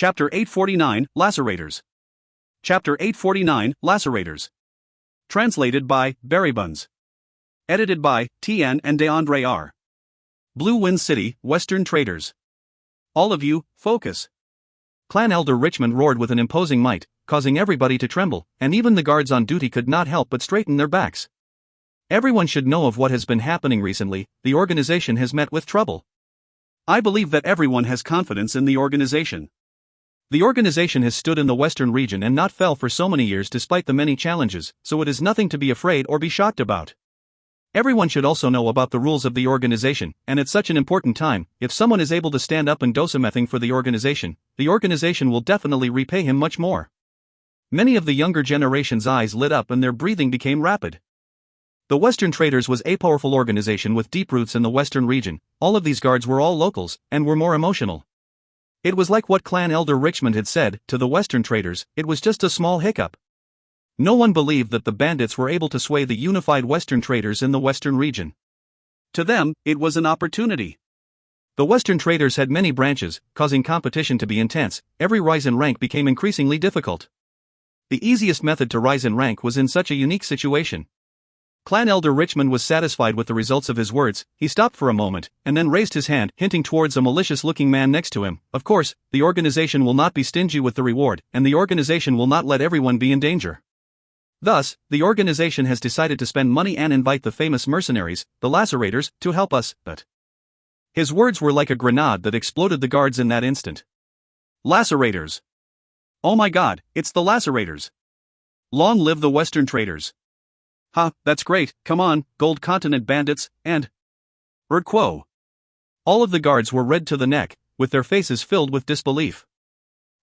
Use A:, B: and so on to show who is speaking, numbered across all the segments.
A: Chapter 849, Lacerators. Chapter 849, Lacerators. Translated by Barrybuns. Edited by Tian and DeAndre R. Blue Wind City, Western Traders. All of you, focus. Clan Elder Richmond roared with an imposing might, causing everybody to tremble, and even the guards on duty could not help but straighten their backs. Everyone should know of what has been happening recently. The organization has met with trouble. I believe that everyone has confidence in the organization. The organization has stood in the Western region and not fell for so many years despite the many challenges, so it is nothing to be afraid or be shocked about. Everyone should also know about the rules of the organization, and at such an important time, if someone is able to stand up and do something for the organization will definitely repay him much more. Many of the younger generation's eyes lit up and their breathing became rapid. The Western Traders was a powerful organization with deep roots in the Western region. All of these guards were all locals, and were more emotional. It was like what Clan Elder Richmond had said to the Western Traders, it was just a small hiccup. No one believed that the bandits were able to sway the unified Western Traders in the Western region. To them, it was an opportunity. The Western Traders had many branches, causing competition to be intense. Every rise in rank became increasingly difficult. The easiest method to rise in rank was in such a unique situation. Clan Elder Richmond was satisfied with the results of his words. He stopped for a moment, and then raised his hand, hinting towards a malicious-looking man next to him. Of course, the organization will not be stingy with the reward, and the organization will not let everyone be in danger. Thus, the organization has decided to spend money and invite the famous mercenaries, the Lacerators, to help us, but... His words were like a grenade that exploded the guards in that instant. Lacerators! Oh my god, it's the Lacerators! Long live the Western Traders! Ha, that's great, come on, Gold Continent bandits, and... Quo. All of the guards were red to the neck, with their faces filled with disbelief.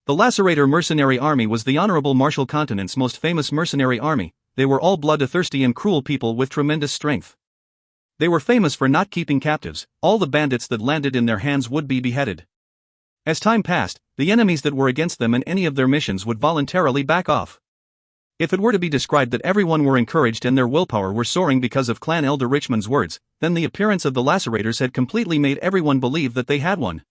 A: The Lacerator mercenary army was the Honorable Martial Continent's most famous mercenary army. They were all bloodthirsty and cruel people with tremendous strength. They were famous for not keeping captives. All the bandits that landed in their hands would be beheaded. As time passed, the enemies that were against them in any of their missions would voluntarily back off. If it were to be described that everyone were encouraged and their willpower were soaring because of Clan Elder Richmond's words, then the appearance of the Lacerators had completely made everyone believe that they had won.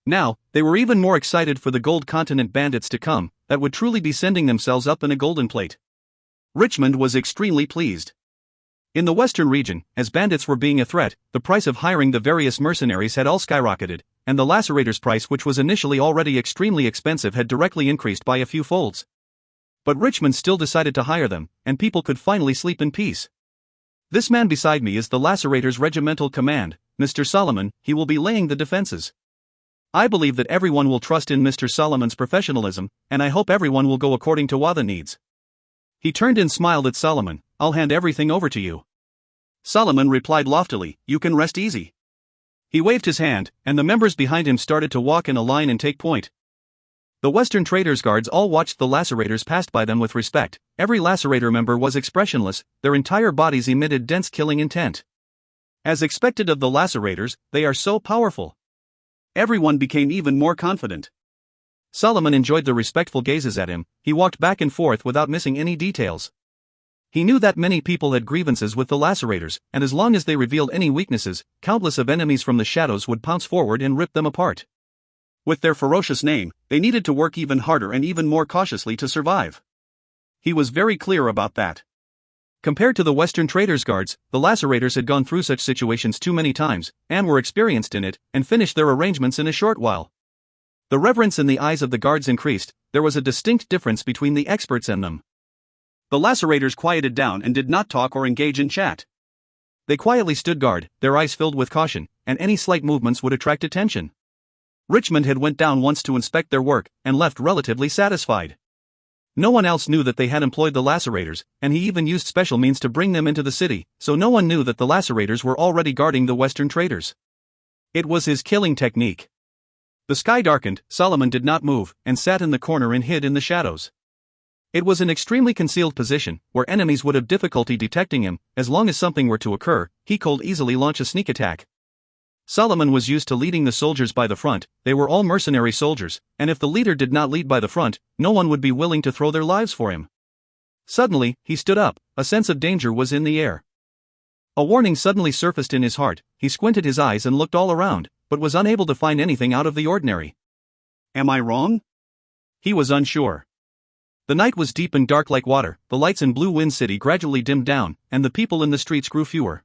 A: Now, they were even more excited for the Gold Continent bandits to come, that would truly be sending themselves up in a golden plate. Richmond was extremely pleased. In the Western region, as bandits were being a threat, the price of hiring the various mercenaries had all skyrocketed, and the Lacerators' price, which was initially already extremely expensive, had directly increased by a few folds. But Richmond still decided to hire them, and people could finally sleep in peace. This man beside me is the Lacerators' regimental command, Mr. Solomon. He will be laying the defenses. I believe that everyone will trust in Mr. Solomon's professionalism, and I hope everyone will go according to what the needs. He turned and smiled at Solomon. I'll hand everything over to you. Solomon replied loftily, you can rest easy. He waved his hand, and the members behind him started to walk in a line and take point. The Western Traders guards all watched the Lacerators pass by them with respect. Every Lacerator member was expressionless, their entire bodies emitted dense killing intent. As expected of the Lacerators, they are so powerful. Everyone became even more confident. Solomon enjoyed the respectful gazes at him. He walked back and forth without missing any details. He knew that many people had grievances with the Lacerators, and as long as they revealed any weaknesses, countless of enemies from the shadows would pounce forward and rip them apart. With their ferocious name, they needed to work even harder and even more cautiously to survive. He was very clear about that. Compared to the Western Traders guards, the Lacerators had gone through such situations too many times, and were experienced in it, and finished their arrangements in a short while. The reverence in the eyes of the guards increased. There was a distinct difference between the experts and them. The Lacerators quieted down and did not talk or engage in chat. They quietly stood guard, their eyes filled with caution, and any slight movements would attract attention. Richmond had went down once to inspect their work, and left relatively satisfied. No one else knew that they had employed the Lacerators, and he even used special means to bring them into the city, so no one knew that the Lacerators were already guarding the Western Traders. It was his killing technique. The sky darkened. Solomon did not move, and sat in the corner and hid in the shadows. It was an extremely concealed position, where enemies would have difficulty detecting him. As long as something were to occur, he could easily launch a sneak attack. Solomon was used to leading the soldiers by the front. They were all mercenary soldiers, and if the leader did not lead by the front, no one would be willing to throw their lives for him. Suddenly, he stood up. A sense of danger was in the air. A warning suddenly surfaced in his heart. He squinted his eyes and looked all around, but was unable to find anything out of the ordinary. Am I wrong? He was unsure. The night was deep and dark like water, the lights in Blue Wind City gradually dimmed down, and the people in the streets grew fewer.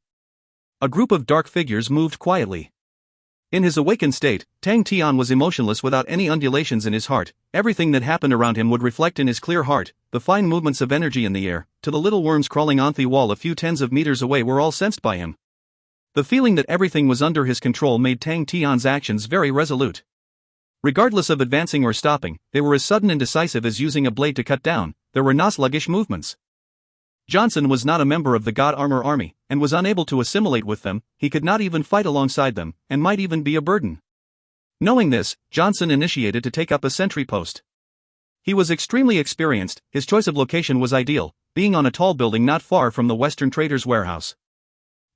A: A group of dark figures moved quietly. In his awakened state, Tang Tian was emotionless without any undulations in his heart. Everything that happened around him would reflect in his clear heart. The fine movements of energy in the air, to the little worms crawling on the wall a few tens of meters away, were all sensed by him. The feeling that everything was under his control made Tang Tian's actions very resolute. Regardless of advancing or stopping, they were as sudden and decisive as using a blade to cut down. There were no sluggish movements. Johnson was not a member of the God Armor Army, and was unable to assimilate with them. He could not even fight alongside them, and might even be a burden. Knowing this, Johnson initiated to take up a sentry post. He was extremely experienced, his choice of location was ideal, being on a tall building not far from the Western Trader's warehouse.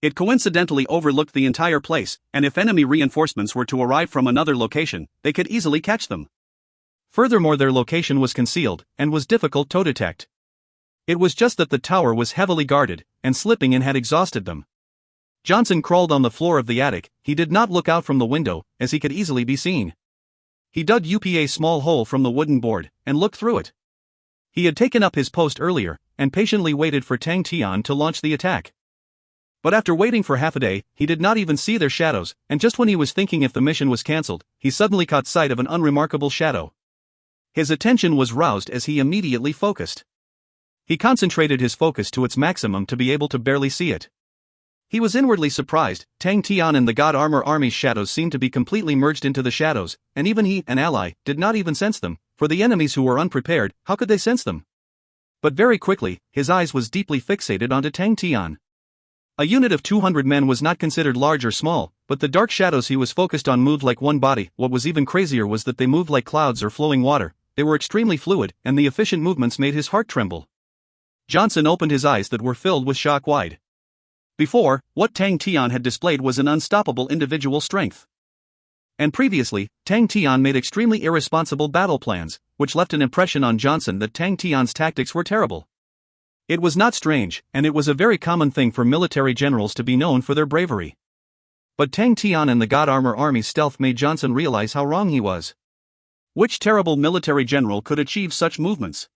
A: It coincidentally overlooked the entire place, and if enemy reinforcements were to arrive from another location, they could easily catch them. Furthermore, their location was concealed, and was difficult to detect. It was just that the tower was heavily guarded, and slipping in had exhausted them. Johnson crawled on the floor of the attic. He did not look out from the window, as he could easily be seen. He dug a small hole from the wooden board, and looked through it. He had taken up his post earlier, and patiently waited for Tang Tian to launch the attack. But after waiting for half a day, he did not even see their shadows, and just when he was thinking if the mission was cancelled, he suddenly caught sight of an unremarkable shadow. His attention was roused as he immediately focused. He concentrated his focus to its maximum to be able to barely see it. He was inwardly surprised. Tang Tian and the God Armor Army's shadows seemed to be completely merged into the shadows, and even he, an ally, did not even sense them. For the enemies who were unprepared, how could they sense them? But very quickly, his eyes was deeply fixated onto Tang Tian. A unit of 200 men was not considered large or small, but the dark shadows he was focused on moved like one body. What was even crazier was that they moved like clouds or flowing water. They were extremely fluid, and the efficient movements made his heart tremble. Johnson opened his eyes that were filled with shock wide. Before, what Tang Tian had displayed was an unstoppable individual strength. And previously, Tang Tian made extremely irresponsible battle plans, which left an impression on Johnson that Tang Tian's tactics were terrible. It was not strange, and it was a very common thing for military generals to be known for their bravery. But Tang Tian and the God Armor Army's stealth made Johnson realize how wrong he was. Which terrible military general could achieve such movements?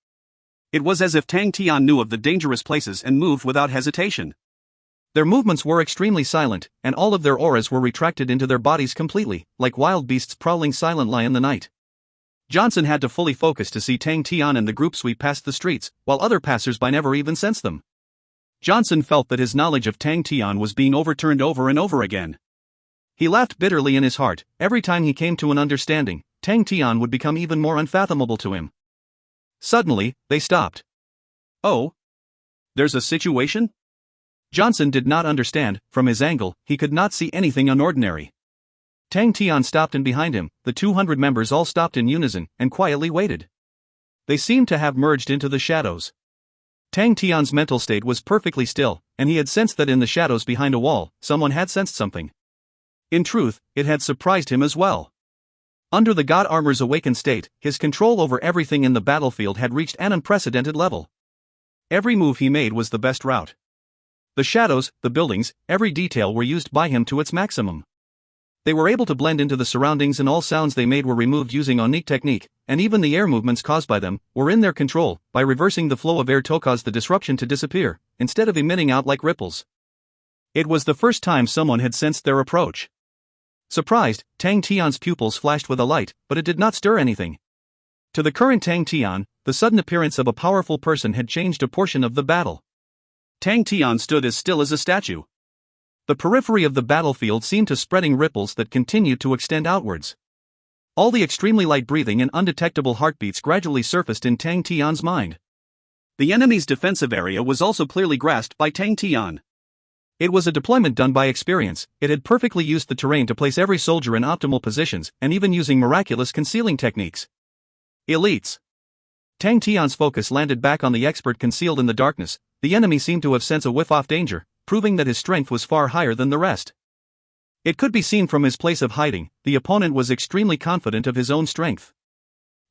A: It was as if Tang Tian knew of the dangerous places and moved without hesitation. Their movements were extremely silent, and all of their auras were retracted into their bodies completely, like wild beasts prowling silently in the night. Johnson had to fully focus to see Tang Tian and the group sweep past the streets, while other passers-by never even sensed them. Johnson felt that his knowledge of Tang Tian was being overturned over and over again. He laughed bitterly in his heart. Every time he came to an understanding, Tang Tian would become even more unfathomable to him. Suddenly, they stopped. Oh? There's a situation? Johnson did not understand. From his angle, he could not see anything unordinary. Tang Tian stopped, and behind him, the 200 members all stopped in unison, and quietly waited. They seemed to have merged into the shadows. Tang Tian's mental state was perfectly still, and he had sensed that in the shadows behind a wall, someone had sensed something. In truth, it had surprised him as well. Under the God Armor's awakened state, his control over everything in the battlefield had reached an unprecedented level. Every move he made was the best route. The shadows, the buildings, every detail were used by him to its maximum. They were able to blend into the surroundings, and all sounds they made were removed using Onic technique, and even the air movements caused by them were in their control, by reversing the flow of air to cause the disruption to disappear, instead of emitting out like ripples. It was the first time someone had sensed their approach. Surprised, Tang Tian's pupils flashed with a light, but it did not stir anything. To the current Tang Tian, the sudden appearance of a powerful person had changed a portion of the battle. Tang Tian stood as still as a statue. The periphery of the battlefield seemed to spreading ripples that continued to extend outwards. All the extremely light breathing and undetectable heartbeats gradually surfaced in Tang Tian's mind. The enemy's defensive area was also clearly grasped by Tang Tian. It was a deployment done by experience. It had perfectly used the terrain to place every soldier in optimal positions, and even using miraculous concealing techniques. Elites. Tang Tian's focus landed back on the expert concealed in the darkness. The enemy seemed to have sensed a whiff of danger, proving that his strength was far higher than the rest. It could be seen from his place of hiding, the opponent was extremely confident of his own strength.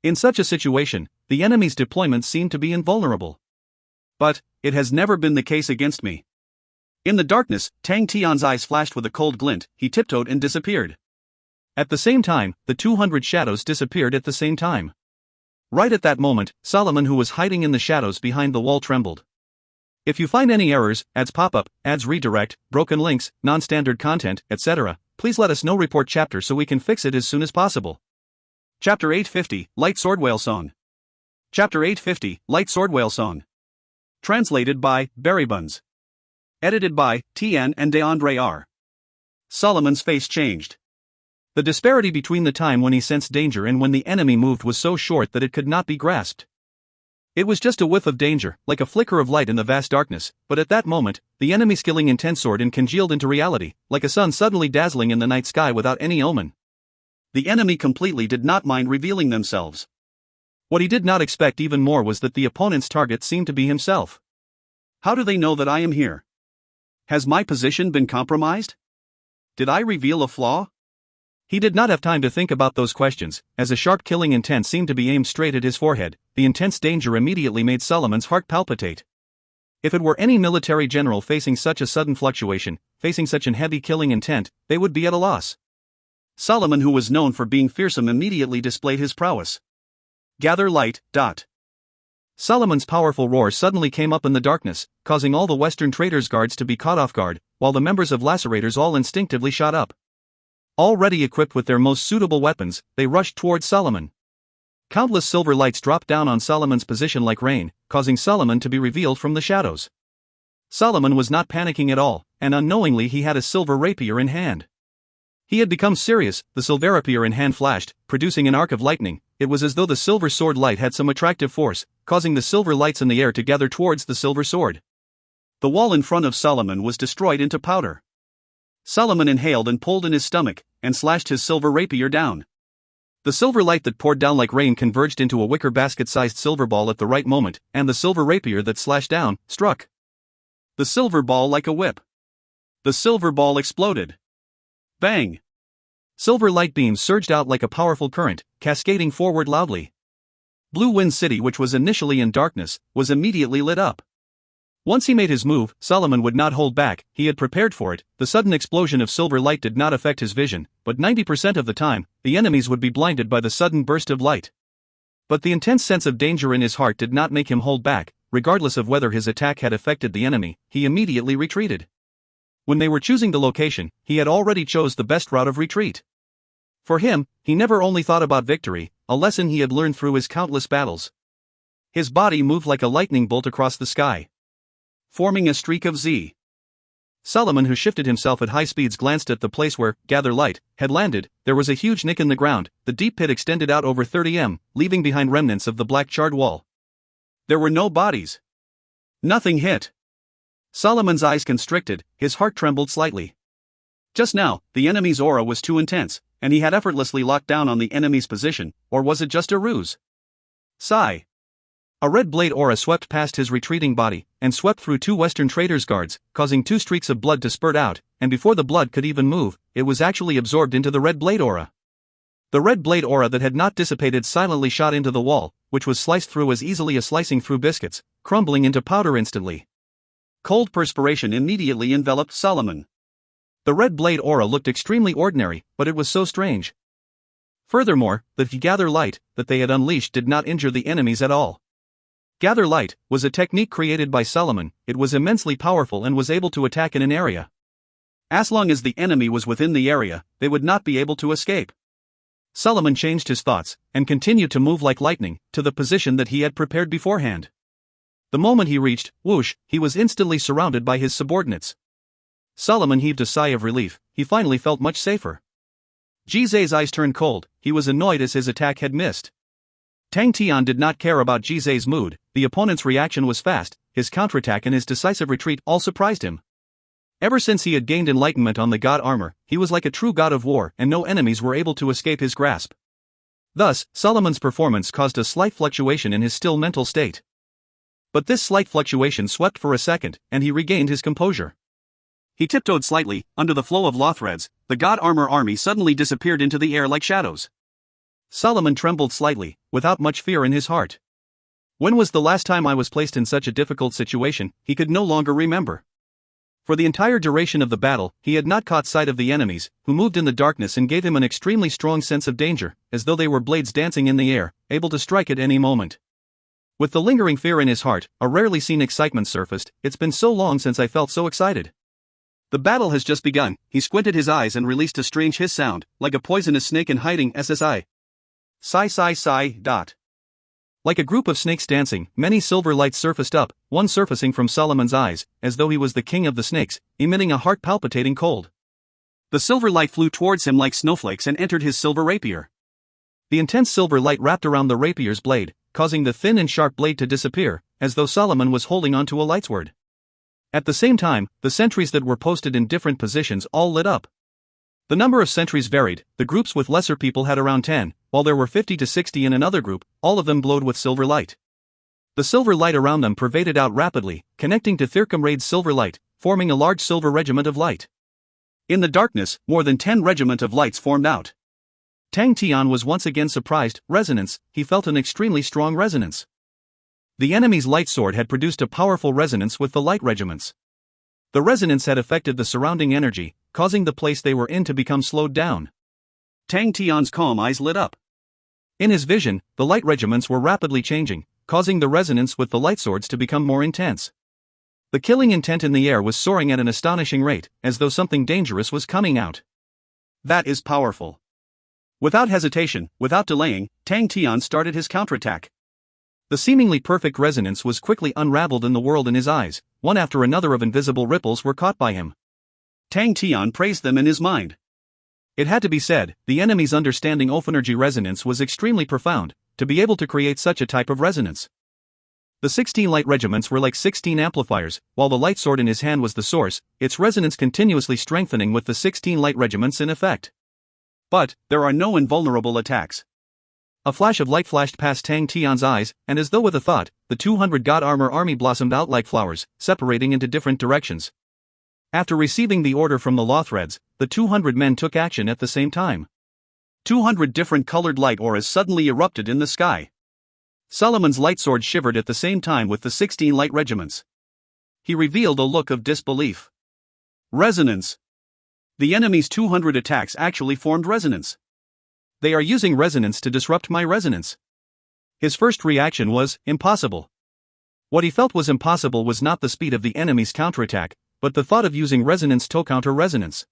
A: In such a situation, the enemy's deployment seemed to be invulnerable. But it has never been the case against me. In the darkness, Tang Tian's eyes flashed with a cold glint. He tiptoed and disappeared. At the same time, the 200 shadows disappeared at the same time. Right at that moment, Solomon, who was hiding in the shadows behind the wall, trembled. If you find any errors, ads pop up, ads redirect, broken links, non-standard content, etc., please let us know. Report chapter so we can fix it as soon as possible. Chapter 850, Light Sword Whale Song. Chapter 850, Light Sword Whale Song. Translated by Buns. Edited by Tian and R. Solomon's face changed. The disparity between the time when he sensed danger and when the enemy moved was so short that it could not be grasped. It was just a whiff of danger, like a flicker of light in the vast darkness, but at that moment, the enemy's killing intent soared and congealed into reality, like a sun suddenly dazzling in the night sky without any omen. The enemy completely did not mind revealing themselves. What he did not expect even more was that the opponent's target seemed to be himself. How do they know that I am here? Has my position been compromised? Did I reveal a flaw? He did not have time to think about those questions, as a sharp killing intent seemed to be aimed straight at his forehead. The intense danger immediately made Solomon's heart palpitate. If it were any military general facing such a sudden fluctuation, facing such an heavy killing intent, they would be at a loss. Solomon, who was known for being fearsome, immediately displayed his prowess. Gather light. Solomon's powerful roar suddenly came up in the darkness, causing all the Western traders' guards to be caught off guard, while the members of Lacerators all instinctively shot up. Already equipped with their most suitable weapons, they rushed towards Solomon. Countless silver lights dropped down on Solomon's position like rain, causing Solomon to be revealed from the shadows. Solomon was not panicking at all, and unknowingly he had a silver rapier in hand. He had become serious. The silver rapier in hand flashed, producing an arc of lightning. It was as though the silver sword light had some attractive force, causing the silver lights in the air to gather towards the silver sword. The wall in front of Solomon was destroyed into powder. Solomon inhaled and pulled in his stomach, and slashed his silver rapier down. The silver light that poured down like rain converged into a wicker basket-sized silver ball at the right moment, and the silver rapier that slashed down, struck the silver ball like a whip. The silver ball exploded. Bang! Silver light beams surged out like a powerful current, cascading forward loudly. Blue Wind City, which was initially in darkness, was immediately lit up. Once he made his move, Solomon would not hold back. He had prepared for it. The sudden explosion of silver light did not affect his vision, but 90% of the time, the enemies would be blinded by the sudden burst of light. But the intense sense of danger in his heart did not make him hold back. Regardless of whether his attack had affected the enemy, he immediately retreated. When they were choosing the location, he had already chose the best route of retreat. For him, he never only thought about victory, a lesson he had learned through his countless battles. His body moved like a lightning bolt across the sky, forming a streak of Z. Solomon, who shifted himself at high speeds, glanced at the place where Gather Light had landed. There was a huge nick in the ground. The deep pit extended out over 30 m, leaving behind remnants of the black charred wall. There were no bodies. Nothing hit. Solomon's eyes constricted, his heart trembled slightly. Just now, the enemy's aura was too intense, and he had effortlessly locked down on the enemy's position, or was it just a ruse? Sigh. A red blade aura swept past his retreating body, and swept through two Western traders' guards, causing 2 streaks of blood to spurt out, and before the blood could even move, it was actually absorbed into the red blade aura. The red blade aura that had not dissipated silently shot into the wall, which was sliced through as easily as slicing through biscuits, crumbling into powder instantly. Cold perspiration immediately enveloped Solomon. The red blade aura looked extremely ordinary, but it was so strange. Furthermore, the Gather Light that they had unleashed did not injure the enemies at all. Gather Light was a technique created by Solomon. It was immensely powerful and was able to attack in an area. As long as the enemy was within the area, they would not be able to escape. Solomon changed his thoughts, and continued to move like lightning, to the position that he had prepared beforehand. The moment he reached, whoosh, he was instantly surrounded by his subordinates. Solomon heaved a sigh of relief. He finally felt much safer. Jizai's eyes turned cold. He was annoyed as his attack had missed. Tang Tian did not care about Jizai's mood. The opponent's reaction was fast. His counterattack and his decisive retreat all surprised him. Ever since he had gained enlightenment on the god armor, he was like a true god of war, and no enemies were able to escape his grasp. Thus, Solomon's performance caused a slight fluctuation in his still mental state. But this slight fluctuation swept for a second, and he regained his composure. He tiptoed slightly. Under the flow of law threads, the god armor army suddenly disappeared into the air like shadows. Solomon trembled slightly, without much fear in his heart. When was the last time I was placed in such a difficult situation? He could no longer remember. For the entire duration of the battle, he had not caught sight of the enemies, who moved in the darkness and gave him an extremely strong sense of danger, as though they were blades dancing in the air, able to strike at any moment. With the lingering fear in his heart, a rarely seen excitement surfaced. It's been so long since I felt so excited. The battle has just begun. He squinted his eyes and released a strange hiss sound, like a poisonous snake in hiding. SSI. Sigh. Like a group of snakes dancing, many silver lights surfaced up, one surfacing from Solomon's eyes, as though he was the king of the snakes, emitting a heart-palpitating cold. The silver light flew towards him like snowflakes and entered his silver rapier. The intense silver light wrapped around the rapier's blade, causing the thin and sharp blade to disappear, as though Solomon was holding onto a lightsword. At the same time, the sentries that were posted in different positions all lit up. The number of sentries varied. The groups with lesser people had around 10, while there were 50 to 60 in another group, all of them glowed with silver light. The silver light around them pervaded out rapidly, connecting to Thircumraid's silver light, forming a large silver regiment of light. In the darkness, more than 10 regiment of lights formed out. Tian was once again surprised. Resonance. He felt an extremely strong resonance. The enemy's light sword had produced a powerful resonance with the light regiments. The resonance had affected the surrounding energy, causing the place they were in to become slowed down. Tian's calm eyes lit up. In his vision, the light regiments were rapidly changing, causing the resonance with the light swords to become more intense. The killing intent in the air was soaring at an astonishing rate, as though something dangerous was coming out. That is powerful. Without hesitation, without delaying, Tian started his counterattack. The seemingly perfect resonance was quickly unraveled in the world in his eyes. One after another of invisible ripples were caught by him. Tian praised them in his mind. It had to be said, the enemy's understanding of energy resonance was extremely profound, to be able to create such a type of resonance. The 16 light regiments were like 16 amplifiers, while the light sword in his hand was the source, its resonance continuously strengthening with the 16 light regiments in effect. But, there are no invulnerable attacks. A flash of light flashed past Tian's eyes, and as though with a thought, the 200 God Armor army blossomed out like flowers, separating into different directions. After receiving the order from the Lothreads, the 200 men took action at the same time. 200 different colored light auras suddenly erupted in the sky. Solomon's light sword shivered at the same time with the 16 light regiments. He revealed a look of disbelief. Resonance. The enemy's 200 attacks actually formed resonance. They are using resonance to disrupt my resonance. His first reaction was, impossible. What he felt was impossible was not the speed of the enemy's counterattack, but the thought of using resonance to counter resonance.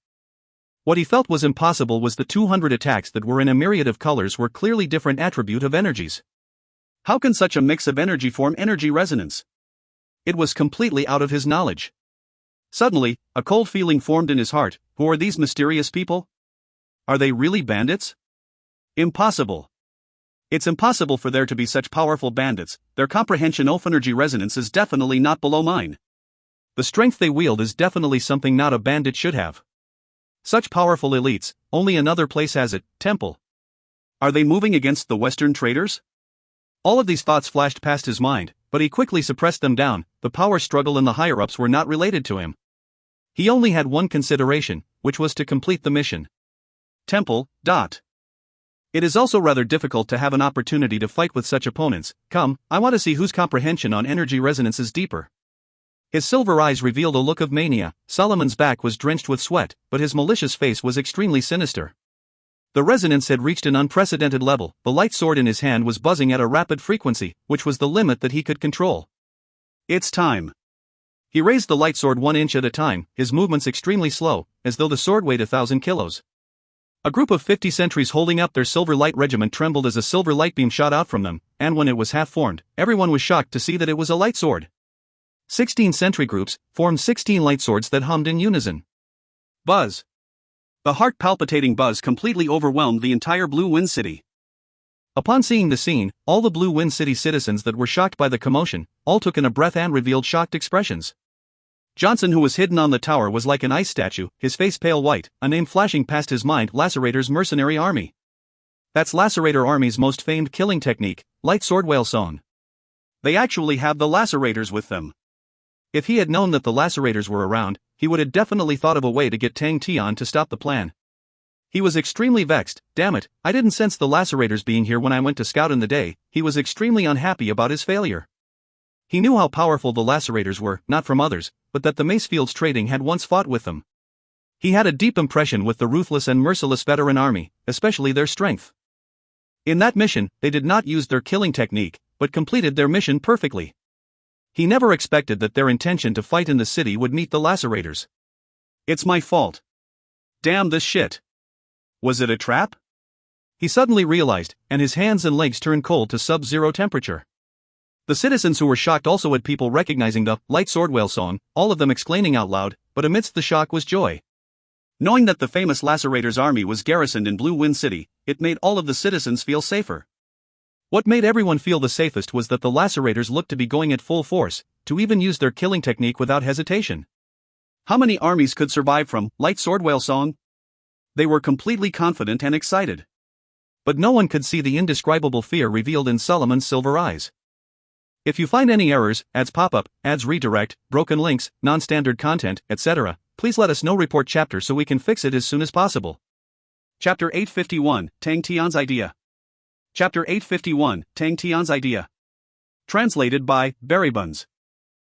A: What he felt was impossible was the 200 attacks that were in a myriad of colors were clearly different attribute of energies. How can such a mix of energy form energy resonance? It was completely out of his knowledge. Suddenly, a cold feeling formed in his heart. Who are these mysterious people? Are they really bandits? Impossible. It's impossible for there to be such powerful bandits. Their comprehension of energy resonance is definitely not below mine. The strength they wield is definitely something not a bandit should have. Such powerful elites, only another place has it, temple. Are they moving against the Western traders? All of these thoughts flashed past his mind, but he quickly suppressed them down. The power struggle in the higher-ups were not related to him. He only had one consideration, which was to complete the mission. Temple. It is also rather difficult to have an opportunity to fight with such opponents. Come, I want to see whose comprehension on energy resonance is deeper. His silver eyes revealed a look of mania. Solomon's back was drenched with sweat, but his malicious face was extremely sinister. The resonance had reached an unprecedented level. The light sword in his hand was buzzing at a rapid frequency, which was the limit that he could control. It's time. He raised the light sword 1 inch at a time, his movements extremely slow, as though the sword weighed 1,000 kilos. A group of 50 sentries holding up their silver light regiment trembled as a silver light beam shot out from them, and when it was half formed, everyone was shocked to see that it was a light sword. 16 sentry groups formed 16 light swords that hummed in unison. Buzz. The heart-palpitating buzz completely overwhelmed the entire Blue Wind City. Upon seeing the scene, all the Blue Wind City citizens that were shocked by the commotion, all took in a breath and revealed shocked expressions. Johnson, who was hidden on the tower, was like an ice statue, his face pale white, a name flashing past his mind: Lacerator's mercenary army. That's Lacerator Army's most famed killing technique, light sword whale song. They actually have the Lacerators with them. If he had known that the Lacerators were around, he would have definitely thought of a way to get Tian to stop the plan. He was extremely vexed. Damn it, I didn't sense the Lacerators being here when I went to scout in the day. He was extremely unhappy about his failure. He knew how powerful the lacerators were, not from others, but that the Macefields trading had once fought with them. He had a deep impression with the ruthless and merciless veteran army, especially their strength. In that mission, they did not use their killing technique, but completed their mission perfectly. He never expected that their intention to fight in the city would meet the lacerators. It's my fault. Damn this shit. Was it a trap? He suddenly realized, and his hands and legs turned cold to sub-zero temperature. The citizens who were shocked also had people recognizing the Light Sword Whale song, all of them exclaiming out loud, but amidst the shock was joy. Knowing that the famous lacerators' army was garrisoned in Blue Wind City, it made all of the citizens feel safer. What made everyone feel the safest was that the lacerators looked to be going at full force, to even use their killing technique without hesitation. How many armies could survive from Light Sword Whale song? They were completely confident and excited. But no one could see the indescribable fear revealed in Solomon's silver eyes. If you find any errors, ads pop up, ads redirect, broken links, non-standard content, etc., please let us know. Report chapter so we can fix it as soon as possible. Chapter 851, Tang Tian's Idea. Chapter 851, Tang Tian's Idea. Translated by Berrybuns.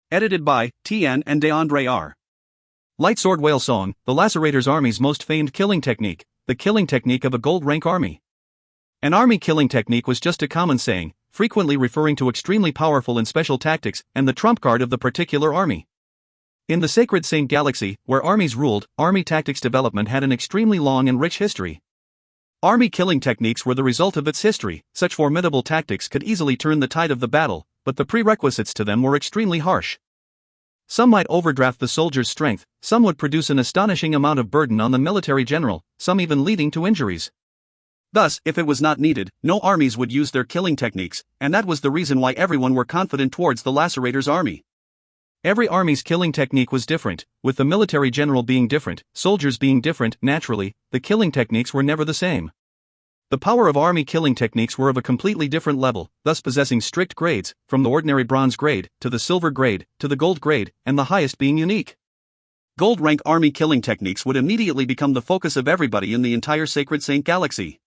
A: Edited by Tian and Deandre R. Light Sword Whale Song, the Lacerators' army's most famed killing technique, the killing technique of a gold rank army. An army killing technique was just a common saying, frequently referring to extremely powerful and special tactics and the trump card of the particular army. In the Sacred Saint Galaxy, where armies ruled, army tactics development had an extremely long and rich history. Army killing techniques were the result of its history. Such formidable tactics could easily turn the tide of the battle, but the prerequisites to them were extremely harsh. Some might overdraft the soldier's strength, some would produce an astonishing amount of burden on the military general, some even leading to injuries. Thus, if it was not needed, no armies would use their killing techniques, and that was the reason why everyone were confident towards the Lacerators' army. Every army's killing technique was different, with the military general being different, soldiers being different. Naturally, the killing techniques were never the same. The power of army killing techniques were of a completely different level, thus possessing strict grades, from the ordinary bronze grade, to the silver grade, to the gold grade, and the highest being unique. Gold rank army killing techniques would immediately become the focus of everybody in the entire Sacred Saint Galaxy.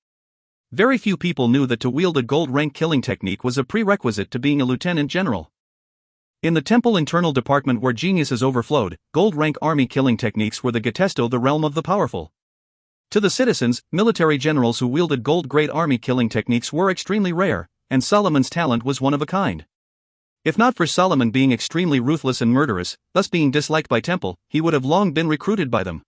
A: Very few people knew that to wield a gold rank killing technique was a prerequisite to being a lieutenant general. In the temple internal department where geniuses overflowed, gold rank army killing techniques were the Getesto, the realm of the powerful. To the citizens, military generals who wielded gold grade army killing techniques were extremely rare, and Solomon's talent was one of a kind. If not for Solomon being extremely ruthless and murderous, thus being disliked by Temple, he would have long been recruited by them.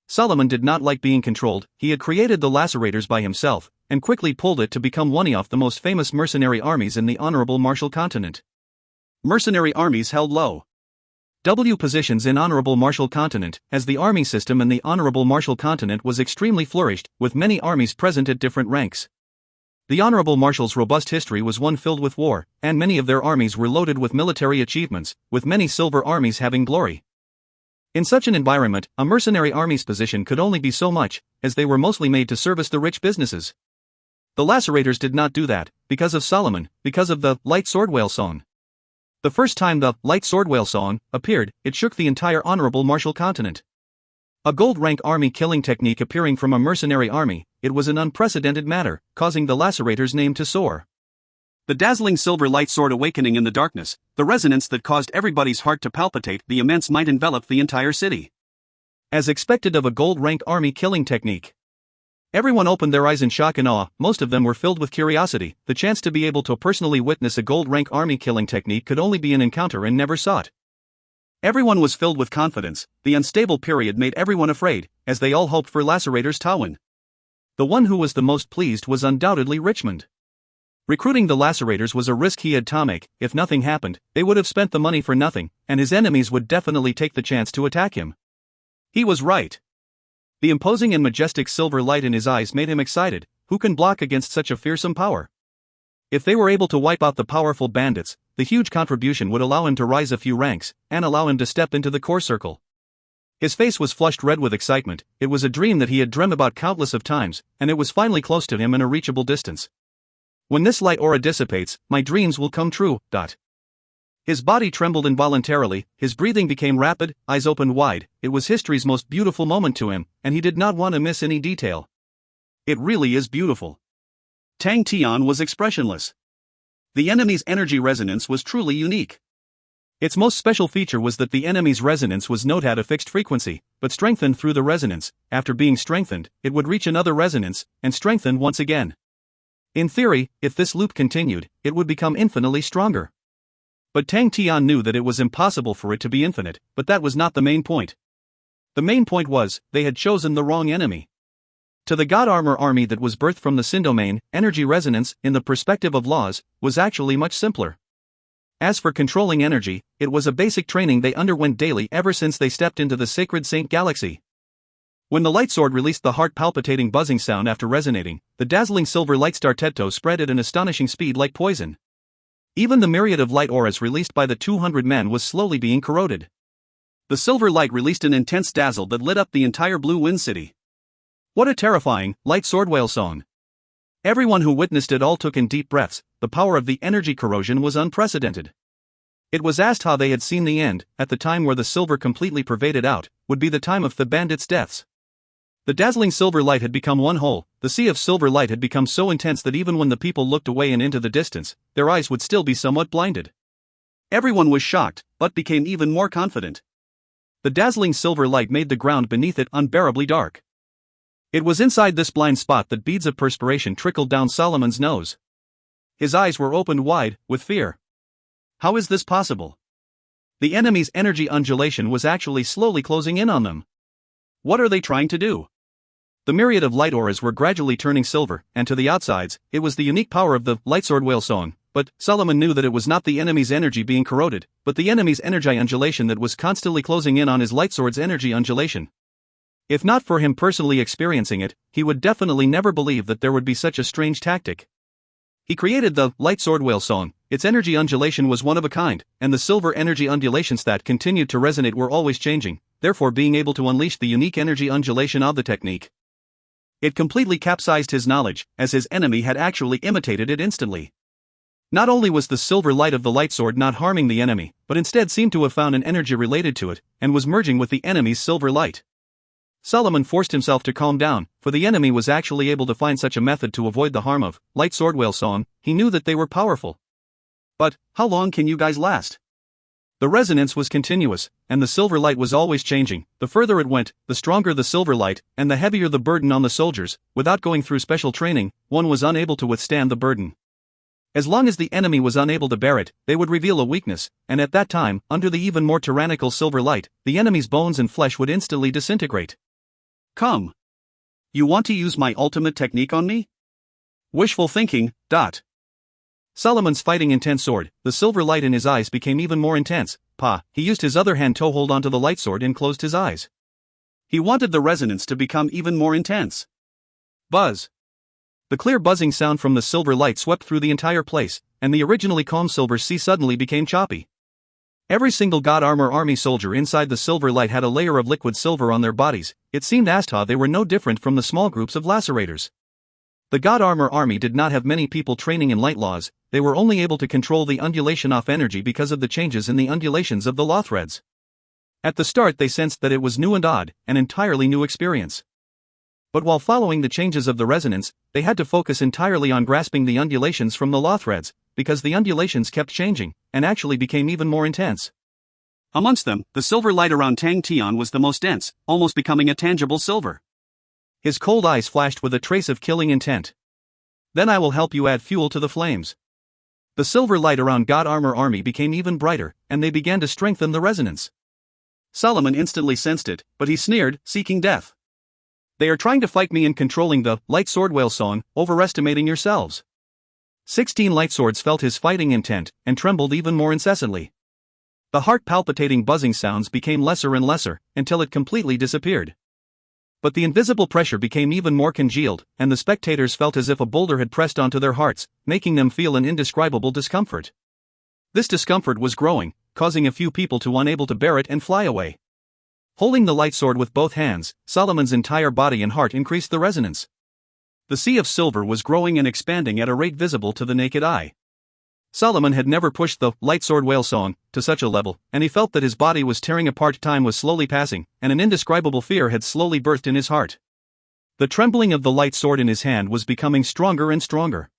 A: Solomon did not like being controlled. He had created the Lacerators by himself, and quickly pulled it to become one of the most famous mercenary armies in the Honorable Martial Continent. Mercenary armies held low positions in Honorable Martial Continent, as the army system in the Honorable Martial Continent was extremely flourished, with many armies present at different ranks. The Honorable Martial's robust history was one filled with war, and many of their armies were loaded with military achievements, with many silver armies having glory. In such an environment, a mercenary army's position could only be so much, as they were mostly made to service the rich businesses. The Lacerators did not do that, because of Solomon, because of the Light Sword Whale song. The first time the Light Sword Whale song appeared, it shook the entire Honorable Martial Continent. A gold rank army killing technique appearing from a mercenary army, it was an unprecedented matter, causing the Lacerators' name to soar. The dazzling silver light sword awakening in the darkness, the resonance that caused everybody's heart to palpitate, the immense might enveloped the entire city. As expected of a gold rank army killing technique. Everyone opened their eyes in shock and awe. Most of them were filled with curiosity. The chance to be able to personally witness a gold rank army killing technique could only be an encounter and never sought. Everyone was filled with confidence. The unstable period made everyone afraid, as they all hoped for Lacerators' Tawin. The one who was the most pleased was undoubtedly Richmond. Recruiting the Lacerators was a risk he had to make. If nothing happened, they would have spent the money for nothing, and his enemies would definitely take the chance to attack him. He was right. The imposing and majestic silver light in his eyes made him excited. Who can block against such a fearsome power? If they were able to wipe out the powerful bandits, the huge contribution would allow him to rise a few ranks, and allow him to step into the core circle. His face was flushed red with excitement. It was a dream that he had dreamt about countless of times, and it was finally close to him in a reachable distance. When this light aura dissipates, my dreams will come true. His body trembled involuntarily, his breathing became rapid, eyes opened wide. It was history's most beautiful moment to him, and he did not want to miss any detail. It really is beautiful. Tang Tian was expressionless. The enemy's energy resonance was truly unique. Its most special feature was that the enemy's resonance was not at a fixed frequency, but strengthened through the resonance. After being strengthened, it would reach another resonance, and strengthen once again. In theory, if this loop continued, it would become infinitely stronger. But Tian knew that it was impossible for it to be infinite, but that was not the main point. The main point was, they had chosen the wrong enemy. To the God Armor army that was birthed from the Sin domain, energy resonance, in the perspective of laws, was actually much simpler. As for controlling energy, it was a basic training they underwent daily ever since they stepped into the sacred Saint Galaxy. When the light sword released the heart-palpitating buzzing sound after resonating, the dazzling silver light star Tetto spread at an astonishing speed like poison. Even the myriad of light auras released by the 200 men was slowly being corroded. The silver light released an intense dazzle that lit up the entire Blue Wind City. What a terrifying, light sword whale song. Everyone who witnessed it all took in deep breaths. The power of the energy corrosion was unprecedented. It was asked how they had seen the end, at the time where the silver completely pervaded out, would be the time of the bandits' deaths. The dazzling silver light had become one whole. The sea of silver light had become so intense that even when the people looked away and into the distance, their eyes would still be somewhat blinded. Everyone was shocked, but became even more confident. The dazzling silver light made the ground beneath it unbearably dark. It was inside this blind spot that beads of perspiration trickled down Solomon's nose. His eyes were opened wide, with fear. How is this possible? The enemy's energy undulation was actually slowly closing in on them. What are they trying to do? The myriad of light auras were gradually turning silver, and to the outsides, it was the unique power of the light sword whale song. But Solomon knew that it was not the enemy's energy being corroded, but the enemy's energy undulation that was constantly closing in on his light sword's energy undulation. If not for him personally experiencing it, he would definitely never believe that there would be such a strange tactic. He created the light sword whale song. Its energy undulation was one of a kind, and the silver energy undulations that continued to resonate were always changing, therefore being able to unleash the unique energy undulation of the technique. It completely capsized his knowledge, as his enemy had actually imitated it instantly. Not only was the silver light of the light sword not harming the enemy, but instead seemed to have found an energy related to it, and was merging with the enemy's silver light. Solomon forced himself to calm down, for the enemy was actually able to find such a method to avoid the harm of light sword whale song. He knew that they were powerful. But, how long can you guys last? The resonance was continuous, and the silver light was always changing. The further it went, the stronger the silver light, and the heavier the burden on the soldiers. Without going through special training, one was unable to withstand the burden. As long as the enemy was unable to bear it, they would reveal a weakness, and at that time, under the even more tyrannical silver light, the enemy's bones and flesh would instantly disintegrate. Come. You want to use my ultimate technique on me? Wishful thinking. Solomon's fighting intense sword, the silver light in his eyes became even more intense. He used his other hand to hold onto the light sword and closed his eyes. He wanted the resonance to become even more intense. Buzz. The clear buzzing sound from the silver light swept through the entire place, and the originally calm silver sea suddenly became choppy. Every single God Armor army soldier inside the silver light had a layer of liquid silver on their bodies. It seemed as though they were no different from the small groups of lacerators. The God Armor army did not have many people training in light laws. They were only able to control the undulation of energy because of the changes in the undulations of the law threads. At the start they sensed that it was new and odd, an entirely new experience. But while following the changes of the resonance, they had to focus entirely on grasping the undulations from the law threads, because the undulations kept changing, and actually became even more intense. Amongst them, the silver light around Tian was the most dense, almost becoming a tangible silver. His cold eyes flashed with a trace of killing intent. Then I will help you add fuel to the flames. The silver light around God Armor army became even brighter, and they began to strengthen the resonance. Solomon instantly sensed it, but he sneered, seeking death. They are trying to fight me in controlling the light sword whale song, overestimating yourselves. 16 light swords felt his fighting intent, and trembled even more incessantly. The heart-palpitating buzzing sounds became lesser and lesser, until it completely disappeared. But the invisible pressure became even more congealed, and the spectators felt as if a boulder had pressed onto their hearts, making them feel an indescribable discomfort. This discomfort was growing, causing a few people to unable to bear it and fly away. Holding the light sword with both hands, Solomon's entire body and heart increased the resonance. The sea of silver was growing and expanding at a rate visible to the naked eye. Solomon had never pushed the light sword whale song to such a level, and he felt that his body was tearing apart. Time was slowly passing, and an indescribable fear had slowly birthed in his heart. The trembling of the light sword in his hand was becoming stronger and stronger.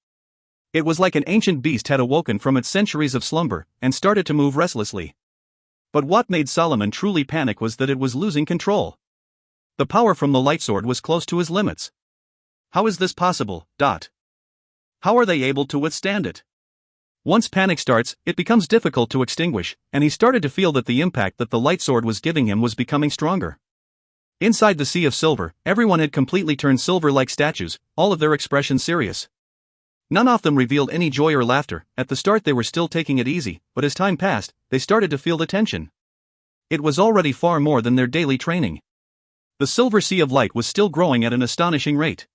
A: It was like an ancient beast had awoken from its centuries of slumber, and started to move restlessly. But what made Solomon truly panic was that it was losing control. The power from the light sword was close to his limits. How is this possible? How are they able to withstand it? Once panic starts, it becomes difficult to extinguish, and he started to feel that the impact that the light sword was giving him was becoming stronger. Inside the sea of silver, everyone had completely turned silver like statues, all of their expressions serious. None of them revealed any joy or laughter. At the start they were still taking it easy, but as time passed, they started to feel the tension. It was already far more than their daily training. The silver sea of light was still growing at an astonishing rate.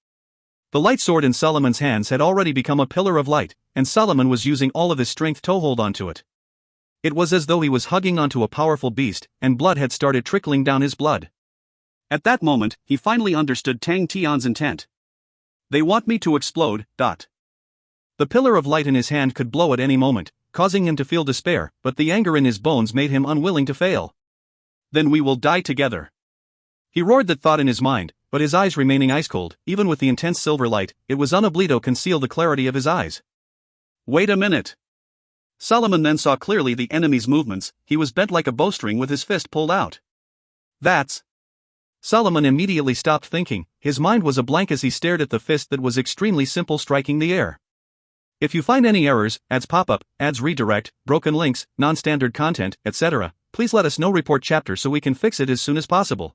A: The light sword in Solomon's hands had already become a pillar of light, and Solomon was using all of his strength to hold onto it. It was as though he was hugging onto a powerful beast, and blood had started trickling down his blood. At that moment, he finally understood Tang Tian's intent. They want me to explode. The pillar of light in his hand could blow at any moment, causing him to feel despair, but the anger in his bones made him unwilling to fail. Then we will die together. He roared that thought in his mind, but his eyes remaining ice-cold, even with the intense silver light, it was unable to conceal the clarity of his eyes. Wait a minute. Solomon then saw clearly the enemy's movements. He was bent like a bowstring with his fist pulled out. That's... Solomon immediately stopped thinking. His mind was a blank as he stared at the fist that was extremely simple, striking the air. If you find any errors, ads pop up, ads redirect, broken links, non-standard content, etc., please let us know. Report chapter so we can fix it as soon as possible.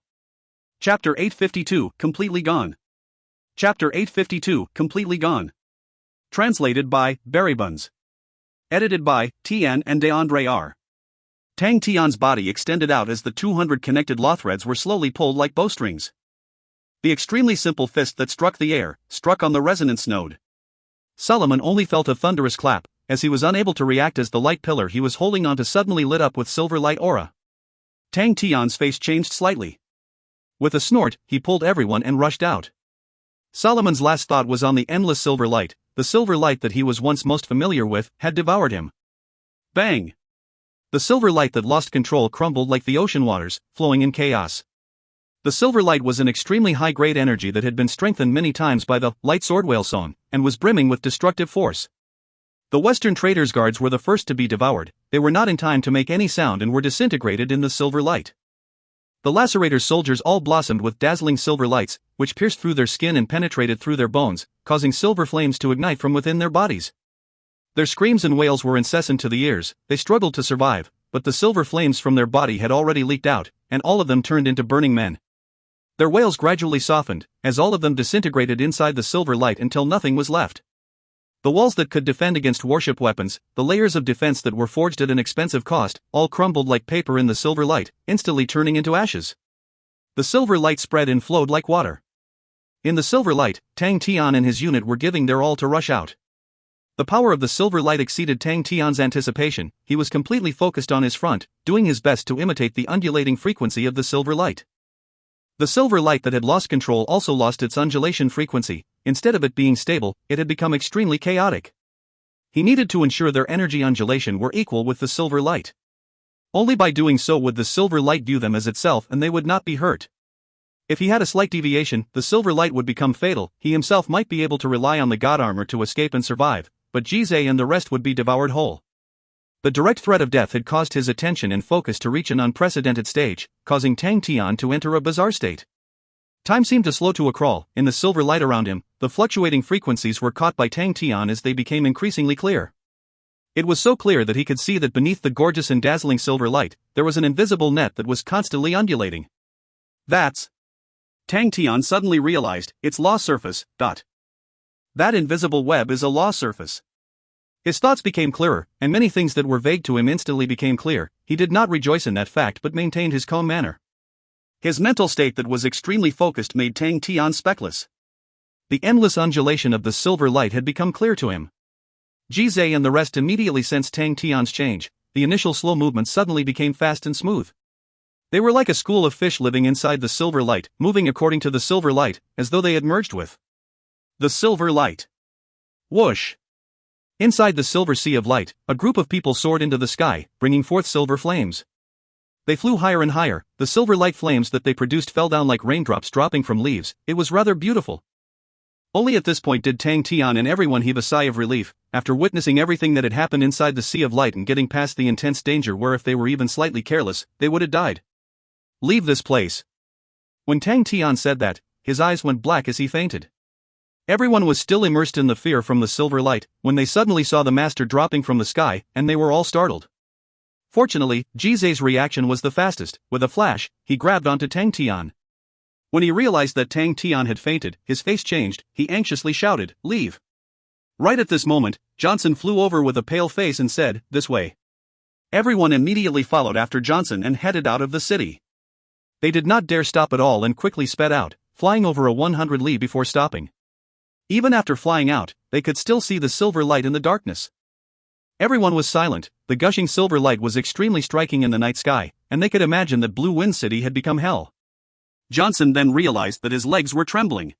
A: Chapter 852, Completely Gone. Chapter 852, Completely Gone. Translated by Berrybuns. Edited by Tian and R. Tang Tian's body extended out as the 200 connected law threads were slowly pulled like bowstrings. The extremely simple fist that struck the air, struck on the resonance node. Solomon only felt a thunderous clap, as he was unable to react as the light pillar he was holding onto suddenly lit up with silver light aura. Tang Tian's face changed slightly. With a snort, he pulled everyone and rushed out. Solomon's last thought was on the endless silver light. The silver light that he was once most familiar with had devoured him. Bang! The silver light that lost control crumbled like the ocean waters, flowing in chaos. The silver light was an extremely high-grade energy that had been strengthened many times by the light sword whale song, and was brimming with destructive force. The Western traders' guards were the first to be devoured. They were not in time to make any sound and were disintegrated in the silver light. The Lacerator's soldiers all blossomed with dazzling silver lights, which pierced through their skin and penetrated through their bones, causing silver flames to ignite from within their bodies. Their screams and wails were incessant to the ears. They struggled to survive, but the silver flames from their body had already leaked out, and all of them turned into burning men. Their wails gradually softened, as all of them disintegrated inside the silver light until nothing was left. The walls that could defend against warship weapons, the layers of defense that were forged at an expensive cost, all crumbled like paper in the silver light, instantly turning into ashes. The silver light spread and flowed like water. In the silver light, Tang Tian and his unit were giving their all to rush out. The power of the silver light exceeded Tang Tian's anticipation. He was completely focused on his front, doing his best to imitate the undulating frequency of the silver light. The silver light that had lost control also lost its undulation frequency. Instead of it being stable, it had become extremely chaotic. He needed to ensure their energy undulation were equal with the silver light. Only by doing so would the silver light view them as itself and they would not be hurt. If he had a slight deviation, the silver light would become fatal. He himself might be able to rely on the god armor to escape and survive, but Jizai and the rest would be devoured whole. The direct threat of death had caused his attention and focus to reach an unprecedented stage, causing Tang Tian to enter a bizarre state. Time seemed to slow to a crawl. In the silver light around him, the fluctuating frequencies were caught by Tang Tian as they became increasingly clear. It was so clear that he could see that beneath the gorgeous and dazzling silver light, there was an invisible net that was constantly undulating. That's... Tang Tian suddenly realized, it's law surface. That invisible web is a law surface. His thoughts became clearer, and many things that were vague to him instantly became clear. He did not rejoice in that fact but maintained his calm manner. His mental state that was extremely focused made Tang Tian speckless. The endless undulation of the silver light had become clear to him. Jizai and the rest immediately sensed Tang Tian's change. The initial slow movements suddenly became fast and smooth. They were like a school of fish living inside the silver light, moving according to the silver light, as though they had merged with the silver light. Whoosh! Inside the silver sea of light, a group of people soared into the sky, bringing forth silver flames. They flew higher and higher. The silver light flames that they produced fell down like raindrops dropping from leaves. It was rather beautiful. Only at this point did Tang, Tian and everyone heave a sigh of relief, after witnessing everything that had happened inside the Sea of Light and getting past the intense danger where if they were even slightly careless, they would have died. Leave this place. When Tang Tian said that, his eyes went black as he fainted. Everyone was still immersed in the fear from the silver light, when they suddenly saw the master dropping from the sky, and they were all startled. Fortunately, Jizai's reaction was the fastest. With a flash, he grabbed onto Tang Tian. When he realized that Tang Tian had fainted, his face changed, he anxiously shouted, "Leave!" Right at this moment, Johnson flew over with a pale face and said, "This way." Everyone immediately followed after Johnson and headed out of the city. They did not dare stop at all and quickly sped out, flying over a 100 li before stopping. Even after flying out, they could still see the silver light in the darkness. Everyone was silent. The gushing silver light was extremely striking in the night sky, and they could imagine that Blue Wind City had become hell. Johnson then realized that his legs were trembling.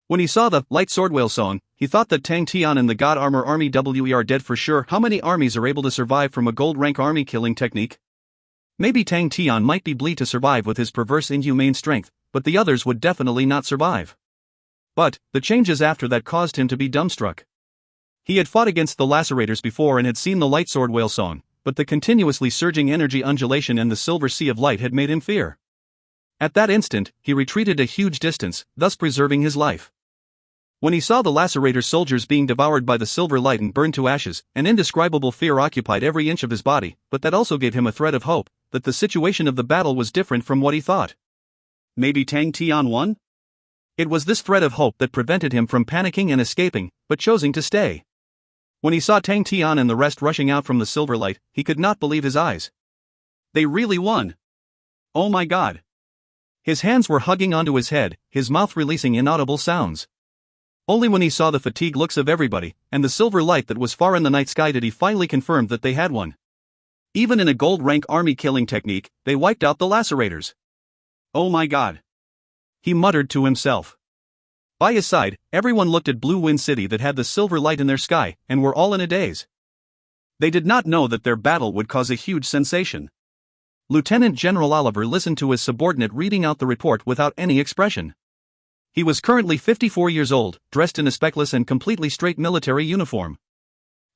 A: When he saw the light sword whale song, he thought that Tang Tian and the God Armor Army were dead for sure. How many armies are able to survive from a gold rank army killing technique? Maybe Tang Tian might be bleed to survive with his perverse inhumane strength, but the others would definitely not survive. But the changes after that caused him to be dumbstruck. He had fought against the lacerators before and had seen the light sword whale song, but the continuously surging energy undulation in the silver sea of light had made him fear. At that instant, he retreated a huge distance, thus preserving his life. When he saw the lacerator soldiers being devoured by the silver light and burned to ashes, an indescribable fear occupied every inch of his body, but that also gave him a thread of hope, that the situation of the battle was different from what he thought. Maybe Tang Tian won? It was this thread of hope that prevented him from panicking and escaping, but choosing to stay. When he saw Tang Tian and the rest rushing out from the silver light, he could not believe his eyes. They really won. Oh my God. His hands were hugging onto his head, his mouth releasing inaudible sounds. Only when he saw the fatigued looks of everybody, and the silver light that was far in the night sky did he finally confirm that they had won. Even in a gold rank army killing technique, they wiped out the lacerators. Oh my God. He muttered to himself. By his side, everyone looked at Blue Wind City that had the silver light in their sky, and were all in a daze. They did not know that their battle would cause a huge sensation. Lieutenant General Oliver listened to his subordinate reading out the report without any expression. He was currently 54 years old, dressed in a speckless and completely straight military uniform.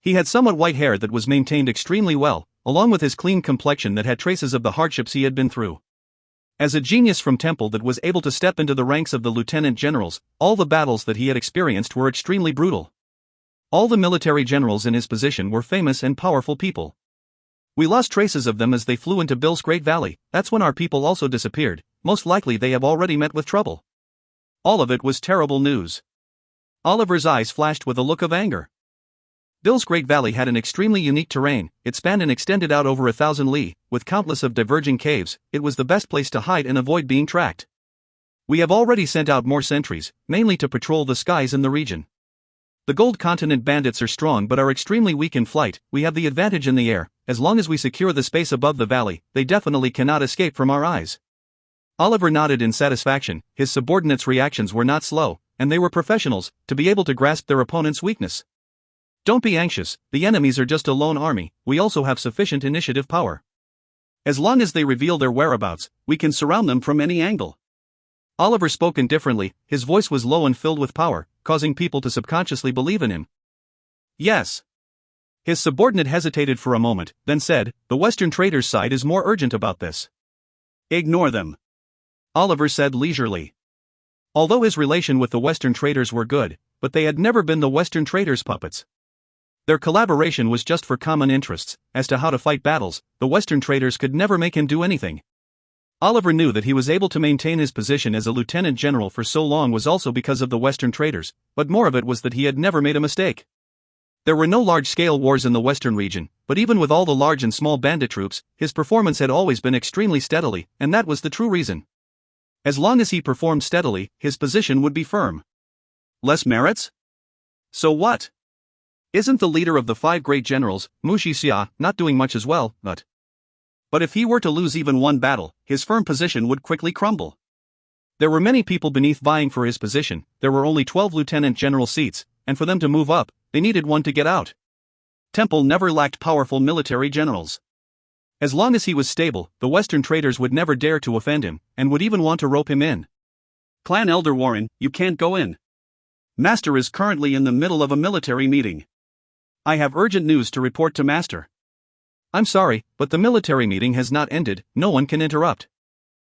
A: He had somewhat white hair that was maintained extremely well, along with his clean complexion that had traces of the hardships he had been through. As a genius from Temple that was able to step into the ranks of the lieutenant generals, all the battles that he had experienced were extremely brutal. All the military generals in his position were famous and powerful people. We lost traces of them as they flew into Bill's Great Valley. That's when our people also disappeared. Most likely they have already met with trouble. All of it was terrible news. Oliver's eyes flashed with a look of anger. Bill's Great Valley had an extremely unique terrain. It spanned and extended out over 1,000 li, with countless of diverging caves. It was the best place to hide and avoid being tracked. We have already sent out more sentries, mainly to patrol the skies in the region. The Gold Continent bandits are strong but are extremely weak in flight. We have the advantage in the air. As long as we secure the space above the valley, they definitely cannot escape from our eyes. Oliver nodded in satisfaction. His subordinates' reactions were not slow, and they were professionals, to be able to grasp their opponent's weakness. Don't be anxious, the enemies are just a lone army. We also have sufficient initiative power. As long as they reveal their whereabouts, we can surround them from any angle. Oliver spoke indifferently. His voice was low and filled with power, causing people to subconsciously believe in him. Yes. His subordinate hesitated for a moment, then said, "The Western traders' side is more urgent about this." "Ignore them," Oliver said leisurely. Although his relation with the Western traders were good, but they had never been the Western traders' puppets. Their collaboration was just for common interests. As to how to fight battles, the Western traders could never make him do anything. Oliver knew that he was able to maintain his position as a lieutenant general for so long was also because of the Western traders, but more of it was that he had never made a mistake. There were no large-scale wars in the Western region, but even with all the large and small bandit troops, his performance had always been extremely steadily, and that was the true reason. As long as he performed steadily, his position would be firm. Less merits? So what? Isn't the leader of the 5 great generals, Mu Xia, not doing much as well, but if he were to lose even one battle, his firm position would quickly crumble. There were many people beneath vying for his position. There were only 12 lieutenant general seats, and for them to move up, they needed one to get out. Temple never lacked powerful military generals. As long as he was stable, the Western traders would never dare to offend him, and would even want to rope him in. "Clan Elder Warren, you can't go in." Master is currently in the middle of a military meeting. I have urgent news to report to Master.
B: I'm sorry, but the military meeting has not ended, no one can interrupt.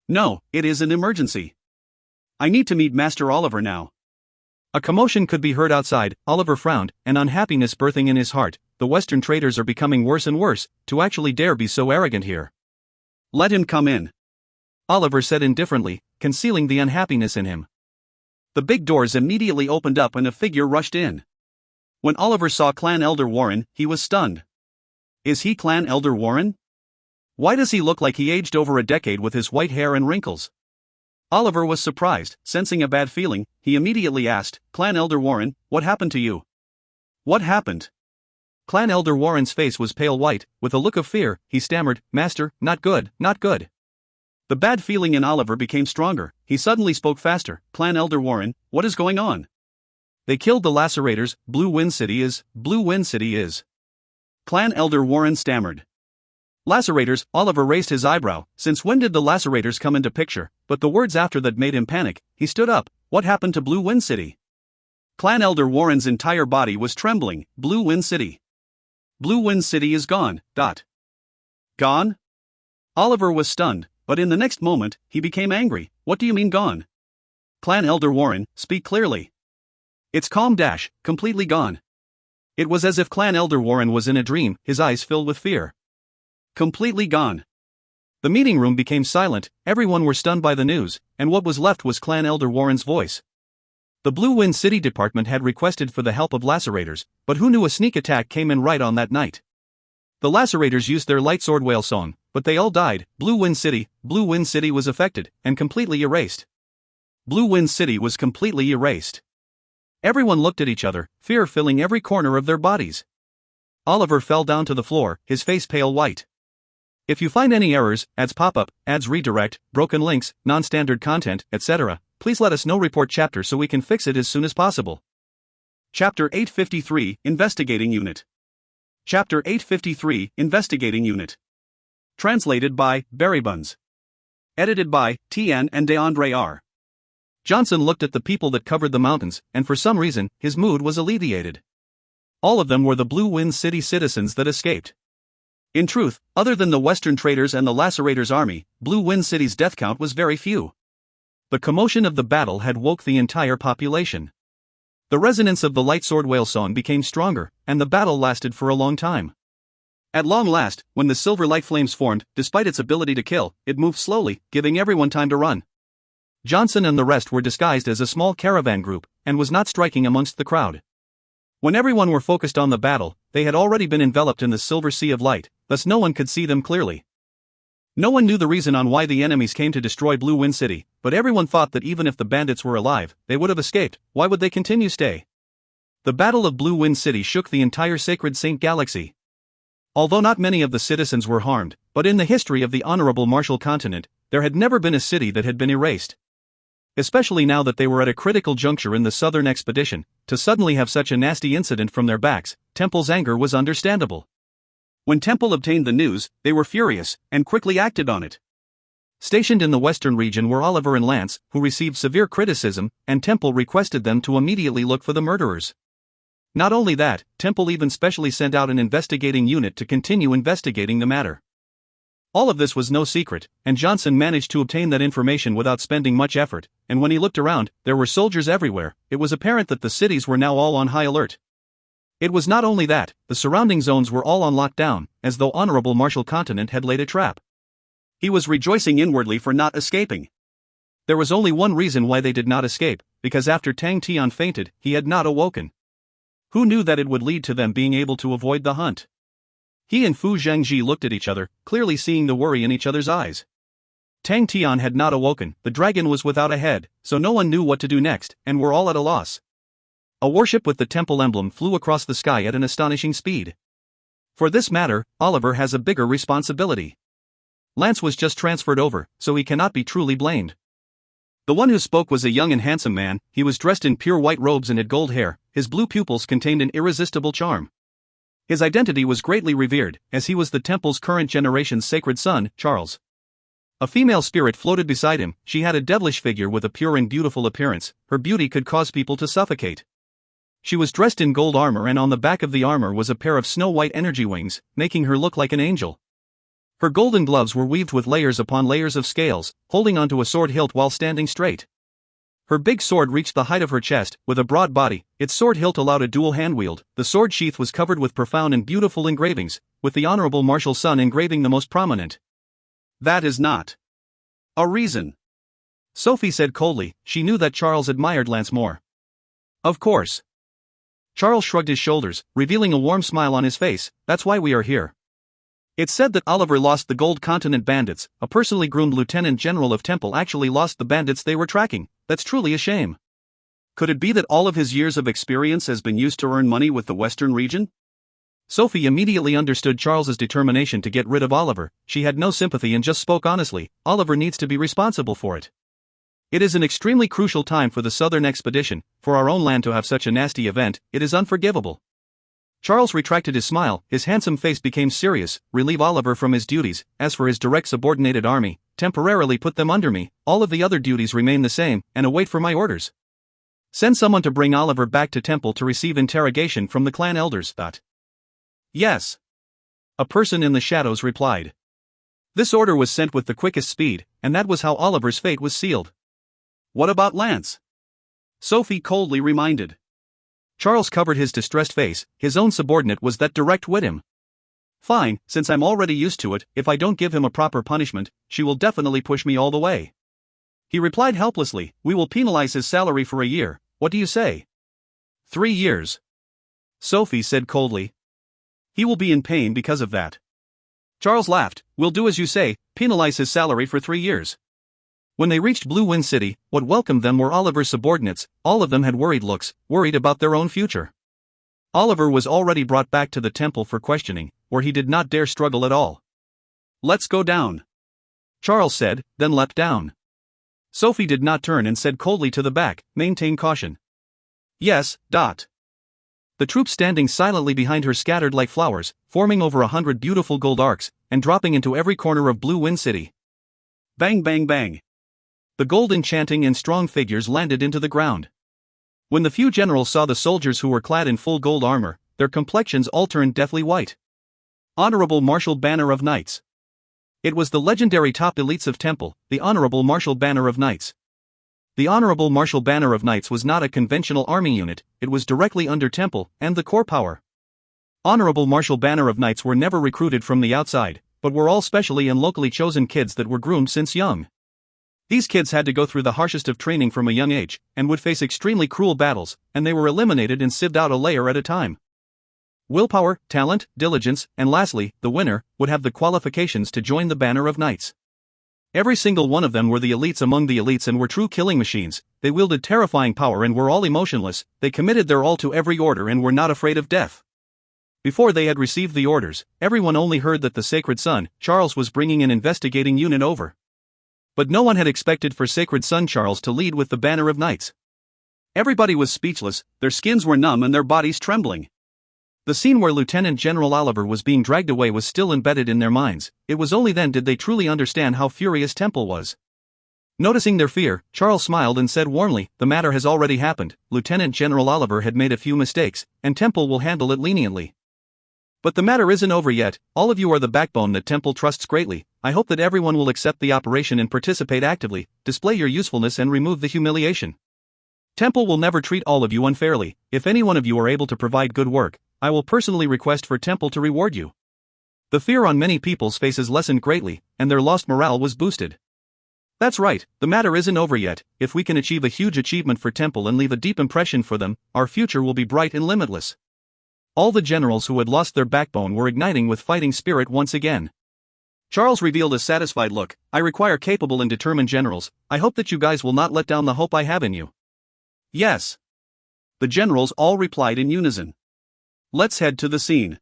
A: No, it is an emergency. I need to meet Master Oliver now.
B: A commotion could be heard outside. Oliver frowned, an unhappiness birthing in his heart. The Western traders are becoming worse and worse, to actually dare be so arrogant here.
A: Let him come in,
B: Oliver said indifferently, concealing the unhappiness in him.
A: The big doors immediately opened up and a figure rushed in. When Oliver saw Clan Elder Warren, he was stunned. Is he Clan Elder Warren? Why does he look like he aged over a decade with his white hair and wrinkles? Oliver was surprised, sensing a bad feeling. He immediately asked, Clan Elder Warren, what happened to you? What happened?
B: Clan Elder Warren's face was pale white, with a look of fear. He stammered, Master, not good, not good.
A: The bad feeling in Oliver became stronger. He suddenly spoke faster. Clan Elder Warren, what is going on?
B: They killed the lacerators. Blue Wind City is.
A: Clan Elder Warren stammered. Lacerators, Oliver raised his eyebrow. Since when did the lacerators come into picture? But the words after that made him panic. He stood up. What happened to Blue Wind City? Clan Elder Warren's entire body was trembling. Blue Wind City. Blue Wind City is gone. Gone? Oliver was stunned, but in the next moment, he became angry. What do you mean gone? Clan Elder Warren, speak clearly. It's calm. Completely gone. It was as if Clan Elder Warren was in a dream, his eyes filled with fear. Completely gone.
B: The meeting room became silent, everyone were stunned by the news, and what was left was Clan Elder Warren's voice. The Blue Wind City Department had requested for the help of lacerators, but who knew a sneak attack came in right on that night? The lacerators used their light sword whale song, but they all died. Blue Wind City was affected, and completely erased. Blue Wind City was completely erased. Everyone looked at each other, fear filling every corner of their bodies. Oliver fell down to the floor, his face pale white. If you find any errors, ads pop up, ads redirect, broken links, non-standard content, etc., please let us know. Report chapter so we can fix it as soon as possible.
A: Chapter 853, Investigating Unit. Chapter 853, Investigating Unit. Translated by Berrybuns. Edited by Tian and DeAndre R.
B: Johnson looked at the people that covered the mountains, and for some reason, his mood was alleviated. All of them were the Blue Wind City citizens that escaped. In truth, other than the Western traders and the lacerators' army, Blue Wind City's death count was very few. The commotion of the battle had woke the entire population. The resonance of the light sword whale song became stronger, and the battle lasted for a long time. At long last, when the silver light flames formed, despite its ability to kill, it moved slowly, giving everyone time to run. Johnson and the rest were disguised as a small caravan group, and was not striking amongst the crowd. When everyone were focused on the battle, they had already been enveloped in the silver sea of light, thus no one could see them clearly. No one knew the reason on why the enemies came to destroy Blue Wind City, but everyone thought that even if the bandits were alive, they would have escaped. Why would they continue stay? The Battle of Blue Wind City shook the entire Sacred Saint Galaxy. Although not many of the citizens were harmed, but in the history of the Honorable Marshall Continent, there had never been a city that had been erased. Especially now that they were at a critical juncture in the southern expedition, to suddenly have such a nasty incident from their backs, Temple's anger was understandable. When Temple obtained the news, they were furious, and quickly acted on it. Stationed in the western region were Oliver and Lance, who received severe criticism, and Temple requested them to immediately look for the murderers. Not only that, Temple even specially sent out an investigating unit to continue investigating the matter. All of this was no secret, and Johnson managed to obtain that information without spending much effort, and when he looked around, there were soldiers everywhere. It was apparent that the cities were now all on high alert. It was not only that, the surrounding zones were all on lockdown, as though Honorable Marshall Continent had laid a trap. He was rejoicing inwardly for not escaping. There was only one reason why they did not escape, because after Tang Tian fainted, he had not awoken. Who knew that it would lead to them being able to avoid the hunt? He and Fu Zhangji looked at each other, clearly seeing the worry in each other's eyes. Tang Tian had not awoken, the dragon was without a head, so no one knew what to do next, and were all at a loss. A warship with the temple emblem flew across the sky at an astonishing speed. For this matter, Oliver has a bigger responsibility. Lance was just transferred over, so he cannot be truly blamed. The one who spoke was a young and handsome man. He was dressed in pure white robes and had gold hair. His blue pupils contained an irresistible charm. His identity was greatly revered, as he was the temple's current generation's sacred son, Charles. A female spirit floated beside him. She had a devilish figure with a pure and beautiful appearance. Her beauty could cause people to suffocate. She was dressed in gold armor, and on the back of the armor was a pair of snow-white energy wings, making her look like an angel. Her golden gloves were weaved with layers upon layers of scales, holding onto a sword hilt while standing straight. Her big sword reached the height of her chest, with a broad body. Its sword hilt allowed a dual hand wield. The sword sheath was covered with profound and beautiful engravings, with the Honorable Martial's son engraving the most prominent.
A: That is not a reason,
B: Sophie said coldly. She knew that Charles admired Lance more.
A: Of course.
B: Charles shrugged his shoulders, revealing a warm smile on his face. That's why we are here. It's said that Oliver lost the Gold Continent bandits. A personally groomed lieutenant general of Temple actually lost the bandits they were tracking. That's truly a shame.
A: Could it be that all of his years of experience has been used to earn money with the Western region?
B: Sophie immediately understood Charles's determination to get rid of Oliver. She had no sympathy and just spoke honestly. Oliver needs to be responsible for it. It is an extremely crucial time for the Southern expedition. For our own land to have such a nasty event, it is unforgivable. Charles retracted his smile. His handsome face became serious. Relieve Oliver from his duties. As for his direct subordinated army, temporarily put them under me. All of the other duties remain the same, and await for my orders. Send someone to bring Oliver back to Temple to receive interrogation from the clan elders.
A: Yes.
B: A person in the shadows replied. This order was sent with the quickest speed, and that was how Oliver's fate was sealed.
A: What about Lance? Sophie coldly reminded.
B: Charles covered his distressed face. His own subordinate was that direct with him.
A: Fine, since I'm already used to it. If I don't give him a proper punishment, she will definitely push me all the way. He replied helplessly. We will penalize his salary for a year. What do you say?
B: 3 years.
A: Sophie said coldly. He will be in pain because of that. Charles laughed. We'll do as you say, penalize his salary for 3 years.
B: When they reached Blue Wind City, what welcomed them were Oliver's subordinates. All of them had worried looks, worried about their own future. Oliver was already brought back to the temple for questioning, where he did not dare struggle at all.
A: Let's go down,
B: Charles said, then leapt down.
A: Sophie did not turn and said coldly to the back, maintain caution. Yes.
B: The troops standing silently behind her scattered like flowers, forming over 100 beautiful gold arcs, and dropping into every corner of Blue Wind City.
A: Bang bang bang.
B: The gold enchanting and strong figures landed into the ground. When the few generals saw the soldiers who were clad in full gold armor, their complexions all turned deathly white.
A: Honorable Martial Banner of Knights.
B: It was the legendary top elites of Temple, the Honorable Martial Banner of Knights. The Honorable Martial Banner of Knights was not a conventional army unit, it was directly under Temple and the core power. Honorable Martial Banner of Knights were never recruited from the outside, but were all specially and locally chosen kids that were groomed since young. These kids had to go through the harshest of training from a young age, and would face extremely cruel battles, and they were eliminated and sieved out a layer at a time. Willpower, talent, diligence, and lastly, the winner, would have the qualifications to join the Banner of Knights. Every single one of them were the elites among the elites and were true killing machines. They wielded terrifying power and were all emotionless. They committed their all to every order and were not afraid of death. Before they had received the orders, everyone only heard that the Sacred Son, Charles, was bringing an investigating unit over. But no one had expected for Sacred Son Charles to lead with the Banner of Knights.
A: Everybody was speechless, their skins were numb and their bodies trembling.
B: The scene where Lieutenant General Oliver was being dragged away was still embedded in their minds. It was only then did they truly understand how furious Temple was. Noticing their fear, Charles smiled and said warmly, the matter has already happened. Lieutenant General Oliver had made a few mistakes, and Temple will handle it leniently. But the matter isn't over yet. All of you are the backbone that Temple trusts greatly. I hope that everyone will accept the operation and participate actively, display your usefulness and remove the humiliation. Temple will never treat all of you unfairly. If any one of you are able to provide good work, I will personally request for Temple to reward you. The fear on many people's faces lessened greatly, and their lost morale was boosted. That's right, the matter isn't over yet. If we can achieve a huge achievement for Temple and leave a deep impression for them, our future will be bright and limitless. All the generals who had lost their backbone were igniting with fighting spirit once again.
A: Charles revealed a satisfied look. I require capable and determined generals. I hope that you guys will not let down the hope I have in you.
B: Yes.
A: The generals all replied in unison. Let's head to the scene.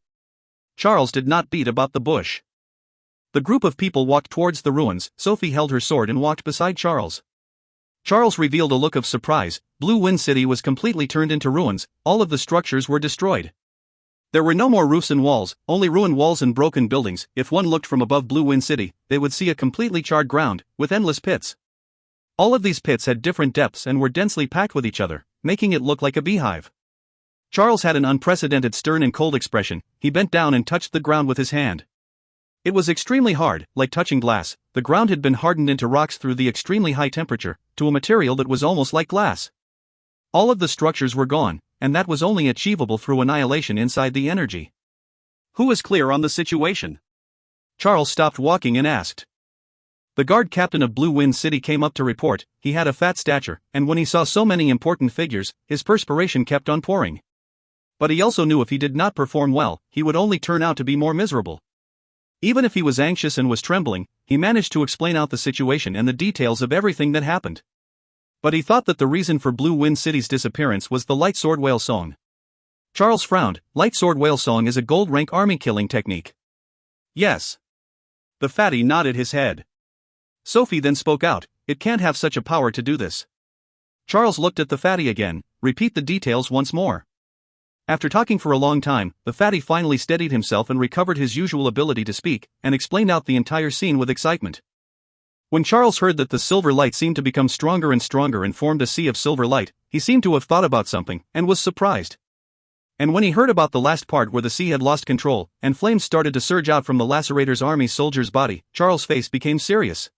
B: Charles did not beat about the bush. The group of people walked towards the ruins. Sophie held her sword and walked beside Charles. Charles revealed a look of surprise. Blue Wind City was completely turned into ruins. All of the structures were destroyed. There were no more roofs and walls, only ruined walls and broken buildings. If one looked from above Blue Wind City, they would see a completely charred ground, with endless pits. All of these pits had different depths and were densely packed with each other, making it look like a beehive. Charles had an unprecedented stern and cold expression. He bent down and touched the ground with his hand. It was extremely hard, like touching glass. The ground had been hardened into rocks through the extremely high temperature, to a material that was almost like glass. All of the structures were gone, and that was only achievable through annihilation inside the energy.
A: Who is clear on the situation?
B: Charles stopped walking and asked. The guard captain of Blue Wind City came up to report. He had a fat stature, and when he saw so many important figures, his perspiration kept on pouring. But he also knew if he did not perform well, he would only turn out to be more miserable. Even if he was anxious and was trembling, he managed to explain out the situation and the details of everything that happened. But he thought that the reason for Blue Wind City's disappearance was the light sword whale song. Charles frowned. Light sword whale song is a gold rank army killing technique.
A: Yes. The fatty nodded his head.
B: Sophie then spoke out, it can't have such a power to do this. Charles looked at the fatty again. Repeat the details once more. After talking for a long time, the fatty finally steadied himself and recovered his usual ability to speak, and explained out the entire scene with excitement. When Charles heard that the silver light seemed to become stronger and stronger and formed a sea of silver light, he seemed to have thought about something, and was surprised. And when he heard about the last part where the sea had lost control, and flames started to surge out from the lacerator's army soldier's body, Charles' face became serious.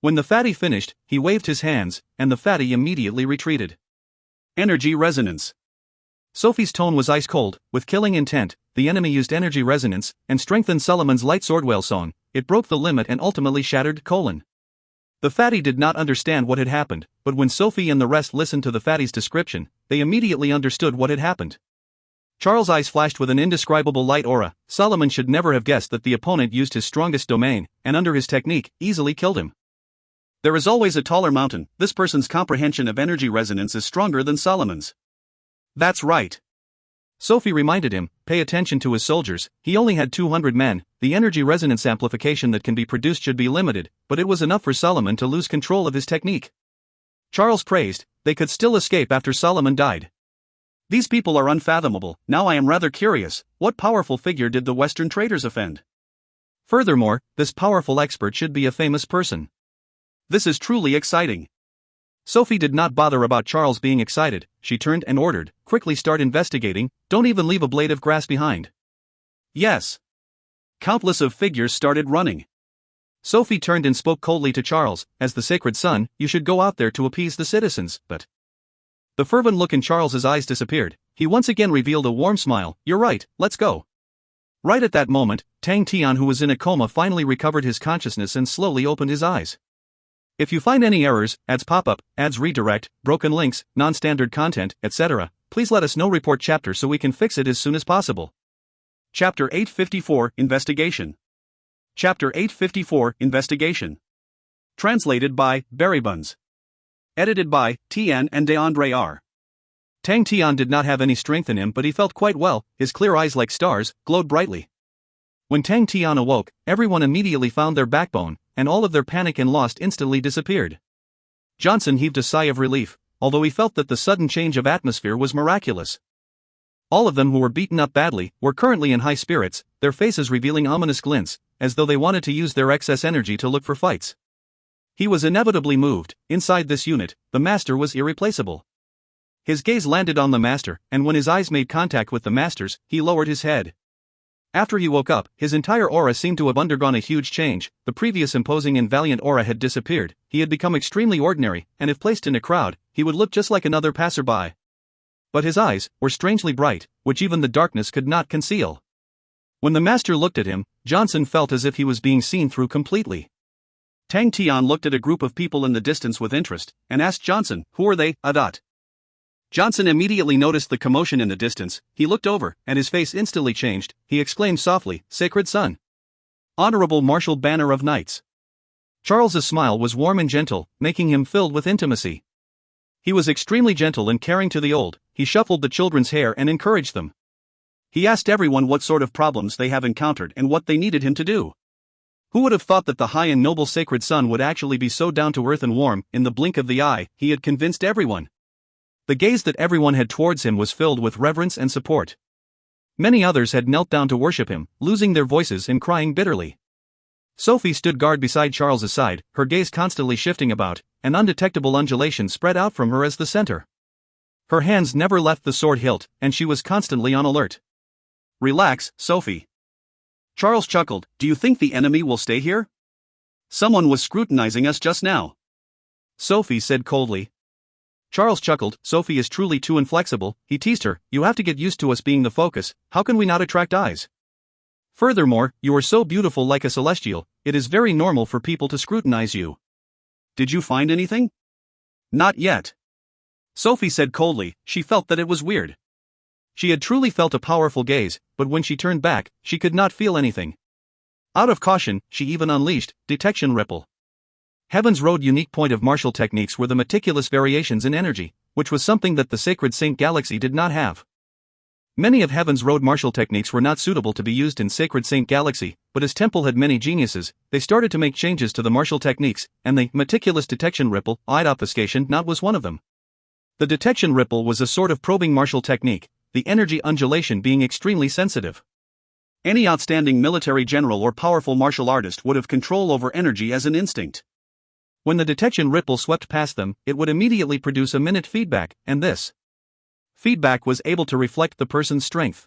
B: When the fatty finished, he waved his hands, and the fatty immediately retreated.
A: Energy resonance.
B: Sophie's tone was ice cold. With killing intent, the enemy used energy resonance, and strengthened Solomon's light sword whale song. It broke the limit and ultimately shattered : The fatty did not understand what had happened, but when Sophie and the rest listened to the fatty's description, they immediately understood what had happened. Charles' eyes flashed with an indescribable light aura. Solomon should never have guessed that the opponent used his strongest domain, and under his technique, easily killed him.
A: There is always a taller mountain. This person's comprehension of energy resonance is stronger than Solomon's.
B: That's right. Sophie reminded him, pay attention to his soldiers. He only had 200 men. The energy resonance amplification that can be produced should be limited, but it was enough for Solomon to lose control of his technique. Charles praised, they could still escape after Solomon died.
A: These people are unfathomable. Now I am rather curious, what powerful figure did the Western traders offend?
B: Furthermore, this powerful expert should be a famous person.
A: This is truly exciting.
B: Sophie did not bother about Charles being excited. She turned and ordered, quickly start investigating, don't even leave a blade of grass behind.
A: Yes. Countless of figures started running.
B: Sophie turned and spoke coldly to Charles, as the sacred son, you should go out there to appease the citizens, but... The fervent look in Charles's eyes disappeared. He once again revealed a warm smile, you're right, let's go. Right at that moment, Tang Tian, who was in a coma, finally recovered his consciousness and slowly opened his eyes. If you find any errors, ads pop up, ads redirect, broken links, non-standard content, etc., please let us know. Report chapter so we can fix it as soon as possible.
A: Chapter 854 Investigation. Chapter 854 Investigation. Translated by Berrybuns. Edited by Tian and DeAndre R.
B: Tang Tian did not have any strength in him, but he felt quite well. His clear eyes, like stars, glowed brightly. When Tang Tian awoke, everyone immediately found their backbone, and all of their panic and lost instantly disappeared. Johnson heaved a sigh of relief, although he felt that the sudden change of atmosphere was miraculous. All of them who were beaten up badly were currently in high spirits, their faces revealing ominous glints, as though they wanted to use their excess energy to look for fights. He was inevitably moved. Inside this unit, the master was irreplaceable. His gaze landed on the master, and when his eyes made contact with the master's, he lowered his head. After he woke up, his entire aura seemed to have undergone a huge change. The previous imposing and valiant aura had disappeared. He had become extremely ordinary, and if placed in a crowd, he would look just like another passerby. But his eyes were strangely bright, which even the darkness could not conceal. When the master looked at him, Johnson felt as if he was being seen through completely.
A: Tang Tian looked at a group of people in the distance with interest, and asked Johnson, who are they? Johnson immediately noticed the commotion in the distance. He looked over, and his face instantly changed. He exclaimed softly, Sacred Son. Honorable Marshal Banner of Knights. Charles's smile was warm and gentle, making him filled with intimacy. He was extremely gentle and caring to the old. He shuffled the children's hair and encouraged them. He asked everyone what sort of problems they have encountered and what they needed him to do. Who would have thought that the high and noble Sacred Son would actually be so down to earth and warm? In the blink of the eye, he had convinced everyone. The gaze that everyone had towards him was filled with reverence and support.
B: Many others had knelt down to worship him, losing their voices and crying bitterly. Sophie stood guard beside Charles's side, her gaze constantly shifting about, an undetectable undulation spread out from her as the center. Her hands never left the sword hilt, and she was constantly on alert.
A: Relax, Sophie. Charles chuckled. Do you think the enemy will stay here? Someone was scrutinizing us just now.
B: Sophie said coldly. Charles chuckled. Sophie is truly too inflexible, he teased her. You have to get used to us being the focus, how can we not attract eyes? Furthermore, you are so beautiful like a celestial, it is very normal for people to scrutinize you.
A: Did you find anything? Not yet. Sophie said coldly. She felt that it was weird.
B: She had truly felt a powerful gaze, but when she turned back, she could not feel anything. Out of caution, she even unleashed detection ripple. Heaven's Road unique point of martial techniques were the meticulous variations in energy, which was something that the Sacred Saint Galaxy did not have. Many of Heaven's Road martial techniques were not suitable to be used in Sacred Saint Galaxy, but as Temple had many geniuses, they started to make changes to the martial techniques, and the meticulous detection ripple, obfuscation, not was one of them. The detection ripple was a sort of probing martial technique, the energy undulation being extremely sensitive.
A: Any outstanding military general or powerful martial artist would have control over energy as an instinct.
B: When the detection ripple swept past them, it would immediately produce a minute feedback, and this feedback was able to reflect the person's strength.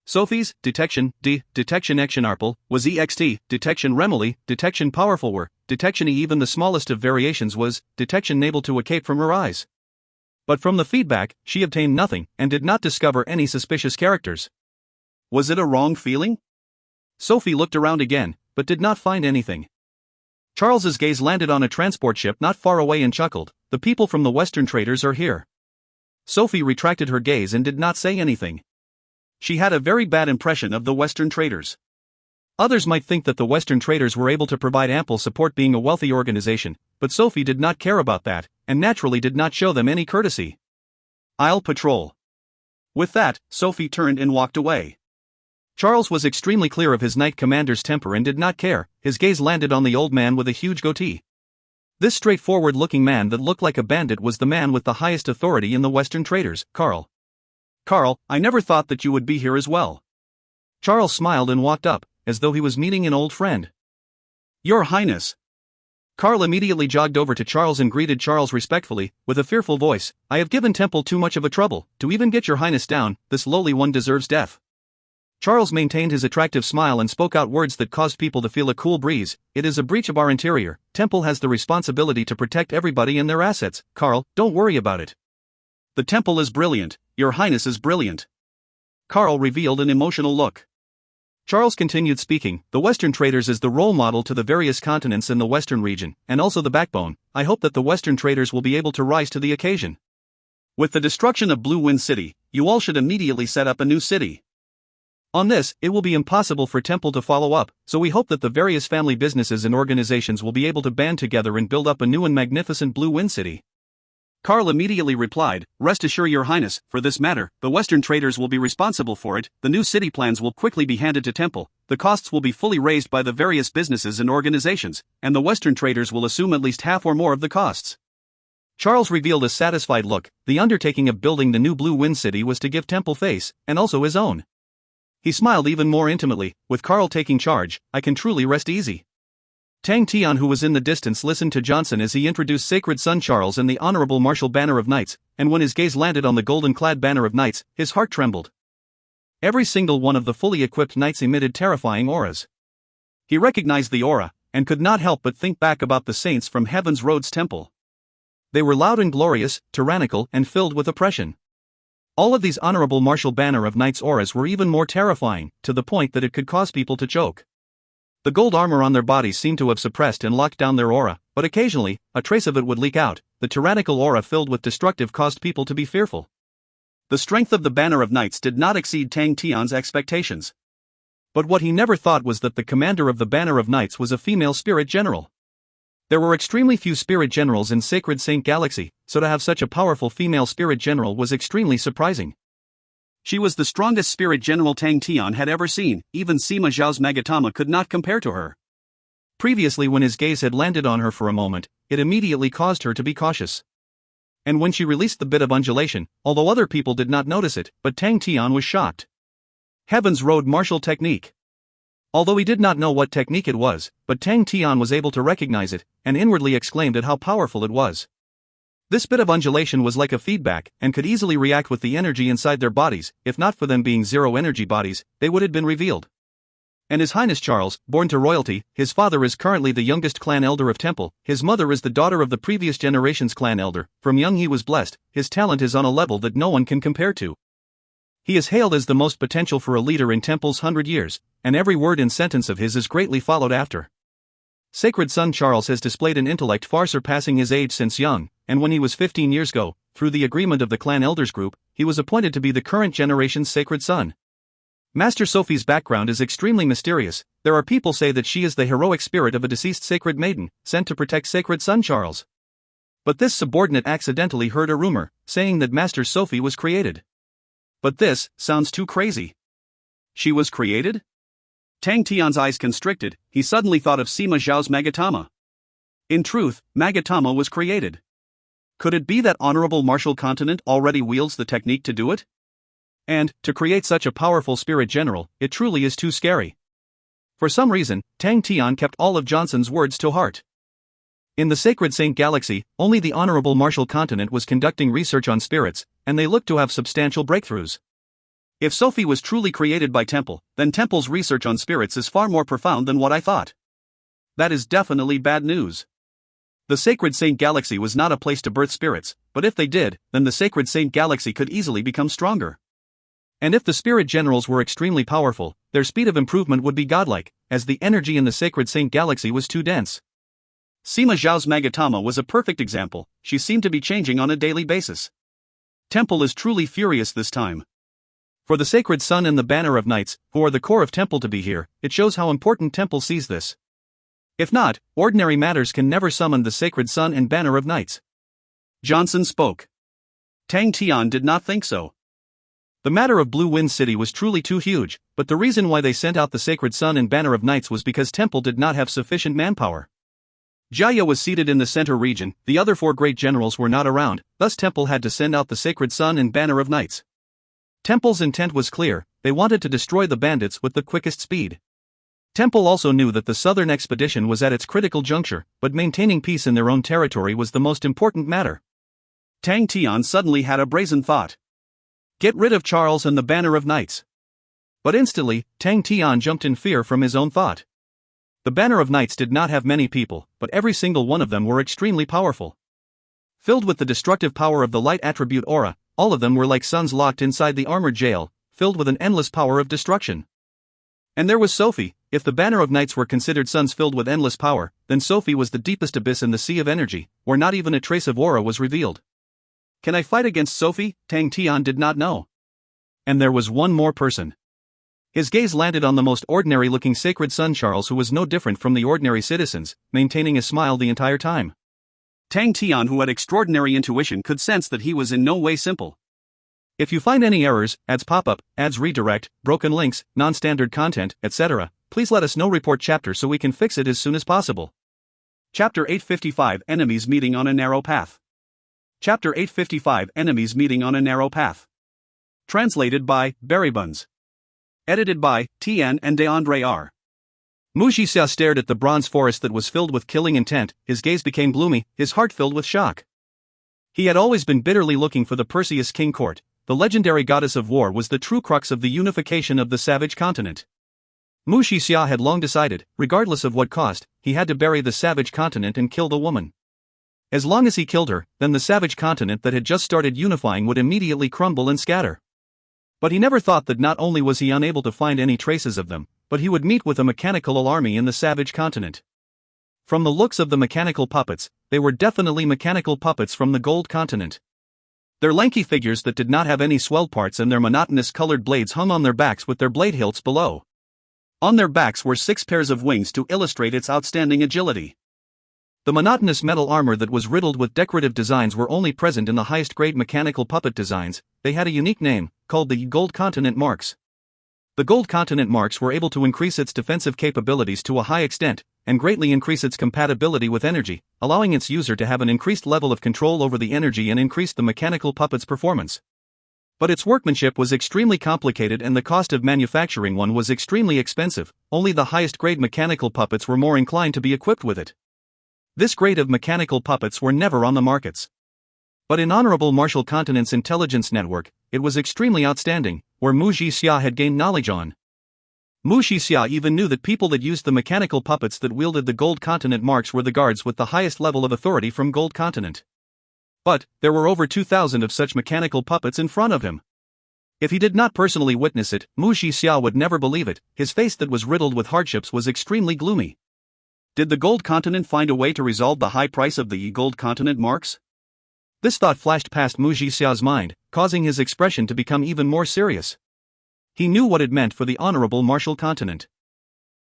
B: Sophie's detection detection action arple was EXT, detection remotely, detection powerful were, detection even the smallest of variations was, detection able to escape from her eyes. But from the feedback, she obtained nothing, and did not discover any suspicious characters.
A: Was it a wrong feeling?
B: Sophie looked around again, but did not find anything. Charles's gaze landed on a transport ship not far away and chuckled. The people from the Western traders are here. Sophie retracted her gaze and did not say anything.
A: She had a very bad impression of the Western traders.
B: Others might think that the Western traders were able to provide ample support being a wealthy organization, but Sophie did not care about that, and naturally did not show them any courtesy.
A: I'll patrol. With that, Sophie turned and walked away.
B: Charles was extremely clear of his knight commander's temper and did not care. His gaze landed on the old man with a huge goatee. This straightforward-looking man that looked like a bandit was the man with the highest authority in the Western traders, Carl.
A: Carl, I never thought that you would be here as well.
B: Charles smiled and walked up, as though he was meeting an old friend.
A: Your Highness.
B: Carl immediately jogged over to Charles and greeted Charles respectfully, with a fearful voice. I have given Temple too much of a trouble, to even get your Highness down, this lowly one deserves death. Charles maintained his attractive smile and spoke out words that caused people to feel a cool breeze. It is a breach of our interior. Temple has the responsibility to protect everybody and their assets. Carl, don't worry about it.
A: The Temple is brilliant. Your Highness is brilliant.
B: Carl revealed an emotional look. Charles continued speaking. The Western traders is the role model to the various continents in the Western region, and also the backbone. I hope that the Western traders will be able to rise to the occasion.
A: With the destruction of Blue Wind City, you all should immediately set up a new city.
B: On this, it will be impossible for Temple to follow up, so we hope that the various family businesses and organizations will be able to band together and build up a new and magnificent Blue Wind City.
A: Carl immediately replied, Rest assured your Highness, for this matter, the Western traders will be responsible for it. The new city plans will quickly be handed to Temple, the costs will be fully raised by the various businesses and organizations, and the Western traders will assume at least half or more of the costs.
B: Charles revealed a satisfied look. The undertaking of building the new Blue Wind City was to give Temple face, and also his own. He smiled even more intimately. With Carl taking charge, I can truly rest easy. Tang Tian, who was in the distance, listened to Johnson as he introduced Sacred Son Charles and the Honorable Martial Banner of Knights, and when his gaze landed on the golden-clad Banner of Knights, his heart trembled. Every single one of the fully equipped knights emitted terrifying auras. He recognized the aura, and could not help but think back about the saints from Heaven's Road's temple. They were loud and glorious, tyrannical, and filled with oppression. All of these Honorable Martial Banner of Knights auras were even more terrifying, to the point that it could cause people to choke. The gold armor on their bodies seemed to have suppressed and locked down their aura, but occasionally, a trace of it would leak out. The tyrannical aura filled with destructive caused people to be fearful.
A: The strength of the Banner of Knights did not exceed Tang Tian's expectations.
B: But what he never thought was that the commander of the Banner of Knights was a female spirit general. There were extremely few spirit generals in Sacred Saint Galaxy, so to have such a powerful female spirit general was extremely surprising.
A: She was the strongest spirit general Tang Tian had ever seen. Even Sima Zhao's Magatama could not compare to her.
B: Previously, when his gaze had landed on her for a moment, it immediately caused her to be cautious. And when she released the bit of undulation, although other people did not notice it, but Tang Tian was shocked. Heaven's Road martial technique. Although he did not know what technique it was, but Tang Tian was able to recognize it, and inwardly exclaimed at how powerful it was. This bit of undulation was like a feedback, and could easily react with the energy inside their bodies. If not for them being zero-energy bodies, they would have been revealed. And His Highness Charles, born to royalty, his father is currently the youngest clan elder of Temple, his mother is the daughter of the previous generation's clan elder. From young he was blessed, his talent is on a level that no one can compare to. He is hailed as the most potential for a leader in Temple's 100 years, and every word and sentence of his is greatly followed after. Sacred son Charles has displayed an intellect far surpassing his age since young, and when he was 15 years ago, through the agreement of the clan elders group, he was appointed to be the current generation's sacred son. Master Sophie's background is extremely mysterious. There are people say that she is the heroic spirit of a deceased sacred maiden, sent to protect sacred son Charles. But this subordinate accidentally heard a rumor, saying that Master Sophie was created. But this sounds too crazy. She was created? Tang Tian's eyes constricted, he suddenly thought of Sima Zhao's Magatama. In truth, Magatama was created. Could it be that honorable martial continent already wields the technique to do it? And, to create such a powerful spirit general, it truly is too scary. For some reason, Tang Tian kept all of Johnson's words to heart. In the Sacred Saint Galaxy, only the honorable martial continent was conducting research on spirits, and they looked to have substantial breakthroughs. If Sophie was truly created by Temple, then Temple's research on spirits is far more profound than what I thought. That is definitely bad news. The Sacred Saint Galaxy was not a place to birth spirits, but if they did, then the Sacred Saint Galaxy could easily become stronger. And if the spirit generals were extremely powerful, their speed of improvement would be godlike, as the energy in the Sacred Saint Galaxy was too dense. Sima Zhao's Magatama was a perfect example. She seemed to be changing on a daily basis. Temple is truly furious this time. For the Sacred Sun and the Banner of Knights, who are the core of Temple, to be here, it shows how important Temple sees this. If not, ordinary matters can never summon the Sacred Sun and Banner of Knights. Johnson spoke. Tang Tian did not think so. The matter of Blue Wind City was truly too huge, but the reason why they sent out the Sacred Sun and Banner of Knights was because Temple did not have sufficient manpower. Jaya was seated in the center region, the other four great generals were not around, thus Temple had to send out the Sacred Sun and Banner of Knights. Temple's intent was clear, they wanted to destroy the bandits with the quickest speed. Temple also knew that the southern expedition was at its critical juncture, but maintaining peace in their own territory was the most important matter. Tang Tian suddenly had a brazen thought. Get rid of Charles and the Banner of Knights. But instantly, Tang Tian jumped in fear from his own thought. The Banner of Knights did not have many people, but every single one of them were extremely powerful. Filled with the destructive power of the light attribute aura, all of them were like suns locked inside the armored jail, filled with an endless power of destruction. And there was Sophie. If the Banner of Knights were considered suns filled with endless power, then Sophie was the deepest abyss in the sea of energy, where not even a trace of aura was revealed. Can I fight against Sophie? Tang Tian did not know. And there was one more person. His gaze landed on the most ordinary-looking sacred son Charles, who was no different from the ordinary citizens, maintaining a smile the entire time. Tang Tian, who had extraordinary intuition, could sense that he was in no way simple. If you find any errors, ads pop up, ads redirect, broken links, non-standard content, etc., please let us know. Report chapter so we can fix it as soon as possible. Chapter 855 Enemies Meeting on a Narrow Path. Chapter 855 Enemies Meeting on a Narrow Path. Translated by Berrybuns. Edited by Tian and DeAndre R. Mu Xia stared at the bronze forest that was filled with killing intent, his gaze became gloomy, his heart filled with shock. He had always been bitterly looking for the Perseus King Court. The legendary goddess of war was the true crux of the unification of the savage continent. Mu Xia had long decided, regardless of what cost, he had to bury the savage continent and kill the woman. As long as he killed her, then the savage continent that had just started unifying would immediately crumble and scatter. But he never thought that not only was he unable to find any traces of them, but he would meet with a mechanical army in the savage continent. From the looks of the mechanical puppets, they were definitely mechanical puppets from the gold continent. Their lanky figures that did not have any swelled parts and their monotonous colored blades hung on their backs with their blade hilts below. On their backs were 6 pairs of wings to illustrate its outstanding agility. The monotonous metal armor that was riddled with decorative designs were only present in the highest grade mechanical puppet designs. They had a unique name, called the Gold Continent Marks. The Gold Continent Marks were able to increase its defensive capabilities to a high extent, and greatly increase its compatibility with energy, allowing its user to have an increased level of control over the energy and increase the mechanical puppet's performance. But its workmanship was extremely complicated and the cost of manufacturing one was extremely expensive. Only the highest grade mechanical puppets were more inclined to be equipped with it. This grade of mechanical puppets were never on the markets. But in Honorable Martial Continent's intelligence network, it was extremely outstanding, where Mu Jixia had gained knowledge on. Mu Jixia even knew that people that used the mechanical puppets that wielded the Gold Continent marks were the guards with the highest level of authority from Gold Continent. But there were over 2,000 of such mechanical puppets in front of him. If he did not personally witness it, Mu Jixia would never believe it. His face that was riddled with hardships was extremely gloomy.
A: Did the Gold Continent find a way to resolve the high price of the Gold Continent marks?
B: This thought flashed past Mu Jixia's mind, causing his expression to become even more serious. He knew what it meant for the Honorable Martial Continent.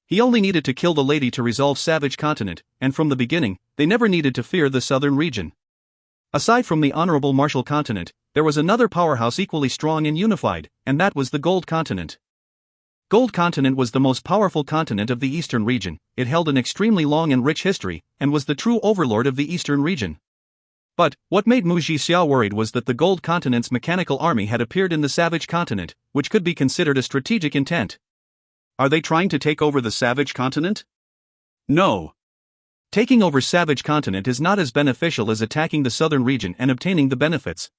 B: He only needed to kill the lady to resolve Savage Continent, and from the beginning, they never needed to fear the southern region. Aside from the Honorable Martial Continent, there was another powerhouse equally strong and unified, and that was the Gold Continent. Gold Continent was the most powerful continent of the eastern region. It held an extremely long and rich history, and was the true overlord of the eastern region. But what made Mu Jixia worried was that the Gold Continent's mechanical army had appeared in the Savage Continent, which could be considered a strategic intent.
A: Are they trying to take over the Savage Continent? No.
B: Taking over Savage Continent is not as beneficial as attacking the southern region and obtaining the benefits.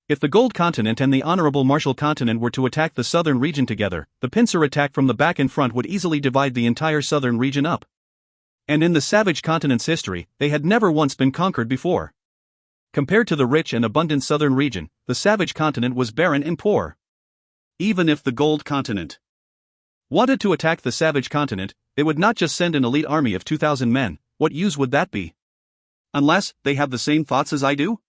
B: If the Gold Continent and the Honorable Martial Continent were to attack the southern region together, the pincer attack from the back and front would easily divide the entire southern region up. And in the Savage Continent's history, they had never once been conquered before. Compared to the rich and abundant southern region, the Savage Continent was barren and poor.
A: Even if the Gold Continent
B: wanted to attack the Savage Continent, they would not just send an elite army of 2,000 men. What use would that be?
A: Unless they have the same thoughts as I do?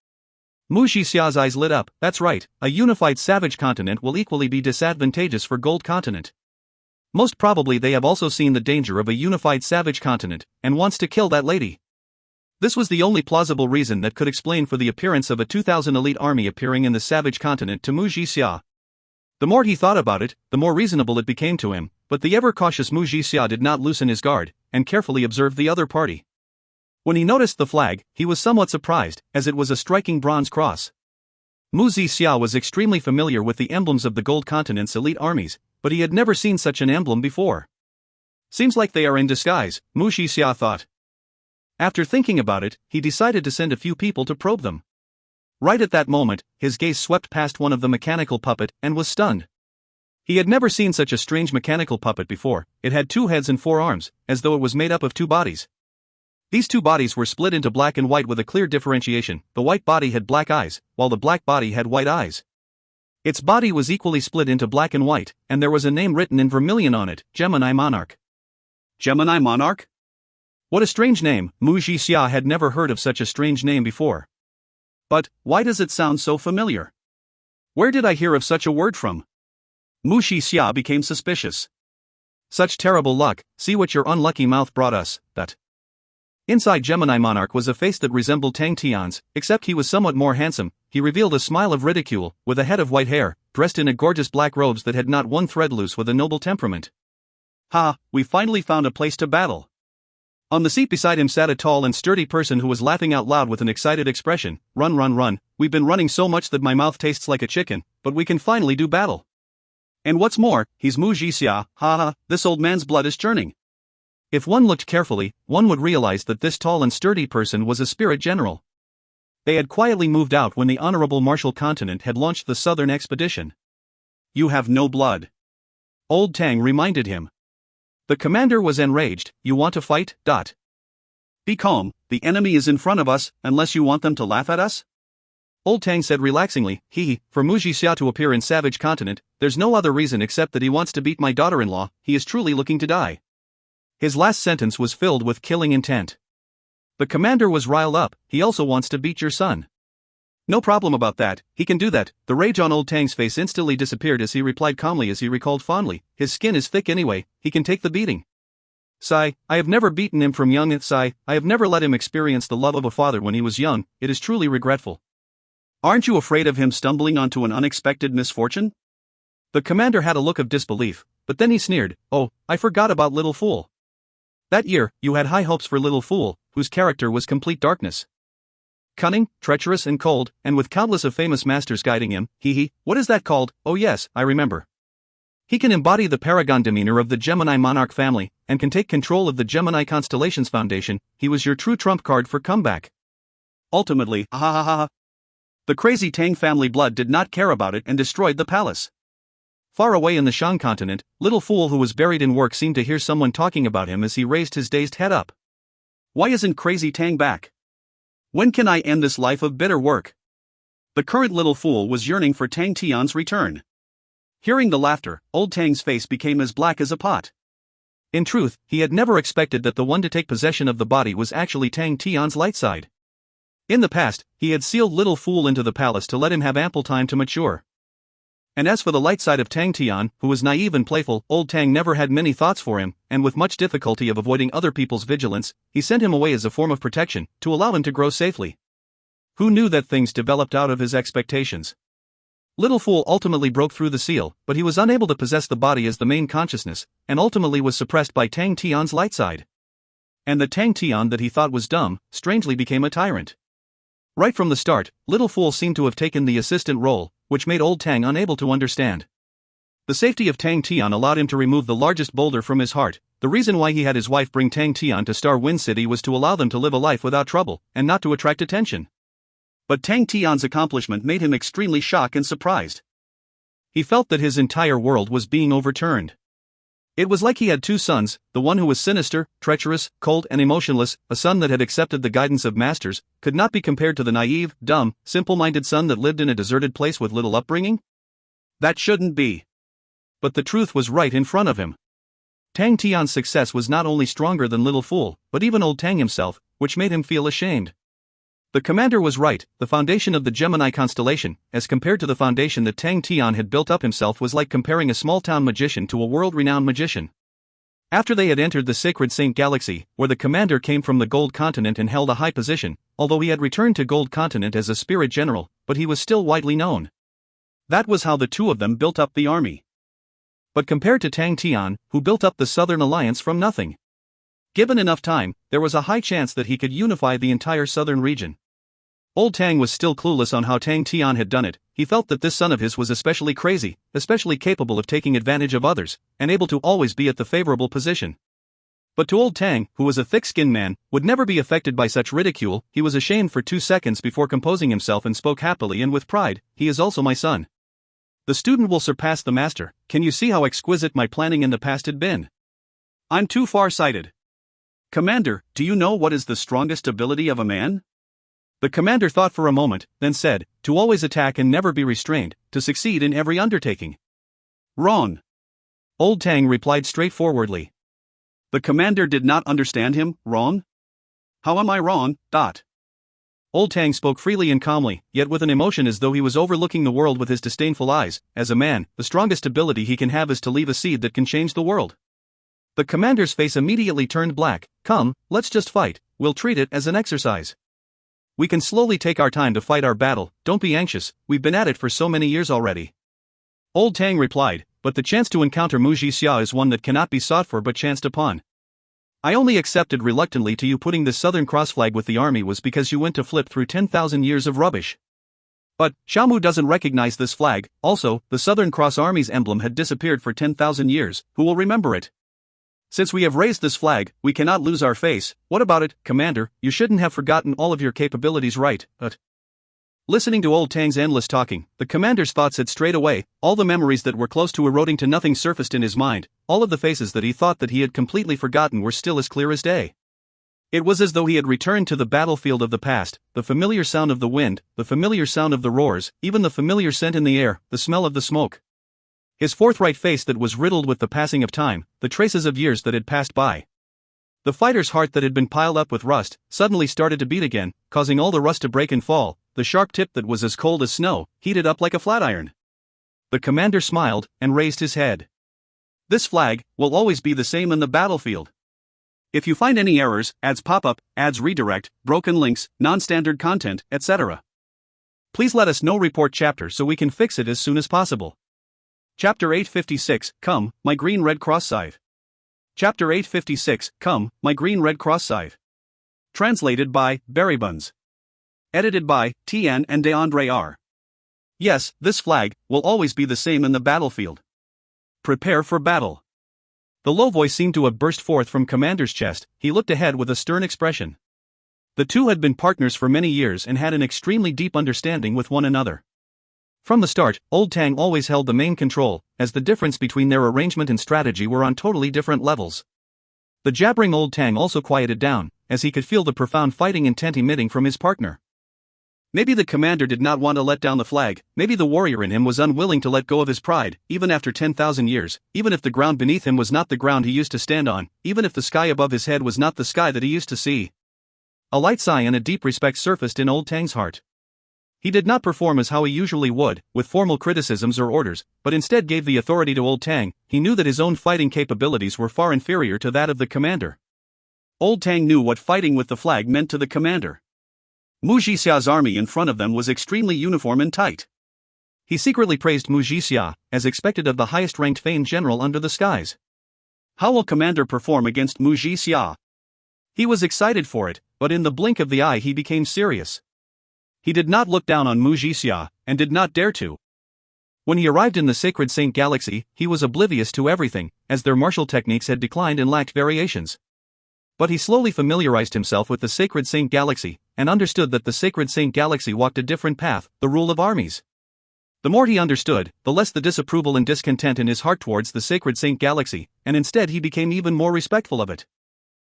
B: Mu Jixia's eyes lit up. That's right, a unified Savage Continent will equally be disadvantageous for Gold Continent. Most probably they have also seen the danger of a unified Savage Continent, and wants to kill that lady. This was the only plausible reason that could explain for the appearance of a 2,000 elite army appearing in the Savage Continent to Mu Jixia. The more he thought about it, the more reasonable it became to him, but the ever-cautious Mu Jixia did not loosen his guard, and carefully observed the other party. When he noticed the flag, he was somewhat surprised, as it was a striking bronze cross. Mu Jixia was extremely familiar with the emblems of the Gold Continent's elite armies, but he had never seen such an emblem before. Seems like they are in disguise, Mu Jixia thought. After thinking about it, he decided to send a few people to probe them. Right at that moment, his gaze swept past one of the mechanical puppet and was stunned. He had never seen such a strange mechanical puppet before. It had 2 heads and 4 arms, as though it was made up of 2 bodies. These 2 bodies were split into black and white with a clear differentiation. The white body had black eyes, while the black body had white eyes. Its body was equally split into black and white, and there was a name written in vermilion on it, Gemini Monarch.
A: Gemini Monarch?
B: What a strange name. Mu Jixia had never heard of such a strange name before.
A: But why does it sound so familiar? Where did I hear of such a word from? Mu Jixia became suspicious.
B: Such terrible luck, see what your unlucky mouth brought us, that. Inside Gemini Monarch was a face that resembled Tang Tian's, except he was somewhat more handsome. He revealed a smile of ridicule, with a head of white hair, dressed in a gorgeous black robes that had not one thread loose, with a noble temperament.
A: Ha, we finally found a place to battle.
B: On the seat beside him sat a tall and sturdy person who was laughing out loud with an excited expression. Run, run, run, we've been running so much that my mouth tastes like a chicken, but we can finally do battle.
A: And what's more, he's Mu Jixia, ha ha, this old man's blood is churning.
B: If one looked carefully, one would realize that this tall and sturdy person was a spirit general. They had quietly moved out when the Honorable Martial Continent had launched the southern expedition.
A: You have no blood.
B: Old Tang reminded him. The commander was enraged. You want to fight?
A: Be calm, the enemy is in front of us, unless you want them to laugh at us?
B: Old Tang said relaxingly, for Mu Jixia to appear in Savage Continent, there's no other reason except that he wants to beat my daughter-in-law. He is truly looking to die. His last sentence was filled with killing intent. The commander was riled up. He also wants to beat your son. No problem about that, he can do that. The rage on old Tang's face instantly disappeared as he replied calmly as he recalled fondly, his skin is thick anyway, he can take the beating. Sigh, I have never beaten him from young. Sigh, I have never let him experience the love of a father when he was young, it is truly regretful.
A: Aren't you afraid of him stumbling onto an unexpected misfortune?
B: The commander had a look of disbelief, but then he sneered, oh, I forgot about Little Fool. That year, you had high hopes for Little Fool, whose character was complete darkness. cunning, treacherous and cold, and with countless of famous masters guiding him. What is that called? Oh yes, I remember. He can embody the paragon demeanor of the Gemini monarch family, and can take control of the Gemini Constellations Foundation. He was your true trump card for comeback.
A: Ultimately, the crazy Tang family blood did not care about it and destroyed the palace.
B: Far away in the Shang continent, Little Fool who was buried in work seemed to hear someone talking about him as he raised his dazed head up.
A: Why isn't crazy Tang back? When can I end this life of bitter work? The current Little Fool was yearning for Tang Tian's return. Hearing the laughter, old Tang's face became as black as a pot.
B: In truth, he had never expected that the one to take possession of the body was actually Tang Tian's light side. In the past, he had sealed Little Fool into the palace to let him have ample time to mature. And as for the light side of Tang Tian, who was naive and playful, old Tang never had many thoughts for him, and with much difficulty of avoiding other people's vigilance, he sent him away as a form of protection, to allow him to grow safely. Who knew that things developed out of his expectations? Little Fool ultimately broke through the seal, but he was unable to possess the body as the main consciousness, and ultimately was suppressed by Tang Tian's light side. And the Tang Tian that he thought was dumb, strangely became a tyrant. Right from the start, Little Fool seemed to have taken the assistant role, which made old Tang unable to understand. The safety of Tang Tian allowed him to remove the largest boulder from his heart. The reason why he had his wife bring Tang Tian to Star Wind City was to allow them to live a life without trouble, and not to attract attention.
A: But Tang Tian's accomplishment made him extremely shocked and surprised.
B: He felt that his entire world was being overturned. It was like he had two sons, the one who was sinister, treacherous, cold and emotionless, a son that had accepted the guidance of masters, could not be compared to the naive, dumb, simple-minded son that lived in a deserted place with little upbringing.
A: That shouldn't be.
B: But the truth was right in front of him. Tang Tian's success was not only stronger than Little Fool, but even old Tang himself, which made him feel ashamed. The commander was right. The foundation of the Gemini constellation, as compared to the foundation that Tang Tian had built up himself, was like comparing a small-town magician to a world-renowned magician. After they had entered the sacred Saint Galaxy, where the commander came from the Gold Continent and held a high position, although he had returned to Gold Continent as a spirit general, but he was still widely known.
A: That was how the two of them built up the army.
B: But compared to Tang Tian, who built up the Southern Alliance from nothing. Given enough time, there was a high chance that he could unify the entire southern region. Old Tang was still clueless on how Tang Tian had done it. He felt that this son of his was especially crazy, especially capable of taking advantage of others, and able to always be at the favorable position. But to old Tang, who was a thick-skinned man, would never be affected by such ridicule. He was ashamed for 2 seconds before composing himself and spoke happily and with pride. He is also my son. The student will surpass the master. Can you see how exquisite my planning in the past had been?
A: I'm too far-sighted. Commander, do you know what is the strongest ability of a man?
B: The commander thought for a moment, then said, to always attack and never be restrained, to succeed in every undertaking.
A: Wrong.
B: Old Tang replied straightforwardly.
A: The commander did not understand him. Wrong? How am I wrong?
B: Old Tang spoke freely and calmly, yet with an emotion as though he was overlooking the world with his disdainful eyes. As a man, the strongest ability he can have is to leave a seed that can change the world. The commander's face immediately turned black. Come, let's just fight. We'll treat it as an exercise. We can slowly take our time to fight our battle. Don't be anxious, we've been at it for so many years already. Old Tang replied, but the chance to encounter Muji Xia is one that cannot be sought for but chanced upon. I only accepted reluctantly to you putting this Southern Cross flag with the army was because you went to flip through 10,000 years of rubbish. But, Xiaomu doesn't recognize this flag. Also, the Southern Cross Army's emblem had disappeared for 10,000 years. Who will remember it? Since we have raised this flag, we cannot lose our face. What about it, Commander? You shouldn't have forgotten all of your capabilities, right? Listening to old Tang's endless talking, the commander's thoughts had strayed away. All the memories that were close to eroding to nothing surfaced in his mind. All of the faces that he thought that he had completely forgotten were still as clear as day. It was as though he had returned to the battlefield of the past, the familiar sound of the wind, the familiar sound of the roars, even the familiar scent in the air, the smell of the smoke. His forthright face that was riddled with the passing of time, the traces of years that had passed by. The fighter's heart that had been piled up with rust, suddenly started to beat again, causing all the rust to break and fall. The sharp tip that was as cold as snow, heated up like a flat iron. The commander smiled, and raised his head. This flag will always be the same in the battlefield. If you find any errors, ads pop up, ads redirect, broken links, non-standard content, etc., please let us know. Report chapter so we can fix it as soon as possible. Chapter 856, Come, My Green Red Cross Scythe. Chapter 856, Come, My Green Red Cross Scythe. Translated by Berrybuns.
A: Edited by Tian and R. Yes, this flag will always be the same in the battlefield. Prepare for battle. The low voice seemed to have burst forth from Commander's chest. He looked ahead with a stern expression. The two had been partners for many years and had an extremely deep understanding with one another. From the start, Old Tang always held the main control, as the difference between their arrangement and strategy were on totally different levels. The jabbering Old Tang also quieted down, as he could feel the profound fighting intent emitting from his partner. Maybe the commander did not want to let down the flag, maybe the warrior in him was unwilling to let go of his pride, even after 10,000 years, even if the ground beneath him was not the ground he used to stand on, even if the sky above his head was not the sky that he used to see. A light sigh and a deep respect surfaced in Old Tang's heart. He did not perform as how he usually would, with formal criticisms or orders, but instead gave the authority to Old Tang. He knew that his own fighting capabilities were far inferior to that of the commander. Old Tang knew what fighting with the flag meant to the commander. Mu Jixia's army in front of them was extremely uniform and tight. He secretly praised Mu Jixia, as expected of the highest-ranked Fein general under the skies. How will commander perform against Mu Jixia? He was excited for it, but in the blink of the eye he became serious. He did not look down on Mu Jixia, and did not dare to. When he arrived in the Sacred Saint Galaxy, he was oblivious to everything, as their martial techniques had declined and lacked variations. But he slowly familiarized himself with the Sacred Saint Galaxy, and understood that the Sacred Saint Galaxy walked a different path, the rule of armies. The more he understood, the less the disapproval and discontent in his heart towards the Sacred Saint Galaxy, and instead he became even more respectful of it.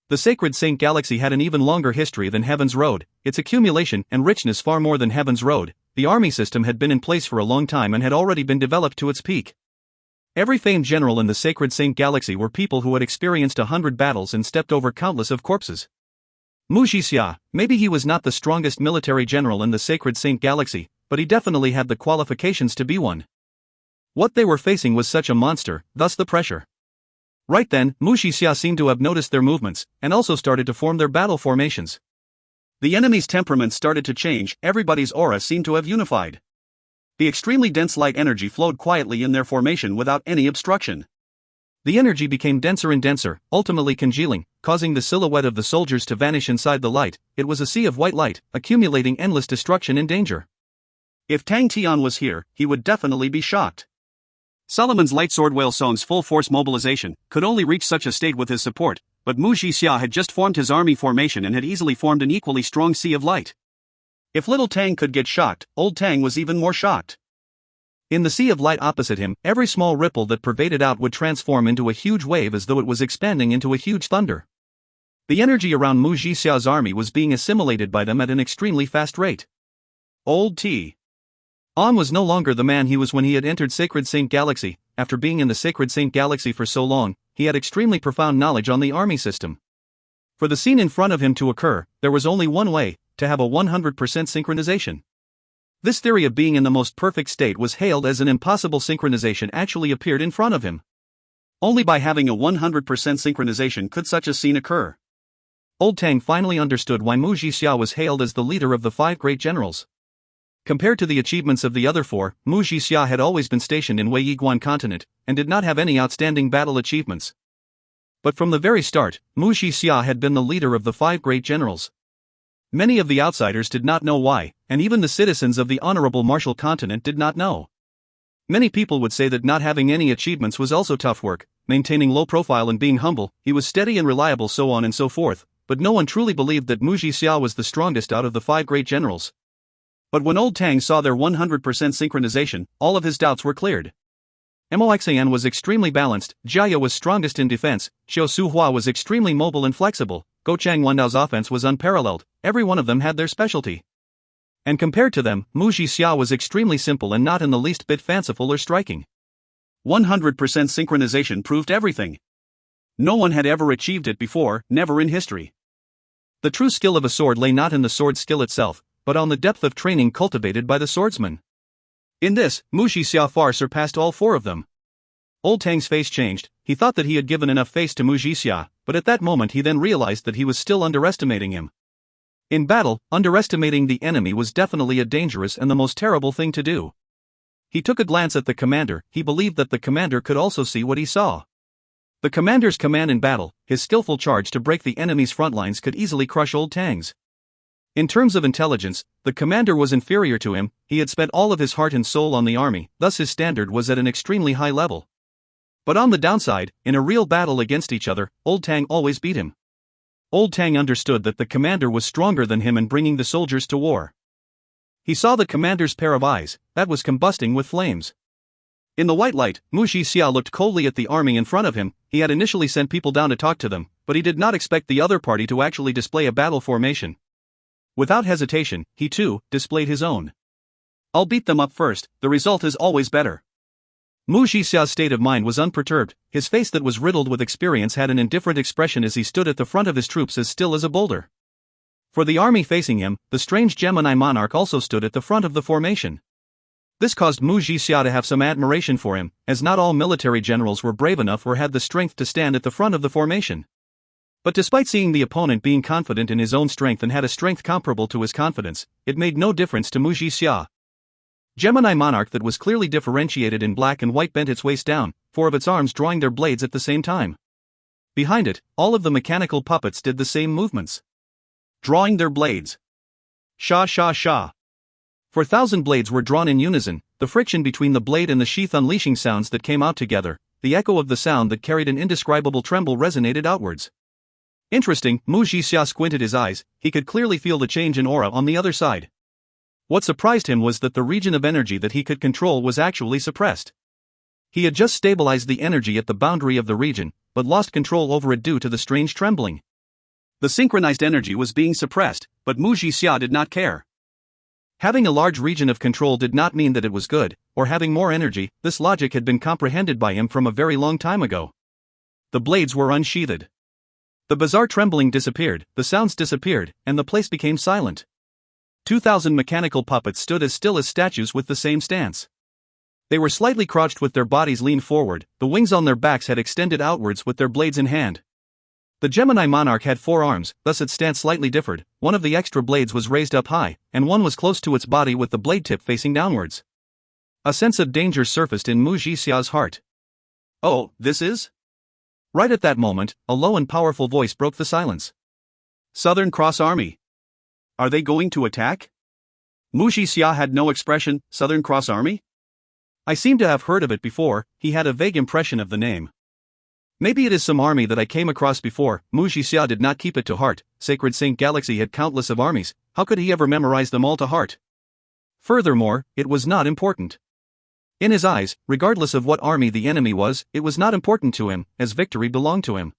A: The Sacred Saint Galaxy had an even longer history than Heaven's Road, its accumulation and richness far more than Heaven's Road. The army system had been in place for a long time and had already been developed to its peak. Every famed general in the Sacred Saint Galaxy were people who had experienced 100 battles and stepped over countless of corpses. Mu Jixia, maybe he was not the strongest military general in the Sacred Saint Galaxy, but he definitely had the qualifications to be one. What they were facing was such a monster, thus the pressure. Right then, Mu Jixia seemed to have noticed their movements, and also started to form their battle formations. The enemy's temperament started to change, everybody's aura seemed to have unified. The extremely dense light energy flowed quietly in their formation without any obstruction. The energy became denser and denser, ultimately congealing, causing the silhouette of the soldiers to vanish inside the light. It was a sea of white light, accumulating endless destruction and danger. If Tang Tian was here, he would definitely be shocked. Solomon's light sword Whale Song's full force mobilization could only reach such a state with his support, but Mu Jixia had just formed his army formation and had easily formed an equally strong sea of light. If little Tang could get shocked, Old Tang was even more shocked. In the sea of light opposite him, every small ripple that pervaded out would transform into a huge wave as though it was expanding into a huge thunder. The energy around Mu Jixia's army was being assimilated by them at an extremely fast rate. Old T. An was no longer the man he was when he had entered Sacred Saint Galaxy. After being in the Sacred Saint Galaxy for so long, he had extremely profound knowledge on the army system. For the scene in front of him to occur, there was only one way, to have a 100% synchronization. This theory of being in the most perfect state was hailed as an impossible synchronization actually appeared in front of him. Only by having a 100% synchronization could such a scene occur. Old Tang finally understood why Mu Jixia was hailed as the leader of the 5 great generals. Compared to the achievements of the other 4, Mu Jixia had always been stationed in Wei Yiguan continent, and did not have any outstanding battle achievements. But from the very start, Mu Jixia had been the leader of the 5 great generals. Many of the outsiders did not know why, and even the citizens of the honorable martial continent did not know. Many people would say that not having any achievements was also tough work, maintaining low profile and being humble, he was steady and reliable, so on and so forth, but no one truly believed that Mu Jixia was the strongest out of the 5 great generals. But when Old Tang saw their 100% synchronization, all of his doubts were cleared. Moxian was extremely balanced, Jia was strongest in defense, Xiao Suhua was extremely mobile and flexible, Go Chang Wendao's offense was unparalleled, every one of them had their specialty. And compared to them, Mu Jixia was extremely simple and not in the least bit fanciful or striking. 100% synchronization proved everything. No one had ever achieved it before, never in history. The true skill of a sword lay not in the sword skill itself, but on the depth of training cultivated by the swordsman. In this, Mu Jixia far surpassed all 4 of them. Old Tang's face changed. He thought that he had given enough face to Mu Jixia, but at that moment he then realized that he was still underestimating him. In battle, underestimating the enemy was definitely a dangerous and the most terrible thing to do. He took a glance at the commander. He believed that the commander could also see what he saw. The commander's command in battle, his skillful charge to break the enemy's front lines, could easily crush Old Tang's.
B: In terms of intelligence, the commander was inferior to him. He had spent all of his heart and soul on the army, thus his standard was at an extremely high level. But on the downside, in a real battle against each other, Old Tang always beat him. Old Tang understood that the commander was stronger than him in bringing the soldiers to war. He saw the commander's pair of eyes, that was combusting with flames. In the white light, Mu Xixia looked coldly at the army in front of him. He had initially sent people down to talk to them, but he did not expect the other party to actually display a battle formation. Without hesitation, he too displayed his own.
A: I'll beat them up first, the result is always better.
B: Mu Xixia's state of mind was unperturbed. His face that was riddled with experience had an indifferent expression as he stood at the front of his troops as still as a boulder. For the army facing him, the strange Gemini monarch also stood at the front of the formation. This caused Mu Xixia to have some admiration for him, as not all military generals were brave enough or had the strength to stand at the front of the formation. But despite seeing the opponent being confident in his own strength and had a strength comparable to his confidence, it made no difference to Mu Xixia. Gemini monarch that was clearly differentiated in black and white bent its waist down, 4 of its arms drawing their blades at the same time. Behind it, all of the mechanical puppets did the same movements.
A: Drawing their blades. Sha sha sha.
B: 4,000 blades were drawn in unison, the friction between the blade and the sheath unleashing sounds that came out together. The echo of the sound that carried an indescribable tremble resonated outwards. Interesting, Mu Xixia squinted his eyes. He could clearly feel the change in aura on the other side. What surprised him was that the region of energy that he could control was actually suppressed. He had just stabilized the energy at the boundary of the region, but lost control over it due to the strange trembling.
A: The synchronized energy was being suppressed, but Mu Xixia did not care.
B: Having a large region of control did not mean that it was good, or having more energy. This logic had been comprehended by him from a very long time ago. The blades were unsheathed. The bizarre trembling disappeared, the sounds disappeared, and the place became silent. 2,000 mechanical puppets stood as still as statues with the same stance. They were slightly crouched with their bodies leaned forward, the wings on their backs had extended outwards with their blades in hand. The Gemini monarch had 4 arms, thus its stance slightly differed. One of the extra blades was raised up high, and one was close to its body with the blade tip facing downwards. A sense of danger surfaced in Mu Xixia's heart.
A: Oh, this is?
B: Right at that moment, a low and powerful voice broke the silence.
A: Southern Cross Army. Are they going to attack? Mu Xixia had no expression. Southern Cross Army?
B: I seem to have heard of it before. He had a vague impression of the name. Maybe it is some army that I came across before. Mu Xixia did not keep it to heart. Sacred Saint Galaxy had countless of armies. How could he ever memorize them all to heart? Furthermore, it was not important. In his eyes, regardless of what army the enemy was, it was not important to him, as victory belonged to him.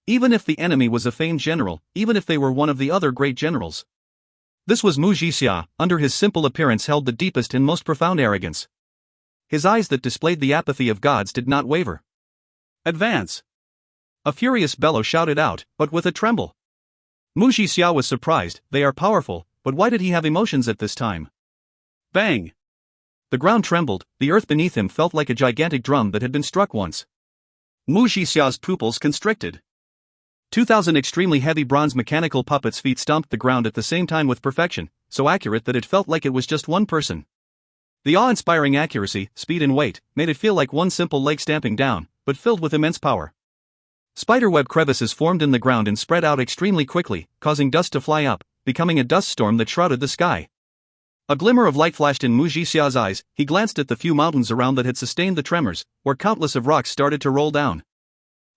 B: Even if the enemy was a famed general, even if they were one of the other great generals. This was Mu Xixia, under his simple appearance held the deepest and most profound arrogance. His eyes that displayed the apathy of gods did not waver.
A: Advance!
B: A furious bellow shouted out, but with a tremble. Mu Xixia was surprised. They are powerful, but why did he have emotions at this time?
A: Bang!
B: The ground trembled, the earth beneath him felt like a gigantic drum that had been struck once.
A: Mu Xixia's pupils constricted.
B: 2,000 extremely heavy bronze mechanical puppets' feet stomped the ground at the same time with perfection, so accurate that it felt like it was just one person. The awe-inspiring accuracy, speed and weight, made it feel like one simple leg stamping down, but filled with immense power. Spiderweb crevices formed in the ground and spread out extremely quickly, causing dust to fly up, becoming a dust storm that shrouded the sky. A glimmer of light flashed in Mu Xixia's eyes. He glanced at the few mountains around that had sustained the tremors, where countless of rocks started to roll down.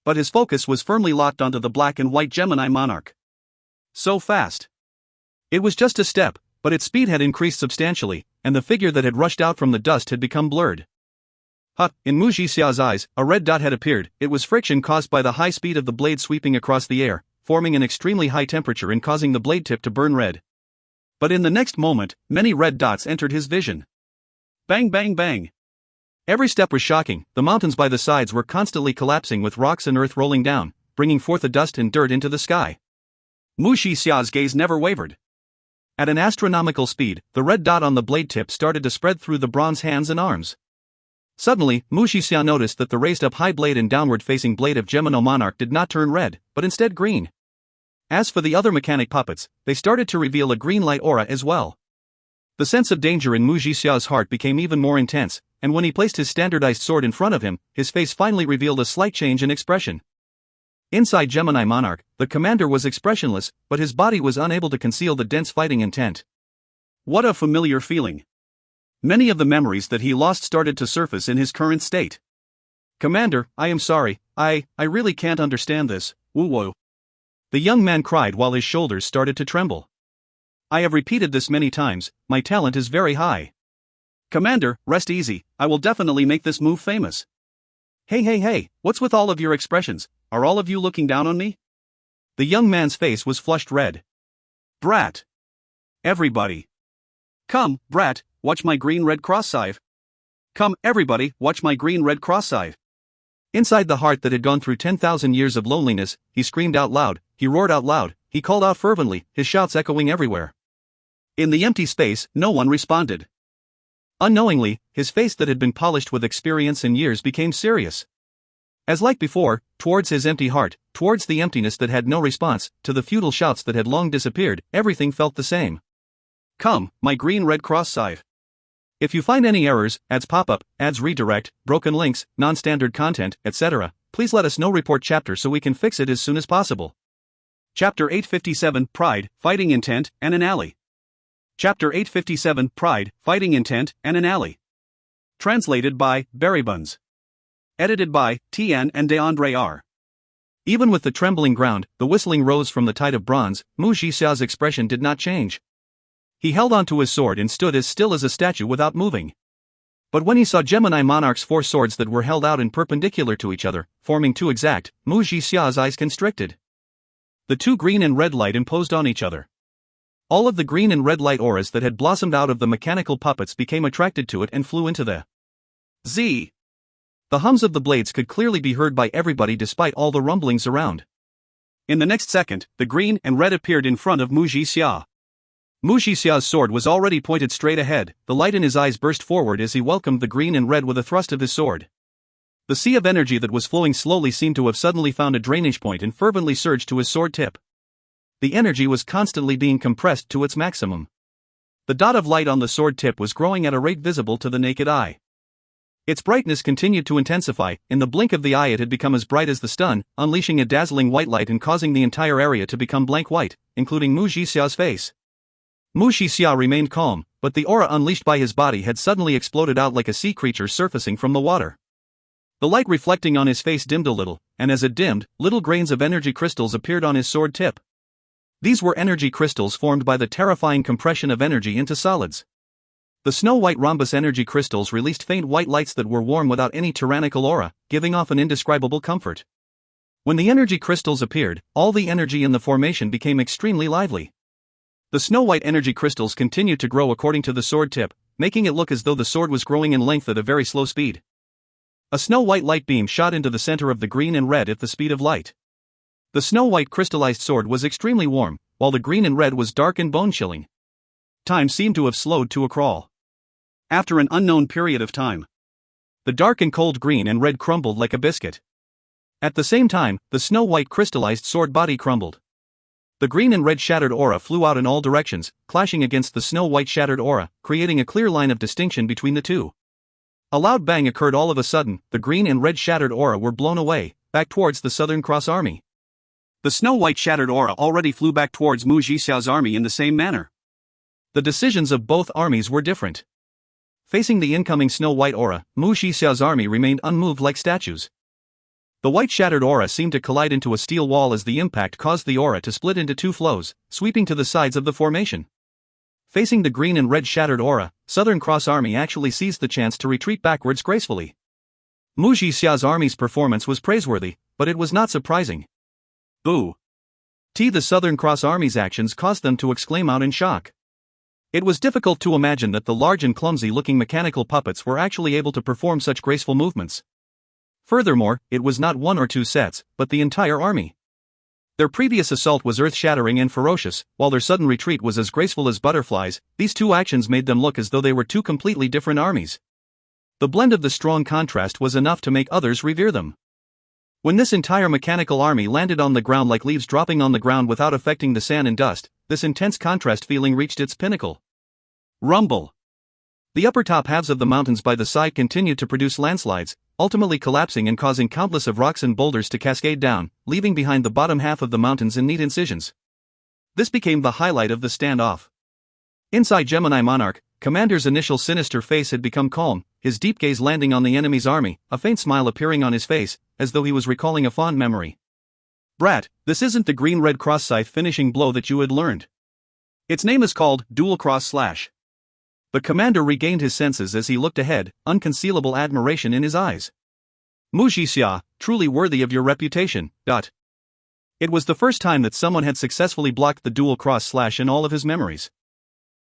A: But his focus was firmly locked onto the black and white Gemini monarch. So fast.
B: It was just a step, but its speed had increased substantially, and the figure that had rushed out from the dust had become blurred. In Mu Xixia's eyes, a red dot had appeared. It was friction caused by the high speed of the blade sweeping across the air, forming an extremely high temperature and causing the blade tip to burn red. But in the next moment, many red dots entered his vision.
A: Bang bang bang.
B: Every step was shocking. The mountains by the sides were constantly collapsing with rocks and earth rolling down, bringing forth the dust and dirt into the sky.
A: Mu Xixia's gaze never wavered.
B: At an astronomical speed, the red dot on the blade tip started to spread through the bronze hands and arms. Suddenly, Mu Xixia noticed that the raised-up high blade and downward-facing blade of Gemini monarch did not turn red, but instead green. As for the other mechanic puppets, they started to reveal a green light aura as well. The sense of danger in Mu Xixia's heart became even more intense, and when he placed his standardized sword in front of him, his face finally revealed a slight change in expression. Inside Gemini Monarch, the commander was expressionless, but his body was unable to conceal the dense fighting intent.
A: What a familiar feeling. Many of the memories that he lost started to surface in his current state.
B: Commander, I am sorry, I really can't understand this, woo-woo. The young man cried while his shoulders started to tremble. I have repeated this many times, my talent is very high.
A: Commander, rest easy, I will definitely make this move famous.
B: Hey, what's with all of your expressions? Are all of you looking down on me? The young man's face was flushed red.
A: Brat. Everybody. Come, brat, watch my green-red cross-scythe. Come, everybody, watch my green-red cross-scythe.
B: Inside the heart that had gone through 10,000 years of loneliness, he screamed out loud, he roared out loud, he called out fervently, his shouts echoing everywhere.
A: In the empty space, no one responded.
B: Unknowingly, his face that had been polished with experience and years became serious. As like before, towards his empty heart, towards the emptiness that had no response, to the futile shouts that had long disappeared, everything felt the same.
A: Come, my green-red cross-scythe.
B: If you find any errors, ads pop-up, ads redirect, broken links, non-standard content, etc., please let us know. Report chapter so we can fix it as soon as possible.
A: Chapter 857 Pride, Fighting Intent, and an Alley. Chapter 857 Pride, Fighting Intent, and an Alley. Translated by Berrybuns. Edited by Tian and R.
B: Even with the trembling ground, the whistling rose from the tide of bronze, Mu Jixia's expression did not change. He held onto his sword and stood as still as a statue without moving. But when he saw Gemini Monarch's 4 swords that were held out and perpendicular to each other, forming 2 exact, Mu Jixia's eyes constricted. The 2 green and red light imposed on each other. All of the green and red light auras that had blossomed out of the mechanical puppets became attracted to it and flew into the Z. The hums of the blades could clearly be heard by everybody despite all the rumblings around.
A: In the next second, the green and red appeared in front of Mu Jixia.
B: Mu Jixia's sword was already pointed straight ahead, the light in his eyes burst forward as he welcomed the green and red with a thrust of his sword. The sea of energy that was flowing slowly seemed to have suddenly found a drainage point and fervently surged to his sword tip. The energy was constantly being compressed to its maximum. The dot of light on the sword tip was growing at a rate visible to the naked eye. Its brightness continued to intensify. In the blink of the eye it had become as bright as the sun, unleashing a dazzling white light and causing the entire area to become blank white, including Mu Jixia's face. Mu Jixia remained calm, but the aura unleashed by his body had suddenly exploded out like a sea creature surfacing from the water. The light reflecting on his face dimmed a little, and as it dimmed, little grains of energy crystals appeared on his sword tip. These were energy crystals formed by the terrifying compression of energy into solids. The snow-white rhombus energy crystals released faint white lights that were warm without any tyrannical aura, giving off an indescribable comfort. When the energy crystals appeared, all the energy in the formation became extremely lively. The snow-white energy crystals continued to grow according to the sword tip, making it look as though the sword was growing in length at a very slow speed. A snow-white light beam shot into the center of the green and red at the speed of light. The snow-white crystallized sword was extremely warm, while the green and red was dark and bone-chilling. Time seemed to have slowed to a crawl.
A: After an unknown period of time,
B: the dark and cold green and red crumbled like a biscuit. At the same time, the snow-white crystallized sword body crumbled. The green and red shattered aura flew out in all directions, clashing against the snow-white shattered aura, creating a clear line of distinction between the two. A loud bang occurred all of a sudden. The green and red shattered aura were blown away, back towards the Southern Cross Army.
A: The snow-white shattered aura already flew back towards Mu Jixia's army in the same manner.
B: The decisions of both armies were different. Facing the incoming snow-white aura, Mu Jixia's army remained unmoved like statues. The white shattered aura seemed to collide into a steel wall as the impact caused the aura to split into 2 flows, sweeping to the sides of the formation. Facing the green and red shattered aura, Southern Cross Army actually seized the chance to retreat backwards gracefully. Mu Jixia's army's performance was praiseworthy, but it was not surprising.
A: Boo!
B: The Southern Cross Army's actions caused them to exclaim out in shock. It was difficult to imagine that the large and clumsy-looking mechanical puppets were actually able to perform such graceful movements. Furthermore, it was not 1 or 2 sets, but the entire army. Their previous assault was earth-shattering and ferocious, while their sudden retreat was as graceful as butterflies. These 2 actions made them look as though they were 2 completely different armies. The blend of the strong contrast was enough to make others revere them. When this entire mechanical army landed on the ground like leaves dropping on the ground without affecting the sand and dust, this intense contrast feeling reached its pinnacle.
A: Rumble!
B: The upper top halves of the mountains by the side continued to produce landslides, ultimately collapsing and causing countless of rocks and boulders to cascade down, leaving behind the bottom half of the mountains in neat incisions. This became the highlight of the standoff. Inside Gemini Monarch, Commander's initial sinister face had become calm, his deep gaze landing on the enemy's army, a faint smile appearing on his face, as though he was recalling a fond memory. "Brat, this isn't the green-red cross scythe finishing blow that you had learned. Its name is called Dual Cross Slash." The commander regained his senses as he looked ahead, unconcealable admiration in his eyes. "Mu Jixia, truly worthy of your reputation." It was the first time that someone had successfully blocked the Dual Cross Slash in all of his memories.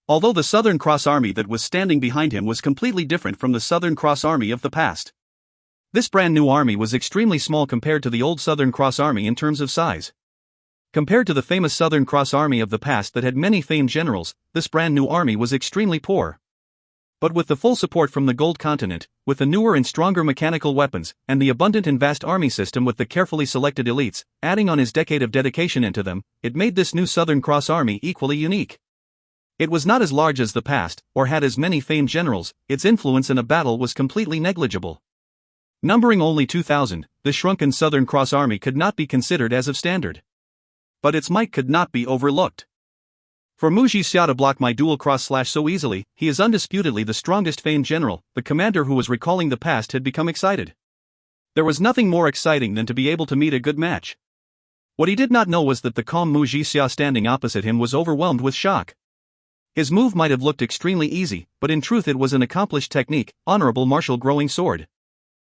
B: Although the Southern Cross Army that was standing behind him was completely different from the Southern Cross Army of the past. This brand new army was extremely small compared to the old Southern Cross Army in terms of size. Compared to the famous Southern Cross Army of the past that had many famed generals, this brand new army was extremely poor. But with the full support from the Gold Continent, with the newer and stronger mechanical weapons, and the abundant and vast army system with the carefully selected elites, adding on his decade of dedication into them, it made this new Southern Cross Army equally unique. It was not as large as the past, or had as many famed generals, its influence in a battle was completely negligible. Numbering only 2,000, the shrunken Southern Cross Army could not be considered as of standard. But its might could not be overlooked. For Mu Jixia to block my Dual Cross Slash so easily, he is undisputedly the strongest famed general. The commander who was recalling the past had become excited. There was nothing more exciting than to be able to meet a good match. What he did not know was that the calm Mu Jixia standing opposite him was overwhelmed with shock. His move might have looked extremely easy, but in truth it was an accomplished technique, honorable martial growing sword.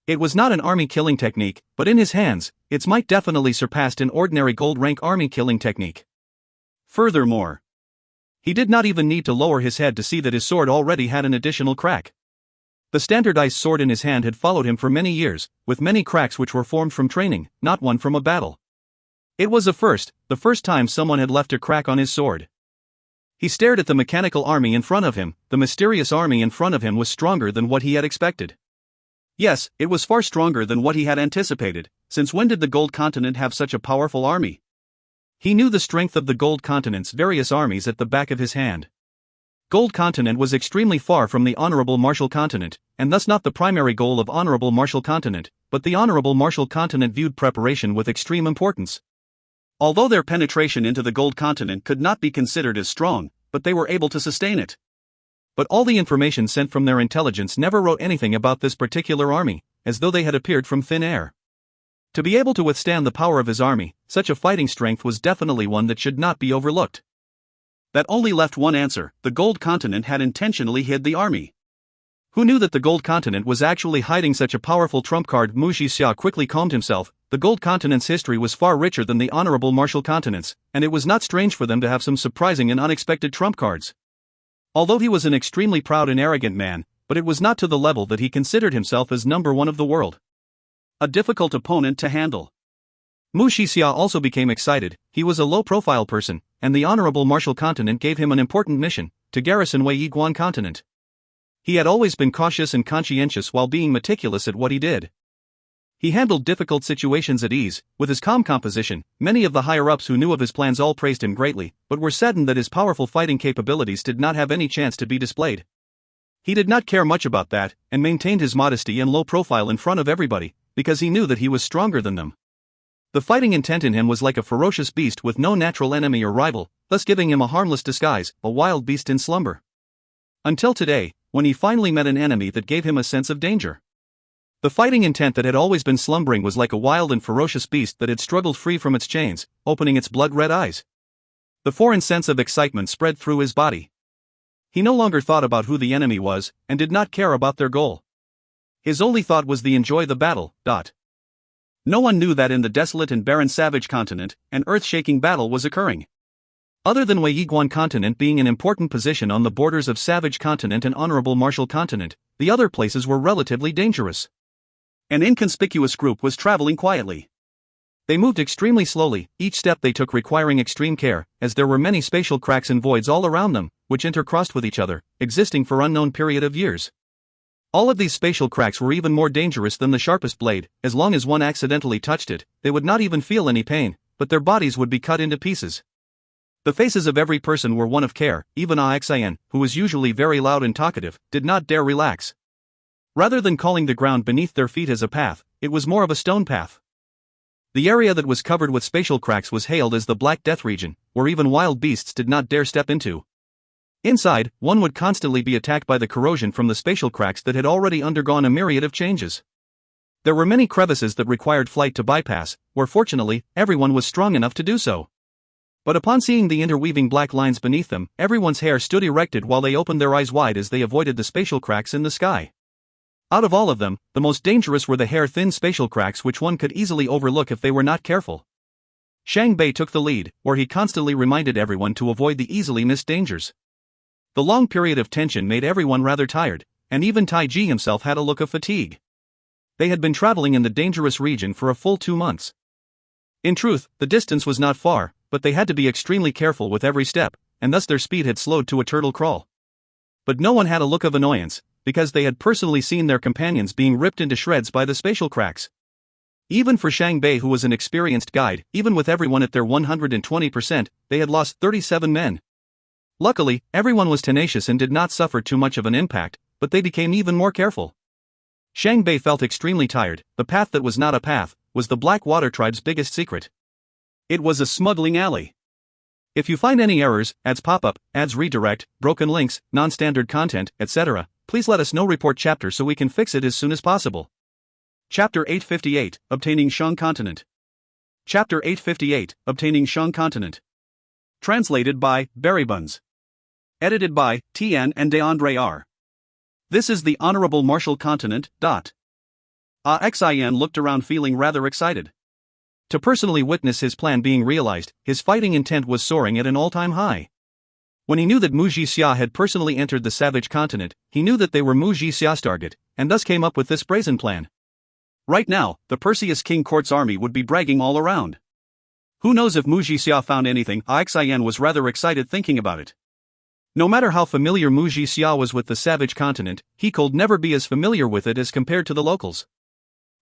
B: It was not an army killing technique, but in his hands, its might definitely surpassed an ordinary gold rank army killing technique. Furthermore, he did not even need to lower his head to see that his sword already had an additional crack. The standardized sword in his hand had followed him for many years, with many cracks which were formed from training, not one from a battle. It was the first time someone had left a crack on his sword. He stared at the mechanical army in front of him. The mysterious army in front of him was stronger than what he had expected. Yes, it was far stronger than what he had anticipated. Since when did the Gold Continent have such a powerful army? He knew the strength of the Gold Continent's various armies at the back of his hand. Gold Continent was extremely far from the Honorable Martial Continent, and thus not the primary goal of Honorable Martial Continent, but the Honorable Martial Continent viewed preparation with extreme importance. Although their penetration into the Gold Continent could not be considered as strong, but they were able to sustain it. But all the information sent from their intelligence never wrote anything about this particular army, as though they had appeared from thin air. To be able to withstand the power of his army, such a fighting strength was definitely one that should not be overlooked. That only left one answer: the Gold Continent had intentionally hid the army. Who knew that the Gold Continent was actually hiding such a powerful trump card? Mu Jixia quickly calmed himself. The Gold Continent's history was far richer than the Honorable Martial Continent's, and it was not strange for them to have some surprising and unexpected trump cards. Although he was an extremely proud and arrogant man, but it was not to the level that he considered himself as number one of the world. A difficult opponent to handle. Mu Jixia also became excited. He was a low-profile person, and the Honorable Martial Continent gave him an important mission: to garrison Wei Yiguan Continent. He had always been cautious and conscientious while being meticulous at what he did. He handled difficult situations at ease, with his calm composition. Many of the higher-ups who knew of his plans all praised him greatly, but were saddened that his powerful fighting capabilities did not have any chance to be displayed. He did not care much about that, and maintained his modesty and low profile in front of everybody, because he knew that he was stronger than them. The fighting intent in him was like a ferocious beast with no natural enemy or rival, thus giving him a harmless disguise, a wild beast in slumber. Until today, when he finally met an enemy that gave him a sense of danger. The fighting intent that had always been slumbering was like a wild and ferocious beast that had struggled free from its chains, opening its blood-red eyes. The foreign sense of excitement spread through his body. He no longer thought about who the enemy was, and did not care about their goal. His only thought was to enjoy the battle. No one knew that in the desolate and barren Savage Continent, an earth-shaking battle was occurring. Other than Wei Yiguan Continent being an important position on the borders of Savage Continent and Honorable Martial Continent, the other places were relatively dangerous. An inconspicuous group was traveling quietly. They moved extremely slowly, each step they took requiring extreme care, as there were many spatial cracks and voids all around them, which intercrossed with each other, existing for unknown period of years. All of these spatial cracks were even more dangerous than the sharpest blade. As long as one accidentally touched it, they would not even feel any pain, but their bodies would be cut into pieces. The faces of every person were one of care. Even Xian, who was usually very loud and talkative, did not dare relax. Rather than calling the ground beneath their feet as a path, it was more of a stone path. The area that was covered with spatial cracks was hailed as the Black Death region, where even wild beasts did not dare step into. Inside, one would constantly be attacked by the corrosion from the spatial cracks that had already undergone a myriad of changes. There were many crevices that required flight to bypass, where fortunately, everyone was strong enough to do so. But upon seeing the interweaving black lines beneath them, everyone's hair stood erected while they opened their eyes wide as they avoided the spatial cracks in the sky. Out of all of them, the most dangerous were the hair-thin spatial cracks which one could easily overlook if they were not careful. Shang Bei took the lead, where he constantly reminded everyone to avoid the easily missed dangers. The long period of tension made everyone rather tired, and even Tai Ji himself had a look of fatigue. They had been traveling in the dangerous region for a full 2 months. In truth, the distance was not far, but they had to be extremely careful with every step, and thus their speed had slowed to a turtle crawl. But no one had a look of annoyance, because they had personally seen their companions being ripped into shreds by the spatial cracks. Even for Shang Bei, who was an experienced guide, even with everyone at their 120%, they had lost 37 men. Luckily, everyone was tenacious and did not suffer too much of an impact, but they became even more careful. Shang Bei felt extremely tired. The path that was not a path was the Black Water tribe's biggest secret. It was a smuggling alley. If you find any errors, ads pop up, ads redirect, broken links, non-standard content, etc., please let us know. Report chapter so we can fix it as soon as possible. Chapter 858, Obtaining Shang Continent. Chapter 858, Obtaining Shang Continent. Translated by Berrybuns. Edited by Tian and DeAndre R. This is the Honorable Marshall Continent. Xian looked around feeling rather excited. To personally witness his plan being realized, his fighting intent was soaring at an all-time high. When he knew that Mu Jixia had personally entered the Savage Continent, he knew that they were Mu Jixia's target, and thus came up with this brazen plan. Right now, the Perseus King Court's army would be bragging all around. Who knows if Mu Jixia found anything? Xian was rather excited thinking about it. No matter how familiar Mu Jixia was with the Savage Continent, he could never be as familiar with it as compared to the locals.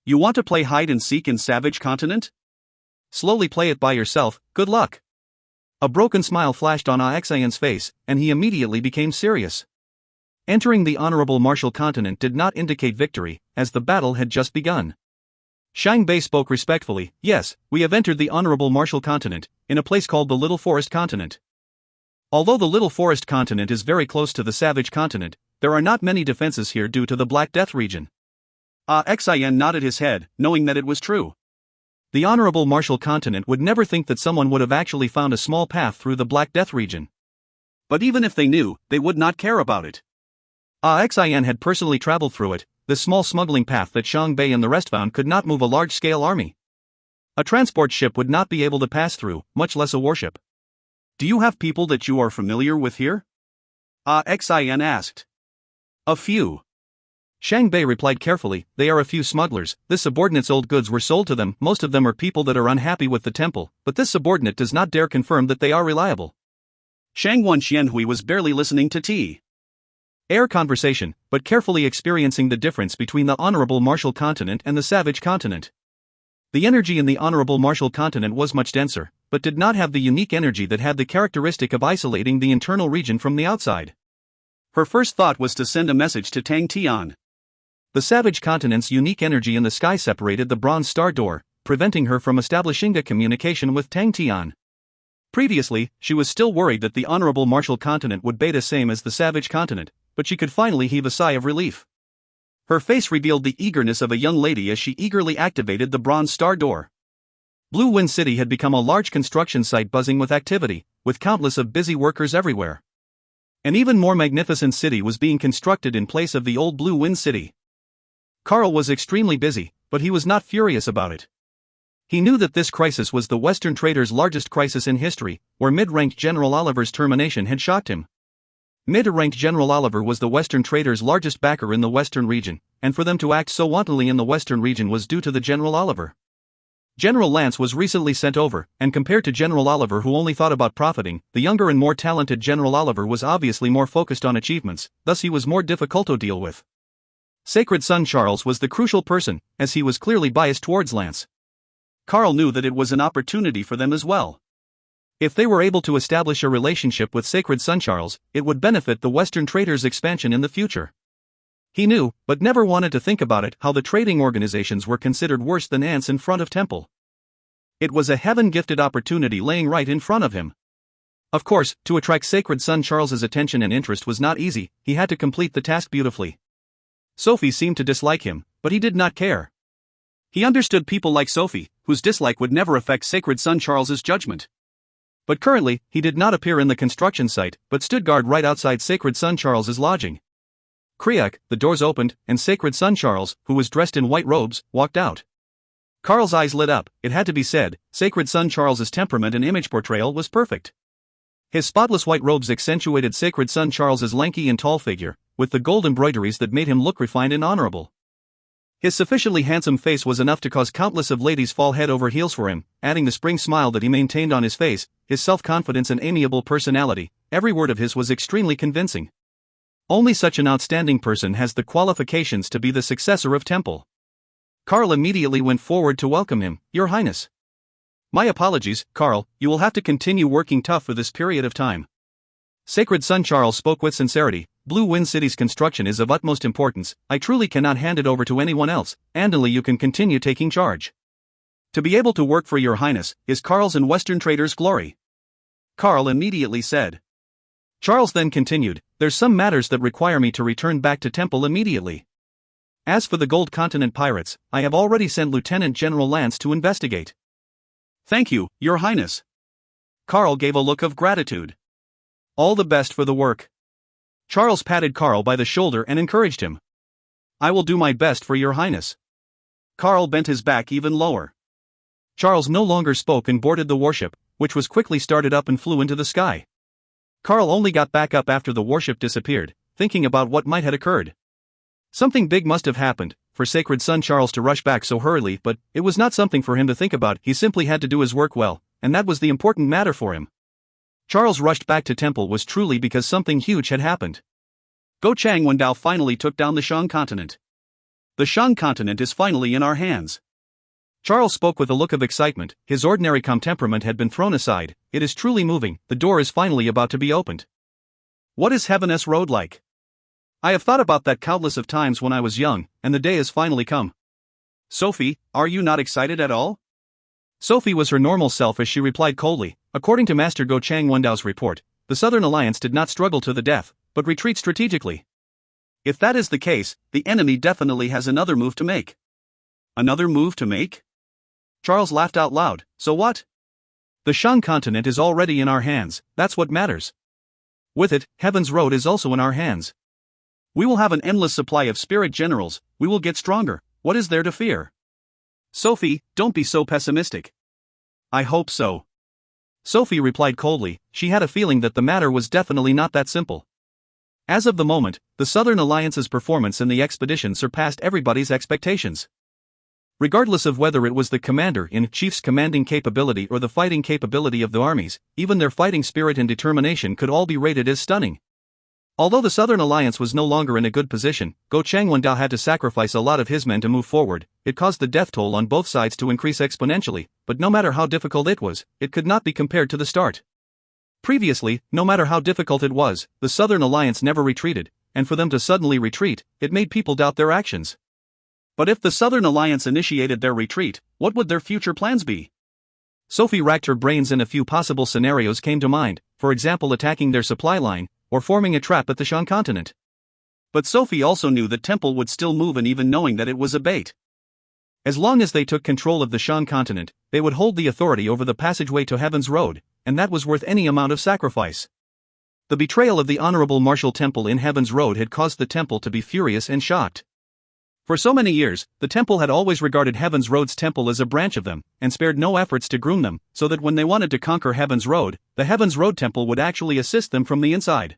B: You want to play hide and seek in Savage Continent? Slowly play it by yourself, good luck. A broken smile flashed on Xian's face, and he immediately became serious. Entering the Honorable Marshall Continent did not indicate victory, as the battle had just begun. Shang Bei spoke respectfully. Yes, we have entered the Honorable Marshall Continent, in a place called the Little Forest Continent. Although the Little Forest Continent is very close to the Savage Continent, there are not many defenses here due to the Black Death region. Xian nodded his head, knowing that it was true. The Honorable Marshall Continent would never think that someone would have actually found a small path through the Black Death region. But even if they knew, they would not care about it. Xian had personally traveled through it. The small smuggling path that Shang Bei and the rest found could not move a large-scale army. A transport ship would not be able to pass through, much less a warship. Do you have people that you are familiar with here? Xian asked. A few. Shang Bei replied carefully. They are a few smugglers. This subordinate's old goods were sold to them. Most of them are people that are unhappy with the temple, but this subordinate does not dare confirm that they are reliable. Shang Xianhui was barely listening to Air conversation, but carefully experiencing the difference between the Honorable Marshall Continent and the Savage Continent. The energy in the Honorable Marshall Continent was much denser, but did not have the unique energy that had the characteristic of isolating the internal region from the outside. Her first thought was to send a message to Tang Tian. The Savage Continent's unique energy in the sky separated the Bronze Star Door, preventing her from establishing a communication with Tang Tian. Previously, she was still worried that the Honorable Marshall Continent would be the same as the Savage Continent, but she could finally heave a sigh of relief. Her face revealed the eagerness of a young lady as she eagerly activated the Bronze Star Door. Blue Wind City had become a large construction site buzzing with activity, with countless of busy workers everywhere. An even more magnificent city was being constructed in place of the old Blue Wind City. Carl was extremely busy, but he was not furious about it. He knew that this crisis was the Western trader's largest crisis in history, where mid-ranked General Oliver's termination had shocked him. Mid-ranked General Oliver was the Western trader's largest backer in the Western region, and for them to act so wantonly in the Western region was due to the General Oliver. General Lance was recently sent over, and compared to General Oliver, who only thought about profiting, the younger and more talented General Oliver was obviously more focused on achievements, thus he was more difficult to deal with. Sacred Son Charles was the crucial person, as he was clearly biased towards Lance. Carl knew that it was an opportunity for them as well. If they were able to establish a relationship with Sacred Son Charles, it would benefit the Western trader's expansion in the future. He knew, but never wanted to think about it, how the trading organizations were considered worse than ants in front of temple. It was a heaven-gifted opportunity laying right in front of him. Of course, to attract sacred son Charles's attention and interest was not easy. He had to complete the task beautifully. Sophie seemed to dislike him, but he did not care.
A: He understood people like Sophie, whose dislike would never affect sacred son Charles's judgment.
B: But currently, he did not appear in the construction site, but stood guard right outside sacred son Charles's lodging. Kriak, the doors opened, and sacred son Charles, who was dressed in white robes, walked out. Carl's eyes lit up. It had to be said, sacred son Charles's temperament and image portrayal was perfect. His spotless white robes accentuated sacred son Charles's lanky and tall figure, with the gold embroideries that made him look refined and honorable. His sufficiently handsome face was enough to cause countless of ladies fall head over heels for him, adding the spring smile that he maintained on his face, his self-confidence and amiable personality. Every word of his was extremely convincing. Only such an outstanding person has the qualifications to be the successor of Temple. Carl immediately went forward to welcome him. "Your Highness." "My apologies, Carl, you will have to continue working tough for this period of time." Sacred son Charles spoke with sincerity. "Blue Wind City's construction is of utmost importance. I truly cannot hand it over to anyone else, and only you can continue taking charge. To be able to work for your Highness is Carl's and Western traders' glory," Carl immediately said. Charles then continued, "There's some matters that require me to return back to Temple immediately. As for the Gold Continent pirates, I have already sent Lieutenant General Lance to investigate."
A: "Thank you, Your Highness."
B: Carl gave a look of gratitude. "All the best for the work." Charles patted Carl by the shoulder and encouraged him. "I will do my best for Your Highness." Carl bent his back even lower. Charles no longer spoke and boarded the warship, which was quickly started up and flew into the sky. Carl only got back up after the warship disappeared, thinking about what might have occurred. Something big must have happened for sacred son Charles to rush back so hurriedly, but it was not something for him to think about. He simply had to do his work well, and that was the important matter for him. Charles rushed back to Temple was truly because something huge had happened.
A: Go Chang Wendao finally took down the Shang continent. The Shang continent is finally in our hands.
B: Charles spoke with a look of excitement. His ordinary calm temperament had been thrown aside. It is truly moving. The door is finally about to be opened.
A: What is Heaven's Road like? I have thought about that countless of times when I was young, and the day has finally come. Sophie, are you not excited at all?
B: Sophie was her normal self as she replied coldly. According to Master Go Chang Wendao's report, the Southern Alliance did not struggle to the death, but retreat strategically.
A: If that is the case, the enemy definitely has another move to make. Another move to make?
B: Charles laughed out loud. So what? The Shang continent is already in our hands, that's what matters. With it, Heaven's Road is also in our hands.
A: We will have an endless supply of spirit generals, we will get stronger, what is there to fear? Sophie, don't be so pessimistic. I hope so.
B: Sophie replied coldly. She had a feeling that the matter was definitely not that simple. As of the moment, the Southern Alliance's performance in the expedition surpassed everybody's expectations. Regardless of whether it was the commander-in-chief's commanding capability or the fighting capability of the armies, even their fighting spirit and determination could all be rated as stunning. Although the Southern Alliance was no longer in a good position, Go Chang Wendao had to sacrifice a lot of his men to move forward. It caused the death toll on both sides to increase exponentially, but no matter how difficult it was, it could not be compared to the start. Previously, no matter how difficult it was, the Southern Alliance never retreated, and for them to suddenly retreat, it made people doubt their actions.
A: But if the Southern Alliance initiated their retreat, what would their future plans be?
B: Sophie racked her brains and a few possible scenarios came to mind, for example attacking their supply line, or forming a trap at the Shang continent.
A: But Sophie also knew that Temple would still move, and even knowing that it was a bait.
B: As long as they took control of the Shang continent, they would hold the authority over the passageway to Heaven's Road, and that was worth any amount of sacrifice. The betrayal of the Honorable Marshal Temple in Heaven's Road had caused the Temple to be furious and shocked. For so many years, the Temple had always regarded Heaven's Road's temple as a branch of them, and spared no efforts to groom them, so that when they wanted to conquer Heaven's Road, the Heaven's Road temple would actually assist them from the inside.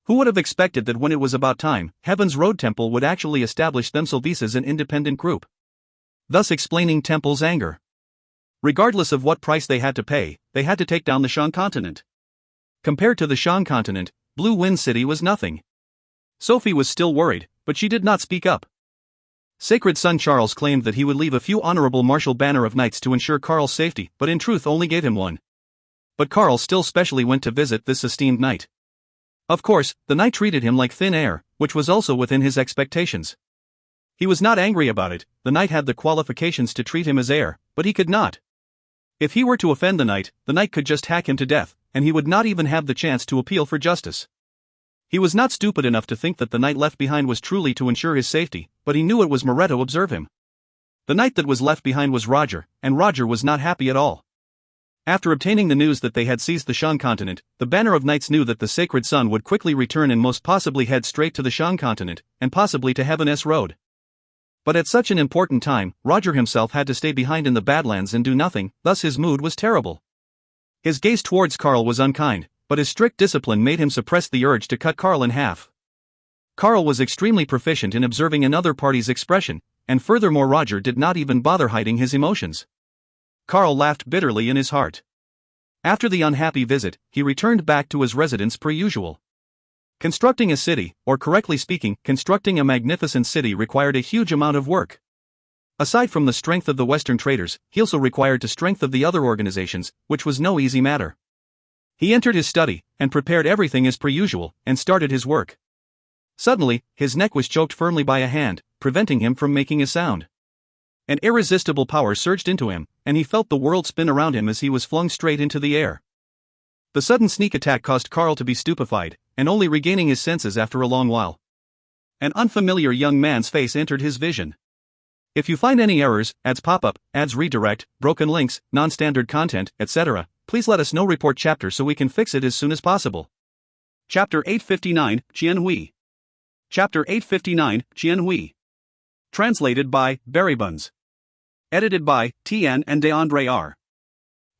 B: Who would have expected that when it was about time, Heaven's Road temple would actually establish themselves as an independent group? Thus explaining Temple's anger. Regardless of what price they had to pay, they had to take down the Shang continent. Compared to the Shang continent, Blue Wind City was nothing. Sophie was still worried, but she did not speak up. Sacred son Charles claimed that he would leave a few honorable martial banner of knights to ensure Carl's safety, but in truth only gave him one. But Carl still specially went to visit this esteemed knight. Of course, the knight treated him like thin air, which was also within his expectations. He was not angry about it. The knight had the qualifications to treat him as heir, but he could not. If he were to offend the knight could just hack him to death, and he would not even have the chance to appeal for justice. He was not stupid enough to think that the knight left behind was truly to ensure his safety, but he knew it was Moretto to observe him. The knight that was left behind was Roger, and Roger was not happy at all. After obtaining the news that they had seized the Shan continent, the banner of knights knew that the sacred sun would quickly return and most possibly head straight to the Shan continent, and possibly to Heaven's road. But at such an important time, Roger himself had to stay behind in the Badlands and do nothing, thus his mood was terrible. His gaze towards Karl was unkind, but his strict discipline made him suppress the urge to cut Karl in half. Karl was extremely proficient in observing another party's expression, and furthermore Roger did not even bother hiding his emotions. Karl laughed bitterly in his heart. After the unhappy visit, he returned back to his residence per usual. Constructing a city, or correctly speaking, constructing a magnificent city required a huge amount of work. Aside from the strength of the Western traders, he also required the strength of the other organizations, which was no easy matter. He entered his study, and prepared everything as per usual, and started his work. Suddenly, his neck was choked firmly by a hand, preventing him from making a sound. An irresistible power surged into him, and he felt the world spin around him as he was flung straight into the air. The sudden sneak attack caused Karl to be stupefied, and only regaining his senses after a long while. An unfamiliar young man's face entered his vision. If you find any errors, ads pop up, ads redirect, broken links, non-standard content, etc., please let us know. Report chapter so we can fix it as soon as possible.
A: Chapter 859, Tian Hui. Chapter 859, Tian Hui. Translated by Buns. Edited by Tian and R.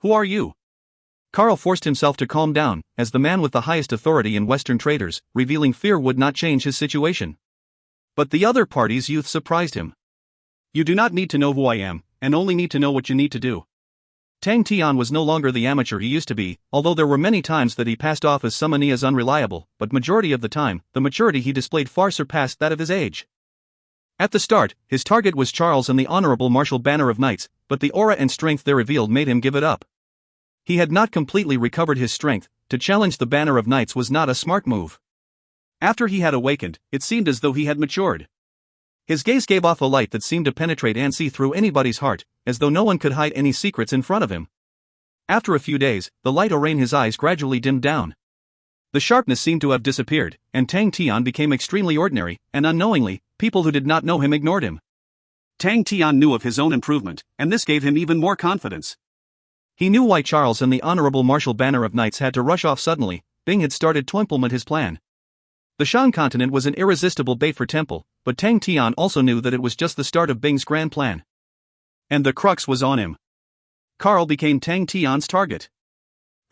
A: Who are you?
B: Karl forced himself to calm down, as the man with the highest authority in Western traders, revealing fear would not change his situation. But the other party's youth surprised him.
A: You do not need to know who I am, and only need to know what you need to do.
B: Tang Tian was no longer the amateur he used to be, although there were many times that he passed off as somebody as unreliable, but majority of the time, the maturity he displayed far surpassed that of his age. At the start, his target was Charles and the Honorable Martial Banner of Knights, but the aura and strength they revealed made him give it up. He had not completely recovered his strength. To challenge the Banner of Knights was not a smart move.
A: After he had awakened, it seemed as though he had matured. His gaze gave off a light that seemed to penetrate and see through anybody's heart, as though no one could hide any secrets in front of him. After a few days, the light around his eyes gradually dimmed down. The sharpness seemed to have disappeared, and Tang Tian became extremely ordinary, and unknowingly, people who did not know him ignored him.
B: Tang Tian knew of his own improvement, and this gave him even more confidence. He knew why Charles and the Honorable Martial Banner of Knights had to rush off suddenly. Bing had started to implement his plan. The Shan continent was an irresistible bait for Temple, but Tang Tian also knew that it was just the start of Bing's grand plan. And the crux was on him. Karl became Tang Tian's target.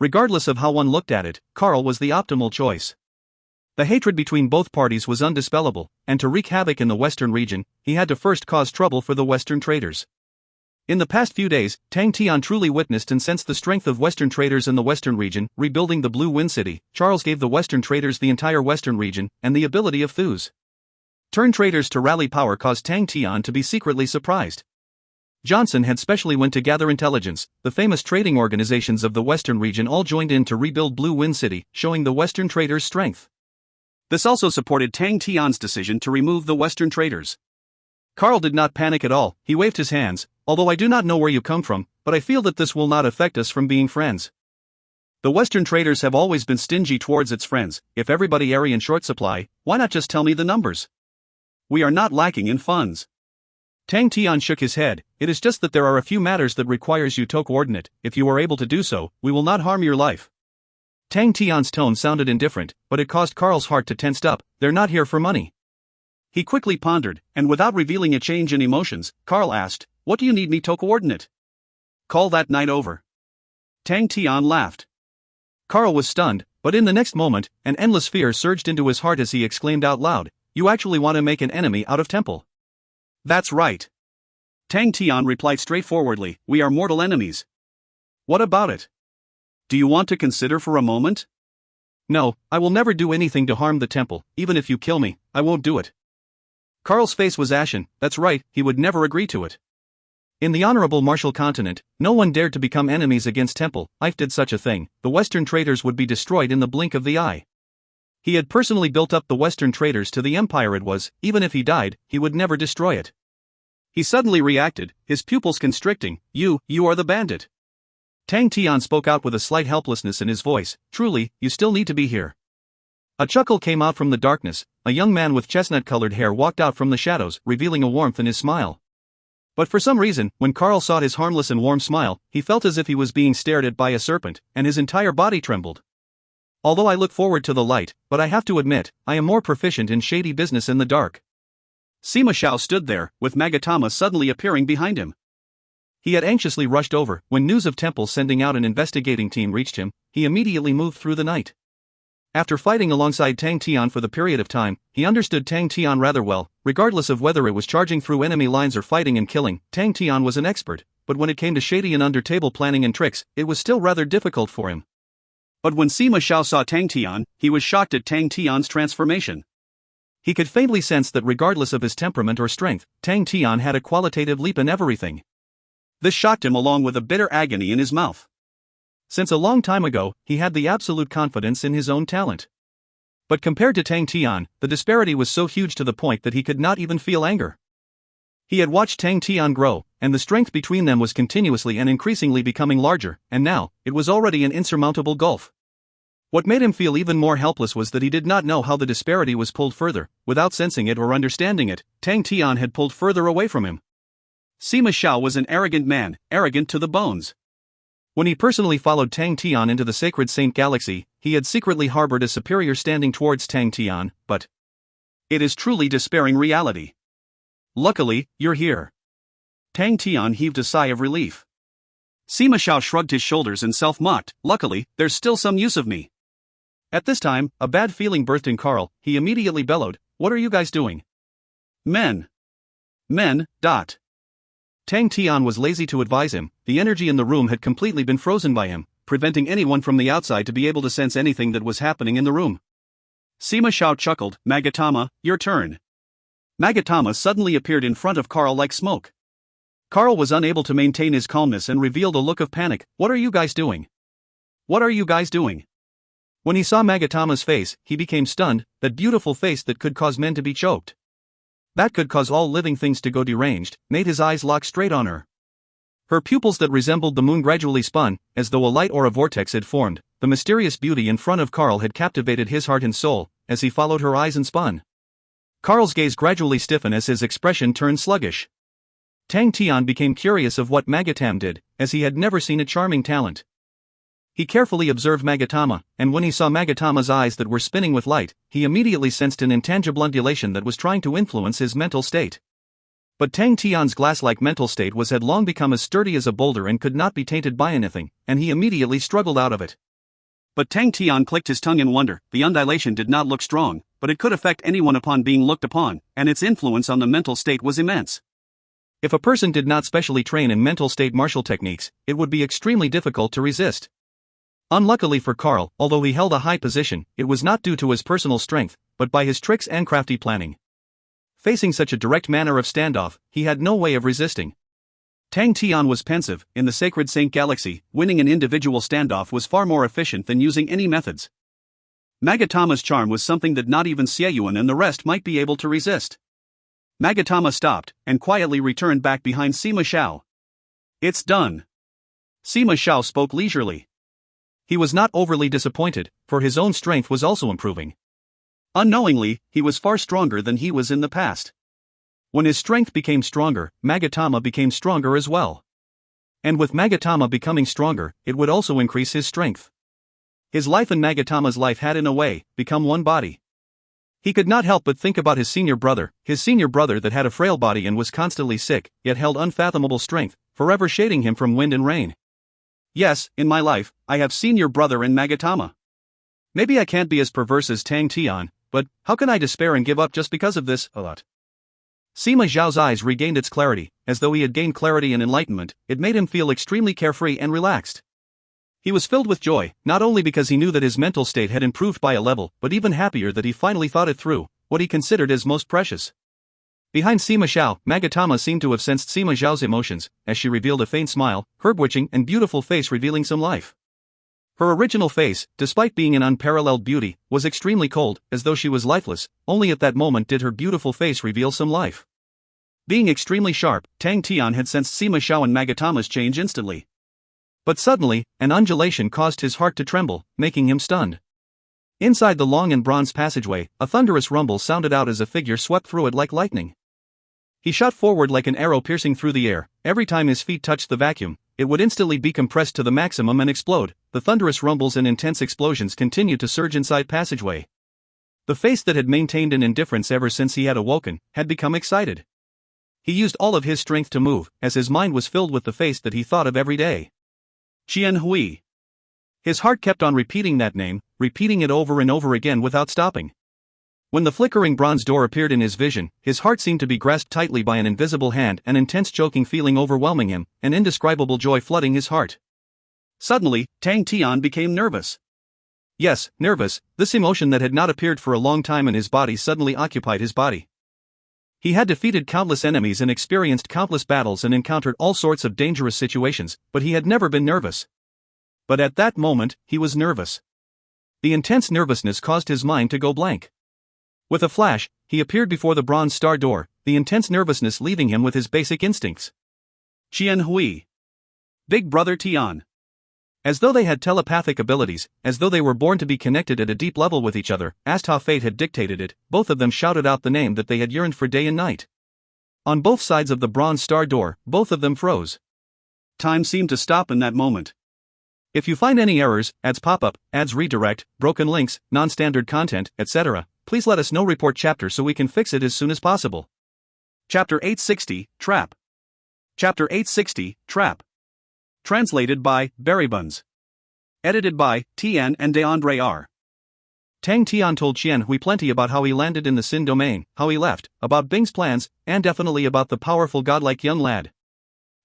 B: Regardless of how one looked at it, Karl was the optimal choice. The hatred between both parties was undispellable, and to wreak havoc in the Western region, he had to first cause trouble for the Western traders. In the past few days, Tang Tian truly witnessed and sensed the strength of Western traders in the Western region. Rebuilding the Blue Wind City, Charles gave the Western traders the entire Western region, and the ability of Thus. Turn traders to rally power caused Tang Tian to be secretly surprised. Johnson had specially went to gather intelligence. The famous trading organizations of the Western region all joined in to rebuild Blue Wind City, showing the Western traders' strength.
A: This also supported Tang Tian's decision to remove the Western traders.
B: Karl did not panic at all. He waved his hands. Although I do not know where you come from, but I feel that this will not affect us from being friends. The Western traders have always been stingy towards its friends. If everybody are in short supply, why not just tell me the numbers? We are not lacking in funds. Tang Tian shook his head. It is just that there are a few matters that requires you to coordinate. If you are able to do so, we will not harm your life. Tang Tian's tone sounded indifferent, but it caused Karl's heart to tense up. They're not here for money.
A: He quickly pondered, and without revealing a change in emotions, Karl asked, "What do you need me to coordinate?" "Call that night over." Tang Tian laughed.
B: Karl was stunned, but in the next moment, an endless fear surged into his heart as he exclaimed out loud, "You actually want to make an enemy out of Temple?"
A: "That's right." Tang Tian replied straightforwardly, "We are mortal enemies." "What about it? Do you want to consider for a moment?"
B: "No, I will never do anything to harm the Temple. Even if you kill me, I won't do it." Karl's face was ashen. That's right, he would never agree to it. In the Honorable Martial Continent, no one dared to become enemies against Temple. If did such a thing, the Western traders would be destroyed in the blink of the eye. He had personally built up the Western traders to the empire it was. Even if he died, he would never destroy it.
A: He suddenly reacted, his pupils constricting. You are the bandit.
B: Tang Tian spoke out with a slight helplessness in his voice. Truly, you still need to be here. A chuckle came out from the darkness. A young man with chestnut-colored hair walked out from the shadows, revealing a warmth in his smile. But for some reason, when Carl saw his harmless and warm smile, he felt as if he was being stared at by a serpent, and his entire body trembled. Although I look forward to the light, but I have to admit, I am more proficient in shady business in the dark.
A: Sima Xiao stood there, with Magatama suddenly appearing behind him.
B: He had anxiously rushed over. When news of Temple sending out an investigating team reached him, he immediately moved through the night. After fighting alongside Tang Tian for the period of time, he understood Tang Tian rather well. Regardless of whether it was charging through enemy lines or fighting and killing, Tang Tian was an expert, but when it came to shady and under-table planning and tricks, it was still rather difficult for him.
A: But when Sima Xiao saw Tang Tian, he was shocked at Tang Tian's transformation.
B: He could faintly sense that regardless of his temperament or strength, Tang Tian had a qualitative leap in everything.
A: This shocked him along with a bitter agony in his mouth.
B: Since a long time ago, he had the absolute confidence in his own talent. But compared to Tang Tian, the disparity was so huge to the point that he could not even feel anger. He had watched Tang Tian grow, and the strength between them was continuously and increasingly becoming larger, and now, it was already an insurmountable gulf. What made him feel even more helpless was that he did not know how the disparity was pulled further. Without sensing it or understanding it, Tang Tian had pulled further away from him.
A: Sima Xiao was an arrogant man, arrogant to the bones.
B: When he personally followed Tang Tian into the Sacred Saint Galaxy, he had secretly harbored a superior standing towards Tang Tian, but
A: it is truly despairing reality. Luckily, you're here. Tang Tian heaved a sigh of relief. Sima Xiao shrugged his shoulders and self-mocked. Luckily, there's still some use of me.
B: At this time, a bad feeling birthed in Carl. He immediately bellowed, "What are you guys doing?"
A: Men.
B: Tang Tian was lazy to advise him. The energy in the room had completely been frozen by him, preventing anyone from the outside to be able to sense anything that was happening in the room.
A: Sima Xiao chuckled. Magatama, your turn. Magatama suddenly appeared in front of Carl like smoke.
B: Carl was unable to maintain his calmness and revealed a look of panic. What are you guys doing?
A: What are you guys doing?
B: When he saw Magatama's face, he became stunned. That beautiful face that could cause men to be choked, that could cause all living things to go deranged, made his eyes lock straight on her. Her pupils that resembled the moon gradually spun, as though a light or a vortex had formed. The mysterious beauty in front of Carl had captivated his heart and soul, as he followed her eyes and spun. Carl's gaze gradually stiffened as his expression turned sluggish. Tang Tian became curious of what Magatam did, as he had never seen a charming talent. He carefully observed Magatama, and when he saw Magatama's eyes that were spinning with light, he immediately sensed an intangible undulation that was trying to influence his mental state. But Tang Tian's glass-like mental state had long become as sturdy as a boulder and could not be tainted by anything, and he immediately struggled out of it.
A: But Tang Tian clicked his tongue in wonder. The undulation did not look strong, but it could affect anyone upon being looked upon, and its influence on the mental state was immense.
B: If a person did not specially train in mental state martial techniques, it would be extremely difficult to resist. Unluckily for Carl, although he held a high position, it was not due to his personal strength, but by his tricks and crafty planning. Facing such a direct manner of standoff, he had no way of resisting.
A: Tang Tian was pensive. In the Sacred Saint Galaxy, winning an individual standoff was far more efficient than using any methods. Magatama's charm was something that not even Xieyuan and the rest might be able to resist. Magatama stopped, and quietly returned back behind Sima Xiao. It's done. Sima Xiao spoke leisurely.
B: He was not overly disappointed, for his own strength was also improving.
A: Unknowingly, he was far stronger than he was in the past.
B: When his strength became stronger, Magatama became stronger as well. And with Magatama becoming stronger, it would also increase his strength. His life and Magatama's life had in a way, become one body. He could not help but think about his senior brother that had a frail body and was constantly sick, yet held unfathomable strength, forever shading him from wind and rain.
A: Yes, in my life, I have seen your brother in Magatama. Maybe I can't be as perverse as Tang Tian, but how can I despair and give up just because of this? A lot.
B: Sima Zhao's eyes regained its clarity, as though he had gained clarity and enlightenment. It made him feel extremely carefree and relaxed. He was filled with joy, not only because he knew that his mental state had improved by a level, but even happier that he finally thought it through, what he considered as most precious. Behind Sima Xiao, Magatama seemed to have sensed Sima Zhao's emotions, as she revealed a faint smile, her bewitching and beautiful face revealing some life. Her original face, despite being an unparalleled beauty, was extremely cold, as though she was lifeless. Only at that moment did her beautiful face reveal some life. Being extremely sharp, Tang Tian had sensed Sima Xiao and Magatama's change instantly. But suddenly, an undulation caused his heart to tremble, making him stunned. Inside the long and bronze passageway, a thunderous rumble sounded out as a figure swept through it like lightning. He shot forward like an arrow piercing through the air. Every time his feet touched the vacuum, it would instantly be compressed to the maximum and explode. The thunderous rumbles and intense explosions continued to surge inside passageway. The face that had maintained an indifference ever since he had awoken, had become excited. He used all of his strength to move, as his mind was filled with the face that he thought of every day. Qian Hui. His heart kept on repeating that name, repeating it over and over again without stopping. When the flickering bronze door appeared in his vision, his heart seemed to be grasped tightly by an invisible hand, an intense choking feeling overwhelming him, an indescribable joy flooding his heart. Suddenly, Tang Tian became nervous. Yes, nervous, this emotion that had not appeared for a long time in his body suddenly occupied his body. He had defeated countless enemies and experienced countless battles and encountered all sorts of dangerous situations, but he had never been nervous. But at that moment, he was nervous. The intense nervousness caused his mind to go blank. With a flash, he appeared before the bronze star door, the intense nervousness leaving him with his basic instincts. Qian Hui. Big Brother Tian. As though they had telepathic abilities, as though they were born to be connected at a deep level with each other, as how fate had dictated it, both of them shouted out the name that they had yearned for day and night. On both sides of the bronze star door, both of them froze. Time seemed to stop in that moment. If you find any errors, ads pop up, ads redirect, broken links, non-standard content, etc., please let us know. Report chapter so we can fix it as soon as possible. Chapter 860, Trap. Chapter 860, Trap. Translated by Berrybuns. Edited by Tian and Deandre R. Tang Tian told Qian Hui plenty about how he landed in the Sin domain, how he left, about Bing's plans, and definitely about the powerful godlike young lad.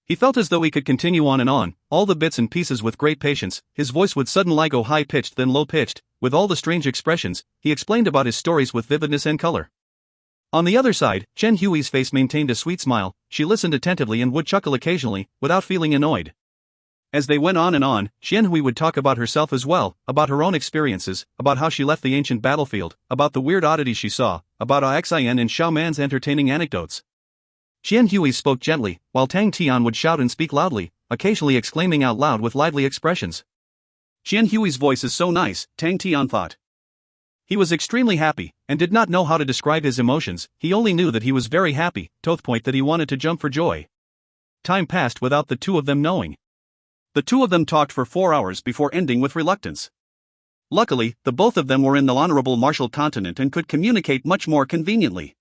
B: He felt as though he could continue on and on, all the bits and pieces with great patience. His voice would suddenly go high-pitched then low-pitched, with all the strange expressions. He explained about his stories with vividness and color. On the other side, Qian Hui's face maintained a sweet smile. She listened attentively and would chuckle occasionally, without feeling annoyed. As they went on and on, Qian Hui would talk about herself as well, about her own experiences, about how she left the ancient battlefield, about the weird oddities she saw, about Xian and Xiao Man's entertaining anecdotes. Qian Hui spoke gently, while Tang Tian would shout and speak loudly, occasionally exclaiming out loud with lively expressions. Qian Hui's voice is so nice, Tang Tian thought. He was extremely happy, and did not know how to describe his emotions. He only knew that he was very happy, to the point that he wanted to jump for joy. Time passed without the two of them knowing. The two of them talked for 4 hours before ending with reluctance. Luckily, the both of them were in the Honorable Martial Continent and could communicate much more conveniently.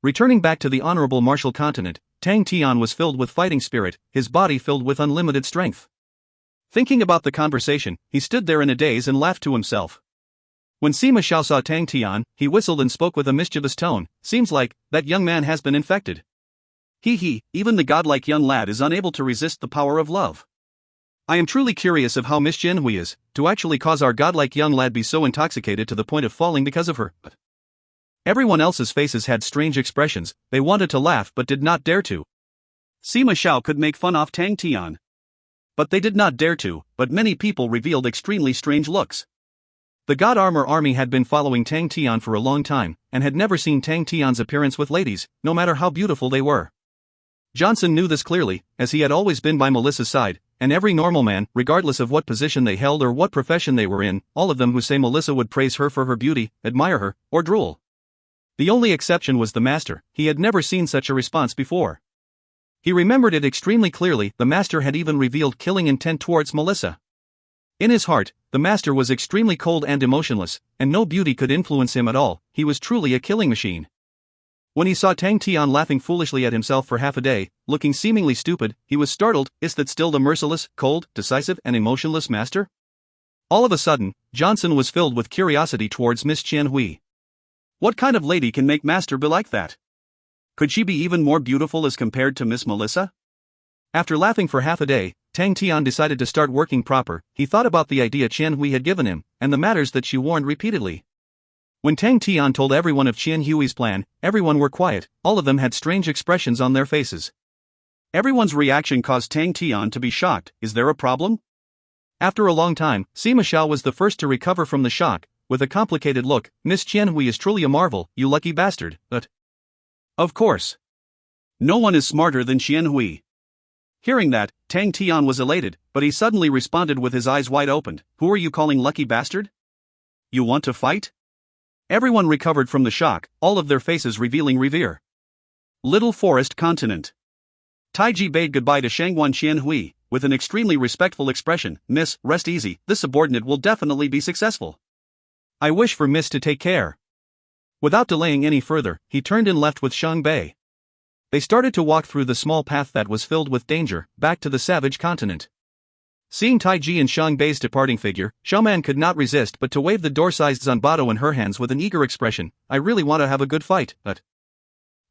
B: Returning back to the Honorable Martial Continent, Tang Tian was filled with fighting spirit, his body filled with unlimited strength. Thinking about the conversation, he stood there in a daze and laughed to himself. When Sima Xiao saw Tang Tian, he whistled and spoke with a mischievous tone. Seems like that young man has been infected. Even the godlike young lad is unable to resist the power of love. I am truly curious of how Miss Qian Hui is, to actually cause our godlike young lad be so intoxicated to the point of falling because of her. Everyone else's faces had strange expressions. They wanted to laugh but did not dare to. Sima Xiao could make fun of Tang Tian, but they did not dare to. But many people revealed extremely strange looks. The God Armor Army had been following Tang Tian for a long time, and had never seen Tang Tian's appearance with ladies, no matter how beautiful they were. Johnson knew this clearly, as he had always been by Melissa's side, and every normal man, regardless of what position they held or what profession they were in, all of them who say Melissa would praise her for her beauty, admire her, or drool. The only exception was the master. He had never seen such a response before. He remembered it extremely clearly. The master had even revealed killing intent towards Melissa. In his heart, the master was extremely cold and emotionless, and no beauty could influence him at all. He was truly a killing machine. When he saw Tang Tian laughing foolishly at himself for half a day, looking seemingly stupid, he was startled. Is that still the merciless, cold, decisive and emotionless master? All of a sudden, Johnson was filled with curiosity towards Miss Qian Hui. What kind of lady can make master be like that? Could she be even more beautiful as compared to Miss Melissa? After laughing for half a day, Tang Tian decided to start working proper. He thought about the idea Qian Hui had given him, and the matters that she warned repeatedly. When Tang Tian told everyone of Qian Hui's plan, everyone were quiet. All of them had strange expressions on their faces. Everyone's reaction caused Tang Tian to be shocked. Is there a problem? After a long time, Sima Xiao was the first to recover from the shock. With a complicated look, Miss Qianhui is truly a marvel, you lucky bastard, but...
A: Of course. No one is smarter than Qianhui. Hearing that, Tang Tian was elated, but he suddenly responded with his eyes wide opened. Who are you calling lucky bastard? You want to fight? Everyone recovered from the shock, all of their faces revealing revere. Little Forest Continent. Taiji bade goodbye to Shangguan Qianhui, with an extremely respectful expression. Miss, rest easy, this subordinate will definitely be successful. I wish for Miss to take care. Without delaying any further, he turned and left with Shang Bei. They started to walk through the small path that was filled with danger, back to the savage continent. Seeing Taiji and Shang Bei's departing figure, Xiaoman could not resist but to wave the door-sized zanbato in her hands with an eager expression. I really want to have a good fight, but...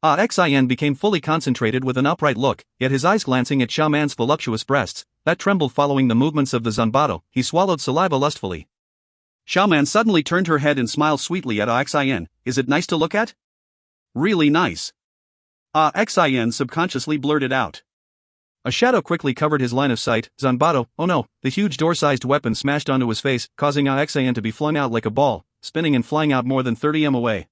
A: Xian became fully concentrated with an upright look, yet his eyes glancing at Xiaoman's voluptuous breasts, that trembled following the movements of the zanbato. He swallowed saliva lustfully. Xiaoman suddenly turned her head and smiled sweetly at Xian. Is it nice to look at? Really nice. Xian subconsciously blurted out.
B: A shadow quickly covered his line of sight. Zanbato, oh no, the huge door-sized weapon smashed onto his face, causing Xian to be flung out like a ball, spinning and flying out more than 30 m away.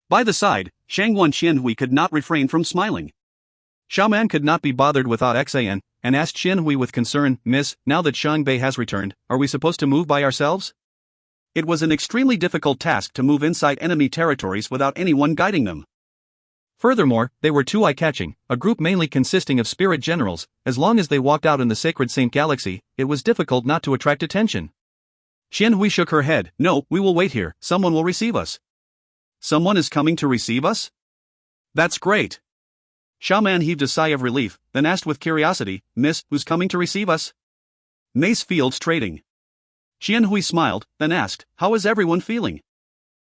A: By the side, Shangguan Qianhui could not refrain from smiling.
B: Xiaoman could not be bothered with Xian, and asked Qianhui with concern, Miss, now that Shang Bei has returned, are we supposed to move by ourselves?
A: It was an extremely difficult task to move inside enemy territories without anyone guiding them.
B: Furthermore, they were too eye-catching, a group mainly consisting of spirit generals. As long as they walked out in the sacred Saint Galaxy, it was difficult not to attract attention.
A: Qianhui shook her head. No, we will wait here, someone will receive us. Someone is coming to receive us? That's great. Xiaoman heaved a sigh of relief, then asked with curiosity, Miss, who's coming to receive us? Mace Fields Trading. Qianhui smiled, then asked, how is everyone feeling?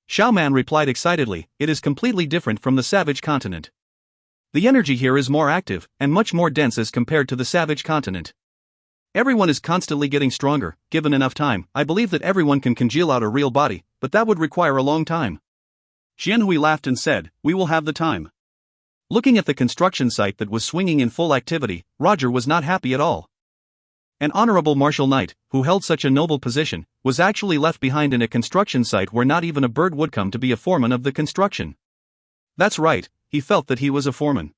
B: Xiaoman replied excitedly, it is completely different from the savage continent. The energy here is more active, and much more dense as compared to the savage continent. Everyone is constantly getting stronger. Given enough time, I believe that everyone can congeal out a real body, but that would require a long time.
A: Qianhui laughed and said, we will have the time.
B: Looking at the construction site that was swinging in full activity, Roger was not happy at all. An honorable martial knight, who held such a noble position, was actually left behind in a construction site where not even a bird would come to be a foreman of the construction. That's right, he felt that he was a foreman.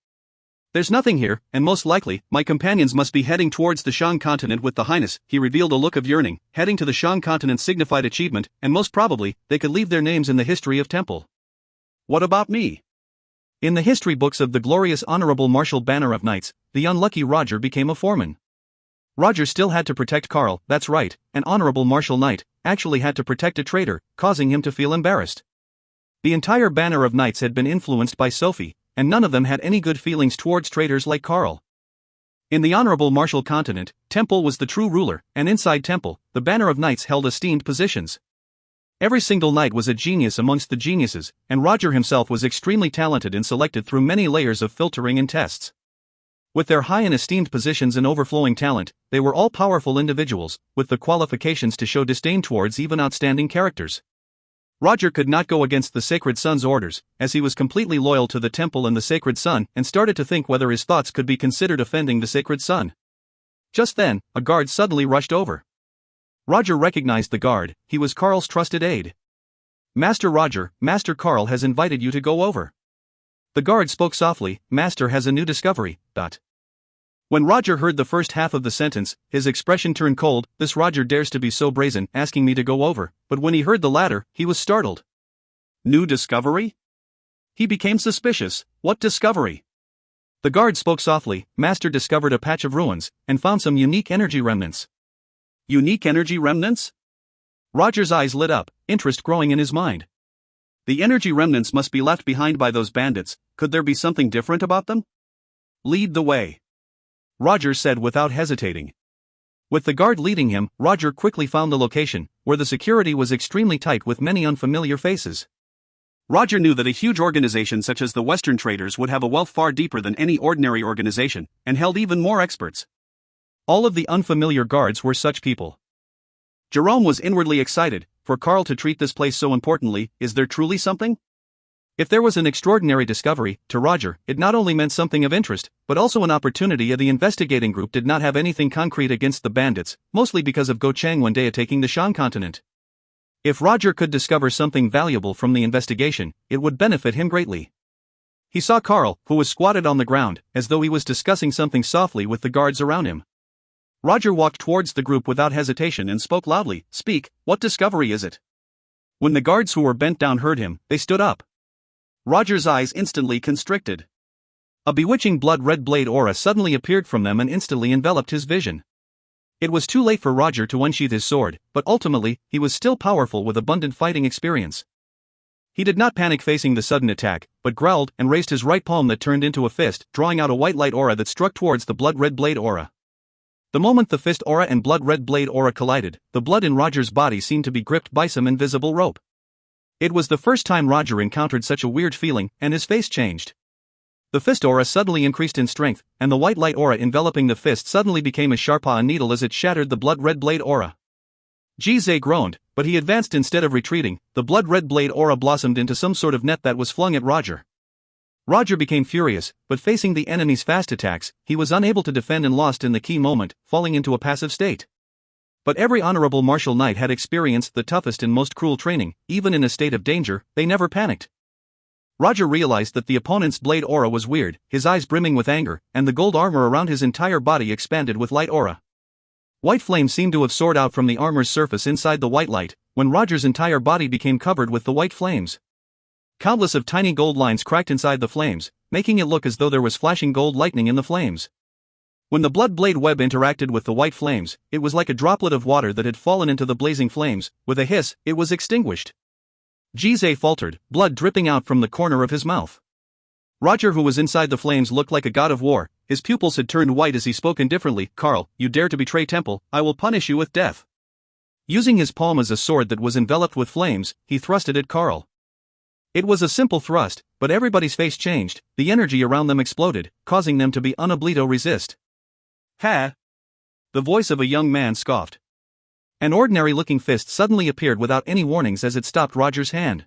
B: There's nothing here, and most likely, my companions must be heading towards the Shang continent with the highness. He revealed a look of yearning. Heading to the Shang continent signified achievement, and most probably, they could leave their names in the history of Temple.
A: What about me?
B: In the history books of the glorious honorable martial banner of knights, the unlucky Roger became a foreman. Roger still had to protect Carl, that's right, an honorable martial knight, actually had to protect a traitor, causing him to feel embarrassed. The entire banner of knights had been influenced by Sophie, and none of them had any good feelings towards traitors like Carl. In the honorable martial continent, Temple was the true ruler, and inside Temple, the banner of knights held esteemed positions. Every single knight was a genius amongst the geniuses, and Roger himself was extremely talented and selected through many layers of filtering and tests. With their high and esteemed positions and overflowing talent, they were all powerful individuals, with the qualifications to show disdain towards even outstanding characters. Roger could not go against the Sacred Sun's orders, as he was completely loyal to the temple and the Sacred Sun, and started to think whether his thoughts could be considered offending the Sacred Sun. Just then, a guard suddenly rushed over. Roger recognized the guard. He was Carl's trusted aide. Master Roger, Master Carl has invited you to go over. The guard spoke softly, Master has a new discovery. When Roger heard the first half of the sentence, his expression turned cold. This Roger dares to be so brazen, asking me to go over, but when he heard the latter, he was startled.
A: New discovery? He became suspicious. What discovery?
B: The guard spoke softly, Master discovered a patch of ruins, and found some unique energy remnants.
A: Unique energy remnants?
B: Roger's eyes lit up, interest growing in his mind.
A: The energy remnants must be left behind by those bandits. Could there be something different about them? Lead the way, Roger said without hesitating. With the guard leading him, Roger quickly found the location, where the security was extremely tight with many unfamiliar faces. Roger knew that a huge organization such as the Western Traders would have a wealth far deeper than any ordinary organization, and held even more experts. All of the unfamiliar guards were such people. Jerome was inwardly excited, for Carl to treat this place so importantly. Is there truly something?
B: If there was an extraordinary discovery, to Roger, it not only meant something of interest, but also an opportunity. The investigating group did not have anything concrete against the bandits, mostly because of Go Chang one day attacking the Shan continent. If Roger could discover something valuable from the investigation, it would benefit him greatly. He saw Carl, who was squatted on the ground, as though he was discussing something softly with the guards around him. Roger walked towards the group without hesitation and spoke loudly. "Speak, what discovery is it?" When the guards who were bent down heard him, they stood up. Roger's eyes instantly constricted. A bewitching blood-red blade aura suddenly appeared from them and instantly enveloped his vision. It was too late for Roger to unsheath his sword, but ultimately, he was still powerful with abundant fighting experience. He did not panic facing the sudden attack, but growled and raised his right palm that turned into a fist, drawing out a white light aura that struck towards the blood-red blade aura. The moment the fist aura and blood-red blade aura collided, the blood in Roger's body seemed to be gripped by some invisible rope. It was the first time Roger encountered such a weird feeling, and his face changed. The fist aura suddenly increased in strength, and the white light aura enveloping the fist suddenly became as sharp as a needle as it shattered the blood-red blade aura. Ji groaned, but he advanced instead of retreating. The blood-red blade aura blossomed into some sort of net that was flung at Roger. Roger became furious, but facing the enemy's fast attacks, he was unable to defend and lost in the key moment, falling into a passive state. But every honorable martial knight had experienced the toughest and most cruel training. Even in a state of danger, they never panicked. Roger realized that the opponent's blade aura was weird, his eyes brimming with anger, and the gold armor around his entire body expanded with light aura. White flame seemed to have soared out from the armor's surface inside the white light, when Roger's entire body became covered with the white flames. Countless of tiny gold lines cracked inside the flames, making it look as though there was flashing gold lightning in the flames. When the blood blade web interacted with the white flames, it was like a droplet of water that had fallen into the blazing flames. With a hiss, it was extinguished. Ji faltered, blood dripping out from the corner of his mouth. Roger, who was inside the flames, looked like a god of war. His pupils had turned white as he spoke indifferently. "Carl, you dare to betray Temple, I will punish you with death." Using his palm as a sword that was enveloped with flames, he thrust it at Carl. It was a simple thrust, but everybody's face changed. The energy around them exploded, causing them to be unable to resist. "Ha!" The voice of a young man scoffed. An ordinary-looking fist suddenly appeared without any warnings as it stopped Roger's hand.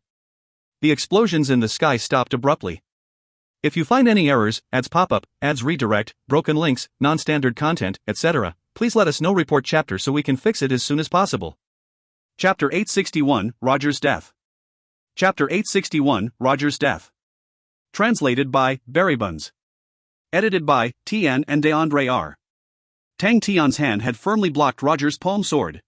B: The explosions in the sky stopped abruptly. If you find any errors, ads pop up, ads redirect, broken links, non-standard content, etc., please let us know. Report chapter so we can fix it as soon as possible.
A: Chapter 861, Roger's Death. Chapter 861, Roger's Death. Translated by Berrybuns. Edited by Tian and R. Tang Tian's hand had firmly blocked Roger's palm sword.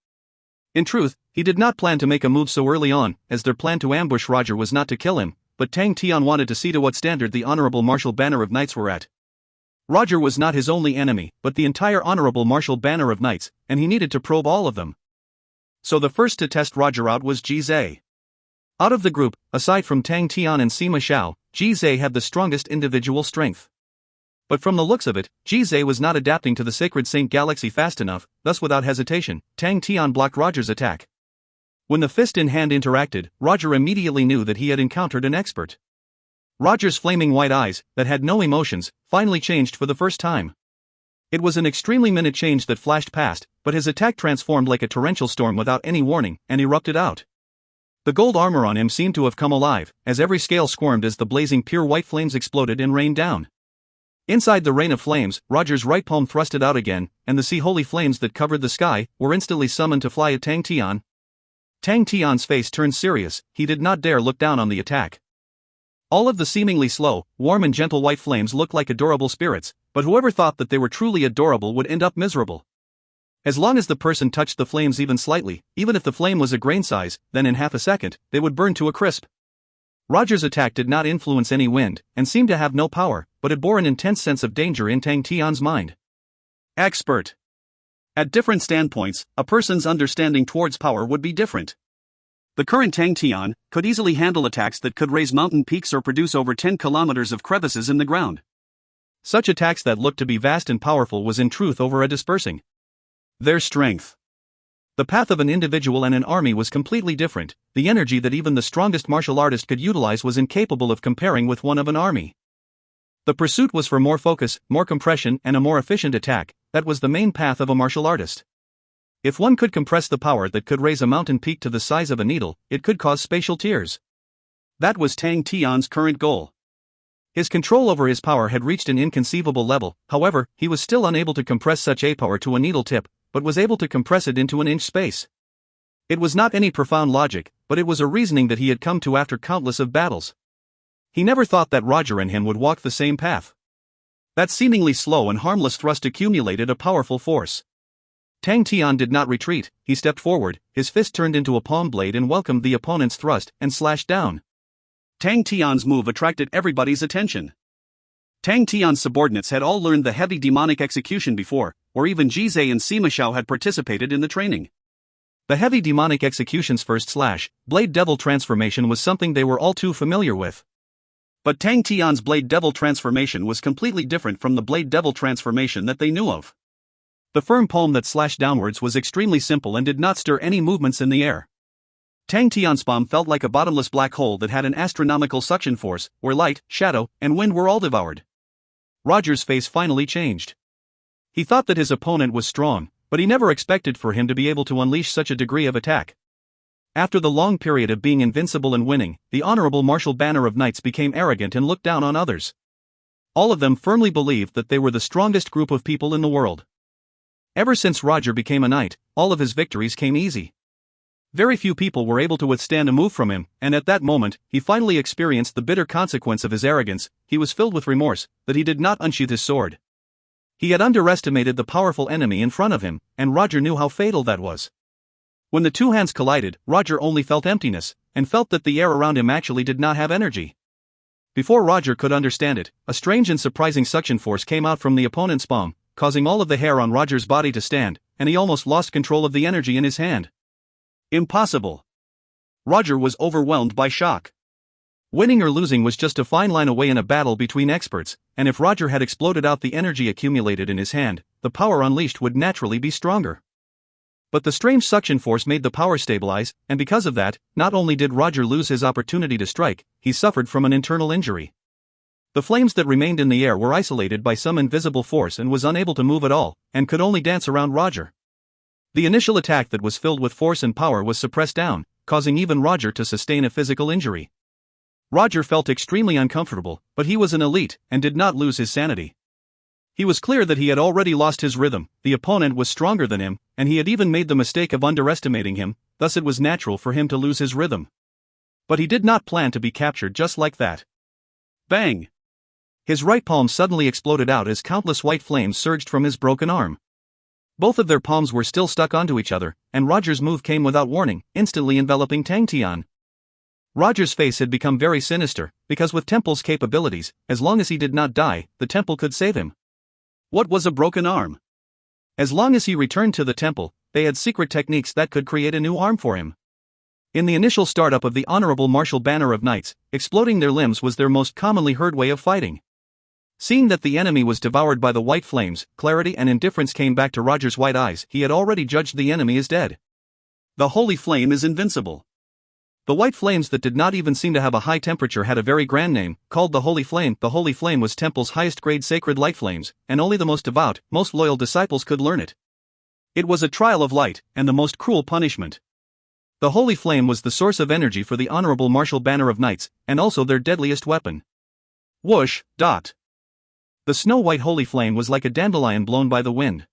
A: In truth, he did not plan to make a move so early on, as their plan to ambush Roger was not to kill him, but Tang Tian wanted to see to what standard the honorable martial banner of knights were at. Roger was not his only enemy, but the entire honorable martial banner of knights, and he needed to probe all of them. So the first to test Roger out was Ji. Out of the group, aside from Tang Tian and Sima Xiao, Ji had the strongest individual strength. But from the looks of it, Ji was not adapting to the Sacred Saint Galaxy fast enough, thus without hesitation, Tang Tian blocked Roger's attack. When the fist in hand interacted, Roger immediately knew that he had encountered an expert. Roger's flaming white eyes, that had no emotions, finally changed for the first time. It was an extremely minute change that flashed past, but his attack transformed like a torrential storm without any warning, and erupted out. The gold armor on him seemed to have come alive, as every scale squirmed as the blazing pure white flames exploded and rained down. Inside the rain of flames, Roger's right palm thrusted out again, and the sea holy flames that covered the sky were instantly summoned to fly at Tang Tian. Tang Tian's face turned serious. He did not dare look down on the attack. All of the seemingly slow, warm and gentle white flames looked like adorable spirits, but whoever thought that they were truly adorable would end up miserable. As long as the person touched the flames even slightly, even if the flame was a grain size, then in half a second, they would burn to a crisp. Roger's attack did not influence any wind, and seemed to have no power, but it bore an intense sense of danger in Tang Tian's mind. Expert. At different standpoints, a person's understanding towards power would be different. The current Tang Tian could easily handle attacks that could raise mountain peaks or produce over 10 kilometers of crevices in the ground.
B: Such attacks that looked to be vast and powerful was in truth over a dispersing.
A: Their strength.
B: The path of an individual and an army was completely different. The energy that even the strongest martial artist could utilize was incapable of comparing with one of an army. The pursuit was for more focus, more compression, and a more efficient attack. That was the main path of a martial artist. If one could compress the power that could raise a mountain peak to the size of a needle, it could cause spatial tears.
A: That was Tang Tian's current goal.
B: His control over his power had reached an inconceivable level. However, he was still unable to compress such a power to a needle tip, but was able to compress it into an inch space. It was not any profound logic, but it was a reasoning that he had come to after countless of battles. He never thought that Roger and him would walk the same path. That seemingly slow and harmless thrust accumulated a powerful force. Tang Tian did not retreat. He stepped forward, his fist turned into a palm blade and welcomed the opponent's thrust and slashed down.
A: Tang Tian's move attracted everybody's attention. Tang Tian's subordinates had all learned the heavy demonic execution before, or even Jizai and Sima Xiao had participated in the training.
B: The heavy demonic execution's first slash, Blade Devil transformation was something they were all too familiar with.
A: But Tang Tian's Blade Devil transformation was completely different from the Blade Devil transformation that they knew of.
B: The firm palm that slashed downwards was extremely simple and did not stir any movements in the air.
A: Tang Tian's palm felt like a bottomless black hole that had an astronomical suction force, where light, shadow, and wind were all devoured.
B: Roger's face finally changed. He thought that his opponent was strong, but he never expected for him to be able to unleash such a degree of attack. After the long period of being invincible and winning, the honorable martial banner of knights became arrogant and looked down on others. All of them firmly believed that they were the strongest group of people in the world. Ever since Roger became a knight, all of his victories came easy. Very few people were able to withstand a move from him, and at that moment, he finally experienced the bitter consequence of his arrogance. He was filled with remorse that he did not unsheath his sword. He had underestimated the powerful enemy in front of him, and Roger knew how fatal that was. When the two hands collided, Roger only felt emptiness, and felt that the air around him actually did not have energy. Before Roger could understand it, a strange and surprising suction force came out from the opponent's palm, causing all of the hair on Roger's body to stand, and he almost lost control of the energy in his hand.
A: Impossible. Roger was overwhelmed by shock.
B: Winning or losing was just a fine line away in a battle between experts, and if Roger had exploded out the energy accumulated in his hand, the power unleashed would naturally be stronger. But the strange suction force made the power stabilize, and because of that, not only did Roger lose his opportunity to strike, he suffered from an internal injury. The flames that remained in the air were isolated by some invisible force and was unable to move at all, and could only dance around Roger. The initial attack that was filled with force and power was suppressed down, causing even Roger to sustain a physical injury. Roger felt extremely uncomfortable, but he was an elite, and did not lose his sanity. He was clear that he had already lost his rhythm, the opponent was stronger than him, and he had even made the mistake of underestimating him, thus it was natural for him to lose his rhythm. But he did not plan to be captured just like that.
A: Bang!
B: His right palm suddenly exploded out as countless white flames surged from his broken arm. Both of their palms were still stuck onto each other, and Roger's move came without warning, instantly enveloping Tang Tian. Roger's face had become very sinister, because with Temple's capabilities, as long as he did not die, the Temple could save him.
A: What was a broken arm?
B: As long as he returned to the Temple, they had secret techniques that could create a new arm for him. In the initial startup of the honorable martial banner of knights, exploding their limbs was their most commonly heard way of fighting. Seeing that the enemy was devoured by the white flames, clarity and indifference came back to Roger's white eyes. He had already judged the enemy as dead.
A: The holy flame is invincible.
B: The white flames that did not even seem to have a high temperature had a very grand name, called the Holy Flame. The Holy Flame was Temple's highest grade sacred light flames, and only the most devout, most loyal disciples could learn it.
A: It was a trial of light, and the most cruel punishment.
B: The Holy Flame was the source of energy for the honorable martial banner of knights, and also their deadliest weapon.
A: Whoosh, dot.
B: The snow-white holy flame was like a dandelion blown by the wind.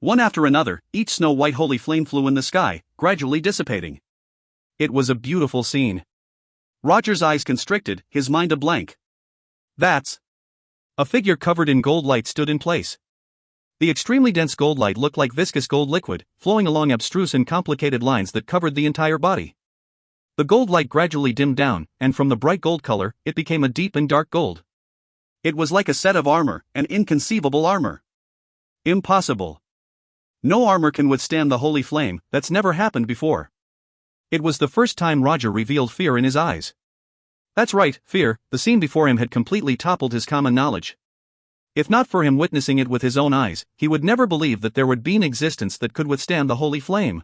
A: One after another, each snow-white holy flame flew in the sky, gradually dissipating.
B: It was a beautiful scene.
A: Roger's eyes constricted, his mind a blank. That's...
B: A figure covered in gold light stood in place. The extremely dense gold light looked like viscous gold liquid, flowing along abstruse and complicated lines that covered the entire body. The gold light gradually dimmed down, and from the bright gold color, it became a deep and dark gold.
A: It was like a set of armor, an inconceivable armor. Impossible. No armor can withstand the holy flame, that's never happened before.
B: It was the first time Roger revealed fear in his eyes. That's right, fear. The scene before him had completely toppled his common knowledge. If not for him witnessing it with his own eyes, he would never believe that there would be an existence that could withstand the holy flame.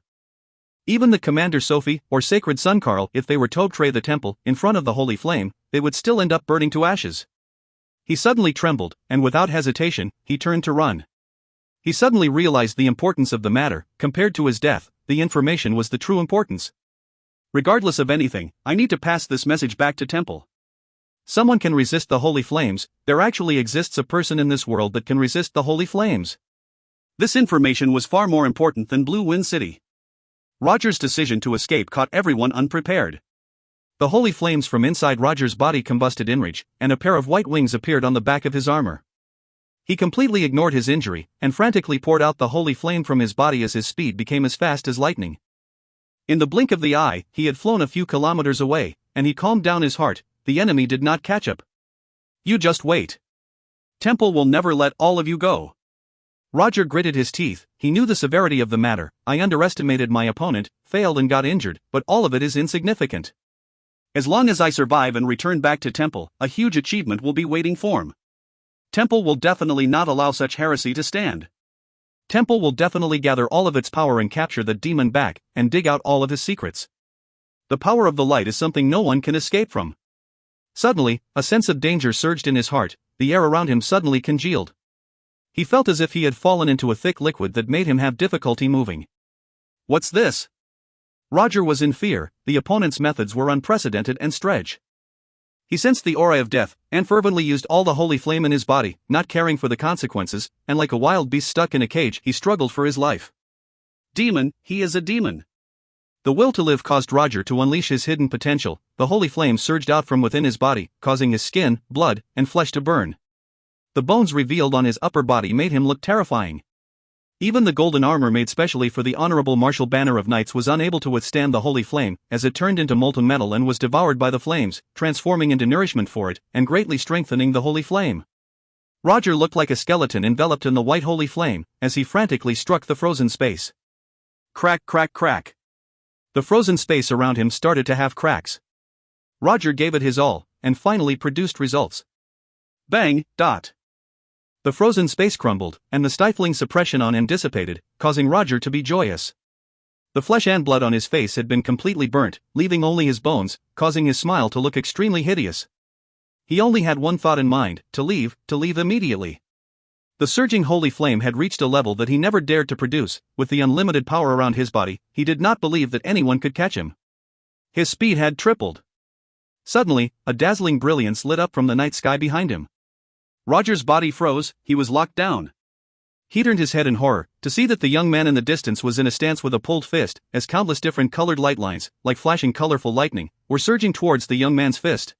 B: Even the Commander Sophie, or Sacred Son Carl, if they were to betray the temple, in front of the holy flame, they would still end up burning to ashes. He suddenly trembled, and without hesitation, he turned to run. He suddenly realized the importance of the matter. Compared to his death, the information was the true importance.
A: Regardless of anything, I need to pass this message back to Temple.
B: Someone can resist the holy flames. There actually exists a person in this world that can resist the holy flames.
A: This information was far more important than Blue Wind City. Roger's decision to escape caught everyone unprepared.
B: The holy flames from inside Roger's body combusted in rage, and a pair of white wings appeared on the back of his armor. He completely ignored his injury, and frantically poured out the holy flame from his body as his speed became as fast as lightning.
A: In the blink of the eye, he had flown a few kilometers away, and he calmed down his heart. The enemy did not catch up. You just wait. Temple will never let all of you go.
B: Roger gritted his teeth. He knew the severity of the matter. I underestimated my opponent, failed and got injured, but all of it is insignificant.
A: As long as I survive and return back to Temple, a huge achievement will be waiting for me. Temple will definitely not allow such heresy to stand.
B: Temple will definitely gather all of its power and capture the demon back, and dig out all of his secrets. The power of the light is something no one can escape from. Suddenly, a sense of danger surged in his heart. The air around him suddenly congealed. He felt as if he had fallen into a thick liquid that made him have difficulty moving.
A: What's this?
B: Roger was in fear. The opponent's methods were unprecedented and strange.
A: He sensed the aura of death, and fervently used all the holy flame in his body, not caring for the consequences, and like a wild beast stuck in a cage, he struggled for his life. Demon, he is a demon.
B: The will to live caused Roger to unleash his hidden potential. The holy flame surged out from within his body, causing his skin, blood, and flesh to burn. The bones revealed on his upper body made him look terrifying. Even the golden armor made specially for the honorable martial banner of knights was unable to withstand the holy flame, as it turned into molten metal and was devoured by the flames, transforming into nourishment for it, and greatly strengthening the holy flame. Roger looked like a skeleton enveloped in the white holy flame, as he frantically struck the frozen space.
A: Crack, crack, crack.
B: The frozen space around him started to have cracks. Roger gave it his all, and finally produced results.
A: Bang, dot.
B: The frozen space crumbled, and the stifling suppression on him dissipated, causing Roger to be joyous. The flesh and blood on his face had been completely burnt, leaving only his bones, causing his smile to look extremely hideous. He only had one thought in mind: to leave immediately. The surging holy flame had reached a level that he never dared to produce. With the unlimited power around his body, he did not believe that anyone could catch him. His speed had tripled. Suddenly, a dazzling brilliance lit up from the night sky behind him.
A: Roger's body froze. He was locked down.
B: He turned his head in horror, to see that the young man in the distance was in a stance with a pulled fist, as countless different colored light lines, like flashing colorful lightning, were surging towards the young man's fist.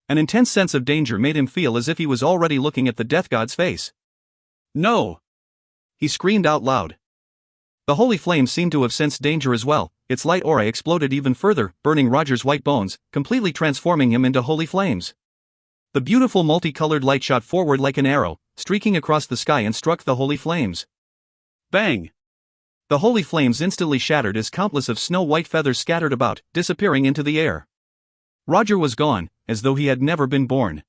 B: An intense sense of danger made him feel as if he was already looking at the death god's face.
A: No!
B: He screamed out loud. The holy flame seemed to have sensed danger as well. Its light aura exploded even further, burning Roger's white bones, completely transforming him into holy flames. The beautiful multicolored light shot forward like an arrow, streaking across the sky and struck the holy flames.
A: Bang!
B: The holy flames instantly shattered as countless of snow-white feathers scattered about, disappearing into the air. Roger was gone, as though he had never been born.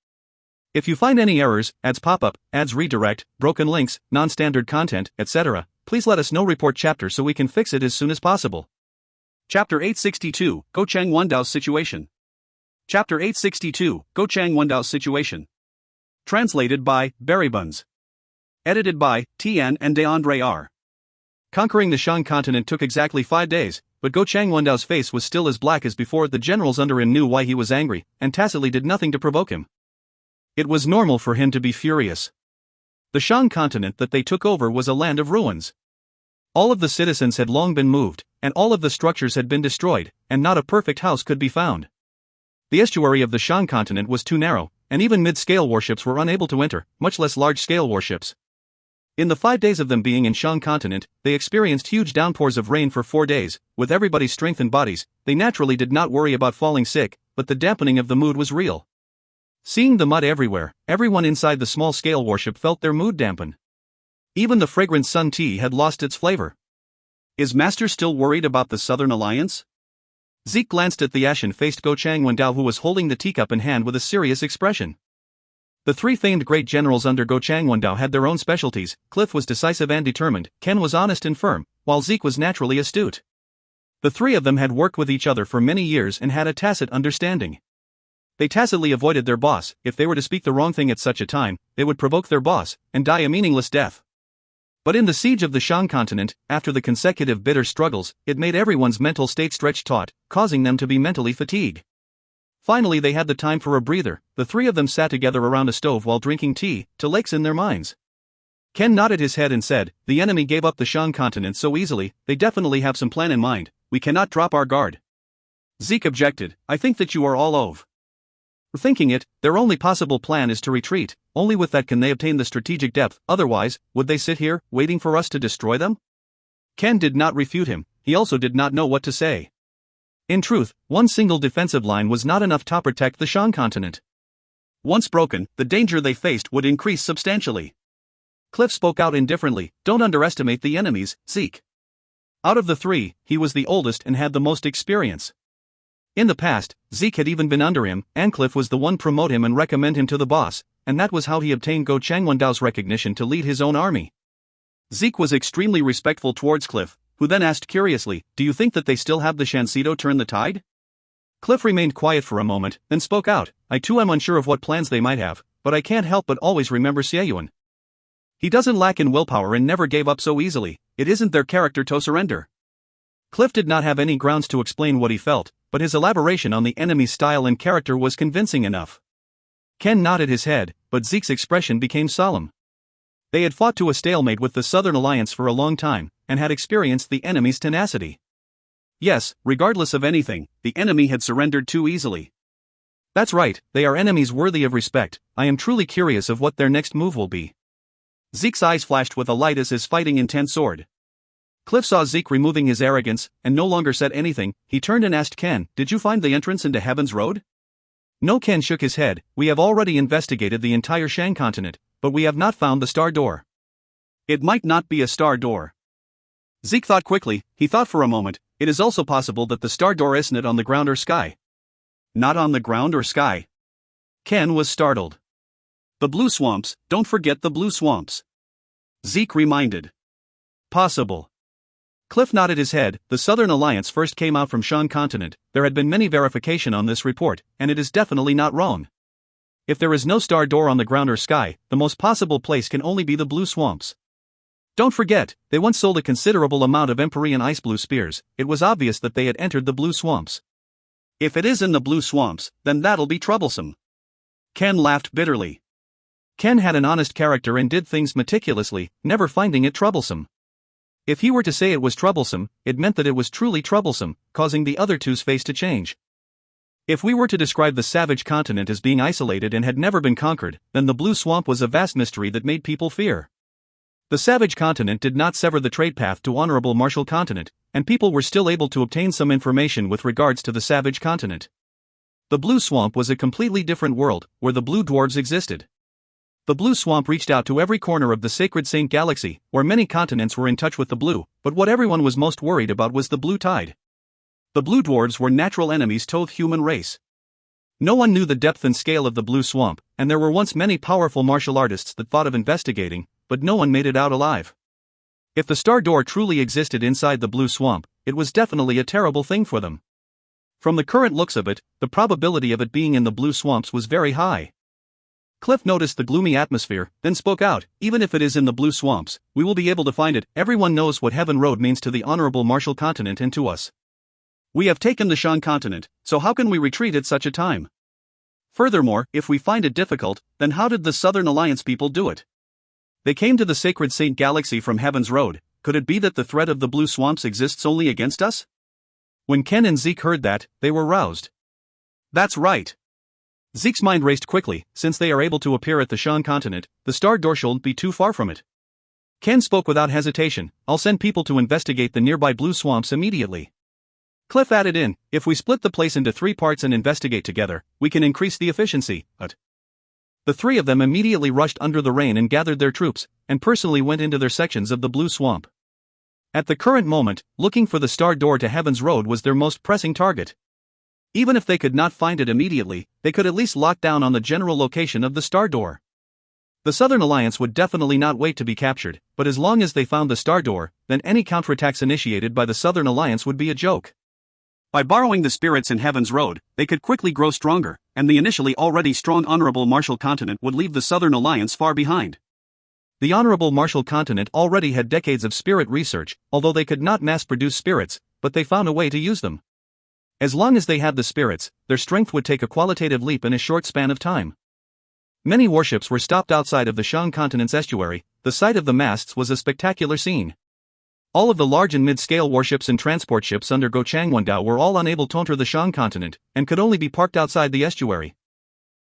B: If you find any errors, ads pop up, ads redirect, broken links, non-standard content, etc., please let us know. Report chapter so we can fix it as soon as possible.
A: Chapter 862, Go Chang Wendao's Situation. Chapter 862, Go Chang Wendao's Situation. Translated by Berrybuns. Edited by Tian and DeAndre R.
B: Conquering the Shang continent took exactly 5 days, but Go Chang Wendao's face was still as black as before. The generals under him knew why he was angry, and tacitly did nothing to provoke him. It was normal for him to be furious. The Shang continent that they took over was a land of ruins. All of the citizens had long been moved, and all of the structures had been destroyed, and not a perfect house could be found. The estuary of the Shang continent was too narrow, and even mid-scale warships were unable to enter, much less large-scale warships. In the 5 days of them being in Shang continent, they experienced huge downpours of rain for 4 days. With everybody's strengthened bodies, they naturally did not worry about falling sick, but the dampening of the mood was real. Seeing the mud everywhere, everyone inside the small-scale warship felt their mood dampen. Even the fragrant sun tea had lost its flavor.
A: Is Master still worried about the Southern Alliance?
B: Zeke glanced at the ashen-faced Go Chang Wendao, who was holding the teacup in hand with a serious expression. The 3 famed great generals under Go Chang Wendao had their own specialties. Cliff was decisive and determined, Ken was honest and firm, while Zeke was naturally astute. The 3 of them had worked with each other for many years and had a tacit understanding. They tacitly avoided their boss. If they were to speak the wrong thing at such a time, they would provoke their boss, and die a meaningless death. But in the siege of the Shang continent, after the consecutive bitter struggles, it made everyone's mental state stretch taut, causing them to be mentally fatigued. Finally they had the time for a breather. The three of them sat together around a stove while drinking tea, to lakes in their minds. Ken nodded his head and said, "The enemy gave up the Shang continent so easily, they definitely have some plan in mind. We cannot drop our guard." Zeke objected, "I think that you are all over thinking it. Their only possible plan is to retreat. Only with that can they obtain the strategic depth, otherwise, would they sit here, waiting for us to destroy them?" Ken did not refute him, he also did not know what to say. In truth, one single defensive line was not enough to protect the Shang continent. Once broken, the danger they faced would increase substantially. Cliff spoke out indifferently, "Don't underestimate the enemies, Zeke." Out of the three, he was the oldest and had the most experience. In the past, Zeke had even been under him, and Cliff was the one to promote him and recommend him to the boss, and that was how he obtained Go Changwendao's recognition to lead his own army. Zeke was extremely respectful towards Cliff, who then asked curiously, "Do you think that they still have the Shansido turn the tide?" Cliff remained quiet for a moment, then spoke out, "I too am unsure of what plans they might have, but I can't help but always remember Xieyuan. He doesn't lack in willpower and never gave up so easily. It isn't their character to surrender." Cliff did not have any grounds to explain what he felt, but his elaboration on the enemy's style and character was convincing enough. Ken nodded his head, but Zeke's expression became solemn. They had fought to a stalemate with the Southern Alliance for a long time, and had experienced the enemy's tenacity. Yes, regardless of anything, the enemy had surrendered too easily. That's right, they are enemies worthy of respect. I am truly curious of what their next move will be. Zeke's eyes flashed with a light as his fighting intent soared. Cliff saw Zeke removing his arrogance, and no longer said anything. He turned and asked Ken, "Did you find the entrance into Heaven's Road?" No, Ken shook his head. "We have already investigated the entire Shang continent, but we have not found the star door." "It might not be a star door." Zeke thought quickly. He thought for a moment. It is also possible that the star door isn't on the ground or sky. Not on the ground or sky? Ken was startled. "The blue swamps, don't forget the blue swamps," Zeke reminded. "Possible." Cliff nodded his head. The Southern Alliance first came out from Shang continent. There had been many verification on this report, and it is definitely not wrong. If there is no star door on the ground or sky, the most possible place can only be the blue swamps. Don't forget, they once sold a considerable amount of Empyrean ice blue spears. It was obvious that they had entered the blue swamps. If it is in the blue swamps, then that'll be troublesome. Ken laughed bitterly. Ken had an honest character and did things meticulously, never finding it troublesome. If he were to say it was troublesome, it meant that it was truly troublesome, causing the other two's face to change. If we were to describe the savage continent as being isolated and had never been conquered, then the blue swamp was a vast mystery that made people fear. The savage continent did not sever the trade path to honorable martial continent, and people were still able to obtain some information with regards to the savage continent. The blue swamp was a completely different world, where the blue dwarves existed. The blue swamp reached out to every corner of the sacred Saint Galaxy, where many continents were in touch with the blue, but what everyone was most worried about was the blue tide. The blue dwarves were natural enemies to the human race. No one knew the depth and scale of the blue swamp, and there were once many powerful martial artists that thought of investigating, but no one made it out alive. If the star door truly existed inside the blue swamp, it was definitely a terrible thing for them. From the current looks of it, the probability of it being in the blue swamps was very high. Cliff noticed the gloomy atmosphere, then spoke out, "Even if it is in the blue swamps, we will be able to find it. Everyone knows what Heaven Road means to the honorable martial continent and to us. We have taken the Shang continent, so how can we retreat at such a time? Furthermore, if we find it difficult, then how did the Southern Alliance people do it? They came to the sacred Saint Galaxy from Heaven's Road. Could it be that the threat of the blue swamps exists only against us?" When Ken and Zeke heard that, they were roused. "That's right." Zeke's mind raced quickly. Since they are able to appear at the Shang continent, the star door shouldn't be too far from it. Ken spoke without hesitation. "I'll send people to investigate the nearby blue swamps immediately." Cliff added in, "If we split the place into 3 parts and investigate together, we can increase the efficiency." The 3 of them immediately rushed under the rain and gathered their troops, and personally went into their sections of the blue swamp. At the current moment, looking for the star door to Heaven's Road was their most pressing target. Even if they could not find it immediately, they could at least lock down on the general location of the star door. The Southern Alliance would definitely not wait to be captured, but as long as they found the star door, then any counterattacks initiated by the Southern Alliance would be a joke. By borrowing the spirits in Heaven's Road, they could quickly grow stronger, and the initially already strong honorable martial continent would leave the Southern Alliance far behind. The Honorable Martial Continent already had decades of spirit research, although they could not mass-produce spirits, but they found a way to use them. As long as they had the spirits, their strength would take a qualitative leap in a short span of time. Many warships were stopped outside of the Shang Continent's estuary. The sight of the masts was a spectacular scene. All of the large and mid-scale warships and transport ships under Gochangwondao were all unable to enter the Shang Continent, and could only be parked outside the estuary.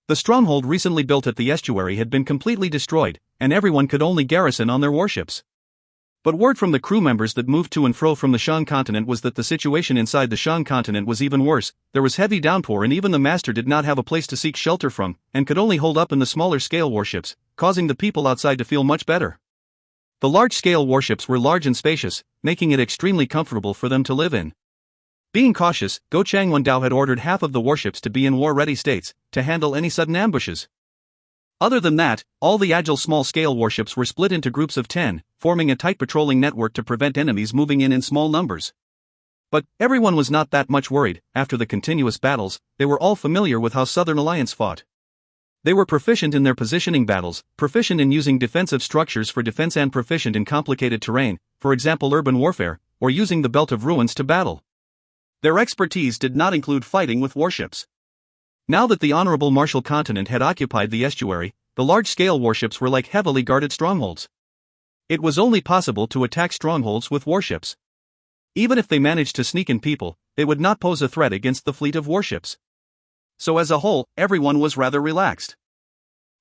B: The stronghold recently built at the estuary had been completely destroyed, and everyone could only garrison on their warships. But word from the crew members that moved to and fro from the Shang Continent was that the situation inside the Shang Continent was even worse. There was heavy downpour and even the master did not have a place to seek shelter from, and could only hold up in the smaller scale warships, causing the people outside to feel much better. The large-scale warships were large and spacious, making it extremely comfortable for them to live in. Being cautious, Gochangwondao had ordered half of the warships to be in war-ready states, to handle any sudden ambushes. Other than that, all the agile small-scale warships were split into groups of 10, forming a tight patrolling network to prevent enemies moving in small numbers. But everyone was not that much worried. After the continuous battles, they were all familiar with how Southern Alliance fought. They were proficient in their positioning battles, proficient in using defensive structures for defense and proficient in complicated terrain, for example urban warfare, or using the Belt of Ruins to battle. Their expertise did not include fighting with warships. Now that the Honorable Martial Continent had occupied the estuary, the large-scale warships were like heavily guarded strongholds. It was only possible to attack strongholds with warships. Even if they managed to sneak in people, they would not pose a threat against the fleet of warships. So as a whole, everyone was rather relaxed.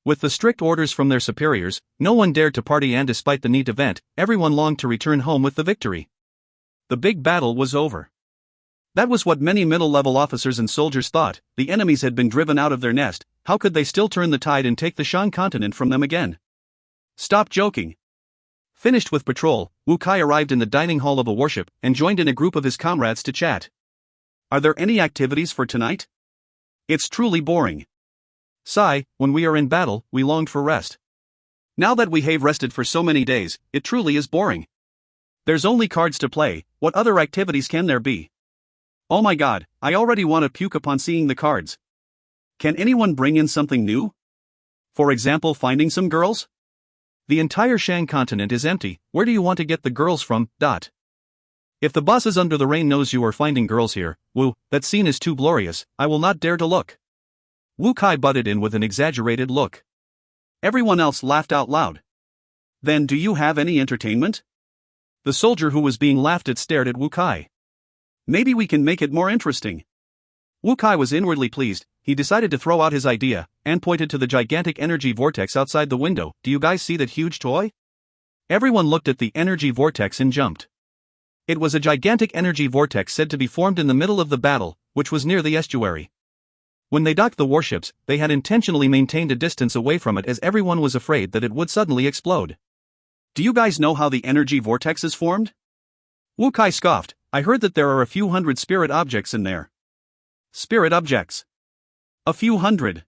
B: With the strict orders from their superiors, no one dared to party, and despite the neat event, everyone longed to return home with the victory. The big battle was over. That was what many middle-level officers and soldiers thought. The enemies had been driven out of their nest. How could they still turn the tide and take the Shang Continent from them again? Stop joking. Finished with patrol, Wu Kai arrived in the dining hall of a warship and joined in a group of his comrades to chat. Are there any activities for tonight? It's truly boring. Sigh, when we are in battle, we longed for rest. Now that we have rested for so many days, it truly is boring. There's only cards to play. What other activities can there be? Oh my god, I already want to puke upon seeing the cards. Can anyone bring in something new? For example, finding some girls? The entire Shang Continent is empty. Where do you want to get the girls from? If the bosses under the rain knows you are finding girls here, Wu, that scene is too glorious, I will not dare to look. Wu Kai butted in with an exaggerated look. Everyone else laughed out loud. Then do you have any entertainment? The soldier who was being laughed at stared at Wu Kai. Maybe we can make it more interesting. Wu Kai was inwardly pleased. He decided to throw out his idea, and pointed to the gigantic energy vortex outside the window. Do you guys see that huge toy? Everyone looked at the energy vortex and jumped. It was a gigantic energy vortex said to be formed in the middle of the battle, which was near the estuary. When they docked the warships, they had intentionally maintained a distance away from it as everyone was afraid that it would suddenly explode. Do you guys know how the energy vortex is formed? Wu Kai scoffed. I heard that there are a few hundred spirit objects in there. Spirit objects? A few hundred?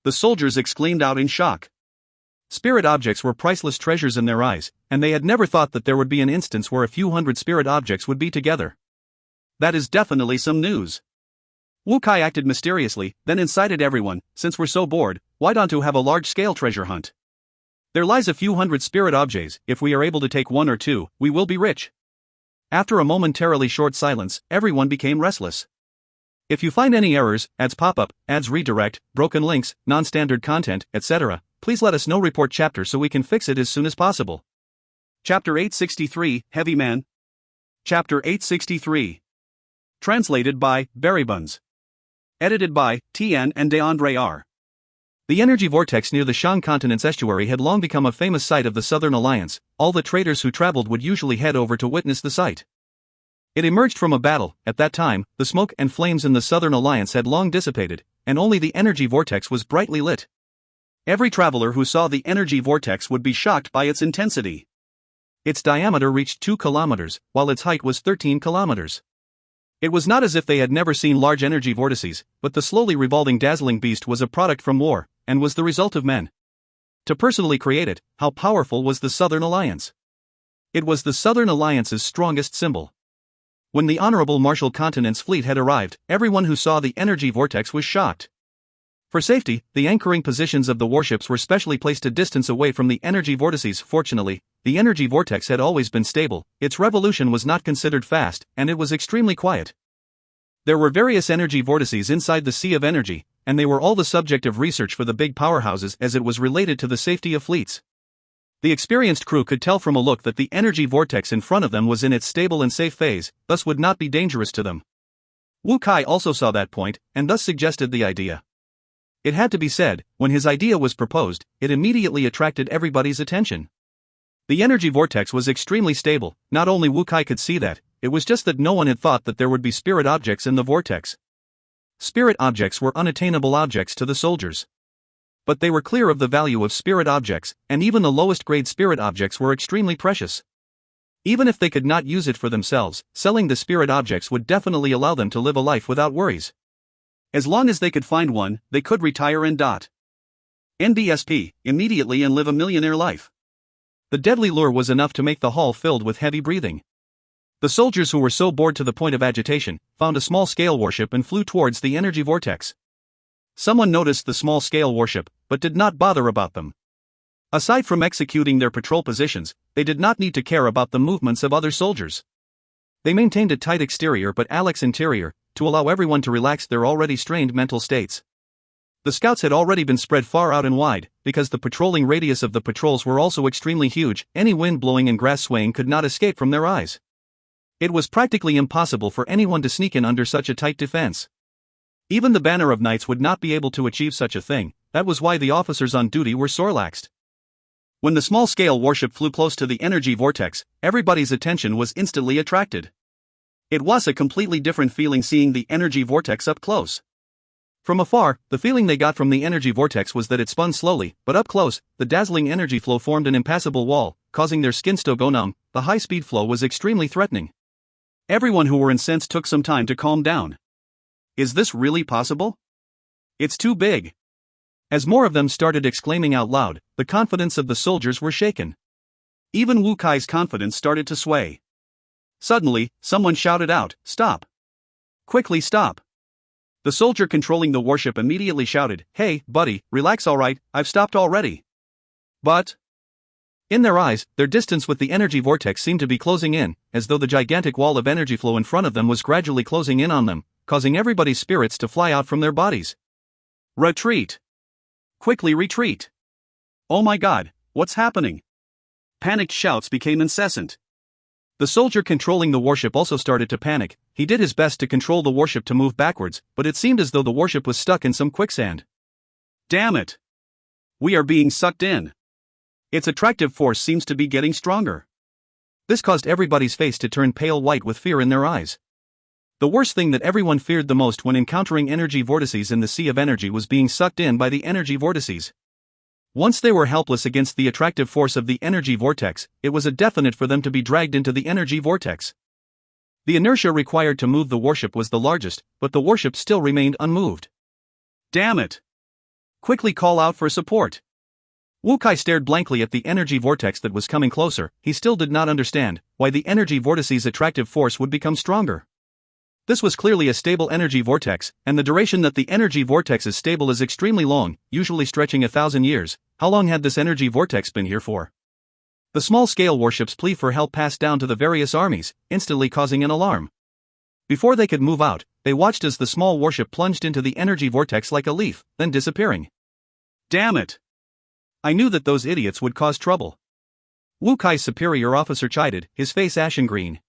B: The soldiers exclaimed out in shock. Spirit objects were priceless treasures in their eyes, and they had never thought that there would be an instance where a few hundred spirit objects would be together. That is definitely some news. Wu Kai acted mysteriously, then incited everyone, since we're so bored, why don't we have a large-scale treasure hunt? There lies a few hundred spirit objects. If we are able to take one or two, we will be rich. After a momentarily short silence, everyone became restless. If you find any errors, ads pop up, ads redirect, broken links, non-standard content, etc., please let us know. Report chapter so we can fix it as soon as possible. Chapter 863, Heavy Man. Chapter 863. Translated by Berrybuns. Edited by Tian and DeAndre R. The energy vortex near the Shang Continent's estuary had long become a famous sight of the Southern Alliance. All the traders who traveled would usually head over to witness the sight. It emerged from a battle. At that time, the smoke and flames in the Southern Alliance had long dissipated, and only the energy vortex was brightly lit. Every traveler who saw the energy vortex would be shocked by its intensity. Its diameter reached 2 kilometers, while its height was 13 kilometers. It was not as if they had never seen large energy vortices, but the slowly revolving dazzling beast was a product from war, and was the result of men. To personally create it, how powerful was the Southern Alliance? It was the Southern Alliance's strongest symbol. When the Honorable Martial Continent's fleet had arrived, everyone who saw the energy vortex was shocked. For safety, the anchoring positions of the warships were specially placed a distance away from the energy vortices. Fortunately, the energy vortex had always been stable, its revolution was not considered fast, and it was extremely quiet. There were various energy vortices inside the sea of energy, and they were all the subject of research for the big powerhouses as it was related to the safety of fleets. The experienced crew could tell from a look that the energy vortex in front of them was in its stable and safe phase, thus would not be dangerous to them. Wu Kai also saw that point, and thus suggested the idea. It had to be said, when his idea was proposed, it immediately attracted everybody's attention. The energy vortex was extremely stable, not only Wu Kai could see that, it was just that no one had thought that there would be spirit objects in the vortex. Spirit objects were unattainable objects to the soldiers. But they were clear of the value of spirit objects, and even the lowest grade spirit objects were extremely precious. Even if they could not use it for themselves, selling the spirit objects would definitely allow them to live a life without worries.
A: As long as they could find one, they could retire and NBSP immediately and live a millionaire life.
B: The deadly lure was enough to make the hall filled with heavy breathing. The soldiers who were so bored to the point of agitation, found a small-scale warship and flew towards the energy vortex. Someone noticed the small-scale warship, but did not bother about them. Aside from executing their patrol positions, they did not need to care about the movements of other soldiers. They maintained a tight exterior but lax interior, to allow everyone to relax their already strained mental states. The scouts had already been spread far out and wide, because the patrolling radius of the patrols were also extremely huge, any wind blowing and grass swaying could not escape from their eyes. It was practically impossible for anyone to sneak in under such a tight defense. Even the Banner of Knights would not be able to achieve such a thing, that was why the officers on duty were sore-laxed. When the small-scale warship flew close to the energy vortex, everybody's attention was instantly attracted. It was a completely different feeling seeing the energy vortex up close. From afar, the feeling they got from the energy vortex was that it spun slowly, but up close, the dazzling energy flow formed an impassable wall, causing their skins to go numb. The high-speed flow was extremely threatening.
A: Everyone who were incensed took some time to calm down. Is this really possible? It's too big. As more of them started exclaiming out loud, the confidence of the soldiers were shaken. Even Wu Kai's confidence started to sway. Suddenly, someone shouted out, "Stop! Quickly stop!" The soldier controlling the warship immediately shouted, "Hey, buddy, relax, alright, I've stopped already." But in their eyes, their distance with the energy vortex seemed to be closing in, as though the gigantic wall of energy flow in front of them was gradually closing in on them, causing everybody's spirits to fly out from their bodies. Retreat! Quickly retreat! Oh my god, what's happening? Panicked shouts became incessant. The soldier controlling the warship also started to panic. He did his best to control the warship to move backwards, but it seemed as though the warship was stuck in some quicksand. Damn it! We are being sucked in. Its attractive force seems to be getting stronger. This caused everybody's face to turn pale white with fear in their eyes. The worst thing that everyone feared the most when encountering energy vortices in the sea of energy was being sucked in by the energy vortices. Once they were helpless against the attractive force of the energy vortex, it was a definite for them to be dragged into the energy vortex. The inertia required to move the warship was the largest, but the warship still remained unmoved. Damn it! Quickly call out for support! Wu Kai stared blankly at the energy vortex that was coming closer. He still did not understand why the energy vortice's attractive force would become stronger. This was clearly a stable energy vortex, and the duration that the energy vortex is stable is extremely long, usually stretching 1,000 years. How long had this energy vortex been here for? The small-scale warship's plea for help passed down to the various armies, instantly causing an alarm. Before they could move out, they watched as the small warship plunged into the energy vortex like a leaf, then disappearing. Damn it! I knew that those idiots would cause trouble. Wu Kai's superior officer chided, his face ashen green.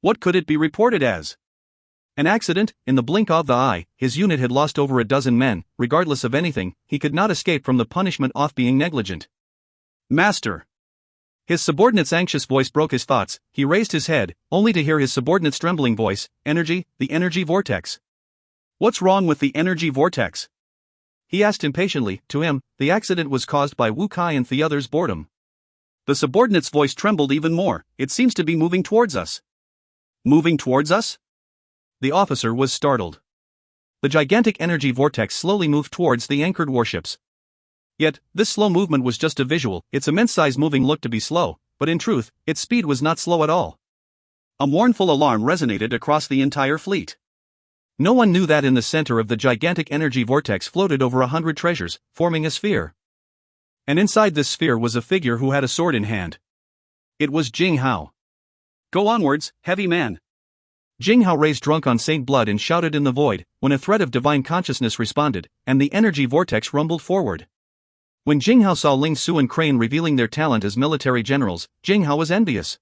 A: What could it be reported as? An accident? In the blink of the eye, his unit had lost over a dozen men. Regardless of anything, he could not escape from the punishment of being negligent. Master! His subordinate's anxious voice broke his thoughts. He raised his head, only to hear his subordinate's trembling voice, "Energy, the energy vortex. What's wrong with the energy vortex?" He asked impatiently. To him, the accident was caused by Wu Kai and the others' boredom. The subordinate's voice trembled even more. "It seems to be moving towards us." Moving towards us? The officer was startled. The gigantic energy vortex slowly moved towards the anchored warships. Yet, this slow movement was just a visual. Its immense size moving looked to be slow, but in truth, its speed was not slow at all. A mournful alarm resonated across the entire fleet.
B: No one knew that in the center of the gigantic energy vortex floated over 100 treasures, forming a sphere. And inside this sphere was a figure who had a sword in hand. It was Jing Hao.
A: Go onwards, heavy man.
B: Jing Hao raised drunk on saint blood and shouted in the void, when a thread of divine consciousness responded, and the energy vortex rumbled forward. When Jing Hao saw Ling Su and Crane revealing their talent as military generals, Jing Hao was envious.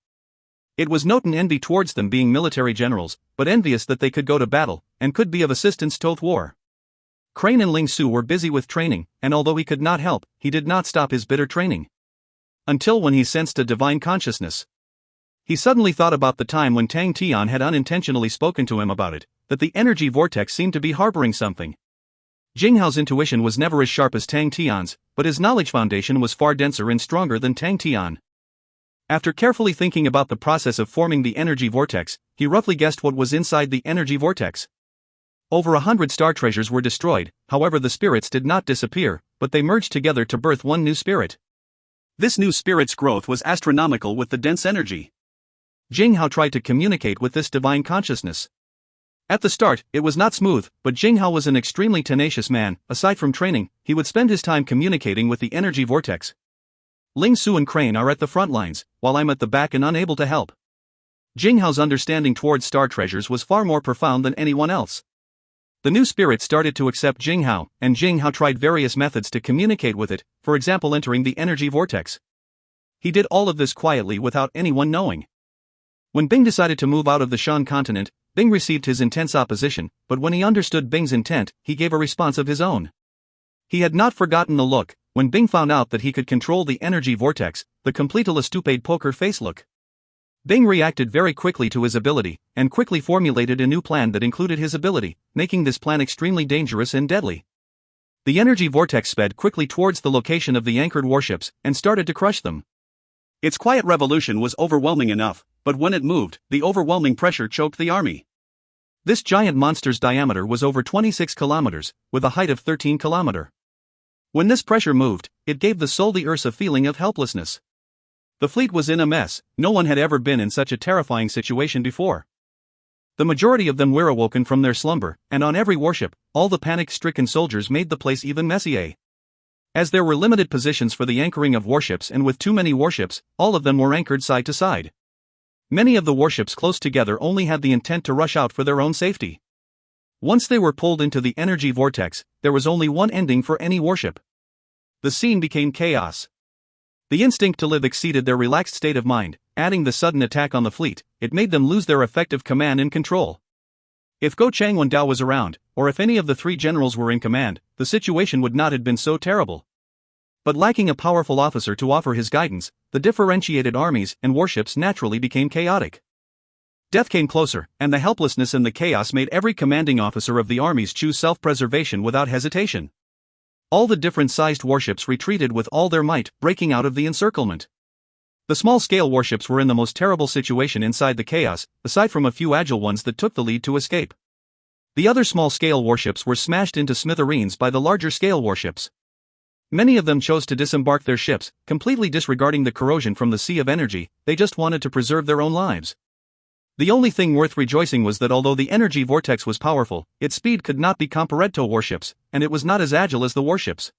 B: It was not an envy towards them being military generals, but envious that they could go to battle, and could be of assistance to war. Crane and Ling Su were busy with training, and although he could not help, he did not stop his bitter training. Until when he sensed a divine consciousness. He suddenly thought about the time when Tang Tian had unintentionally spoken to him about it, that the energy vortex seemed to be harboring something. Jing Hao's intuition was never as sharp as Tang Tian's, but his knowledge foundation was far denser and stronger than Tang Tian. After carefully thinking about the process of forming the energy vortex, he roughly guessed what was inside the energy vortex. Over 100 star treasures were destroyed, however the spirits did not disappear, but they merged together to birth one new spirit.
A: This new spirit's growth was astronomical with the dense energy.
B: Jing Hao tried to communicate with this divine consciousness. At the start, it was not smooth, but Jing Hao was an extremely tenacious man. Aside from training, he would spend his time communicating with the energy vortex. Ling Su and Crane are at the front lines, while I'm at the back and unable to help. Jing Hao's understanding towards star treasures was far more profound than anyone else. The new spirit started to accept Jing Hao, and Jing Hao tried various methods to communicate with it, for example entering the energy vortex. He did all of this quietly without anyone knowing. When Bing decided to move out of the Shan continent, Bing received his intense opposition, but when he understood Bing's intent, he gave a response of his own. He had not forgotten the look, when Bing found out that he could control the energy vortex, the complete la stupid poker face look. Bing reacted very quickly to his ability, and quickly formulated a new plan that included his ability, making this plan extremely dangerous and deadly. The energy vortex sped quickly towards the location of the anchored warships, and started to crush them.
A: Its quiet revolution was overwhelming enough, but when it moved, the overwhelming pressure choked the army.
B: This giant monster's diameter was over 26 kilometers, with a height of 13 kilometers. When this pressure moved, it gave the Sol de Ursa a feeling of helplessness. The fleet was in a mess. No one had ever been in such a terrifying situation before. The majority of them were awoken from their slumber, and on every warship, all the panic-stricken soldiers made the place even messier. As there were limited positions for the anchoring of warships and with too many warships, all of them were anchored side to side. Many of the warships close together only had the intent to rush out for their own safety. Once they were pulled into the energy vortex, there was only one ending for any warship. The scene became chaos. The instinct to live exceeded their relaxed state of mind, adding the sudden attack on the fleet, it made them lose their effective command and control. If Go Chang Wen Dao was around, or if any of the three generals were in command, the situation would not have been so terrible. But lacking a powerful officer to offer his guidance, the differentiated armies and warships naturally became chaotic. Death came closer, and the helplessness and the chaos made every commanding officer of the armies choose self-preservation without hesitation. All the different-sized warships retreated with all their might, breaking out of the encirclement. The small-scale warships were in the most terrible situation inside the chaos, aside from a few agile ones that took the lead to escape. The other small-scale warships were smashed into smithereens by the larger-scale warships. Many of them chose to disembark their ships, completely disregarding the corrosion from the sea of energy. They just wanted to preserve their own lives. The only thing worth rejoicing was that although the energy vortex was powerful, its speed could not be compared to warships, and it was not as agile as the warships.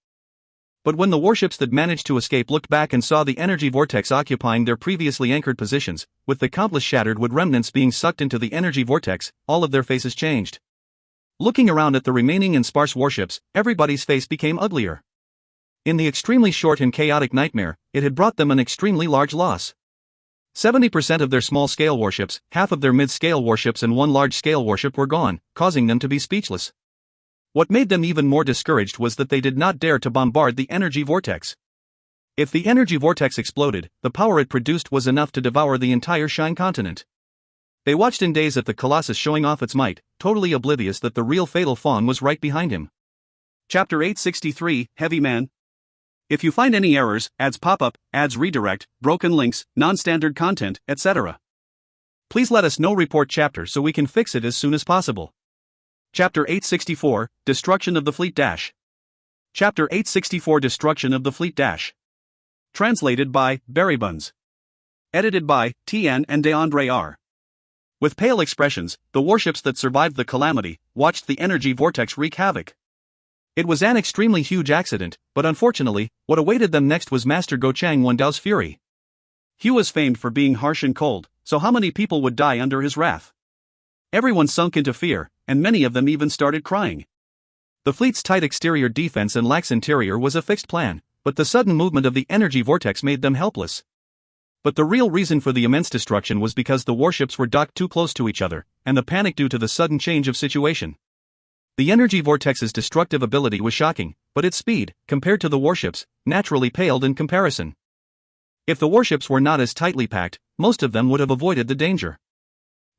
B: But when the warships that managed to escape looked back and saw the energy vortex occupying their previously anchored positions, with the countless shattered wood remnants being sucked into the energy vortex, all of their faces changed. Looking around at the remaining and sparse warships, everybody's face became uglier. In the extremely short and chaotic nightmare, it had brought them an extremely large loss. 70% of their small-scale warships, half of their mid-scale warships and one large-scale warship were gone, causing them to be speechless. What made them even more discouraged was that they did not dare to bombard the energy vortex. If the energy vortex exploded, the power it produced was enough to devour the entire Shine continent. They watched in daze at the Colossus showing off its might, totally oblivious that the real fatal fawn was right behind him.
A: Chapter 863, Heavy Man. If you find any errors, ads pop up, ads redirect, broken links, non-standard content, etc., please let us know. Report chapter so we can fix it as soon as possible. Chapter 864, Destruction of the Fleet Dash. Chapter 864, Destruction of the Fleet Dash. Translated by Barry Buns. Edited by Tian and DeAndre R. With pale expressions, the warships that survived the calamity watched the energy vortex wreak havoc. It was an extremely huge accident, but unfortunately, what awaited them next was Master Go Chang Wendao's fury. He was famed for being harsh and cold, so how many people would die under his wrath? Everyone sunk into fear, and many of them even started crying. The fleet's tight exterior defense and lax interior was a fixed plan, but the sudden movement of the energy vortex made them helpless. But the real reason for the immense destruction was because the warships were docked too close to each other, and the panic due to the sudden change of situation. The energy vortex's destructive ability was shocking, but its speed, compared to the warships, naturally paled in comparison. If the warships were not as tightly packed, most of them would have avoided the danger.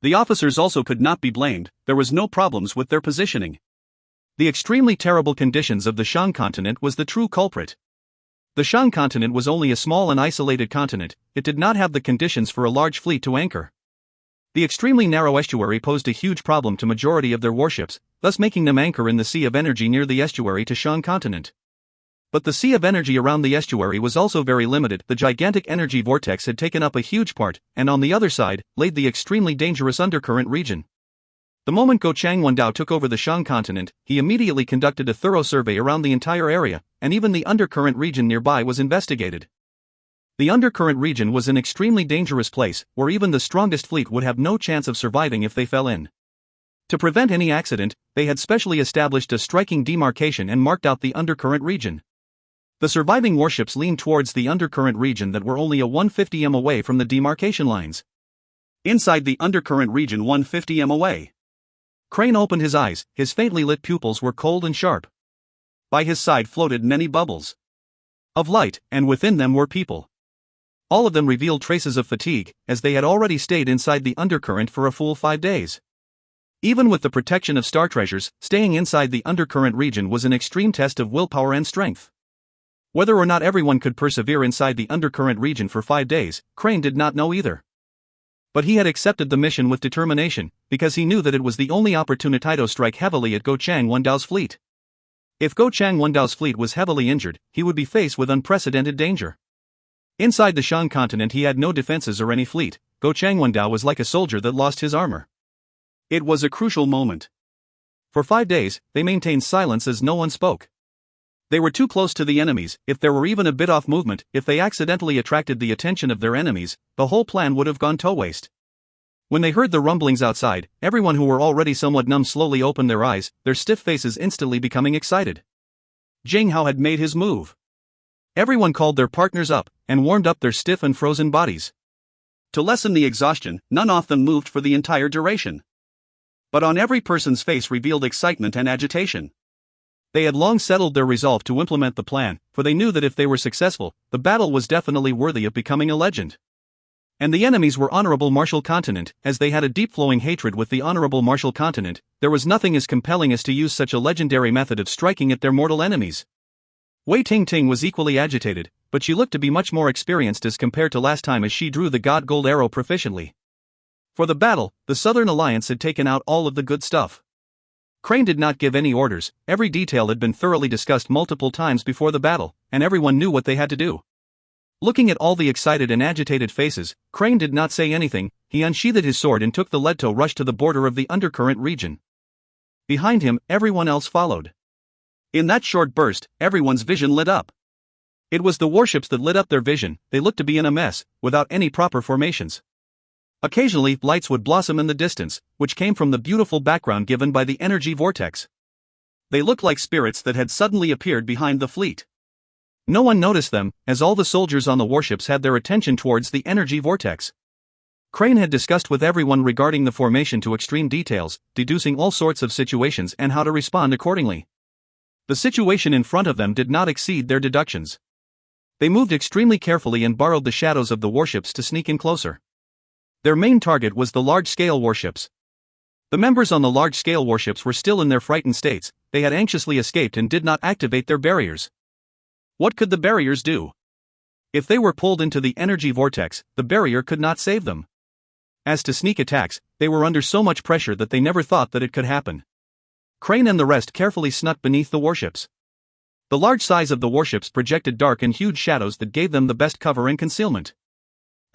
A: The officers also could not be blamed, there was no problems with their positioning. The extremely terrible conditions of the Shang continent was the true culprit. The Shang continent was only a small and isolated continent, it did not have the conditions for a large fleet to anchor. The extremely narrow estuary posed a huge problem to majority of their warships, thus making them anchor in the Sea of Energy near the estuary to Shang continent. But the Sea of Energy around the estuary was also very limited, the gigantic energy vortex had taken up a huge part, and on the other side, laid the extremely dangerous undercurrent region. The moment Go Chang Wendao took over the Shang continent, he immediately conducted a thorough survey around the entire area, and even the undercurrent region nearby was investigated. The undercurrent region was an extremely dangerous place, where even the strongest fleet would have no chance of surviving if they fell in. To prevent any accident, they had specially established a striking demarcation and marked out the undercurrent region. The surviving warships leaned towards the undercurrent region that were only a 150 m away from the demarcation lines. Inside the undercurrent region 150 m away. Crane opened his eyes, his faintly lit pupils were cold and sharp. By his side floated many bubbles of light, and within them were people. All of them revealed traces of fatigue, as they had already stayed inside the undercurrent for a full 5 days. Even with the protection of star treasures, staying inside the undercurrent region was an extreme test of willpower and strength. Whether or not everyone could persevere inside the undercurrent region for 5 days, Crane did not know either. But he had accepted the mission with determination, because he knew that it was the only opportunity to strike heavily at Go Chang Wendao's fleet. If Go Chang Wendao's fleet was heavily injured, he would be faced with unprecedented danger. Inside the Shang continent he had no defenses or any fleet, Go Chang Wendao was like a soldier that lost his armor. It was a crucial moment. For 5 days, they maintained silence as no one spoke. They were too close to the enemies, if there were even a bit off movement, if they accidentally attracted the attention of their enemies, the whole plan would have gone to waste. When they heard the rumblings outside, everyone who were already somewhat numb slowly opened their eyes, their stiff faces instantly becoming excited. Jing Hao had made his move. Everyone called their partners up, and warmed up their stiff and frozen bodies. To lessen the exhaustion, none of them moved for the entire duration. But on every person's face revealed excitement and agitation. They had long settled their resolve to implement the plan, for they knew that if they were successful, the battle was definitely worthy of becoming a legend. And the enemies were Honorable Martial Continent, as they had a deep-flowing hatred with the Honorable Martial Continent, there was nothing as compelling as to use such a legendary method of striking at their mortal enemies. Wei Ting was equally agitated, but she looked to be much more experienced as compared to last time as she drew the God Gold arrow proficiently. For the battle, the Southern Alliance had taken out all of the good stuff. Crane did not give any orders, every detail had been thoroughly discussed multiple times before the battle, and everyone knew what they had to do. Looking at all the excited and agitated faces, Crane did not say anything, he unsheathed his sword and took the Leto rush to the border of the undercurrent region. Behind him, everyone else followed. In that short burst, everyone's vision lit up. It was the warships that lit up their vision, they looked to be in a mess, without any proper formations. Occasionally, lights would blossom in the distance, which came from the beautiful background given by the energy vortex. They looked like spirits that had suddenly appeared behind the fleet. No one noticed them, as all the soldiers on the warships had their attention towards the energy vortex. Crane had discussed with everyone regarding the formation to extreme details, deducing all sorts of situations and how to respond accordingly. The situation in front of them did not exceed their deductions. They moved extremely carefully and borrowed the shadows of the warships to sneak in closer. Their main target was the large-scale warships. The members on the large-scale warships were still in their frightened states, they had anxiously escaped and did not activate their barriers. What could the barriers do? If they were pulled into the energy vortex, the barrier could not save them. As to sneak attacks, they were under so much pressure that they never thought that it could happen. Crane and the rest carefully snuck beneath the warships. The large size of the warships projected dark and huge shadows that gave them the best cover and concealment.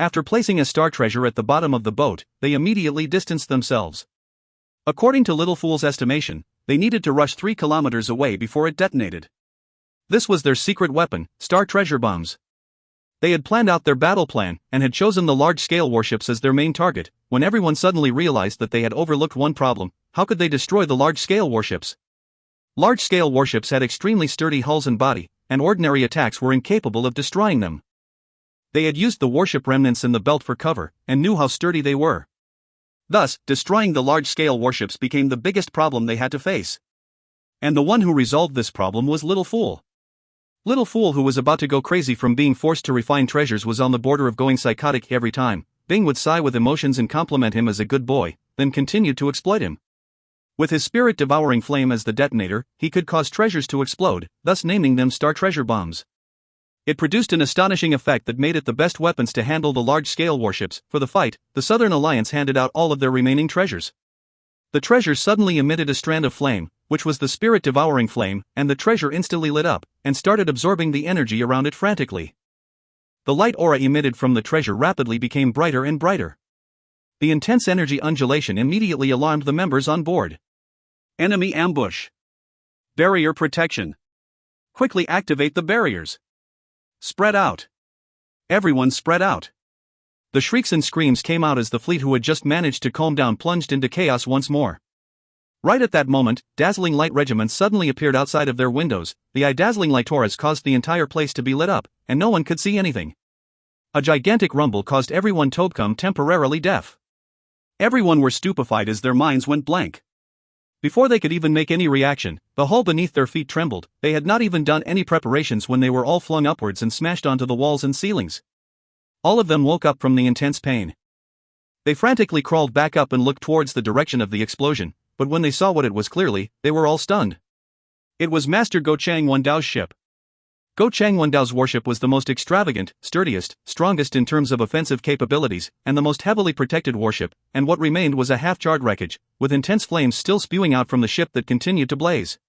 B: After placing a star treasure at the bottom of the boat, they immediately distanced themselves. According to Little Fool's estimation, they needed to rush 3 kilometers away before it detonated. This was their secret weapon, star treasure bombs. They had planned out their battle plan and had chosen the large-scale warships as their main target, when everyone suddenly realized that they had overlooked one problem: how could they destroy the large-scale warships? Large-scale warships had extremely sturdy hulls and body, and ordinary attacks were incapable of destroying them. They had used the warship remnants in the belt for cover, and knew how sturdy they were. Thus, destroying the large-scale warships became the biggest problem they had to face. And the one who resolved this problem was Little Fool. Little Fool, who was about to go crazy from being forced to refine treasures, was on the border of going psychotic every time. Bing would sigh with emotions and compliment him as a good boy, then continued to exploit him. With his spirit-devouring flame as the detonator, he could cause treasures to explode, thus naming them star treasure bombs. It produced an astonishing effect that made it the best weapons to handle the large-scale warships. For the fight, the Southern Alliance handed out all of their remaining treasures. The treasure suddenly emitted a strand of flame, which was the spirit-devouring flame, and the treasure instantly lit up, and started absorbing the energy around it frantically. The light aura emitted from the treasure rapidly became brighter and brighter. The intense energy undulation immediately alarmed the members on board.
A: Enemy ambush. Barrier protection. Quickly activate the barriers. Spread out. Everyone spread out. The shrieks and screams came out as the fleet, who had just managed to calm down, plunged into chaos once more. Right at that moment, dazzling light regiments suddenly appeared outside of their windows. The dazzling light auras caused the entire place to be lit up, and no one could see anything. A gigantic rumble caused everyone to become temporarily deaf. Everyone were stupefied as their minds went blank. Before they could even make any reaction, the hull beneath their feet trembled. They had not even done any preparations when they were all flung upwards and smashed onto the walls and ceilings. All of them woke up from the intense pain. They frantically crawled back up and looked towards the direction of the explosion, but when they saw what it was clearly, they were all stunned. It was Master Go Chang Wendao's ship. Go Chang Wendao's warship was the most extravagant, sturdiest, strongest in terms of offensive capabilities, and the most heavily protected warship, and what remained was a half-charred wreckage, with intense flames still spewing out from the ship that continued to blaze.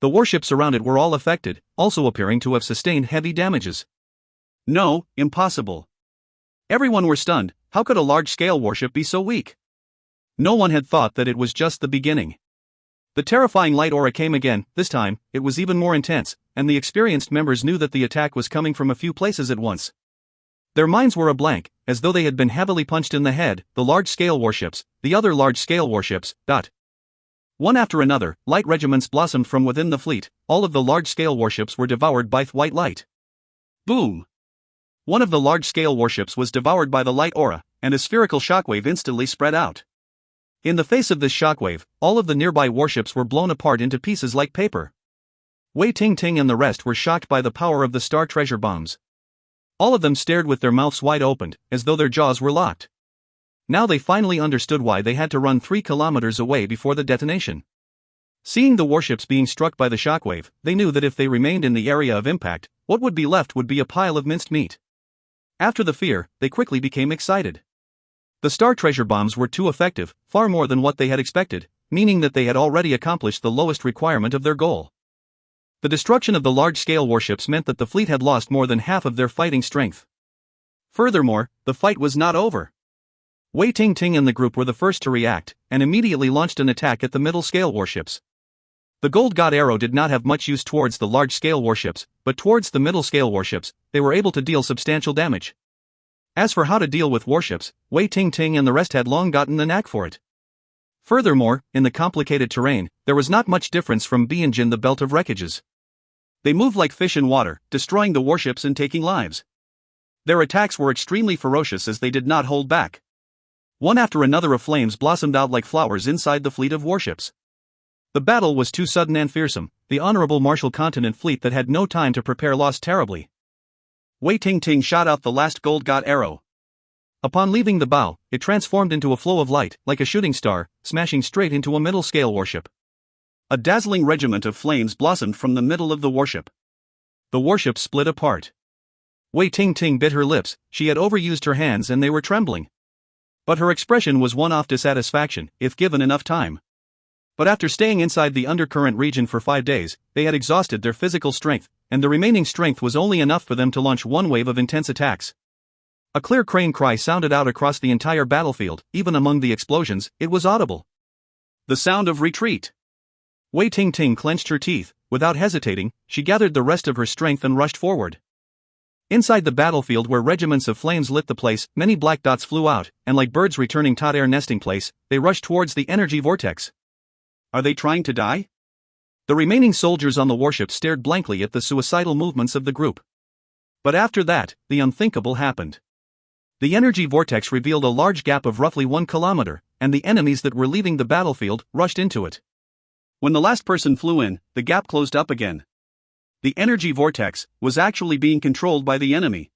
A: The warships around it were all affected, also appearing to have sustained heavy damages. No, impossible. Everyone were stunned. How could a large-scale warship be so weak? No one had thought that it was just the beginning. The terrifying light aura came again. This time, it was even more intense, and the experienced members knew that the attack was coming from a few places at once. Their minds were a blank, as though they had been heavily punched in the head. The large-scale warships, the other large-scale warships. One after another, light regiments blossomed from within the fleet. All of the large-scale warships were devoured by white light. Boom! One of the large-scale warships was devoured by the light aura, and a spherical shockwave instantly spread out. In the face of this shockwave, all of the nearby warships were blown apart into pieces like paper. Wei Ting Ting and the rest were shocked by the power of the star treasure bombs. All of them stared with their mouths wide opened, as though their jaws were locked. Now they finally understood why they had to run 3 kilometers away before the detonation. Seeing the warships being struck by the shockwave, they knew that if they remained in the area of impact, what would be left would be a pile of minced meat. After the fear, they quickly became excited. The star treasure bombs were too effective, far more than what they had expected, meaning that they had already accomplished the lowest requirement of their goal. The destruction of the large-scale warships meant that the fleet had lost more than half of their fighting strength. Furthermore, the fight was not over. Wei Ting Ting and the group were the first to react, and immediately launched an attack at the middle-scale warships. The Gold God arrow did not have much use towards the large-scale warships, but towards the middle-scale warships, they were able to deal substantial damage. As for how to deal with warships, Wei Ting Ting and the rest had long gotten the knack for it. Furthermore, in the complicated terrain, there was not much difference from Bianjin, the belt of wreckages. They moved like fish in water, destroying the warships and taking lives. Their attacks were extremely ferocious as they did not hold back. One after another of flames blossomed out like flowers inside the fleet of warships. The battle was too sudden and fearsome. The Honorable Martial Continent fleet that had no time to prepare lost terribly. Wei Ting Ting shot out the last Gold God arrow. Upon leaving the bow, it transformed into a flow of light, like a shooting star, smashing straight into a middle-scale warship. A dazzling regiment of flames blossomed from the middle of the warship. The warship split apart. Wei Ting Ting bit her lips. She had overused her hands and they were trembling. But her expression was one of dissatisfaction, if given enough time. But after staying inside the undercurrent region for 5 days, they had exhausted their physical strength, and the remaining strength was only enough for them to launch one wave of intense attacks.
B: A clear crane cry sounded out across the entire battlefield. Even among the explosions, it was audible.
A: The sound of retreat.
B: Wei Ting clenched her teeth. Without hesitating, she gathered the rest of her strength and rushed forward. Inside the battlefield where regiments of flames lit the place, many black dots flew out, and like birds returning to their nesting place, they rushed towards the energy vortex.
A: Are they trying to die?
B: The remaining soldiers on the warship stared blankly at the suicidal movements of the group. But after that, the unthinkable happened. The energy vortex revealed a large gap of roughly 1 kilometer, and the enemies that were leaving the battlefield rushed into it.
A: When the last person flew in, the gap closed up again. The energy vortex was actually being controlled by the enemy.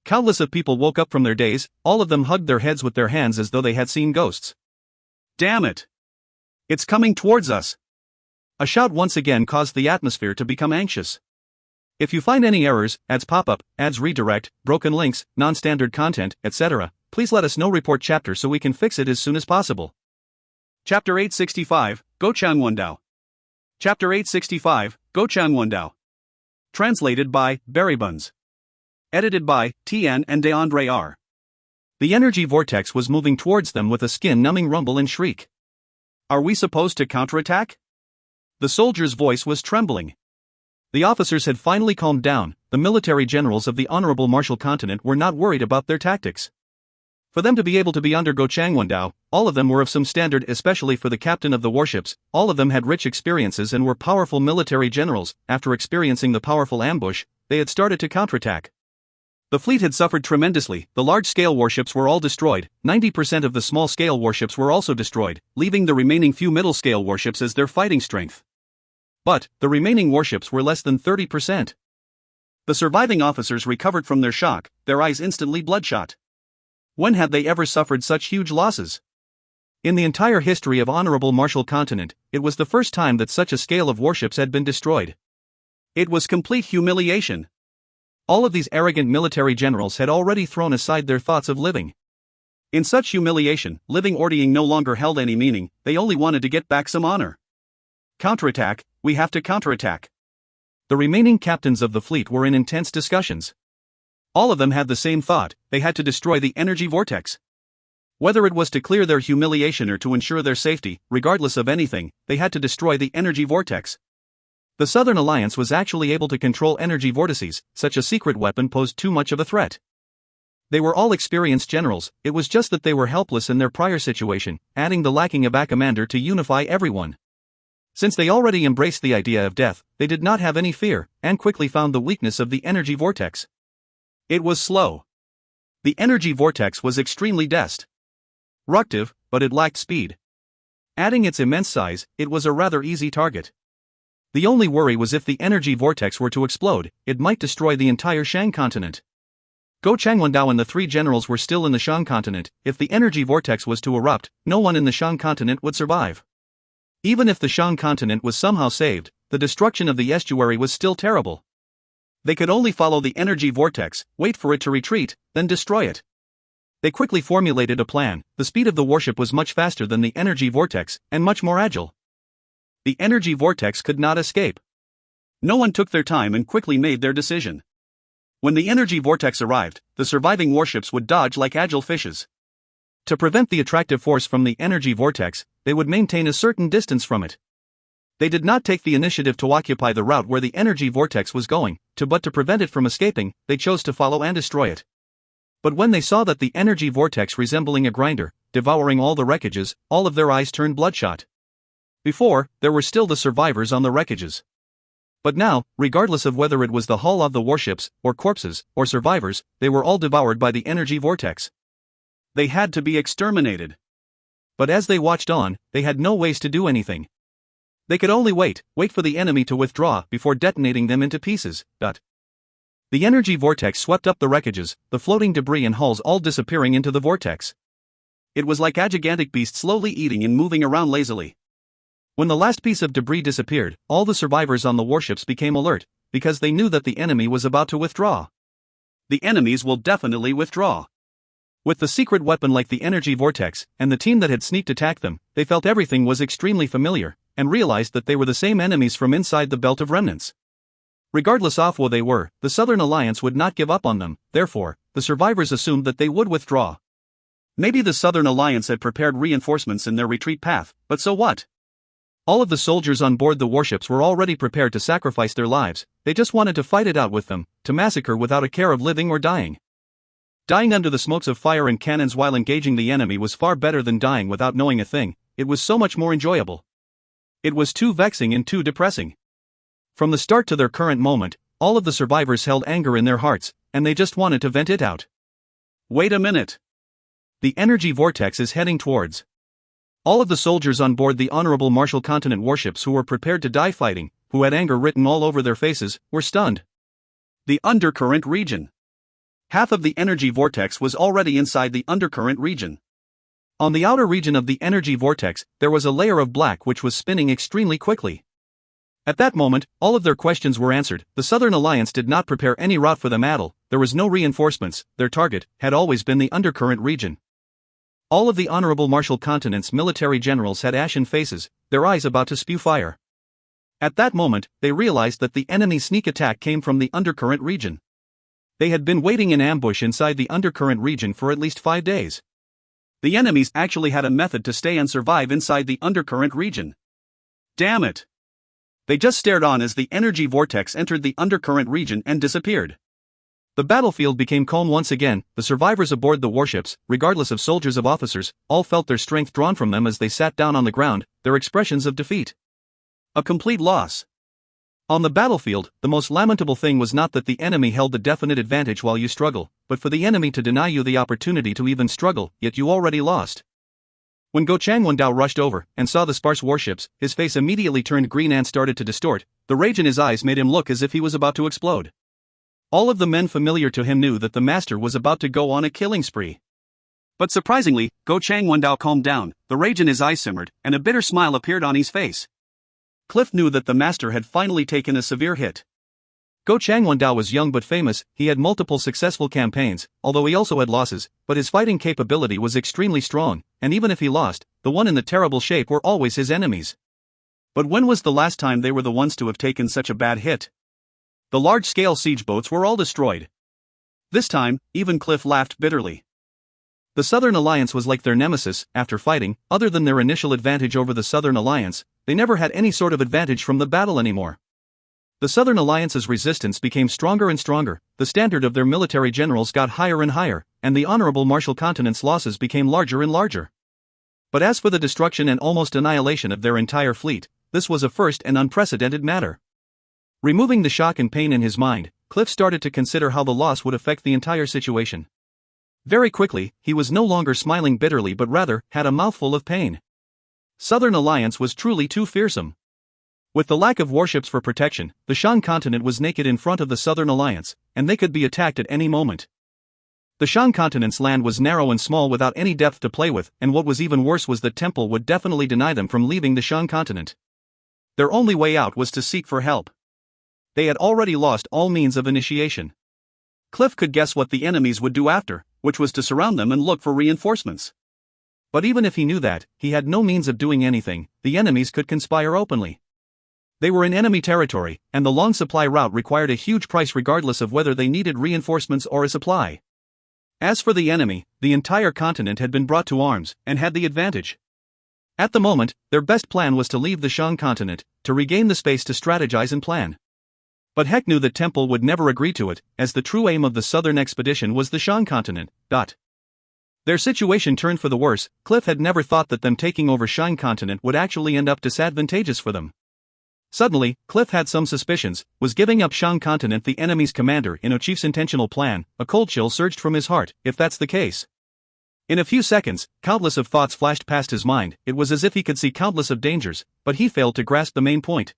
B: Countless of people woke up from their daze, all of them hugged their heads with their hands as though they had seen ghosts.
A: Damn it! It's coming towards us!
B: A shout once again caused the atmosphere to become anxious. If you find any errors, ads pop up, ads redirect, broken links, non-standard content, etc., please let us know. Report chapter so we can fix it as soon as possible.
A: Chapter 865, Go Changwondao. Chapter 865, Go Changwondao. Translated by Berrybuns. Edited by Tian and DeAndre.
B: The energy vortex was moving towards them with a skin-numbing rumble and shriek.
A: Are we supposed to counterattack?
B: The soldier's voice was trembling. The officers had finally calmed down. The military generals of the Honorable Martial Continent were not worried about their tactics. For them to be able to be under Go Changwondao, all of them were of some standard, especially for the captain of the warships. All of them had rich experiences and were powerful military generals. After experiencing the powerful ambush, they had started to counterattack. The fleet had suffered tremendously. The large-scale warships were all destroyed. 90% of the small-scale warships were also destroyed, leaving the remaining few middle-scale warships as their fighting strength. But the remaining warships were less than 30%.
A: The surviving officers recovered from their shock, their eyes instantly bloodshot. When had they ever suffered such huge losses?
B: In the entire history of Honorable Martial Continent, it was the first time that such a scale of warships had been destroyed.
A: It was complete humiliation.
B: All of these arrogant military generals had already thrown aside their thoughts of living.
A: In such humiliation, living or dying no longer held any meaning. They only wanted to get back some honor. Counterattack, we have to counterattack.
B: The remaining captains of the fleet were in intense discussions. All of them had the same thought: they had to destroy the energy vortex. Whether it was to clear their humiliation or to ensure their safety, regardless of anything, they had to destroy the energy vortex. The Southern Alliance was actually able to control energy vortices. Such a secret weapon posed too much of a threat. They were all experienced generals, it was just that they were helpless in their prior situation, adding the lacking of a commander to unify everyone. Since they already embraced the idea of death, they did not have any fear, and quickly found the weakness of the energy vortex.
A: It was slow. The energy vortex was extremely destructive, but it lacked speed. Adding its immense size, it was a rather easy target.
B: The only worry was if the energy vortex were to explode, it might destroy the entire Shang continent. Go Changwondao and the 3 generals were still in the Shang continent. If the energy vortex was to erupt, no one in the Shang continent would survive. Even if the Shang continent was somehow saved, the destruction of the estuary was still terrible.
A: They could only follow the energy vortex, wait for it to retreat, then destroy it.
B: They quickly formulated a plan. The speed of the warship was much faster than the energy vortex, and much more agile.
A: The energy vortex could not escape. No one took their time and quickly made their decision. When the energy vortex arrived, the surviving warships would dodge like agile fishes.
B: To prevent the attractive force from the energy vortex, they would maintain a certain distance from it. They did not take the initiative to occupy the route where the energy vortex was going, but to prevent it from escaping, they chose to follow and destroy it. But when they saw that the energy vortex resembling a grinder, devouring all the wreckages, all of their eyes turned bloodshot. Before, there were still the survivors on the wreckages. But now, regardless of whether it was the hull of the warships, or corpses, or survivors, they were all devoured by the energy vortex.
A: They had to be exterminated.
B: But as they watched on, they had no ways to do anything. They could only wait for the enemy to withdraw before detonating them into pieces. The energy vortex swept up the wreckages, the floating debris and hulls all disappearing into the vortex.
A: It was like a gigantic beast slowly eating and moving around lazily.
B: When the last piece of debris disappeared, all the survivors on the warships became alert, because they knew that the enemy was about to withdraw.
A: The enemies will definitely withdraw.
B: With the secret weapon like the energy vortex, and the team that had sneaked attacked them, they felt everything was extremely familiar, and realized that they were the same enemies from inside the belt of remnants. Regardless of who they were, the Southern Alliance would not give up on them, therefore, the survivors assumed that they would withdraw.
A: Maybe the Southern Alliance had prepared reinforcements in their retreat path, but so what?
B: All of the soldiers on board the warships were already prepared to sacrifice their lives, they just wanted to fight it out with them, to massacre without a care of living or dying. Dying under the smokes of fire and cannons while engaging the enemy was far better than dying without knowing a thing, it was so much more enjoyable. It was too vexing and too depressing. From the start to their current moment, all of the survivors held anger in their hearts, and they just wanted to vent it out.
A: Wait a minute.
B: The energy vortex is heading towards. All of the soldiers on board the Honorable Marshall Continent warships who were prepared to die fighting, who had anger written all over their faces, were stunned.
A: The undercurrent region. Half of the energy vortex was already inside the undercurrent region.
B: On the outer region of the energy vortex, there was a layer of black which was spinning extremely quickly. At that moment, all of their questions were answered. The Southern Alliance did not prepare any route for them at all, there was no reinforcements, their target had always been the undercurrent region. All of the Honorable Marshall Continent's military generals had ashen faces, their eyes about to spew fire. At that moment, they realized that the enemy's sneak attack came from the undercurrent region. They had been waiting in ambush inside the undercurrent region for at least 5 days.
A: The enemies actually had a method to stay and survive inside the undercurrent region. Damn it! They just stared on as the energy vortex entered the undercurrent region and disappeared.
B: The battlefield became calm once again, the survivors aboard the warships, regardless of soldiers or officers, all felt their strength drawn from them as they sat down on the ground, their expressions of defeat.
A: A complete loss.
B: On the battlefield, the most lamentable thing was not that the enemy held the definite advantage while you struggle, but for the enemy to deny you the opportunity to even struggle, yet you already lost. When Go Changwon-dao rushed over and saw the sparse warships, his face immediately turned green and started to distort, the rage in his eyes made him look as if he was about to explode. All of the men familiar to him knew that the master was about to go on a killing spree.
A: But surprisingly, Go Changwon-dao calmed down, the rage in his eyes simmered, and a bitter smile appeared on his face. Cliff knew that the master had finally taken a severe hit.
B: Go Changwon-dao was young but famous, he had multiple successful campaigns, although he also had losses, but his fighting capability was extremely strong, and even if he lost, the one in the terrible shape were always his enemies.
A: But when was the last time they were the ones to have taken such a bad hit? The large-scale siege boats were all destroyed. This time, even Cliff laughed bitterly.
B: The Southern Alliance was like their nemesis. After fighting, other than their initial advantage over the Southern Alliance, they never had any sort of advantage from the battle anymore. The Southern Alliance's resistance became stronger and stronger, the standard of their military generals got higher and higher, and the Honorable Marshall Continent's losses became larger and larger. But as for the destruction and almost annihilation of their entire fleet, this was a first and unprecedented matter. Removing the shock and pain in his mind, Cliff started to consider how the loss would affect the entire situation. Very quickly, he was no longer smiling bitterly but rather had a mouthful of pain. Southern Alliance was truly too fearsome. With the lack of warships for protection, the Shan continent was naked in front of the Southern Alliance, and they could be attacked at any moment. The Shan continent's land was narrow and small without any depth to play with, and what was even worse was the temple would definitely deny them from leaving the Shan continent. Their only way out was to seek for help. They had already lost all means of initiation. Cliff could guess what the enemies would do after, which was to surround them and look for reinforcements. But even if he knew that, he had no means of doing anything, the enemies could conspire openly. They were in enemy territory, and the long supply route required a huge price regardless of whether they needed reinforcements or a supply. As for the enemy, the entire continent had been brought to arms, and had the advantage. At the moment, their best plan was to leave the Shan continent, to regain the space to strategize and plan. But Heck knew that Temple would never agree to it, as the true aim of the southern expedition was the Shan continent. Their situation turned for the worse. Cliff had never thought that them taking over Shan continent would actually end up disadvantageous for them. Suddenly, Cliff had some suspicions. Was giving up Shan continent the enemy's commander in O'Chief's intentional plan? A cold chill surged from his heart, if that's the case. In a few seconds, countless of thoughts flashed past his mind. It was as if he could see countless of dangers, but he failed to grasp the main point.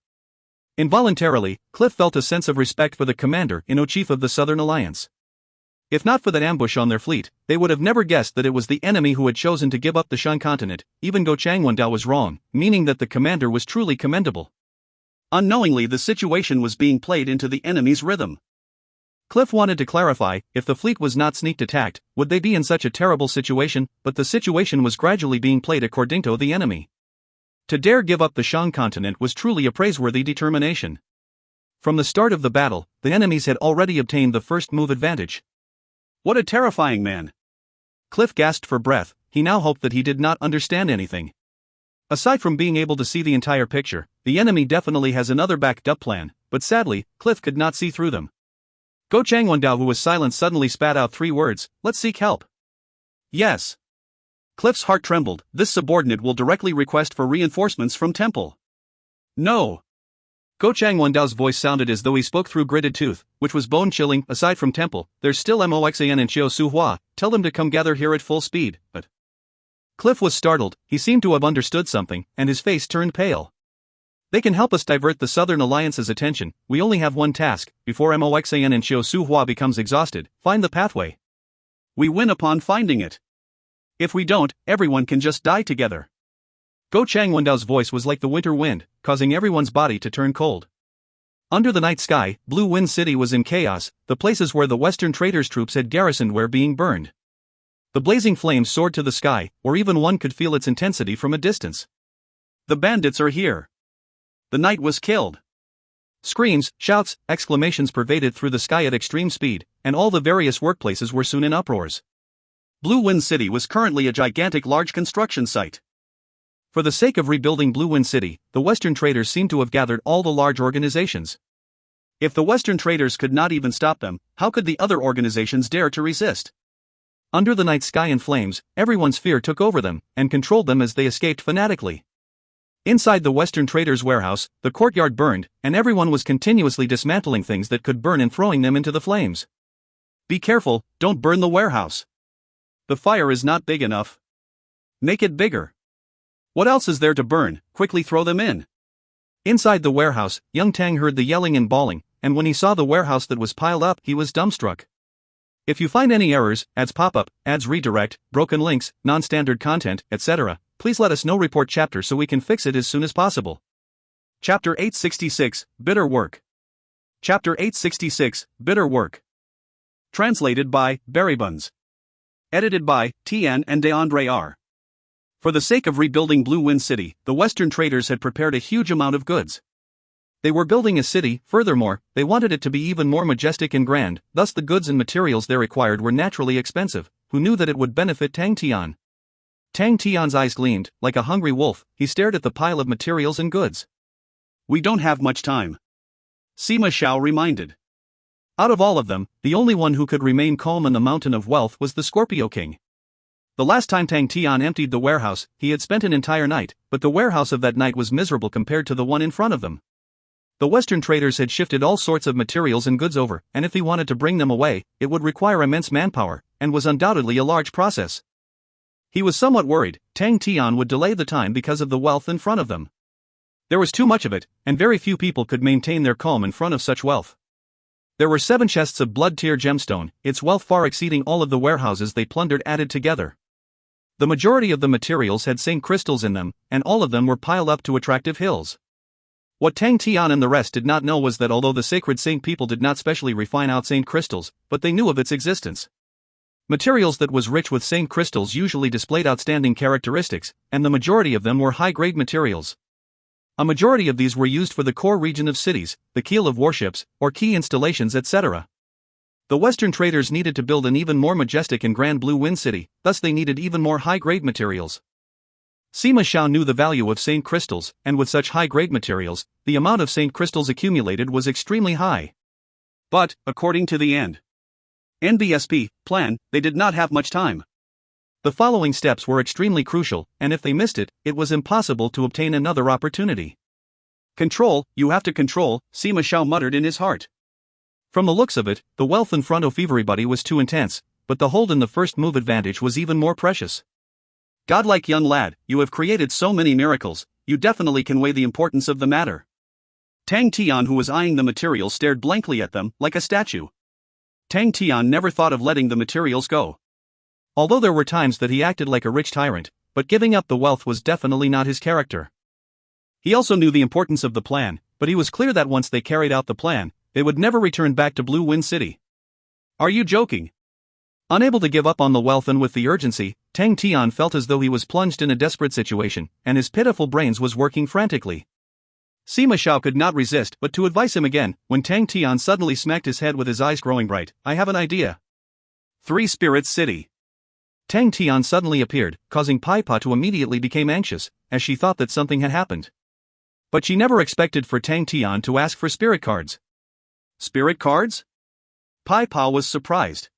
B: Involuntarily, Cliff felt a sense of respect for the commander-in-chief of the Southern Alliance. If not for that ambush on their fleet, they would have never guessed that it was the enemy who had chosen to give up the Shan continent. Even Go Changwon-dao was wrong, meaning that the commander was truly commendable. Unknowingly, the situation was being played into the enemy's rhythm. Cliff wanted to clarify, if the fleet was not sneak attacked, would they be in such a terrible situation? But the situation was gradually being played according to the enemy. To dare give up the Shan continent was truly a praiseworthy determination. From the start of the battle, the enemies had already obtained the first move advantage.
A: What a terrifying man!
B: Cliff gasped for breath. He now hoped that he did not understand anything. Aside from being able to see the entire picture, the enemy definitely has another backed-up plan, but sadly, Cliff could not see through them. Go Chang Wendao, who was silent, suddenly spat out 3 words: "Let's seek help."
A: Yes. Cliff's heart trembled. This subordinate will directly request for reinforcements from Temple. No.
B: Go Chang Wendao's voice sounded as though he spoke through gritted tooth, which was bone-chilling. Aside from Temple, there's still Moxan and Xiao Suhua. Tell them to come gather here at full speed. But Cliff was startled. He seemed to have understood something, and his face turned pale. They can help us divert the Southern Alliance's attention. We only have one task: before Moxan and Xiao Suhua becomes exhausted, find the pathway.
A: We win upon finding it. If we don't, everyone can just die together.
B: Go Chang Wendao's voice was like the winter wind, causing everyone's body to turn cold. Under the night sky, Blue Wind City was in chaos. The places where the Western traders' troops had garrisoned were being burned. The blazing flames soared to the sky, or even one could feel its intensity from a distance.
A: The bandits are here. The knight was killed.
B: Screams, shouts, exclamations pervaded through the sky at extreme speed, and all the various workplaces were soon in uproars.
A: Blue Wind City was currently a gigantic large construction site.
B: For the sake of rebuilding Blue Wind City, the Western traders seemed to have gathered all the large organizations.
A: If the Western traders could not even stop them, how could the other organizations dare to resist?
B: Under the night sky in flames, everyone's fear took over them, and controlled them as they escaped fanatically. Inside the Western traders' warehouse, the courtyard burned, and everyone was continuously dismantling things that could burn and throwing them into the flames.
A: Be careful, don't burn the warehouse. The fire is not big enough. Make it bigger. What else is there to burn? Quickly throw them in.
B: Inside the warehouse, young Tang heard the yelling and bawling, and when he saw the warehouse that was piled up, he was dumbstruck. If you find any errors, ads pop up, ads redirect, broken links, non-standard content, etc., please let us know. Report chapter so we can fix it as soon as possible.
A: Chapter 866, Bitter Work. Chapter 866, Bitter Work. Translated by Berrybuns. Edited by Tian and DeAndre R. For the sake of rebuilding Blue Wind City, the Western traders had prepared a huge amount of goods. They were building a city. Furthermore, they wanted it to be even more majestic and grand, thus the goods and materials they required were naturally expensive. Who knew that it would benefit Tang Tian? Tang Tian's eyes gleamed. Like a hungry wolf, he stared at the pile of materials and goods. We don't have much time. Sima Xiao reminded.
B: Out of all of them, the only one who could remain calm in the mountain of wealth was the Scorpio King. The last time Tang Tian emptied the warehouse, he had spent an entire night, but the warehouse of that night was miserable compared to the one in front of them. The Western traders had shifted all sorts of materials and goods over, and if he wanted to bring them away, it would require immense manpower, and was undoubtedly a large process. He was somewhat worried. Tang Tian would delay the time because of the wealth in front of them. There was too much of it, and very few people could maintain their calm in front of such wealth. There were 7 chests of blood-tier gemstone, its wealth far exceeding all of the warehouses they plundered added together. The majority of the materials had Saint crystals in them, and all of them were piled up to attractive hills. What Tang Tian and the rest did not know was that although the sacred Saint people did not specially refine out Saint crystals, but they knew of its existence. Materials that was rich with Saint crystals usually displayed outstanding characteristics, and the majority of them were high-grade materials. A majority of these were used for the core region of cities, the keel of warships, or key installations, etc. The Western traders needed to build an even more majestic and grand Blue Wind City, thus they needed even more high-grade materials. Sima Xiao knew the value of Saint crystals, and with such high-grade materials, the amount of Saint crystals accumulated was extremely high.
A: But, according to the NBSP plan, they did not have much time.
B: The following steps were extremely crucial, and if they missed it, it was impossible to obtain another opportunity.
A: Control, you have to control, Sima Xiao muttered in his heart.
B: From the looks of it, the wealth in front of everybody was too intense, but the hold in the first move advantage was even more precious.
A: Godlike young lad, you have created so many miracles, you definitely can weigh the importance of the matter. Tang Tian, who was eyeing the materials, stared blankly at them, like a statue. Tang Tian never thought of letting the materials go.
B: Although there were times that he acted like a rich tyrant, but giving up the wealth was definitely not his character.
A: He also knew the importance of the plan, but he was clear that once they carried out the plan, they would never return back to Blue Wind City. Are you joking?
B: Unable to give up on the wealth and with the urgency, Tang Tian felt as though he was plunged in a desperate situation, and his pitiful brains was working frantically. Sima Xiao could not resist but to advise him again, when Tang Tian suddenly smacked his head with his eyes growing bright. I have an idea.
A: 3 Spirits City.
B: Tang Tian suddenly appeared, causing Pai Pa to immediately become anxious, as she thought that something had happened. But she never expected for Tang Tian to ask for spirit cards.
A: Spirit cards? Pai Pa was surprised.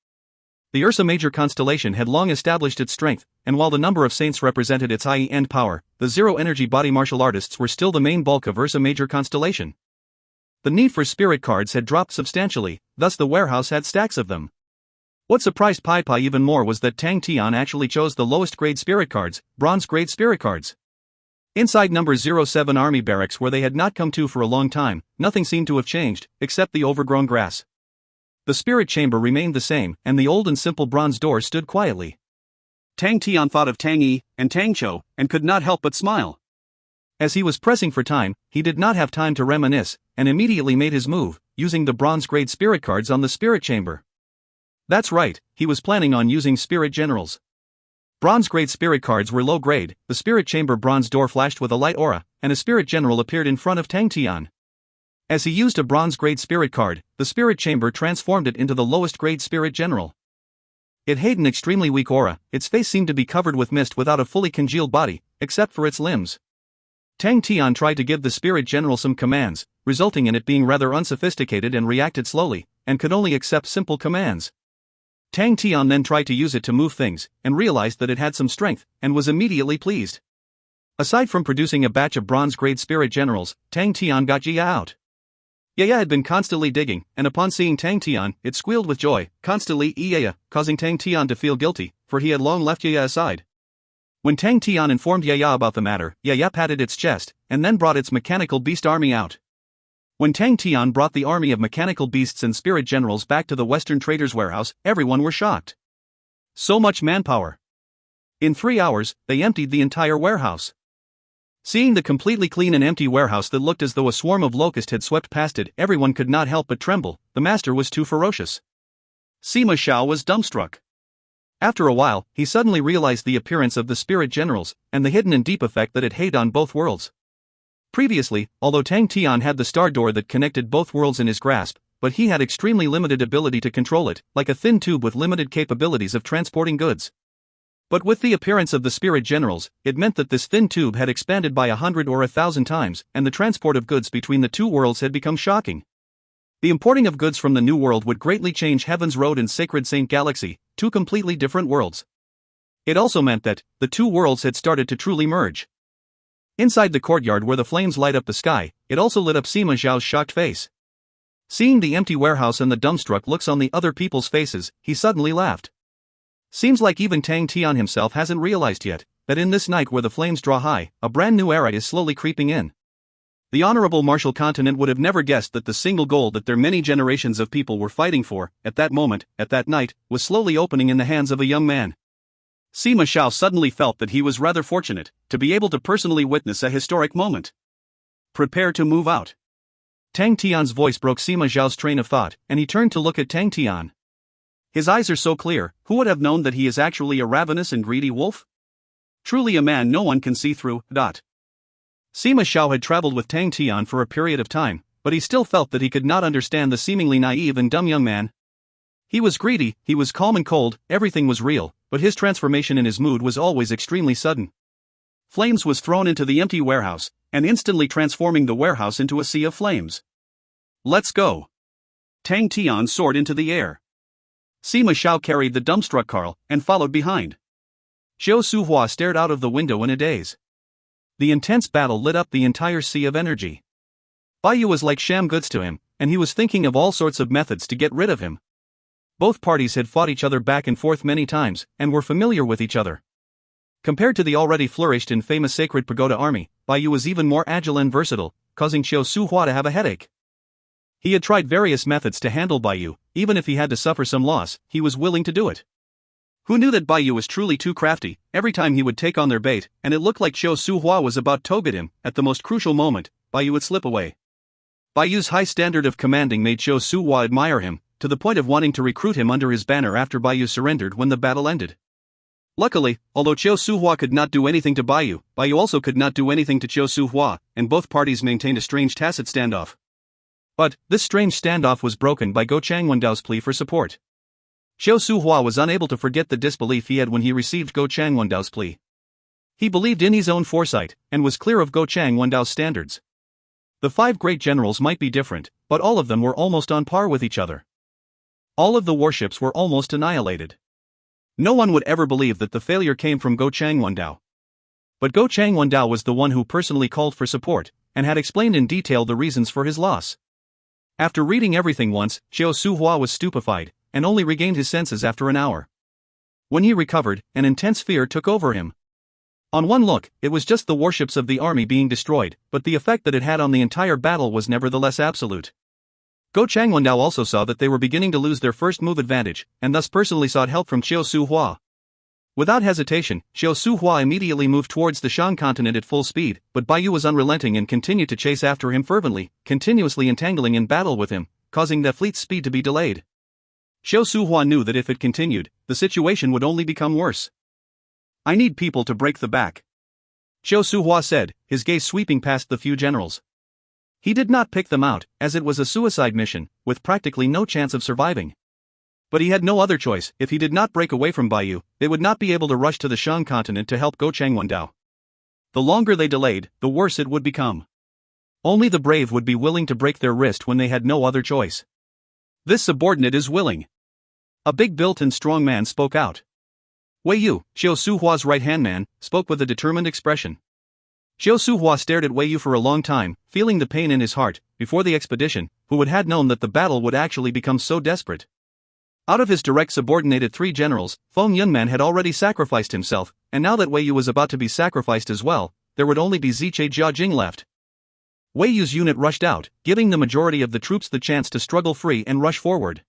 B: The Ursa Major constellation had long established its strength, and while the number of saints represented its high-end power, the zero-energy body martial artists were still the main bulk of Ursa Major constellation. The need for spirit cards had dropped substantially, thus the warehouse had stacks of them. What surprised Pai Pa even more was that Tang Tian actually chose the lowest grade spirit cards, bronze grade spirit cards. Inside number 07 army barracks, where they had not come to for a long time, nothing seemed to have changed, except the overgrown grass. The spirit chamber remained the same, and the old and simple bronze door stood quietly.
A: Tang Tian thought of Tang Yi and Tang Chou, and could not help but smile.
B: As he was pressing for time, he did not have time to reminisce, and immediately made his move, using the bronze grade spirit cards on the spirit chamber. That's right, he was planning on using spirit generals. Bronze grade spirit cards were low grade. The spirit chamber bronze door flashed with a light aura, and a spirit general appeared in front of Tang Tian. As he used a bronze grade spirit card, the spirit chamber transformed it into the lowest grade spirit general. It had an extremely weak aura. Its face seemed to be covered with mist without a fully congealed body, except for its limbs. Tang Tian tried to give the spirit general some commands, resulting in it being rather unsophisticated and reacted slowly, and could only accept simple commands. Tang Tian then tried to use it to move things, and realized that it had some strength, and was immediately pleased. Aside from producing a batch of bronze-grade spirit generals, Tang Tian got Jia out. Yaya had been constantly digging, and upon seeing Tang Tian, it squealed with joy, constantly Yaya, causing Tang Tian to feel guilty, for he had long left Yaya aside. When Tang Tian informed Yaya about the matter, Yaya patted its chest, and then brought its mechanical beast army out. When Tang Tian brought the army of mechanical beasts and spirit generals back to the Western Traders' warehouse, everyone were shocked. So much manpower. In 3 hours, they emptied the entire warehouse. Seeing the completely clean and empty warehouse that looked as though a swarm of locusts had swept past it, everyone could not help but tremble. The master was too ferocious.
A: Sima Xiao was dumbstruck.
B: After a while, he suddenly realized the appearance of the spirit generals, and the hidden and deep effect that it had on both worlds. Previously, although Tang Tian had the star door that connected both worlds in his grasp, but he had extremely limited ability to control it, like a thin tube with limited capabilities of transporting goods. But with the appearance of the spirit generals, it meant that this thin tube had expanded by 100 or 1,000 times, and the transport of goods between the two worlds had become shocking. The importing of goods from the new world would greatly change Heaven's Road and Sacred Saint Galaxy, two completely different worlds. It also meant that the two worlds had started to truly merge. Inside the courtyard where the flames light up the sky, it also lit up Sima Zhao's shocked face. Seeing the empty warehouse and the dumbstruck looks on the other people's faces, he suddenly laughed. Seems like even Tang Tian himself hasn't realized yet that in this night where the flames draw high, a brand new era is slowly creeping in. The honorable Martial Continent would have never guessed that the single goal that their many generations of people were fighting for, at that moment, at that night, was slowly opening in the hands of a young man. Sima Xiao suddenly felt that he was rather fortunate to be able to personally witness a historic moment. Prepare to move out. Tang Tian's voice broke Sima Zhao's train of thought, and he turned to look at Tang Tian.
A: His eyes are so clear, who would have known that he is actually a ravenous and greedy wolf? Truly a man no one can see through. Sima
B: Xiao had traveled with Tang Tian for a period of time, but he still felt that he could not understand the seemingly naive and dumb young man. He was greedy, he was calm and cold, everything was real, but his transformation in his mood was always extremely sudden. Flames was thrown into the empty warehouse, and instantly transforming the warehouse into a sea of flames. Let's go. Tang Tian soared into the air. Sima Xiao carried the dumbstruck Carl, and followed behind. Zhou Suhua stared out of the window in a daze. The intense battle lit up the entire sea of energy. Baiyu was like sham goods to him, and he was thinking of all sorts of methods to get rid of him. Both parties had fought each other back and forth many times, and were familiar with each other. Compared to the already flourished and famous Sacred Pagoda army, Baiyu was even more agile and versatile, causing Zhou Suhua to have a headache. He had tried various methods to handle Baiyu, even if he had to suffer some loss, he was willing to do it. Who knew that Baiyu was truly too crafty? Every time he would take on their bait, and it looked like Zhou Suhua was about to get him, at the most crucial moment, Baiyu would slip away. Baiyu's high standard of commanding made Zhou Suhua admire him, to the point of wanting to recruit him under his banner after Baiyu surrendered when the battle ended.
A: Luckily, although Chiu Su-hua could not do anything to Baiyu also could not do anything to Chiu Su-hua, and both parties maintained a strange tacit standoff.
B: But, this strange standoff was broken by Go Changwendao's plea for support. Chiu Su-hua was unable to forget the disbelief he had when he received Go Changwendao's plea. He believed in his own foresight, and was clear of Go Changwendao's standards. The 5 great generals might be different, but all of them were almost on par with each other. All of the warships were almost annihilated. No one would ever believe that the failure came from Go Changwendao. But Go Changwendao was the one who personally called for support, and had explained in detail the reasons for his loss. After reading everything once, Chiu Su-hua was stupefied, and only regained his senses after an hour. When he recovered, an intense fear took over him. On one look, it was just the warships of the army being destroyed, but the effect that it had on the entire battle was nevertheless absolute. Go Changwendao also saw that they were beginning to lose their first move advantage, and thus personally sought help from Chiu Su-hua. Without hesitation, Chiu Su-hua immediately moved towards the Shan continent at full speed, but Baiyu was unrelenting and continued to chase after him fervently, continuously entangling in battle with him, causing the fleet's speed to be delayed. Chiu Su-hua knew that if it continued, the situation would only become worse. "I need people to break the back," Chiu Su-hua said, his gaze sweeping past the few generals. He did not pick them out, as it was a suicide mission, with practically no chance of surviving. But he had no other choice. If he did not break away from Baiyu, they would not be able to rush to the Shan continent to help Go Changwendao. The longer they delayed, the worse it would become. Only the brave would be willing to break their wrist when they had no other choice. "This subordinate is willing," a big-built and strong man spoke out. Wei Yu, Chiu Su-hua's right-hand man, spoke with a determined expression. Chiu Su-hua stared at Wei Yu for a long time, feeling the pain in his heart. Before the expedition, who would have known that the battle would actually become so desperate? Out of his direct subordinated 3 generals, Feng Yunman had already sacrificed himself, and now that Wei Yu was about to be sacrificed as well, there would only be Ziche Jiajing left. Wei Yu's unit rushed out, giving the majority of the troops the chance to struggle free and rush forward.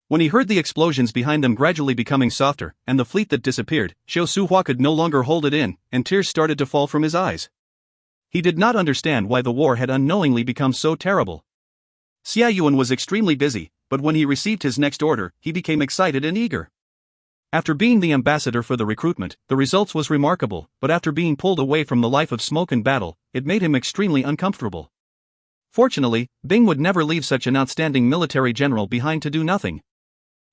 B: When he heard the explosions behind them gradually becoming softer, and the fleet that disappeared, Chiu Su-hua could no longer hold it in, and tears started to fall from his eyes. He did not understand why the war had unknowingly become so terrible. Xia Yuan was extremely busy, but when he received his next order, he became excited and eager. After being the ambassador for the recruitment, the results was remarkable, but after being pulled away from the life of smoke and battle, it made him extremely uncomfortable. Fortunately, Bing would never leave such an outstanding military general behind to do nothing.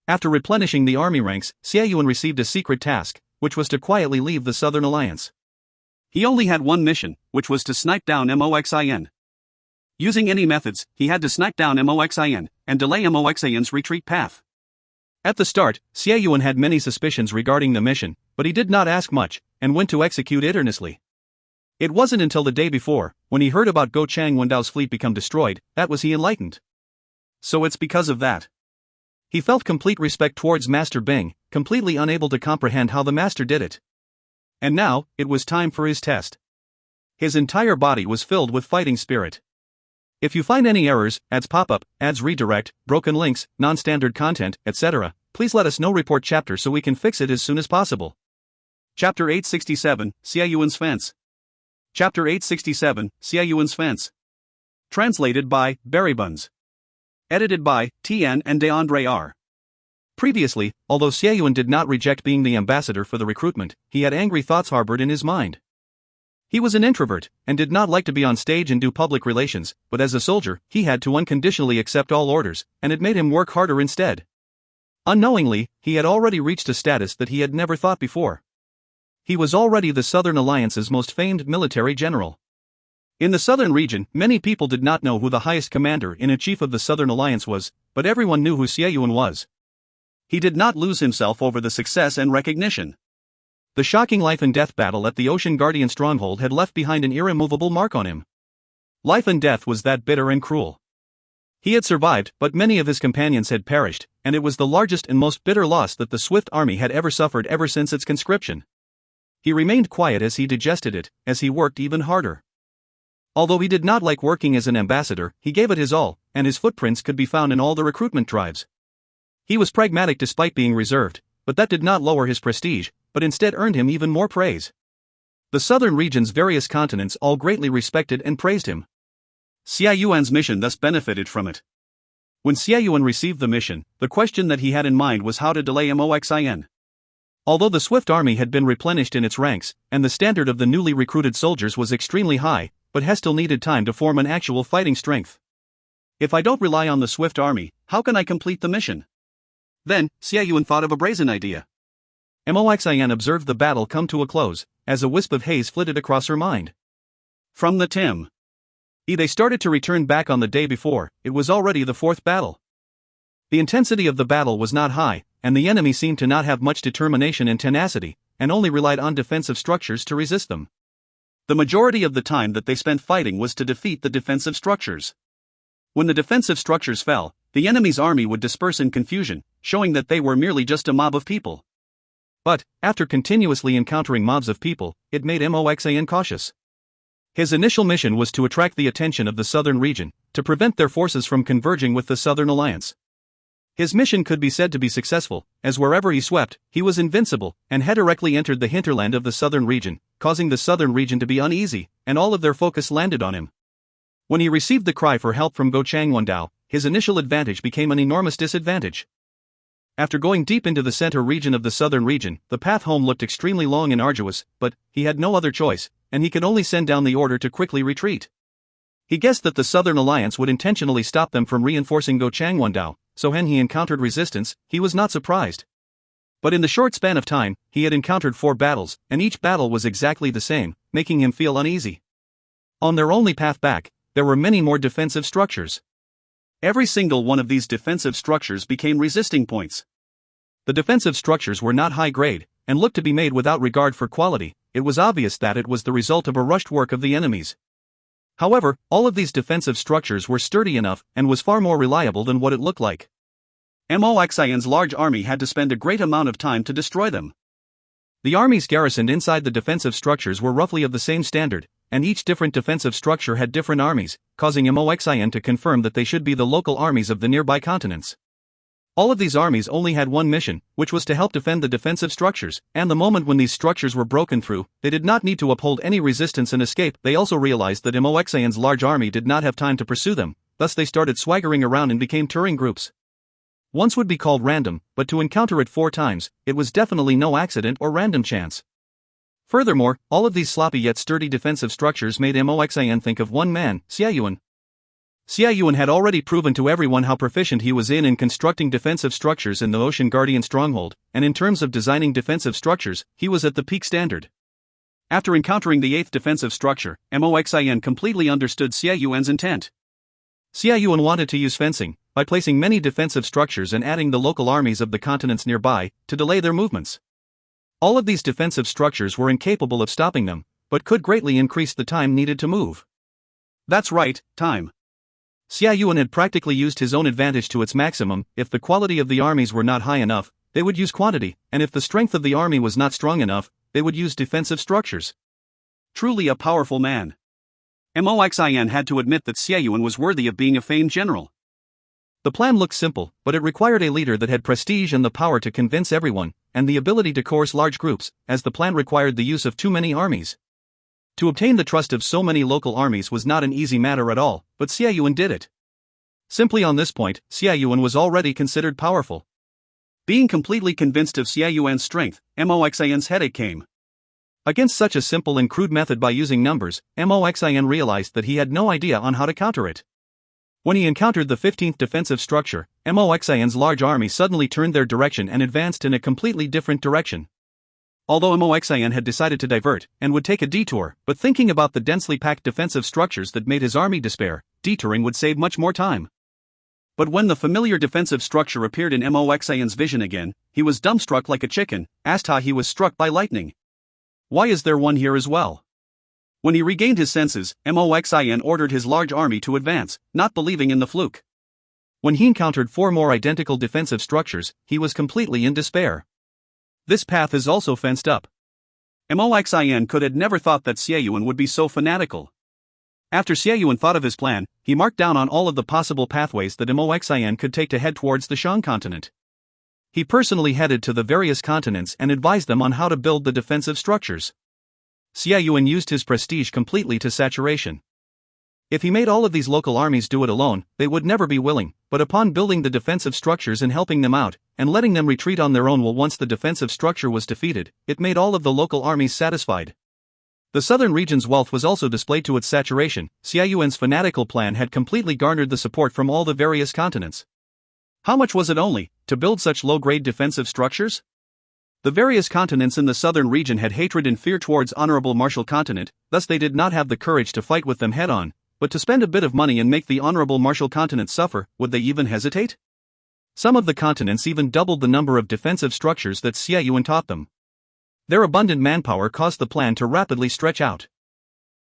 B: After replenishing the army ranks, Xia Yuan received a secret task, which was to quietly leave the Southern Alliance. He only had one mission, which was to snipe down Moxin. Using any methods, he had to snipe down Moxin, and delay Moxin's retreat path. At the start, Xia Yuan had many suspicions regarding the mission, but he did not ask much, and went to execute it earnestly. It wasn't until the day before, when he heard about Go Changwendao's fleet become destroyed, that was he enlightened. So it's because of that. He felt complete respect towards Master Bing, completely unable to comprehend how the master did it. And now, it was time for his test. His entire body was filled with fighting spirit. If you find any errors, ads pop up, ads redirect, broken links, non-standard content, etc., please let us know. Report chapter so we can fix it as soon as possible. Chapter 867, Xia Yuan's Fence. Chapter 867, Xia Yuan's Fence. Translated by Barry Buns. Edited by Tian and DeAndre R. Previously, although Xia Yuan did not reject being the ambassador for the recruitment, he had angry thoughts harbored in his mind. He was an introvert, and did not like to be on stage and do public relations, but as a soldier, he had to unconditionally accept all orders, and it made him work harder instead. Unknowingly, he had already reached a status that he had never thought before. He was already the Southern Alliance's most famed military general. In the southern region, many people did not know who the highest commander-in-chief of the Southern Alliance was, but everyone knew who Xia Yuan was. He did not lose himself over the success and recognition. The shocking life and death battle at the Ocean Guardian stronghold had left behind an irremovable mark on him. Life and death was that bitter and cruel. He had survived, but many of his companions had perished, and it was the largest and most bitter loss that the Swift Army had ever suffered ever since its conscription. He remained quiet as he digested it, as he worked even harder. Although he did not like working as an ambassador, he gave it his all, and his footprints could be found in all the recruitment drives. He was pragmatic despite being reserved, but that did not lower his prestige, but instead earned him even more praise. The southern region's various continents all greatly respected and praised him. Xia Yuan's mission thus benefited from it. When Xia Yuan received the mission, the question that he had in mind was how to delay Moxin. Although the swift army had been replenished in its ranks, and the standard of the newly recruited soldiers was extremely high, but He still needed time to form an actual fighting strength.
A: If I don't rely on the swift army, how can I complete the mission? Then, Xie Yuan thought of a brazen idea.
B: Moxian observed the battle come to a close, as a wisp of haze flitted across her mind.
A: From the Tim.
B: They started to return back on the day before, it was already the fourth battle. The intensity of the battle was not high, and the enemy seemed to not have much determination and tenacity, and only relied on defensive structures to resist them.
A: The majority of the time that they spent fighting was to defeat the defensive structures. When the defensive structures fell, the enemy's army would disperse in confusion, showing that they were merely just a mob of people.
B: But, after continuously encountering mobs of people, it made Moxian cautious. His initial mission was to attract the attention of the southern region, to prevent their forces from converging with the Southern Alliance. His mission could be said to be successful, as wherever he swept, he was invincible, and had directly entered the hinterland of the southern region, causing the southern region to be uneasy, and all of their focus landed on him. When he received the cry for help from Go Changwondao, his initial advantage became an enormous disadvantage. After going deep into the center region of the southern region, the path home looked extremely long and arduous, but he had no other choice, and he could only send down the order to quickly retreat. He guessed that the Southern Alliance would intentionally stop them from reinforcing Go Changwondao, so when he encountered resistance, he was not surprised. But in the short span of time, he had encountered 4 battles, and each battle was exactly the same, making him feel uneasy. On their only path back, there were many more defensive structures.
A: Every single one of these defensive structures became resisting points.
B: The defensive structures were not high grade, and looked to be made without regard for quality. It was obvious that it was the result of a rushed work of the enemies. However, all of these defensive structures were sturdy enough, and was far more reliable than what it looked like.
A: Moxian's large army had to spend a great amount of time to destroy them.
B: The armies garrisoned inside the defensive structures were roughly of the same standard, and each different defensive structure had different armies, causing Moxian to confirm that they should be the local armies of the nearby continents. All of these armies only had one mission, which was to help defend the defensive structures, and the moment when these structures were broken through, they did not need to uphold any resistance and escape. They also realized that Moxian's large army did not have time to pursue them, thus they started swaggering around and became touring groups. Once would be called random, but to encounter it 4 times, it was definitely no accident or random chance. Furthermore, all of these sloppy yet sturdy defensive structures made Moxian think of one man, Xie Yuan. Xie Yuan had already proven to everyone how proficient he was in constructing defensive structures in the Ocean Guardian stronghold, and in terms of designing defensive structures, he was at the peak standard.
A: After encountering the 8th defensive structure, Moxian completely understood Xie Yuan's intent.
B: Xie Yuan wanted to use fencing, by placing many defensive structures and adding the local armies of the continents nearby, to delay their movements. All of these defensive structures were incapable of stopping them, but could greatly increase the time needed to move.
A: That's right, time.
B: Xie Yuan had practically used his own advantage to its maximum. If the quality of the armies were not high enough, they would use quantity, and if the strength of the army was not strong enough, they would use defensive structures.
A: Truly a powerful man. Moxian had to admit that Xie Yuan was worthy of being a famed general.
B: The plan looked simple, but it required a leader that had prestige and the power to convince everyone, and the ability to coerce large groups, as the plan required the use of too many armies. To obtain the trust of so many local armies was not an easy matter at all, but Xie Yuan did it. Simply on this point, Xie Yuan was already considered powerful.
A: Being completely convinced of Xie Yuan's strength, Moxian's headache came.
B: Against such a simple and crude method by using numbers, Moxian realized that he had no idea on how to counter it. When he encountered the 15th defensive structure, Moxian's large army suddenly turned their direction and advanced in a completely different direction. Although Moxian had decided to divert, and would take a detour, but thinking about the densely packed defensive structures that made his army despair, detouring would save much more time.
A: But when the familiar defensive structure appeared in Moxian's vision again, he was dumbstruck like a chicken, asked how he was struck by lightning. Why is there one here as well? When he regained his senses, Moxian ordered his large army to advance, not believing in the fluke.
B: When he encountered 4 more identical defensive structures, he was completely in despair.
A: This path is also fenced up. Moxian had never thought that Xie Yuan would be so fanatical. After Xie Yuan thought of his plan, he marked down on all of the possible pathways that Moxian could take to head towards the Shang continent. He personally headed to the various continents and advised them on how to build the defensive structures. Xie Yuan used his prestige completely to saturation. If he made all of these local armies do it alone, they would never be willing, but upon building the defensive structures and helping them out,
B: and letting them retreat on their own once the defensive structure was defeated, it made all of the local armies satisfied. The southern region's wealth was also displayed to its saturation. Xia Yuan's fanatical plan had completely garnered the support from all the various continents. How much was it only to build such low-grade defensive structures? The various continents in the southern region had hatred and fear towards Honorable Martial Continent, thus they did not have the courage to fight with them head-on, but to spend a bit of money and make the Honorable Martial Continent suffer. Would they even hesitate? Some of the continents even doubled the number of defensive structures that Xia Yuan taught them. Their abundant manpower caused the plan to rapidly stretch out.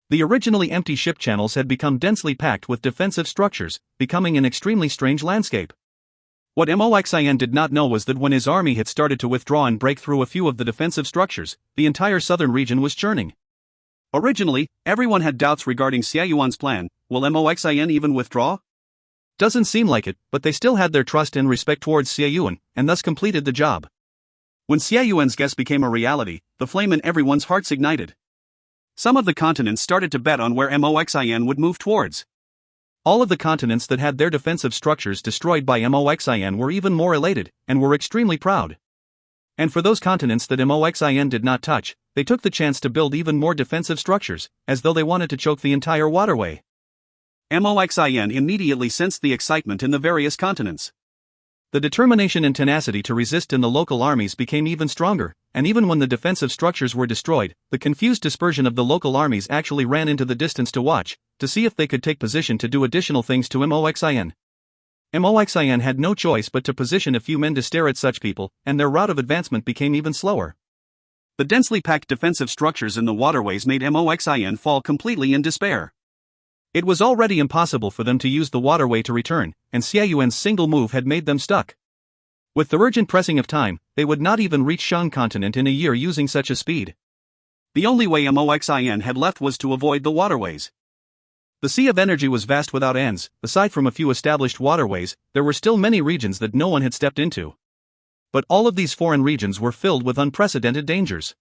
B: The originally empty ship channels had become densely packed with defensive structures, becoming an extremely strange landscape. What Moxian did not know was that when his army had started to withdraw and break through a few of the defensive structures, the entire southern region was churning. Originally, everyone had doubts regarding Xia Yuan's plan. Will Moxian even withdraw? Doesn't seem like it, but they still had their trust and respect towards Xia Yuan, and thus completed the job. When Xia Yuan's guess became a reality, the flame in everyone's hearts ignited. Some of the continents started to bet on where Moxian would move towards. All of the continents that had their defensive structures destroyed by Moxian were even more elated, and were extremely proud. And for those continents that Moxian did not touch, they took the chance to build even more defensive structures, as though they wanted to choke the entire waterway. Moxian immediately sensed the excitement in the various continents. The determination and tenacity to resist in the local armies became even stronger, and even when the defensive structures were destroyed, the confused dispersion of the local armies actually ran into the distance to watch, to see if they could take position to do additional things to Moxian. Moxian had no choice but to position a few men to stare at such people, and their route of advancement became even slower. The densely packed defensive structures in the waterways made Moxian fall completely in despair. It was already impossible for them to use the waterway to return, and Xia Yuan's single move had made them stuck. With the urgent pressing of time, they would not even reach Shang continent in a year using such a speed. The only way Moxian had left was to avoid the waterways. The sea of energy was vast without ends. Aside from a few established waterways, there were still many regions that no one had stepped into. But all of these foreign regions were filled with unprecedented dangers.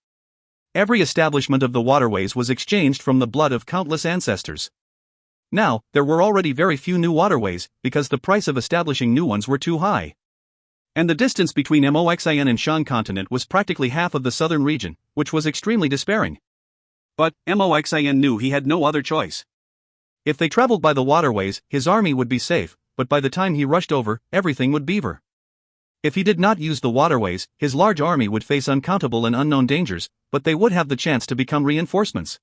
B: Every establishment of the waterways was exchanged from the blood of countless ancestors. Now, there were already very few new waterways, because the price of establishing new ones were too high. And the distance between Moxian and Shang continent was practically half of the southern region, which was extremely despairing. But Moxian knew he had no other choice. If they traveled by the waterways, his army would be safe, but by the time he rushed over, everything would beaver. If he did not use the waterways, his large army would face uncountable and unknown dangers, but they would have the chance to become reinforcements.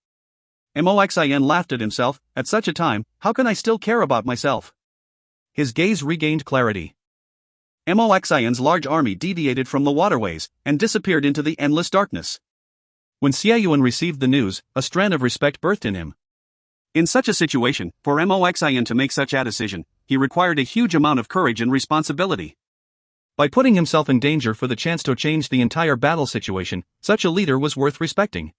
B: Moxian laughed at himself. At such a time, how can I still care about myself? His gaze regained clarity. Moxian's large army deviated from the waterways, and disappeared into the endless darkness. When Xia Yuan received the news, a strand of respect birthed in him. In such a situation, for Moxian to make such a decision, he required a huge amount of courage and responsibility. By putting himself in danger for the chance to change the entire battle situation, such a leader was worth respecting.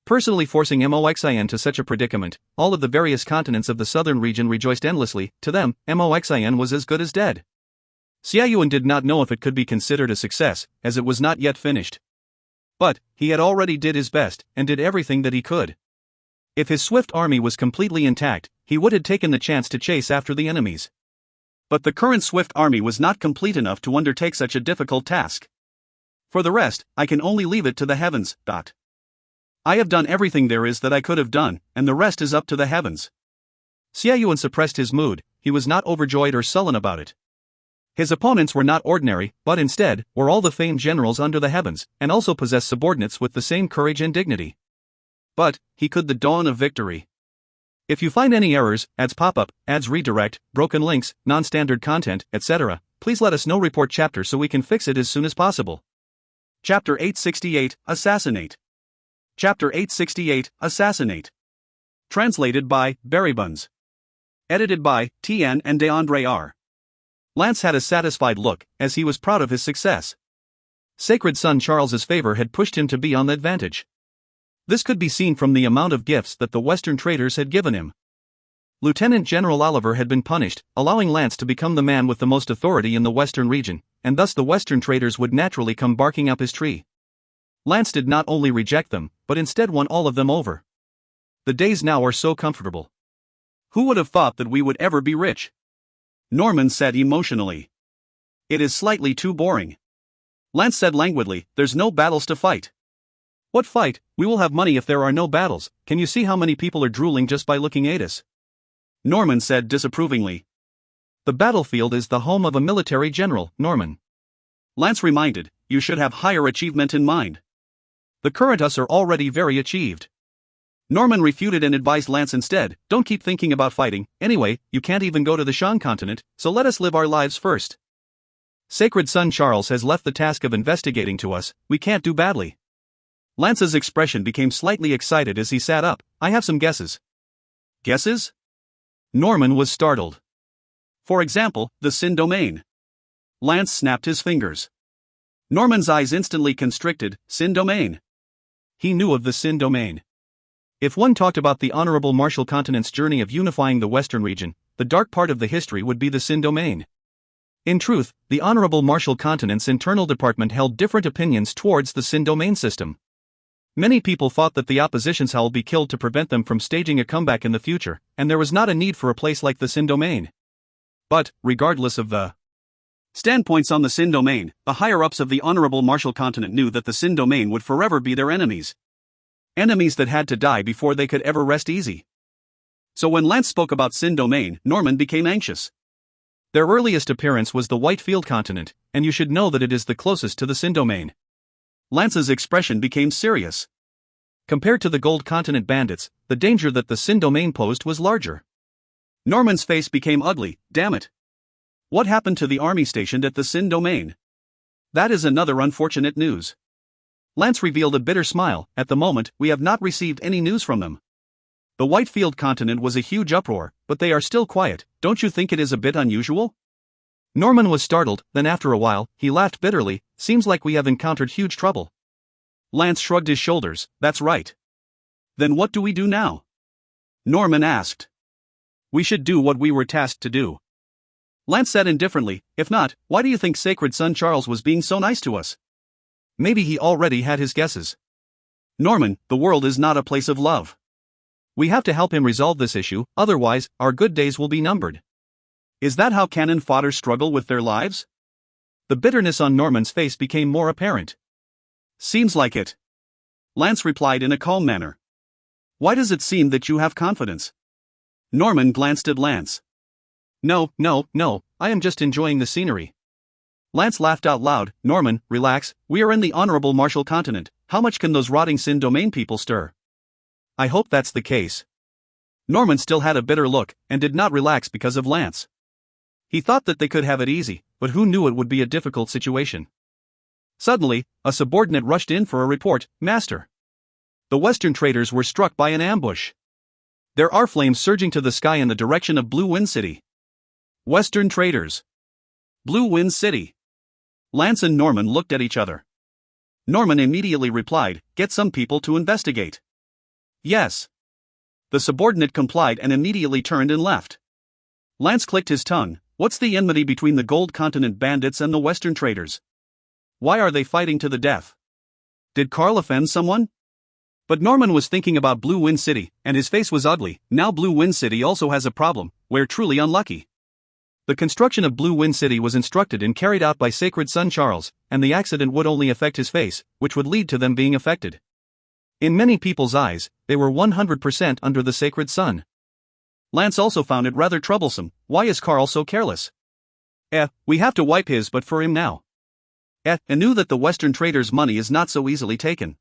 B: Personally forcing Moxian to such a predicament, all of the various continents of the southern region rejoiced endlessly. To them, Moxian was as good as dead. Xia Yuan did not know if it could be considered a success, as it was not yet finished. But he had already did his best, and did everything that he could. If his swift army was completely intact, he would have taken the chance to chase after the enemies. But the current swift army was not complete enough to undertake such a difficult task. For the rest, I can only leave it to the heavens. I have done everything there is that I could have done, and the rest is up to the heavens. Xia Yuan suppressed his mood. He was not overjoyed or sullen about it. His opponents were not ordinary, but instead, were all the famed generals under the heavens, and also possessed subordinates with the same courage and dignity. But he could the dawn of victory. If you find any errors, ads pop-up, ads redirect, broken links, non-standard content, etc., please let us know. Report chapter so we can fix it as soon as possible. Chapter 868, Assassinate. Chapter 868, Assassinate. Translated by Buns. Edited by Tian and DeAndre R. Lance had a satisfied look, as he was proud of his success. Sacred son Charles's favor had pushed him to be on the advantage. This could be seen from the amount of gifts that the Western traders had given him. Lieutenant General Oliver had been punished, allowing Lance to become the man with the most authority in the Western region, and thus the Western traders would naturally come barking up his tree. Lance did not only reject them, but instead won all of them over. The days now are so comfortable. Who would have thought that we would ever be rich? Norman said emotionally.
A: It is slightly too boring. Lance said languidly, there's no battles to fight.
B: What fight? We will have money if there are no battles. Can you see how many people are drooling just by looking at us?
A: Norman said disapprovingly.
B: The battlefield is the home of a military general, Norman.
A: Lance reminded, you should have higher achievement in mind.
B: The current us are already very achieved.
A: Norman refuted and advised Lance instead,
B: don't keep thinking about fighting, anyway, you can't even go to the Shan continent, so let us live our lives first. Sacred son Charles has left the task of investigating to us, we can't do badly.
A: Lance's expression became slightly excited as he sat up. I have some guesses.
B: Guesses? Norman was startled.
A: For example, the Sin domain. Lance snapped his fingers. Norman's eyes instantly constricted. Sin domain.
B: He knew of the Sin domain. If one talked about the Honorable Marshall Continent's journey of unifying the Western region, the dark part of the history would be the Sin domain. In truth, the Honorable Marshall Continent's internal department held different opinions towards the Sin domain system. Many people thought that the opposition's will be killed to prevent them from staging a comeback in the future, and there was not a need for a place like the Sin domain.
A: But, regardless of the standpoints on the Sin domain, the higher-ups of the Honorable Marshall Continent knew that the Sin domain would forever be their enemies. Enemies that had to die before they could ever rest easy. So when Lance spoke about Sin domain, Norman became anxious.
B: Their earliest appearance was the Whitefield continent, and you should know that it is the closest to the Sin domain.
A: Lance's expression became serious.
B: Compared to the Gold Continent bandits, the danger that the Sin domain posed was larger.
A: Norman's face became ugly. Damn it. What happened to the army stationed at the Sin domain? That is another unfortunate news. Lance revealed a bitter smile. At the moment, we have not received any news from them. The Whitefield continent was a huge uproar, but they are still quiet. Don't you think it is a bit unusual?
B: Norman was startled, then after a while, he laughed bitterly. Seems like we have encountered huge trouble.
A: Lance shrugged his shoulders. That's right. Then what do we do now? Norman asked. We should do what we were tasked to do. Lance said indifferently, if not, why do you think Sacred Son Charles was being so nice to us?
B: Maybe he already had his guesses.
A: Norman, the world is not a place of love.
B: We have to help him resolve this issue, otherwise, our good days will be numbered.
A: Is that how cannon fodder struggle with their lives?
B: The bitterness on Norman's face became more apparent.
A: Seems like it. Lance replied in a calm manner. Why does it seem that you have confidence? Norman glanced at Lance.
B: No, I am just enjoying the scenery.
A: Lance laughed out loud. Norman, relax, we are in the Honorable Marshall Continent. How much can those rotting Sin domain people stir?
B: I hope that's the case.
A: Norman still had a bitter look, and did not relax because of Lance. He thought that they could have it easy, but who knew it would be a difficult situation. Suddenly, a subordinate rushed in for a report. Master, the Western traders were struck by an ambush. There are flames surging to the sky in the direction of Blue Wind City. Western traders. Blue Wind City. Lance and Norman looked at each other. Norman immediately replied, get some people to investigate. Yes. The subordinate complied and immediately turned and left. Lance clicked his tongue. What's the enmity between the Gold Continent bandits and the Western traders? Why are they fighting to the death? Did Carl offend someone? But Norman was thinking about Blue Wind City, and his face was ugly. Now Blue Wind City also has a problem. We're truly unlucky.
B: The construction of Blue Wind City was instructed and carried out by Sacred Son Charles, and the accident would only affect his face, which would lead to them being affected. In many people's eyes, they were 100% under the Sacred Son.
A: Lance also found it rather troublesome. Why is Carl so careless? We have to wipe his butt for him now. And knew that the Western traders' money is not so easily taken.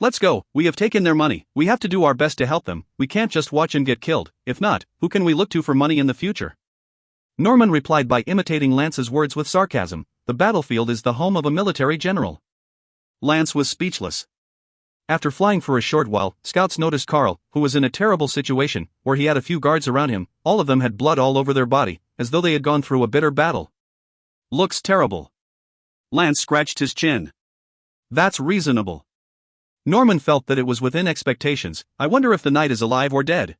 A: Let's go, we have taken their money, we have to do our best to help them, we can't just watch him get killed, if not, who can we look to for money in the future? Norman replied by imitating Lance's words with sarcasm, the battlefield is the home of a military general. Lance was speechless. After flying for a short while, scouts noticed Carl, who was in a terrible situation, where he had a few guards around him, all of them had blood all over their body, as though they had gone through a bitter battle. Looks terrible. Lance scratched his chin. That's reasonable. Norman felt that it was within expectations. I wonder if the knight is alive or dead.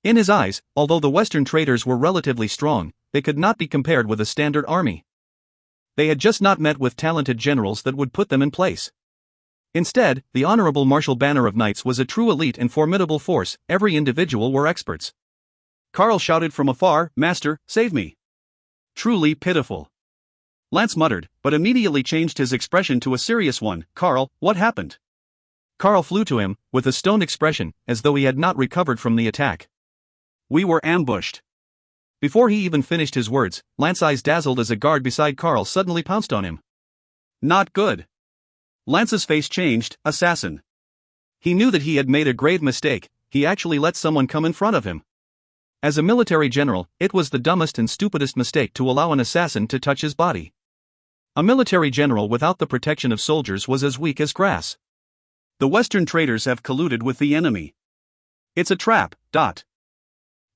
A: In his eyes, although the Western traders were relatively strong, they could not be compared with a standard army. They had just not met with talented generals that would put them in place. Instead, the Honorable Marshal Banner of Knights was a true elite and formidable force, every individual were experts. Carl shouted from afar, Master, save me. Truly pitiful. Lance muttered, but immediately changed his expression to a serious one. Carl, what happened?
B: Carl flew to him, with a stoned expression, as though he had not recovered from the attack.
A: We were ambushed.
B: Before he even finished his words, Lance's eyes dazzled as a guard beside Carl suddenly pounced on him.
A: Not good. Lance's face changed. Assassin.
B: He knew that he had made a grave mistake. He actually let someone come in front of him. As a military general, it was the dumbest and stupidest mistake to allow an assassin to touch his body. A military general without the protection of soldiers was as weak as grass.
A: The Western traitors have colluded with the enemy. It's a trap.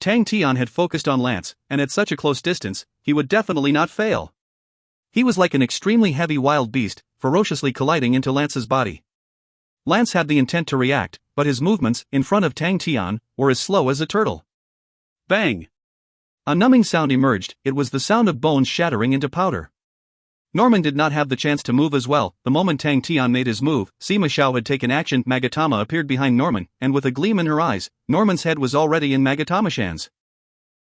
B: Tang Tian had focused on Lance, and at such a close distance, he would definitely not fail. He was like an extremely heavy wild beast, ferociously colliding into Lance's body. Lance had the intent to react, but his movements, in front of Tang Tian, were as slow as a turtle.
A: Bang!
B: A numbing sound emerged. It was the sound of bones shattering into powder. Norman did not have the chance to move as well. The moment Tang Tian made his move, Sima Xiao had taken action. Magatama appeared behind Norman, and with a gleam in her eyes, Norman's head was already in Magatama's hands.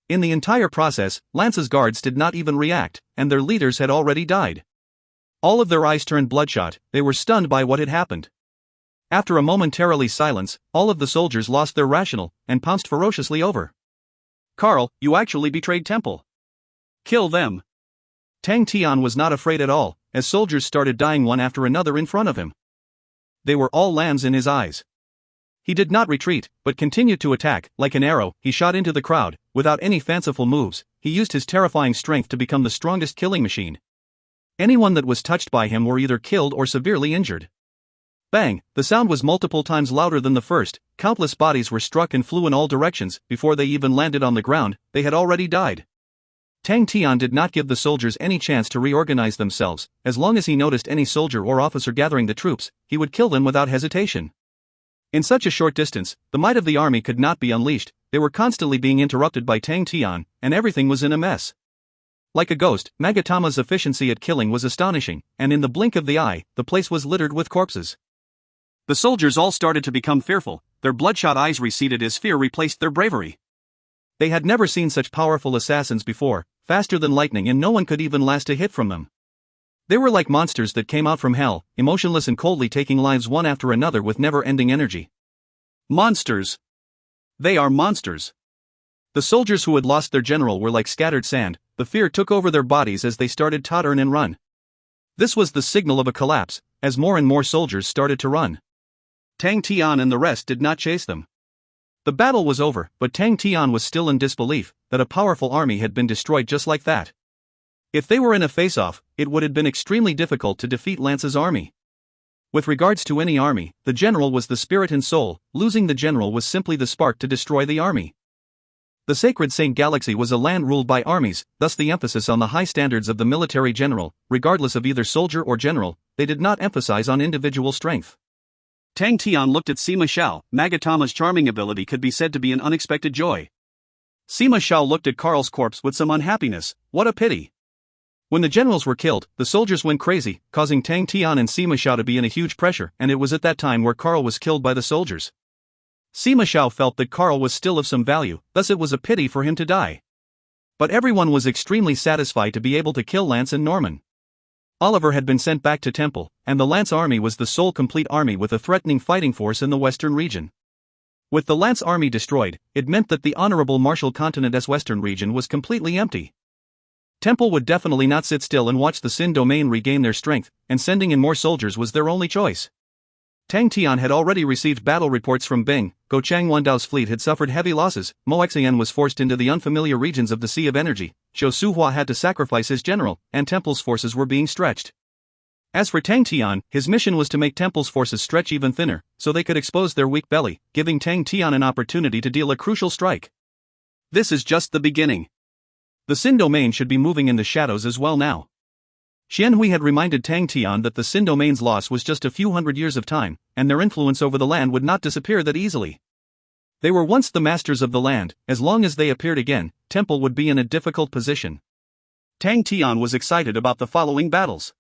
B: In the entire process, Lance's guards did not even react, and their leaders had already died. All of their eyes turned bloodshot. They were stunned by what had happened. After a momentarily silence, all of the soldiers lost their rational, and pounced ferociously over.
A: Carl, you actually betrayed Temple. Kill them.
B: Tang Tian was not afraid at all, as soldiers started dying one after another in front of him. They were all lambs in his eyes. He did not retreat, but continued to attack. Like an arrow, he shot into the crowd. Without any fanciful moves, he used his terrifying strength to become the strongest killing machine. Anyone that was touched by him were either killed or severely injured. Bang! The sound was multiple times louder than the first. Countless bodies were struck and flew in all directions. Before they even landed on the ground, they had already died. Tang Tian did not give the soldiers any chance to reorganize themselves. As long as he noticed any soldier or officer gathering the troops, he would kill them without hesitation. In such a short distance, the might of the army could not be unleashed. They were constantly being interrupted by Tang Tian, and everything was in a mess. Like a ghost, Magatama's efficiency at killing was astonishing, and in the blink of the eye, the place was littered with corpses.
A: The soldiers all started to become fearful. Their bloodshot eyes receded as fear replaced their bravery.
B: They had never seen such powerful assassins before, faster than lightning, and no one could even last a hit from them. They were like monsters that came out from hell, emotionless and coldly taking lives one after another with never-ending energy.
A: Monsters. They are monsters.
B: The soldiers who had lost their general were like scattered sand. The fear took over their bodies as they started tottering and run. This was the signal of a collapse, as more and more soldiers started to run.
A: Tang Tian and the rest did not chase them.
B: The battle was over, but Tang Tian was still in disbelief that a powerful army had been destroyed just like that. If they were in a face-off, it would have been extremely difficult to defeat Lance's army. With regards to any army, the general was the spirit and soul. Losing the general was simply the spark to destroy the army. The Sacred Saint Galaxy was a land ruled by armies, thus the emphasis on the high standards of the military general, regardless of either soldier or general. They did not emphasize on individual strength.
A: Tang Tian looked at Sima Xiao. Magatama's charming ability could be said to be an unexpected joy. Sima Xiao looked at Carl's corpse with some unhappiness. What a pity.
B: When the generals were killed, the soldiers went crazy, causing Tang Tian and Sima Xiao to be in a huge pressure, and it was at that time where Carl was killed by the soldiers. Sima Xiao felt that Carl was still of some value, thus it was a pity for him to die. But everyone was extremely satisfied to be able to kill Lance and Norman. Oliver had been sent back to Temple, and the Lance army was the sole complete army with a threatening fighting force in the western region. With the Lance army destroyed, it meant that the honorable Marshall Continent's western region was completely empty. Temple would definitely not sit still and watch the Sin domain regain their strength, and sending in more soldiers was their only choice. Tang Tian had already received battle reports from Bing. Go Chang Wandao's fleet had suffered heavy losses. Mo Xian was forced into the unfamiliar regions of the Sea of Energy. Zhou Suhua had to sacrifice his general, and Temple's forces were being stretched. As for Tang Tian, his mission was to make Temple's forces stretch even thinner, so they could expose their weak belly, giving Tang Tian an opportunity to deal a crucial strike.
A: This is just the beginning.
B: The Sin domain should be moving in the shadows as well now. Xian Hui had reminded Tang Tian that the Sin domain's loss was just a few hundred years of time, and their influence over the land would not disappear that easily. They were once the masters of the land. As long as they appeared again, Temple would be in a difficult position.
A: Tang Tian was excited about the following battles.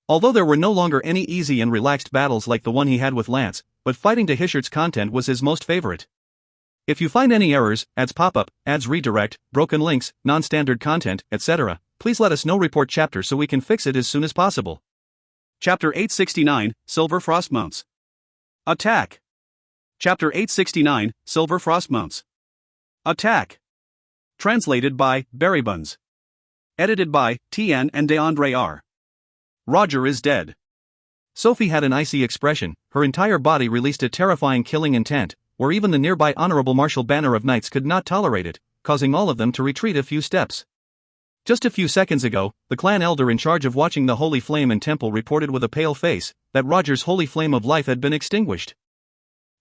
B: Although there were no longer any easy and relaxed battles like the one he had with Lance, but fighting to Hishart's content was his most favorite. If you find any errors, ads pop-up, ads redirect, broken links, non-standard content, etc., please let us know report chapter so we can fix it as soon as possible.
A: Chapter 869, Silver Frost Mounts. Attack! Chapter 869, Silver Frost Mounts. Attack! Translated by Berrybuns. Edited by Tian and DeAndre R. Roger is dead.
B: Sophie had an icy expression, her entire body released a terrifying killing intent, where even the nearby Honorable Marshal Banner of Knights could not tolerate it, causing all of them to retreat a few steps. Just a few seconds ago, the clan elder in charge of watching the Holy Flame and Temple reported with a pale face that Roger's Holy Flame of Life had been extinguished.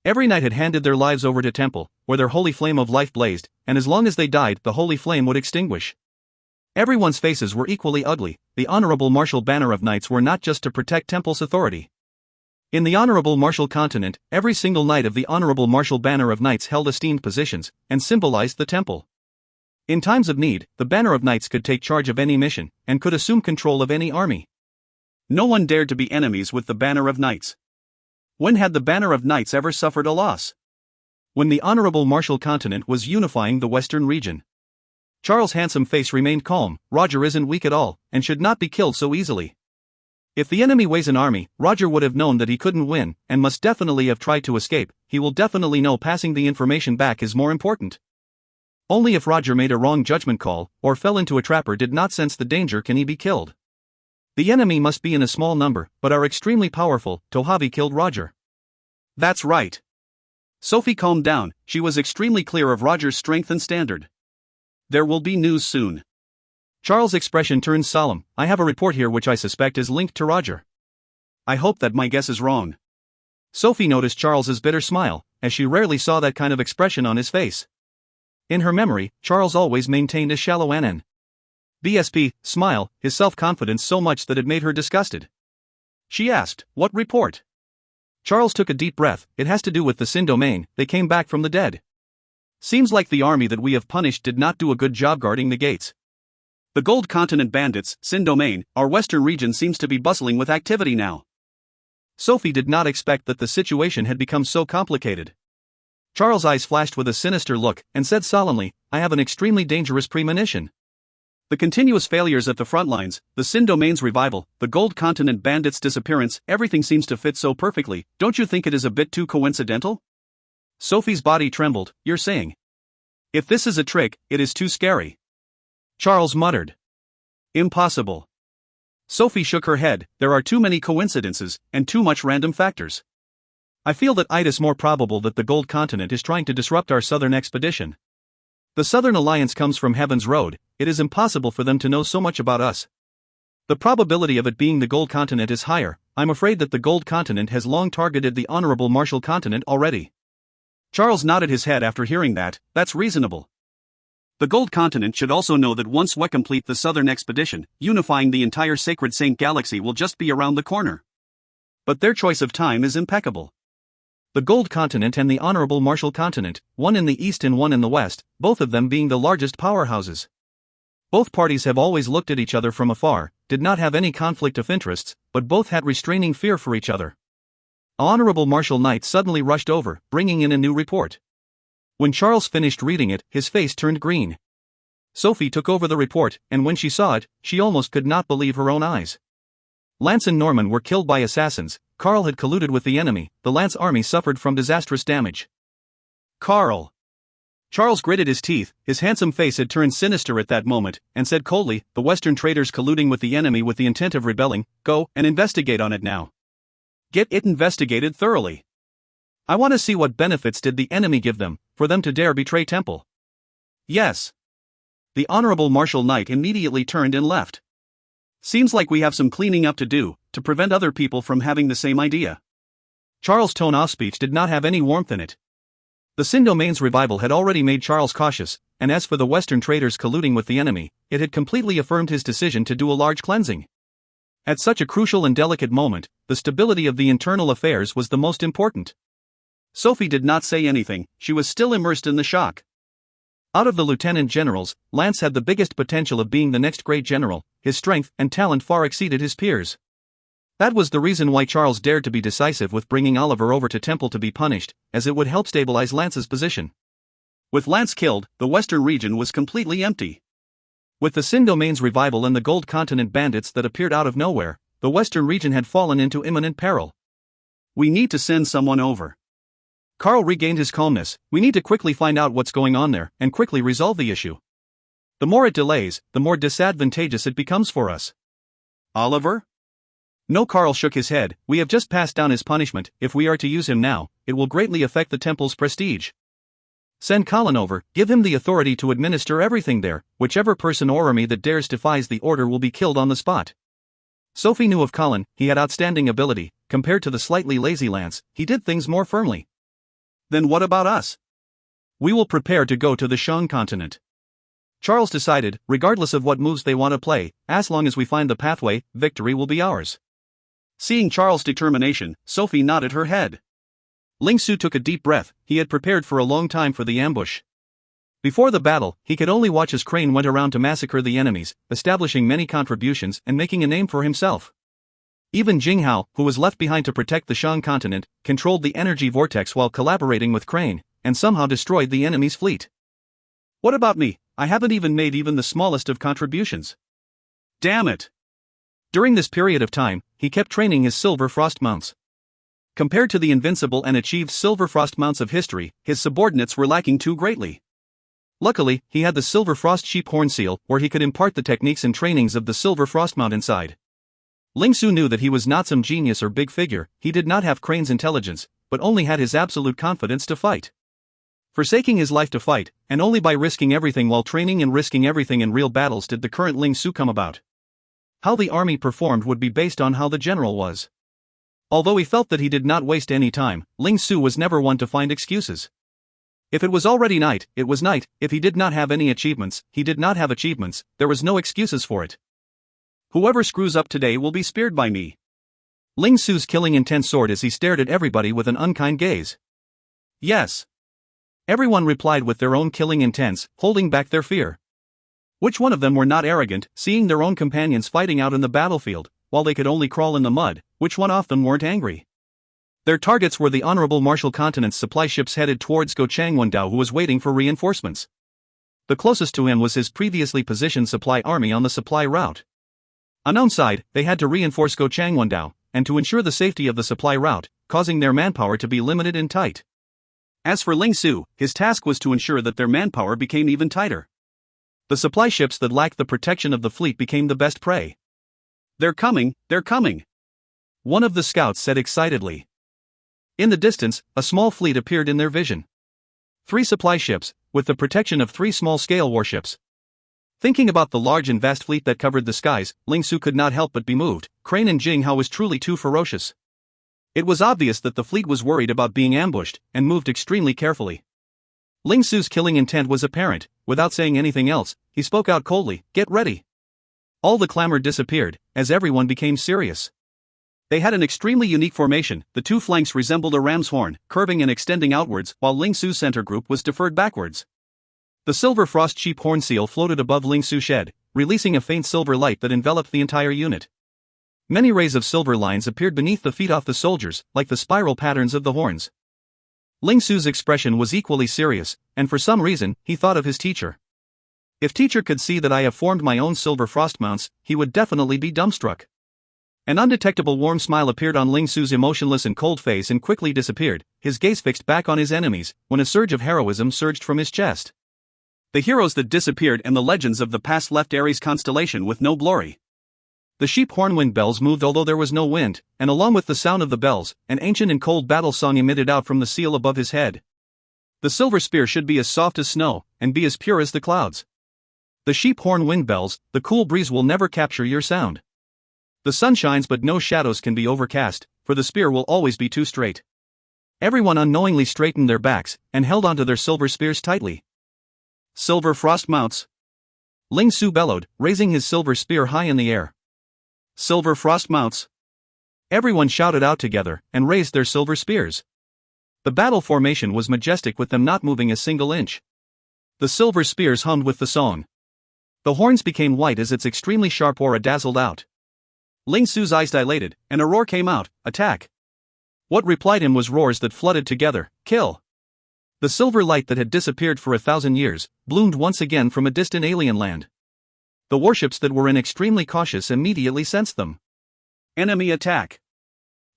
B: Every knight had handed their lives over to Temple, where their Holy Flame of Life blazed, and as long as they died, the Holy Flame would extinguish. Everyone's faces were equally ugly. The Honorable Marshal Banner of Knights were not just to protect Temple's authority. In the Honorable Marshal continent, every single knight of the Honorable Marshal Banner of Knights held esteemed positions, and symbolized the Temple. In times of need, the Banner of Knights could take charge of any mission, and could assume control of any army.
A: No one dared to be enemies with the Banner of Knights. When had the Banner of Knights ever suffered a loss?
B: When the Honorable Marshal continent was unifying the Western region. Charles' handsome face remained calm. Roger isn't weak at all, and should not be killed so easily. If the enemy weighs an army, Roger would have known that he couldn't win, and must definitely have tried to escape. He will definitely know passing the information back is more important. Only if Roger made a wrong judgment call, or fell into a trap or did not sense the danger can he be killed. The enemy must be in a small number, but are extremely powerful. Tohavi killed Roger.
A: That's right. Sophie calmed down, she was extremely clear of Roger's strength and standard. There will be news soon.
B: Charles' expression turned solemn. I have a report here which I suspect is linked to Roger.
A: I hope that my guess is wrong.
B: Sophie noticed Charles's bitter smile, as she rarely saw that kind of expression on his face. In her memory, Charles always maintained a shallow BSP smile, his self-confidence so much that it made her disgusted. She asked, "What report?" Charles took a deep breath. It has to do with the Sin domain. They came back from the dead.
A: Seems like the army that we have punished did not do a good job guarding the gates. The Gold Continent bandits, Sin domain, our western region seems to be bustling with activity now.
B: Sophie did not expect that the situation had become so complicated. Charles' eyes flashed with a sinister look, and said solemnly, I have an extremely dangerous premonition.
A: The continuous failures at the front lines, the Sin domain's revival, the Gold Continent bandits' disappearance, everything seems to fit so perfectly. Don't you think it is a bit too coincidental?
B: Sophie's body trembled. You're saying?
A: If this is a trick, it is too scary.
B: Charles muttered.
A: Impossible. Sophie shook her head. There are too many coincidences, and too much random factors.
B: I feel that it is more probable that the Gold Continent is trying to disrupt our southern expedition. The Southern Alliance comes from Heaven's Road. It is impossible for them to know so much about us. The probability of it being the Gold Continent is higher. I'm afraid that the Gold Continent has long targeted the Honorable Marshal Continent already.
A: Charles nodded his head after hearing that. That's reasonable. The Gold Continent should also know that once we complete the southern expedition, unifying the entire Sacred Saint Galaxy will just be around the corner. But their choice of time is impeccable.
B: The Gold Continent and the Honorable Marshal Continent, one in the east and one in the west, both of them being the largest powerhouses. Both parties have always looked at each other from afar, did not have any conflict of interests, but both had restraining fear for each other. Honorable Marshal Knight suddenly rushed over, bringing in a new report. When Charles finished reading it, his face turned green. Sophie took over the report, and when she saw it, she almost could not believe her own eyes. Lance and Norman were killed by assassins. Carl had colluded with the enemy. The Lance army suffered from disastrous damage.
A: Carl. Charles gritted his teeth. His handsome face had turned sinister at that moment, and said coldly, the Western traitors colluding with the enemy with the intent of rebelling. Go and investigate on it now. Get it investigated thoroughly. I want to see what benefits did the enemy give them, for them to dare betray Temple. Yes. The Honorable Marshal Knight immediately turned and left. Seems like we have some cleaning up to do, to prevent other people from having the same idea.
B: Charles' tone of speech did not have any warmth in it. The Sin domain's revival had already made Charles cautious, and as for the Western traitors colluding with the enemy, it had completely affirmed his decision to do a large cleansing. At such a crucial and delicate moment, the stability of the internal affairs was the most important.
A: Sophie did not say anything, she was still immersed in the shock.
B: Out of the lieutenant generals, Lance had the biggest potential of being the next great general. His strength and talent far exceeded his peers. That was the reason why Charles dared to be decisive with bringing Oliver over to Temple to be punished, as it would help stabilize Lance's position.
A: With Lance killed, the western region was completely empty.
B: With the Sin Domain's revival and the Gold Continent bandits that appeared out of nowhere, the western region had fallen into imminent peril.
A: We need to send someone over.
B: Carl regained his calmness. We need to quickly find out what's going on there, and quickly resolve the issue. The more it delays, the more disadvantageous it becomes for us.
A: Oliver?
B: No, Carl shook his head. We have just passed down his punishment. If we are to use him now, it will greatly affect the temple's prestige. Send Colin over, give him the authority to administer everything there. Whichever person or army that dares defies the order will be killed on the spot. Sophie knew of Colin. He had outstanding ability. Compared to the slightly lazy Lance, he did things more firmly.
A: Then what about us?
B: We will prepare to go to the Shang continent. Charles decided, regardless of what moves they want to play, as long as we find the pathway, victory will be ours.
A: Seeing Charles' determination, Sophie nodded her head.
B: Ling Su took a deep breath. He had prepared for a long time for the ambush. Before the battle, he could only watch as Crane went around to massacre the enemies, establishing many contributions and making a name for himself. Even Jing Hao, who was left behind to protect the Shang continent, controlled the energy vortex while collaborating with Crane, and somehow destroyed the enemy's fleet.
A: What about me? I haven't even made even the smallest of contributions. Damn it!
B: During this period of time, he kept training his Silver Frost mounts. Compared to the invincible and achieved Silver Frost mounts of history, his subordinates were lacking too greatly. Luckily, he had the Silver Frost Sheep Horn Seal, where he could impart the techniques and trainings of the Silver Frost mount inside. Ling Su knew that he was not some genius or big figure. He did not have Crane's intelligence, but only had his absolute confidence to fight. Forsaking his life to fight, and only by risking everything while training and risking everything in real battles did the current Ling Su come about. How the army performed would be based on how the general was. Although he felt that he did not waste any time, Ling Su was never one to find excuses. If it was already night, it was night. If he did not have any achievements, he did not have achievements. There was no excuses for it.
A: Whoever screws up today will be speared by me.
B: Ling Su's killing intent soared as he stared at everybody with an unkind gaze.
A: Yes.
B: Everyone replied with their own killing intents, holding back their fear. Which one of them were not arrogant, seeing their own companions fighting out in the battlefield, while they could only crawl in the mud? Which one of them weren't angry? Their targets were the Honorable Marshal Continent's supply ships headed towards Gochang Wendao, who was waiting for reinforcements. The closest to him was his previously positioned supply army on the supply route. On our side, they had to reinforce Gochang Wendao, and to ensure the safety of the supply route, causing their manpower to be limited and tight.
A: As for Ling Su, his task was to ensure that their manpower became even tighter.
B: The supply ships that lacked the protection of the fleet became the best prey.
A: They're coming, they're coming,
B: one of the scouts said excitedly. In the distance, a small fleet appeared in their vision. 3 supply ships, with the protection of 3 small-scale warships. Thinking about the large and vast fleet that covered the skies, Ling Su could not help but be moved. Crane and Jing Hao was truly too ferocious. It was obvious that the fleet was worried about being ambushed, and moved extremely carefully. Ling Su's killing intent was apparent. Without saying anything else, he spoke out coldly, "Get ready." All the clamor disappeared, as everyone became serious. They had an extremely unique formation. The 2 flanks resembled a ram's horn, curving and extending outwards, while Ling Su's center group was deferred backwards. The Silver Frost Sheep Horn Seal floated above Ling Su's shed, releasing a faint silver light that enveloped the entire unit. Many rays of silver lines appeared beneath the feet of the soldiers, like the spiral patterns of the horns. Ling Su's expression was equally serious, and for some reason, he thought of his teacher. If teacher could see that I have formed my own Silver Frost mounts, he would definitely be dumbstruck. An undetectable warm smile appeared on Ling Su's emotionless and cold face and quickly disappeared, his gaze fixed back on his enemies, when a surge of heroism surged from his chest.
A: The heroes that disappeared and the legends of the past left Aries constellation with no glory.
B: The sheep hornwind bells moved although there was no wind, and along with the sound of the bells, an ancient and cold battle song emitted out from the seal above his head. The silver spear should be as soft as snow, and be as pure as the clouds. The sheep horn wind bells, the cool breeze will never capture your sound. The sun shines but no shadows can be overcast, for the spear will always be too straight. Everyone unknowingly straightened their backs, and held onto their silver spears tightly.
A: Silver Frost mounts.
B: Ling Su bellowed, raising his silver spear high in the air.
A: Silver Frost mounts.
B: Everyone shouted out together, and raised their silver spears. The battle formation was majestic with them not moving a single inch. The silver spears hummed with the song. The horns became white as its extremely sharp aura dazzled out.
A: Ling Su's eyes dilated, and a roar came out, "Attack!"
B: What replied him was roars that flooded together, "Kill!" The silver light that had disappeared for 1,000 years, bloomed once again from a distant alien land. The warships that were extremely cautious immediately sensed them.
A: Enemy attack.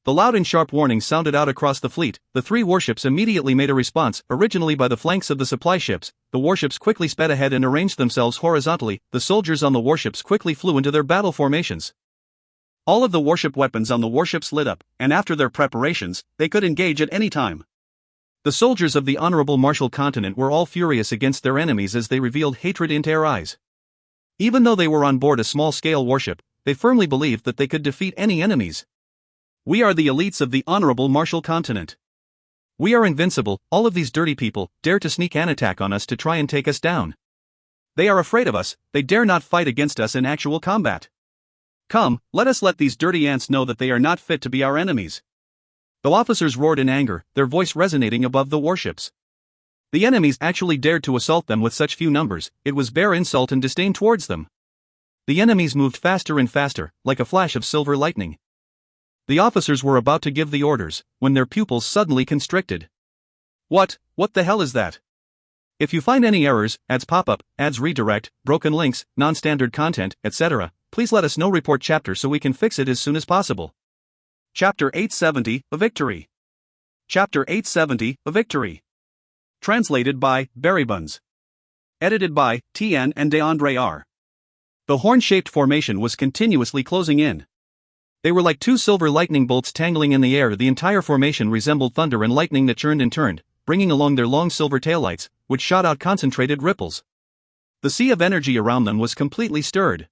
B: The loud and sharp warning sounded out across the fleet. The three warships immediately made a response, originally by the flanks of the supply ships. The warships quickly sped ahead and arranged themselves horizontally. The soldiers on the warships quickly flew into their battle formations.
A: All of the warship weapons on the warships lit up, and after their preparations, they could engage at any time.
B: The soldiers of the Honorable Martial Continent were all furious against their enemies as they revealed hatred in their eyes. Even though they were on board a small-scale warship, they firmly believed that they could defeat any enemies.
A: We are the elites of the Honorable Martial Continent.
B: We are invincible. All of these dirty people dare to sneak an attack on us to try and take us down.
A: They are afraid of us. They dare not fight against us in actual combat. Come, let us let these dirty ants know that they are not fit to be our enemies.
B: The officers roared in anger, their voice resonating above the warships. The enemies actually dared to assault them with such few numbers. It was bare insult and disdain towards them. The enemies moved faster and faster, like a flash of silver lightning. The officers were about to give the orders, when their pupils suddenly constricted.
A: What the hell is that?
B: If you find any errors, ads pop up, ads redirect, broken links, non-standard content, etc., please let us know. Report chapter so we can fix it as soon as possible.
A: Chapter 870, A Victory. Chapter 870, A Victory. Translated by Berrybuns. Edited by Tian and R.
B: The horn-shaped formation was continuously closing in. They were like two silver lightning bolts tangling in the air. The entire formation resembled thunder and lightning that churned and turned, bringing along their long silver taillights, which shot out concentrated ripples. The sea of energy around them was completely stirred.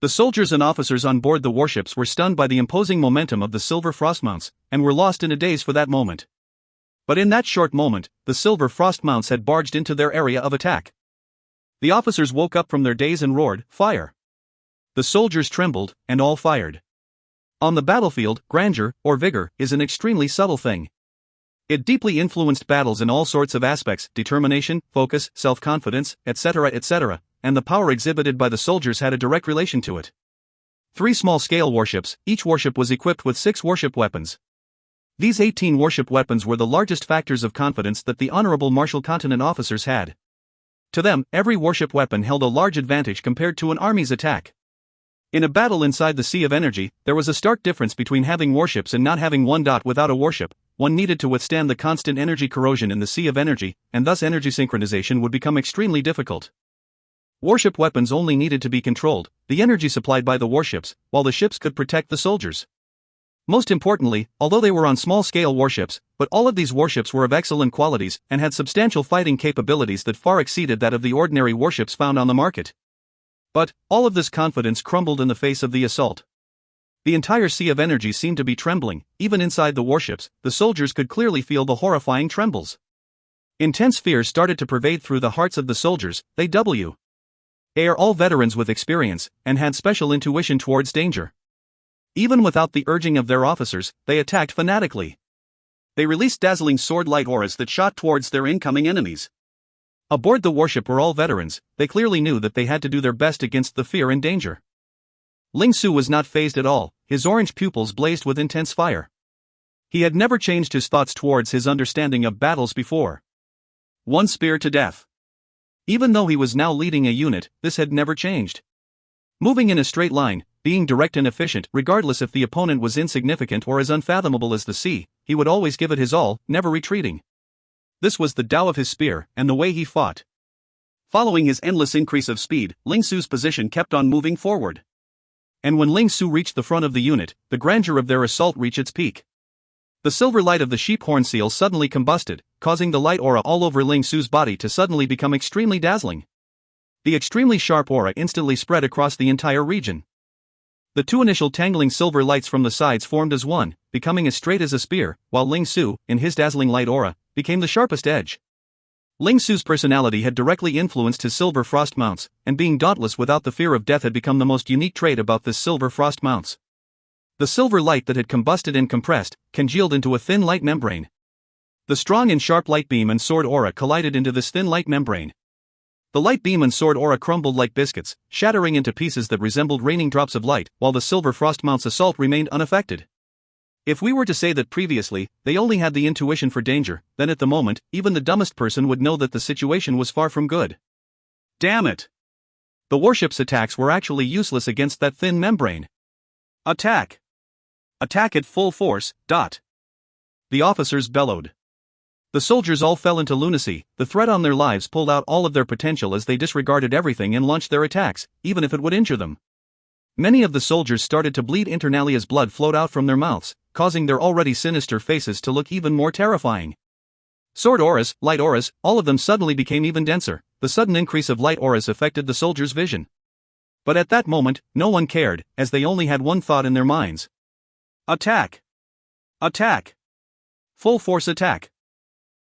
B: The soldiers and officers on board the warships were stunned by the imposing momentum of the silver frost mounts, and were lost in a daze for that moment. But in that short moment, the silver frost mounts had barged into their area of attack. The officers woke up from their daze and roared, "Fire!" The soldiers trembled, and all fired. On the battlefield, grandeur, or vigor, is an extremely subtle thing. It deeply influenced battles in all sorts of aspects: determination, focus, self-confidence, etc., etc., and the power exhibited by the soldiers had a direct relation to it. 3 small-scale warships, each warship was equipped with 6 warship weapons. These 18 warship weapons were the largest factors of confidence that the Honorable Martial Continent officers had. To them, every warship weapon held a large advantage compared to an army's attack. In a battle inside the Sea of Energy, there was a stark difference between having warships and not having one. Without a warship, one needed to withstand the constant energy corrosion in the Sea of Energy, and thus energy synchronization would become extremely difficult. Warship weapons only needed to be controlled, the energy supplied by the warships, while the ships could protect the soldiers. Most importantly, although they were on small-scale warships, but all of these warships were of excellent qualities and had substantial fighting capabilities that far exceeded that of the ordinary warships found on the market. But all of this confidence crumbled in the face of the assault. The entire Sea of Energy seemed to be trembling. Even inside the warships, the soldiers could clearly feel the horrifying trembles. Intense fear started to pervade through the hearts of the soldiers. They are all veterans with experience, and had special intuition towards danger. Even without the urging of their officers, they attacked fanatically.
A: They released dazzling sword-light auras that shot towards their incoming enemies.
B: Aboard the warship were all veterans. They clearly knew that they had to do their best against the fear and danger. Ling Su was not fazed at all. His orange pupils blazed with intense fire. He had never changed his thoughts towards his understanding of battles before.
A: One spear to death.
B: Even though he was now leading a unit, this had never changed. Moving in a straight line, being direct and efficient, regardless if the opponent was insignificant or as unfathomable as the sea, he would always give it his all, never retreating. This was the Tao of his spear, and the way he fought.
A: Following his endless increase of speed, Ling Su's position kept on moving forward.
B: And when Ling Su reached the front of the unit, the grandeur of their assault reached its peak. The silver light of the sheep horn seal suddenly combusted, causing the light aura all over Ling Su's body to suddenly become extremely dazzling. The extremely sharp aura instantly spread across the entire region. The 2 initial tangling silver lights from the sides formed as one, becoming as straight as a spear, while Ling Su, in his dazzling light aura, became the sharpest edge. Ling Su's personality had directly influenced his silver frost mounts, and being dauntless without the fear of death had become the most unique trait about this silver frost mounts. The silver light that had combusted and compressed, congealed into a thin light membrane. The strong and sharp light beam and sword aura collided into this thin light membrane. The light beam and sword aura crumbled like biscuits, shattering into pieces that resembled raining drops of light, while the silver frost mount's assault remained unaffected. If we were to say that previously, they only had the intuition for danger, then at the moment, even the dumbest person would know that the situation was far from good.
A: Damn it!
B: The warship's attacks were actually useless against that thin membrane.
A: Attack! Attack at full force, dot!
B: The officers bellowed. The soldiers all fell into lunacy. The threat on their lives pulled out all of their potential as they disregarded everything and launched their attacks, even if it would injure them. Many of the soldiers started to bleed internally as blood flowed out from their mouths, causing their already sinister faces to look even more terrifying. Sword auras, light auras, all of them suddenly became even denser. The sudden increase of light auras affected the soldiers' vision. But at that moment, no one cared, as they only had one thought in their minds.
A: Attack! Attack! Full force attack!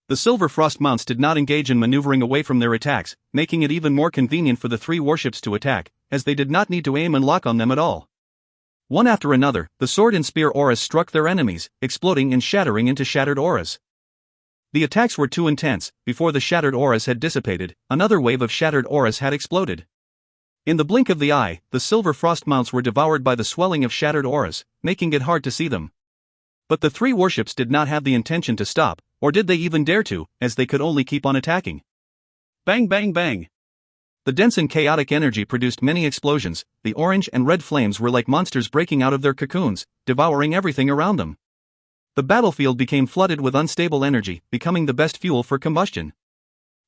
B: The Silver Frost mounts did not engage in maneuvering away from their attacks, making it even more convenient for the three warships to attack, as they did not need to aim and lock on them at all. One after another, the sword and spear auras struck their enemies, exploding and shattering into shattered auras. The attacks were too intense. Before the shattered auras had dissipated, another wave of shattered auras had exploded. In the blink of the eye, the Silver Frost mounts were devoured by the swelling of shattered auras, making it hard to see them. But the three warships did not have the intention to stop, or did they even dare to, as they could only keep on attacking.
A: Bang bang bang!
B: The dense and chaotic energy produced many explosions. The orange and red flames were like monsters breaking out of their cocoons, devouring everything around them. The battlefield became flooded with unstable energy, becoming the best fuel for combustion.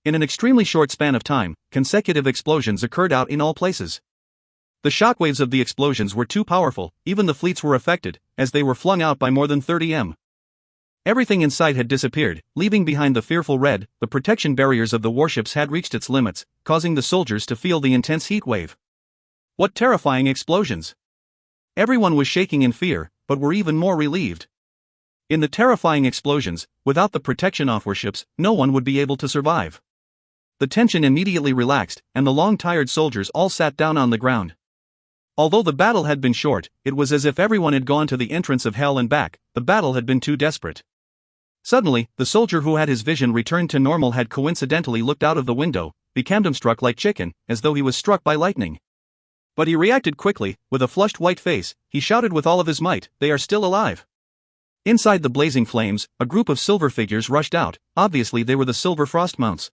B: In an extremely short span of time, consecutive explosions occurred out in all places. The shockwaves of the explosions were too powerful. Even the fleets were affected, as they were flung out by more than 30 m. Everything in sight had disappeared, leaving behind the fearful red. The protection barriers of the warships had reached its limits, causing the soldiers to feel the intense heat wave. What terrifying explosions! Everyone was shaking in fear, but were even more relieved. In the terrifying explosions, without the protection off warships, no one would be able to survive. The tension immediately relaxed, and the long-tired soldiers all sat down on the ground. Although the battle had been short, it was as if everyone had gone to the entrance of hell and back. The battle had been too desperate. Suddenly, the soldier who had his vision returned to normal had coincidentally looked out of the window, became dumbstruck like chicken, as though he was struck by lightning. But he reacted quickly. With a flushed white face, he shouted with all of his might, "They are still alive!" Inside the blazing flames, a group of silver figures rushed out. Obviously they were the Silver Frost mounts.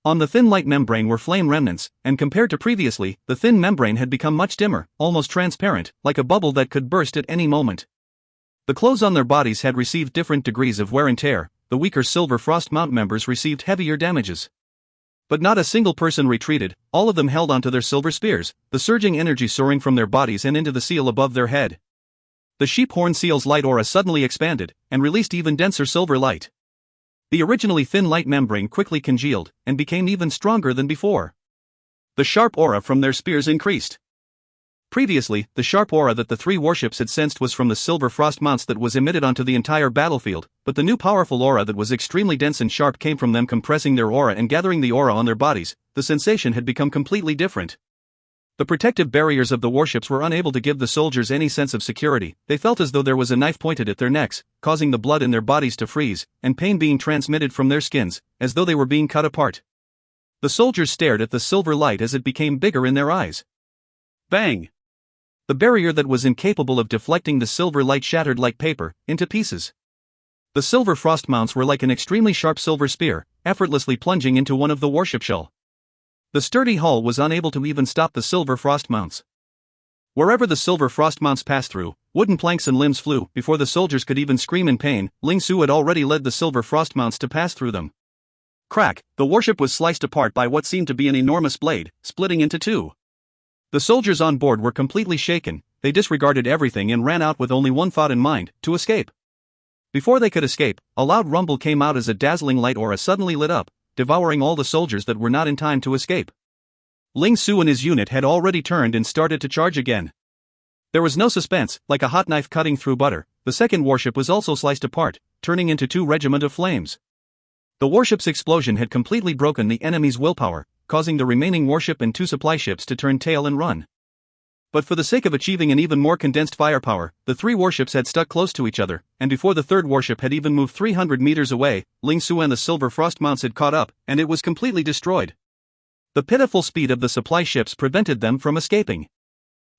B: On the thin light membrane were flame remnants, and compared to previously, the thin membrane had become much dimmer, almost transparent, like a bubble that could burst at any moment. The clothes on their bodies had received different degrees of wear and tear. The weaker Silver Frost mount members received heavier damages. But not a single person retreated. All of them held onto their silver spears, the surging energy soaring from their bodies and into the seal above their head. The sheep-horn seal's light aura suddenly expanded, and released even denser silver light. The originally thin light membrane quickly congealed, and became even stronger than before. The sharp aura from their spears increased. Previously, the sharp aura that the three warships had sensed was from the Silver Frost mounts that was emitted onto the entire battlefield, but the new powerful aura that was extremely dense and sharp came from them compressing their aura and gathering the aura on their bodies. The sensation had become completely different. The protective barriers of the warships were unable to give the soldiers any sense of security. They felt as though there was a knife pointed at their necks, causing the blood in their bodies to freeze, and pain being transmitted from their skins, as though they were being cut apart. The soldiers stared at the silver light as it became bigger in their eyes.
A: Bang!
B: The barrier that was incapable of deflecting the silver light shattered like paper, into pieces. The Silver Frost mounts were like an extremely sharp silver spear, effortlessly plunging into one of the warship shell. The sturdy hull was unable to even stop the Silver Frost mounts. Wherever the Silver Frost mounts passed through, wooden planks and limbs flew. Before the soldiers could even scream in pain, Ling Su had already led the Silver Frost mounts to pass through them. Crack! The warship was sliced apart by what seemed to be an enormous blade, splitting into two. The soldiers on board were completely shaken. They disregarded everything and ran out with only one thought in mind: to escape. Before they could escape, a loud rumble came out as a dazzling light aura suddenly lit up, devouring all the soldiers that were not in time to escape. Ling Su and his unit had already turned and started to charge again. There was no suspense. Like a hot knife cutting through butter, the second warship was also sliced apart, turning into two regiments of flames. The warship's explosion had completely broken the enemy's willpower, causing the remaining warship and two supply ships to turn tail and run. But for the sake of achieving an even more condensed firepower, the three warships had stuck close to each other, and before the third warship had even moved 300 meters away, Ling Su and the Silver Frost mounts had caught up, and it was completely destroyed. The pitiful speed of the supply ships prevented them from escaping.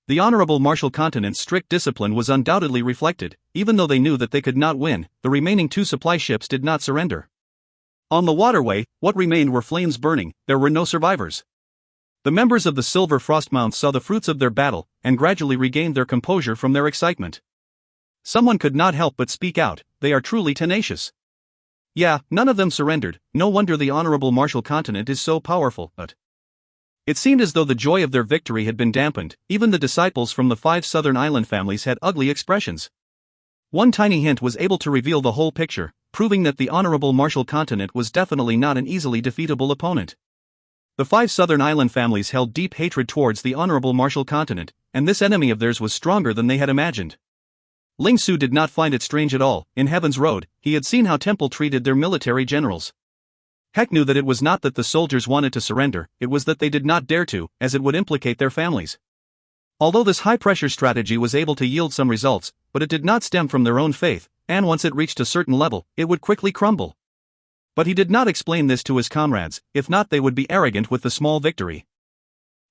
B: The Honorable Martial Continent's strict discipline was undoubtedly reflected. Even though they knew that they could not win, the remaining two supply ships did not surrender. On the waterway, what remained were flames burning. There were no survivors. The members of the Silver Frost Mounts saw the fruits of their battle, and gradually regained their composure from their excitement. Someone could not help but speak out, "They are truly tenacious." Yeah, none of them surrendered, no wonder the Honorable Martial Continent is so powerful, but it seemed as though the joy of their victory had been dampened. Even the disciples from the 5 southern island families had ugly expressions. One tiny hint was able to reveal the whole picture, proving that the Honorable Martial Continent was definitely not an easily defeatable opponent. The 5 southern island families held deep hatred towards the Honorable Martial Continent, and this enemy of theirs was stronger than they had imagined. Ling Su did not find it strange at all. In Heaven's Road, he had seen how Temple treated their military generals. Heck knew that it was not that the soldiers wanted to surrender, it was that they did not dare to, as it would implicate their families. Although this high-pressure strategy was able to yield some results, but it did not stem from their own faith, and once it reached a certain level, it would quickly crumble. But he did not explain this to his comrades, if not they would be arrogant with the small victory.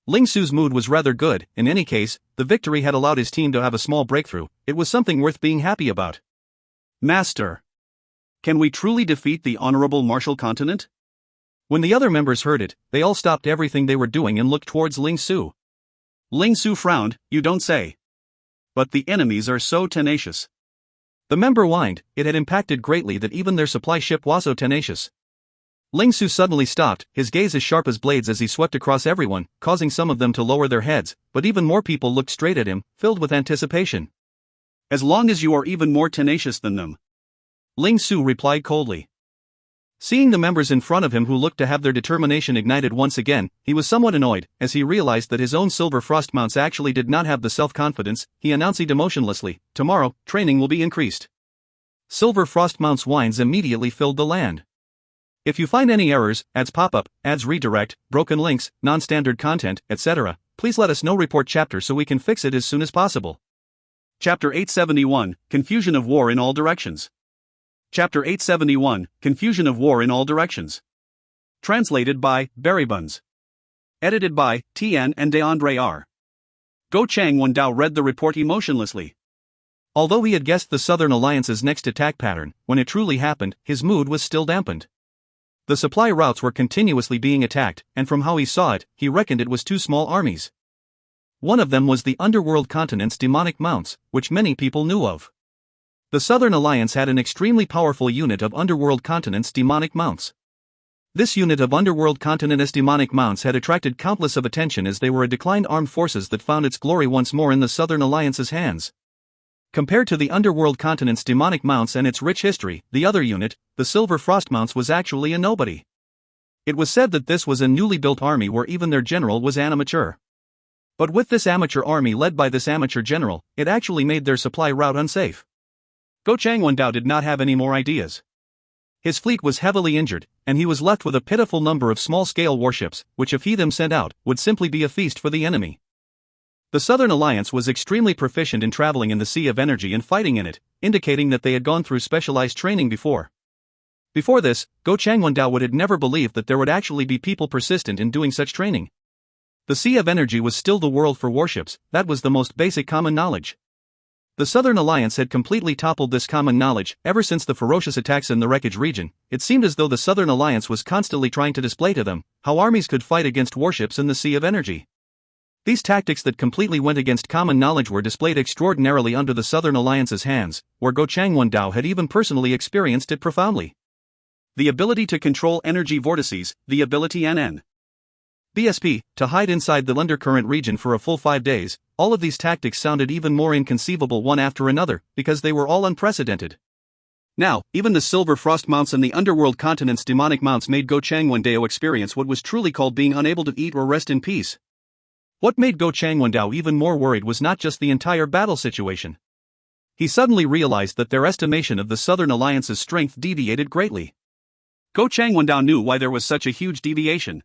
B: Ling Su's mood was rather good. In any case, the victory had allowed his team to have a small breakthrough. It was something worth being happy about.
A: Master, can we truly defeat the Honorable Martial Continent?
B: When the other members heard it, they all stopped everything they were doing and looked towards Ling Su.
A: Ling Su frowned. "You don't say. But the enemies are so tenacious."
B: The member whined. It had impacted greatly that even their supply ship was so tenacious. Ling Su suddenly stopped, his gaze as sharp as blades as he swept across everyone, causing some of them to lower their heads, but even more people looked straight at him, filled with anticipation.
A: "As long as you are even more tenacious than them,"
B: Ling Su replied coldly. Seeing the members in front of him who looked to have their determination ignited once again, he was somewhat annoyed. As he realized that his own Silver Frost Mounts actually did not have the self-confidence, he announced emotionlessly, "Tomorrow, training will be increased." Silver Frost Mounts whines immediately filled the land. If you find any errors, ads pop up, ads redirect, broken links, non-standard content, etc., please let us know. Report chapter so we can fix it as soon as possible.
A: Chapter 871, Confusion of War in All Directions. Chapter 871, Confusion of War in All Directions. Translated by Berrybuns. Edited by Tian and DeAndre R. Go Chang Wendao read the report emotionlessly.
B: Although he had guessed the Southern Alliance's next attack pattern, when it truly happened, his mood was still dampened. The supply routes were continuously being attacked, and from how he saw it, he reckoned it was 2 small armies. One of them was the Underworld Continent's demonic mounts, which many people knew of. The Southern Alliance had an extremely powerful unit of Underworld Continent's demonic mounts. This unit of Underworld Continent's demonic mounts had attracted countless of attention as they were a declined armed forces that found its glory once more in the Southern Alliance's hands. Compared to the Underworld Continent's demonic mounts and its rich history, the other unit, the Silver Frost Mounts, was actually a nobody. It was said that this was a newly built army where even their general was an amateur. But with this amateur army led by this amateur general, it actually made their supply route unsafe. Go Chang Wendao did not have any more ideas. His fleet was heavily injured, and he was left with a pitiful number of small-scale warships, which if he them sent out, would simply be a feast for the enemy. The Southern Alliance was extremely proficient in traveling in the Sea of Energy and fighting in it, indicating that they had gone through specialized training before. Before this, Go Chang Wendao would have never believed that there would actually be people persistent in doing such training. The Sea of Energy was still the world for warships, that was the most basic common knowledge. The Southern Alliance had completely toppled this common knowledge. Ever since the ferocious attacks in the Wreckage region, it seemed as though the Southern Alliance was constantly trying to display to them how armies could fight against warships in the Sea of Energy. These tactics that completely went against common knowledge were displayed extraordinarily under the Southern Alliance's hands, where Go Chang Wendao had even personally experienced it profoundly.
A: The ability to control energy vortices, the ability NN.
B: BSP, to hide inside the undercurrent region for a full 5 days. All of these tactics sounded even more inconceivable one after another, because they were all unprecedented.
A: Now, even the Silver Frost Mounts and the Underworld Continent's demonic mounts made Go Chang Wendao experience what was truly called being unable to eat or rest in peace. What made Go Chang Wendao even more worried was not just the entire battle situation. He suddenly realized that their estimation of the Southern Alliance's strength deviated greatly. Go Chang Wendao knew why there was such a huge deviation.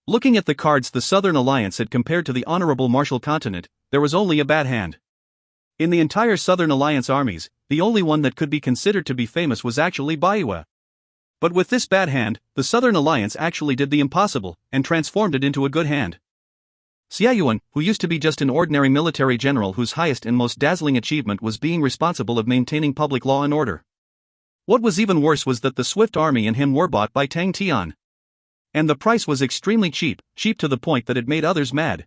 A: Looking at the cards the Southern Alliance had compared to the Honorable Martial Continent, there was only a bad hand. In the entire Southern Alliance armies, the only one that could be considered to be famous was actually Baiwa. But with this bad hand, the Southern Alliance actually did the impossible, and transformed it into a good hand. Xiaoyuan, who used to be just an ordinary military general whose highest and most dazzling achievement was being responsible of maintaining public law and order. What was even worse was that the swift army and him were bought by Tang Tian.
B: And the price was extremely cheap to the point that it made others mad.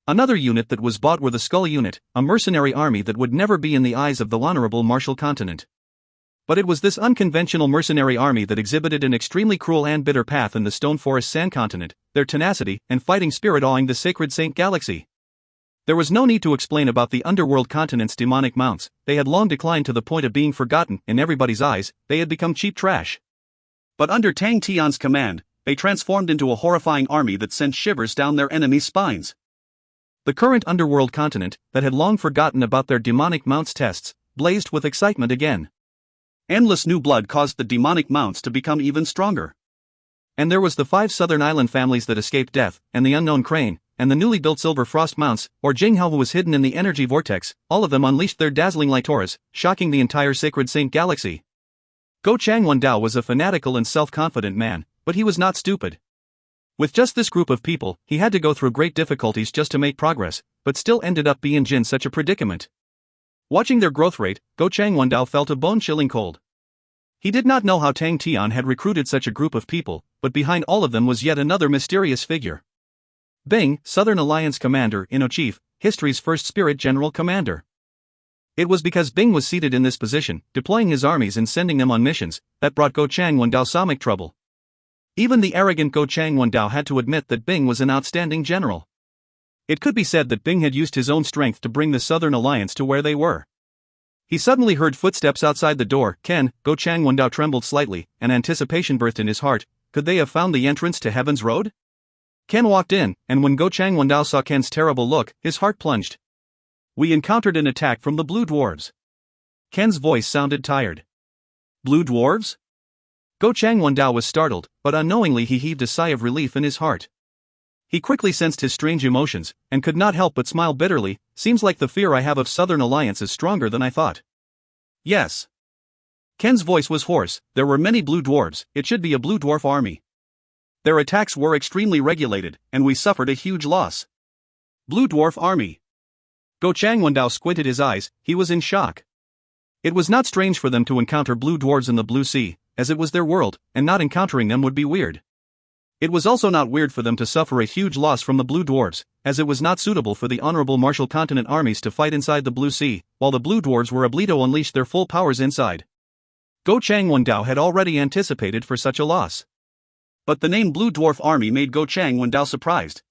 B: Another unit that was bought were the Skull Unit, a mercenary army that would never be in the eyes of the honorable Martial Continent. But it was this unconventional mercenary army that exhibited an extremely cruel and bitter path in the Stone Forest Sand Continent, their tenacity and fighting spirit awing the sacred Saint Galaxy. There was no need to explain about the underworld continent's demonic mounts. They had long declined to the point of being forgotten in everybody's eyes. They had become cheap trash.
A: But under Tang Tian's command, they transformed into a horrifying army that sent shivers down their enemies' spines.
B: The current underworld continent, that had long forgotten about their demonic mounts tests, blazed with excitement again.
A: Endless new blood caused the demonic mounts to become even stronger.
B: And there was the 5 southern island families that escaped death, and the unknown Crane, and the newly built Silver Frost mounts, or Jinghao who was hidden in the energy vortex. All of them unleashed their dazzling light auras, shocking the entire sacred Saint Galaxy. Go Changwon-dao was a fanatical and self-confident man, but he was not stupid. With just this group of people, he had to go through great difficulties just to make progress, but still ended up being in such a predicament. Watching their growth rate, Go Changwon-dao felt a bone-chilling cold. He did not know how Tang Tian had recruited such a group of people, but behind all of them was yet another mysterious figure. Bing, Southern Alliance Commander-in-Chief, history's first Spirit General Commander. It was because Bing was seated in this position, deploying his armies and sending them on missions, that brought Go Changwon-dao stomach trouble. Even the arrogant Go Changwon-dao had to admit that Bing was an outstanding general. It could be said that Bing had used his own strength to bring the Southern Alliance to where they were. He suddenly heard footsteps outside the door. Go Changwon-dao trembled slightly, and anticipation birthed in his heart. Could they have found the entrance to Heaven's Road? Ken walked in, and when Go Changwon-dao saw Ken's terrible look, his heart plunged. We encountered an attack from the Blue Dwarves. Ken's voice sounded tired.
A: Blue Dwarves?
B: Go Changwon-dao was startled, but unknowingly he heaved a sigh of relief in his heart. He quickly sensed his strange emotions, and could not help but smile bitterly. Seems like the fear I have of Southern Alliance is stronger than I thought.
A: Yes. Ken's voice was hoarse. There were many blue dwarves. It should be a blue dwarf army. Their attacks were extremely regulated, and we suffered a huge loss. Blue dwarf army.
B: Go Changwon-dao squinted his eyes. He was in shock. It was not strange for them to encounter blue dwarves in the Blue Sea, as it was their world, and not encountering them would be weird. It was also not weird for them to suffer a huge loss from the Blue Dwarves, as it was not suitable for the honorable Martial Continent armies to fight inside the Blue Sea, while the Blue Dwarves were able to unleash their full powers inside. Go Changwon-dao had already anticipated for such a loss.
A: But the name Blue Dwarf Army made Go Changwon-dao surprised.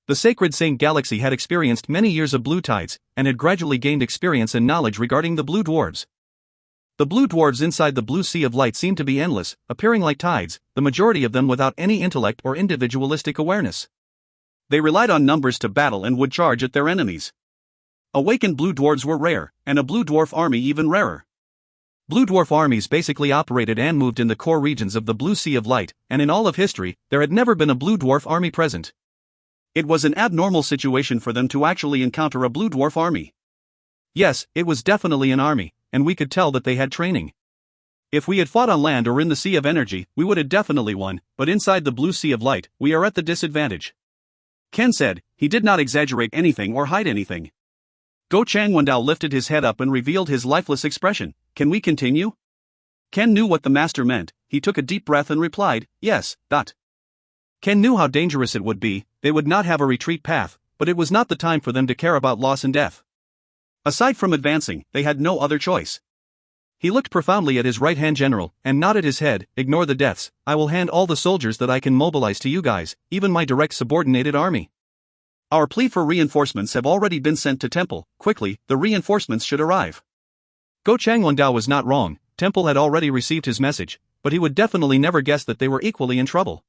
B: The sacred Saint Galaxy had experienced many years of blue tides, and had gradually gained experience and knowledge regarding the Blue Dwarves. The blue dwarves inside the Blue Sea of Light seemed to be endless, appearing like tides, the majority of them without any intellect or individualistic awareness.
A: They relied on numbers to battle and would charge at their enemies. Awakened blue dwarves were rare, and a blue dwarf army even rarer.
B: Blue dwarf armies basically operated and moved in the core regions of the Blue Sea of Light, and in all of history, there had never been a blue dwarf army present.
A: It was an abnormal situation for them to actually encounter a blue dwarf army.
B: Yes, it was definitely an army, and we could tell that they had training. If we had fought on land or in the Sea of Energy, we would have definitely won, but inside the Blue Sea of Light, we are at the disadvantage.
A: Ken said. He did not exaggerate anything or hide anything. Go Changwon-dao lifted his head up and revealed his lifeless expression. Can we continue? Ken knew what the master meant. He took a deep breath and replied, yes.
B: Ken knew how dangerous it would be. They would not have a retreat path, but it was not the time for them to care about loss and death.
A: Aside from advancing, they had no other choice.
B: He looked profoundly at his right-hand general, and nodded his head. Ignore the deaths. I will hand all the soldiers that I can mobilize to you guys, even my direct subordinated army.
A: Our plea for reinforcements have already been sent to Temple. Quickly, the reinforcements should arrive.
B: Go Changwon-dao was not wrong. Temple had already received his message, but he would definitely never guess that they were equally in trouble.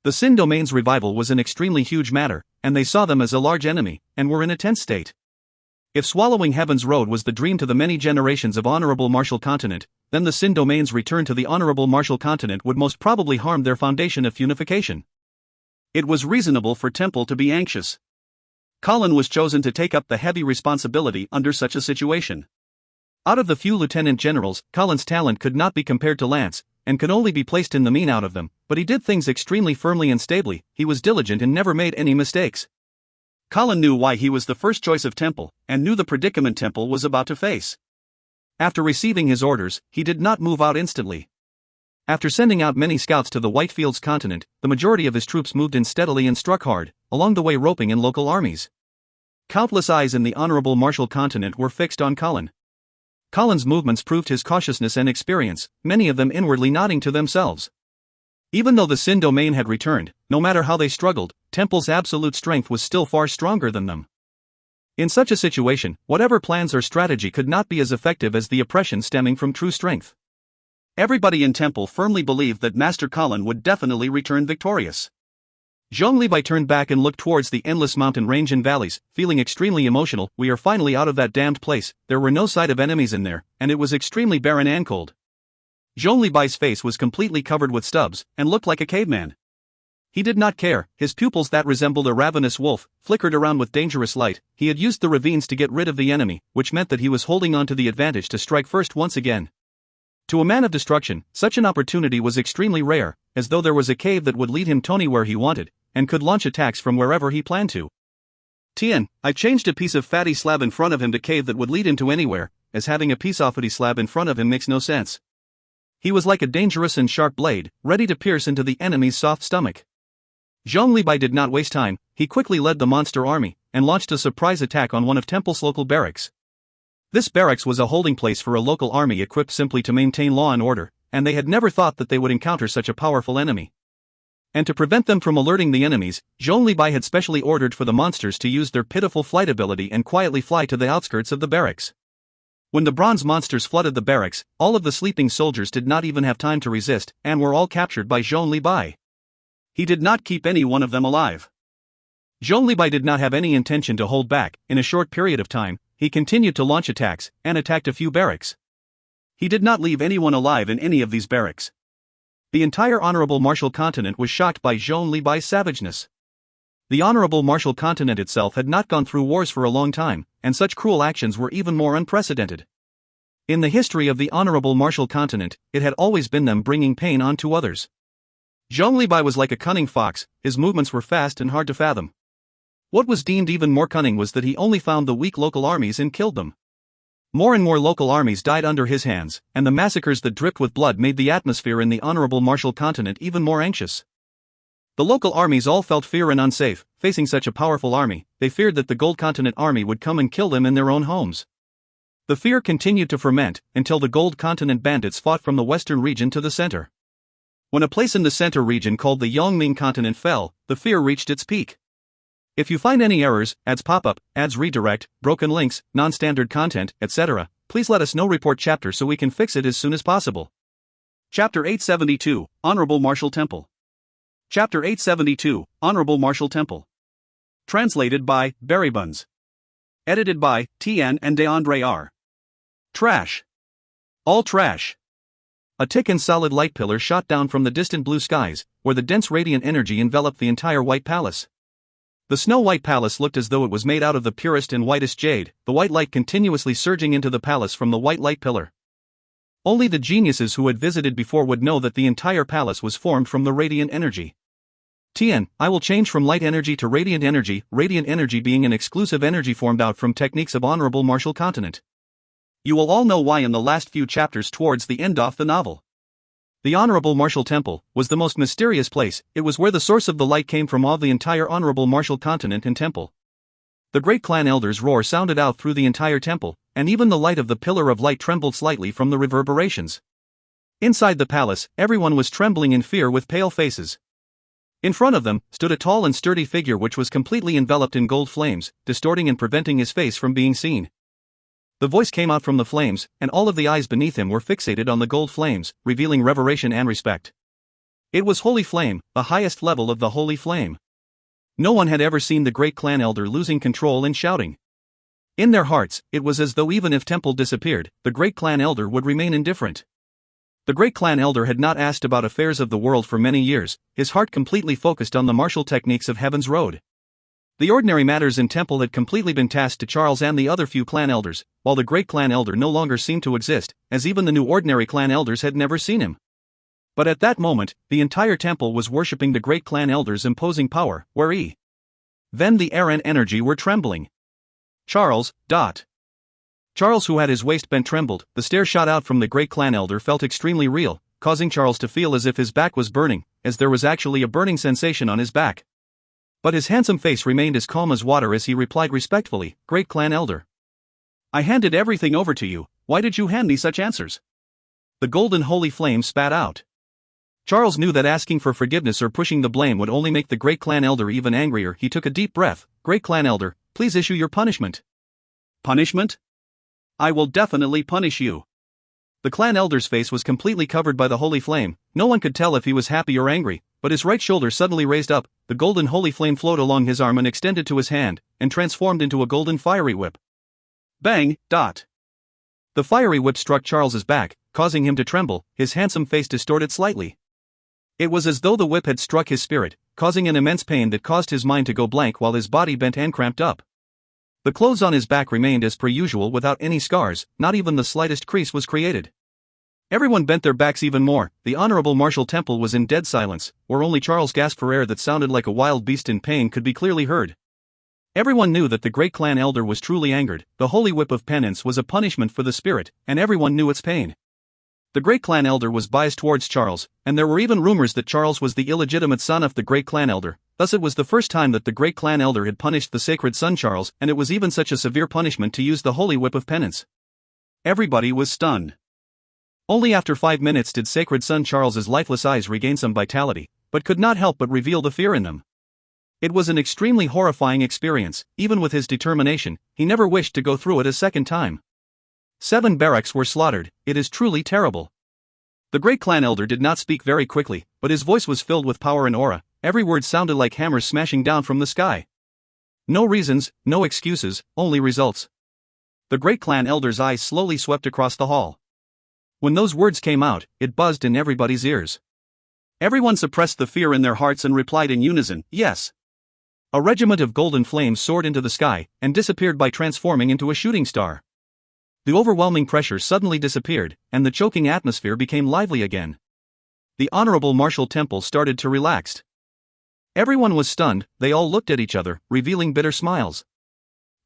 B: The Sin Domain's revival was an extremely huge matter, and they saw them as a large enemy, and were in a tense state. If swallowing Heaven's Road was the dream to the many generations of Honorable Martial Continent, then the Sin Domain's return to the Honorable Martial Continent would most probably harm their foundation of unification.
A: It was reasonable for Temple to be anxious. Colin was chosen to take up the heavy responsibility under such a situation.
B: Out of the few lieutenant generals, Colin's talent could not be compared to Lance, and could only be placed in the mean out of them, but he did things extremely firmly and stably. He was diligent and never made any mistakes.
A: Colin knew why he was the first choice of Temple, and knew the predicament Temple was about to face.
B: After receiving his orders, he did not move out instantly. After sending out many scouts to the Whitefields continent, the majority of his troops moved in steadily and struck hard, along the way roping in local armies. Countless eyes in the Honorable Marshall continent were fixed on Colin. Colin's movements proved his cautiousness and experience, many of them inwardly nodding to themselves. Even though the Sin domain had returned, no matter how they struggled, Temple's absolute strength was still far stronger than them. In such a situation, whatever plans or strategy could not be as effective as the oppression stemming from true strength.
A: Everybody in Temple firmly believed that Master Colin would definitely return victorious.
B: Zhong Libai turned back and looked towards the endless mountain range and valleys, feeling extremely emotional. We are finally out of that damned place. There were no sight of enemies in there, and it was extremely barren and cold.
A: Zhong Libai's face was completely covered with stubs, and looked like a caveman. He did not care, his pupils that resembled a ravenous wolf, flickered around with dangerous light. He had used the ravines to get rid of the enemy, which meant that he was holding on to the advantage to strike first once again. To a man of destruction, such an opportunity was extremely rare, as though there was a cave that would lead him to where he wanted, and could launch attacks from wherever he planned to.
B: Tian, I changed a piece of fatty slab in front of him to cave that would lead him to anywhere, as having a piece of fatty slab in front of him makes no sense. He was like a dangerous and sharp blade, ready to pierce into the enemy's soft stomach. Zhong Libai did not waste time, he quickly led the monster army, and launched a surprise attack on one of Temple's local barracks. This barracks was a holding place for a local army equipped simply to maintain law and order, and they had never thought that they would encounter such a powerful enemy. And to prevent them from alerting the enemies, Zhong Libai had specially ordered for the monsters to use their pitiful flight ability and quietly fly to the outskirts of the barracks. When the bronze monsters flooded the barracks, all of the sleeping soldiers did not even have time to resist, and were all captured by Zhong Libai. He did not keep any one of them alive. Zhong Libai did not have any intention to hold back. In a short period of time, he continued to launch attacks, and attacked a few barracks. He did not leave anyone alive in any of these barracks. The entire Honorable Marshall continent was shocked by Zhong Libai's savageness. The Honorable Marshall continent itself had not gone through wars for a long time, and such cruel actions were even more unprecedented. In the history of the Honorable Marshall continent, it had always been them bringing pain on to others. Zhong Libai was like a cunning fox, his movements were fast and hard to fathom. What was deemed even more cunning was that he only found the weak local armies and killed them. More and more local armies died under his hands, and the massacres that dripped with blood made the atmosphere in the Honorable Marshall continent even more anxious. The local armies all felt fear and unsafe. Facing such a powerful army, they feared that the Gold Continent army would come and kill them in their own homes. The fear continued to ferment, until the Gold Continent bandits fought from the western region to the center. When a place in the center region called the Yongming continent fell, the fear reached its peak. If you find any errors, ads pop up, ads redirect, broken links, non-standard content, etc., please let us know. Report chapter so we can fix it as soon as possible.
A: Chapter 872, Honorable Marshall Temple. Chapter 872, Honorable Marshall Temple. Translated by Berrybuns. Edited by Tian and DeAndre R. Trash. All trash.
B: A thick and solid light pillar shot down from the distant blue skies, where the dense radiant energy enveloped the entire White Palace. The snow-white palace looked as though it was made out of the purest and whitest jade, the white light continuously surging into the palace from the white light pillar. Only the geniuses who had visited before would know that the entire palace was formed from the radiant energy. Tian, I will change from light energy to radiant energy being an exclusive energy formed out from techniques of Honorable Marshall continent.
A: You will all know why in the last few chapters towards the end of the novel.
B: The Honorable Marshall Temple was the most mysterious place. It was where the source of the light came from all the entire Honorable Marshall continent and temple. The great clan elder's roar sounded out through the entire temple, and even the light of the pillar of light trembled slightly from the reverberations. Inside the palace, everyone was trembling in fear with pale faces. In front of them stood a tall and sturdy figure which was completely enveloped in gold flames, distorting and preventing his face from being seen. The voice came out from the flames, and all of the eyes beneath him were fixated on the gold flames, revealing reverence and respect. It was Holy Flame, the highest level of the Holy Flame. No one had ever seen the great clan elder losing control and shouting. In their hearts, it was as though even if Temple disappeared, the great clan elder would remain indifferent. The great clan elder had not asked about affairs of the world for many years, his heart completely focused on the martial techniques of Heaven's Road. The ordinary matters in Temple had completely been tasked to Charles and the other few clan elders, while the great clan elder no longer seemed to exist, as even the new ordinary clan elders had never seen him. But at that moment, the entire temple was worshipping the great clan elder's imposing power, then the air and energy were trembling. Charles, Charles, who had his waist bent, trembled. The stare shot out from the great clan elder felt extremely real. causing Charles to feel as if his back was burning, as there was actually a burning sensation on his back. But his handsome face remained as calm as water as he replied respectfully, "Great clan elder.
A: I handed everything over to you, why did you hand me such answers?"
B: The golden holy flame spat out. Charles knew that asking for forgiveness or pushing the blame would only make the great clan elder even angrier. He took a deep breath. "Great clan elder, please issue your punishment."
A: "Punishment? I will definitely punish you."
B: The clan elder's face was completely covered by the holy flame. No one could tell if he was happy or angry, but his right shoulder suddenly raised up, the golden holy flame flowed along his arm and extended to his hand, and transformed into a golden fiery whip.
A: Bang, dot.
B: The fiery whip struck Charles's back, causing him to tremble, his handsome face distorted slightly. It was as though the whip had struck his spirit, causing an immense pain that caused his mind to go blank while his body bent and cramped up. The clothes on his back remained as per usual without any scars, not even the slightest crease was created. Everyone bent their backs even more. The Honorable Marshal Temple was in dead silence, where only Charles gasped for air that sounded like a wild beast in pain could be clearly heard. Everyone knew that the great clan elder was truly angered. The holy whip of penance was a punishment for the spirit, and everyone knew its pain. The great clan elder was biased towards Charles, and there were even rumors that Charles was the illegitimate son of the great clan elder. Thus it was the first time that the great clan elder had punished the sacred son Charles, and it was even such a severe punishment to use the holy whip of penance.
A: Everybody was stunned.
B: Only after 5 minutes did sacred son Charles's lifeless eyes regain some vitality, but could not help but reveal the fear in them. It was an extremely horrifying experience. Even with his determination, he never wished to go through it a second time. 7 barracks were slaughtered. It is truly terrible. The great clan elder did not speak very quickly, but his voice was filled with power and aura. Every word sounded like hammers smashing down from the sky. No reasons, no excuses, only results. The great clan elder's eyes slowly swept across the hall. When those words came out, it buzzed in everybody's ears.
A: Everyone suppressed the fear in their hearts and replied in unison, "Yes."
B: A regiment of golden flames soared into the sky, and disappeared by transforming into a shooting star. The overwhelming pressure suddenly disappeared, and the choking atmosphere became lively again. The Honorable Marshal Temple started to relax. Everyone was stunned. They all looked at each other, revealing bitter smiles.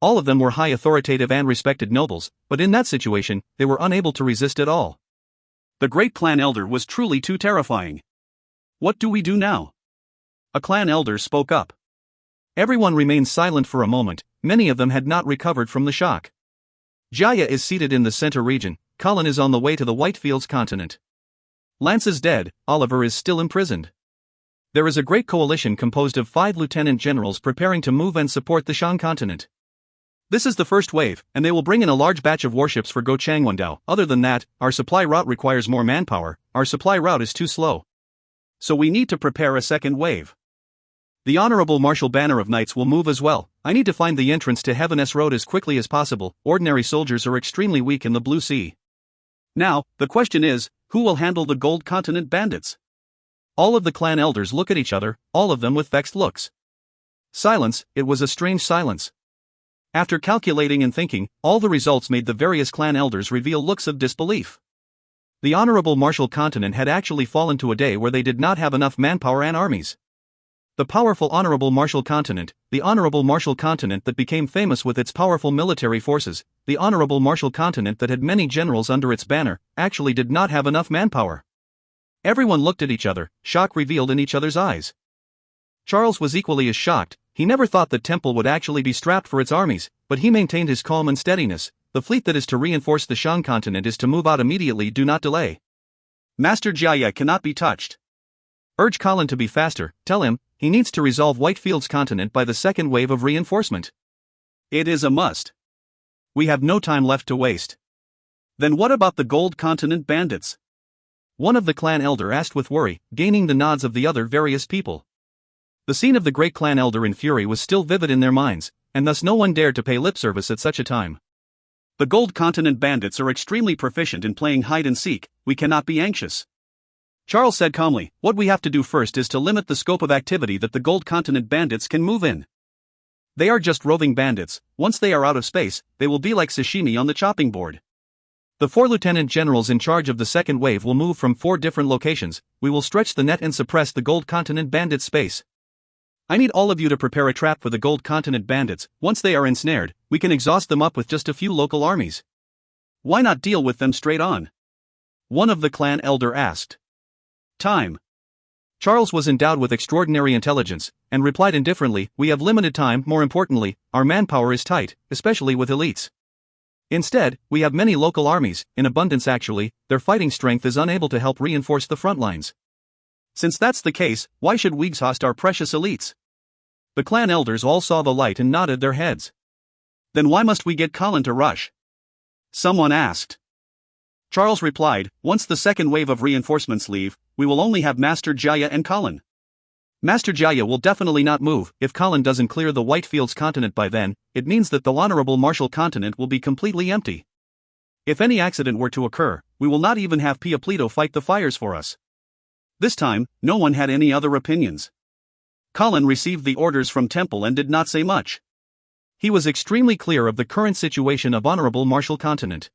B: All of them were high authoritative and respected nobles, but in that situation, they were unable to resist at all.
A: The great clan elder was truly too terrifying. What do we do now? A clan elder spoke up.
B: Everyone remained silent for a moment. Many of them had not recovered from the shock. Jaya is seated in the center region. Colin is on the way to the Whitefields continent. Lance is dead. Oliver is still imprisoned. There is a great coalition composed of 5 lieutenant generals preparing to move and support the Shan continent. This is the first wave, and they will bring in a large batch of warships for Gochangwondao. Other than that, our supply route requires more manpower. Our supply route is too slow.
A: So we need to prepare a second wave.
B: The Honorable Marshal Banner of Knights will move as well. I need to find the entrance to Heaven's Road as quickly as possible. Ordinary soldiers are extremely weak in the Blue Sea.
A: Now, the question is, who will handle the Gold Continent bandits?
B: All of the clan elders look at each other, all of them with vexed looks. Silence. It was a strange silence. After calculating and thinking, all the results made the various clan elders reveal looks of disbelief. The Honorable Marshal Continent had actually fallen to a day where they did not have enough manpower and armies. The powerful Honorable Marshal Continent, the Honorable Marshal Continent that became famous with its powerful military forces, the Honorable Marshal Continent that had many generals under its banner, actually did not have enough manpower. Everyone looked at each other, shock revealed in each other's eyes. Charles was equally as shocked. He never thought that Temple would actually be strapped for its armies, but he maintained his calm and steadiness. The fleet that is to reinforce the Shan continent is to move out immediately. Do not delay.
A: Master Jaya cannot be touched.
B: Urge Colin to be faster. Tell him, he needs to resolve Whitefields continent by the second wave of reinforcement.
A: It is a must.
B: We have no time left to waste.
A: Then what about the Gold Continent bandits?
B: One of the clan elder asked with worry, gaining the nods of the other various people. The scene of the great clan elder in fury was still vivid in their minds, and thus no one dared to pay lip service at such a time.
A: The Gold Continent bandits are extremely proficient in playing hide and seek. We cannot be anxious. Charles said calmly, what we have to do first is to limit the scope of activity that the Gold Continent bandits can move in. They are just roving bandits. Once they are out of space, they will be like sashimi on the chopping board.
B: The 4 lieutenant generals in charge of the second wave will move from 4 different locations. We will stretch the net and suppress the Gold Continent bandits' space. I need all of you to prepare a trap for the Gold Continent bandits. Once they are ensnared, we can exhaust them up with just a few local armies.
A: Why not deal with them straight on?
B: One of the clan elder asked.
A: Time.
B: Charles was endowed with extraordinary intelligence, and replied indifferently, "We have limited time, more importantly, our manpower is tight, especially with elites. Instead, we have many local armies, in abundance actually, their fighting strength is unable to help reinforce the front lines.
A: Since that's the case, why should we exhaust our precious elites?"
B: The clan elders all saw the light and nodded their heads.
A: "Then why must we get Colin to rush?" someone asked. Charles replied, "Once the second wave of reinforcements leave, we will only have Master Jaya and Colin. Master Jaya will definitely not move. If Colin doesn't clear the Whitefields continent by then, it means that the Honorable Marshal continent will be completely empty. If any accident were to occur, we will not even have Piaplito fight the fires for us." This time, no one had any other opinions. Colin received the orders from Temple and did not say much. He was extremely clear of the current situation of Honorable Marshal continent.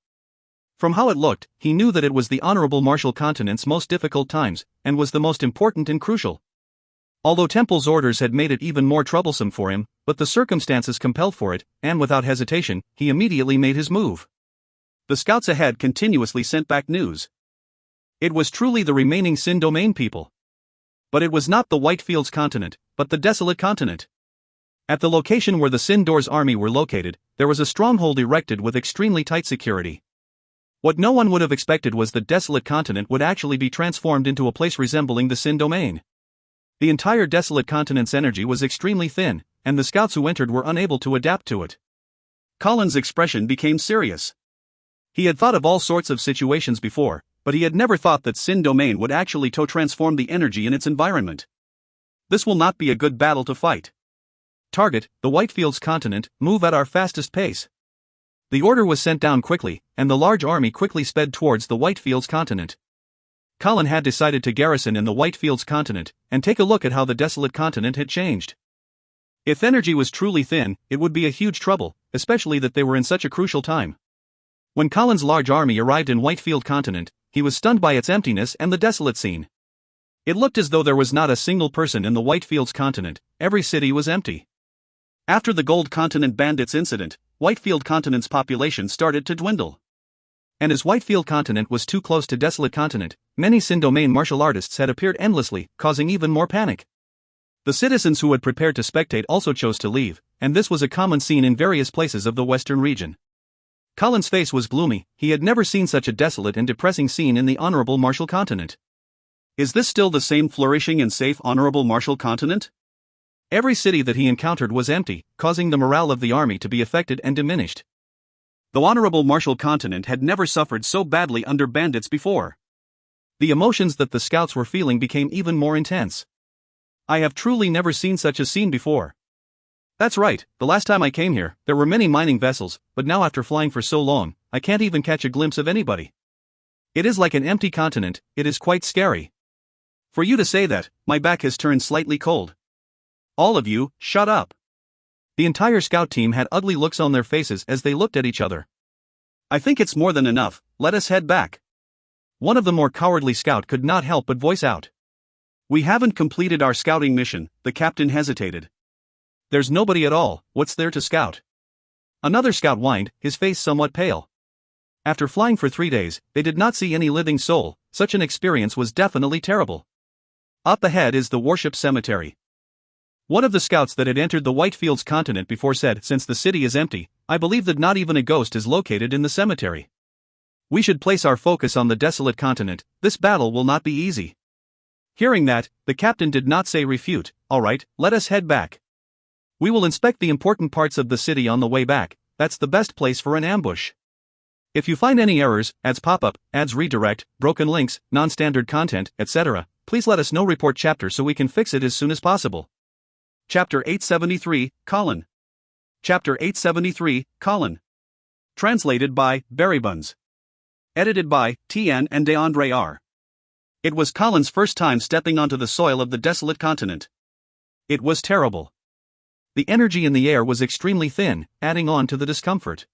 A: From how it looked, he knew that it was the Honorable Marshal continent's most difficult times, and was the most important and crucial. Although Temple's orders had made it even more troublesome for him, but the circumstances compelled for it, and without hesitation, he immediately made his move. The scouts ahead continuously sent back news.
B: It was truly the remaining Sin Domain people. But it was not the Whitefields continent, but the desolate continent. At the location where the Sin Door's army were located, there was a stronghold erected with extremely tight security. What no one would have expected was the desolate continent would actually be transformed into a place resembling the Sin Domain. The entire desolate continent's energy was extremely thin, and the scouts who entered were unable to adapt to it.
A: Colin's expression became serious.
B: He had thought of all sorts of situations before, but he had never thought that Sin Domain would actually transform the energy in its environment.
A: This will not be a good battle to fight.
B: Target, the Whitefields continent, move at our fastest pace. The order was sent down quickly, and the large army quickly sped towards the Whitefields continent. Colin had decided to garrison in the Whitefields continent, and take a look at how the desolate continent had changed. If energy was truly thin, it would be a huge trouble, especially that they were in such a crucial time. When Colin's large army arrived in Whitefield continent, he was stunned by its emptiness and the desolate scene. It looked as though there was not a single person in the Whitefields continent, every city was empty.
A: After the Gold Continent Bandits incident, Whitefield continent's population started to dwindle.
B: And as Whitefield continent was too close to desolate continent, many Sin Domain martial artists had appeared endlessly, causing even more panic. The citizens who had prepared to spectate also chose to leave, and this was a common scene in various places of the western region. Colin's face was gloomy. He had never seen such a desolate and depressing scene in the Honorable Marshal continent.
A: Is this still the same flourishing and safe Honorable Marshal continent?
B: Every city that he encountered was empty, causing the morale of the army to be affected and diminished.
A: The Honorable Marshal continent had never suffered so badly under bandits before.
B: The emotions that the scouts were feeling became even more intense. I have truly never seen such a scene before. That's right, the last time I came here, there were many mining vessels, but now after flying for so long, I can't even catch a glimpse of anybody. It is like an empty continent, it is quite scary.
A: For you to say that, my back has turned slightly cold. All of you, shut up.
B: The entire scout team had ugly looks on their faces as they looked at each other.
A: I think it's more than enough, let us head back.
B: One of the more cowardly scout could not help but voice out.
A: We haven't completed our scouting mission, the captain hesitated.
B: There's nobody at all, what's there to scout? Another scout whined, his face somewhat pale. After flying for 3 days, they did not see any living soul. Such an experience was definitely terrible. Up ahead is the warship cemetery. One of the scouts that had entered the Whitefields continent before said, "Since the city is empty, I believe that not even a ghost is located in the cemetery. We should place our focus on the desolate continent, this battle will not be easy." Hearing that, the captain did not say refute. "All right, let us head back. We will inspect the important parts of the city on the way back, that's the best place for an ambush. If you find any errors, ads pop up, ads redirect, broken links, non-standard content, etc., please let us know. Report chapter so we can fix it as soon as possible."
A: Chapter 873, Colin. Chapter 873, Colin. Translated by Barrybuns. Edited by Tian and DeAndre R. It was Colin's first time stepping onto the soil of the desolate continent. It was terrible.
B: The energy in the air was extremely thin, adding on to the discomfort.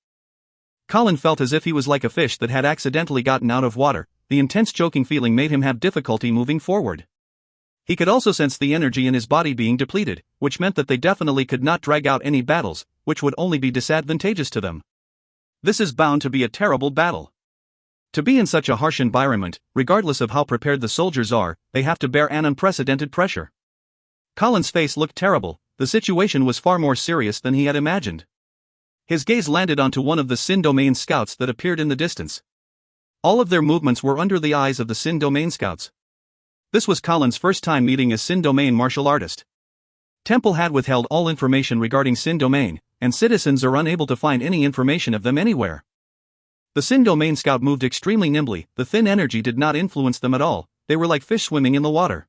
B: Colin felt as if he was like a fish that had accidentally gotten out of water. The intense choking feeling made him have difficulty moving forward. He could also sense the energy in his body being depleted, which meant that they definitely could not drag out any battles, which would only be disadvantageous to them.
A: This is bound to be a terrible battle.
B: To be in such a harsh environment, regardless of how prepared the soldiers are, they have to bear an unprecedented pressure. Colin's face looked terrible. The situation was far more serious than he had imagined. His gaze landed onto one of the Sin Domain scouts that appeared in the distance. All of their movements were under the eyes of the Sin Domain scouts. This was Colin's first time meeting a Sin Domain martial artist. Temple had withheld all information regarding Sin Domain, and citizens are unable to find any information of them anywhere. The Sin Domain scout moved extremely nimbly. The thin energy did not influence them at all. They were like fish swimming in the water.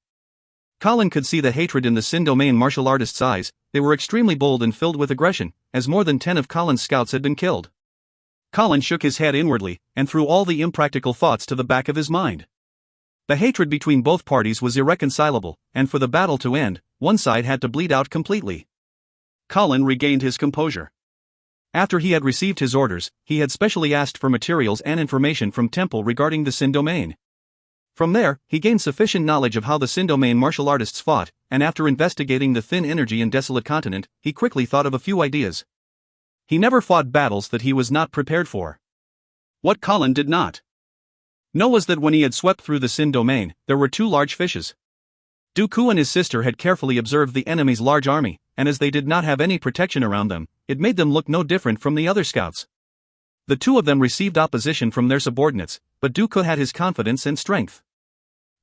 B: Colin could see the hatred in the Sin Domain martial artist's eyes. They were extremely bold and filled with aggression, as more than 10 of Colin's scouts had been killed. Colin shook his head inwardly, and threw all the impractical thoughts to the back of his mind. The hatred between both parties was irreconcilable, and for the battle to end, one side had to bleed out completely. Colin regained his composure. After he had received his orders, he had specially asked for materials and information from Temple regarding the Sin Domain. From there, he gained sufficient knowledge of how the Sin Domain martial artists fought, and after investigating the thin energy in Desolate Continent, he quickly thought of a few ideas. He never fought battles that he was not prepared for. What Colin did not know was that when he had swept through the Sin Domain, there were 2 large fishes. Dooku and his sister had carefully observed the enemy's large army, and as they did not have any protection around them, it made them look no different from the other scouts. The 2 of them received opposition from their subordinates, but Dooku had his confidence and strength.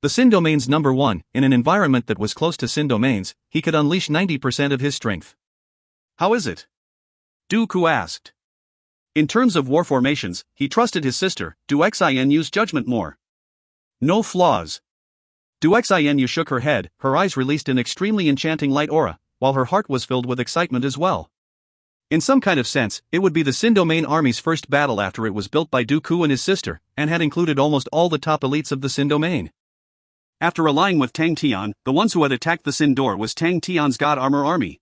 B: The Sin Domain's number 1, in an environment that was close to Sin Domain's, he could unleash 90% of his strength. How is it? Dooku asked. In terms of war formations, he trusted his sister, Duxianyu's judgment more. No flaws. Duxianyu shook her head, her eyes released an extremely enchanting light aura, while her heart was filled with excitement as well. In some kind of sense, it would be the Sin Domain army's first battle after it was built by Dooku and his sister, and had included almost all the top elites of the Sin Domain. After allying with Tang Tian, the ones who had attacked the Sin Door was Tang Tian's God Armor army.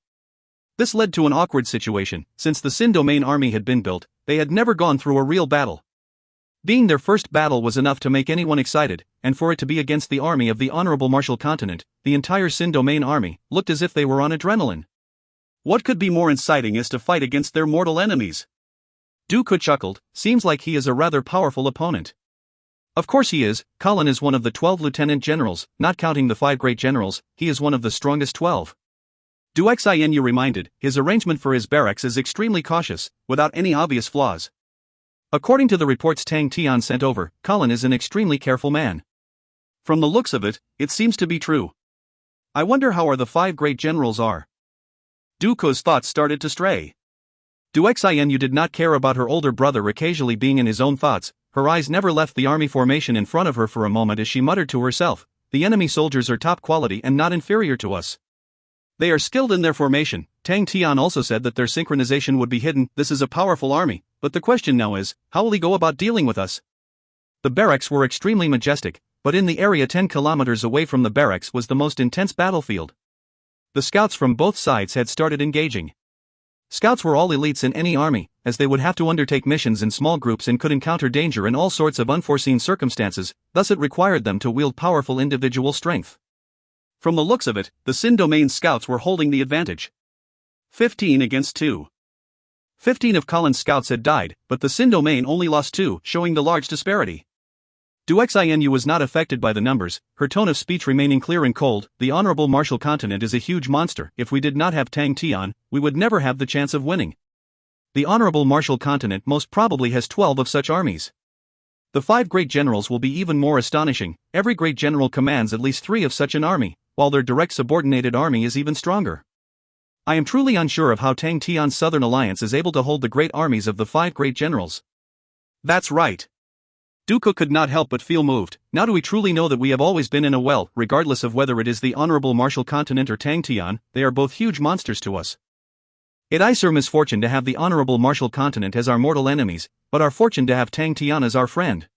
B: This led to an awkward situation. Since the Sin Domain army had been built, they had never gone through a real battle. Being their first battle was enough to make anyone excited, and for it to be against the army of the Honorable Martial Continent, the entire Sin Domain army looked as if they were on adrenaline. What could be more inciting is to fight against their mortal enemies. Dooku chuckled. Seems like he is a rather powerful opponent. Of course he is. Colin is one of the 12 lieutenant generals, not counting the 5 great generals. He is one of the strongest 12. Duxianyu reminded, his arrangement for his barracks is extremely cautious, without any obvious flaws. According to the reports Tang Tian sent over, Colin is an extremely careful man. From the looks of it, it seems to be true. I wonder how the 5 great generals are. Dooku's thoughts started to stray. Duxianyu did not care about her older brother occasionally being in his own thoughts. Her eyes never left the army formation in front of her for a moment as she muttered to herself, the enemy soldiers are top quality and not inferior to us. They are skilled in their formation. Tang Tian also said that their synchronization would be hidden. This is a powerful army, but the question now is, how will he go about dealing with us? The barracks were extremely majestic, but in the area 10 kilometers away from the barracks was the most intense battlefield. The scouts from both sides had started engaging. Scouts were all elites in any army, as they would have to undertake missions in small groups and could encounter danger in all sorts of unforeseen circumstances, thus it required them to wield powerful individual strength. From the looks of it, the Sin Domain scouts were holding the advantage. 15 against 2. 15 of Colin's scouts had died, but the Sin Domain only lost 2, showing the large disparity. Duxianyu was not affected by the numbers, her tone of speech remaining clear and cold. The Honorable Martial Continent is a huge monster. If we did not have Tang Tian, we would never have the chance of winning. The Honorable Martial Continent most probably has 12 of such armies. The 5 great generals will be even more astonishing. Every great general commands at least 3 of such an army, while their direct subordinated army is even stronger. I am truly unsure of how Tang Tian's Southern Alliance is able to hold the great armies of the 5 great generals. That's right. Dooku could not help but feel moved. Now do we truly know that we have always been in a well, regardless of whether it is the Honorable Martial Continent or Tang Tian, they are both huge monsters to us. It is our misfortune to have the Honorable Martial Continent as our mortal enemies, but our fortune to have Tang Tian as our friend.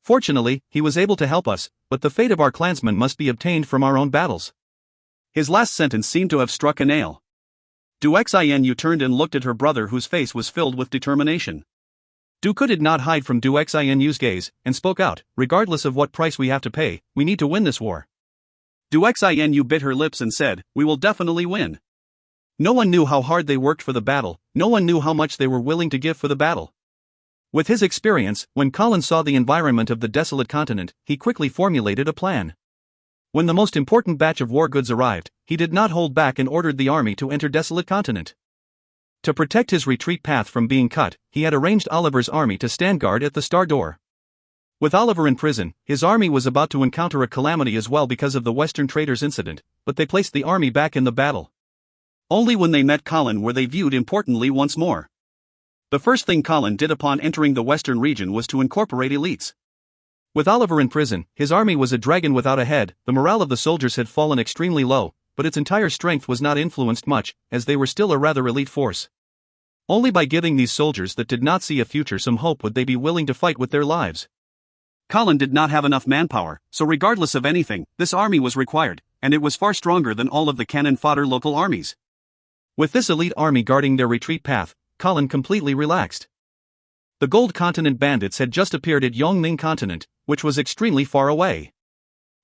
B: Fortunately, he was able to help us, but the fate of our clansmen must be obtained from our own battles. His last sentence seemed to have struck a nail. Duxianyu turned and looked at her brother whose face was filled with determination. Dooku did not hide from Duxianyu's gaze, and spoke out, regardless of what price we have to pay, we need to win this war. Duxianyu bit her lips and said, we will definitely win. No one knew how hard they worked for the battle, no one knew how much they were willing to give for the battle. With his experience, when Colin saw the environment of the desolate continent, he quickly formulated a plan. When the most important batch of war goods arrived, he did not hold back and ordered the army to enter desolate continent. To protect his retreat path from being cut, he had arranged Oliver's army to stand guard at the star door. With Oliver in prison, his army was about to encounter a calamity as well because of the Western traders incident, but they placed the army back in the battle.
A: Only when they met Colin were they viewed importantly once more. The first thing Colin did upon entering the Western region was to incorporate elites.
B: With Oliver in prison, his army was a dragon without a head. The morale of the soldiers had fallen extremely low, but its entire strength was not influenced much, as they were still a rather elite force. Only by giving these soldiers that did not see a future some hope would they be willing to fight with their lives.
A: Colin did not have enough manpower, so regardless of anything, this army was required, and it was far stronger than all of the cannon fodder local armies.
B: With this elite army guarding their retreat path, Colin completely relaxed. The Gold Continent bandits had just appeared at Yongning Continent, which was extremely far away.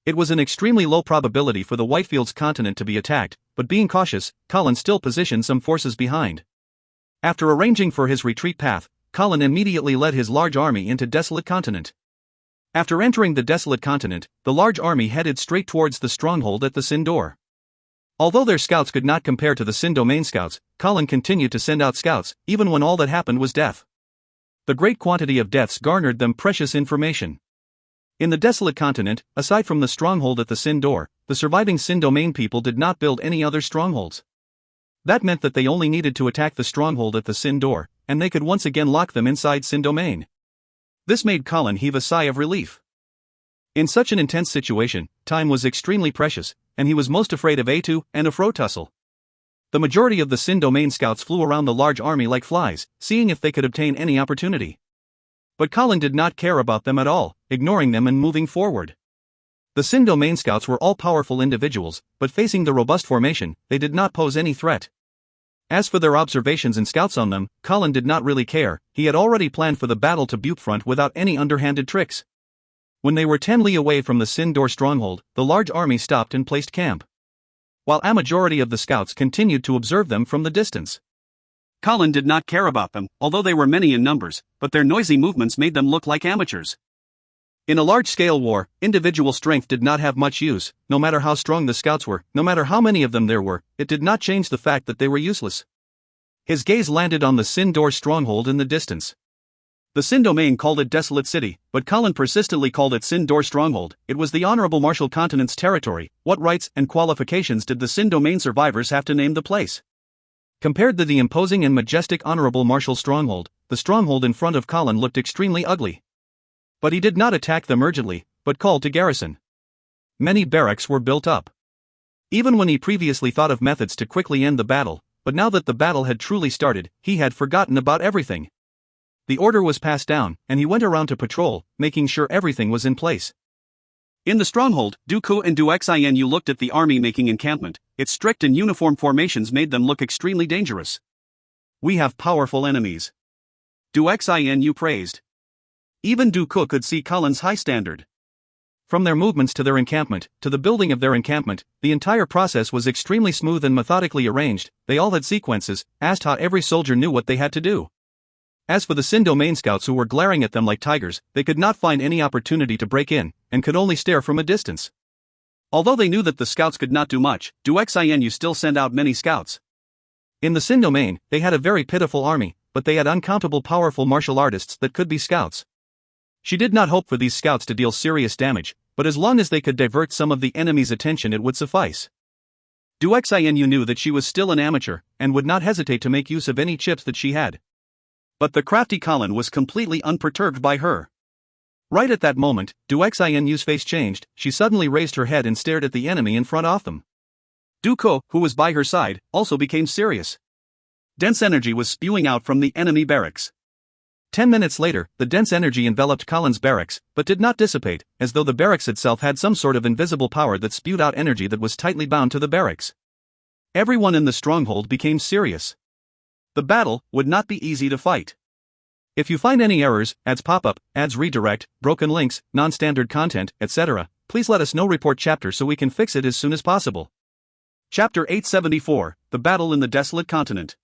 B: It was an extremely low probability for the Whitefields continent to be attacked, but being cautious, Colin still positioned some forces behind. After arranging for his retreat path, Colin immediately led his large army into Desolate Continent. After entering the Desolate Continent, the large army headed straight towards the stronghold at the Sin Door. Although their scouts could not compare to the Sin Domain scouts, Colin continued to send out scouts, even when all that happened was death. The great quantity of deaths garnered them precious information. In the Desolate Continent, aside from the stronghold at the Sin Door, the surviving Sin Domain people did not build any other strongholds. That meant that they only needed to attack the stronghold at the Sin Door, and they could once again lock them inside Sin Domain. This made Colin heave a sigh of relief. In such an intense situation, time was extremely precious, and he was most afraid of Atu and of Frotussel. The majority of the Sin Domain scouts flew around the large army like flies, seeing if they could obtain any opportunity. But Colin did not care about them at all, ignoring them and moving forward. The Sin Domain scouts were all powerful individuals, but facing the robust formation, they did not pose any threat. As for their observations and scouts on them, Colin did not really care. He had already planned for the battle to Butte Front without any underhanded tricks. When they were 10 li away from the Sin Door stronghold, the large army stopped and placed camp, while a majority of the scouts continued to observe them from the distance.
A: Colin did not care about them, although they were many in numbers, but their noisy movements made them look like amateurs.
B: In a large-scale war, individual strength did not have much use. No matter how strong the scouts were, no matter how many of them there were, it did not change the fact that they were useless. His gaze landed on the Sin Door stronghold in the distance.
A: The Sin Domain called it Desolate City, but Colin persistently called it Sin Door Stronghold. It was the Honorable Marshal Continent's territory. What rights and qualifications did the Sin Domain survivors have to name the place?
B: Compared to the imposing and majestic Honorable Marshal stronghold, the stronghold in front of Colin looked extremely ugly. But he did not attack them urgently, but called to garrison. Many barracks were built up. Even when he previously thought of methods to quickly end the battle, but now that the battle had truly started, he had forgotten about everything. The order was passed down, and he went around to patrol, making sure everything was in place.
A: In the stronghold, Dooku and Duxinu looked at the army making encampment. Its strict and uniform formations made them look extremely dangerous.
B: "We have powerful enemies,"
A: Duxinu praised. Even Dooku could see Colin's high standard.
B: From their movements to their encampment, to the building of their encampment, the entire process was extremely smooth and methodically arranged. They all had sequences, as taught every soldier knew what they had to do. As for the Sin Domain scouts who were glaring at them like tigers, they could not find any opportunity to break in, and could only stare from a distance.
A: Although they knew that the scouts could not do much, Duxinu still sent out many scouts.
B: In the Sin Domain, they had a very pitiful army, but they had uncountable powerful martial artists that could be scouts. She did not hope for these scouts to deal serious damage, but as long as they could divert some of the enemy's attention it would suffice.
A: Duxinu knew that she was still an amateur, and would not hesitate to make use of any chips that she had. But the crafty Colin was completely unperturbed by her.
B: Right at that moment, Duxinu's face changed. She suddenly raised her head and stared at the enemy in front of them.
A: Dooku, who was by her side, also became serious. Dense energy was spewing out from the enemy barracks.
B: 10 minutes later, the dense energy enveloped Colin's barracks, but did not dissipate, as though the barracks itself had some sort of invisible power that spewed out energy that was tightly bound to the barracks. Everyone in the stronghold became serious.
A: The battle would not be easy to fight.
B: If you find any errors, ads pop up, ads redirect, broken links, non-standard content, etc., please let us know. Report chapter so we can fix it as soon as possible.
A: Chapter 874, The Battle in the Desolate Continent.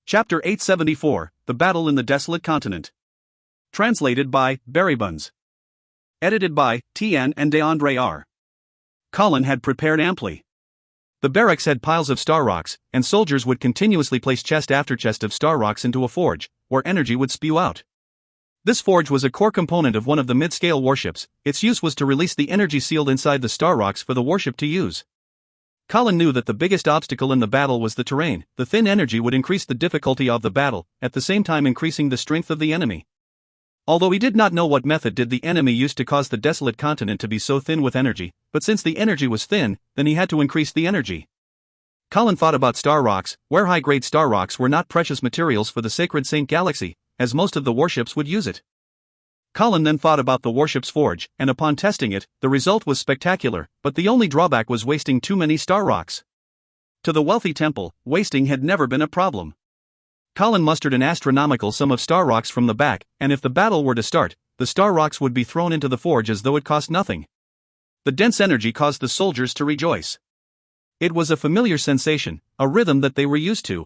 A: Chapter 874, The Battle in the Desolate Continent. Translated by Berrybuns. Edited by Tian and DeAndre R. Colin had prepared amply.
B: The barracks had piles of star rocks, and soldiers would continuously place chest after chest of star rocks into a forge, where energy would spew out. This forge was a core component of one of the mid-scale warships. Its use was to release the energy sealed inside the star rocks for the warship to use. Colin knew that the biggest obstacle in the battle was the terrain. The thin energy would increase the difficulty of the battle, at the same time increasing the strength of the enemy. Although he did not know what method did the enemy use to cause the desolate continent to be so thin with energy, but since the energy was thin, then he had to increase the energy. Colin thought about star rocks, where high-grade star rocks were not precious materials for the sacred Saint Galaxy, as most of the warships would use it. Colin then thought about the warship's forge, and upon testing it, the result was spectacular, but the only drawback was wasting too many star rocks. To the wealthy temple, wasting had never been a problem. Colin mustered an astronomical sum of star rocks from the back, and if the battle were to start, the star rocks would be thrown into the forge as though it cost nothing. The dense energy caused the soldiers to rejoice. It was a familiar sensation, a rhythm that they were used to.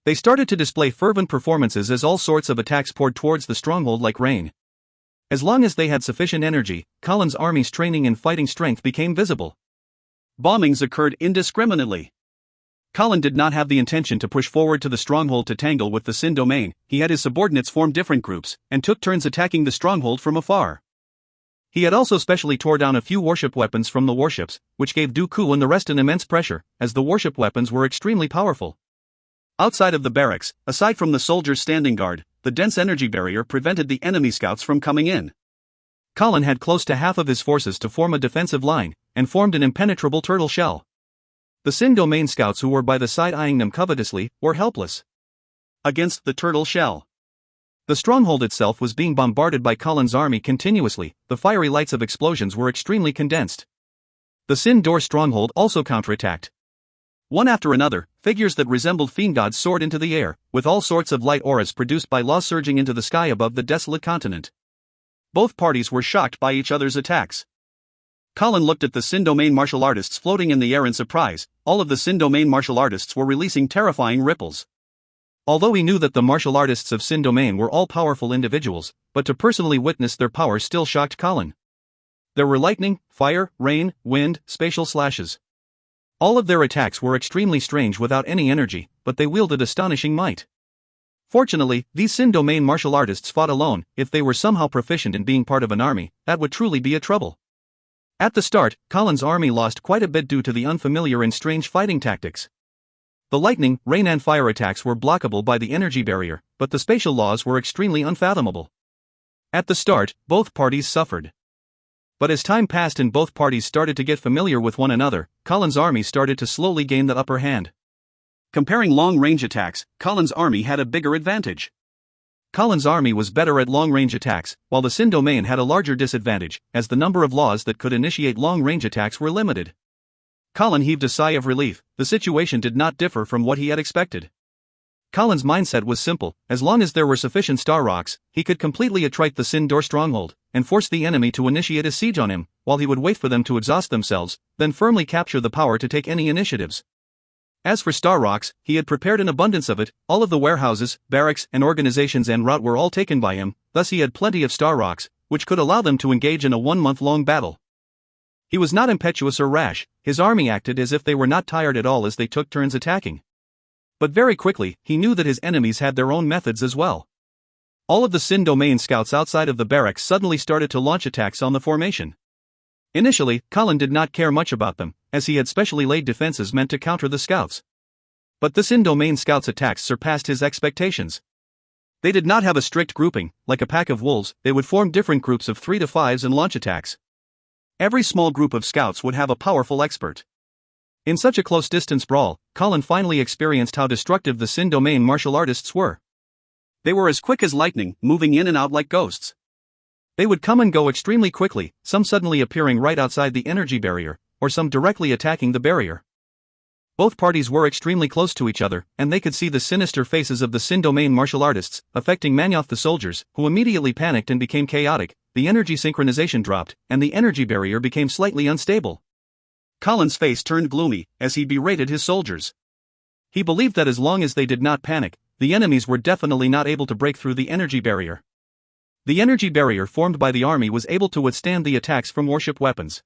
B: They started to display fervent performances as all sorts of attacks poured towards the stronghold like rain. As long as they had sufficient energy, Colin's army's training and fighting strength became visible.
A: Bombings occurred indiscriminately. Colin did not have the intention to push forward to the stronghold to tangle with the Sin domain. He had his subordinates form different groups, and took turns attacking the stronghold from afar. He had also specially tore down a few warship weapons from the warships, which gave Dooku and the rest an immense pressure, as the warship weapons were extremely powerful. Outside of the barracks, aside from the soldiers standing guard, the dense energy barrier prevented the enemy scouts from coming in.
B: Colin had close to half of his forces to form a defensive line, and formed an impenetrable turtle shell. The Sin domain scouts who were by the side eyeing them covetously, were helpless
A: against the turtle shell.
B: The stronghold itself was being bombarded by Colin's army continuously. The fiery lights of explosions were extremely condensed. The Sin door stronghold also counterattacked.
A: One after another, figures that resembled fiend gods soared into the air, with all sorts of light auras produced by law surging into the sky above the desolate continent. Both parties were shocked by each other's attacks. Colin looked at the Sin domain martial artists floating in the air in surprise. All of the Sin domain martial artists were releasing terrifying ripples.
B: Although he knew that the martial artists of Sin domain were all powerful individuals, but to personally witness their power still shocked Colin. There were lightning, fire, rain, wind, spatial slashes. All of their attacks were extremely strange without any energy, but they wielded astonishing might. Fortunately, these Sin domain martial artists fought alone. If they were somehow proficient in being part of an army, that would truly be a trouble. At the start, Colin's army lost quite a bit due to the unfamiliar and strange fighting tactics. The lightning, rain and fire attacks were blockable by the energy barrier, but the spatial laws were extremely unfathomable. At the start, both parties suffered. But as time passed and both parties started to get familiar with one another, Colin's army started to slowly gain the upper hand.
A: Comparing long-range attacks, Colin's army had a bigger advantage.
B: Colin's army was better at long-range attacks, while the Sin domain had a larger disadvantage, as the number of laws that could initiate long-range attacks were limited. Colin heaved a sigh of relief. The situation did not differ from what he had expected. Colin's mindset was simple: as long as there were sufficient star rocks, he could completely attrite the Sin door stronghold, and force the enemy to initiate a siege on him, while he would wait for them to exhaust themselves, then firmly capture the power to take any initiatives. As for star rocks, he had prepared an abundance of it. All of the warehouses, barracks, and organizations en route were all taken by him, thus he had plenty of star rocks, which could allow them to engage in a 1-month-long battle. He was not impetuous or rash. His army acted as if they were not tired at all as they took turns attacking. But very quickly, he knew that his enemies had their own methods as well. All of the Sin domain scouts outside of the barracks suddenly started to launch attacks on the formation. Initially, Colin did not care much about them, as he had specially laid defenses meant to counter the scouts. But the Sin domain scouts' attacks surpassed his expectations. They did not have a strict grouping. Like a pack of wolves, they would form different groups of 3 to 5s and launch attacks. Every small group of scouts would have a powerful expert. In such a close-distance brawl, Colin finally experienced how destructive the Sin domain martial artists were.
A: They were as quick as lightning, moving in and out like ghosts.
B: They would come and go extremely quickly, some suddenly appearing right outside the energy barrier, or some directly attacking the barrier. Both parties were extremely close to each other, and they could see the sinister faces of the Sin domain martial artists, affecting Manyoth the soldiers, who immediately panicked and became chaotic. The energy synchronization dropped, and the energy barrier became slightly unstable.
A: Colin's face turned gloomy, as he berated his soldiers.
B: He believed that as long as they did not panic, the enemies were definitely not able to break through the energy barrier. The energy barrier formed by the army was able to withstand the attacks from warship weapons.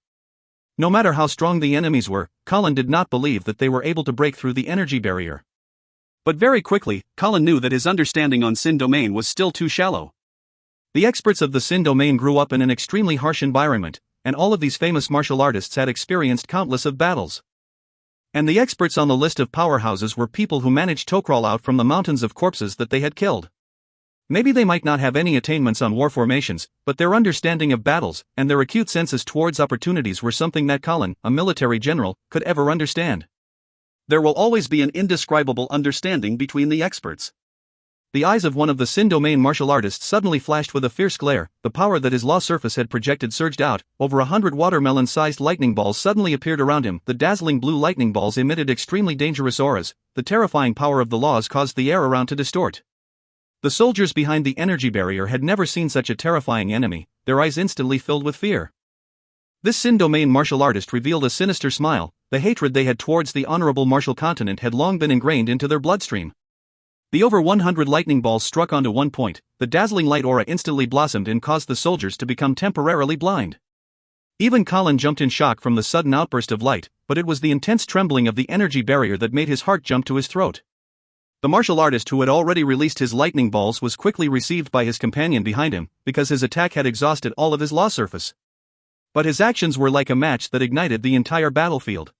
B: No matter how strong the enemies were, Colin did not believe that they were able to break through the energy barrier.
A: But very quickly, Colin knew that his understanding on Sin domain was still too shallow.
B: The experts of the Sin domain grew up in an extremely harsh environment, and all of these famous martial artists had experienced countless of battles. And the experts on the list of powerhouses were people who managed to crawl out from the mountains of corpses that they had killed. Maybe they might not have any attainments on war formations, but their understanding of battles and their acute senses towards opportunities were something that Colin, a military general, could ever understand.
A: There will always be an indescribable understanding between the experts.
B: The eyes of one of the Sin domain martial artists suddenly flashed with a fierce glare. The power that his law surface had projected surged out. Over 100 watermelon-sized lightning balls suddenly appeared around him. The dazzling blue lightning balls emitted extremely dangerous auras. The terrifying power of the laws caused the air around to distort. The soldiers behind the energy barrier had never seen such a terrifying enemy. Their eyes instantly filled with fear. This Sin domain martial artist revealed a sinister smile. The hatred they had towards the honorable martial continent had long been ingrained into their bloodstream. The over 100 lightning balls struck onto one point. The dazzling light aura instantly blossomed and caused the soldiers to become temporarily blind. Even Colin jumped in shock from the sudden outburst of light, but it was the intense trembling of the energy barrier that made his heart jump to his throat. The martial artist who had already released his lightning balls was quickly received by his companion behind him, because his attack had exhausted all of his law surface. But his actions were like a match that ignited the entire battlefield.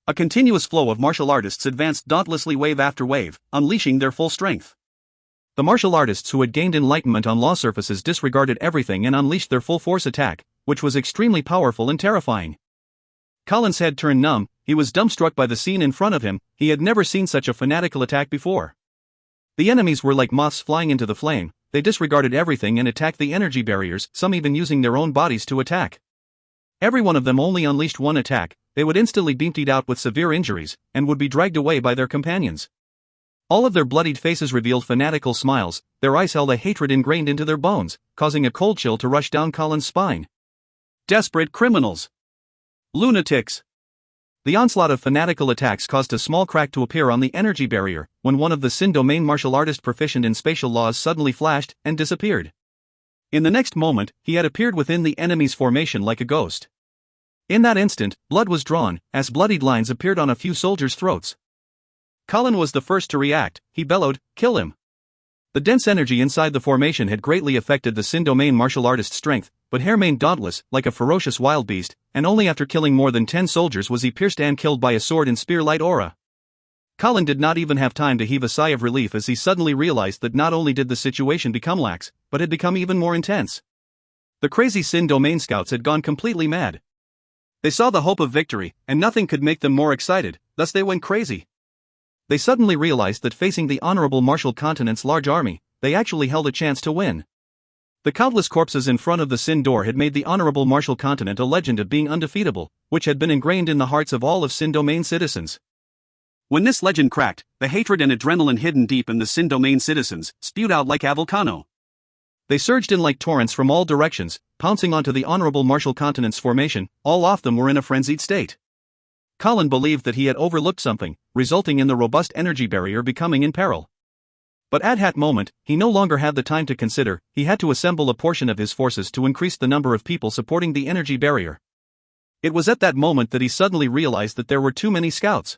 A: A continuous flow of martial artists advanced dauntlessly wave after wave, unleashing their full strength.
B: The martial artists who had gained enlightenment on law surfaces disregarded everything and unleashed their full force attack, which was extremely powerful and terrifying. Colin's head turned numb. He was dumbstruck by the scene in front of him. He had never seen such a fanatical attack before. The enemies were like moths flying into the flame. They disregarded everything and attacked the energy barriers, some even using their own bodies to attack. Every one of them only unleashed one attack. They would instantly be emptied out with severe injuries, and would be dragged away by their companions. All of their bloodied faces revealed fanatical smiles. Their eyes held a hatred ingrained into their bones, causing a cold chill to rush down Colin's spine.
A: Desperate criminals! Lunatics!
B: The onslaught of fanatical attacks caused a small crack to appear on the energy barrier, when one of the Sin domain martial artists proficient in spatial laws suddenly flashed and disappeared. In the next moment, he had appeared within the enemy's formation like a ghost. In that instant, blood was drawn, as bloodied lines appeared on a few soldiers' throats. Colin was the first to react. He bellowed, "Kill him!" The dense energy inside the formation had greatly affected the Sin domain martial artist's strength, but he remained dauntless, like a ferocious wild beast, and only after killing more than 10 soldiers was he pierced and killed by a sword and spear light aura. Colin did not even have time to heave a sigh of relief as he suddenly realized that not only did the situation become lax, but had become even more intense. The crazy Sin domain scouts had gone completely mad. They saw the hope of victory, and nothing could make them more excited, thus they went crazy. They suddenly realized that facing the honorable martial continent's large army, they actually held a chance to win. The countless corpses in front of the Sin door had made the honorable martial continent a legend of being undefeatable, which had been ingrained in the hearts of all of Sin domain citizens.
A: When this legend cracked, the hatred and adrenaline hidden deep in the Sin domain citizens spewed out like a volcano.
B: They surged in like torrents from all directions, pouncing onto the honorable martial continent's formation. All of them were in a frenzied state. Colin believed that he had overlooked something, resulting in the robust energy barrier becoming in peril. But at that moment, he no longer had the time to consider. He had to assemble a portion of his forces to increase the number of people supporting the energy barrier. It was at that moment that he suddenly realized that there were too many scouts.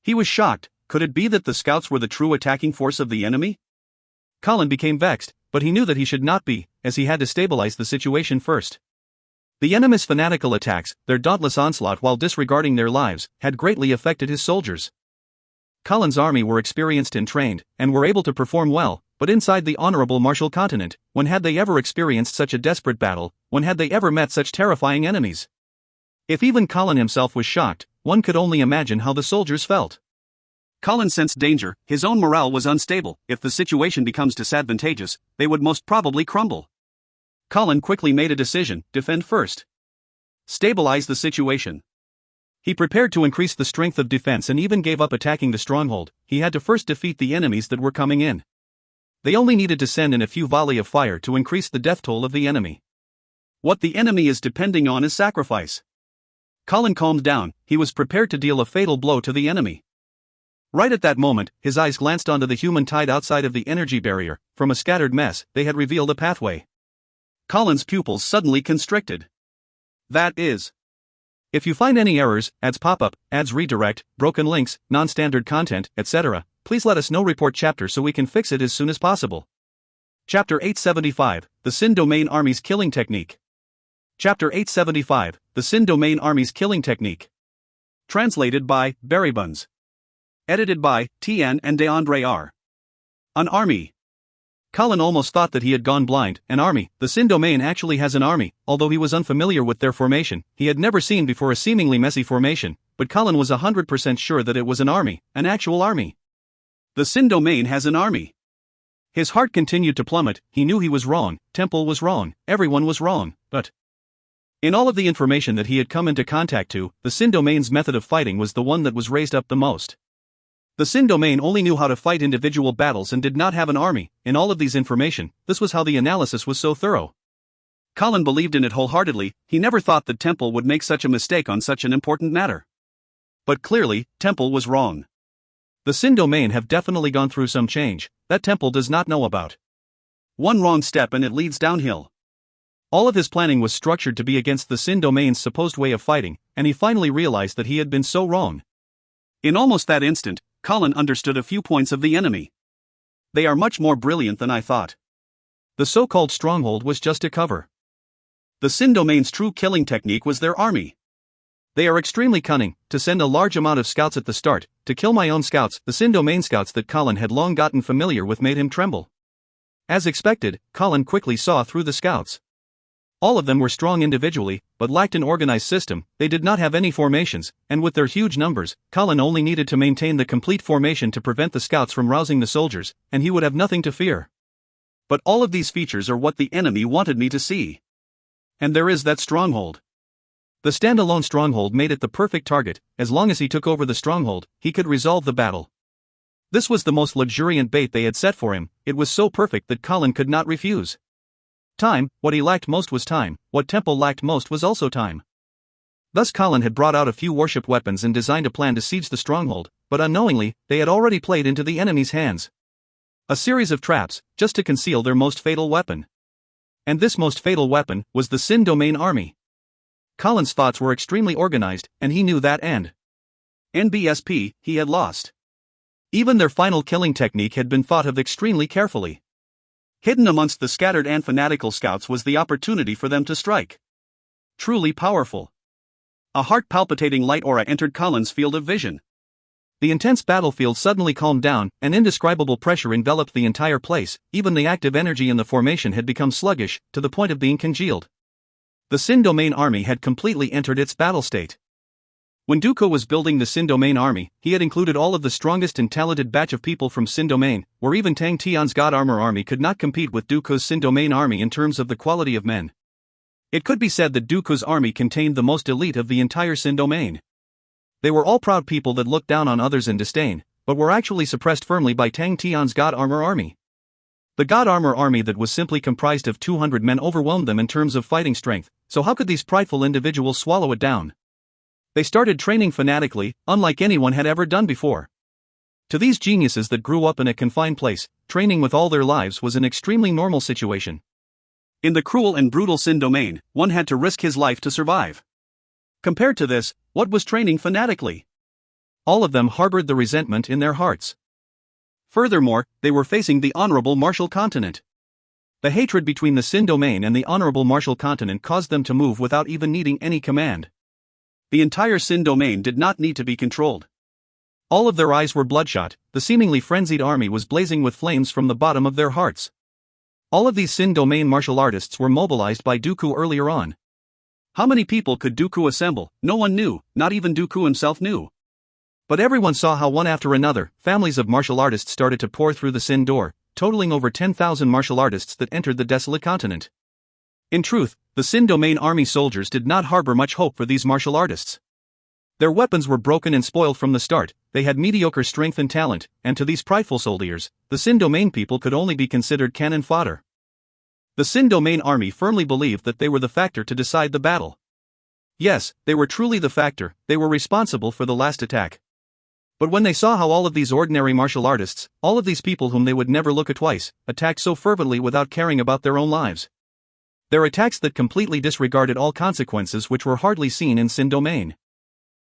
B: He was shocked. Could it be that the scouts were the true attacking force of the enemy? Colin became vexed, but he knew that he should not be, as he had to stabilize the situation first. The enemy's fanatical attacks, their dauntless onslaught while disregarding their lives, had greatly affected his soldiers. Colin's army were experienced and trained, and were able to perform well, but inside the honorable martial continent, when had they ever experienced such a desperate battle? When had they ever met such terrifying enemies? If even Colin himself was shocked, one could only imagine how the soldiers felt.
A: Colin sensed danger. His own morale was unstable. If the situation becomes disadvantageous, they would most probably crumble. Colin quickly made a decision: defend first. Stabilize the situation. He prepared to increase the strength of defense and even gave up attacking the stronghold. He had to first defeat the enemies that were coming in. They only needed to send in a few volley of fire to increase the death toll of the enemy. What the enemy is depending on is sacrifice. Colin calmed down. He was prepared to deal a fatal blow to the enemy.
B: Right at that moment, his eyes glanced onto the human tied outside of the energy barrier. From a scattered mess, they had revealed a pathway.
A: Colin's pupils suddenly constricted. That is.
B: If you find any errors, ads pop up, ads redirect, broken links, non-standard content, etc., please let us know. Report chapter so we can fix it as soon as possible.
A: Chapter 875, The Sin Domain Army's Killing Technique. Chapter 875, The Sin Domain Army's Killing Technique. Translated by Buns. Edited by Tian and R. An army.
B: Colin almost thought that he had gone blind. An army. The Sin Domain actually has an army. Although he was unfamiliar with their formation, he had never seen before a seemingly messy formation, but Colin was 100% sure that it was an army, an actual army.
A: The Sin Domain has an army.
B: His heart continued to plummet. He knew he was wrong, Temple was wrong, everyone was wrong, but in all of the information that he had come into contact to, the Sin Domain's method of fighting was the one that was raised up the most. The Sin Domain only knew how to fight individual battles and did not have an army. In all of these information, this was how the analysis was so thorough.
A: Colin believed in it wholeheartedly. He never thought that Temple would make such a mistake on such an important matter. But clearly, Temple was wrong.
B: The Sin Domain have definitely gone through some change that Temple does not know about.
A: One wrong step and it leads downhill.
B: All of his planning was structured to be against the Sin Domain's supposed way of fighting, and he finally realized that he had been so wrong.
A: In almost that instant, Colin understood a few points of the enemy. They are much more brilliant than I thought.
B: The so-called stronghold was just a cover.
A: The Sin Domain's true killing technique was their army.
B: They are extremely cunning, to send a large amount of scouts at the start, to kill my own scouts. The Sin Domain scouts that Colin had long gotten familiar with made him tremble. As expected, Colin quickly saw through the scouts. All of them were strong individually, but lacked an organized system. They did not have any formations, and with their huge numbers, Colin only needed to maintain the complete formation to prevent the scouts from rousing the soldiers, and he would have nothing to fear.
A: But all of these features are what the enemy wanted me to see. And there is that stronghold.
B: The standalone stronghold made it the perfect target. As long as he took over the stronghold, he could resolve the battle. This was the most luxuriant bait they had set for him. It was so perfect that Colin could not refuse. Time. What he lacked most was time. What Temple lacked most was also time. Thus Colin had brought out a few warship weapons and designed a plan to siege the stronghold, but unknowingly, they had already played into the enemy's hands. A series of traps, just to conceal their most fatal weapon. And this most fatal weapon was the Sin Domain army. Colin's thoughts were extremely organized, and he knew that NBSP, he had lost. Even their final killing technique had been thought of extremely carefully.
A: Hidden amongst the scattered and fanatical scouts was the opportunity for them to strike. Truly powerful. A heart-palpitating light aura entered Colin's field of vision.
B: The intense battlefield suddenly calmed down, an indescribable pressure enveloped the entire place, even the active energy in the formation had become sluggish, to the point of being congealed. The Sin Domain army had completely entered its battle state. When Dooku was building the Sin Domain army, he had included all of the strongest and talented batch of people from Sin Domain, where even Tang Tian's God Armor army could not compete with Dooku's Sin Domain army in terms of the quality of men. It could be said that Dooku's army contained the most elite of the entire Sin Domain. They were all proud people that looked down on others in disdain, but were actually suppressed firmly by Tang Tian's God Armor army. The God Armor army that was simply comprised of 200 men overwhelmed them in terms of fighting strength, so how could these prideful individuals swallow it down? They started training fanatically, unlike anyone had ever done before. To these geniuses that grew up in a confined place, training with all their lives was an extremely normal situation.
A: In the cruel and brutal Sin Domain, one had to risk his life to survive. Compared to this, what was training fanatically?
B: All of them harbored the resentment in their hearts.
A: Furthermore, they were facing the Honorable Martial Continent.
B: The hatred between the Sin Domain and the Honorable Martial Continent caused them to move without even needing any command.
A: The entire Sin Domain did not need to be controlled.
B: All of their eyes were bloodshot, the seemingly frenzied army was blazing with flames from the bottom of their hearts. All of these Sin Domain martial artists were mobilized by Dooku earlier on.
A: How many people could Dooku assemble? No one knew, not even Dooku himself knew.
B: But everyone saw how one after another, families of martial artists started to pour through the Sin door, totaling over 10,000 martial artists that entered the desolate continent. In truth, the Sin Domain army soldiers did not harbor much hope for these martial artists. Their weapons were broken and spoiled from the start, they had mediocre strength and talent, and to these prideful soldiers, the Sin Domain people could only be considered cannon fodder. The Sin Domain army firmly believed that they were the factor to decide the battle. Yes, they were truly the factor, they were responsible for the last attack. But when they saw how all of these ordinary martial artists, all of these people whom they would never look at twice, attacked so fervently without caring about their own lives. Their attacks that completely disregarded all consequences which were hardly seen in Sin Domain.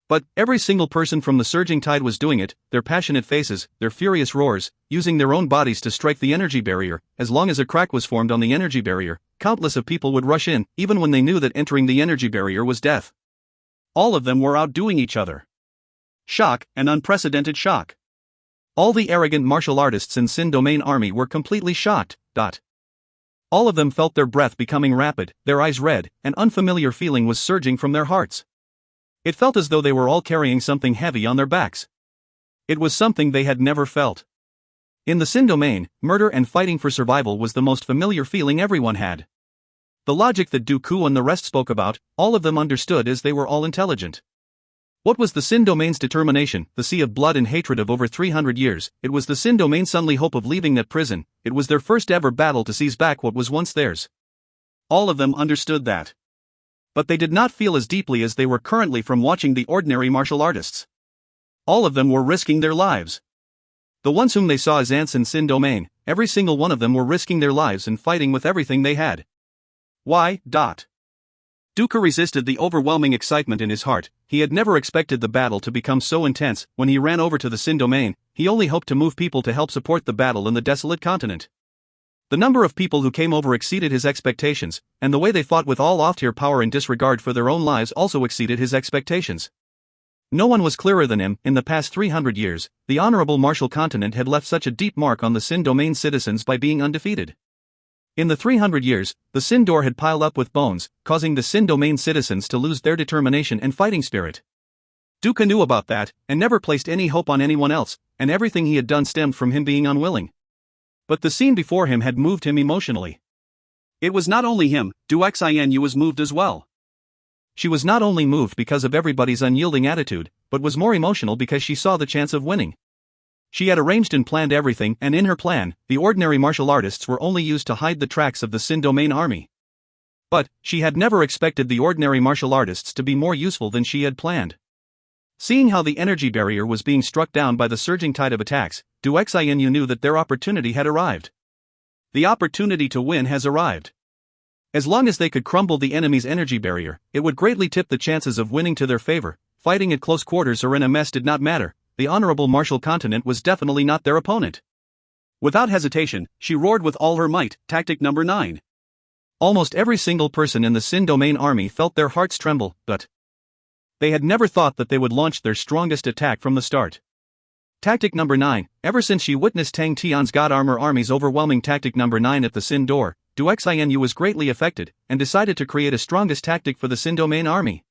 B: But every single person from the surging tide was doing it, their passionate faces, their furious roars, using their own bodies to strike the energy barrier. As long as a crack was formed on the energy barrier, countless of people would rush in, even when they knew that entering the energy barrier was death.
A: All of them were outdoing each other. Shock, an unprecedented shock.
B: All the arrogant martial artists in Sin Domain army were completely shocked. All of them felt their breath becoming rapid, their eyes red, an unfamiliar feeling was surging from their hearts. It felt as though they were all carrying something heavy on their backs. It was something they had never felt. In the Sin Domain, murder and fighting for survival was the most familiar feeling everyone had. The logic that Dooku and the rest spoke about, all of them understood as they were all intelligent. What was the Sin Domain's determination, the sea of blood and hatred of over 300 years? It was the Sin Domain's only hope of leaving that prison. It was their first ever battle to seize back what was once theirs.
A: All of them understood that. But they did not feel as deeply as they were currently from watching the ordinary martial artists. All of them were risking their lives. The ones whom they saw as ants in Sin Domain, every single one of them were risking their lives and fighting with everything they had.
B: Why?
A: Dooku resisted the overwhelming excitement in his heart. He had never expected the battle to become so intense. When he ran over to the Sin Domain, he only hoped to move people to help support the battle in the desolate continent. The number of people who came over exceeded his expectations, and the way they fought with all off-tier power and disregard for their own lives also exceeded his expectations. No one was clearer than him. In the past 300 years, the honorable martial continent had left such a deep mark on the Sin Domain citizens by being undefeated. In the 300 years, the Sin Door had piled up with bones, causing the Sin Domain citizens to lose their determination and fighting spirit. Dooku knew about that, and never placed any hope on anyone else, and everything he had done stemmed from him being unwilling. But the scene before him had moved him emotionally.
B: It was not only him, Du Xianyu was moved as well. She was not only moved because of everybody's unyielding attitude, but was more emotional because she saw the chance of winning. She had arranged and planned everything, and in her plan, the ordinary martial artists were only used to hide the tracks of the Sin Domain army. But she had never expected the ordinary martial artists to be more useful than she had planned. Seeing how the energy barrier was being struck down by the surging tide of attacks, Du Xianyu knew that their opportunity had arrived. The opportunity to win has arrived. As long as they could crumble the enemy's energy barrier, it would greatly tip the chances of winning to their favor. Fighting at close quarters or in a mess did not matter. The honorable martial continent was definitely not their opponent.
A: Without hesitation, she roared with all her might. Tactic number 9.
B: Almost every single person in the Sin Domain army felt their hearts tremble, but they had never thought that they would launch their strongest attack from the start. Tactic number 9. Ever since she witnessed Tang Tian's God Armor army's overwhelming tactic number 9 at the Sin Door, Du Xianyu was greatly affected, and decided to create a strongest tactic for the Sin Domain army.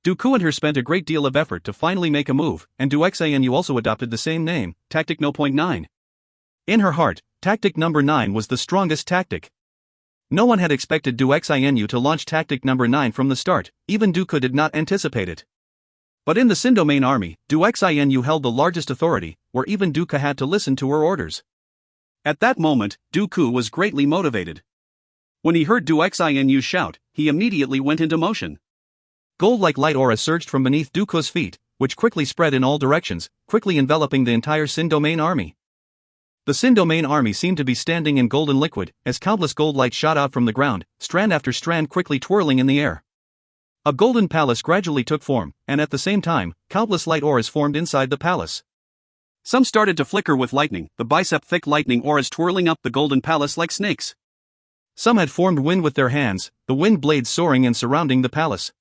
B: Dooku and her spent a great deal of effort to finally make a move, and Du Xianyu also adopted the same name, Tactic No. 9. In her heart, Tactic number 9 was the strongest tactic. No one had expected Du Xianyu to launch Tactic number 9 from the start, even Dooku did not anticipate it. But in the Sin Domain army, Du Xianyu held the largest authority, where even Dooku had to listen to her orders.
A: At that moment, Dooku was greatly motivated. When he heard Du Xianyu shout, he immediately went into motion.
B: Gold-like light aura surged from beneath Dooku's feet, which quickly spread in all directions, quickly enveloping the entire Sin Domain army. The Sin Domain army seemed to be standing in golden liquid, as countless gold lights shot out from the ground, strand after strand quickly twirling in the air. A golden palace gradually took form, and at the same time, countless light auras formed inside the palace.
A: Some started to flicker with lightning, the bicep-thick lightning auras twirling up the golden palace like snakes.
B: Some had formed wind with their hands, the wind blades soaring and surrounding the palace.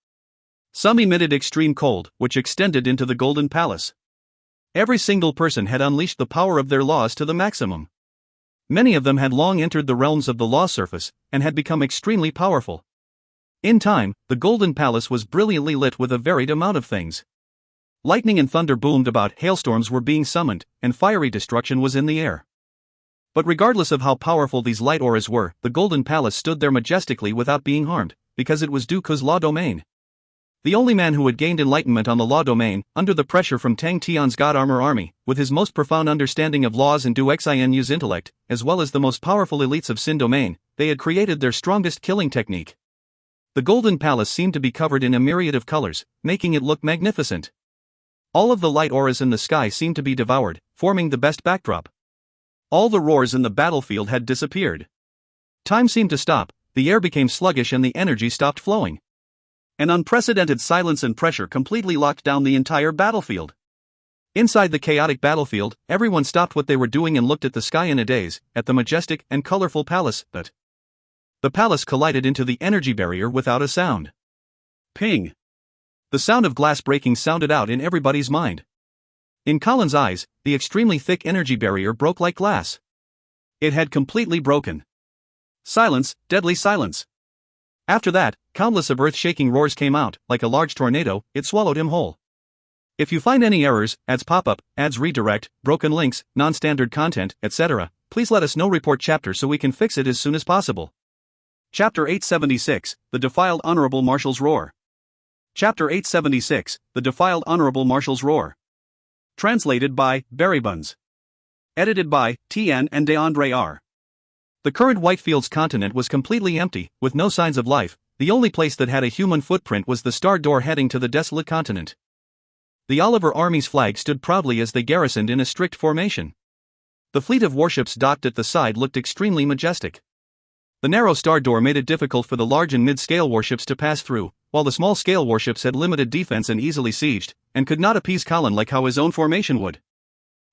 A: Some emitted extreme cold, which extended into the golden palace.
B: Every single person had unleashed the power of their laws to the maximum. Many of them had long entered the realms of the law surface, and had become extremely powerful. In time, the golden palace was brilliantly lit with a varied amount of things. Lightning and thunder boomed about, hailstorms were being summoned, and fiery destruction was in the air. But regardless of how powerful these light auras were, the golden palace stood there majestically without being harmed, because it was Dooku's law domain. The only man who had gained enlightenment on the law domain, under the pressure from Tang Tian's God Armor army, with his most profound understanding of laws and Du Xianyu's intellect, as well as the most powerful elites of Sin Domain, they had created their strongest killing technique. The golden palace seemed to be covered in a myriad of colors, making it look magnificent. All of the light auras in the sky seemed to be devoured, forming the best backdrop. All the roars in the battlefield had disappeared. Time seemed to stop, the air became sluggish and the energy stopped flowing. An unprecedented silence and pressure completely locked down the entire battlefield. Inside the chaotic battlefield, everyone stopped what they were doing and looked at the sky in a daze, at the majestic and colorful palace, but the palace collided into the energy barrier without a sound. Ping! The sound of glass breaking sounded out in everybody's mind. In Colin's eyes, the extremely thick energy barrier broke like glass. It had completely broken. Silence, deadly silence. After that, countless of earth-shaking roars came out, like a large tornado, it swallowed him whole. If you find any errors, ads pop up, ads redirect, broken links, non-standard content, etc., please let us know. Report chapter so we can fix it as soon as possible.
A: Chapter 876, The Defiled Honorable Marshal's Roar. Chapter 876, The Defiled Honorable Marshal's Roar. Translated by Berrybuns. Edited by Tian and DeAndre R.
B: The current Whitefields continent was completely empty, with no signs of life. The only place that had a human footprint was the star door heading to the desolate continent. The Oliver Army's flag stood proudly as they garrisoned in a strict formation. The fleet of warships docked at the side looked extremely majestic. The narrow star door made it difficult for the large and mid-scale warships to pass through, while the small-scale warships had limited defense and easily sieged, and could not appease Colin like how his own formation would.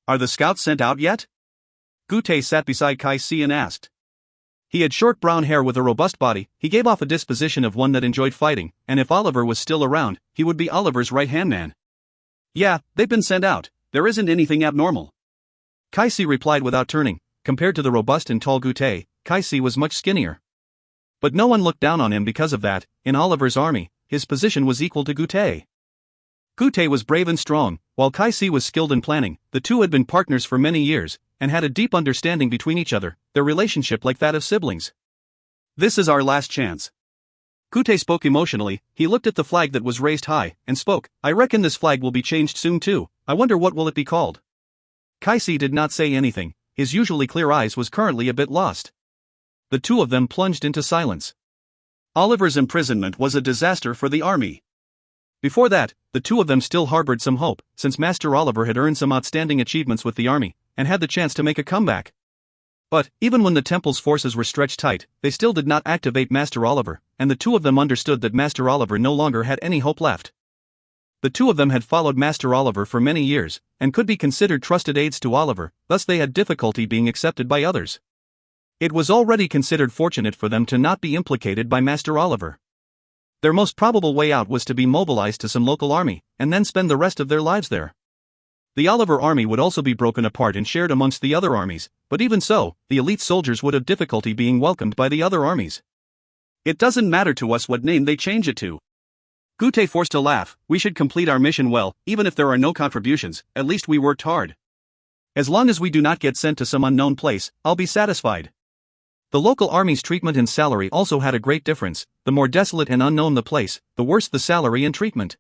A: Are the scouts sent out yet? Gute sat beside Kai-Si and asked.
B: He had short brown hair with a robust body. He gave off a disposition of one that enjoyed fighting, and if Oliver was still around, he would be Oliver's right-hand man.
A: Yeah, they've been sent out. There isn't anything abnormal.
B: Kai-Si replied without turning. Compared to the robust and tall Gute, Kai-Si was much skinnier. But no one looked down on him because of that. In Oliver's army, his position was equal to Gute. Gute was brave and strong, while Kai-Si was skilled in planning. The two had been partners for many years, and had a deep understanding between each other, their relationship like that of siblings.
A: This is our last chance.
B: Gute spoke emotionally. He looked at the flag that was raised high, and spoke. I reckon this flag will be changed soon too. I wonder what will it be called. Kai-Si did not say anything. His usually clear eyes was currently a bit lost. The two of them plunged into silence.
A: Oliver's imprisonment was a disaster for the army.
B: Before that, the two of them still harbored some hope, since Master Oliver had earned some outstanding achievements with the army, and had the chance to make a comeback. But, even when the temple's forces were stretched tight, they still did not activate Master Oliver, and the two of them understood that Master Oliver no longer had any hope left. The two of them had followed Master Oliver for many years, and could be considered trusted aides to Oliver, thus they had difficulty being accepted by others. It was already considered fortunate for them to not be implicated by Master Oliver. Their most probable way out was to be mobilized to some local army, and then spend the rest of their lives there. The Oliver army would also be broken apart and shared amongst the other armies, but even so, the elite soldiers would have difficulty being welcomed by the other armies.
A: It doesn't matter to us what name they change it to. Gute forced a laugh. We should complete our mission well, even if there are no contributions, at least we worked hard. As long as we do not get sent to some unknown place, I'll be satisfied. The local army's treatment and salary also had a great difference. The more desolate and unknown the place, the worse the salary and treatment.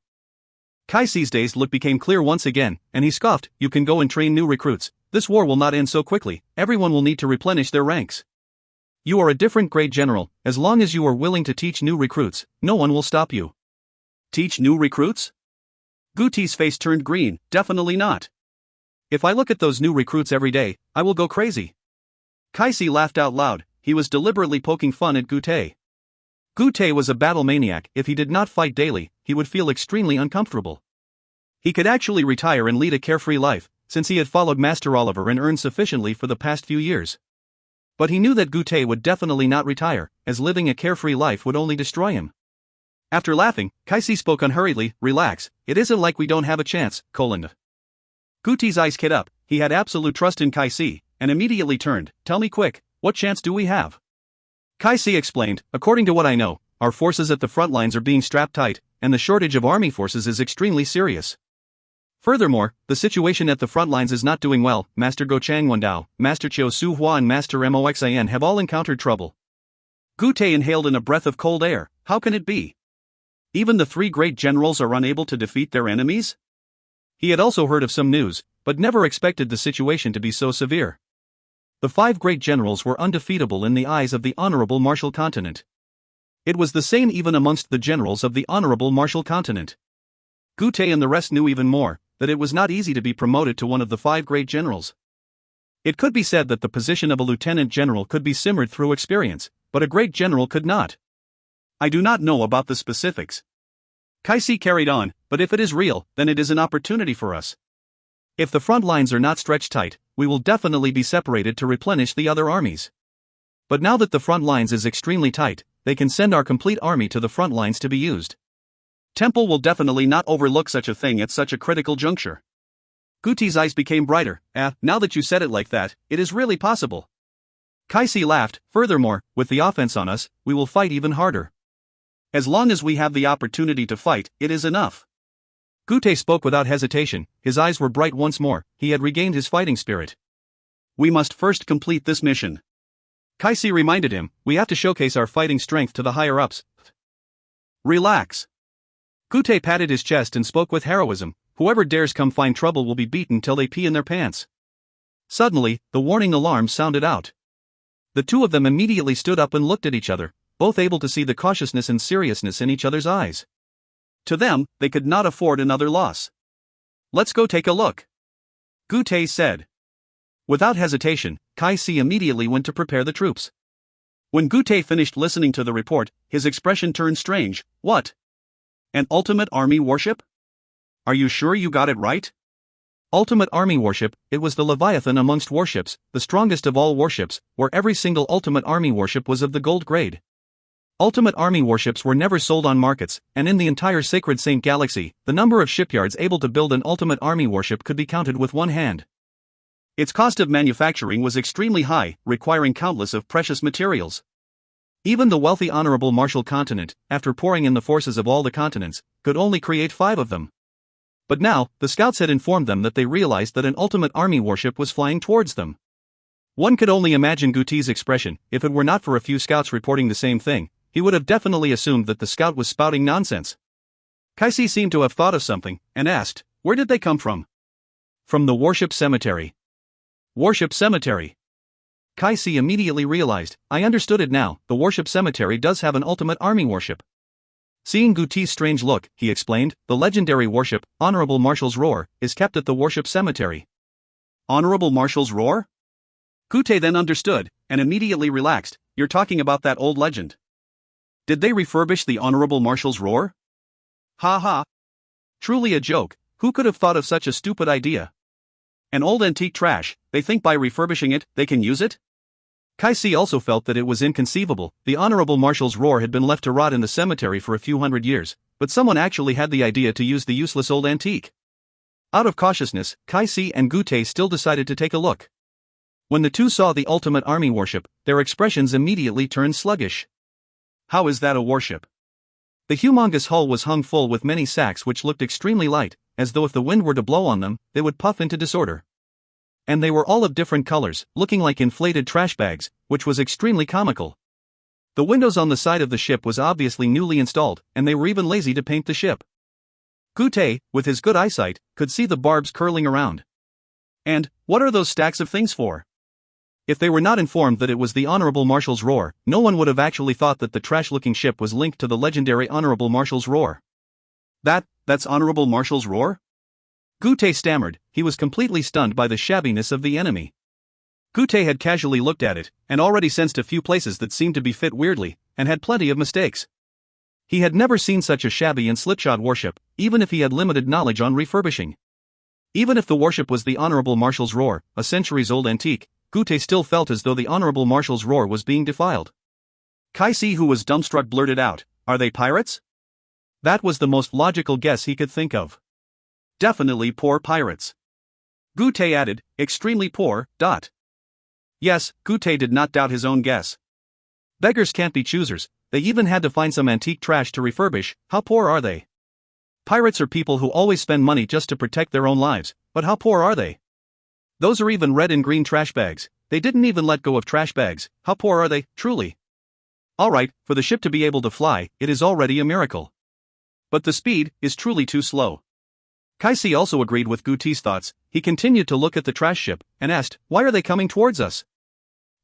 A: Kai-Si's dazed look became clear once again, and he scoffed. You can go and train new recruits. This war will not end so quickly. Everyone will need to replenish their ranks. You are a different grade general. As long as you are willing to teach new recruits, no one will stop you. Teach new recruits? Gute's face turned green. Definitely not.
B: If I look at those new recruits every day, I will go crazy.
A: Kai-Si laughed out loud. He was deliberately poking fun at Gute.
B: Gute was a battle maniac. If he did not fight daily, he would feel extremely uncomfortable. He could actually retire and lead a carefree life, since he had followed Master Oliver and earned sufficiently for the past few years. But he knew that Gute would definitely not retire, as living a carefree life would only destroy him. After laughing, Kai-Si spoke unhurriedly. Relax, it isn't like we don't have a chance, Colin.
A: Gute's eyes lit up. He had absolute trust in Kai-Si, and immediately turned. Tell me quick, what chance do we have?
B: Kai-Si explained, according to what I know, our forces at the front lines are being strapped tight, and the shortage of army forces is extremely serious. Furthermore, the situation at the front lines is not doing well. Master Go Chang Wendao, Master Chiu Su Hua and Master Moxin have all encountered trouble.
A: Gute inhaled in a breath of cold air. How can it be? Even the three great generals are unable to defeat their enemies?
B: He had also heard of some news, but never expected the situation to be so severe. The five great generals were undefeatable in the eyes of the Honorable Martial Continent. It was the same even amongst the generals of the Honorable Martial Continent. Gute and the rest knew even more. that it was not easy to be promoted to one of the 5 great generals. It could be said that the position of a lieutenant general could be simmered through experience, but a great general could not.
A: I do not know about the specifics. Kaisi carried on, but if it is real, then it is an opportunity for us.
B: If the front lines are not stretched tight, we will definitely be separated to replenish the other armies. But now that the front lines is extremely tight, they can send our complete army to the front lines to be used.
A: Temple will definitely not overlook such a thing at such a critical juncture. Guti's eyes became brighter. Now that you said it like that, it is really possible.
B: Kaisi laughed. Furthermore, with the offense on us, we will fight even harder.
A: As long as we have the opportunity to fight, it is enough.
B: Gute spoke without hesitation. His eyes were bright once more. He had regained his fighting spirit.
A: We must first complete this mission.
B: Kaisi reminded him, we have to showcase our fighting strength to the higher-ups.
A: Relax.
B: Gute patted his chest and spoke with heroism. Whoever dares come find trouble will be beaten till they pee in their pants. Suddenly, the warning alarm sounded out. The two of them immediately stood up and looked at each other, both able to see the cautiousness and seriousness in each other's eyes.
A: To them, they could not afford another loss. Let's go take a look, Gute said.
B: Without hesitation, Kaisi immediately went to prepare the troops.
A: When Gute finished listening to the report, his expression turned strange. What? An ultimate army warship? Are you sure you got it right?
B: Ultimate army warship, it was the Leviathan amongst warships, the strongest of all warships, where every single ultimate army warship was of the gold grade. Ultimate army warships were never sold on markets, and in the entire Sacred Saint Galaxy, the number of shipyards able to build an ultimate army warship could be counted with one hand.
A: Its cost of manufacturing was extremely high, requiring countless of precious materials.
B: Even the wealthy Honorable Marshall continent, after pouring in the forces of all the continents, could only create 5 of them. But now, the scouts had informed them that they realized that an ultimate army warship was flying towards them. One could only imagine Gute's expression. If it were not for a few scouts reporting the same thing, he would have definitely assumed that the scout was spouting nonsense.
A: Kaisi seemed to have thought of something, and asked, where did they come from?
B: From the warship cemetery.
A: Warship cemetery.
B: Kaisi immediately realized, I understood it now, the warship cemetery does have an ultimate army warship. Seeing Gute's strange look, he explained, the legendary warship, Honorable Marshal's Roar, is kept at the warship cemetery.
A: Honorable Marshal's Roar? Gute then understood, and immediately relaxed. You're talking about that old legend. Did they refurbish the Honorable Marshal's Roar? Ha ha.
B: Truly a joke, who could have thought of such a stupid idea?
A: An old antique trash, they think by refurbishing it, they can use it?
B: Kaisi also felt that it was inconceivable. The Honorable Marshal's Roar had been left to rot in the cemetery for a few hundred years, but someone actually had the idea to use the useless old antique. Out of cautiousness, Kaisi and Gute still decided to take a look. When the two saw the ultimate army warship, their expressions immediately turned sluggish.
A: How is that a warship?
B: The humongous hull was hung full with many sacks which looked extremely light, as though if the wind were to blow on them, they would puff into disorder. And they were all of different colors, looking like inflated trash bags, which was extremely comical. The windows on the side of the ship was obviously newly installed, and they were even lazy to paint the ship. Gute, with his good eyesight, could see the barbs curling around.
A: And, what are those stacks of things for?
B: If they were not informed that it was the Honorable Marshal's Roar, no one would have actually thought that the trash-looking ship was linked to the legendary Honorable Marshal's Roar.
A: That's Honorable Marshal's Roar?
B: Gute stammered. He was completely stunned by the shabbiness of the enemy.
A: Gute had casually looked at it, and already sensed a few places that seemed to be fit weirdly, and had plenty of mistakes.
B: He had never seen such a shabby and slipshod warship, even if he had limited knowledge on refurbishing. Even if the warship was the Honorable Marshal's Roar, a centuries-old antique, Gute still felt as though the Honorable Marshal's Roar was being defiled.
A: Kaisi, who was dumbstruck, blurted out, "Are they pirates?"
B: That was the most logical guess he could think of.
A: Definitely poor pirates. Gute added, "Extremely poor." Yes, Gute did not doubt his own guess.
B: Beggars can't be choosers, they even had to find some antique trash to refurbish. How poor are they? Pirates are people who always spend money just to protect their own lives, but how poor are they? Those are even red and green trash bags, they didn't even let go of trash bags. How poor are they, truly? Alright, for the ship to be able to fly, it is already a miracle.
A: But the speed is truly too slow.
B: Kaisi also agreed with Gute's thoughts. He continued to look at the trash ship, and asked, "Why are they coming towards us?"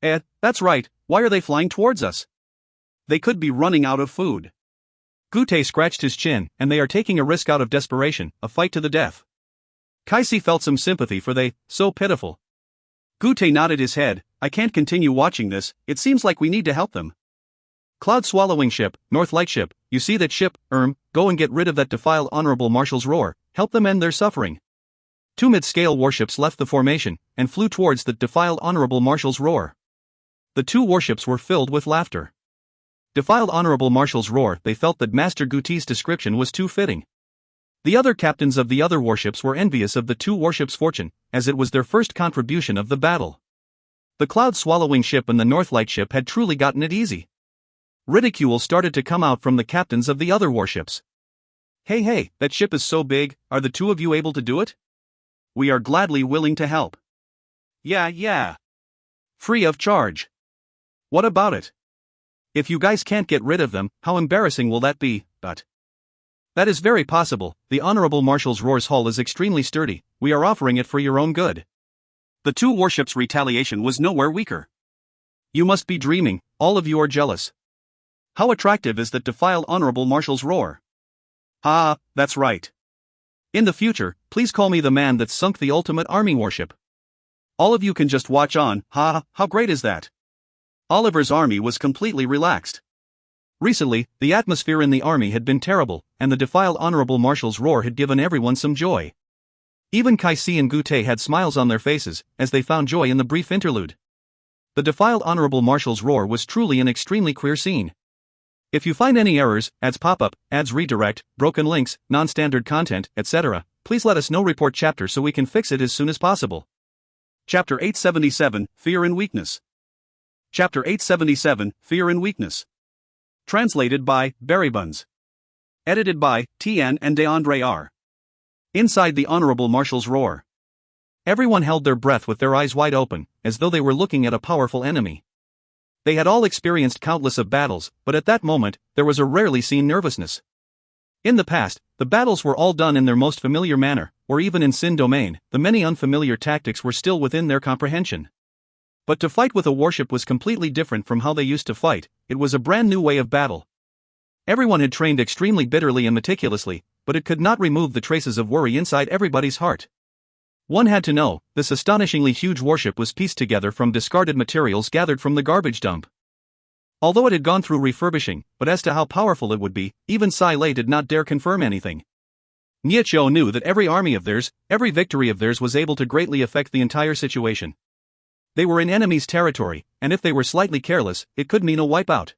A: That's right, why are they flying towards us? They could be running out of food.
B: Gute scratched his chin, and they are taking a risk out of desperation, a fight to the death. Kaisi felt some sympathy for they, so pitiful.
A: Gute nodded his head. I can't continue watching this, it seems like we need to help them.
B: Cloud swallowing ship, North Light ship, you see that ship, go and get rid of that defiled Honorable Marshal's roar, help them end their suffering. 2 mid-scale warships left the formation, and flew towards the defiled Honorable Marshal's roar. The 2 warships were filled with laughter. Defiled Honorable Marshal's roar, they felt that Master Gute's description was too fitting. The other captains of the other warships were envious of the 2 warships' fortune, as it was their first contribution of the battle. The Cloud swallowing ship and the North Light ship had truly gotten it easy. Ridicule started to come out from the captains of the other warships. Hey, that ship is so big, are the 2 of you able to do it?
A: We are gladly willing to help.
B: Yeah. Free of charge. What about it? If you guys can't get rid of them, how embarrassing will that be? But that is very possible, the Honorable Marshal's roar's hull is extremely sturdy, we are offering it for your own good.
A: The 2 warships' retaliation was nowhere weaker.
B: You must be dreaming, all of you are jealous.
A: How attractive is that defiled Honorable Marshal's roar?
B: Ah, that's right. In the future, please call me the man that sunk the ultimate army warship.
A: All of you can just watch on, how great is that? Oliver's army was completely relaxed.
B: Recently, the atmosphere in the army had been terrible, and the defiled Honorable Marshal's roar had given everyone some joy. Even Kaisi and Gute had smiles on their faces, as they found joy in the brief interlude. The defiled Honorable Marshal's roar was truly an extremely queer scene. If you find any errors, ads pop-up, ads redirect, broken links, non-standard content, etc., please let us know. Report chapter so we can fix it as soon as possible.
A: Chapter 877, Fear and Weakness. Chapter 877, Fear and Weakness. Translated by Berrybuns. Edited by Tian and DeAndre R. Inside the Honorable Marshal's roar.
B: Everyone held their breath with their eyes wide open, as though they were looking at a powerful enemy. They had all experienced countless of battles, but at that moment, there was a rarely seen nervousness. In the past, the battles were all done in their most familiar manner, or even in Sin domain, the many unfamiliar tactics were still within their comprehension. But to fight with a warship was completely different from how they used to fight, it was a brand new way of battle. Everyone had trained extremely bitterly and meticulously, but it could not remove the traces of worry inside everybody's heart. One had to know, this astonishingly huge warship was pieced together from discarded materials gathered from the garbage dump. Although it had gone through refurbishing, but as to how powerful it would be, even Sai Lei did not dare confirm anything. Niechio knew that every army of theirs, every victory of theirs was able to greatly affect the entire situation. They were in enemy's territory, and if they were slightly careless, it could mean a wipeout.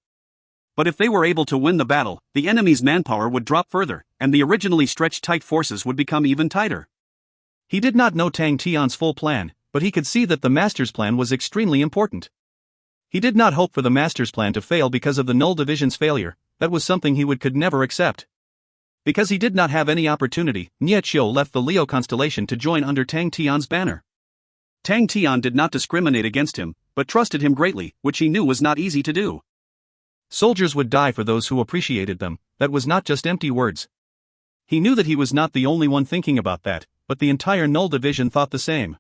A: But if they were able to win the battle, the enemy's manpower would drop further, and the originally stretched tight forces would become even tighter.
B: He did not know Tang Tian's full plan, but he could see that the master's plan was extremely important. He did not hope for the master's plan to fail because of the Null Division's failure, that was something he could never accept. Because he did not have any opportunity, Niechio left the Leo constellation to join under Tang Tian's banner.
A: Tang Tian did not discriminate against him, but trusted him greatly, which he knew was not easy to do.
B: Soldiers would die for those who appreciated them, that was not just empty words. He knew that he was not the only one thinking about that, but the entire Null Division thought the same.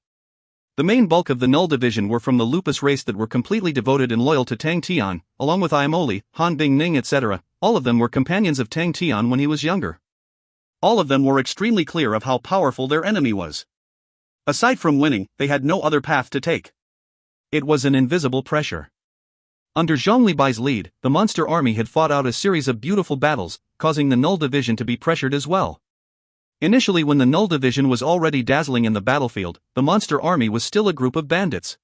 B: The main bulk of the Null Division were from the Lupus race that were completely devoted and loyal to Tang Tian, along with Aimoli, Han Bing Ning etc., all of them were companions of Tang Tian when he was younger.
A: All of them were extremely clear of how powerful their enemy was. Aside from winning, they had no other path to take.
B: It was an invisible pressure. Under Zhang Libai's lead, the monster army had fought out a series of beautiful battles, causing the Null Division to be pressured as well. Initially, when the Null Division was already dazzling in the battlefield, the monster army was still a group of bandits.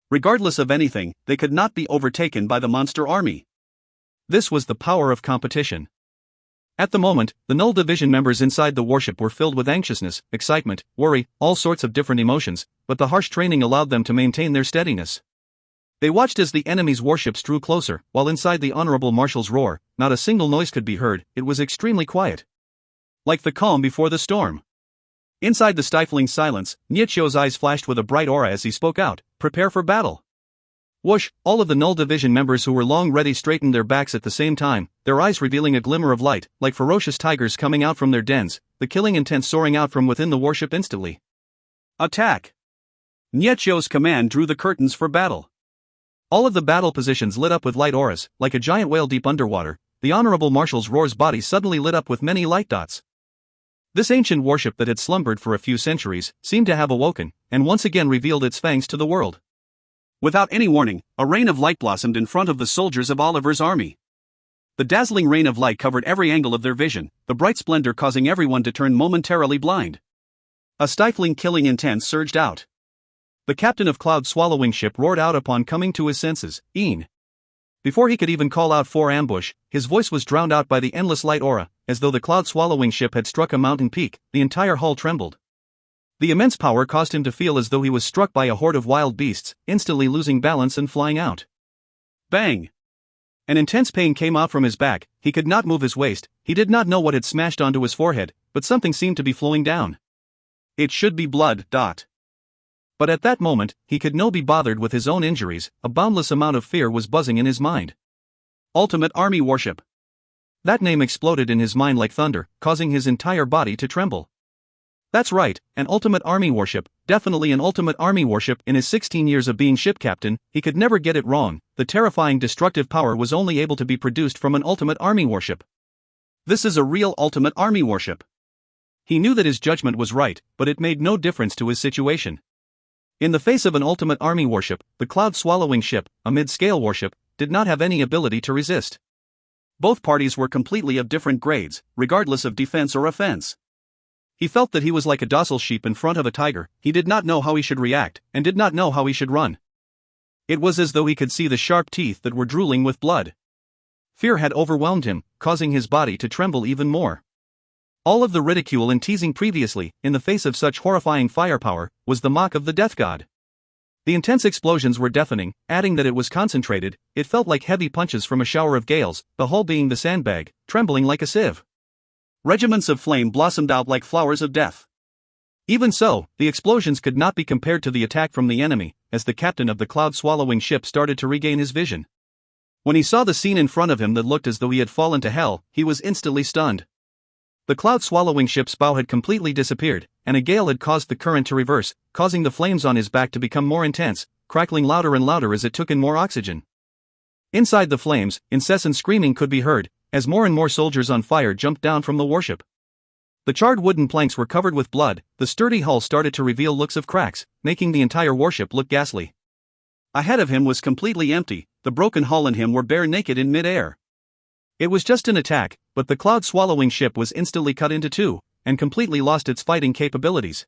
A: Regardless of anything, they could not be overtaken by the monster army.
B: This was the power of competition. At the moment, the Null Division members inside the warship were filled with anxiousness, excitement, worry, all sorts of different emotions, but the harsh training allowed them to maintain their steadiness. They watched as the enemy's warships drew closer, while inside the Honorable Marshal's roar, not a single noise could be heard, it was extremely quiet. Like the calm before the storm. Inside the stifling silence, Niechio's eyes flashed with a bright aura as he spoke out, "Prepare for battle." Whoosh, all of the Null Division members who were long ready straightened their backs at the same time, their eyes revealing a glimmer of light, like ferocious tigers coming out from their dens, the killing intent soaring out from within the warship instantly.
A: Attack! Niechio's command drew the curtains for battle.
B: All of the battle positions lit up with light auras, like a giant whale deep underwater. The Honorable Marshal's roar's body suddenly lit up with many light dots. This ancient warship that had slumbered for a few centuries seemed to have awoken, and once again revealed its fangs to the world.
A: Without any warning, a rain of light blossomed in front of the soldiers of Oliver's army. The dazzling rain of light covered every angle of their vision, the bright splendor causing everyone to turn momentarily blind. A stifling, killing intent surged out. The captain of Cloud's swallowing ship roared out upon coming to his senses, "Een!" Before he could even call out for ambush, his voice was drowned out by the endless light aura. As though the cloud-swallowing ship had struck a mountain peak, the entire hull trembled. The immense power caused him to feel as though he was struck by a horde of wild beasts, instantly losing balance and flying out. Bang!
B: An intense pain came out from his back. He could not move his waist, he did not know what had smashed onto his forehead, but something seemed to be flowing down.
A: It should be blood.
B: But at that moment, he could no be bothered with his own injuries. A boundless amount of fear was buzzing in his mind.
A: Ultimate Army Warship.
B: That name exploded in his mind like thunder, causing his entire body to tremble. That's right, an Ultimate Army Warship, definitely an Ultimate Army Warship. In his 16 years of being ship captain, he could never get it wrong. The terrifying destructive power was only able to be produced from an Ultimate Army Warship.
A: This is a real Ultimate Army Warship.
B: He knew that his judgment was right, but it made no difference to his situation. In the face of an Ultimate Army Warship, the cloud-swallowing ship, a mid-scale warship, did not have any ability to resist.
A: Both parties were completely of different grades, regardless of defense or offense.
B: He felt that he was like a docile sheep in front of a tiger. He did not know how he should react, and did not know how he should run. It was as though he could see the sharp teeth that were drooling with blood. Fear had overwhelmed him, causing his body to tremble even more. All of the ridicule and teasing previously, in the face of such horrifying firepower, was the mock of the death god. The intense explosions were deafening, adding that it was concentrated. It felt like heavy punches from a shower of gales, the hull being the sandbag, trembling like a sieve.
A: Regiments of flame blossomed out like flowers of death.
B: Even so, the explosions could not be compared to the attack from the enemy, as the captain of the cloud-swallowing ship started to regain his vision. When he saw the scene in front of him that looked as though he had fallen to hell, he was instantly stunned. The cloud-swallowing ship's bow had completely disappeared, and a gale had caused the current to reverse, causing the flames on his back to become more intense, crackling louder and louder as it took in more oxygen. Inside the flames, incessant screaming could be heard, as more and more soldiers on fire jumped down from the warship. The charred wooden planks were covered with blood. The sturdy hull started to reveal looks of cracks, making the entire warship look ghastly.
A: Ahead of him was completely empty. The broken hull and him were bare naked in mid-air.
B: It was just an attack, but the cloud-swallowing ship was instantly cut into two, and completely lost its fighting capabilities.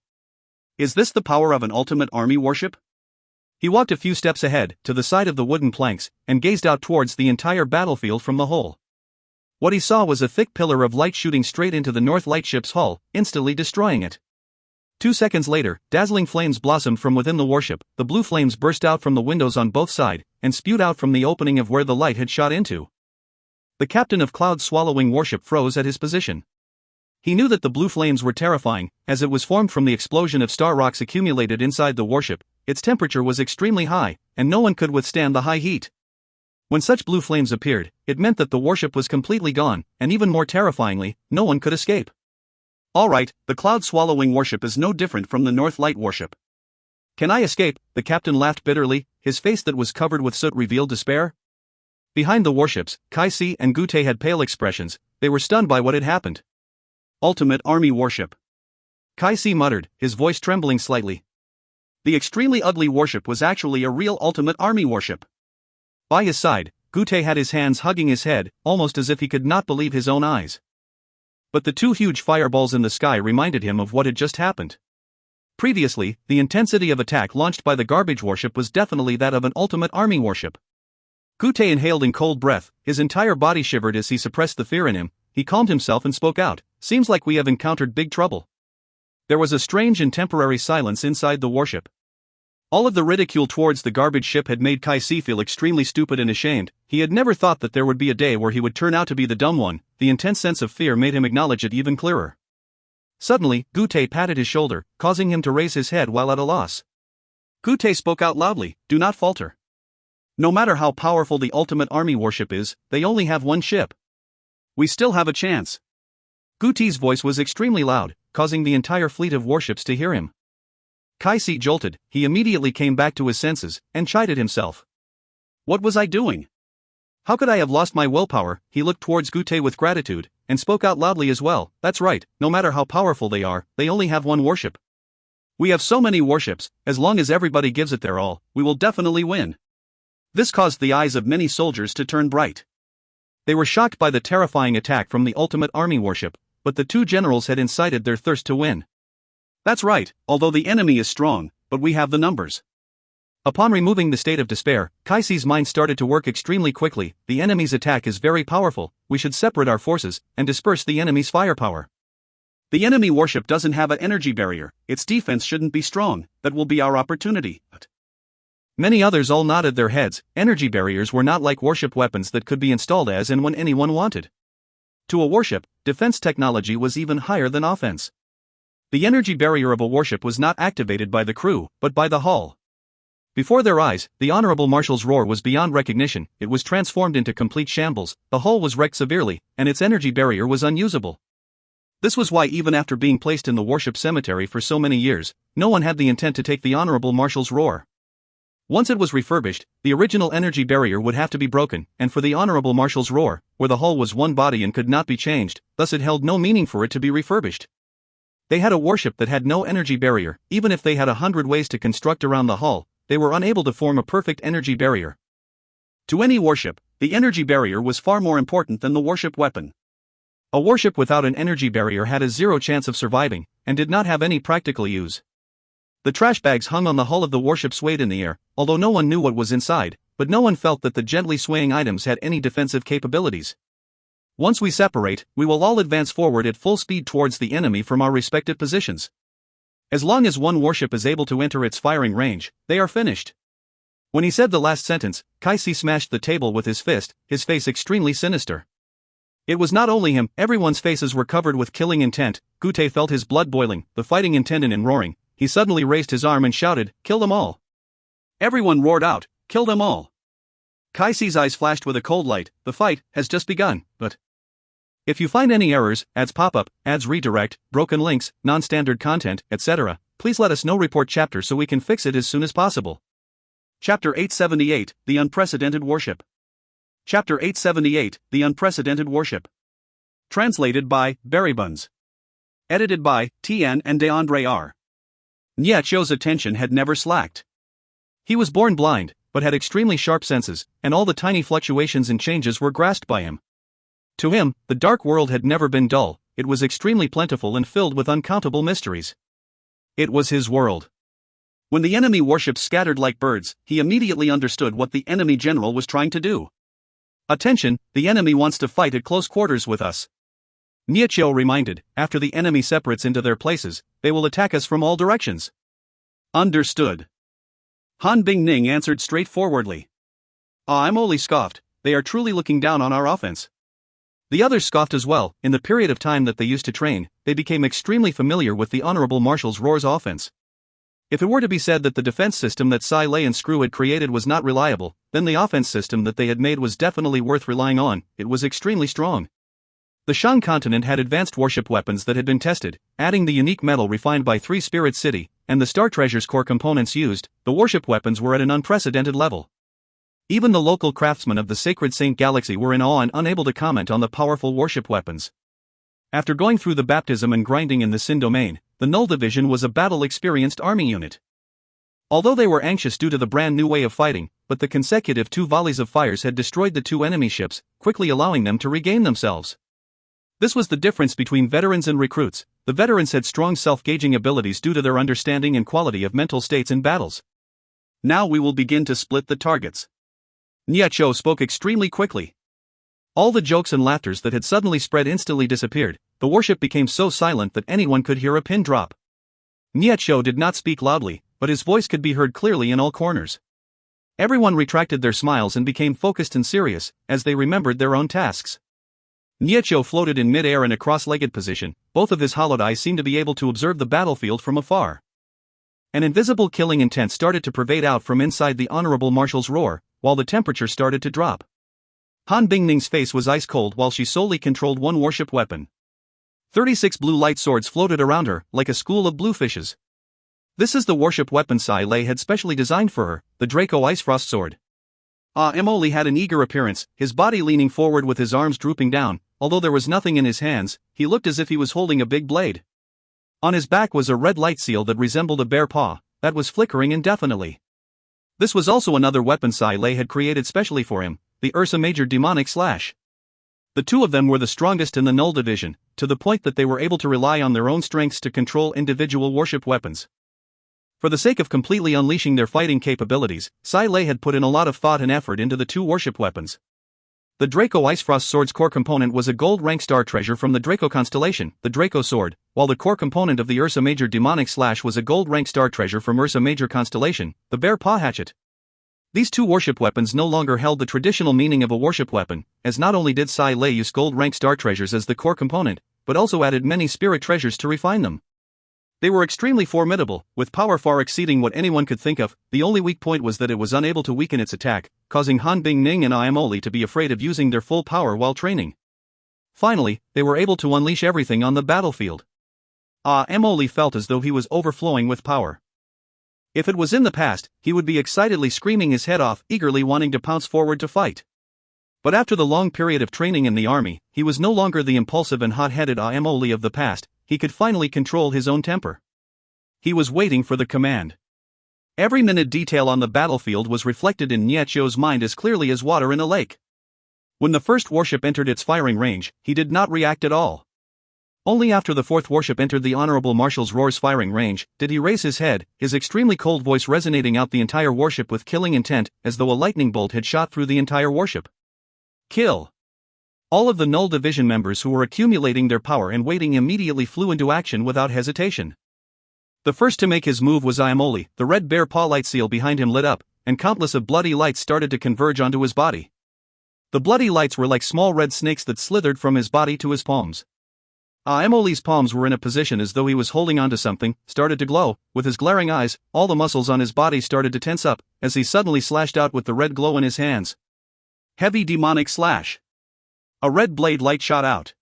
A: Is this the power of an Ultimate Army Warship?
B: He walked a few steps ahead, to the side of the wooden planks, and gazed out towards the entire battlefield from the hull. What he saw was a thick pillar of light shooting straight into the North Lightship's hull, instantly destroying it. 2 seconds later, dazzling flames blossomed from within the warship. The blue flames burst out from the windows on both sides, and spewed out from the opening of where the light had shot into. The captain of cloud-swallowing warship froze at his position. He knew that the blue flames were terrifying, as it was formed from the explosion of star rocks accumulated inside the warship. Its temperature was extremely high, and no one could withstand the high heat. When such blue flames appeared, it meant that the warship was completely gone, and even more terrifyingly, no one could escape.
A: Alright, the cloud-swallowing warship is no different from the North Light warship.
B: Can I escape? The captain laughed bitterly, his face that was covered with soot revealed despair. Behind the warships, Kai-Si and Gute had pale expressions. They were stunned by what had happened.
A: Ultimate Army Warship.
B: Kai-Si muttered, his voice trembling slightly.
A: The extremely ugly warship was actually a real Ultimate Army Warship.
B: By his side, Gute had his hands hugging his head, almost as if he could not believe his own eyes. But the two huge fireballs in the sky reminded him of what had just happened. Previously, the intensity of attack launched by the garbage warship was definitely that of an Ultimate Army Warship. Gute inhaled in cold breath, his entire body shivered as he suppressed the fear in him. He calmed himself and spoke out, "Seems like we have encountered big trouble." There was a strange and temporary silence inside the warship. All of the ridicule towards the garbage ship had made Kai-Si feel extremely stupid and ashamed. He had never thought that there would be a day where he would turn out to be the dumb one. The intense sense of fear made him acknowledge it even clearer. Suddenly, Gute patted his shoulder, causing him to raise his head while at a loss.
A: Gute spoke out loudly, "Do not falter. No matter how powerful the Ultimate Army Warship is, they only have one ship. We still have a chance."
B: Gute's voice was extremely loud, causing the entire fleet of warships to hear him. Kai-Si jolted. He immediately came back to his senses, and chided himself.
A: What was I doing?
B: How could I have lost my willpower? He looked towards Gute with gratitude, and spoke out loudly as well. That's right, no matter how powerful they are, they only have one warship. We have so many warships, as long as everybody gives it their all, we will definitely win. This caused the eyes of many soldiers to turn bright. They were shocked by the terrifying attack from the ultimate army warship, but the two generals had incited their thirst to win. That's right, although the enemy is strong, but we have the numbers. Upon removing the state of despair, Kaisi's mind started to work extremely quickly. The enemy's attack is very powerful, we should separate our forces, and disperse the enemy's firepower. The enemy warship doesn't have an energy barrier, its defense shouldn't be strong, that will be our opportunity. Many others all nodded their heads. Energy barriers were not like warship weapons that could be installed as and when anyone wanted. To a warship, defense technology was even higher than offense. The energy barrier of a warship was not activated by the crew, but by the hull. Before their eyes, the Honorable Marshal's roar was beyond recognition. It was transformed into complete shambles, the hull was wrecked severely, and its energy barrier was unusable. This was why even after being placed in the warship cemetery for so many years, no one had the intent to take the Honorable Marshal's roar. Once it was refurbished, the original energy barrier would have to be broken, and for the Honorable Marshal's roar, where the hull was one body and could not be changed, thus it held no meaning for it to be refurbished. They had a warship that had no energy barrier. Even if they had 100 ways to construct around the hull, they were unable to form a perfect energy barrier. To any warship, the energy barrier was far more important than the warship weapon. A warship without an energy barrier had a zero chance of surviving, and did not have any practical use. The trash bags hung on the hull of the warship swayed in the air, although no one knew what was inside, but no one felt that the gently swaying items had any defensive capabilities. Once we separate, we will all advance forward at full speed towards the enemy from our respective positions. As long as one warship is able to enter its firing range, they are finished. When he said the last sentence, Kaisi smashed the table with his fist, his face extremely sinister. It was not only him, everyone's faces were covered with killing intent. Gute felt his blood boiling, the fighting intent and roaring. He suddenly raised his arm and shouted, "Kill them all!" Everyone roared out, "Kill them all!" Kaisi's eyes flashed with a cold light. The fight has just begun, but if you find any errors, ads pop up, ads redirect, broken links, non-standard content, etc., please let us know. Report chapter so we can fix it as soon as possible. Chapter 878, The Unprecedented Warship. Chapter 878, The Unprecedented Warship. Translated by Berrybuns. Edited by Tian and DeAndre R. Niacho's attention had never slacked. He was born blind, but had extremely sharp senses, and all the tiny fluctuations and changes were grasped by him. To him, the dark world had never been dull, it was extremely plentiful and filled with uncountable mysteries. It was his world. When the enemy warships scattered like birds, he immediately understood what the enemy general was trying to do. Attention, the enemy wants to fight at close quarters with us. Niacho reminded, after the enemy separates into their places, they will attack us from all directions. Understood. Han Bingning answered straightforwardly. I'm only scoffed, they are truly looking down on our offense. The others scoffed as well. In the period of time that they used to train, they became extremely familiar with the Honorable Marshal's roar's offense. If it were to be said that the defense system that Sai Lei and Screw had created was not reliable, then the offense system that they had made was definitely worth relying on. It was extremely strong. The Shang continent had advanced warship weapons that had been tested, adding the unique metal refined by Three Spirit City, and the Star Treasure's core components used. The warship weapons were at an unprecedented level. Even the local craftsmen of the Sacred Saint Galaxy were in awe and unable to comment on the powerful warship weapons. After going through the baptism and grinding in the Sin domain, the Null Division was a battle-experienced army unit. Although they were anxious due to the brand new way of fighting, but the consecutive 2 volleys of fires had destroyed the 2 enemy ships, quickly allowing them to regain themselves. This was the difference between veterans and recruits. The veterans had strong self-gauging abilities due to their understanding and quality of mental states in battles. Now we will begin to split the targets. Niacho spoke extremely quickly. All the jokes and laughters that had suddenly spread instantly disappeared. The warship became so silent that anyone could hear a pin drop. Niacho did not speak loudly, but his voice could be heard clearly in all corners. Everyone retracted their smiles and became focused and serious, as they remembered their own tasks. Niacho floated in mid-air in a cross-legged position. Both of his hollowed eyes seemed to be able to observe the battlefield from afar. An invisible killing intent started to pervade out from inside the Honorable Marshal's roar, while the temperature started to drop. Han Bingning's face was ice cold while she solely controlled one warship weapon. 36 blue light swords floated around her, like a school of blue fishes. This is the warship weapon Sai Lei had specially designed for her, the Draco Ice Frost Sword. Amoli had an eager appearance, his body leaning forward with his arms drooping down. Although there was nothing in his hands, he looked as if he was holding a big blade. On his back was a red light seal that resembled a bear paw, that was flickering indefinitely. This was also another weapon Sai Lei had created specially for him, the Ursa Major Demonic Slash. The two of them were the strongest in the Null Division, to the point that they were able to rely on their own strengths to control individual worship weapons. For the sake of completely unleashing their fighting capabilities, Sai Lei had put in a lot of thought and effort into the two worship weapons. The Draco Icefrost Sword's core component was a gold rank star treasure from the Draco constellation, the Draco Sword, while the core component of the Ursa Major Demonic Slash was a gold rank star treasure from Ursa Major constellation, the Bear Paw Hatchet. These two worship weapons no longer held the traditional meaning of a worship weapon, as not only did Sai Lei use gold rank star treasures as the core component, but also added many spirit treasures to refine them. They were extremely formidable, with power far exceeding what anyone could think of. The only weak point was that it was unable to weaken its attack, causing Han Bingning and Amoli to be afraid of using their full power while training. Finally, they were able to unleash everything on the battlefield. Amoli felt as though he was overflowing with power. If it was in the past, he would be excitedly screaming his head off, eagerly wanting to pounce forward to fight. But after the long period of training in the army, he was no longer the impulsive and hot-headed Amoli of the past. He could finally control his own temper. He was waiting for the command. Every minute detail on the battlefield was reflected in Niechio's mind as clearly as water in a lake. When the first warship entered its firing range, he did not react at all. Only after the fourth warship entered the Honorable Marshal's Roar's firing range did he raise his head, his extremely cold voice resonating out the entire warship with killing intent, as though a lightning bolt had shot through the entire warship. Kill! All of the Null Division members who were accumulating their power and waiting immediately flew into action without hesitation. The first to make his move was Amoli. The red bear paw light seal behind him lit up, and countless of bloody lights started to converge onto his body. The bloody lights were like small red snakes that slithered from his body to his palms. Amoli's palms were in a position as though he was holding onto something, started to glow. With his glaring eyes, all the muscles on his body started to tense up, as he suddenly slashed out with the red glow in his hands. Heavy Demonic Slash. A red blade light shot out.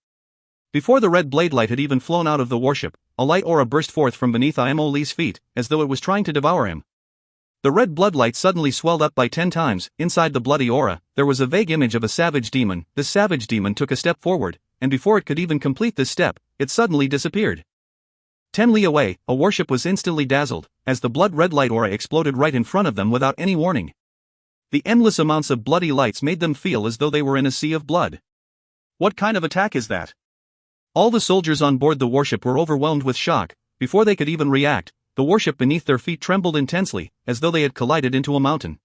B: Before the red blade light had even flown out of the warship, a light aura burst forth from beneath Amoli's feet, as though it was trying to devour him. The red blood light suddenly swelled up by 10 times. Inside the bloody aura, there was a vague image of a savage demon. This savage demon took a step forward, and before it could even complete this step, it suddenly disappeared. 10 li away, a warship was instantly dazzled, as the blood red light aura exploded right in front of them without any warning. The endless amounts of bloody lights made them feel as though they were in a sea of blood. What kind of attack is that? All the soldiers on board the warship were overwhelmed with shock. Before they could even react, the warship beneath their feet trembled intensely, as though they had collided into a mountain.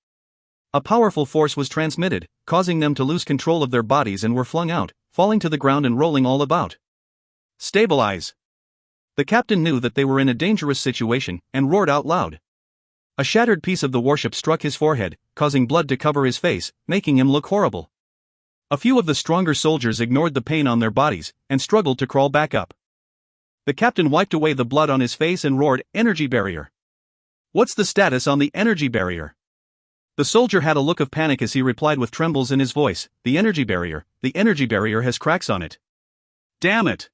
B: A powerful force was transmitted, causing them to lose control of their bodies and were flung out, falling to the ground and rolling all about. Stabilize! The captain knew that they were in a dangerous situation, and roared out loud. A shattered piece of the warship struck his forehead, causing blood to cover his face, making him look horrible. A few of the stronger soldiers ignored the pain on their bodies, and struggled to crawl back up. The captain wiped away the blood on his face and roared, "Energy barrier! What's the status on the energy barrier?" The soldier had a look of panic as he replied with trembles in his voice, the energy barrier has cracks on it." "Damn it!"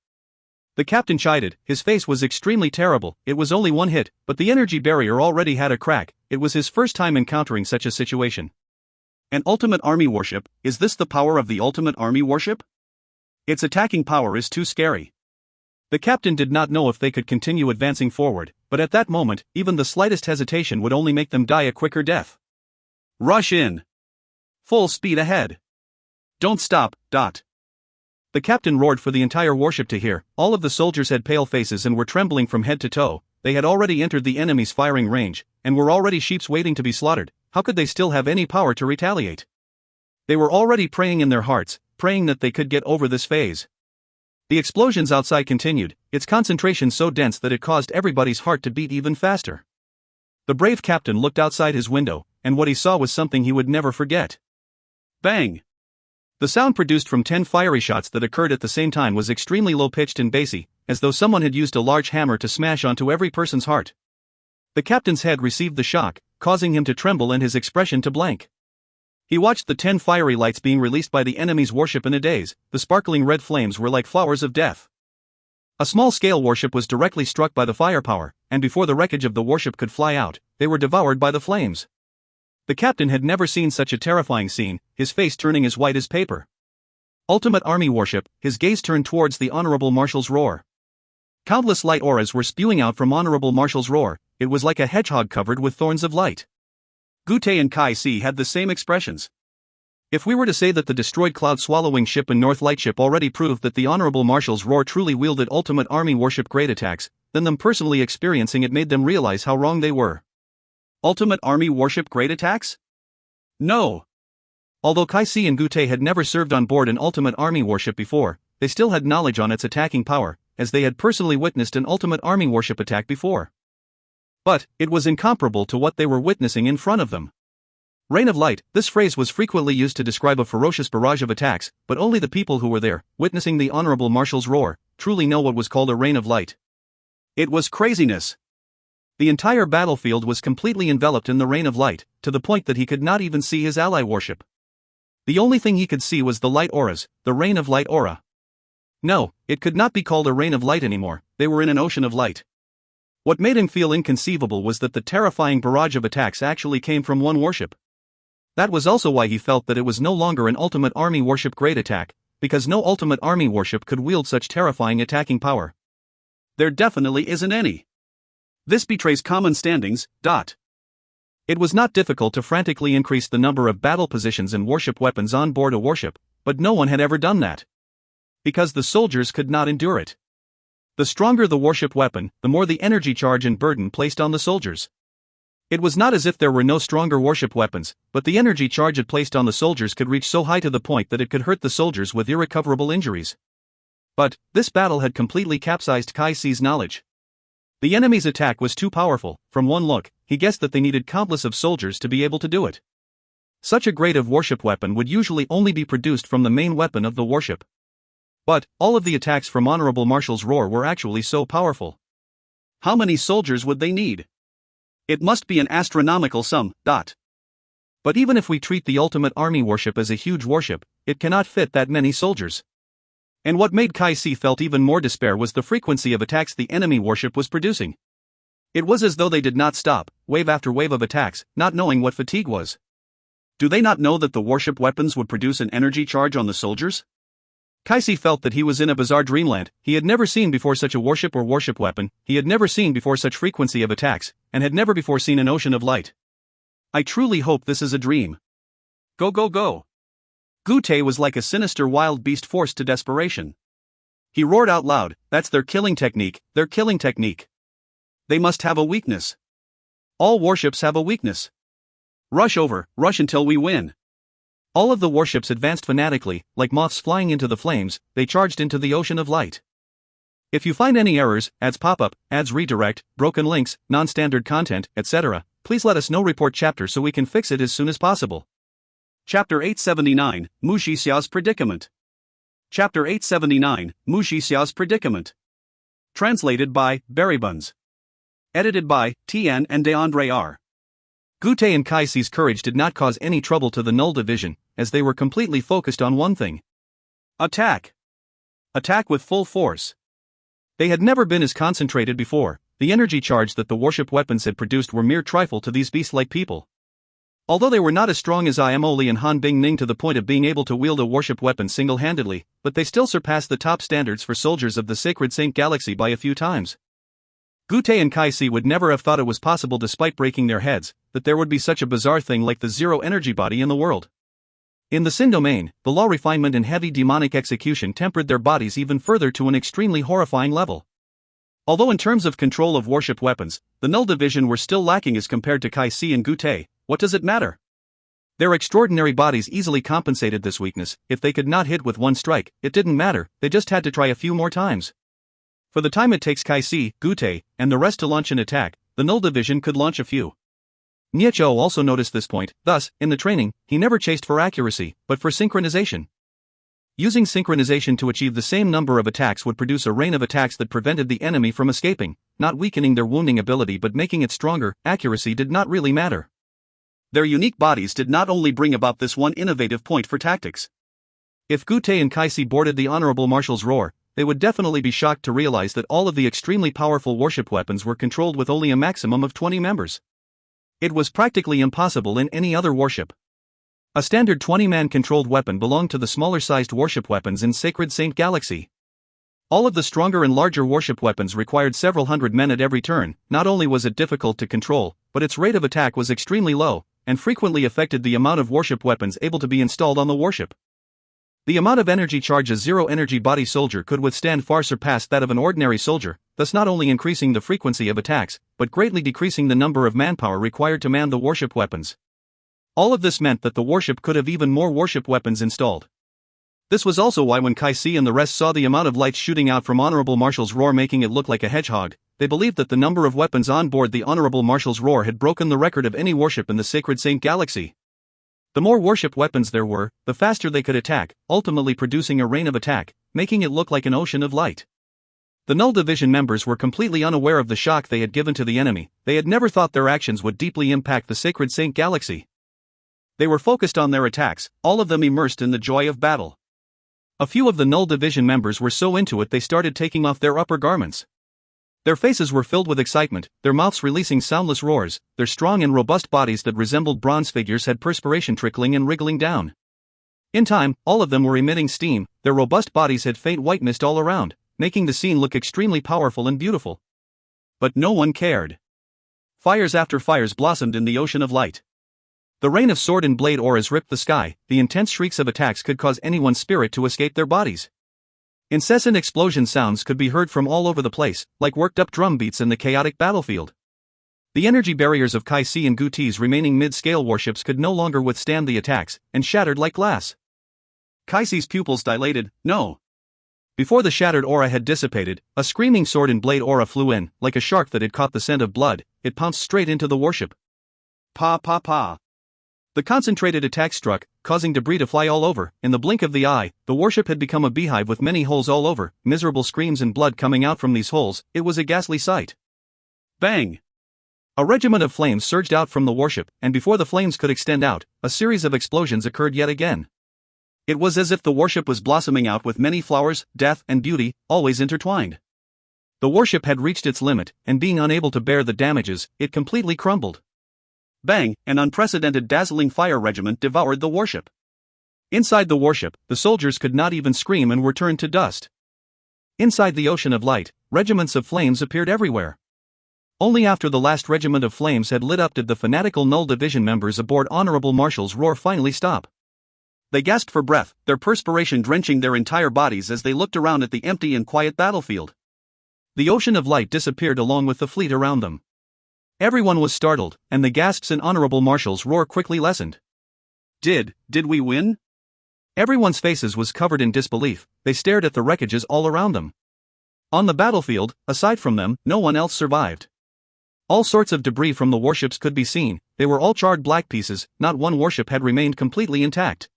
B: The captain chided. His face was extremely terrible. It was only one hit, but the energy barrier already had a crack. It was his first time encountering such a situation. An ultimate army warship? Is this the power of the ultimate army warship? Its attacking power is too scary. The captain did not know if they could continue advancing forward, but at that moment, even the slightest hesitation would only make them die a quicker death. Rush in! Full speed ahead! Don't stop, dot. The captain roared for the entire warship to hear. All of the soldiers had pale faces and were trembling from head to toe. They had already entered the enemy's firing range, and were already sheep waiting to be slaughtered. How could they still have any power to retaliate? They were already praying in their hearts, praying that they could get over this phase. The explosions outside continued, its concentration so dense that it caused everybody's heart to beat even faster. The brave captain looked outside his window, and what he saw was something he would never forget. Bang! The sound produced from 10 fiery shots that occurred at the same time was extremely low-pitched and bassy, as though someone had used a large hammer to smash onto every person's heart. The captain's head received the shock, causing him to tremble and his expression to blank. He watched the 10 fiery lights being released by the enemy's warship in a daze. The sparkling red flames were like flowers of death. A small-scale warship was directly struck by the firepower, and before the wreckage of the warship could fly out, they were devoured by the flames. The captain had never seen such a terrifying scene, his face turning as white as paper. Ultimate Army Warship, his gaze turned towards the Honorable Marshal's roar. Countless light auras were spewing out from Honorable Marshal's roar. It was like a hedgehog covered with thorns of light.
A: Gute and Kai Si had the same expressions.
B: If we were to say that the destroyed cloud-swallowing ship and North Light ship already proved that the Honorable Marshal's roar truly wielded Ultimate Army Warship grade attacks, then them personally experiencing it made them realize how wrong they were.
A: Ultimate Army Warship grade attacks? No.
B: Although Kai Si and Gute had never served on board an Ultimate Army Warship before, they still had knowledge on its attacking power, as they had personally witnessed an Ultimate Army Warship attack before. But it was incomparable to what they were witnessing in front of them. Rain of Light, this phrase was frequently used to describe a ferocious barrage of attacks, but only the people who were there, witnessing the Honorable Marshal's roar, truly know what was called a rain of light.
A: It was craziness.
B: The entire battlefield was completely enveloped in the rain of light, to the point that he could not even see his ally warship. The only thing he could see was the light auras, the rain of light aura. No, it could not be called a rain of light anymore, they were in an ocean of light. What made him feel inconceivable was that the terrifying barrage of attacks actually came from one warship. That was also why he felt that it was no longer an Ultimate Army Warship grade attack, because no Ultimate Army Warship could wield such terrifying attacking power.
A: There definitely isn't any. This betrays common standings.
B: It was not difficult to frantically increase the number of battle positions and warship weapons on board a warship, but no one had ever done that. Because the soldiers could not endure it. The stronger the warship weapon, the more the energy charge and burden placed on the soldiers. It was not as if there were no stronger warship weapons, but the energy charge it placed on the soldiers could reach so high to the point that it could hurt the soldiers with irrecoverable injuries. But this battle had completely capsized Kai Si's knowledge. The enemy's attack was too powerful. From one look, he guessed that they needed countless of soldiers to be able to do it. Such a grade of warship weapon would usually only be produced from the main weapon of the warship. But all of the attacks from Honorable Marshal's roar were actually so powerful.
A: How many soldiers would they need? It must be an astronomical sum. But
B: even if we treat the Ultimate Army Warship as a huge warship, it cannot fit that many soldiers. And what made Kai Si felt even more despair was the frequency of attacks the enemy warship was producing. It was as though they did not stop, wave after wave of attacks, not knowing what fatigue was.
A: Do they not know that the warship weapons would produce an energy charge on the soldiers?
B: Kai Si felt that he was in a bizarre dreamland. He had never seen before such a warship or warship weapon, he had never seen before such frequency of attacks, and had never before seen an ocean of light.
A: I truly hope this is a dream. Go go go. Gute was like a sinister wild beast forced to desperation. He roared out loud, that's their killing technique, their killing technique. They must have a weakness. All warships have a weakness. Rush over, rush until we win.
B: All of the warships advanced fanatically, like moths flying into the flames, they charged into the ocean of light. If you find any errors, ads pop-up, ads redirect, broken links, non-standard content, etc., please let us know. Report chapter so we can fix it as soon as possible.
A: Chapter 879, Mu Shixia's Predicament. Chapter 879, Mu Shixia's Predicament. Translated by Berrybuns. Edited by Tian and DeAndre R.
B: Gute and Kai Si's courage did not cause any trouble to the Null Division, as they were completely focused on one thing.
A: Attack. Attack with full force.
B: They had never been as concentrated before. The energy charge that the warship weapons had produced were mere trifle to these beast-like people. Although they were not as strong as Iamoli and Han Bing-ning to the point of being able to wield a warship weapon single-handedly, but they still surpassed the top standards for soldiers of the Sacred Saint Galaxy by a few times. Gute and Kai Si would never have thought it was possible, despite breaking their heads, that there would be such a bizarre thing like the zero-energy body in the world. In the Sin domain, the law refinement and heavy demonic execution tempered their bodies even further to an extremely horrifying level. Although in terms of control of warship weapons, the Null Division were still lacking as compared to Kai Si and Gute, what does it matter? Their extraordinary bodies easily compensated this weakness. If they could not hit with one strike, it didn't matter, they just had to try a few more times. For the time it takes Kai Si, Gute, and the rest to launch an attack, the Null Division could launch a few. Niechou also noticed this point. Thus, in the training, he never chased for accuracy, but for synchronization. Using synchronization to achieve the same number of attacks would produce a rain of attacks that prevented the enemy from escaping, not weakening their wounding ability but making it stronger. Accuracy did not really matter.
A: Their unique bodies did not only bring about this one innovative point for tactics.
B: If Gute and Kai Si boarded the Honorable Marshal's roar, they would definitely be shocked to realize that all of the extremely powerful warship weapons were controlled with only a maximum of 20 members. It was practically impossible in any other warship. A standard 20-man controlled weapon belonged to the smaller-sized warship weapons in Sacred Saint Galaxy. All of the stronger and larger warship weapons required several hundred men at every turn. Not only was it difficult to control, but its rate of attack was extremely low, and frequently affected the amount of warship weapons able to be installed on the warship. The amount of energy charge a zero-energy body soldier could withstand far surpassed that of an ordinary soldier, thus not only increasing the frequency of attacks, but greatly decreasing the number of manpower required to man the warship weapons. All of this meant that the warship could have even more warship weapons installed. This was also why when Kai-Si and the rest saw the amount of lights shooting out from Honorable Marshal's Roar making it look like a hedgehog, they believed that the number of weapons on board the Honorable Marshal's Roar had broken the record of any warship in the Sacred Saint Galaxy. The more warship weapons there were, the faster they could attack, ultimately producing a rain of attack, making it look like an ocean of light. The Null Division members were completely unaware of the shock they had given to the enemy. They had never thought their actions would deeply impact the Sacred Saint Galaxy. They were focused on their attacks, all of them immersed in the joy of battle. A few of the Null Division members were so into it they started taking off their upper garments. Their faces were filled with excitement, their mouths releasing soundless roars, their strong and robust bodies that resembled bronze figures had perspiration trickling and wriggling down. In time, all of them were emitting steam, their robust bodies had faint white mist all around, making the scene look extremely powerful and beautiful. But no one cared. Fires after fires blossomed in the ocean of light. The rain of sword and blade auras ripped the sky, the intense shrieks of attacks could cause anyone's spirit to escape their bodies. Incessant explosion sounds could be heard from all over the place, like worked-up drum beats in the chaotic battlefield. The energy barriers of Kai-Si and Guti's remaining mid-scale warships could no longer withstand the attacks, and shattered like glass. Kai-Si's pupils dilated. No. Before the shattered aura had dissipated, a screaming sword and blade aura flew in, like a shark that had caught the scent of blood. It pounced straight into the warship. Pa pa pa. The concentrated attack struck, causing debris to fly all over. In the blink of the eye, the warship had become a beehive with many holes all over, miserable screams and blood coming out from these holes. It was a ghastly sight. Bang! A regiment of flames surged out from the warship, and before the flames could extend out, a series of explosions occurred yet again. It was as if the warship was blossoming out with many flowers, death and beauty, always intertwined. The warship had reached its limit, and being unable to bear the damages, it completely crumbled. Bang! An unprecedented dazzling fire regiment devoured the warship. Inside the warship, the soldiers could not even scream and were turned to dust. Inside the ocean of light, regiments of flames appeared everywhere. Only after the last regiment of flames had lit up did the fanatical Null Division members aboard Honorable Marshal's Roar finally stop. They gasped for breath, their perspiration drenching their entire bodies as they looked around at the empty and quiet battlefield. The ocean of light disappeared along with the fleet around them. Everyone was startled, and the gasps in Honorable Marshal's Roar quickly lessened. Did we win? Everyone's faces was covered in disbelief. They stared at the wreckages all around them. On the battlefield, aside from them, no one else survived. All sorts of debris from the warships could be seen. They were all charred black pieces. Not one warship had remained completely intact.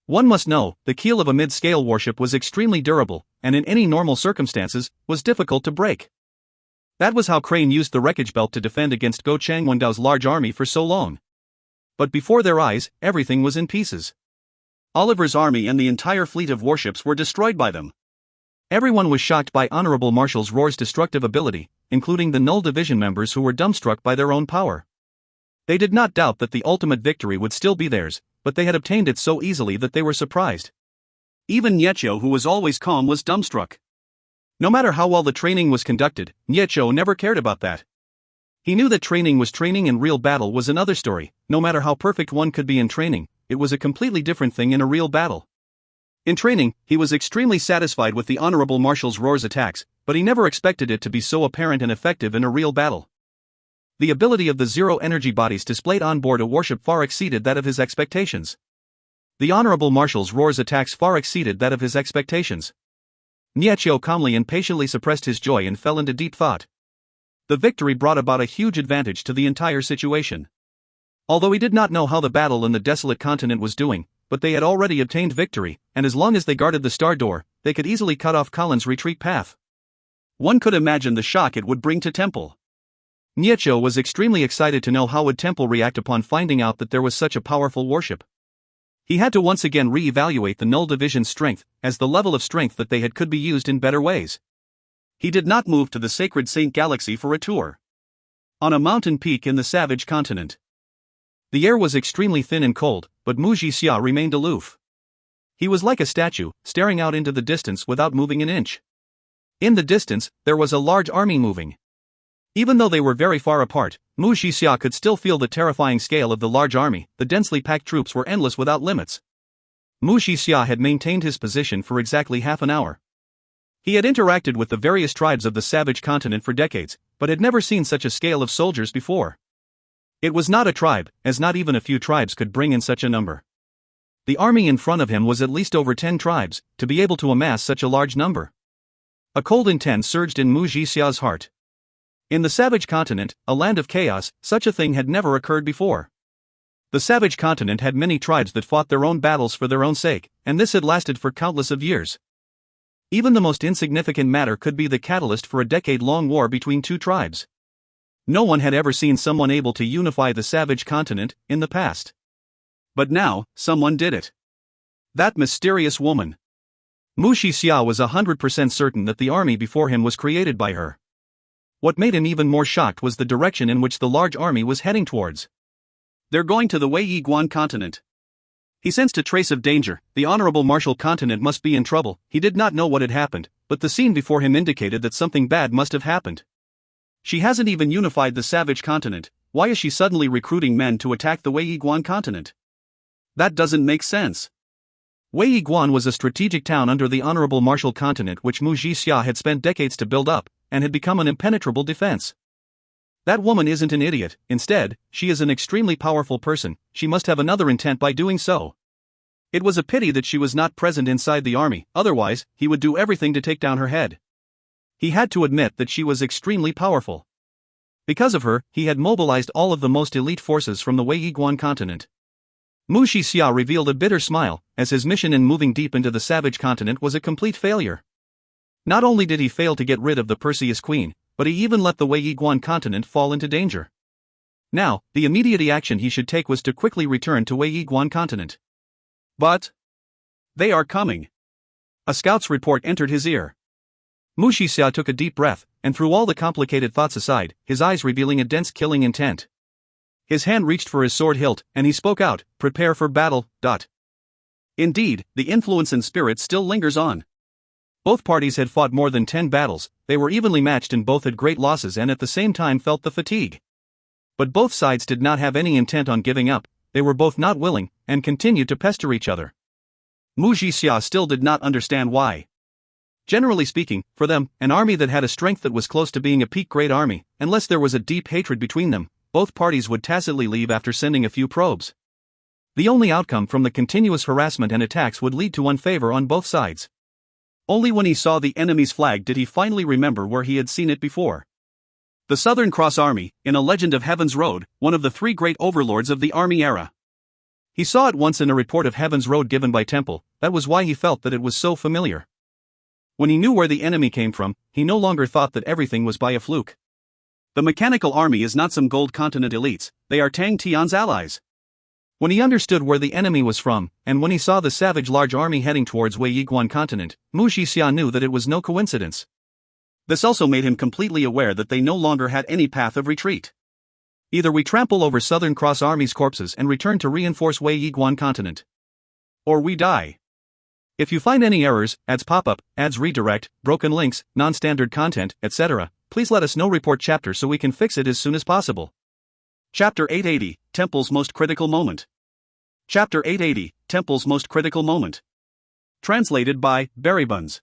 B: One must know, the keel of a mid-scale warship was extremely durable, and in any normal circumstances, was difficult to break. That was how Crane used the wreckage belt to defend against Go Changwendao's large army for so long. But before their eyes, everything was in pieces. Oliver's army and the entire fleet of warships were destroyed by them. Everyone was shocked by Honorable Marshal's Roar's destructive ability, including the Null Division members who were dumbstruck by their own power. They did not doubt that the ultimate victory would still be theirs, but they had obtained it so easily that they were surprised. Even Niechio, who was always calm, was dumbstruck. No matter how well the training was conducted, Niechio never cared about that. He knew that training was training and real battle was another story. No matter how perfect one could be in training, it was a completely different thing in a real battle. In training, he was extremely satisfied with the Honorable Marshal's Roar's attacks, but he never expected it to be so apparent and effective in a real battle. The ability of the zero-energy bodies displayed on board a warship far exceeded that of his expectations. The Honorable Marshal's Roar's attacks far exceeded that of his expectations. Niechio calmly and patiently suppressed his joy and fell into deep thought. The victory brought about a huge advantage to the entire situation. Although he did not know how the battle in the desolate continent was doing, but they had already obtained victory, and as long as they guarded the star door, they could easily cut off Colin's retreat path. One could imagine the shock it would bring to Temple. Niechio was extremely excited to know how would Temple react upon finding out that there was such a powerful warship. He had to once again re-evaluate the Null Division's strength, as the level of strength that they had could be used in better ways. He did not move to the Sacred Saint Galaxy for a tour. On a mountain peak in the savage continent. The air was extremely thin and cold, but Mu Jixia remained aloof. He was like a statue, staring out into the distance without moving an inch. In the distance, there was a large army moving. Even though they were very far apart, Mu Jixia could still feel the terrifying scale of the large army. The densely packed troops were endless without limits. Mu Jixia had maintained his position for exactly half an hour. He had interacted with the various tribes of the savage continent for decades, but had never seen such a scale of soldiers before. It was not a tribe, as not even a few tribes could bring in such a number. The army in front of him was at least over 10 tribes, to be able to amass such a large number. A cold intent surged in Mu Jixia's heart. In the savage continent, a land of chaos, such a thing had never occurred before. The savage continent had many tribes that fought their own battles for their own sake, and this had lasted for countless of years. Even the most insignificant matter could be the catalyst for a decade-long war between two tribes. No one had ever seen someone able to unify the savage continent in the past. But now, someone did it. That mysterious woman. Mu Jixia was 100% certain that the army before him was created by her. What made him even more shocked was the direction in which the large army was heading towards.
A: They're going to the Wei Guan continent. He sensed a trace of danger. The honorable martial continent must be in trouble. He did not know what had happened, but the scene before him indicated that something bad must have happened. She hasn't even unified the savage continent. Why is she suddenly recruiting men to attack the Wei Guan continent? That doesn't make sense. Wei Guan was a strategic town under the honorable martial continent which Mu Jixia had spent decades to build up, and had become an impenetrable defense. That woman isn't an idiot. Instead, she is an extremely powerful person. She must have another intent by doing so. It was a pity that she was not present inside the army, otherwise, he would do everything to take down her head. He had to admit that she was extremely powerful. Because of her, he had mobilized all of the most elite forces from the Wei Guan continent. Mu Jixia revealed a bitter smile, as his mission in moving deep into the savage continent was a complete failure. Not only did he fail to get rid of the Perseus Queen, but he even let the Wei Guan continent fall into danger. Now, the immediate action he should take was to quickly return to Wei Guan continent. But they are coming. A scout's report entered his ear. Mu Jixia took a deep breath, and threw all the complicated thoughts aside, his eyes revealing a dense killing intent. His hand reached for his sword hilt, and he spoke out, "Prepare for battle." Indeed, the influence and spirit still lingers on. Both parties had fought more than 10 battles, they were evenly matched and both had great losses and at the same time felt the fatigue. But both sides did not have any intent on giving up, they were both not willing, and continued to pester each other. Mu Jixia still did not understand why. Generally speaking, for them, an army that had a strength that was close to being a peak-grade army, unless there was a deep hatred between them, both parties would tacitly leave after sending a few probes. The only outcome from the continuous harassment and attacks would lead to unfavor on both sides. Only when he saw the enemy's flag did he finally remember where he had seen it before. The Southern Cross Army, in A Legend of Heaven's Road, one of the 3 great overlords of the army era. He saw it once in a report of Heaven's Road given by Temple, that was why he felt that it was so familiar. When he knew where the enemy came from, he no longer thought that everything was by a fluke. The mechanical army is not some gold continent elites, they are Tang Tian's allies. When he understood where the enemy was from, and when he saw the savage large army heading towards Wei Guan continent, Mu Jixia knew that it was no coincidence. This also made him completely aware that they no longer had any path of retreat. Either we trample over Southern Cross Army's corpses and return to reinforce Wei Guan continent. Or we die. If you find any errors, ads pop-up, ads redirect, broken links, non-standard content, etc., please let us know. Report chapter so we can fix it as soon as possible. Chapter 880, Temple's Most Critical Moment. Chapter 880, Temple's Most Critical Moment. Translated by Berrybuns.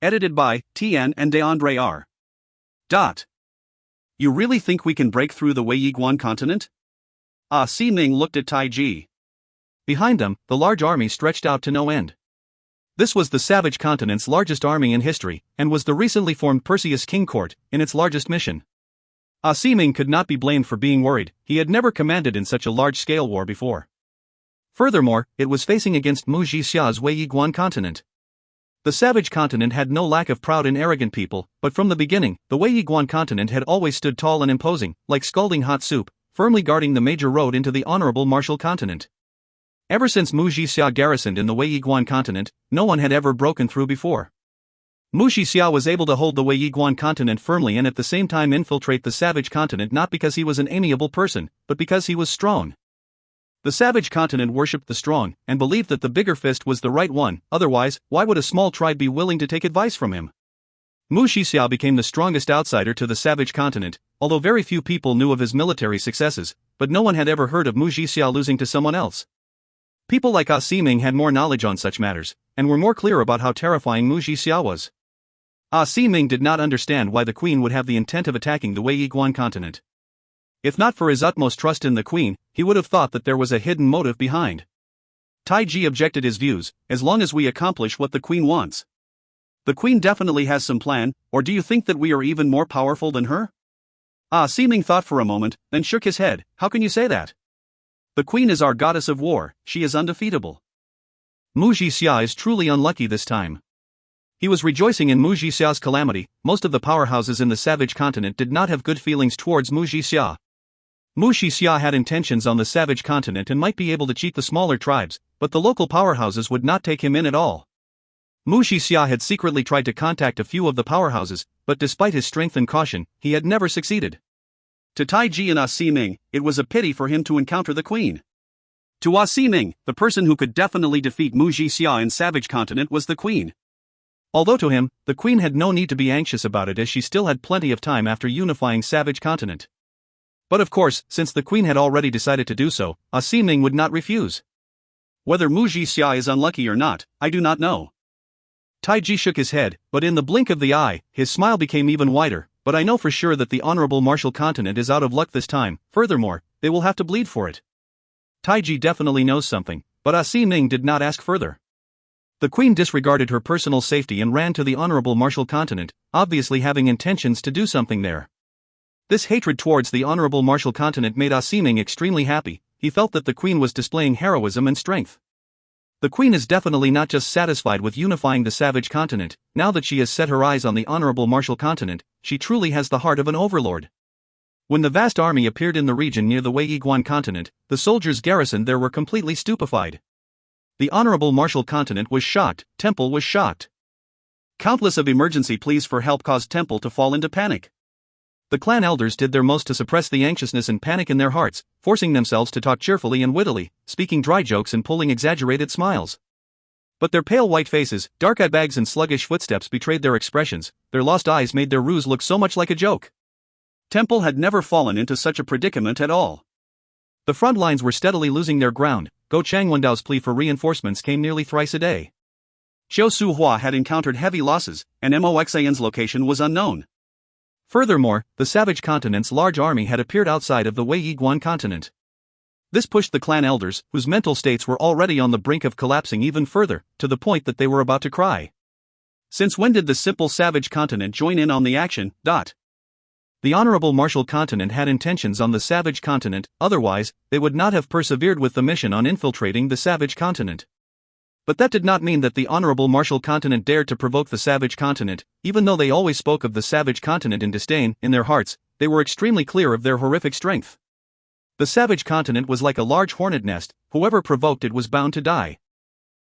A: Edited by Tian and DeAndre R. You really think we can break through the Wei Guan continent? Si Ming looked at Tai Ji. Behind them, the large army stretched out to no end. This was the savage continent's largest army in history, and was the recently formed Perseus King Court, in its largest mission. Si Ming could not be blamed for being worried, he had never commanded in such a large-scale war before. Furthermore, it was facing against Mu Jixia's Wei Guan continent. The savage continent had no lack of proud and arrogant people, but from the beginning, the Wei Guan continent had always stood tall and imposing, like scalding hot soup, firmly guarding the major road into the honorable martial continent. Ever since Mu Jixia garrisoned in the Wei Guan continent, no one had ever broken through before.
B: Mu Shixia was able to hold the Wei Yiguan continent firmly and at the same time infiltrate the savage continent not because he was an amiable person, but because he was strong. The savage continent worshipped the strong, and believed that the bigger fist was the right one, otherwise, why would a small tribe be willing to take advice from him? Mu Shixia became the strongest outsider to the savage continent, although very few people knew of his military successes, but no one had ever heard of Mu Shixia losing to someone else. People like Siming had more knowledge on such matters, and were more clear about how terrifying Mu Shixia was. Siming did not understand why the queen would have the intent of attacking the Wei Yiguan continent. If not for his utmost trust in the queen, he would have thought that there was a hidden motive behind. Taiji objected his views, as long as we accomplish what the queen wants. The queen definitely has some plan, or do you think that we are even more powerful than her? Siming thought for a moment, then shook his head. How can you say that? The queen is our goddess of war, she is undefeatable. Mu Shixia is truly unlucky this time. He was rejoicing in Mu Shixia's calamity. Most of the powerhouses in the savage continent did not have good feelings towards Mu Shixia. Mu Shixia had intentions on the savage continent and might be able to cheat the smaller tribes, but the local powerhouses would not take him in at all. Mu Shixia had secretly tried to contact a few of the powerhouses, but despite his strength and caution, he had never succeeded. To Taiji and Siming, it was a pity for him to encounter the queen. To Siming, the person who could definitely defeat Mu Shixia in savage continent was the queen. Although to him, the queen had no need to be anxious about it as she still had plenty of time after unifying savage continent. But of course, since the queen had already decided to do so, Siming would not refuse. Whether Mu Shixia is unlucky or not, I do not know. Taiji shook his head, but in the blink of the eye, his smile became even wider. But I know for sure that the honorable Martial continent is out of luck this time. Furthermore, they will have to bleed for it. Taiji definitely knows something, but Siming did not ask further. The queen disregarded her personal safety and ran to the honorable Martial continent, obviously having intentions to do something there. This hatred towards the honorable Martial continent made Siming extremely happy. He felt that the queen was displaying heroism and strength. The queen is definitely not just satisfied with unifying the savage continent. Now that she has set her eyes on the honorable Martial continent, she truly has the heart of an overlord. When the vast army appeared in the region near the Wei Yiguan continent, the soldiers garrisoned there were completely stupefied. The honorable Martial continent was shocked. Temple was shocked. Countless of emergency pleas for help caused Temple to fall into panic. The clan elders did their most to suppress the anxiousness and panic in their hearts, forcing themselves to talk cheerfully and wittily, speaking dry jokes and pulling exaggerated smiles. But their pale white faces, dark eye bags and sluggish footsteps betrayed their expressions. Their lost eyes made their ruse look so much like a joke. Temple had never fallen into such a predicament at all. The front lines were steadily losing their ground. Go Changwendao's plea for reinforcements came nearly thrice a day. Xiao Suhua had encountered heavy losses, and Moxan's location was unknown. Furthermore, the savage continent's large army had appeared outside of the Wei Yiguan continent. This pushed the clan elders, whose mental states were already on the brink of collapsing even further, to the point that they were about to cry. Since when did the simple savage continent join in on the action? The honorable Martial continent had intentions on the savage continent, otherwise, they would not have persevered with the mission on infiltrating the savage continent. But that did not mean that the honorable Martial continent dared to provoke the savage continent. Even though they always spoke of the savage continent in disdain, in their hearts, they were extremely clear of their horrific strength. The savage continent was like a large hornet nest. Whoever provoked it was bound to die.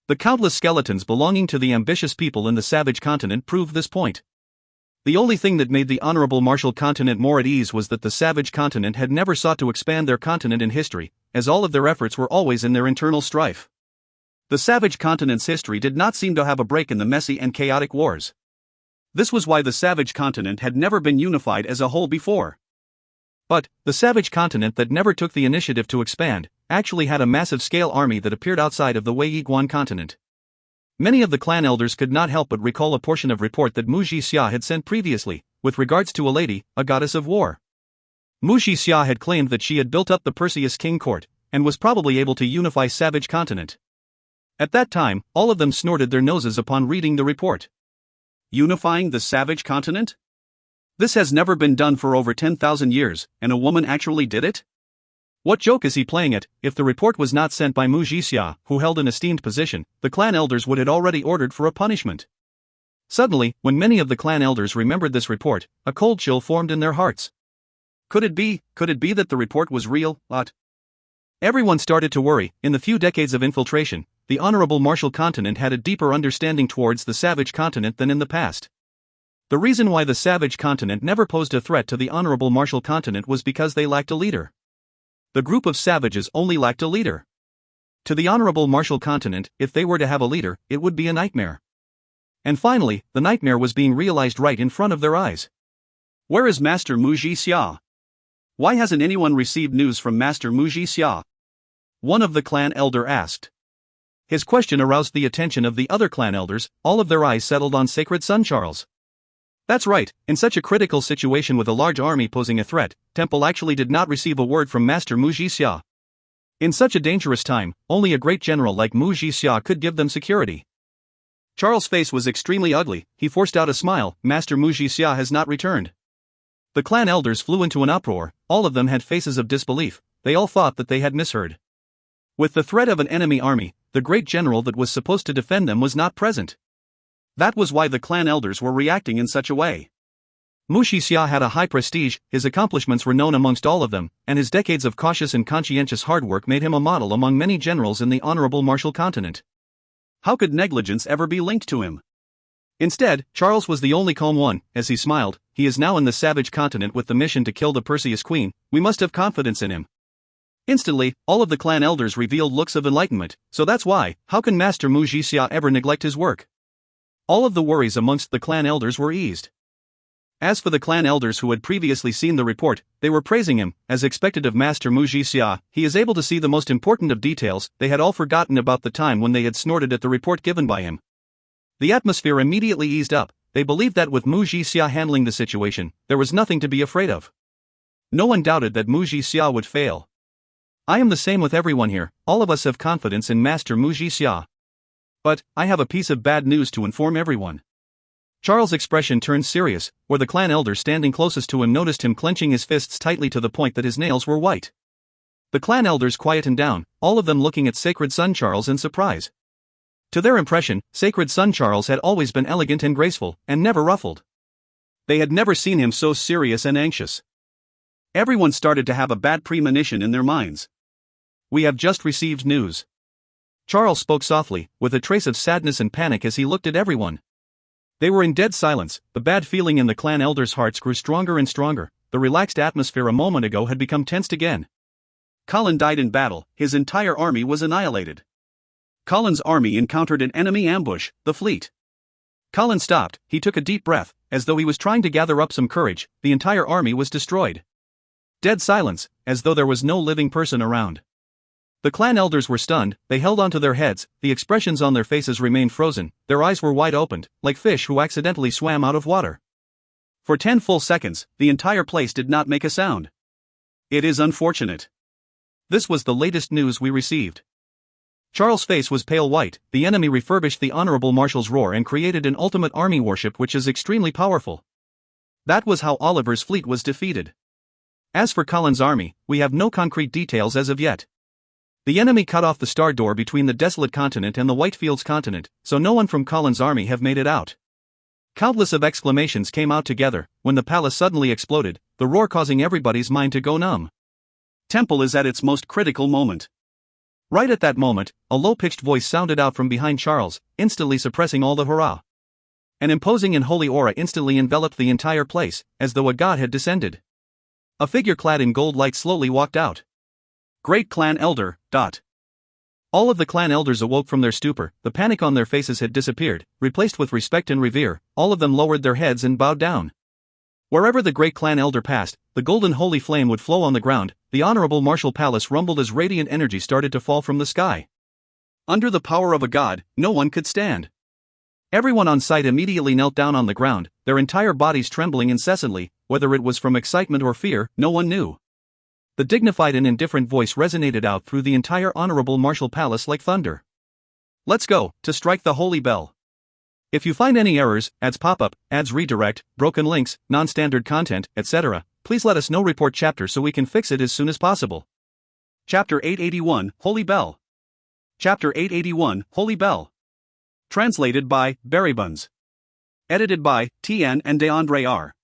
B: The countless skeletons belonging to the ambitious people in the savage continent proved this point. The only thing that made the honorable Martial continent more at ease was that the savage continent had never sought to expand their continent in history, as all of their efforts were always in their internal strife. The savage continent's history did not seem to have a break in the messy and chaotic wars. This was why the savage continent had never been unified as a whole before. But, the savage continent that never took the initiative to expand, actually had a massive-scale army that appeared outside of the Wei Yiguan continent. Many of the clan elders could not help but recall a portion of report that Mu Shixia had sent previously, with regards to a lady, a goddess of war. Mu Shixia had claimed that she had built up the Perseus King Court, and was probably able to unify savage continent. At that time, all of them snorted their noses upon reading the report. Unifying the savage continent? This has never been done for over 10,000 years, and a woman actually did it? What joke is he playing at? If the report was not sent by Mu Shixia, who held an esteemed position, the clan elders would have already ordered for a punishment. Suddenly, when many of the clan elders remembered this report, a cold chill formed in their hearts. Could it be that the report was real? Everyone started to worry. In the few decades of infiltration, the Honorable Martial Continent had a deeper understanding towards the Savage Continent than in the past. The reason why the Savage Continent never posed a threat to the Honorable Martial Continent was because they lacked a leader. The group of savages only lacked a leader. To the Honorable Martial Continent, if they were to have a leader, it would be a nightmare. And finally, the nightmare was being realized right in front of their eyes.
A: Where is Master Muji Xia? Why hasn't anyone received news from Master Muji Xia?
B: One of the clan elder asked. His question aroused the attention of the other clan elders. All of their eyes settled on Sacred Son Charles. That's right, in such a critical situation with a large army posing a threat, Temple actually did not receive a word from Master Muji Xia. In such a dangerous time, only a great general like Muji Xia could give them security. Charles' face was extremely ugly. He forced out a smile. Master Muji Xia has not returned. The clan elders flew into an uproar. All of them had faces of disbelief. They all thought that they had misheard. With the threat of an enemy army, the great general that was supposed to defend them was not present.
A: That was why the clan elders were reacting in such a way.
B: Muji Xia had a high prestige, his accomplishments were known amongst all of them, and his decades of cautious and conscientious hard work made him a model among many generals in the Honorable Martial Continent.
A: How could negligence ever be linked to him?
B: Instead, Charles was the only calm one. As he smiled, he is now in the Savage Continent with the mission to kill the Perseus Queen. We must have confidence in him. Instantly, all of the clan elders revealed looks of enlightenment. So that's why, how can Master Muji Xia ever neglect his work? All of the worries amongst the clan elders were eased. As for the clan elders who had previously seen the report, they were praising him. As expected of Master Muji Xia, he is able to see the most important of details. They had all forgotten about the time when they had snorted at the report given by him. The atmosphere immediately eased up. They believed that with Muji Xia handling the situation, there was nothing to be afraid of. No one doubted that Muji Xia would fail. I am the same with everyone here. All of us have confidence in Master Muji Xia. But, I have a piece of bad news to inform everyone. Charles' expression turned serious, where the clan elder standing closest to him noticed him clenching his fists tightly to the point that his nails were white. The clan elders quietened down, all of them looking at Sacred Son Charles in surprise. To their impression, Sacred Son Charles had always been elegant and graceful, and never ruffled.
A: They had never seen him so serious and anxious. Everyone started to have a bad premonition in their minds.
B: We have just received news. Charles spoke softly, with a trace of sadness and panic as he looked at everyone. They were in dead silence. The bad feeling in the clan elders' hearts grew stronger and stronger. The relaxed atmosphere a moment ago had become tensed again.
A: Colin died in battle. His entire army was annihilated. Colin's army encountered an enemy ambush, the fleet.
B: Colin stopped. He took a deep breath, as though he was trying to gather up some courage. The entire army was destroyed. Dead silence, as though there was no living person around. The clan elders were stunned. They held onto their heads. The expressions on their faces remained frozen. Their eyes were wide opened, like fish who accidentally swam out of water.
A: For 10 full seconds, the entire place did not make a sound. It is unfortunate.
B: This was the latest news we received. Charles' face was pale white. The enemy refurbished the Honorable Marshal's roar and created an ultimate army warship which is extremely powerful. That was how Oliver's fleet was defeated. As for Colin's army, we have no concrete details as of yet. The enemy cut off the star door between the Desolate Continent and the Whitefields Continent, so no one from Colin's army have made it out. Countless of exclamations came out together, when the palace suddenly exploded, the roar causing everybody's mind to go numb.
A: Temple is at its most critical moment.
B: Right at that moment, a low-pitched voice sounded out from behind Charles, instantly suppressing all the hurrah. An imposing and holy aura instantly enveloped the entire place, as though a god had descended. A figure clad in gold light slowly walked out.
A: Great Clan Elder.
B: All of the clan elders awoke from their stupor. The panic on their faces had disappeared, replaced with respect and revere. All of them lowered their heads and bowed down. Wherever the great clan elder passed, the golden holy flame would flow on the ground. The Honorable Martial Palace rumbled as radiant energy started to fall from the sky.
A: Under the power of a god, no one could stand.
B: Everyone on site immediately knelt down on the ground, their entire bodies trembling incessantly. Whether it was from excitement or fear, no one knew. The dignified and indifferent voice resonated out through the entire Honorable Martial Palace like thunder. Let's go, to strike the holy bell. If you find any errors, ads pop up, ads redirect, broken links, non-standard content, etc., please let us know. Report chapter so we can fix it as soon as possible.
A: Chapter 881, Holy Bell. Chapter 881, Holy Bell. Translated by Barry Buns. Edited by Tian and DeAndre R.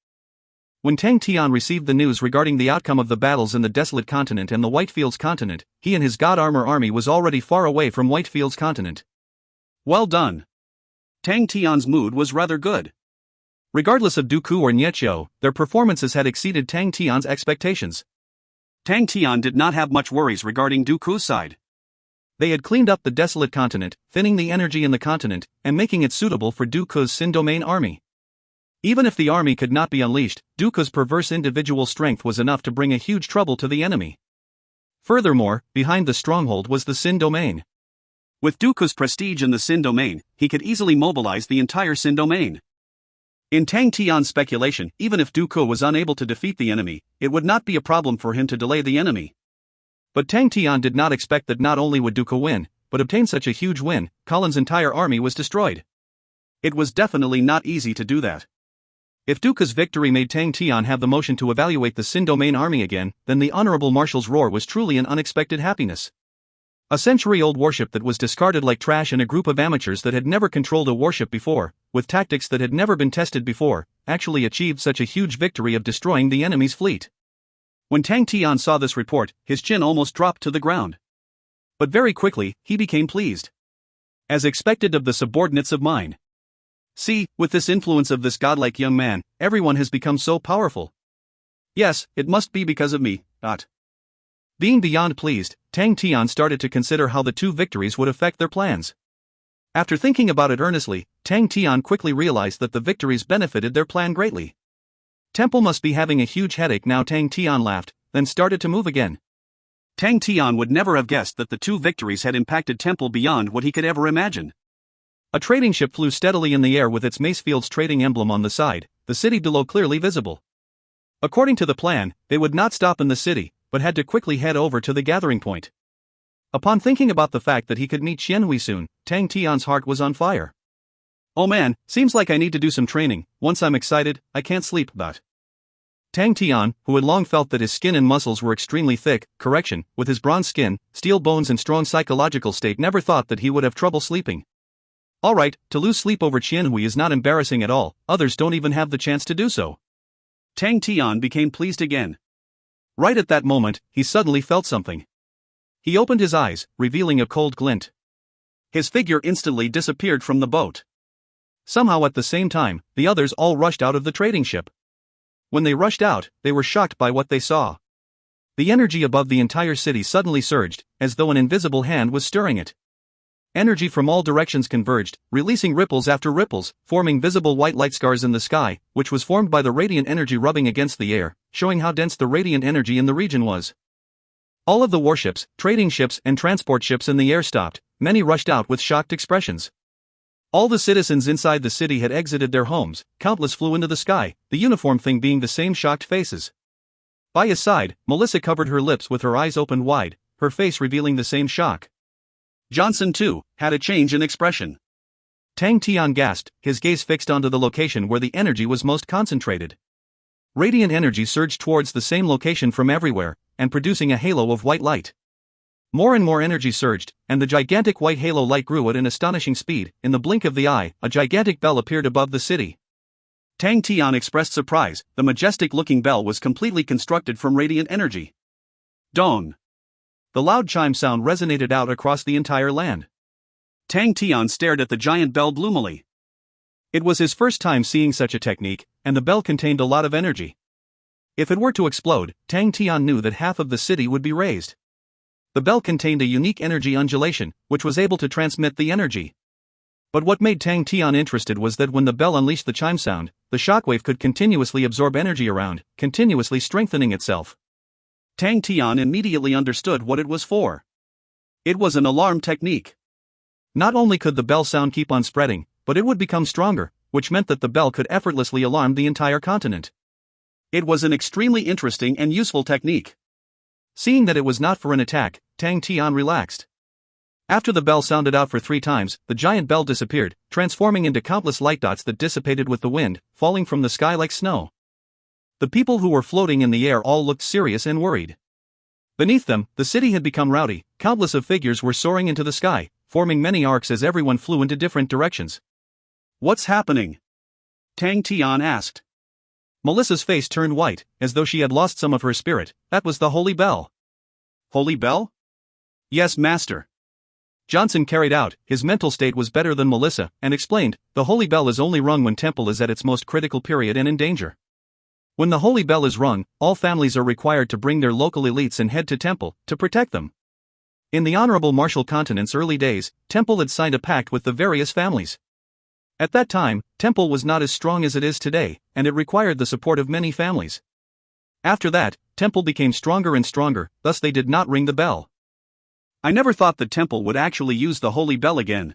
B: When Tang Tian received the news regarding the outcome of the battles in the Desolate Continent and the Whitefields Continent, he and his God Armor army was already far away from Whitefields Continent.
A: Well done. Tang Tian's mood was rather good.
B: Regardless of Dooku or Niechio, their performances had exceeded Tang Tian's expectations.
A: Tang Tian did not have much worries regarding Dooku's side.
B: They had cleaned up the Desolate Continent, thinning the energy in the continent, and making it suitable for Dooku's Sin Domain army. Even if the army could not be unleashed, Dooku's perverse individual strength was enough to bring a huge trouble to the enemy. Furthermore, behind the stronghold was the Sin Domain.
A: With Dooku's prestige in the Sin Domain, he could easily mobilize the entire Sin Domain. In Tang Tian's speculation, even if Dooku was unable to defeat the enemy, it would not be a problem for him to delay the enemy.
B: But Tang Tian did not expect that not only would Dooku win, but obtain such a huge win, Colin's entire army was destroyed.
A: It was definitely not easy to do that.
B: If Dooku's victory made Tang Tian have the motion to evaluate the Sin Domain army again, then the Honorable Marshal's roar was truly an unexpected happiness. A century-old warship that was discarded like trash and a group of amateurs that had never controlled a warship before, with tactics that had never been tested before, actually achieved such a huge victory of destroying the enemy's fleet.
A: When Tang Tian saw this report, his chin almost dropped to the ground. But very quickly, he became pleased. As expected of the subordinates of mine. See, with this influence of this godlike young man, everyone has become so powerful. Yes, it must be because of me.
B: Being beyond pleased, Tang Tian started to consider how the two victories would affect their plans. After thinking about it earnestly, Tang Tian quickly realized that the victories benefited their plan greatly. Temple must be having a huge headache now. Tang Tian laughed, then started to move again.
A: Tang Tian would never have guessed that the two victories had impacted Temple beyond what he could ever imagine.
B: A trading ship flew steadily in the air with its Macefields trading emblem on the side, the city below clearly visible. According to the plan, they would not stop in the city, but had to quickly head over to the gathering point. Upon thinking about the fact that he could meet Xianhui soon, Tang Tian's heart was on fire.
A: Oh man, seems like I need to do some training. Once I'm excited, I can't sleep.
B: Tang Tian, who had long felt that his skin and muscles were extremely thick, with his bronze skin, steel bones and strong psychological state, never thought that he would have trouble sleeping. Alright, to lose sleep over Xianhui is not embarrassing at all, others don't even have the chance to do so.
A: Tang Tian became pleased again.
B: Right at that moment, he suddenly felt something. He opened his eyes, revealing a cold glint.
A: His figure instantly disappeared from the boat.
B: Somehow at the same time, the others all rushed out of the trading ship. When they rushed out, they were shocked by what they saw. The energy above the entire city suddenly surged, as though an invisible hand was stirring it. Energy from all directions converged, releasing ripples after ripples, forming visible white light scars in the sky, which was formed by the radiant energy rubbing against the air, showing how dense the radiant energy in the region was. All of the warships, trading ships and transport ships in the air stopped, many rushed out with shocked expressions. All the citizens inside the city had exited their homes, countless flew into the sky, the uniform thing being the same shocked faces. By his side, Melissa covered her lips with her eyes opened wide, her face revealing the same shock.
A: Johnson, too, had a change in expression.
B: Tang Tian gasped, his gaze fixed onto the location where the energy was most concentrated. Radiant energy surged towards the same location from everywhere, and producing a halo of white light. More and more energy surged, and the gigantic white halo light grew at an astonishing speed. In the blink of the eye, a gigantic bell appeared above the city.
A: Tang Tian expressed surprise. The majestic-looking bell was completely constructed from radiant energy. Dong!
B: The loud chime sound resonated out across the entire land.
A: Tang Tian stared at the giant bell gloomily.
B: It was his first time seeing such a technique, and the bell contained a lot of energy. If it were to explode, Tang Tian knew that half of the city would be razed. The bell contained a unique energy undulation, which was able to transmit the energy. But what made Tang Tian interested was that when the bell unleashed the chime sound, the shockwave could continuously absorb energy around, continuously strengthening itself.
A: Tang Tian immediately understood what it was for. It was an alarm technique.
B: Not only could the bell sound keep on spreading, but it would become stronger, which meant that the bell could effortlessly alarm the entire continent.
A: It was an extremely interesting and useful technique.
B: Seeing that it was not for an attack, Tang Tian relaxed. After the bell sounded out for 3 times, the giant bell disappeared, transforming into countless light dots that dissipated with the wind, falling from the sky like snow. The people who were floating in the air all looked serious and worried. Beneath them, the city had become rowdy, countless of figures were soaring into the sky, forming many arcs as everyone flew into different directions.
A: What's happening? Tang Tian asked.
B: Melissa's face turned white, as though she had lost some of her spirit. That was the holy bell.
A: Holy bell? Yes, master.
B: Johnson carried out. His mental state was better than Melissa, and explained, the holy bell is only rung when temple is at its most critical period and in danger. When the holy bell is rung, all families are required to bring their local elites and head to temple, to protect them. In the Honorable Marshal Continent's early days, Temple had signed a pact with the various families. At that time, Temple was not as strong as it is today, and it required the support of many families. After that, Temple became stronger and stronger, thus they did not ring the bell.
A: I never thought that Temple would actually use the holy bell again.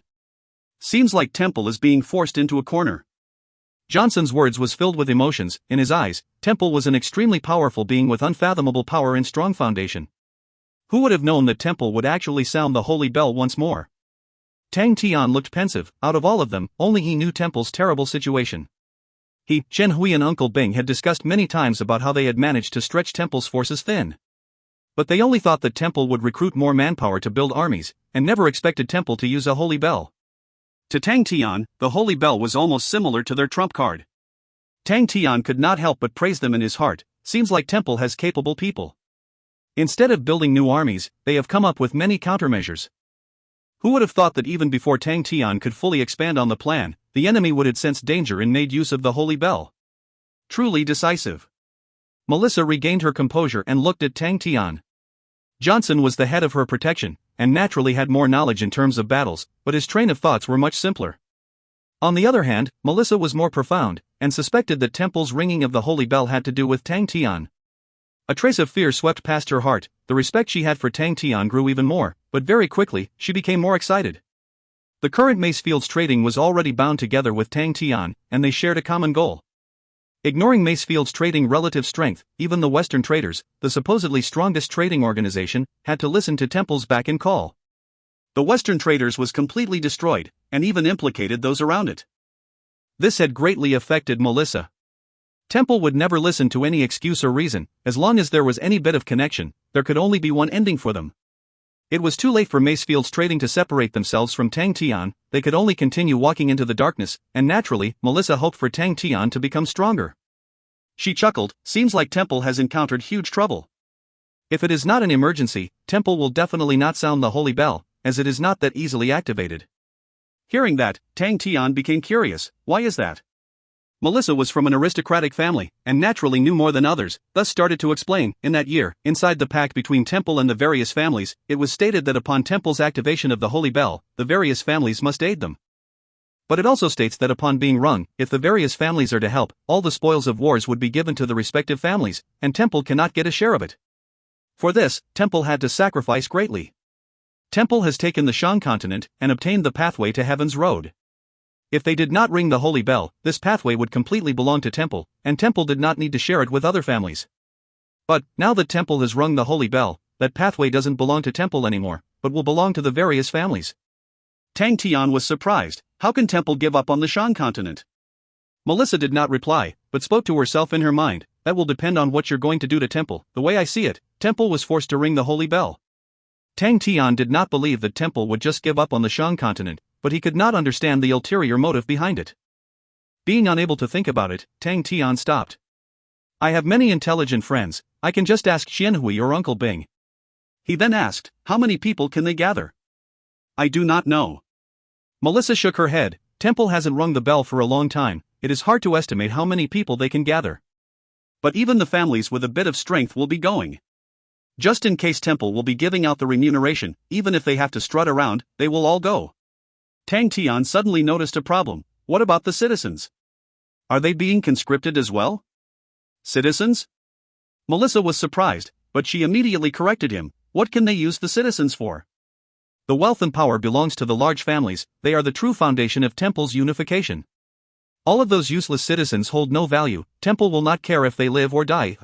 A: Seems like Temple is being forced into a corner.
B: Johnson's words was filled with emotions. In his eyes, Temple was an extremely powerful being with unfathomable power and strong foundation. Who would have known that Temple would actually sound the holy bell once more? Tang Tian looked pensive. Out of all of them, only he knew Temple's terrible situation. He, Chen Hui and Uncle Bing had discussed many times about how they had managed to stretch Temple's forces thin. But they only thought that Temple would recruit more manpower to build armies, and never expected Temple to use a holy bell.
A: To Tang Tian, the holy bell was almost similar to their trump card. Tang Tian could not help but praise them in his heart. Seems like Temple has capable people. Instead of building new armies, they have come up with many countermeasures. Who would have thought that even before Tang Tian could fully expand on the plan, the enemy would have sensed danger and made use of the holy bell? Truly decisive. Melissa regained her composure and looked at Tang Tian. Johnson was the head of her protection, and naturally had more knowledge in terms of battles, but his train of thoughts were much simpler. On the other hand, Melissa was more profound, and suspected that Temple's ringing of the holy bell had to do with Tang Tian. A trace of fear swept past her heart. The respect she had for Tang Tian grew even more, but very quickly, she became more excited. The current Macefields trading was already bound together with Tang Tian, and they shared a common goal. Ignoring Macefields' trading relative strength, even the Western traders, the supposedly strongest trading organization, had to listen to Temple's back-in call. The Western traders was completely destroyed, and even implicated those around it. This had greatly affected Melissa. Temple would never listen to any excuse or reason. As long as there was any bit of connection, there could only be one ending for them. It was too late for Macefields trading to separate themselves from Tang Tian. They could only continue walking into the darkness, and naturally, Melissa hoped for Tang Tian to become stronger. She chuckled. Seems like Temple has encountered huge trouble. If it is not an emergency, Temple will definitely not sound the holy bell, as it is not that easily activated. Hearing that, Tang Tian became curious. Why is that? Melissa was from an aristocratic family, and naturally knew more than others, thus started to explain. In that year, inside the pact between Temple and the various families, it was stated that upon Temple's activation of the holy bell, the various families must aid them. But it also states that upon being rung, if the various families are to help, all the spoils of wars would be given to the respective families, and Temple cannot get a share of it. For this, Temple had to sacrifice greatly. Temple has taken the Shang continent, and obtained the pathway to Heaven's Road. If they did not ring the holy bell, this pathway would completely belong to Temple, and Temple did not need to share it with other families. But, now that Temple has rung the holy bell, that pathway doesn't belong to Temple anymore, but will belong to the various families. Tang Tian was surprised. How can Temple give up on the Shang continent? Melissa did not reply, but spoke to herself in her mind. That will depend on what you're going to do to Temple. The way I see it, Temple was forced to ring the holy bell. Tang Tian did not believe that Temple would just give up on the Shang continent, but he could not understand the ulterior motive behind it. Being unable to think about it, Tang Tian stopped. I have many intelligent friends, I can just ask Xianhui or Uncle Bing. He then asked, how many people can they gather? I do not know. Melissa shook her head. Temple hasn't rung the bell for a long time, it is hard to estimate how many people they can gather. But even the families with a bit of strength will be going. Just in case Temple will be giving out the remuneration, even if they have to strut around, they will all go. Tang Tian suddenly noticed a problem. What about the citizens? Are they being conscripted as well? Citizens? Melissa was surprised, but she immediately corrected him. What can they use the citizens for? The wealth and power belongs to the large families, they are the true foundation of Temple's unification. All of those useless citizens hold no value, Temple will not care if they live or die.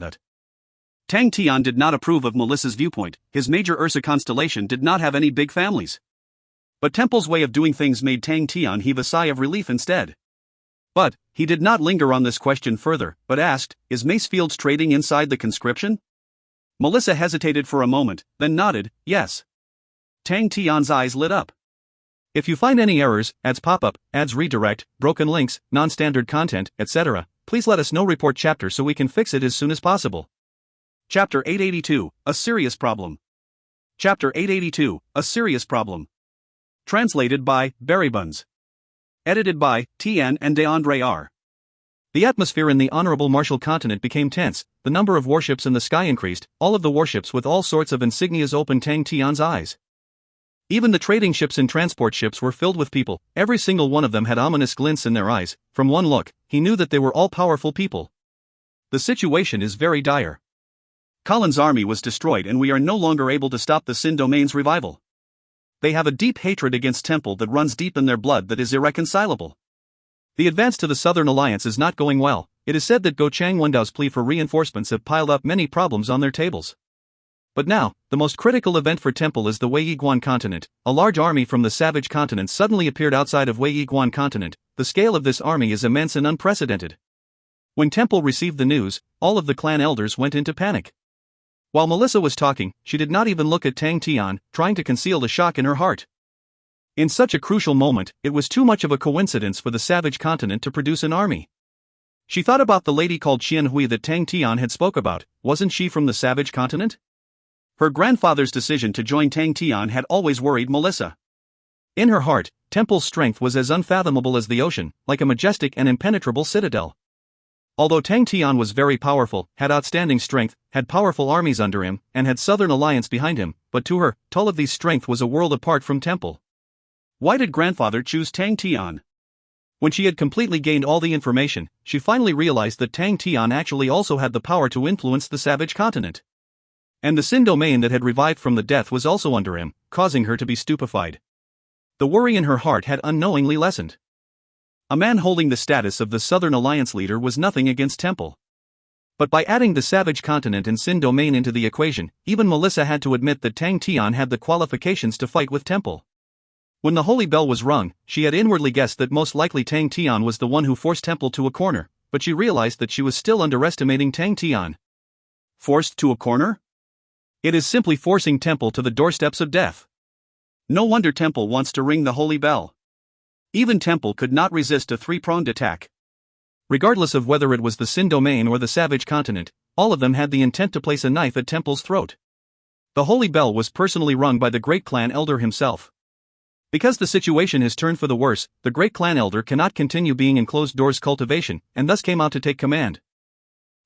A: Tang Tian did not approve of Melissa's viewpoint. His major Ursa constellation did not have any big families. But Temple's way of doing things made Tang Tian heave a sigh of relief instead. But, he did not linger on this question further, but asked, is Macefields trading inside the conscription? Melissa hesitated for a moment, then nodded, yes. Tang Tian's eyes lit up. If you find any errors, ads pop up, ads redirect, broken links, non-standard content, etc.,
B: please let us know report chapter so we can fix it as soon as possible.
A: Chapter 882, A Serious Problem. Chapter 882, A Serious Problem. Translated by Berrybuns. Edited by Tian and DeAndre.
B: The atmosphere in the Honorable Marshall Continent became tense, the number of warships in the sky increased, all of the warships with all sorts of insignias opened Tang Tian's eyes. Even the trading ships and transport ships were filled with people, every single one of them had ominous glints in their eyes. From one look, he knew that they were all powerful people.
A: The situation is very dire. Colin's army was destroyed and we are no longer able to stop the Sin Domain's revival. They have a deep hatred against Temple that runs deep in their blood that is irreconcilable.
B: The advance to the Southern Alliance is not going well. It is said that Go Chang Wendao's plea for reinforcements have piled up many problems on their tables. But now, the most critical event for Temple is the Wei Yiguan continent. A large army from the Savage continent suddenly appeared outside of Wei Yiguan continent. The scale of this army is immense and unprecedented. When Temple received the news, all of the clan elders went into panic. While Melissa was talking, she did not even look at Tang Tian, trying to conceal the shock in her heart. In such a crucial moment, it was too much of a coincidence for the Savage continent to produce an army. She thought about the lady called Qian Hui that Tang Tian had spoke about. Wasn't she from the Savage continent?
A: Her grandfather's decision to join Tang Tian had always worried Melissa.
B: In her heart, Temple's strength was as unfathomable as the ocean, like a majestic and impenetrable citadel. Although Tang Tian was very powerful, had outstanding strength, had powerful armies under him, and had Southern Alliance behind him, but to her, all of these strength was a world apart from Temple.
A: Why did grandfather choose Tang Tian?
B: When she had completely gained all the information, she finally realized that Tang Tian actually also had the power to influence the Savage continent. And the Sin Domain that had revived from the death was also under him, causing her to be stupefied. The worry in her heart had unknowingly lessened.
A: A man holding the status of the Southern Alliance leader was nothing against Temple.
B: But by adding the Savage continent and Sin Domain into the equation, even Melissa had to admit that Tang Tian had the qualifications to fight with Temple. When the holy bell was rung, she had inwardly guessed that most likely Tang Tian was the one who forced Temple to a corner, but she realized that she was still underestimating Tang Tian.
A: Forced to a corner?
B: It is simply forcing Temple to the doorsteps of death.
A: No wonder Temple wants to ring the holy bell. Even Temple could not resist a three-pronged attack.
B: Regardless of whether it was the Sin Domain or the Savage continent, all of them had the intent to place a knife at Temple's throat. The holy bell was personally rung by the great clan elder himself. Because the situation has turned for the worse, the great clan elder cannot continue being in closed-doors cultivation, and thus came out to take command.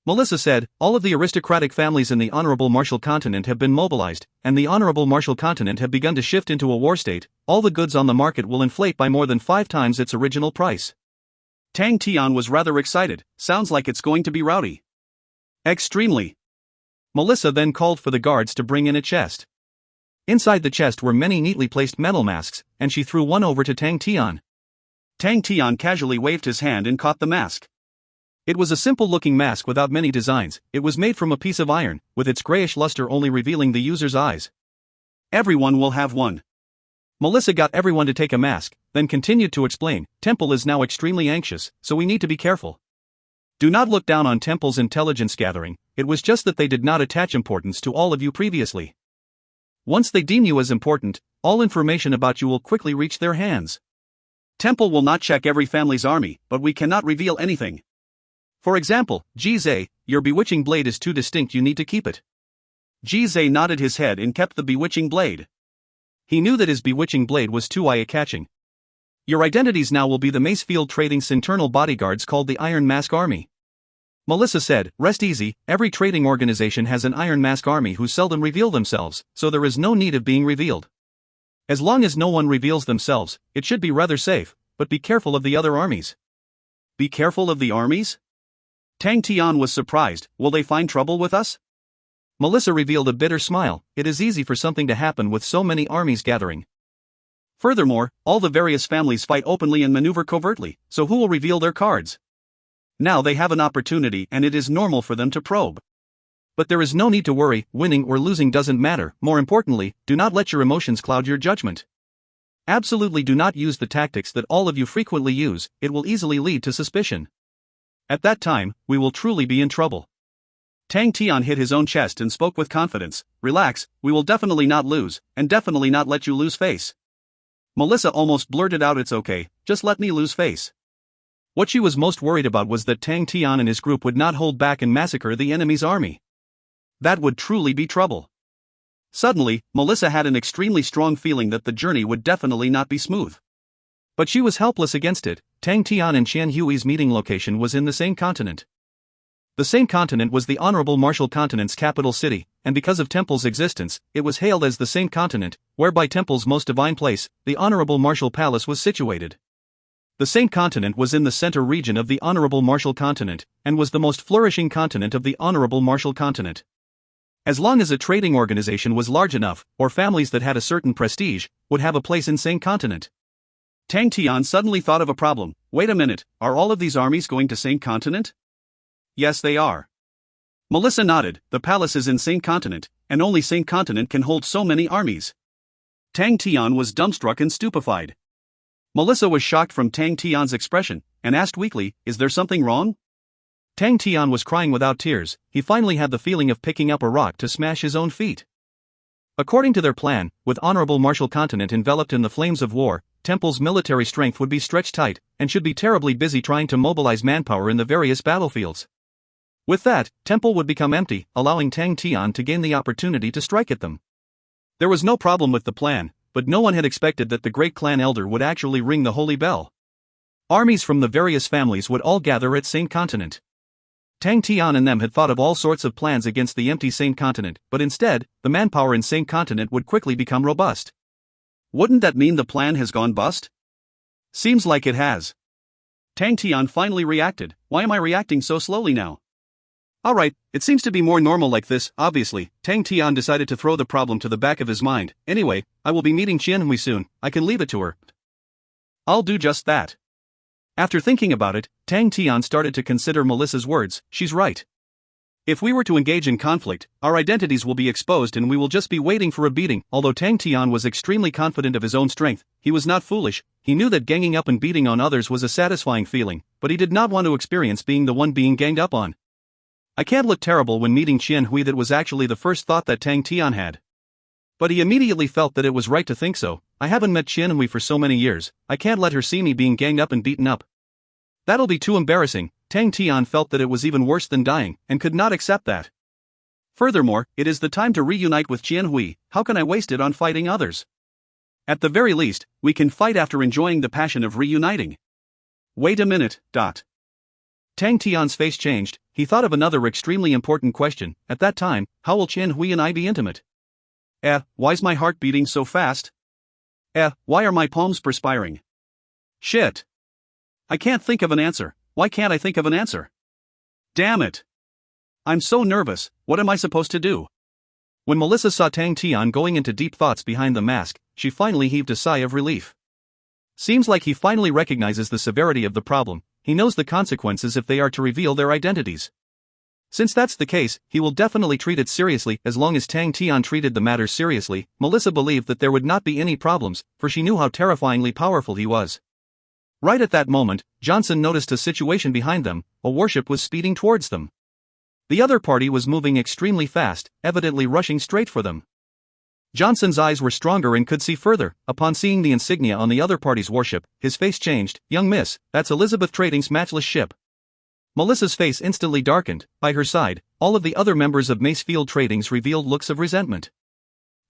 B: Melissa said, all of the aristocratic families in the Honorable Marshall Continent have been mobilized, and the Honorable Marshall Continent have begun to shift into a war state. All the goods on the market will inflate by more than 5 times its original price.
A: Tang Tian was rather excited. Sounds like it's going to be rowdy.
B: Extremely. Melissa then called for the guards to bring in a chest. Inside the chest were many neatly placed metal masks, and she threw one over to Tang Tian.
A: Tang Tian casually waved his hand and caught the mask.
B: It was a simple-looking mask without many designs. It was made from a piece of iron, with its grayish luster only revealing the user's eyes.
A: Everyone will have one.
B: Melissa got everyone to take a mask, then continued to explain, Temple is now extremely anxious, so we need to be careful. Do not look down on Temple's intelligence gathering, it was just that they did not attach importance to all of you previously. Once they deem you as important, all information about you will quickly reach their hands.
A: Temple will not check every family's army, but we cannot reveal anything.
B: For example, Ji-Zhe, your bewitching blade is too distinct, you need to keep it.
A: Ji-Zhe nodded his head and kept the bewitching blade.
B: He knew that his bewitching blade was too eye-catching. Your identities now will be the Macefield Trading's internal bodyguards called the Iron Mask Army. Melissa said, rest easy, every trading organization has an Iron Mask Army who seldom reveal themselves, so there is no need of being revealed. As long as no one reveals themselves, it should be rather safe, but be careful of the other armies.
A: Be careful of the armies? Tang Tian was surprised. Will they find trouble with us?
B: Melissa revealed a bitter smile. It is easy for something to happen with so many armies gathering.
A: Furthermore, all the various families fight openly and maneuver covertly, so who will reveal their cards? Now they have an opportunity and it is normal for them to probe.
B: But there is no need to worry, winning or losing doesn't matter. More importantly, do not let your emotions cloud your judgment. Absolutely do not use the tactics that all of you frequently use, it will easily lead to suspicion. At that time, we will truly be in trouble.
A: Tang Tian hit his own chest and spoke with confidence. Relax, we will definitely not lose, and definitely not let you lose face. Melissa almost blurted out, it's okay, just let me lose face.
B: What she was most worried about was that Tang Tian and his group would not hold back and massacre the enemy's army. That would truly be trouble. Suddenly, Melissa had an extremely strong feeling that the journey would definitely not be smooth. But she was helpless against it. Tang Tian and Qian Hui's meeting location was in the same continent. The same continent was the Honorable Martial Continent's capital city, and because of Temple's existence, it was hailed as the same continent, whereby Temple's most divine place, the Honorable Martial Palace, was situated. The same continent was in the center region of the Honorable Martial Continent, and was the most flourishing continent of the Honorable Martial Continent. As long as a trading organization was large enough, or families that had a certain prestige, would have a place in same continent. Tang Tian suddenly thought of a problem. Wait a minute, are all of these armies going to same continent? Yes, they are. Melissa nodded. The palace is in same continent, and only same continent can hold so many armies. Tang Tian was dumbstruck and stupefied. Melissa was shocked from Tang Tian's expression, and asked weakly, "Is there something wrong?" Tang Tian was crying without tears. He finally had the feeling of picking up a rock to smash his own feet. According to their plan, with Honorable Martial Continent enveloped in the flames of war, Temple's military strength would be stretched tight, and should be terribly busy trying to mobilize manpower in the various battlefields. With that, Temple would become empty, allowing Tang Tian to gain the opportunity to strike at them. There was no problem with the plan, but no one had expected that the great clan elder would actually ring the holy bell. Armies from the various families would all gather at same continent. Tang Tian and them had thought of all sorts of plans against the empty same continent, but instead, the manpower in same continent would quickly become robust. Wouldn't that mean the plan has gone bust? Seems like it has. Tang Tian finally reacted. Why am I reacting so slowly now? Alright, it seems to be more normal like this. Obviously, Tang Tian decided to throw the problem to the back of his mind. Anyway, I will be meeting Qian Hui soon, I can leave it to her. I'll do just that. After thinking about it, Tang Tian started to consider Melissa's words. She's right. If we were to engage in conflict, our identities will be exposed and we will just be waiting for a beating. Although Tang Tian was extremely confident of his own strength, he was not foolish. He knew that ganging up and beating on others was a satisfying feeling, but he did not want to experience being the one being ganged up on. I can't look terrible when meeting Qian Hui. That was actually the first thought that Tang Tian had. But he immediately felt that it was right to think so. I haven't met Qian Hui for so many years, I can't let her see me being ganged up and beaten up. That'll be too embarrassing. Tang Tian felt that it was even worse than dying, and could not accept that. Furthermore, it is the time to reunite with Qian Hui. How can I waste it on fighting others? At the very least, we can fight after enjoying the passion of reuniting. Wait a minute. Tang Tian's face changed. He thought of another extremely important question. At that time, how will Qian Hui and I be intimate? Why's my heart beating so fast? Why are my palms perspiring? Shit. I can't think of an answer. Why can't I think of an answer? Damn it. I'm so nervous. What am I supposed to do? When Melissa saw Tang Tian going into deep thoughts behind the mask, she finally heaved a sigh of relief. Seems like he finally recognizes the severity of the problem. He knows the consequences if they are to reveal their identities. Since that's the case, he will definitely treat it seriously. As long as Tang Tian treated the matter seriously, Melissa believed that there would not be any problems, for she knew how terrifyingly powerful he was. Right at that moment, Johnson noticed a situation behind them. A warship was speeding towards them. The other party was moving extremely fast, evidently rushing straight for them. Johnson's eyes were stronger and could see further. Upon seeing the insignia on the other party's warship, his face changed. Young miss, that's Elizabeth Trading's matchless ship. Melissa's face instantly darkened. By her side, all of the other members of Macefield Tradings revealed looks of resentment.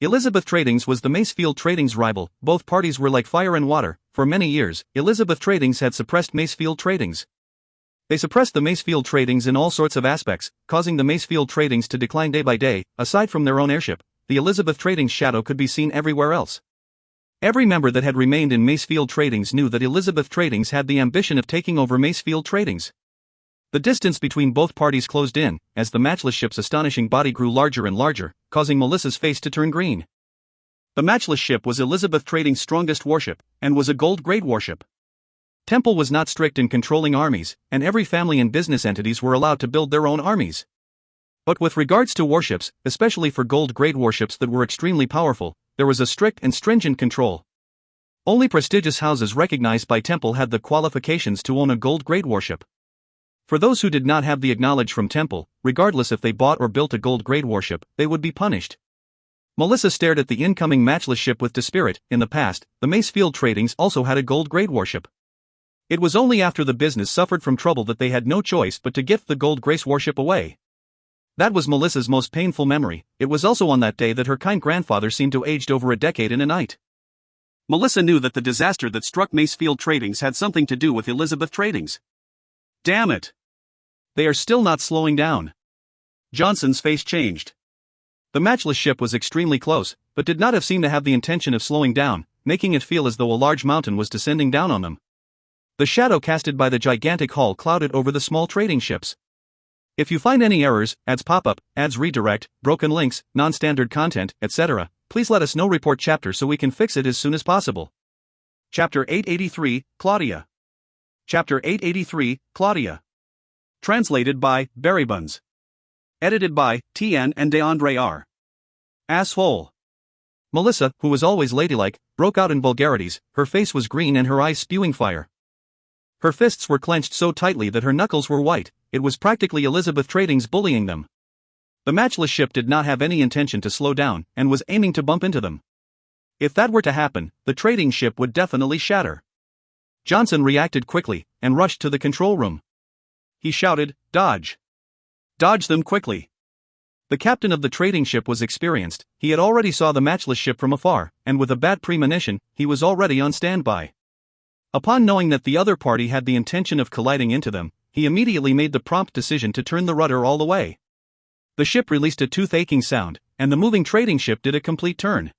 B: Elizabeth Tradings was the Macefield Tradings rival. Both parties were like fire and water. For many years, Elizabeth Tradings had suppressed Macefield Tradings. They suppressed the Macefield Tradings in all sorts of aspects, causing the Macefield Tradings to decline day by day. Aside from their own airship, the Elizabeth Tradings shadow could be seen everywhere else. Every member that had remained in Macefield Tradings knew that Elizabeth Tradings had the ambition of taking over Macefield Tradings. The distance between both parties closed in, as the matchless ship's astonishing body grew larger and larger, causing Melissa's face to turn green. The matchless ship was Elizabeth Trading's strongest warship, and was a gold-grade warship. Temple was not strict in controlling armies, and every family and business entities were allowed to build their own armies. But with regards to warships, especially for gold-grade warships that were extremely powerful, there was a strict and stringent control. Only prestigious houses recognized by Temple had the qualifications to own a gold-grade warship. For those who did not have the acknowledge from Temple, regardless if they bought or built a gold-grade warship, they would be punished. Melissa stared at the incoming matchless ship with dispirit. In the past, the Macefield Tradings also had a gold-grade warship. It was only after the business suffered from trouble that they had no choice but to gift the Gold Grace warship away. That was Melissa's most painful memory. It was also on that day that her kind grandfather seemed to aged over a decade in a night.
A: Melissa knew that the disaster that struck Macefield Tradings had something to do with Elizabeth Tradings. Damn it!
B: They are still not slowing down.
A: Johnson's face changed.
B: The matchless ship was extremely close, but did not seem to have the intention of slowing down, making it feel as though a large mountain was descending down on them. The shadow casted by the gigantic hull clouded over the small trading ships. If you find any errors, ads pop up, ads redirect, broken links, non-standard content, etc., please let us know. Report chapter so we can fix it as soon as possible.
A: Chapter 883, Claudia. Chapter 883, Claudia. Translated by Berrybuns. Edited by Tian and DeAndre R. Asshole.
B: Melissa, who was always ladylike, broke out in vulgarities. Her face was green and her eyes spewing fire. Her fists were clenched so tightly that her knuckles were white. It was practically Elizabeth Tradings bullying them. The matchless ship did not have any intention to slow down, and was aiming to bump into them. If that were to happen, the trading ship would definitely shatter. Johnson reacted quickly, and rushed to the control room.
A: He shouted, "Dodge! Dodge them quickly!"
B: The captain of the trading ship was experienced. He had already saw the matchless ship from afar, and with a bad premonition, he was already on standby. Upon knowing that the other party had the intention of colliding into them, he immediately made the prompt decision to turn the rudder all the way. The ship released a tooth-aching sound, and the moving trading ship did a complete turn.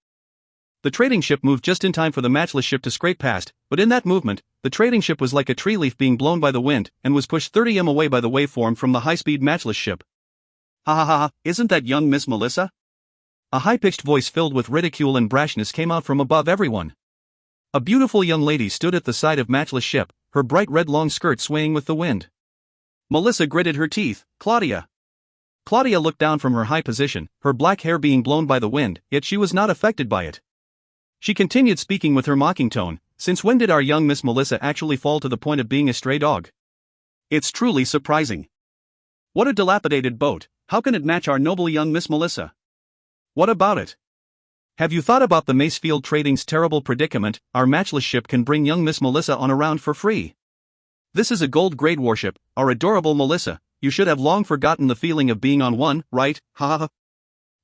B: The trading ship moved just in time for the matchless ship to scrape past, but in that movement, the trading ship was like a tree leaf being blown by the wind, and was pushed 30 m away by the waveform from the high-speed matchless ship.
A: Ha ha ha, isn't that young Miss Melissa?
B: A high-pitched voice filled with ridicule and brashness came out from above everyone. A beautiful young lady stood at the side of matchless ship, her bright red long skirt swaying with the wind.
A: Melissa gritted her teeth. "Claudia."
B: Claudia looked down from her high position, her black hair being blown by the wind, yet she was not affected by it. She continued speaking with her mocking tone. "Since when did our young Miss Melissa actually fall to the point of being a stray dog?
A: It's truly surprising. What a dilapidated boat, how can it match our noble young Miss Melissa? What about it?
B: Have you thought about the Macefield Trading's terrible predicament? Our matchless ship can bring young Miss Melissa on around for free. This is a gold-grade warship, our adorable Melissa. You should have long forgotten the feeling of being on one, right? Ha ha ha."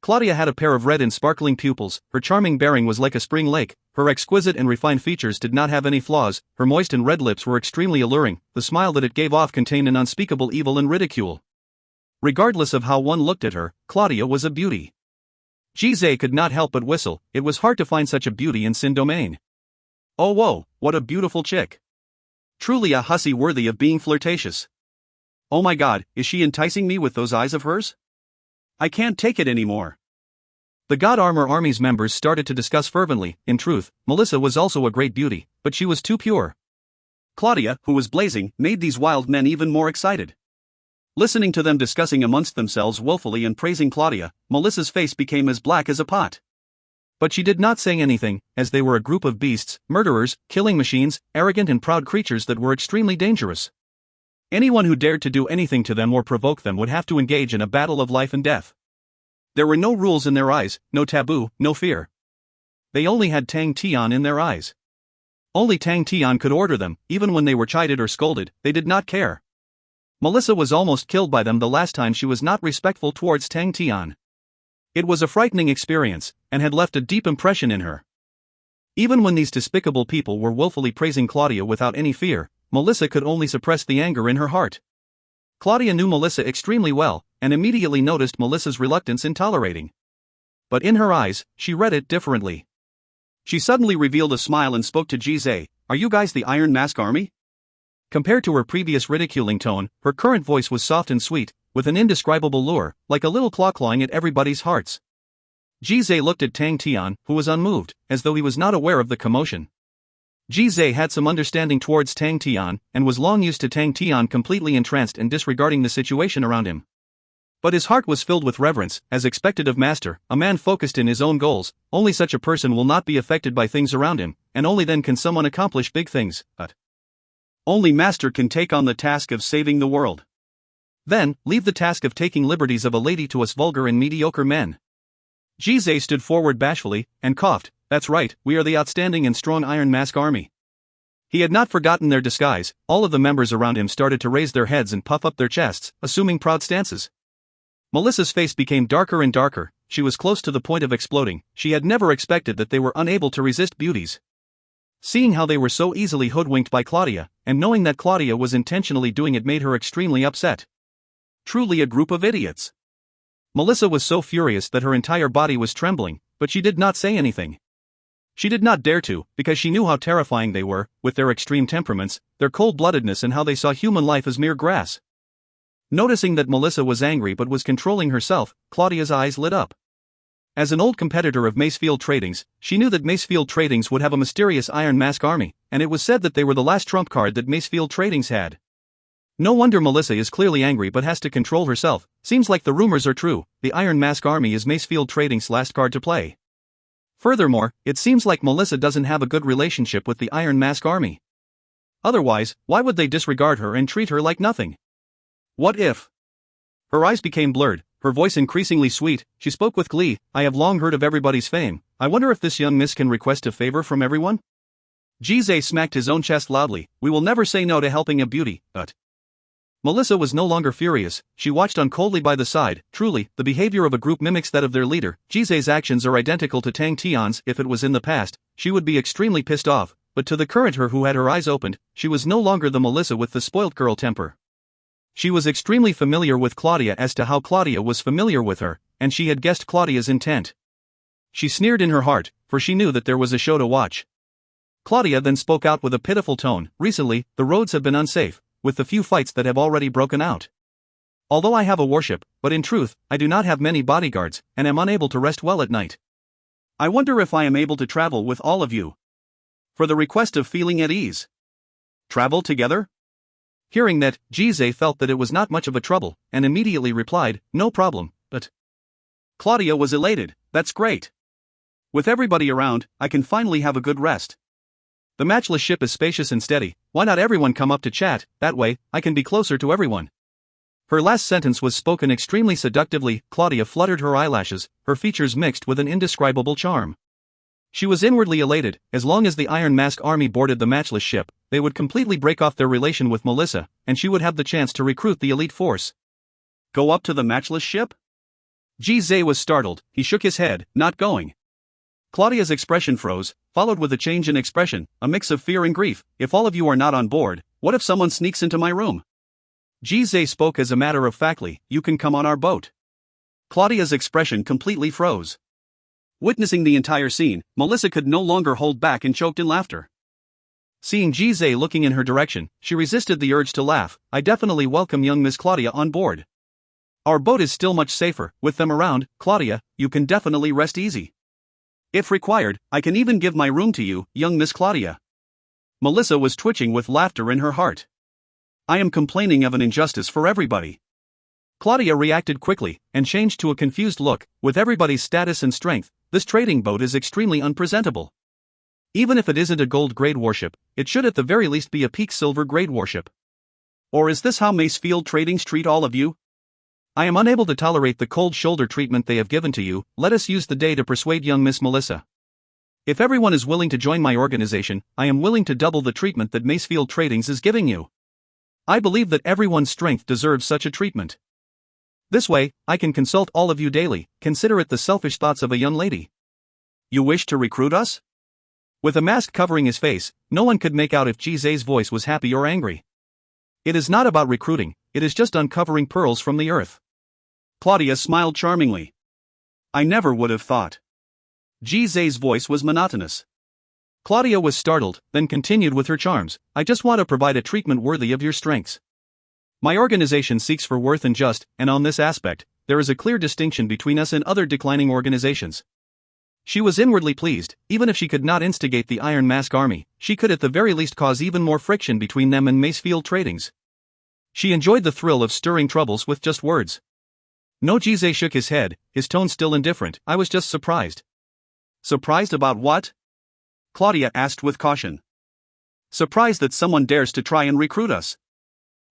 B: Claudia had a pair of red and sparkling pupils, her charming bearing was like a spring lake, her exquisite and refined features did not have any flaws, her moist and red lips were extremely alluring, the smile that it gave off contained an unspeakable evil and ridicule. Regardless of how one looked at her, Claudia was a beauty. Gizeh could not help but whistle. It was hard to find such a beauty in Sin Domain.
A: Oh whoa, what a beautiful chick. Truly a hussy worthy of being flirtatious. Oh my god, is she enticing me with those eyes of hers? I can't take it anymore.
B: The God Armor Army's members started to discuss fervently. In truth, Melissa was also a great beauty, but she was too pure.
A: Claudia, who was blazing, made these wild men even more excited. Listening to them discussing amongst themselves woefully and praising Claudia, Melissa's face became as black as a pot.
B: But she did not say anything, as they were a group of beasts, murderers, killing machines, arrogant and proud creatures that were extremely dangerous. Anyone who dared to do anything to them or provoke them would have to engage in a battle of life and death. There were no rules in their eyes, no taboo, no fear. They only had Tang Tian in their eyes. Only Tang Tian could order them, even when they were chided or scolded, they did not care. Melissa was almost killed by them the last time she was not respectful towards Tang Tian. It was a frightening experience, and had left a deep impression in her. Even when these despicable people were willfully praising Claudia without any fear, Melissa could only suppress the anger in her heart. Claudia knew Melissa extremely well, and immediately noticed Melissa's reluctance in tolerating. But in her eyes, she read it differently.
A: She suddenly revealed a smile and spoke to Gizeh. "Are you guys the Iron Mask Army?"
B: Compared to her previous ridiculing tone, her current voice was soft and sweet, with an indescribable lure, like a little claw clawing at everybody's hearts. Gizeh looked at Tang Tian, who was unmoved, as though he was not aware of the commotion. Gizeh had some understanding towards Tang Tian, and was long used to Tang Tian completely entranced and disregarding the situation around him. But his heart was filled with reverence, as expected of Master, a man focused in his own goals. Only such a person will not be affected by things around him, and only then can someone accomplish big things. But
A: only Master can take on the task of saving the world.
B: Then, leave the task of taking liberties of a lady to us vulgar and mediocre men. Gizeh stood forward bashfully, and coughed. "That's right, we are the outstanding and strong Iron Mask Army. He had not forgotten their disguise. All of the members around him started to raise their heads and puff up their chests, assuming proud stances. Melissa's face became darker and darker. She was close to the point of exploding. She had never expected that they were unable to resist beauties. Seeing how they were so easily hoodwinked by Claudia, and knowing that Claudia was intentionally doing it made her extremely upset. Truly a group of idiots. Melissa was so furious that her entire body was trembling, but she did not say anything. She did not dare to, because she knew how terrifying they were, with their extreme temperaments, their cold-bloodedness and how they saw human life as mere grass. Noticing that Melissa was angry but was controlling herself, Claudia's eyes lit up. As an old competitor of Macefield Tradings, she knew that Macefield Tradings would have a mysterious Iron Mask army, and it was said that they were the last trump card that Macefield Tradings had. No wonder Melissa is clearly angry but has to control herself. Seems like the rumors are true. The Iron Mask army is Macefield Tradings' last card to play. Furthermore, it seems like Melissa doesn't have a good relationship with the Iron Mask army. Otherwise, why would they disregard her and treat her like nothing? What if? Her eyes became blurred, her voice increasingly sweet. She spoke with glee. I have long heard of everybody's fame. I wonder if this young miss can request a favor from everyone? Jize smacked his own chest loudly. We will never say no to helping a beauty, but... Melissa was no longer furious. She watched on coldly by the side. Truly, the behavior of a group mimics that of their leader. Jize's actions are identical to Tang Tian's. If it was in the past, she would be extremely pissed off, but to the current her who had her eyes opened, she was no longer the Melissa with the spoilt girl temper. She was extremely familiar with Claudia as to how Claudia was familiar with her, and she had guessed Claudia's intent. She sneered in her heart, for she knew that there was a show to watch. Claudia then spoke out with a pitiful tone. Recently, the roads have been unsafe, with the few fights that have already broken out. Although I have a warship, but in truth, I do not have many bodyguards, and am unable to rest well at night. I wonder if I am able to travel with all of you. For the request of feeling at ease. Travel together? Hearing that, Jize felt that it was not much of a trouble, and immediately replied, no problem, but... Claudia was elated. That's great. With everybody around, I can finally have a good rest. The matchless ship is spacious and steady. Why not everyone come up to chat? That way, I can be closer to everyone. Her last sentence was spoken extremely seductively. Claudia fluttered her eyelashes, her features mixed with an indescribable charm. She was inwardly elated. As long as the Iron Mask army boarded the matchless ship, they would completely break off their relation with Melissa, and she would have the chance to recruit the elite force. Go up to the matchless ship? Jize was startled. He shook his head. Not going. Claudia's expression froze, followed with a change in expression, a mix of fear and grief. If all of you are not on board, what if someone sneaks into my room? Jize spoke as a matter of factly. You can come on our boat. Claudia's expression completely froze. Witnessing the entire scene, Melissa could no longer hold back and choked in laughter. Seeing Jize looking in her direction, she resisted the urge to laugh. I definitely welcome young Miss Claudia on board. Our boat is still much safer. With them around, Claudia, you can definitely rest easy. If required, I can even give my room to you, young Miss Claudia. Melissa was twitching with laughter in her heart. I am complaining of an injustice for everybody. Claudia reacted quickly, and changed to a confused look. With everybody's status and strength, this trading boat is extremely unpresentable. Even if it isn't a gold-grade warship, it should at the very least be a peak silver-grade warship. Or is this how Macefield Tradings treat all of you? I am unable to tolerate the cold shoulder treatment they have given to you. Let us use the day to persuade young Miss Melissa. If everyone is willing to join my organization, I am willing to double the treatment that Macefield Tradings is giving you. I believe that everyone's strength deserves such a treatment. This way, I can consult all of you daily. Consider it the selfish thoughts of a young lady. You wish to recruit us? With a mask covering his face, no one could make out if Jize's voice was happy or angry. It is not about recruiting, it is just uncovering pearls from the earth. Claudia smiled charmingly. I never would have thought. Jize's voice was monotonous. Claudia was startled, then continued with her charms. I just want to provide a treatment worthy of your strengths. My organization seeks for worth and just, and on this aspect, there is a clear distinction between us and other declining organizations. She was inwardly pleased. Even if she could not instigate the Iron Mask army, she could at the very least cause even more friction between them and Macefield Tradings. She enjoyed the thrill of stirring troubles with just words. No, Jize shook his head, his tone still indifferent. I was just surprised. Surprised about what? Claudia asked with caution. Surprised that someone dares to try and recruit us.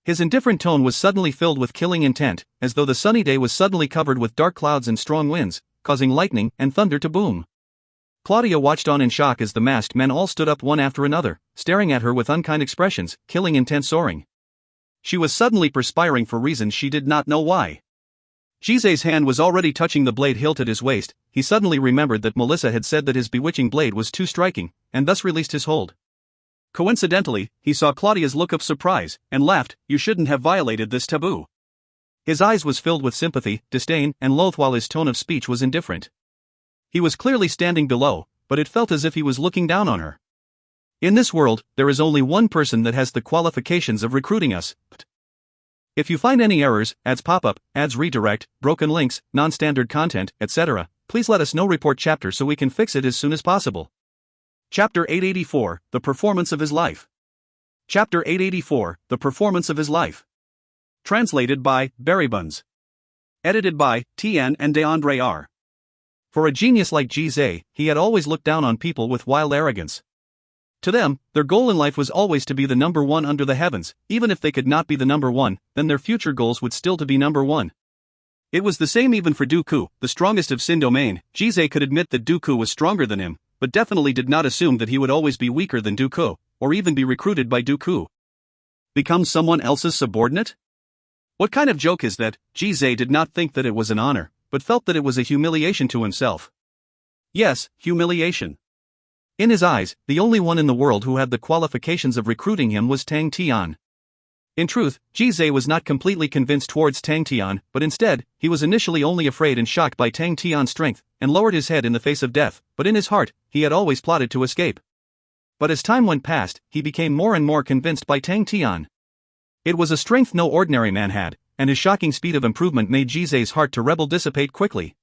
B: His indifferent tone was suddenly filled with killing intent, as though the sunny day was suddenly covered with dark clouds and strong winds, causing lightning and thunder to boom. Claudia watched on in shock as the masked men all stood up one after another, staring at her with unkind expressions, killing intent soaring. She was suddenly perspiring for reasons she did not know why. Jizai's hand was already touching the blade hilt at his waist. He suddenly remembered that Melissa had said that his bewitching blade was too striking, and thus released his hold. Coincidentally, he saw Claudia's look of surprise, and laughed. "You shouldn't have violated this taboo." His eyes was filled with sympathy, disdain, and loath while his tone of speech was indifferent. He was clearly standing below, but it felt as if he was looking down on her. "In this world, there is only one person that has the qualifications of recruiting us. If you find any errors, ads pop up, ads redirect, broken links, non-standard content, etc., please let us know. Report chapter so we can fix it as soon as possible." Chapter 884, The Performance of His Life. Chapter 884, The Performance of His Life. Translated by Berrybuns. Edited by Tian and DeAndre R. For a genius like Jizai, he had always looked down on people with wild arrogance. To them, their goal in life was always to be the number one under the heavens. Even if they could not be the number one, then their future goals would still to be number one. It was the same even for Dooku, the strongest of Sin Domain. Jizai could admit that Dooku was stronger than him, but definitely did not assume that he would always be weaker than Dooku, or even be recruited by Dooku. Become someone else's subordinate? What kind of joke is that? Jizai did not think that it was an honor, but felt that it was a humiliation to himself. Yes, humiliation. In his eyes, the only one in the world who had the qualifications of recruiting him was Tang Tian. In truth, Jizai was not completely convinced towards Tang Tian, but instead, he was initially only afraid and shocked by Tang Tian's strength, and lowered his head in the face of death, but in his heart, he had always plotted to escape. But as time went past, he became more and more convinced by Tang Tian. It was a strength no ordinary man had, and his shocking speed of improvement made Jizai's heart to rebel dissipate quickly.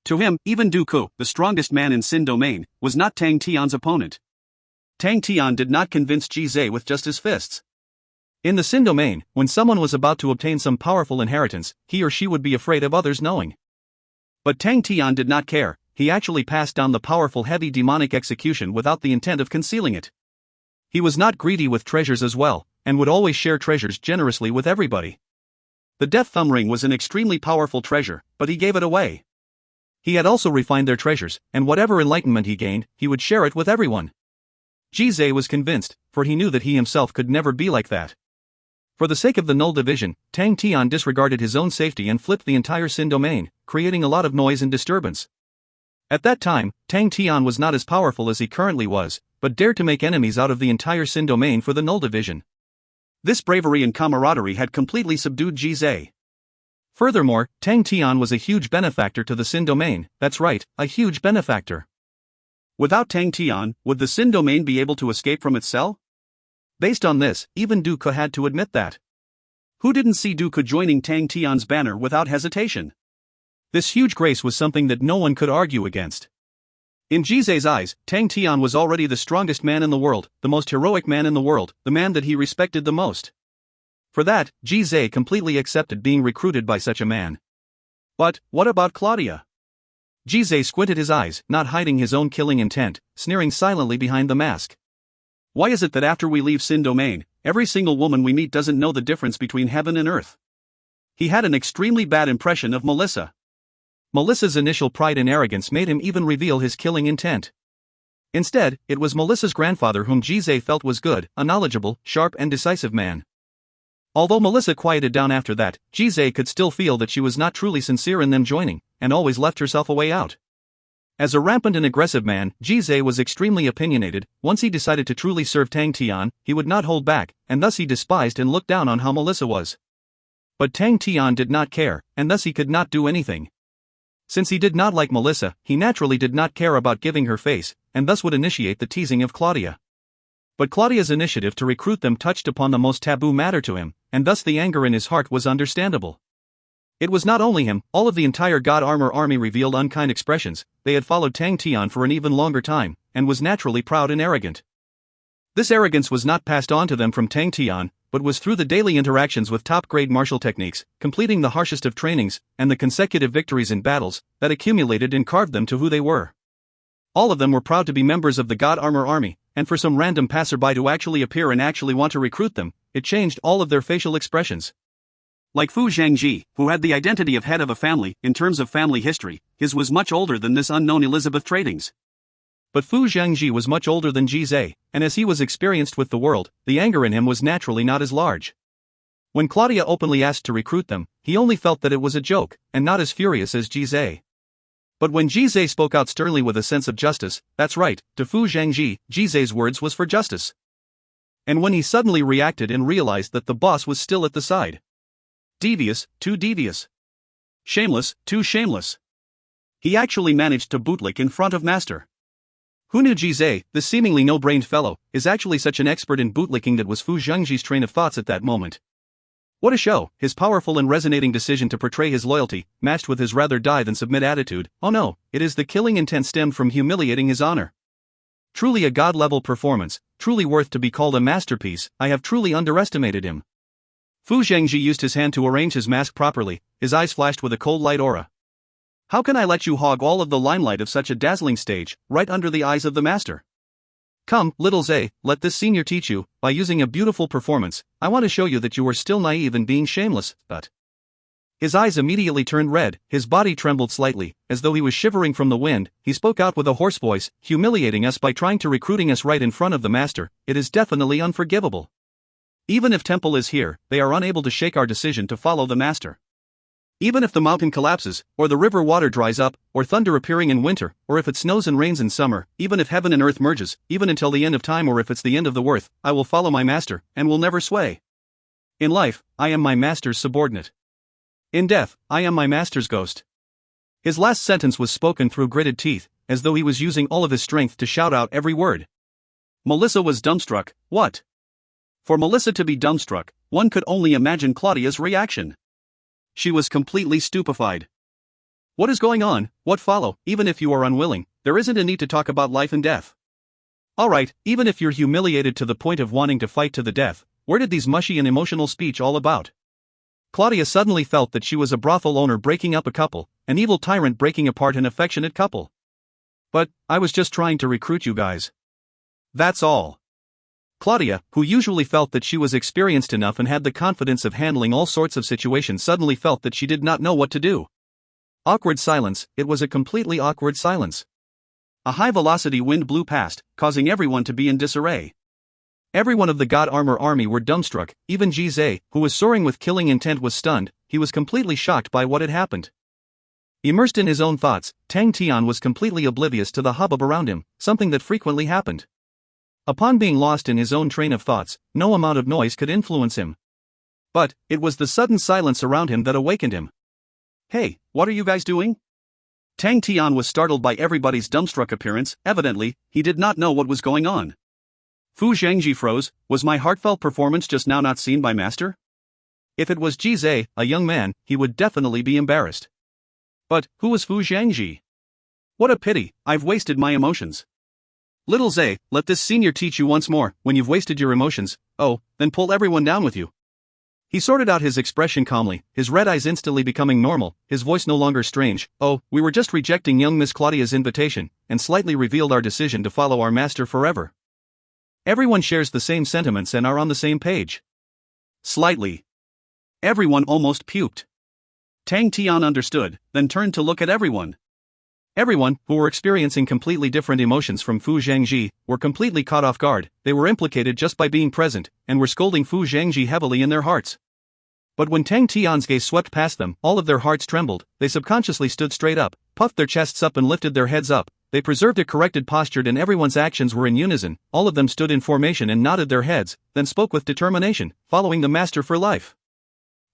B: To him, even Dooku, the strongest man in Sin Domain, was not Tang Tian's opponent. Tang Tian did not convince Jizai with just his fists. In the Sin Domain, when someone was about to obtain some powerful inheritance, he or she would be afraid of others knowing. But Tang Tian did not care. He actually passed down the powerful heavy demonic execution without the intent of concealing it. He was not greedy with treasures as well, and would always share treasures generously with everybody. The Death Thumb Ring was an extremely powerful treasure, but he gave it away. He had also refined their treasures, and whatever enlightenment he gained, he would share it with everyone. Jizai was convinced, for he knew that he himself could never be like that. For the sake of the Null Division, Tang Tian disregarded his own safety and flipped the entire Sin Domain, creating a lot of noise and disturbance. At that time, Tang Tian was not as powerful as he currently was, but dared to make enemies out of the entire Sin Domain for the Null Division. This bravery and camaraderie had completely subdued Jizai. Furthermore, Tang Tian was a huge benefactor to the Sin Domain. That's right, a huge benefactor. Without Tang Tian, would the Sin Domain be able to escape from its cell? Based on this, even Dooku had to admit that. Who didn't see Dooku joining Tang Tian's banner without hesitation? This huge grace was something that no one could argue against. In Jizai's eyes, Tang Tian was already the strongest man in the world, the most heroic man in the world, the man that he respected the most. For that, Jizai completely accepted being recruited by such a man. But, what about Claudia? Jizai squinted his eyes, not hiding his own killing intent, sneering silently behind the mask. Why is it that after we leave Sin Domain, every single woman we meet doesn't know the difference between heaven and earth? He had an extremely bad impression of Melissa. Melissa's initial pride and arrogance made him even reveal his killing intent. Instead, it was Melissa's grandfather whom Jizai felt was good, a knowledgeable, sharp and decisive man. Although Melissa quieted down after that, Jizai could still feel that she was not truly sincere in them joining, and always left herself a way out. As a rampant and aggressive man, Jizai was extremely opinionated. Once he decided to truly serve Tang Tian, he would not hold back, and thus he despised and looked down on how Melissa was. But Tang Tian did not care, and thus he could not do anything. Since he did not like Melissa, he naturally did not care about giving her face, and thus would initiate the teasing of Claudia. But Claudia's initiative to recruit them touched upon the most taboo matter to him, and thus the anger in his heart was understandable. It was not only him, all of the entire God Armor army revealed unkind expressions. They had followed Tang Tian for an even longer time, and was naturally proud and arrogant. This arrogance was not passed on to them from Tang Tian, but was through the daily interactions with top-grade martial techniques, completing the harshest of trainings, and the consecutive victories in battles, that accumulated and carved them to who they were. All of them were proud to be members of the God Armor army, and for some random passerby to actually appear and actually want to recruit them, it changed all of their facial expressions. Like Fu Zhangji, who had the identity of head of a family, in terms of family history, his was much older than this unknown Elizabeth Tradings. But Fu Zhangji was much older than Jizai, and as he was experienced with the world, the anger in him was naturally not as large. When Claudia openly asked to recruit them, he only felt that it was a joke, and not as furious as Jizai. But when Jizai spoke out sternly with a sense of justice, that's right, to Fu Zhangji, Jizai's words was for justice. And when he suddenly reacted and realized that the boss was still at the side. Devious, too devious. Shameless, too shameless. He actually managed to bootlick in front of Master. Who knew Jizai, this seemingly no-brained fellow, is actually such an expert in bootlicking? That was Fu Zhangji's train of thoughts at that moment. What a show, his powerful and resonating decision to portray his loyalty, matched with his rather die-than-submit attitude. Oh no, it is the killing intent stemmed from humiliating his honor. Truly a god-level performance, truly worth to be called a masterpiece. I have truly underestimated him. Fu Zhangji used his hand to arrange his mask properly, his eyes flashed with a cold light aura. How can I let you hog all of the limelight of such a dazzling stage, right under the eyes of the master? Come, little Zay, let this senior teach you. By using a beautiful performance, I want to show you that you are still naive and being shameless. But his eyes immediately turned red, his body trembled slightly, as though he was shivering from the wind. He spoke out with a hoarse voice, humiliating us by trying to recruiting us right in front of the master. It is definitely unforgivable. Even if Temple is here, they are unable to shake our decision to follow the master. Even if the mountain collapses, or the river water dries up, or thunder appearing in winter, or if it snows and rains in summer, even if heaven and earth merges, even until the end of time, or if it's the end of the worth, I will follow my master, and will never sway. In life, I am my master's subordinate. In death, I am my master's ghost. His last sentence was spoken through gritted teeth, as though he was using all of his strength to shout out every word. Melissa was dumbstruck. What? For Melissa to be dumbstruck, one could only imagine Claudia's reaction. She was completely stupefied. What is going on? What follow? Even if you are unwilling, there isn't a need to talk about life and death. Alright, even if you're humiliated to the point of wanting to fight to the death, where did these mushy and emotional speech all about? Claudia suddenly felt that she was a brothel owner breaking up a couple, an evil tyrant breaking apart an affectionate couple. But, I was just trying to recruit you guys. That's all. Claudia, who usually felt that she was experienced enough and had the confidence of handling all sorts of situations, suddenly felt that she did not know what to do. Awkward silence. It was a completely awkward silence. A high-velocity wind blew past, causing everyone to be in disarray. Everyone of the God Armor army were dumbstruck. Even Jizai, who was soaring with killing intent, was stunned. He was completely shocked by what had happened. Immersed in his own thoughts, Tian was completely oblivious to the hubbub around him, something that frequently happened. Upon being lost in his own train of thoughts, no amount of noise could influence him. But, it was the sudden silence around him that awakened him. Hey, what are you guys doing? Tian was startled by everybody's dumbstruck appearance. Evidently, he did not know what was going on. Fu Zhangji froze. Was my heartfelt performance just now not seen by master? If it was Jizai, a young man, he would definitely be embarrassed. But, who was Fu Zhangji? What a pity, I've wasted my emotions. Little Zay, let this senior teach you once more. When you've wasted your emotions, oh, then pull everyone down with you. He sorted out his expression calmly, his red eyes instantly becoming normal, his voice no longer strange. Oh, we were just rejecting young Miss Claudia's invitation, and slightly revealed our decision to follow our master forever. Everyone shares the same sentiments and are on the same page. Slightly. Everyone almost puked. Tian understood, then turned to look at everyone. Everyone, who were experiencing completely different emotions from Fu Zhangji, were completely caught off guard. They were implicated just by being present, and were scolding Fu Zhangji heavily in their hearts. But when Tian's gaze swept past them, all of their hearts trembled. They subconsciously stood straight up, puffed their chests up and lifted their heads up. They preserved a corrected posture and everyone's actions were in unison. All of them stood in formation and nodded their heads, then spoke with determination, following the master for life.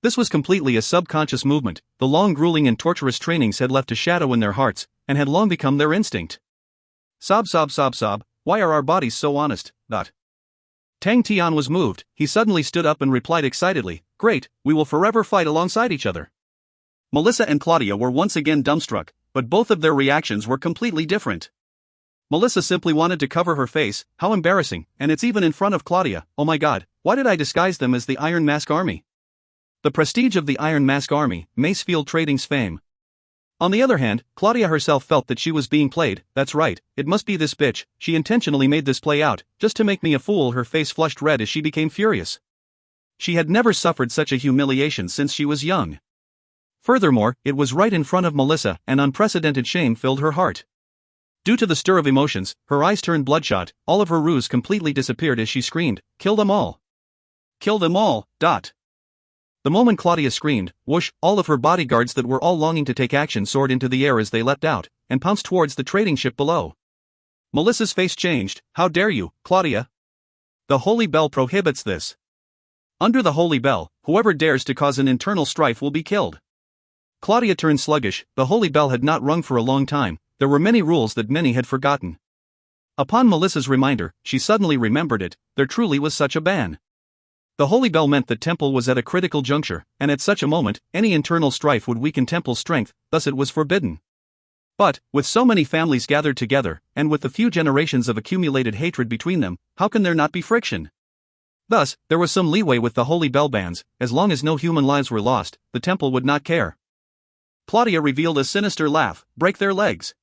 B: This was completely a subconscious movement. The long grueling and torturous trainings had left a shadow in their hearts, and had long become their instinct. Sob sob sob sob, why are our bodies so honest? Tian was moved. He suddenly stood up and replied excitedly, great, we will forever fight alongside each other. Melissa and Claudia were once again dumbstruck, but both of their reactions were completely different. Melissa simply wanted to cover her face. How embarrassing, and it's even in front of Claudia. Oh my god, why did I disguise them as the Iron Mask Army? The prestige of the Iron Mask Army, Macefield Trading's fame. On the other hand, Claudia herself felt that she was being played. That's right, it must be this bitch. She intentionally made this play out, just to make me a fool. Her face flushed red as she became furious. She had never suffered such a humiliation since she was young. Furthermore, it was right in front of Melissa, and unprecedented shame filled her heart. Due to the stir of emotions, her eyes turned bloodshot, all of her ruse completely disappeared as she screamed, "Kill them all! Kill them all!" The moment Claudia screamed, whoosh, all of her bodyguards that were all longing to take action soared into the air as they leapt out, and pounced towards the trading ship below. Melissa's face changed. "How dare you, Claudia? The Holy Bell prohibits this. Under the Holy Bell, whoever dares to cause an internal strife will be killed." Claudia turned sluggish. The Holy Bell had not rung for a long time. There were many rules that many had forgotten. Upon Melissa's reminder, she suddenly remembered it. There truly was such a ban. The Holy Bell meant the temple was at a critical juncture, and at such a moment, any internal strife would weaken temple's strength, thus it was forbidden. But, with so many families gathered together, and with the few generations of accumulated hatred between them, how can there not be friction? Thus, there was some leeway with the Holy Bell bans. As long as no human lives were lost, the temple would not care. Claudia revealed a sinister laugh. "Break their legs.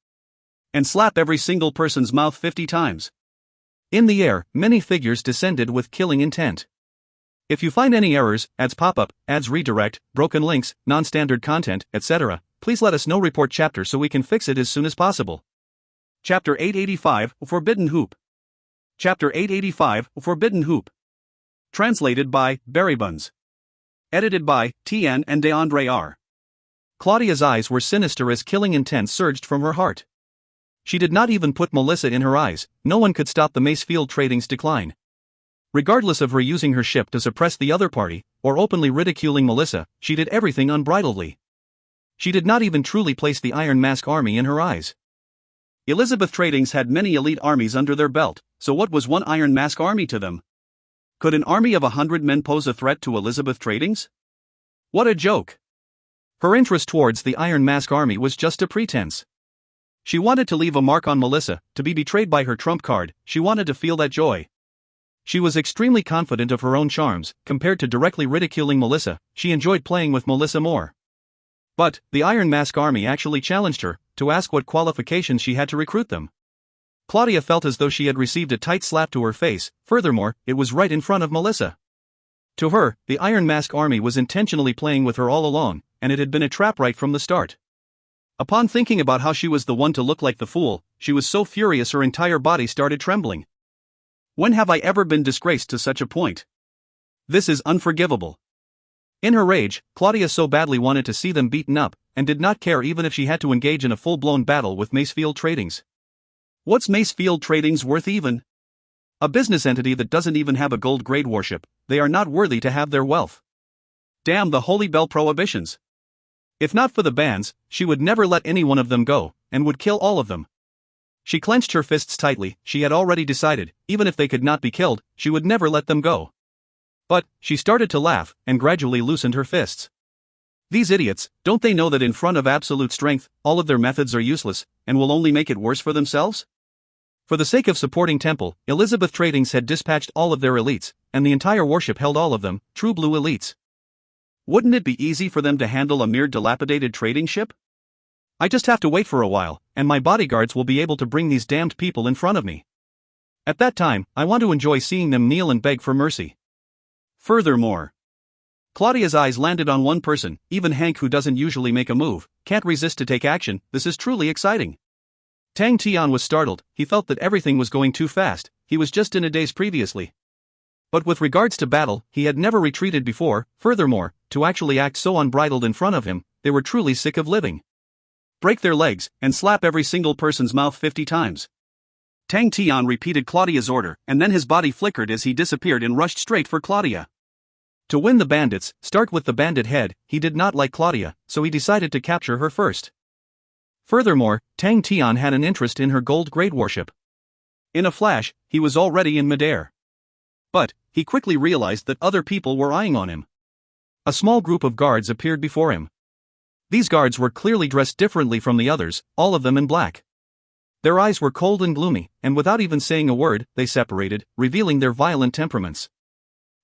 B: And slap every single person's mouth 50 times. In the air, many figures descended with killing intent. If you find any errors, ads pop up, ads redirect, broken links, non-standard content, etc., please let us know. Report chapter so we can fix it as soon as possible.
A: Chapter 885, Forbidden Hoop. Chapter 885, Forbidden Hoop. Translated by Berrybuns. Edited by Tian and DeAndre R.
B: Claudia's eyes were sinister as killing intent surged from her heart. She did not even put Melissa in her eyes. No one could stop the Macefield Trading's decline. Regardless of her using her ship to suppress the other party, or openly ridiculing Melissa, she did everything unbridledly. She did not even truly place the Iron Mask army in her eyes.
A: Elizabeth Tradings had many elite armies under their belt, so what was one Iron Mask army to them? Could an army of 100 men pose a threat to Elizabeth Tradings? What a joke!
B: Her interest towards the Iron Mask army was just a pretense. She wanted to leave a mark on Melissa, to be betrayed by her trump card. She wanted to feel that joy. She was extremely confident of her own charms. Compared to directly ridiculing Melissa, she enjoyed playing with Melissa more. But, the Iron Mask army actually challenged her, to ask what qualifications she had to recruit them. Claudia felt as though she had received a tight slap to her face. Furthermore, it was right in front of Melissa. To her, the Iron Mask army was intentionally playing with her all along, and it had been a trap right from the start. Upon thinking about how she was the one to look like the fool, she was so furious her entire body started trembling. When have I ever been disgraced to such a point? This is unforgivable. In her rage, Claudia so badly wanted to see them beaten up, and did not care even if she had to engage in a full-blown battle with Macefield Tradings. What's Macefield Tradings worth even? A business entity that doesn't even have a gold grade warship. They are not worthy to have their wealth. Damn the Holy Bell prohibitions. If not for the bans, she would never let any one of them go, and would kill all of them. She clenched her fists tightly. She had already decided, even if they could not be killed, she would never let them go. But, she started to laugh, and gradually loosened her fists. These idiots, don't they know that in front of absolute strength, all of their methods are useless, and will only make it worse for themselves? For the sake of supporting Temple, Elizabeth Tradings had dispatched all of their elites, and the entire warship held all of them, true blue elites. Wouldn't it be easy for them to handle a mere dilapidated trading ship? I just have to wait for a while, and my bodyguards will be able to bring these damned people in front of me. At that time, I want to enjoy seeing them kneel and beg for mercy. Furthermore, Claudia's eyes landed on one person. Even Hank, who doesn't usually make a move, can't resist to take action. This is truly exciting. Tang Tian was startled. He felt that everything was going too fast. He was just in a daze previously. But with regards to battle, he had never retreated before. Furthermore, to actually act so unbridled in front of him, they were truly sick of living. Break their legs, and slap every single person's mouth 50 times. Tang Tian repeated Claudia's order, and then his body flickered as he disappeared and rushed straight for Claudia. To win the bandits, start with the bandit head. He did not like Claudia, so he decided to capture her first. Furthermore, Tang Tian had an interest in her gold-grade warship. In a flash, he was already in midair. But, he quickly realized that other people were eyeing on him. A small group of guards appeared before him. These guards were clearly dressed differently from the others, all of them in black. Their eyes were cold and gloomy, and without even saying a word, they separated, revealing their violent temperaments.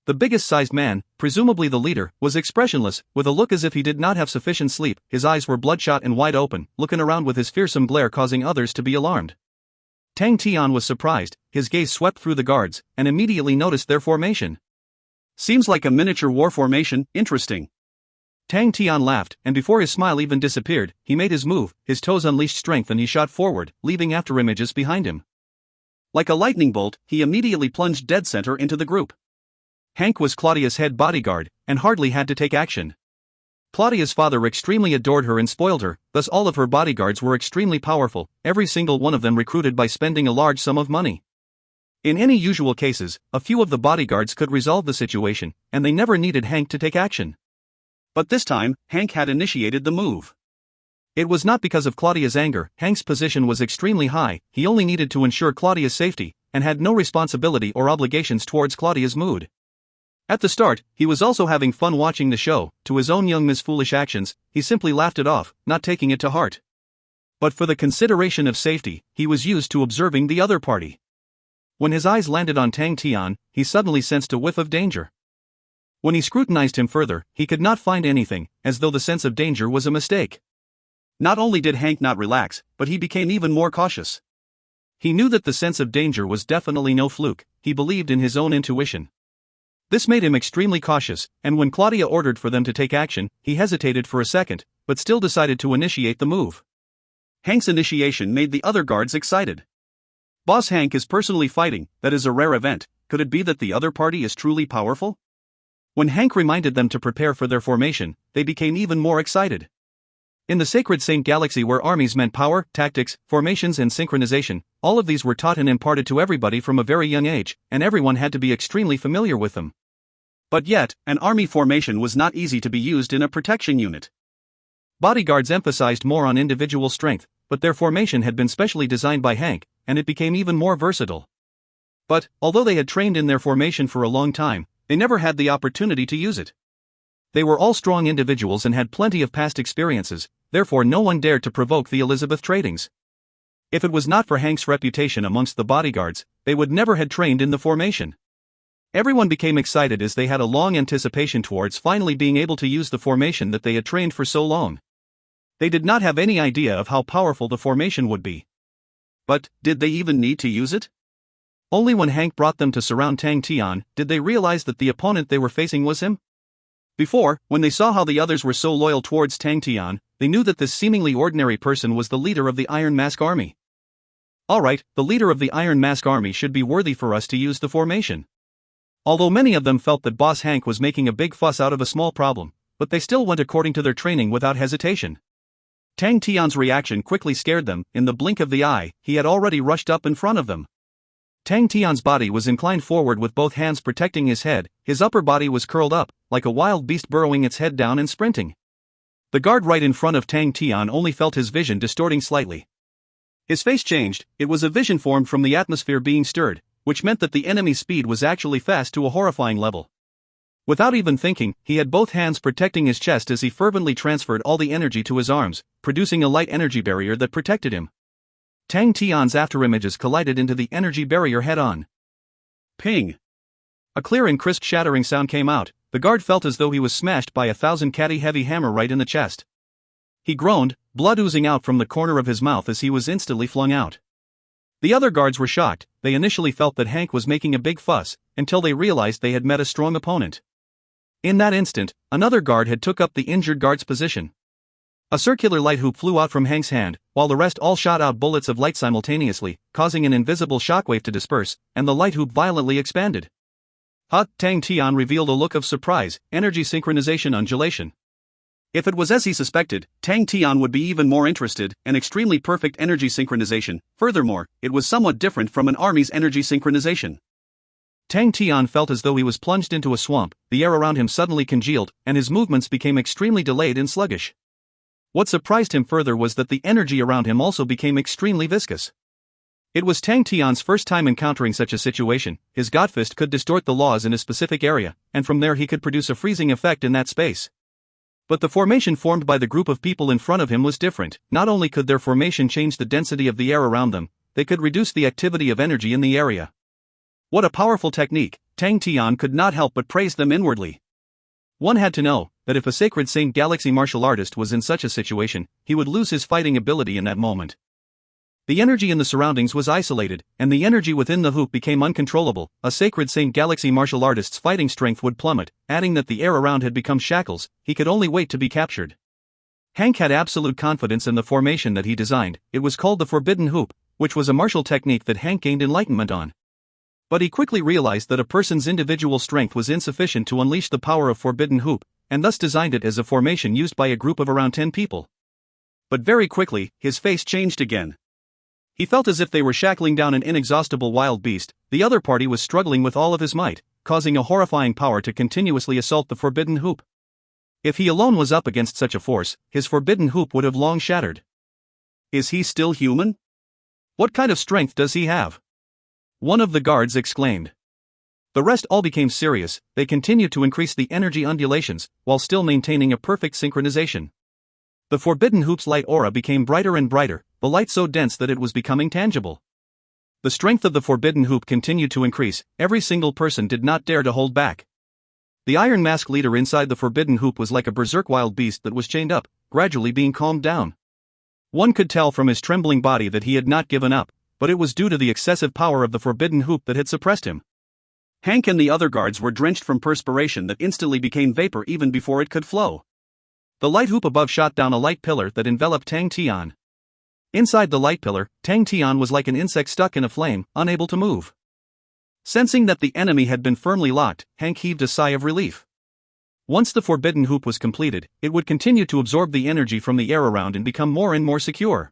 B: The biggest-sized man, presumably the leader, was expressionless, with a look as if he did not have sufficient sleep. His eyes were bloodshot and wide open, looking around with his fearsome glare causing others to be alarmed. Tang Tian was surprised. His gaze swept through the guards, and immediately noticed their formation. Seems like a miniature war formation. Interesting. Tang Tian laughed, and before his smile even disappeared, he made his move, his toes unleashed strength and he shot forward, leaving afterimages behind him.
A: Like a lightning bolt, he immediately plunged dead center into the group.
B: Hank was Claudia's head bodyguard, and hardly had to take action. Claudia's father extremely adored her and spoiled her, thus all of her bodyguards were extremely powerful, every single one of them recruited by spending a large sum of money. In any usual cases, a few of the bodyguards could resolve the situation, and they never needed Hank to take action.
A: But this time, Hank had initiated the move.
B: It was not because of Claudia's anger. Hank's position was extremely high, he only needed to ensure Claudia's safety, and had no responsibility or obligations towards Claudia's mood. At the start, he was also having fun watching the show. To his own young Miss Foolish actions, he simply laughed it off, not taking it to heart. But for the consideration of safety, he was used to observing the other party. When his eyes landed on Tang Tian, he suddenly sensed a whiff of danger. When he scrutinized him further, he could not find anything, as though the sense of danger was a mistake.
A: Not only did Hank not relax, but he became even more cautious.
B: He knew that the sense of danger was definitely no fluke, he believed in his own intuition. This made him extremely cautious, and when Claudia ordered for them to take action, he hesitated for a second, but still decided to initiate the move.
A: Hank's initiation made the other guards excited. Boss Hank is personally fighting, that is a rare event. Could it be that the other party is truly powerful?
B: When Hank reminded them to prepare for their formation, they became even more excited. In the sacred Saint Galaxy where armies meant power, tactics, formations and synchronization, all of these were taught and imparted to everybody from a very young age, and everyone had to be extremely familiar with them.
A: But yet, an army formation was not easy to be used in a protection unit.
B: Bodyguards emphasized more on individual strength, but their formation had been specially designed by Hank, and it became even more versatile. But, although they had trained in their formation for a long time, they never had the opportunity to use it. They were all strong individuals and had plenty of past experiences, therefore no one dared to provoke the Elizabeth Tradings. If it was not for Hank's reputation amongst the bodyguards, they would never had trained in the formation. Everyone became excited as they had a long anticipation towards finally being able to use the formation that they had trained for so long. They did not have any idea of how powerful the formation would be.
A: But, did they even need to use it?
B: Only when Hank brought them to surround Tang Tian did they realize that the opponent they were facing was him. Before, when they saw how the others were so loyal towards Tang Tian, they knew that this seemingly ordinary person was the leader of the Iron Mask Army. Alright, the leader of the Iron Mask Army should be worthy for us to use the formation. Although many of them felt that Boss Hank was making a big fuss out of a small problem, but they still went according to their training without hesitation.
A: Tang Tian's reaction quickly scared them. In the blink of the eye, he had already rushed up in front of them.
B: Tang Tian's body was inclined forward with both hands protecting his head, his upper body was curled up, like a wild beast burrowing its head down and sprinting. The guard right in front of Tang Tian only felt his vision distorting slightly. His face changed, it was a vision formed from the atmosphere being stirred, which meant that the enemy's speed was actually fast to a horrifying level. Without even thinking, he had both hands protecting his chest as he fervently transferred all the energy to his arms, producing a light energy barrier that protected him. Tang Tian's afterimages collided into the energy barrier head-on.
A: Ping!
B: A clear and crisp shattering sound came out. The guard felt as though he was smashed by a 1,000-catty heavy hammer right in the chest. He groaned, blood oozing out from the corner of his mouth as he was instantly flung out. The other guards were shocked. They initially felt that Hank was making a big fuss, until they realized they had met a strong opponent. In that instant, another guard had took up the injured guard's position. A circular light hoop flew out from Hank's hand, while the rest all shot out bullets of light simultaneously, causing an invisible shockwave to disperse, and the light hoop violently expanded. Tang Tian revealed a look of surprise, energy synchronization undulation.
A: If it was as he suspected, Tang Tian would be even more interested, an extremely perfect energy synchronization. Furthermore, it was somewhat different from an army's energy synchronization.
B: Tang Tian felt as though he was plunged into a swamp, the air around him suddenly congealed, and his movements became extremely delayed and sluggish. What surprised him further was that the energy around him also became extremely viscous. It was Tang Tian's first time encountering such a situation. His Godfist could distort the laws in a specific area, and from there he could produce a freezing effect in that space. But the formation formed by the group of people in front of him was different. Not only could their formation change the density of the air around them, they could reduce the activity of energy in the area. What a powerful technique! Tang Tian could not help but praise them inwardly. One had to know that if a sacred Saint Galaxy martial artist was in such a situation, he would lose his fighting ability in that moment. The energy in the surroundings was isolated, and the energy within the hoop became uncontrollable. A sacred Saint Galaxy martial artist's fighting strength would plummet, adding that the air around had become shackles. He could only wait to be captured. Hank had absolute confidence in the formation that he designed. It was called the Forbidden Hoop, which was a martial technique that Hank gained enlightenment on. But he quickly realized that a person's individual strength was insufficient to unleash the power of Forbidden Hoop, and thus designed it as a formation used by a group of around 10 people. But very quickly, his face changed again. He felt as if they were shackling down an inexhaustible wild beast. The other party was struggling with all of his might, causing a horrifying power to continuously assault the Forbidden Hoop. If he alone was up against such a force, his Forbidden Hoop would have long shattered.
A: Is he still human?
B: What kind of strength does he have? One of the guards exclaimed. The rest all became serious. They continued to increase the energy undulations, while still maintaining a perfect synchronization. The Forbidden Hoop's light aura became brighter and brighter, the light so dense that it was becoming tangible. The strength of the Forbidden Hoop continued to increase. Every single person did not dare to hold back. The Iron Mask leader inside the Forbidden Hoop was like a berserk wild beast that was chained up, gradually being calmed down. One could tell from his trembling body that he had not given up, but it was due to the excessive power of the Forbidden Hoop that had suppressed him.
A: Hank and the other guards were drenched from perspiration that instantly became vapor even before it could flow. The light hoop above shot down a light pillar that enveloped Tang Tian. Inside the light pillar, Tang Tian was like an insect stuck in a flame, unable to move. Sensing that the enemy had been firmly locked, Hank heaved a sigh of relief. Once the Forbidden Hoop was completed, it would continue to absorb the energy from the air around and become more and more secure.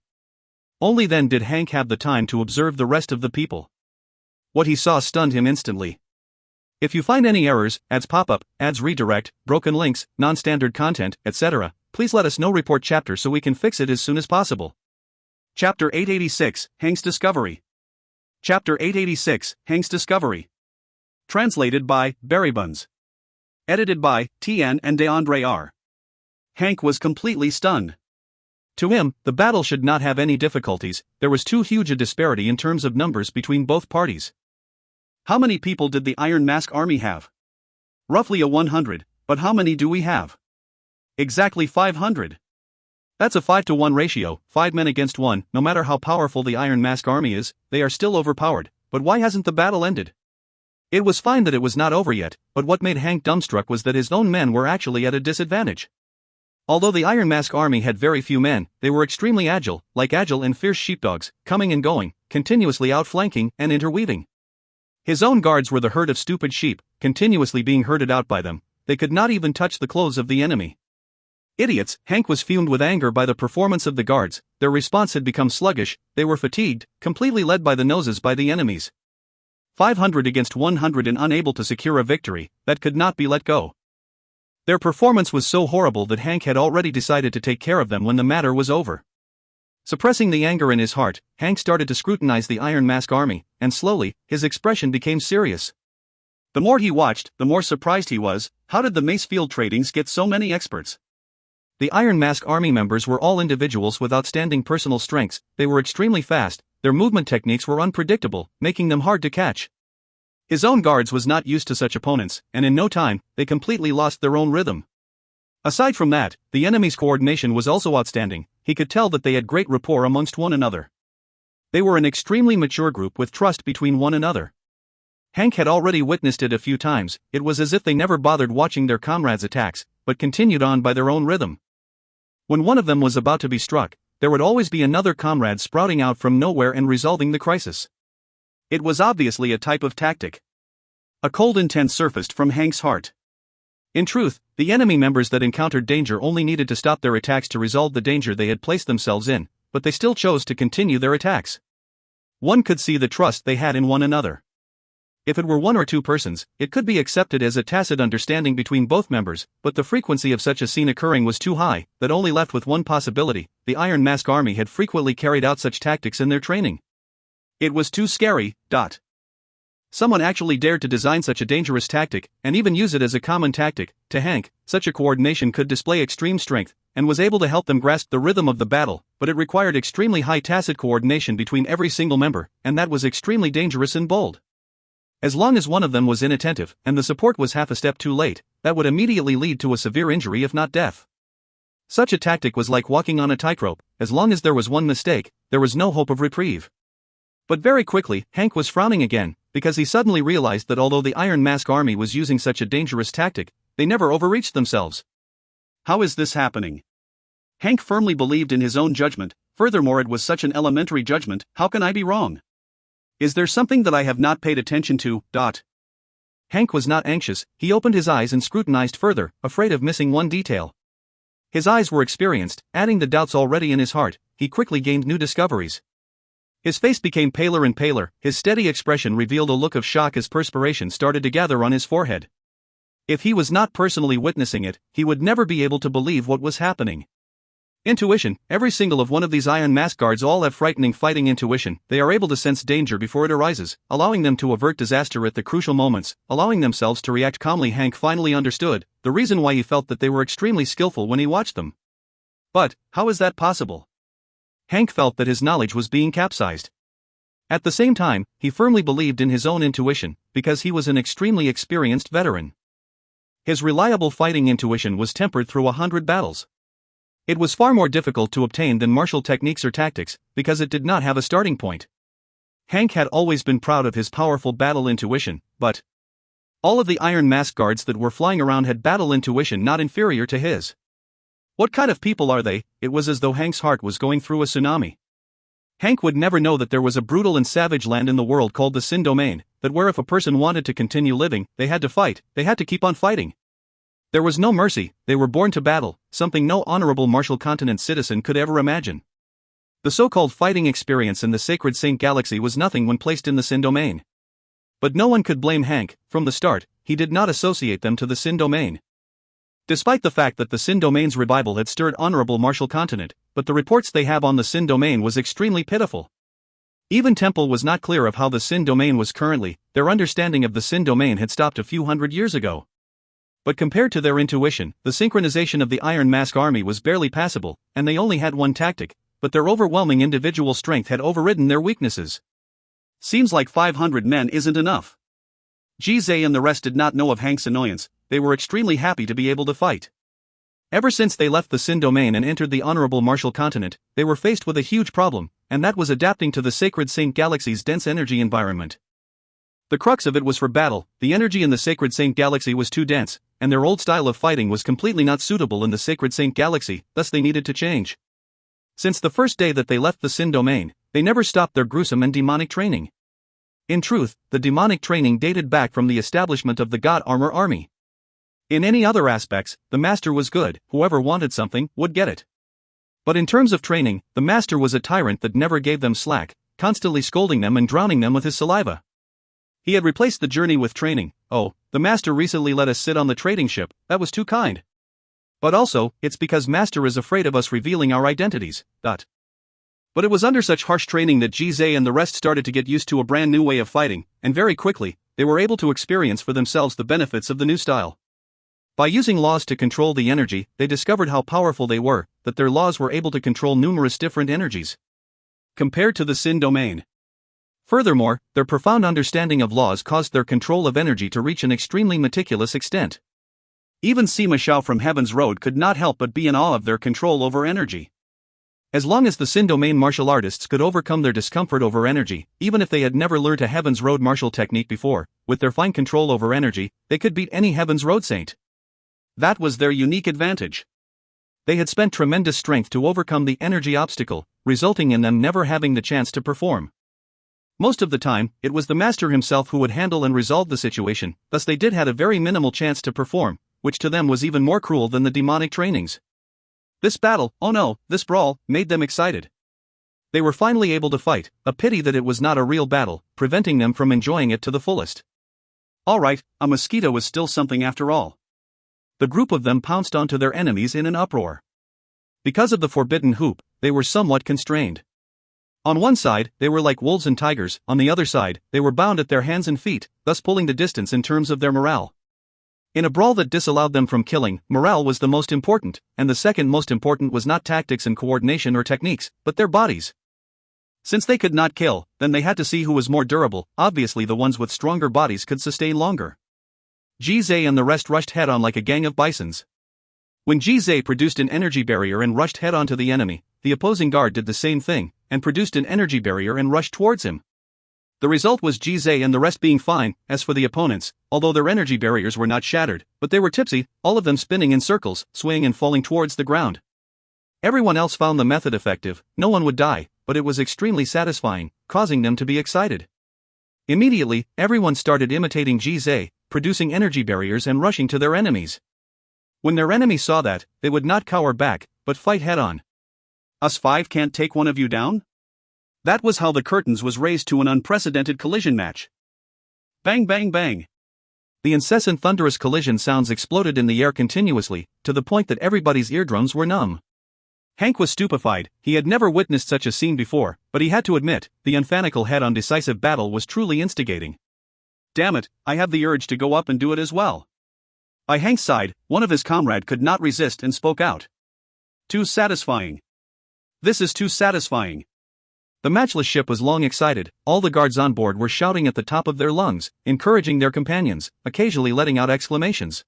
A: Only then did Hank have the time to observe the rest of the people. What he saw stunned him instantly. If you find any errors, ads pop up, ads redirect, broken links, non-standard content, etc., please let us know. Report chapter so we can fix it as soon as possible. Chapter 886, Hank's Discovery. Chapter 886, Hank's Discovery. Translated by Berrybuns. Edited by Tian and DeAndre R. Hank was completely stunned.
B: To him, the battle should not have any difficulties. There was too huge a disparity in terms of numbers between both parties.
A: How many people did the Iron Mask army have? Roughly 100, but how many do we have? Exactly 500.
B: That's a 5-to-1 ratio, 5 men against 1. No matter how powerful the Iron Mask army is, they are still overpowered. But why hasn't the battle ended? It was fine that it was not over yet, but what made Hank dumbstruck was that his own men were actually at a disadvantage. Although the Iron Mask army had very few men, they were extremely agile, like agile and fierce sheepdogs, coming and going, continuously outflanking and interweaving. His own guards were the herd of stupid sheep, continuously being herded out by them. They could not even touch the clothes of the enemy. Idiots! Hank was fumed with anger by the performance of the guards. Their response had become sluggish, they were fatigued, completely led by the noses by the enemies. 500 against 100 and unable to secure a victory that could not be let go. Their performance was so horrible that Hank had already decided to take care of them when the matter was over. Suppressing the anger in his heart, Hank started to scrutinize the Iron Mask army, and slowly, his expression became serious.
A: The more he watched, the more surprised he was. How did the Macefield Tradings get so many experts?
B: The Iron Mask army members were all individuals with outstanding personal strengths. They were extremely fast, their movement techniques were unpredictable, making them hard to catch. His own guards was not used to such opponents, and in no time, they completely lost their own rhythm. Aside from that, the enemy's coordination was also outstanding. He could tell that they had great rapport amongst one another. They were an extremely mature group with trust between one another. Hank had already witnessed it a few times. It was as if they never bothered watching their comrades' attacks, but continued on by their own rhythm. When one of them was about to be struck, there would always be another comrade sprouting out from nowhere and resolving the crisis.
A: It was obviously a type of tactic. A cold intent surfaced from Hank's heart.
B: In truth, the enemy members that encountered danger only needed to stop their attacks to resolve the danger they had placed themselves in, but they still chose to continue their attacks. One could see the trust they had in one another. If it were one or two persons, it could be accepted as a tacit understanding between both members, but the frequency of such a scene occurring was too high, that only left with one possibility: the Iron Mask army had frequently carried out such tactics in their training.
A: It was too scary.
B: Someone actually dared to design such a dangerous tactic, and even use it as a common tactic. To Hank, such a coordination could display extreme strength, and was able to help them grasp the rhythm of the battle, but it required extremely high tacit coordination between every single member, and that was extremely dangerous and bold. As long as one of them was inattentive, and the support was half a step too late, that would immediately lead to a severe injury if not death. Such a tactic was like walking on a tightrope. As long as there was one mistake, there was no hope of reprieve. But very quickly, Hank was frowning again, because he suddenly realized that although the Iron Mask army was using such a dangerous tactic, they never overreached themselves.
A: How is this happening? Hank firmly believed in his own judgment. Furthermore, it was such an elementary judgment. How can I be wrong? Is there something that I have not paid attention to?
B: Hank was not anxious. He opened his eyes and scrutinized further, afraid of missing one detail. His eyes were experienced, adding the doubts already in his heart. He quickly gained new discoveries. His face became paler and paler. His steady expression revealed a look of shock as perspiration started to gather on his forehead. If he was not personally witnessing it, he would never be able to believe what was happening. Intuition. Every single of one of these Iron Mask guards all have frightening fighting intuition. They are able to sense danger before it arises, allowing them to avert disaster at the crucial moments, allowing themselves to react calmly. Hank finally understood the reason why he felt that they were extremely skillful when he watched them. But, how is that possible? Hank felt that his knowledge was being capsized. At the same time, he firmly believed in his own intuition, because he was an extremely experienced veteran. His reliable fighting intuition was tempered through 100 battles. It was far more difficult to obtain than martial techniques or tactics, because it did not have a starting point. Hank had always been proud of his powerful battle intuition, but all of the Iron Mask guards that were flying around had battle intuition not inferior to his. What kind of people are they? It was as though Hank's heart was going through a tsunami. Hank would never know that there was a brutal and savage land in the world called the Sin Domain, that where if a person wanted to continue living, they had to fight, they had to keep on fighting. There was no mercy, they were born to battle, something no honorable martial continent citizen could ever imagine. The so-called fighting experience in the sacred Saint Galaxy was nothing when placed in the Sin Domain. But no one could blame Hank. From the start, he did not associate them to the Sin Domain. Despite the fact that the Sin Domain's revival had stirred honorable martial continent, but the reports they have on the Sin Domain was extremely pitiful. Even Temple was not clear of how the Sin Domain was currently. Their understanding of the Sin Domain had stopped a few hundred years ago. But compared to their intuition, the synchronization of the Iron Mask army was barely passable, and they only had one tactic, but their overwhelming individual strength had overridden their weaknesses.
A: Seems like 500 men isn't enough. Jizai and the rest did not know of Hank's annoyance. They were extremely happy to be able to fight. Ever since they left the Sin Domain and entered the honorable martial continent, they were faced with a huge problem, and that was adapting to the sacred Saint Galaxy's dense energy environment. The crux of it was for battle. The energy in the sacred Saint Galaxy was too dense, and their old style of fighting was completely not suitable in the sacred Saint Galaxy, thus they needed to change. Since the first day that they left the Sin Domain, they never stopped their gruesome and demonic training. In truth, the demonic training dated back from the establishment of the God Armor Army. In any other aspects, the master was good. Whoever wanted something would get it. But in terms of training, the master was a tyrant that never gave them slack, constantly scolding them and drowning them with his saliva. He had replaced the journey with training. Oh, the master recently let us sit on the trading ship, that was too kind. But also, it's because master is afraid of us revealing our identities. But it was under such harsh training that Jizai and the rest started to get used to a brand new way of fighting, and very quickly, they were able to experience for themselves the benefits of the new style. By using laws to control the energy, they discovered how powerful they were, that their laws were able to control numerous different energies. Compared to the Sin Domain. Furthermore, their profound understanding of laws caused their control of energy to reach an extremely meticulous extent. Even Sima Xiao from Heaven's Road could not help but be in awe of their control over energy. As long as the Sin Domain martial artists could overcome their discomfort over energy, even if they had never learned a Heaven's Road martial technique before, with their fine control over energy, they could beat any Heaven's Road saint. That was their unique advantage. They had spent tremendous strength to overcome the energy obstacle, resulting in them never having the chance to perform. Most of the time, it was the master himself who would handle and resolve the situation, thus they did had a very minimal chance to perform, which to them was even more cruel than the demonic trainings. This battle, oh no, this brawl, made them excited. They were finally able to fight, a pity that it was not a real battle, preventing them from enjoying it to the fullest. Alright, a mosquito is still something after all.
B: The group of them pounced onto their enemies in an uproar. Because of the forbidden hoop, they were somewhat constrained. On one side, they were like wolves and tigers, on the other side, they were bound at their hands and feet, thus pulling the distance in terms of their morale. In a brawl that disallowed them from killing, morale was the most important, and the second most important was not tactics and coordination or techniques, but their bodies. Since they could not kill, then they had to see who was more durable. Obviously the ones with stronger bodies could sustain longer. Jizai and the rest rushed head on like a gang of bisons. When Ji produced an energy barrier and rushed head on to the enemy, the opposing guard did the same thing, and produced an energy barrier and rushed towards him. The result was Ji and the rest being fine. As for the opponents, although their energy barriers were not shattered, but they were tipsy, all of them spinning in circles, swaying and falling towards the ground. Everyone else found the method effective. No one would die, but it was extremely satisfying, causing them to be excited. Immediately, everyone started imitating Ji, producing energy barriers and rushing to their enemies. When their enemies saw that, they would not cower back, but fight head-on.
A: Us five can't take one of you down? That was how the curtains was raised to an unprecedented collision match. Bang bang bang.
B: The incessant thunderous collision sounds exploded in the air continuously, to the point that everybody's eardrums were numb.
A: Hank was stupefied. He had never witnessed such a scene before, but he had to admit, the unfanical head-on decisive battle was truly instigating. Damn it, I have the urge to go up and do it as well. By Hank's side, one of his comrade could not resist and spoke out. Too satisfying. This is too satisfying.
B: The matchless ship was long excited. All the guards on board were shouting at the top of their lungs, encouraging their companions, occasionally letting out exclamations.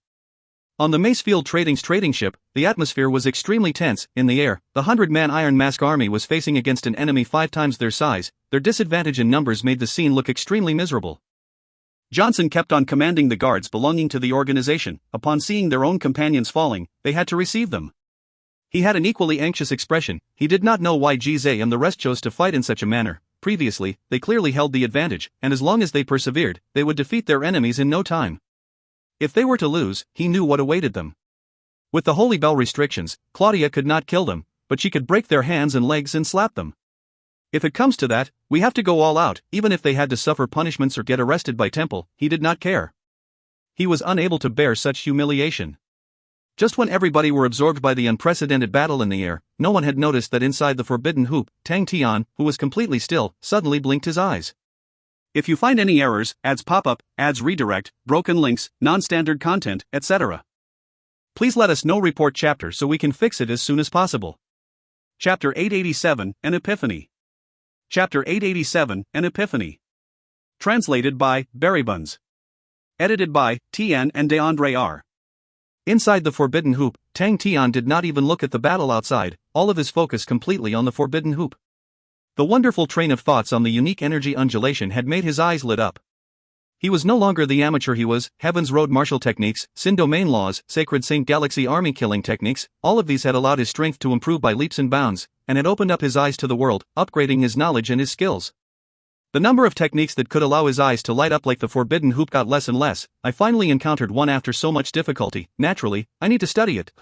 B: On the Macefield trading ship, the atmosphere was extremely tense. In the air, the 100-man Iron Mask army was facing against an enemy 5 times their size. Their disadvantage in numbers made the scene look extremely miserable.
A: Johnson kept on commanding the guards belonging to the organization. Upon seeing their own companions falling, they had to receive them. He had an equally anxious expression. He did not know why Ji and the rest chose to fight in such a manner. Previously, they clearly held the advantage, and as long as they persevered, they would defeat their enemies in no time. If they were to lose, he knew what awaited them. With the Holy Bell restrictions, Claudia could not kill them, but she could break their hands and legs and slap them. If it comes to that, we have to go all out. Even if they had to suffer punishments or get arrested by Temple, he did not care. He was unable to bear such humiliation. Just when everybody were absorbed by the unprecedented battle in the air, no one had noticed that inside the forbidden hoop, Tian, who was completely still, suddenly blinked his eyes. If you find any errors, ads pop up, ads redirect, broken links, non-standard content, etc., please let us know. Report chapter so we can fix it as soon as possible. Chapter 887, An Epiphany. Chapter 887, An Epiphany. Translated by Berrybuns. Edited by Tian and DeAndre R.
B: Inside the forbidden hoop, Tian did not even look at the battle outside, all of his focus completely on the forbidden hoop. The wonderful train of thoughts on the unique energy undulation had made his eyes lit up. He was no longer the amateur he was. Heaven's Road martial techniques, Sin domain laws, Sacred Saint Galaxy army killing techniques, all of these had allowed his strength to improve by leaps and bounds, and had opened up his eyes to the world, upgrading his knowledge and his skills. The number of techniques that could allow his eyes to light up like the forbidden hoop got less and less. I finally encountered one after so much difficulty. Naturally, I need to study it.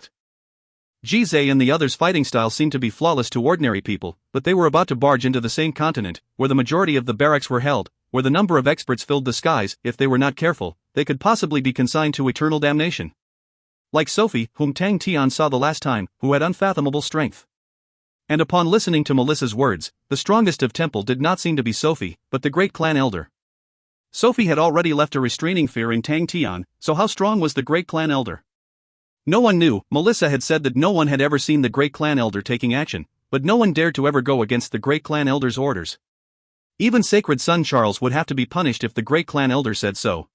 B: Ji and the others' fighting style seemed to be flawless to ordinary people, but they were about to barge into the same continent, where the majority of the barracks were held, where the number of experts filled the skies. If they were not careful, they could possibly be consigned to eternal damnation. Like Sophie, whom Tian saw the last time, who had unfathomable strength. And upon listening to Melissa's words, the strongest of Temple did not seem to be Sophie, but the great clan elder. Sophie had already left a restraining fear in Tian, so how strong was the great clan elder? No one knew. Melissa had said that no one had ever seen the great clan elder taking action, but no one dared to ever go against the great clan elder's orders. Even sacred son Charles would have to be punished if the great clan elder said so.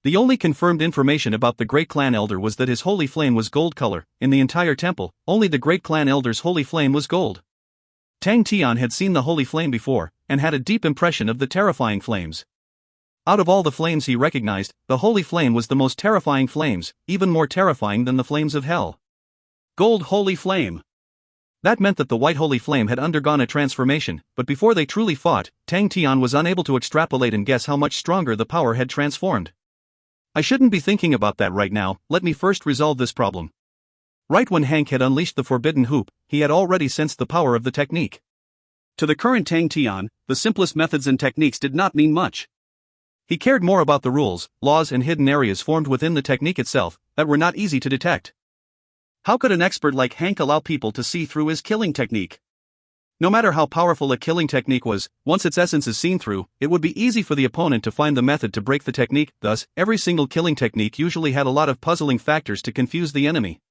B: The only confirmed information about the great clan elder was that his holy flame was gold color. In the entire temple, only the great clan elder's holy flame was gold. Tian had seen the holy flame before, and had a deep impression of the terrifying flames. Out of all the flames he recognized, the holy flame was the most terrifying flames, even more terrifying than the flames of hell. Gold holy flame. That meant that the white holy flame had undergone a transformation, but before they truly fought, Tian was unable to extrapolate and guess how much stronger the power had transformed. I shouldn't be thinking about that right now. Let me first resolve this problem. Right when Hank had unleashed the forbidden hoop, he had already sensed the power of the technique. To the current Tian, the simplest methods and techniques did not mean much. He cared more about the rules, laws and hidden areas formed within the technique itself, that were not easy to detect. How could an expert like Hank allow people to see through his killing technique? No matter how powerful a killing technique was, once its essence is seen through, it would be easy for the opponent to find the method to break the technique. Thus, every single killing technique usually had a lot of puzzling factors to confuse the enemy.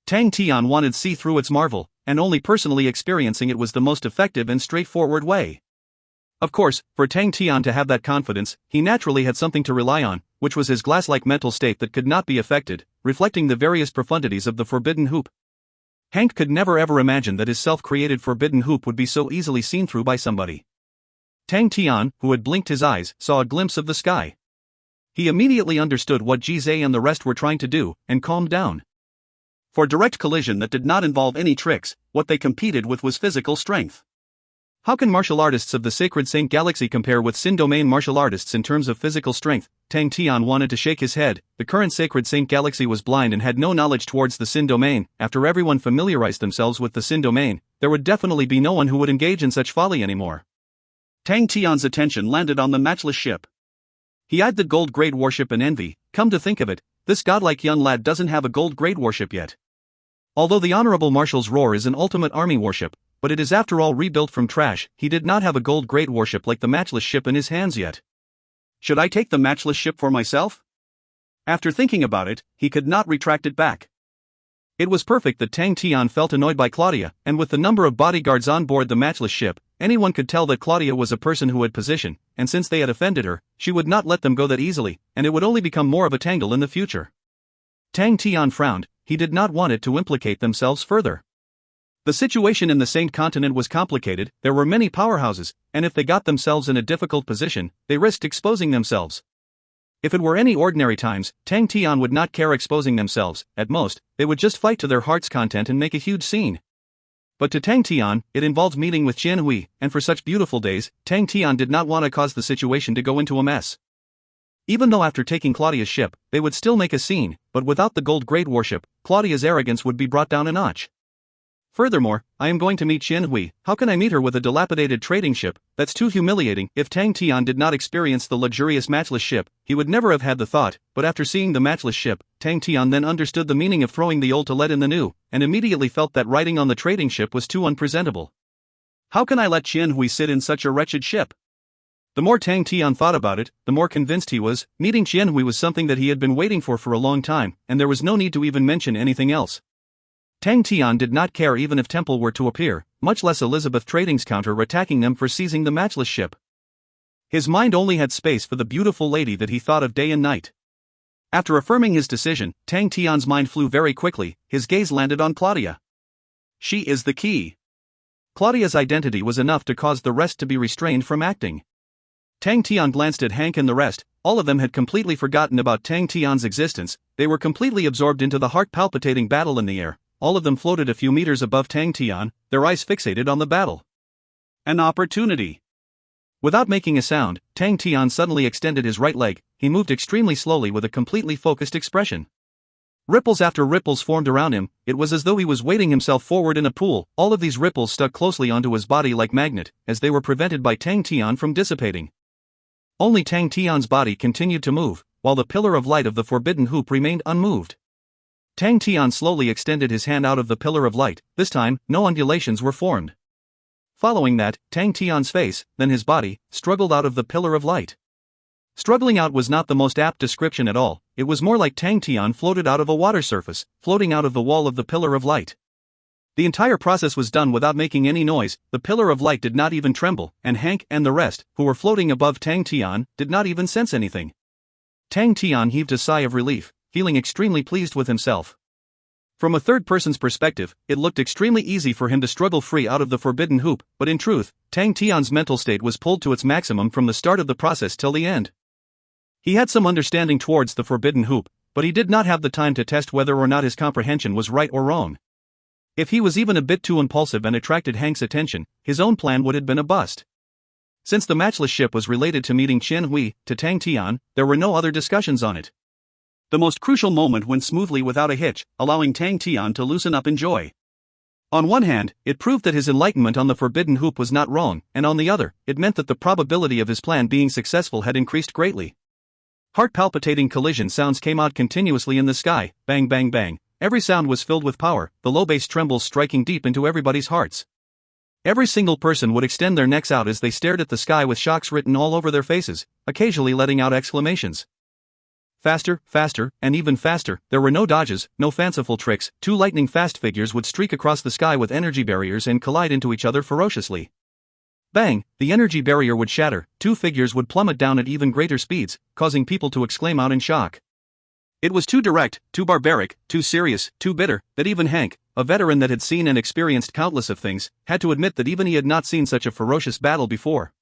B: Tian wanted to see through its marvel, and only personally experiencing it was the most effective and straightforward way. Of course, for Tang Tian to have that confidence, he naturally had something to rely on, which was his glass-like mental state that could not be affected, reflecting the various profundities of the forbidden hoop. Hank could never ever imagine that his self-created forbidden hoop would be so easily seen through by somebody. Tang Tian, who had blinked his eyes, saw a glimpse of the sky. He immediately understood what Jizai and the rest were trying to do, and calmed down. For direct collision that did not involve any tricks, what they competed with was physical strength. How can martial artists of the Sacred Saint Galaxy compare with Sin Domain martial artists in terms of physical strength? Tang Tian wanted to shake his head. The current Sacred Saint Galaxy was blind and had no knowledge towards the Sin Domain. After everyone familiarized themselves with the Sin Domain, there would definitely be no one who would engage in such folly anymore.
A: Tang Tian's attention landed on the matchless ship. He eyed the gold grade warship in envy. Come to think of it, this godlike young lad doesn't have a gold grade warship yet. Although the Honorable Marshal's Roar is an ultimate army warship, but it is after all rebuilt from trash, he did not have a gold grade warship like the matchless ship in his hands yet.
B: Should I take the matchless ship for myself? After thinking about it, he could not retract it back. It was perfect that Tang Tian felt annoyed by Claudia, and with the number of bodyguards on board the matchless ship, anyone could tell that Claudia was a person who had position, and since they had offended her, she would not let them go that easily, and it would only become more of a tangle in the future. Tang Tian frowned. He did not want it to implicate themselves further. The situation in the Saint Continent was complicated. There were many powerhouses, and if they got themselves in a difficult position, they risked exposing themselves. If it were any ordinary times, Tang Tian would not care exposing themselves. At most, they would just fight to their heart's content and make a huge scene. But to Tang Tian, it involved meeting with Qian Hui, and for such beautiful days, Tang Tian did not want to cause the situation to go into a mess. Even though after taking Claudia's ship, they would still make a scene, but without the gold grade warship, Claudia's arrogance would be brought down a notch. Furthermore, I am going to meet Qian Hui. How can I meet her with a dilapidated trading ship? That's too humiliating. If Tang Tian did not experience the luxurious matchless ship, he would never have had the thought, but after seeing the matchless ship, Tang Tian then understood the meaning of throwing the old to let in the new, and immediately felt that riding on the trading ship was too unpresentable. How can I let Qian Hui sit in such a wretched ship? The more Tang Tian thought about it, the more convinced he was. Meeting Qian Hui was something that he had been waiting for a long time, and there was no need to even mention anything else. Tang Tian did not care even if Temple were to appear, much less Elizabeth Trading's counter-attacking them for seizing the matchless ship. His mind only had space for the beautiful lady that he thought of day and night. After affirming his decision, Tang Tian's mind flew very quickly. His gaze landed on Claudia. She is the key. Claudia's identity was enough to cause the rest to be restrained from acting. Tang Tian glanced at Hank and the rest. All of them had completely forgotten about Tang Tian's existence. They were completely absorbed into the heart-palpitating battle in the air. All of them floated a few meters above Tang Tian, their eyes fixated on the battle.
A: An opportunity.
B: Without making a sound, Tang Tian suddenly extended his right leg. He moved extremely slowly with a completely focused expression. Ripples after ripples formed around him. It was as though he was wading himself forward in a pool. All of these ripples stuck closely onto his body like magnet, as they were prevented by Tang Tian from dissipating. Only Tang Tian's body continued to move, while the pillar of light of the forbidden hoop remained unmoved. Tang Tian slowly extended his hand out of the pillar of light. This time, no undulations were formed. Following that, Tang Tian's face, then his body, struggled out of the pillar of light. Struggling out was not the most apt description at all. It was more like Tang Tian floated out of a water surface, floating out of the wall of the pillar of light. The entire process was done without making any noise. The pillar of light did not even tremble, and Hank and the rest, who were floating above Tang Tian, did not even sense anything. Tang Tian heaved a sigh of relief, feeling extremely pleased with himself. From a third person's perspective, it looked extremely easy for him to struggle free out of the forbidden hoop, but in truth, Tang Tian's mental state was pulled to its maximum from the start of the process till the end. He had some understanding towards the forbidden hoop, but he did not have the time to test whether or not his comprehension was right or wrong. If he was even a bit too impulsive and attracted Hank's attention, his own plan would have been a bust. Since the matchless ship was related to meeting Qian Hui, to Tang Tian, there were no other discussions on it.
A: The most crucial moment went smoothly without a hitch, allowing Tang Tian to loosen up in joy. On one hand, it proved that his enlightenment on the forbidden hoop was not wrong, and on the other, it meant that the probability of his plan being successful had increased greatly. Heart-palpitating collision sounds came out continuously in the sky, bang bang bang. Every sound was filled with power, the low bass trembles striking deep into everybody's hearts. Every single person would extend their necks out as they stared at the sky with shocks written all over their faces, occasionally letting out exclamations. Faster, faster, and even faster. There were no dodges, no fanciful tricks. Two lightning-fast figures would streak across the sky with energy barriers and collide into each other ferociously.
B: Bang, the energy barrier would shatter, two figures would plummet down at even greater speeds, causing people to exclaim out in shock. It was too direct, too barbaric, too serious, too bitter, that even Hank, a veteran that had seen and experienced countless of things, had to admit that even he had not seen such a ferocious battle before.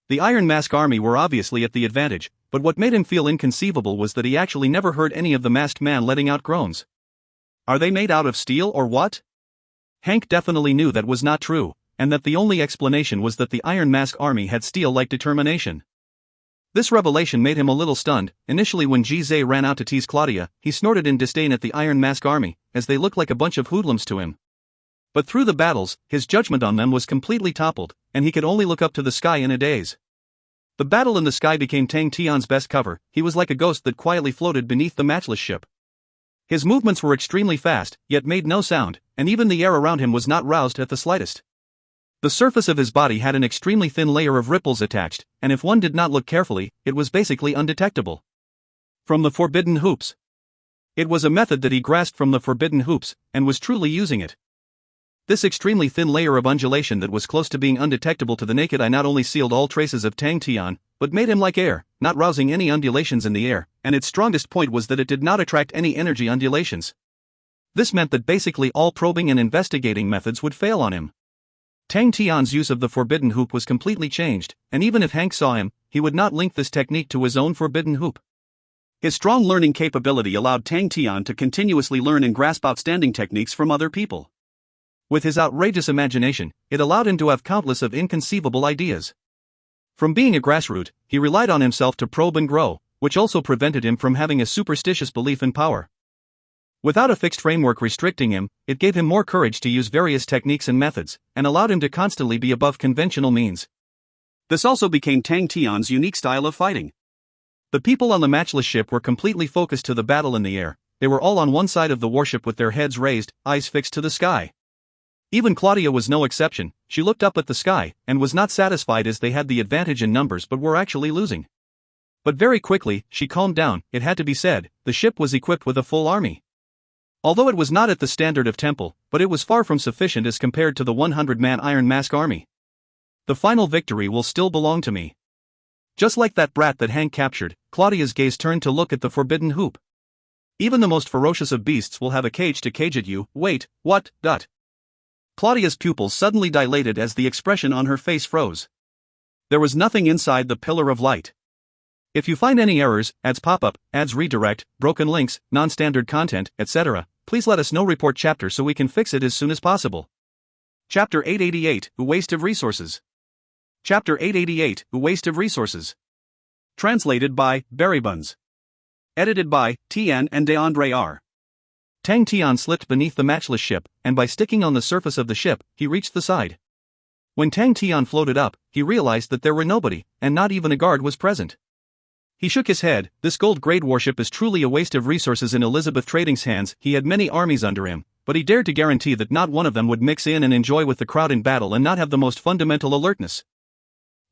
B: The Iron Mask army were obviously at the advantage, but what made him feel inconceivable was that he actually never heard any of the masked man letting out groans. Are they made out of steel or what? Hank definitely knew that was not true, and that the only explanation was that the Iron Mask army had steel-like determination. This revelation made him a little stunned. Initially, when Ji-Zhe ran out to tease Claudia, he snorted in disdain at the Iron Mask army, as they looked like a bunch of hoodlums to him. But through the battles, his judgment on them was completely toppled, and he could only look up to the sky in a daze. The battle in the sky became Tang Tian's best cover. He was like a ghost that quietly floated beneath the matchless ship. His movements were extremely fast, yet made no sound, and even the air around him was not roused at the slightest. The surface of his body had an extremely thin layer of ripples attached, and if one did not look carefully, it was basically undetectable. From the forbidden hoops. It was a method that he grasped from the forbidden hoops, and was truly using it. This extremely thin layer of undulation that was close to being undetectable to the naked eye not only sealed all traces of Tang Tian, but made him like air, not rousing any undulations in the air, and its strongest point was that it did not attract any energy undulations. This meant that basically all probing and investigating methods would fail on him. Tang Tian's use of the forbidden hoop was completely changed, and even if Hank saw him, he would not link this technique to his own forbidden hoop. His strong learning capability allowed Tang Tian to continuously learn and grasp outstanding techniques from other people. With his outrageous imagination, it allowed him to have countless of inconceivable ideas. From being a grassroot, he relied on himself to probe and grow, which also prevented him from having a superstitious belief in power. Without a fixed framework restricting him, it gave him more courage to use various techniques and methods, and allowed him to constantly be above conventional means. This also became Tang Tian's unique style of fighting. The people on the matchless ship were completely focused to the battle in the air. They were all on one side of the warship with their heads raised, eyes fixed to the sky. Even Claudia was no exception. She looked up at the sky, and was not satisfied as they had the advantage in numbers but were actually losing. But very quickly, she calmed down. It had to be said, the ship was equipped with a full army. Although it was not at the standard of Temple, but it was far from sufficient as compared to the 100-man Iron Mask army. The final victory will still belong to me. Just like that brat that Hank captured, Claudia's gaze turned to look at the forbidden hoop. Even the most ferocious of beasts will have a cage to cage at you. Wait, what? Claudia's pupils suddenly dilated as the expression on her face froze. There was nothing inside the pillar of light. If you find any errors, ads pop up, ads redirect, broken links, non-standard content, etc., please let us know. Report chapter so we can fix it as soon as possible. Chapter 888, Waste of Resources. Chapter 888, Waste of Resources. Translated by Buns. Edited by Tian and DeAndre R. Tang Tian slipped beneath the matchless ship, and by sticking on the surface of the ship, he reached the side. When Tang Tian floated up, he realized that there were nobody, and not even a guard was present. He shook his head. This gold-grade warship is truly a waste of resources in Elizabeth Trading's hands. He had many armies under him, but he dared to guarantee that not one of them would mix in and enjoy with the crowd in battle and not have the most fundamental alertness.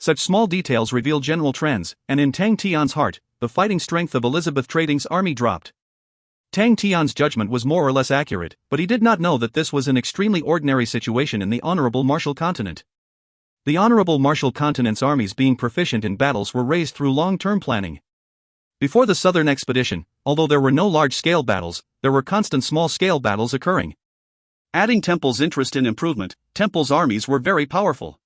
B: Such small details reveal general trends, and in Tang Tian's heart, the fighting strength of Elizabeth Trading's army dropped. Tang Tian's judgment was more or less accurate, but he did not know that this was an extremely ordinary situation in the Honorable Martial Continent. The Honorable Martial Continent's armies being proficient in battles were raised through long-term planning. Before the Southern Expedition, although there were no large-scale battles, there were constant small-scale battles occurring. Adding Temple's interest in improvement, Temple's armies were very powerful.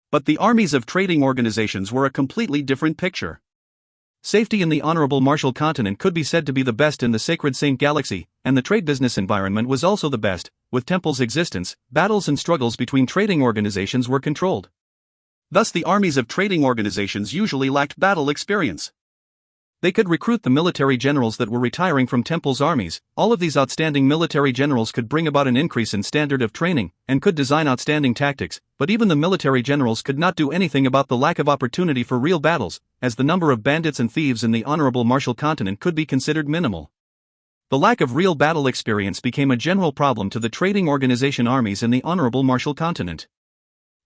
B: But the armies of trading organizations were a completely different picture. Safety in the Honorable Martial Continent could be said to be the best in the Sacred Saint Galaxy, and the trade business environment was also the best. With Temple's existence, battles and struggles between trading organizations were controlled. Thus the armies of trading organizations usually lacked battle experience. They could recruit the military generals that were retiring from Temple's armies. All of these outstanding military generals could bring about an increase in standard of training, and could design outstanding tactics, but even the military generals could not do anything about the lack of opportunity for real battles, as the number of bandits and thieves in the Honorable Martial Continent could be considered minimal. The lack of real battle experience became a general problem to the trading organization armies in the Honorable Martial Continent.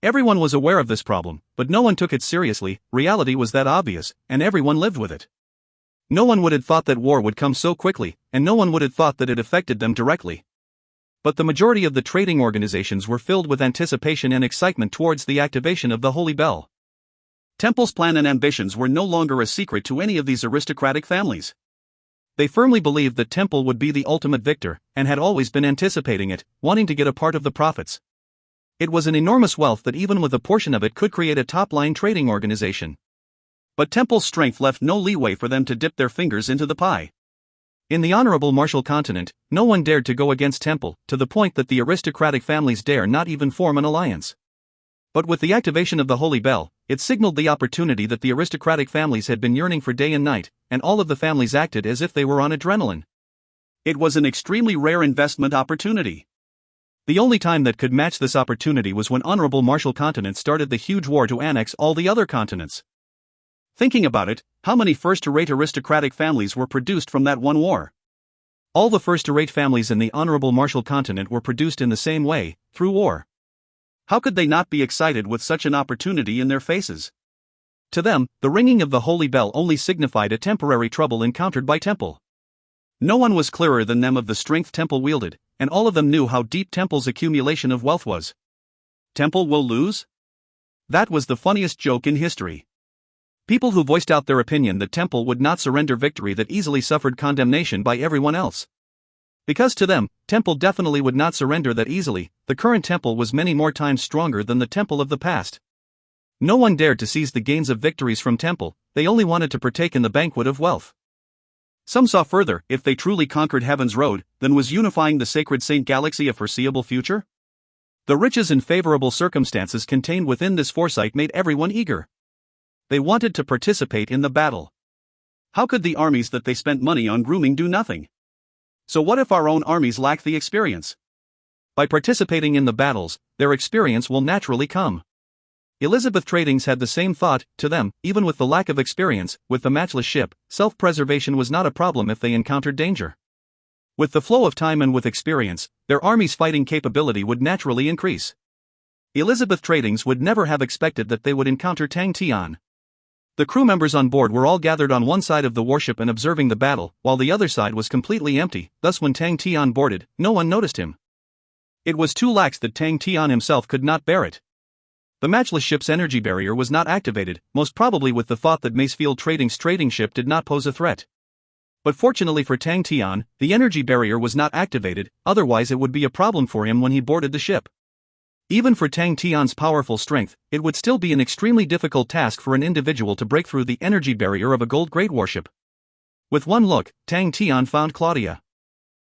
B: Everyone was aware of this problem, but no one took it seriously. Reality was that obvious, and everyone lived with it. No one would have thought that war would come so quickly, and no one would have thought that it affected them directly. But the majority of the trading organizations were filled with anticipation and excitement towards the activation of the Holy Bell.
A: Temple's plan and ambitions were no longer a secret to any of these aristocratic families.
B: They firmly believed that Temple would be the ultimate victor, and had always been anticipating it, wanting to get a part of the profits. It was an enormous wealth that even with a portion of it could create a top-line trading organization.
A: But Temple's strength left no leeway for them to dip their fingers into the pie.
B: In the Honorable Martial Continent, no one dared to go against Temple, to the point that the aristocratic families dare not even form an alliance. But with the activation of the Holy Bell, it signaled the opportunity that the aristocratic families had been yearning for day and night, and all of the families acted as if they were on adrenaline.
A: It was an extremely rare investment opportunity.
B: The only time that could match this opportunity was when Honorable Martial Continent started the huge war to annex all the other continents.
A: Thinking about it, how many first-rate aristocratic families were produced from that one war?
B: All the first-rate families in the Honorable Martial Continent were produced in the same way, through war.
A: How could they not be excited with such an opportunity in their faces?
B: To them, the ringing of the Holy Bell only signified a temporary trouble encountered by Temple.
A: No one was clearer than them of the strength Temple wielded, and all of them knew how deep Temple's accumulation of wealth was. Temple will lose? That was the funniest joke in history. People who voiced out their opinion that Temple would not surrender victory that easily suffered condemnation by everyone else. Because to them, Temple definitely would not surrender that easily. The current Temple was many more times stronger than the Temple of the past. No one dared to seize the gains of victories from Temple, they only wanted to partake in the banquet of wealth. Some saw further, if they truly conquered Heaven's Road, then was unifying the sacred Saint Galaxy a foreseeable future? The riches and favorable circumstances contained within this foresight made everyone eager. They wanted to participate in the battle. How could the armies that they spent money on grooming do nothing? So what if our own armies lack the experience?
B: By participating in the battles, their experience will naturally come. Elizabeth Tradings had the same thought. To them, even with the lack of experience, with the matchless ship, self-preservation was not a problem if they encountered danger. With the flow of time and with experience, their army's fighting capability would naturally increase. Elizabeth Tradings would never have expected that they would encounter Tang Tian. The crew members on board were all gathered on one side of the warship and observing the battle, while the other side was completely empty. Thus when Tang Tian boarded, no one noticed him. It was too lax that Tang Tian himself could not bear it. The matchless ship's energy barrier was not activated, most probably with the thought that Macefield Trading's trading ship did not pose a threat. But fortunately for Tang Tian, the energy barrier was not activated, otherwise it would be a problem for him when he boarded the ship. Even for Tang Tian's powerful strength, it would still be an extremely difficult task for an individual to break through the energy barrier of a gold grade warship. With one look, Tang Tian found Claudia.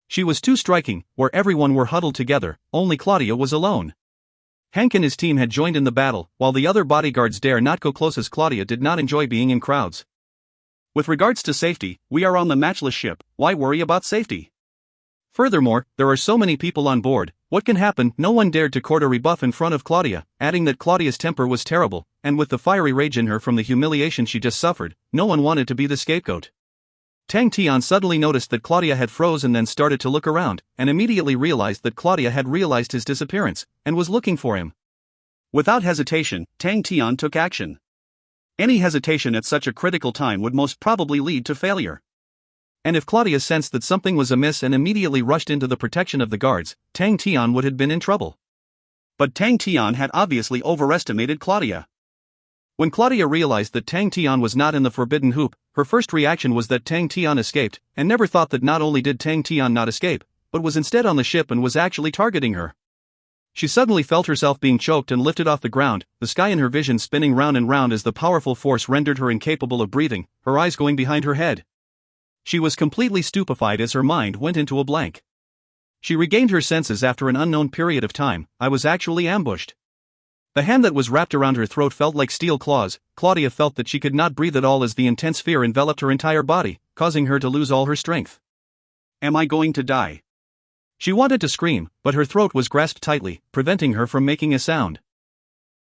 B: She was too striking, where everyone were huddled together, only Claudia was alone. Hank and his team had joined in the battle, while the other bodyguards dare not go close as Claudia did not enjoy being in crowds.
A: With regards to safety, we are on the matchless ship, why worry about safety?
B: Furthermore, there are so many people on board, what can happen? No one dared to court a rebuff in front of Claudia, adding that Claudia's temper was terrible, and with the fiery rage in her from the humiliation she just suffered, no one wanted to be the scapegoat. Tang Tian suddenly noticed that Claudia had frozen and then started to look around, and immediately realized that Claudia had realized his disappearance, and was looking for him.
A: Without hesitation, Tang Tian took action. Any hesitation at such a critical time would most probably lead to failure.
B: And if Claudia sensed that something was amiss and immediately rushed into the protection of the guards, Tang Tian would have been in trouble.
A: But Tang Tian had obviously overestimated Claudia.
B: When Claudia realized that Tang Tian was not in the forbidden hoop, her first reaction was that Tang Tian escaped, and never thought that not only did Tang Tian not escape, but was instead on the ship and was actually targeting her. She suddenly felt herself being choked and lifted off the ground, the sky in her vision spinning round and round as the powerful force rendered her incapable of breathing, her eyes going behind her head. She was completely stupefied as her mind went into a blank. She regained her senses after an unknown period of time. I was actually ambushed. The hand that was wrapped around her throat felt like steel claws. Claudia felt that she could not breathe at all as the intense fear enveloped her entire body, causing her to lose all her strength.
A: Am I going to die?
B: She wanted to scream, but her throat was grasped tightly, preventing her from making a sound.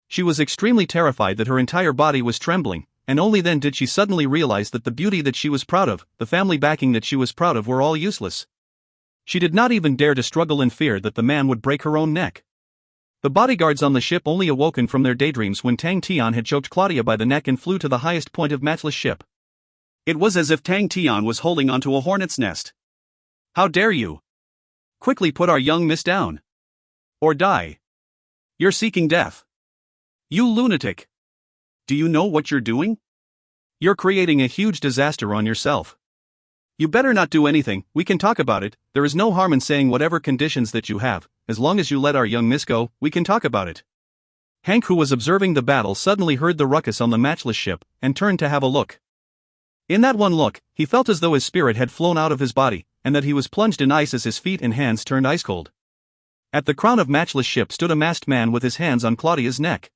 B: She was extremely terrified that her entire body was trembling, and only then did she suddenly realize that the beauty that she was proud of, the family backing that she was proud of were all useless. She did not even dare to struggle in fear that the man would break her own neck. The bodyguards on the ship only awoken from their daydreams when Tang Tian had choked Claudia by the neck and flew to the highest point of matchless ship.
A: It was as if Tang Tian was holding onto a hornet's nest. How dare you? Quickly put our young miss down. Or die. You're seeking death. You lunatic. Do you know what you're doing? You're creating a huge disaster on yourself. You better not do anything, we can talk about it, there is no harm in saying whatever conditions that you have, as long as you let our young miss go, we can talk about it. Hank, who was observing the battle, suddenly heard the ruckus on the matchless ship, and turned to have a look. In that one look, he felt as though his spirit had flown out of his body, and that he was plunged in ice as his feet and hands turned ice cold. At the crown of matchless ship stood a masked man with his hands on Claudia's neck.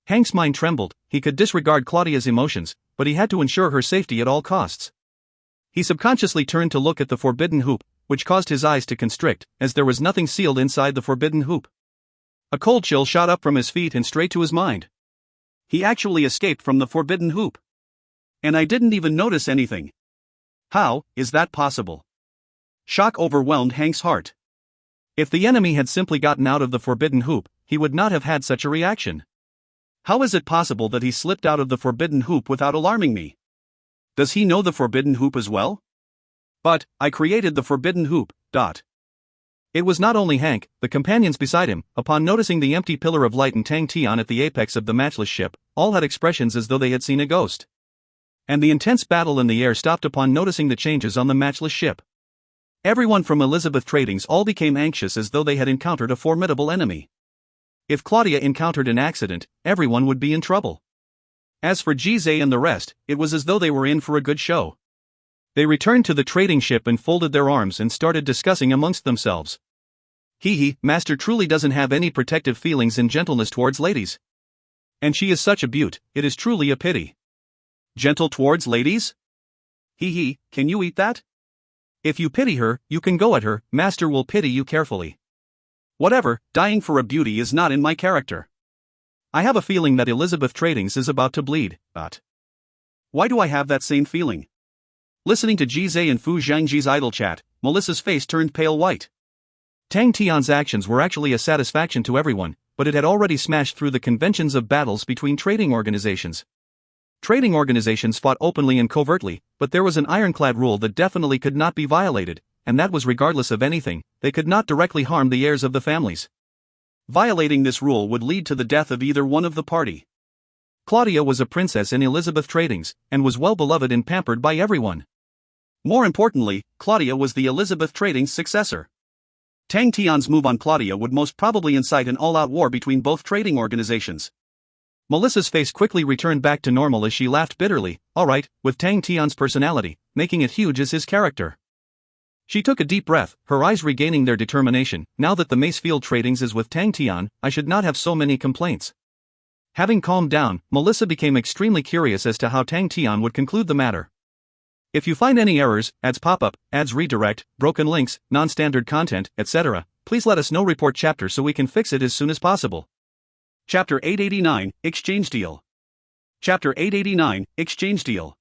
A: Hank's mind trembled, he could disregard Claudia's emotions, but he had to ensure her safety at all costs. He subconsciously turned to look at the forbidden hoop, which caused his eyes to constrict, as there was nothing sealed inside the forbidden hoop. A cold chill shot up from his feet and straight to his mind. He actually escaped from the forbidden hoop. And I didn't even notice anything. How is that possible? Shock overwhelmed Hank's heart. If the enemy had simply gotten out of the forbidden hoop, he would not have had such a reaction. How is it possible that he slipped out of the forbidden hoop without alarming me? Does he know the forbidden hoop as well? But I created the forbidden hoop. It was not only Hank, the companions beside him, upon noticing the empty pillar of light and Tang Tian at the apex of the matchless ship, all had expressions as though they had seen a ghost. And the intense battle in the air stopped upon noticing the changes on the matchless ship. Everyone from Elizabeth Tradings all became anxious as though they had encountered a formidable enemy. If Claudia encountered an accident, everyone would be in trouble. As for Gize and the rest, it was as though they were in for a good show. They returned to the trading ship and folded their arms and started discussing amongst themselves. Master truly doesn't have any protective feelings and gentleness towards ladies. And she is such a beaut, it is truly a pity. Gentle towards ladies? Can you eat that? If you pity her, you can go at her, Master will pity you carefully. Whatever, dying for a beauty is not in my character. I have a feeling that Elizabeth Tradings is about to bleed, but why do I have that same feeling? Listening to Gize and Fu Zhangji's idle chat, Melissa's face turned pale white. Tang Tian's actions were actually a satisfaction to everyone, but it had already smashed through the conventions of battles between trading organizations. Trading organizations fought openly and covertly, but there was an ironclad rule that definitely could not be violated, and that was regardless of anything, they could not directly harm the heirs of the families. Violating this rule would lead to the death of either one of the party. Claudia was a princess in Elizabeth Tradings, and was well beloved and pampered by everyone. More importantly, Claudia was the Elizabeth Tradings successor. Tang Tian's move on Claudia would most probably incite an all-out war between both trading organizations. Melissa's face quickly returned back to normal as she laughed bitterly, alright, with Tang Tian's personality, making it huge as his character. She took a deep breath, her eyes regaining their determination. Now that the Macefield Tradings is with Tang Tian, I should not have so many complaints. Having calmed down, Melissa became extremely curious as to how Tang Tian would conclude the matter. If you find any errors, ads pop up, ads redirect, broken links, non-standard content, etc., please let us know. Report chapter so we can fix it as soon as possible. Chapter 889, Exchange Deal. Chapter 889, Exchange Deal.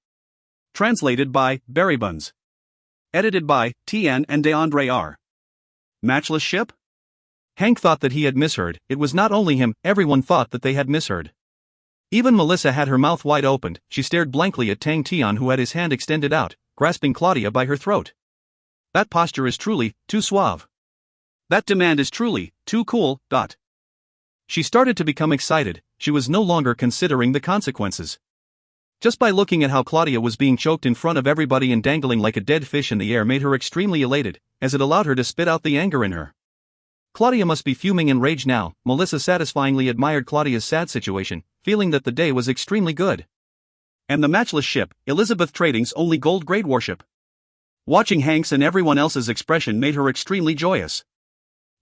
A: Translated by Berrybuns. Edited by Tian and DeAndre R. Matchless ship? Hank thought that he had misheard. It was not only him, everyone thought that they had misheard. Even Melissa had her mouth wide opened. She stared blankly at Tang Tian, who had his hand extended out, grasping Claudia by her throat. That posture is truly too suave. That demand is truly too cool. She started to become excited. She was no longer considering the consequences. Just by looking at how Claudia was being choked in front of everybody and dangling like a dead fish in the air made her extremely elated, as it allowed her to spit out the anger in her. Claudia must be fuming in rage now. Melissa satisfyingly admired Claudia's sad situation, feeling that the day was extremely good. And the matchless ship, Elizabeth Tradings' only gold-grade warship. Watching Hank's and everyone else's expression made her extremely joyous.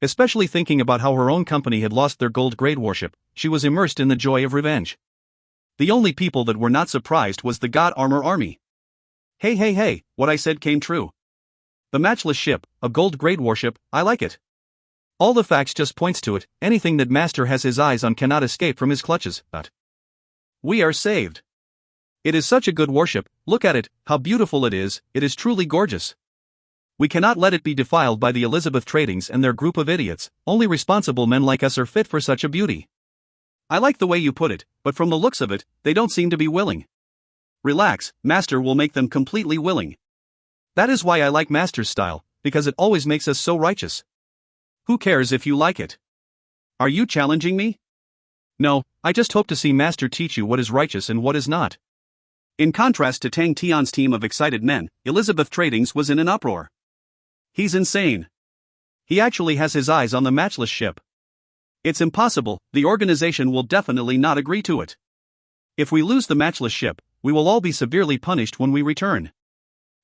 A: Especially thinking about how her own company had lost their gold-grade warship, she was immersed in the joy of revenge. The only people that were not surprised was the God Armor Army. Hey, what I said came true. The matchless ship, a gold-grade warship, I like it. All the facts just points to it. Anything that Master has his eyes on cannot escape from his clutches. But we are saved. It is such a good warship. Look at it, how beautiful it is truly gorgeous. We cannot let it be defiled by the Elizabeth Tradings and their group of idiots. Only responsible men like us are fit for such a beauty. I like the way you put it, but from the looks of it, they don't seem to be willing. Relax, Master will make them completely willing. That is why I like Master's style.
B: because it always makes us so righteous. Who cares if you like it?
A: Are you challenging me?
B: No, I just hope to see Master teach you what is righteous and what is not.
A: In contrast to Tang Tian's team of excited men, Elizabeth Tradings was in an uproar. He's insane.
B: He actually has his eyes on the matchless ship.
A: It's impossible, the organization will definitely not agree to it.
B: If we lose the matchless ship, we will all be severely punished when we return.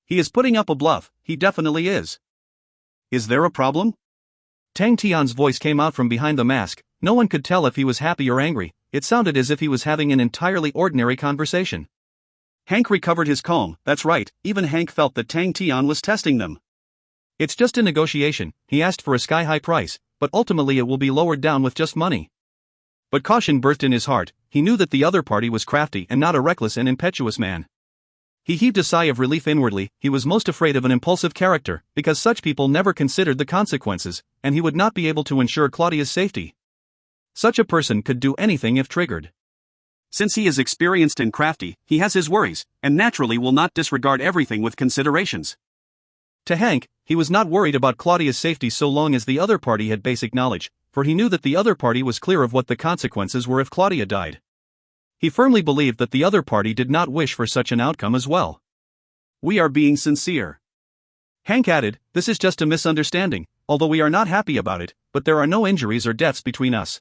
A: He is putting up a bluff, he definitely is. Is there a problem?
B: Tang Tian's voice came out from behind the mask. No one could tell if he was happy or angry. It sounded as if he was having an entirely ordinary conversation.
A: Hank recovered his calm. That's right, even Hank felt that Tang Tian was testing them.
B: It's just a negotiation. He asked for a sky-high price, but ultimately it will be lowered down with just money. But caution burst in his heart. He knew that the other party was crafty and not a reckless and impetuous man. He heaved a sigh of relief inwardly. He was most afraid of an impulsive character, because such people never considered the consequences, and he would not be able to ensure Claudia's safety. Such a person could do anything if triggered.
A: Since he is experienced and crafty, he has his worries, and naturally will not disregard everything with considerations.
B: To Hank, he was not worried about Claudia's safety so long as the other party had basic knowledge, for he knew that the other party was clear of what the consequences were if Claudia died. He firmly believed that the other party did not wish for such an outcome as well.
A: We are being sincere.
B: Hank added, this is just a misunderstanding, although we are not happy about it, but there are no injuries or deaths between us.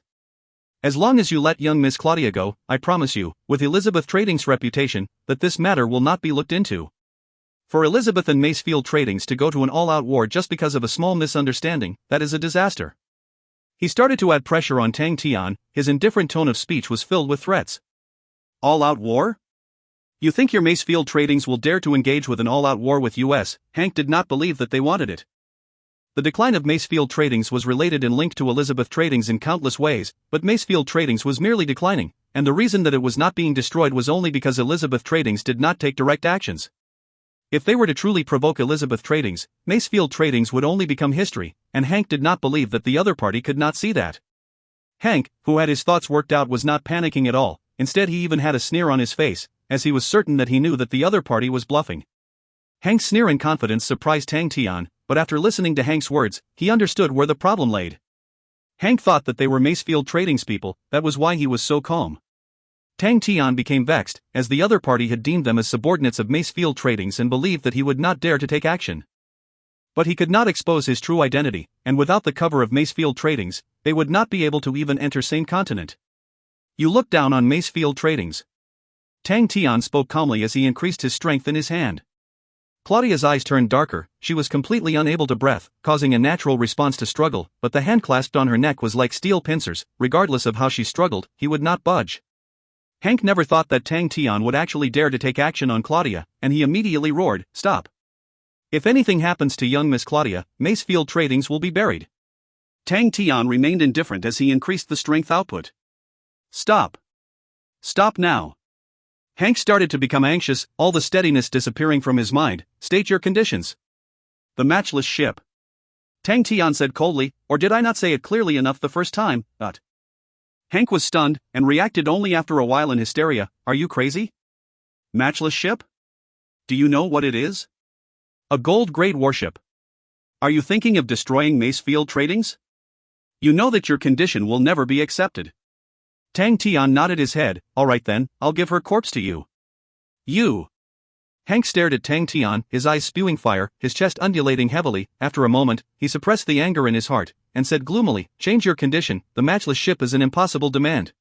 B: As long as you let young Miss Claudia go, I promise you, with Elizabeth Tradings' reputation, that this matter will not be looked into. For Elizabeth and Macefield Tradings to go to an all-out war just because of a small misunderstanding, that is a disaster. He started to add pressure on Tang Tian. His indifferent tone of speech was filled with threats.
A: All-out war? You think your Macefield Tradings will dare to engage with an all-out war with US? Hank did not believe that they wanted it.
B: The decline of Macefield Tradings was related and linked to Elizabeth Tradings in countless ways, but Macefield Tradings was merely declining, and the reason that it was not being destroyed was only because Elizabeth Tradings did not take direct actions. If they were to truly provoke Elizabeth Tradings, Macefield Tradings would only become history, and Hank did not believe that the other party could not see that. Hank, who had his thoughts worked out, was not panicking at all. Instead, he even had a sneer on his face, as he was certain that he knew that the other party was bluffing. Hank's sneer and confidence surprised Tang Tian, but after listening to Hank's words, he understood where the problem laid. Hank thought that they were Macefield Tradings people, that was why he was so calm. Tang Tian became vexed, as the other party had deemed them as subordinates of Macefield Tradings and believed that he would not dare to take action. But he could not expose his true identity, and without the cover of Macefield Tradings, they would not be able to even enter same continent. You look down on Macefield Tradings. Tang Tian spoke calmly as he increased his strength in his hand. Claudia's eyes turned darker. She was completely unable to breathe, causing a natural response to struggle, but the hand clasped on her neck was like steel pincers. Regardless of how she struggled, he would not budge. Hank never thought that Tang Tian would actually dare to take action on Claudia, and he immediately roared, "Stop! If anything happens to young Miss Claudia, Macefield Tradings will be buried."
A: Tang Tian remained indifferent as he increased the strength output. "Stop! Stop now!" Hank started to become anxious, all the steadiness disappearing from his mind. "State your conditions." "The matchless ship." Tang Tian said coldly, "Or did I not say it clearly enough the first time?" Hank was stunned, and reacted only after a while in hysteria. "Are you crazy? Matchless ship? Do you know what it is?"
B: "A gold-grade warship."
A: "Are you thinking of destroying Macefield Tradings? You know that your condition will never be accepted."
B: Tang Tian nodded his head. "All right then, I'll give her corpse to you."
A: "You?"
B: Hank stared at Tang Tian, his eyes spewing fire, his chest undulating heavily. After a moment, he suppressed the anger in his heart, and said gloomily, "Change your condition. The matchless ship is an impossible demand."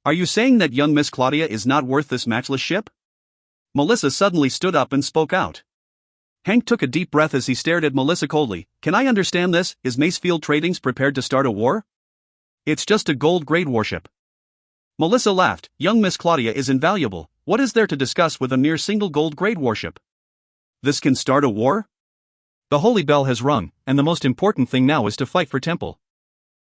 A: "Are you saying that young Miss Claudia is not worth this matchless ship?" Melissa suddenly stood up and spoke out. Hank took a deep breath as he stared at Melissa coldly. "Can I understand this? Is Macefield Tradings prepared to start a war?" "It's just a gold-grade warship." Melissa laughed. "Young Miss Claudia is invaluable. What is there to discuss with a mere single gold-grade warship? This can start a war?"
B: "The holy bell has rung, and the most important thing now is to fight for Temple.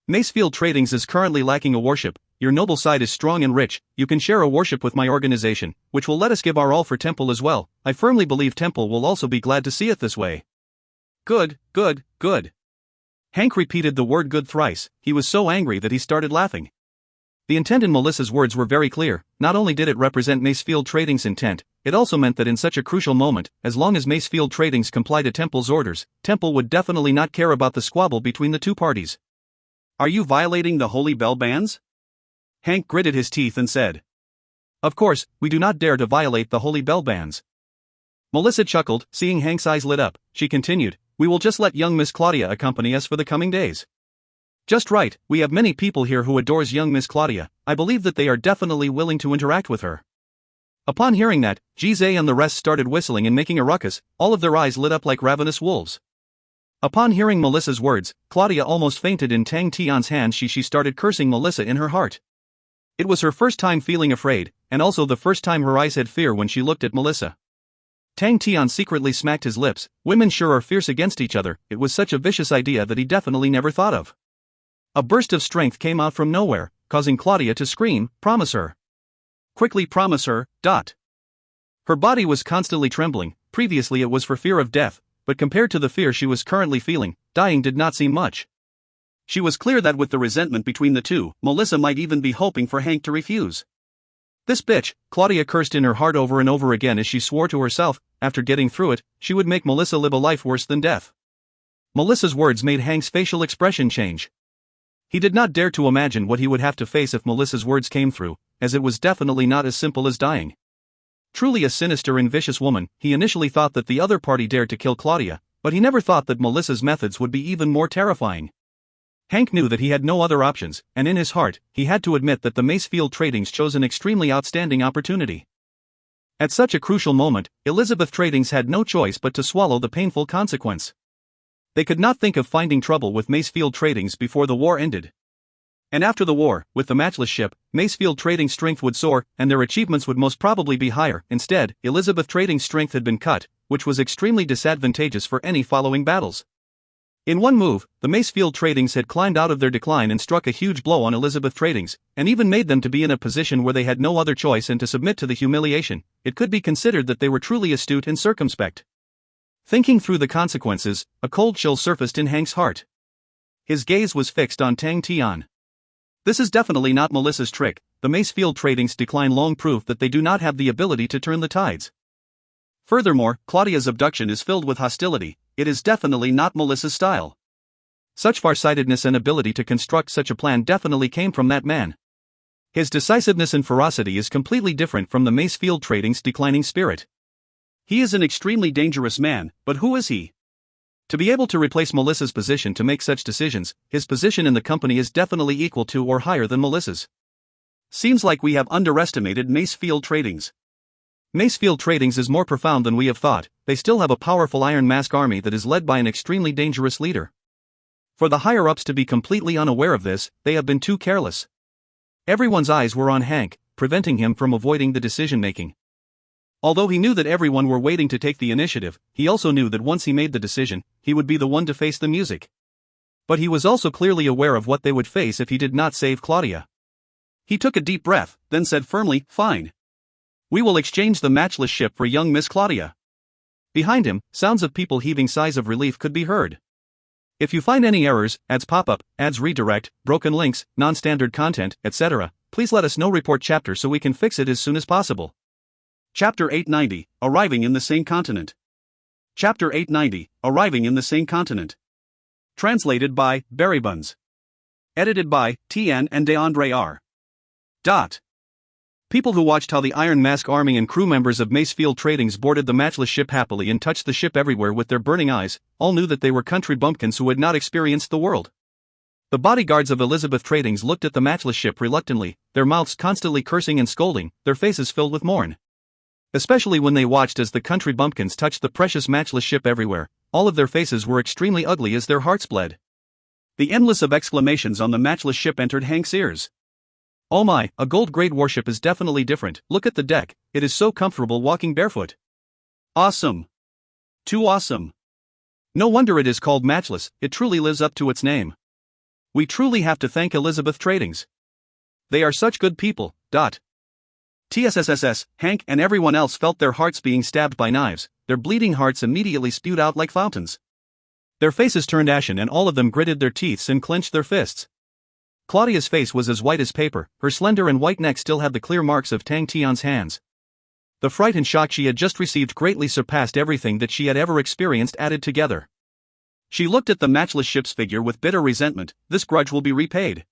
B: Macefield Tradings is currently lacking a warship. Your noble side is strong and rich. You can share a warship with my organization, which will let us give our all for Temple as well. I firmly believe Temple will also be glad to see it this way."
A: "Good, good, good."
B: Hank repeated the word good thrice. He was so angry that he started laughing. The intent in Melissa's words were very clear. Not only did it represent Macefield Tradings' intent, it also meant that in such a crucial moment, as long as Macefield Tradings complied to Temple's orders, Temple would definitely not care about the squabble between the two parties.
A: Are you violating the holy bell bans?
B: Hank gritted his teeth and said. Of course, we do not dare to violate the holy bell bans. Melissa chuckled, seeing Hank's eyes lit up. She continued, we will just let young Miss Claudia accompany us for the coming days. Just right, we have many people here who adores young Miss Claudia. I believe that they are definitely willing to interact with her. Upon hearing that, Jizé and the rest started whistling and making a ruckus, all of their eyes lit up like ravenous wolves. Upon hearing Melissa's words, Claudia almost fainted in Tang Tian's hands. She started cursing Melissa in her heart. It was her first time feeling afraid, and also the first time her eyes had fear when she looked at Melissa. Tang Tian secretly smacked his lips. Women sure are fierce against each other. It was such a vicious idea that he definitely never thought of. A burst of strength came out from nowhere, causing Claudia to scream, promise her.
A: Quickly promise her, ...
B: Her body was constantly trembling. Previously it was for fear of death, but compared to the fear she was currently feeling, dying did not seem much.
A: She was clear that with the resentment between the two, Melissa might even be hoping for Hank to refuse.
B: This bitch, Claudia cursed in her heart over and over again as she swore to herself, after getting through it, she would make Melissa live a life worse than death. Melissa's words made Hank's facial expression change. He did not dare to imagine what he would have to face if Melissa's words came through, as it was definitely not as simple as dying. Truly a sinister and vicious woman, he initially thought that the other party dared to kill Claudia, but he never thought that Melissa's methods would be even more terrifying. Hank knew that he had no other options, and in his heart, he had to admit that the Macefield Tradings chose an extremely outstanding opportunity. At such a crucial moment, Elizabeth Tradings had no choice but to swallow the painful consequence. They could not think of finding trouble with Macefield Tradings before the war ended. And after the war, with the matchless ship, Macefield Trading's strength would soar, and their achievements would most probably be higher. Instead, Elizabeth Trading's strength had been cut, which was extremely disadvantageous for any following battles. In one move, the Macefield Tradings had climbed out of their decline and struck a huge blow on Elizabeth Tradings, and even made them to be in a position where they had no other choice and to submit to the humiliation. It could be considered that they were truly astute and circumspect. Thinking through the consequences, a cold chill surfaced in Hank's heart. His gaze was fixed on Tang Tian. This is definitely not Melissa's trick. The Macefield Tradings' decline long proved that they do not have the ability to turn the tides. Furthermore, Claudia's abduction is filled with hostility. It is definitely not Melissa's style. Such farsightedness and ability to construct such a plan definitely came from that man. His decisiveness and ferocity is completely different from the Macefield Tradings' declining spirit.
A: He is an extremely dangerous man, but who is he?
B: To be able to replace Melissa's position to make such decisions, his position in the company is definitely equal to or higher than Melissa's.
A: Seems like we have underestimated Macefield Tradings.
B: Macefield Tradings is more profound than we have thought. They still have a powerful Iron Mask army that is led by an extremely dangerous leader. For the higher-ups to be completely unaware of this, they have been too careless. Everyone's eyes were on Hank, preventing him from avoiding the decision-making. Although he knew that everyone were waiting to take the initiative, he also knew that once he made the decision, he would be the one to face the music. But he was also clearly aware of what they would face if he did not save Claudia.
A: He took a deep breath, then said firmly, "Fine. We will exchange the matchless ship for young Miss Claudia."
B: Behind him, sounds of people heaving sighs of relief could be heard. If you find any errors, ads pop up, ads redirect, broken links, non-standard content, etc., please let us know. Report chapter so we can fix it as soon as possible.
A: Chapter 890, Arriving in the Same Continent. Chapter 890, Arriving in the Same Continent. Translated by Berrybuns. Edited by Tian and DeAndre R.
B: People who watched how the Iron Mask army and crew members of Macefield Tradings boarded the matchless ship happily and touched the ship everywhere with their burning eyes, all knew that they were country bumpkins who had not experienced the world. The bodyguards of Elizabeth Tradings looked at the matchless ship reluctantly, their mouths constantly cursing and scolding, their faces filled with mourn. Especially when they watched as the country bumpkins touched the precious matchless ship everywhere, all of their faces were extremely ugly as their hearts bled.
A: The endless of exclamations on the matchless ship entered Hank's ears.
B: Oh my, a gold-grade warship is definitely different. Look at the deck, it is so comfortable walking barefoot.
A: Awesome. Too awesome.
B: No wonder it is called matchless, it truly lives up to its name. We truly have to thank Elizabeth Tradings. They are such good people.
A: TSSSS, Hank and everyone else felt their hearts being stabbed by knives. Their bleeding hearts immediately spewed out like fountains.
B: Their faces turned ashen and all of them gritted their teeth and clenched their fists. Claudia's face was as white as paper, her slender and white neck still had the clear marks of Tang Tian's hands. The fright and shock she had just received greatly surpassed everything that she had ever experienced added together. She looked at the matchless ship's figure with bitter resentment. This grudge will be repaid.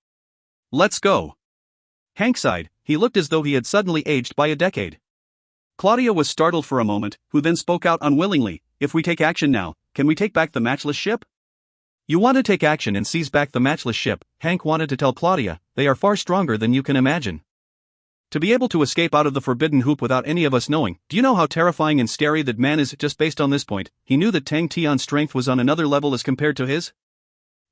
B: Let's go. Hank sighed. He looked as though he had suddenly aged by a decade. Claudia was startled for a moment, who then spoke out unwillingly. If we take action now, can we take back the matchless ship? You want to take action and seize back the matchless ship, Hank wanted to tell Claudia. They are far stronger than you can imagine. To be able to escape out of the forbidden hoop without any of us knowing, do you know how terrifying and scary that man is? Just based on this point, he knew that Tang Tian's strength was on another level as compared to his.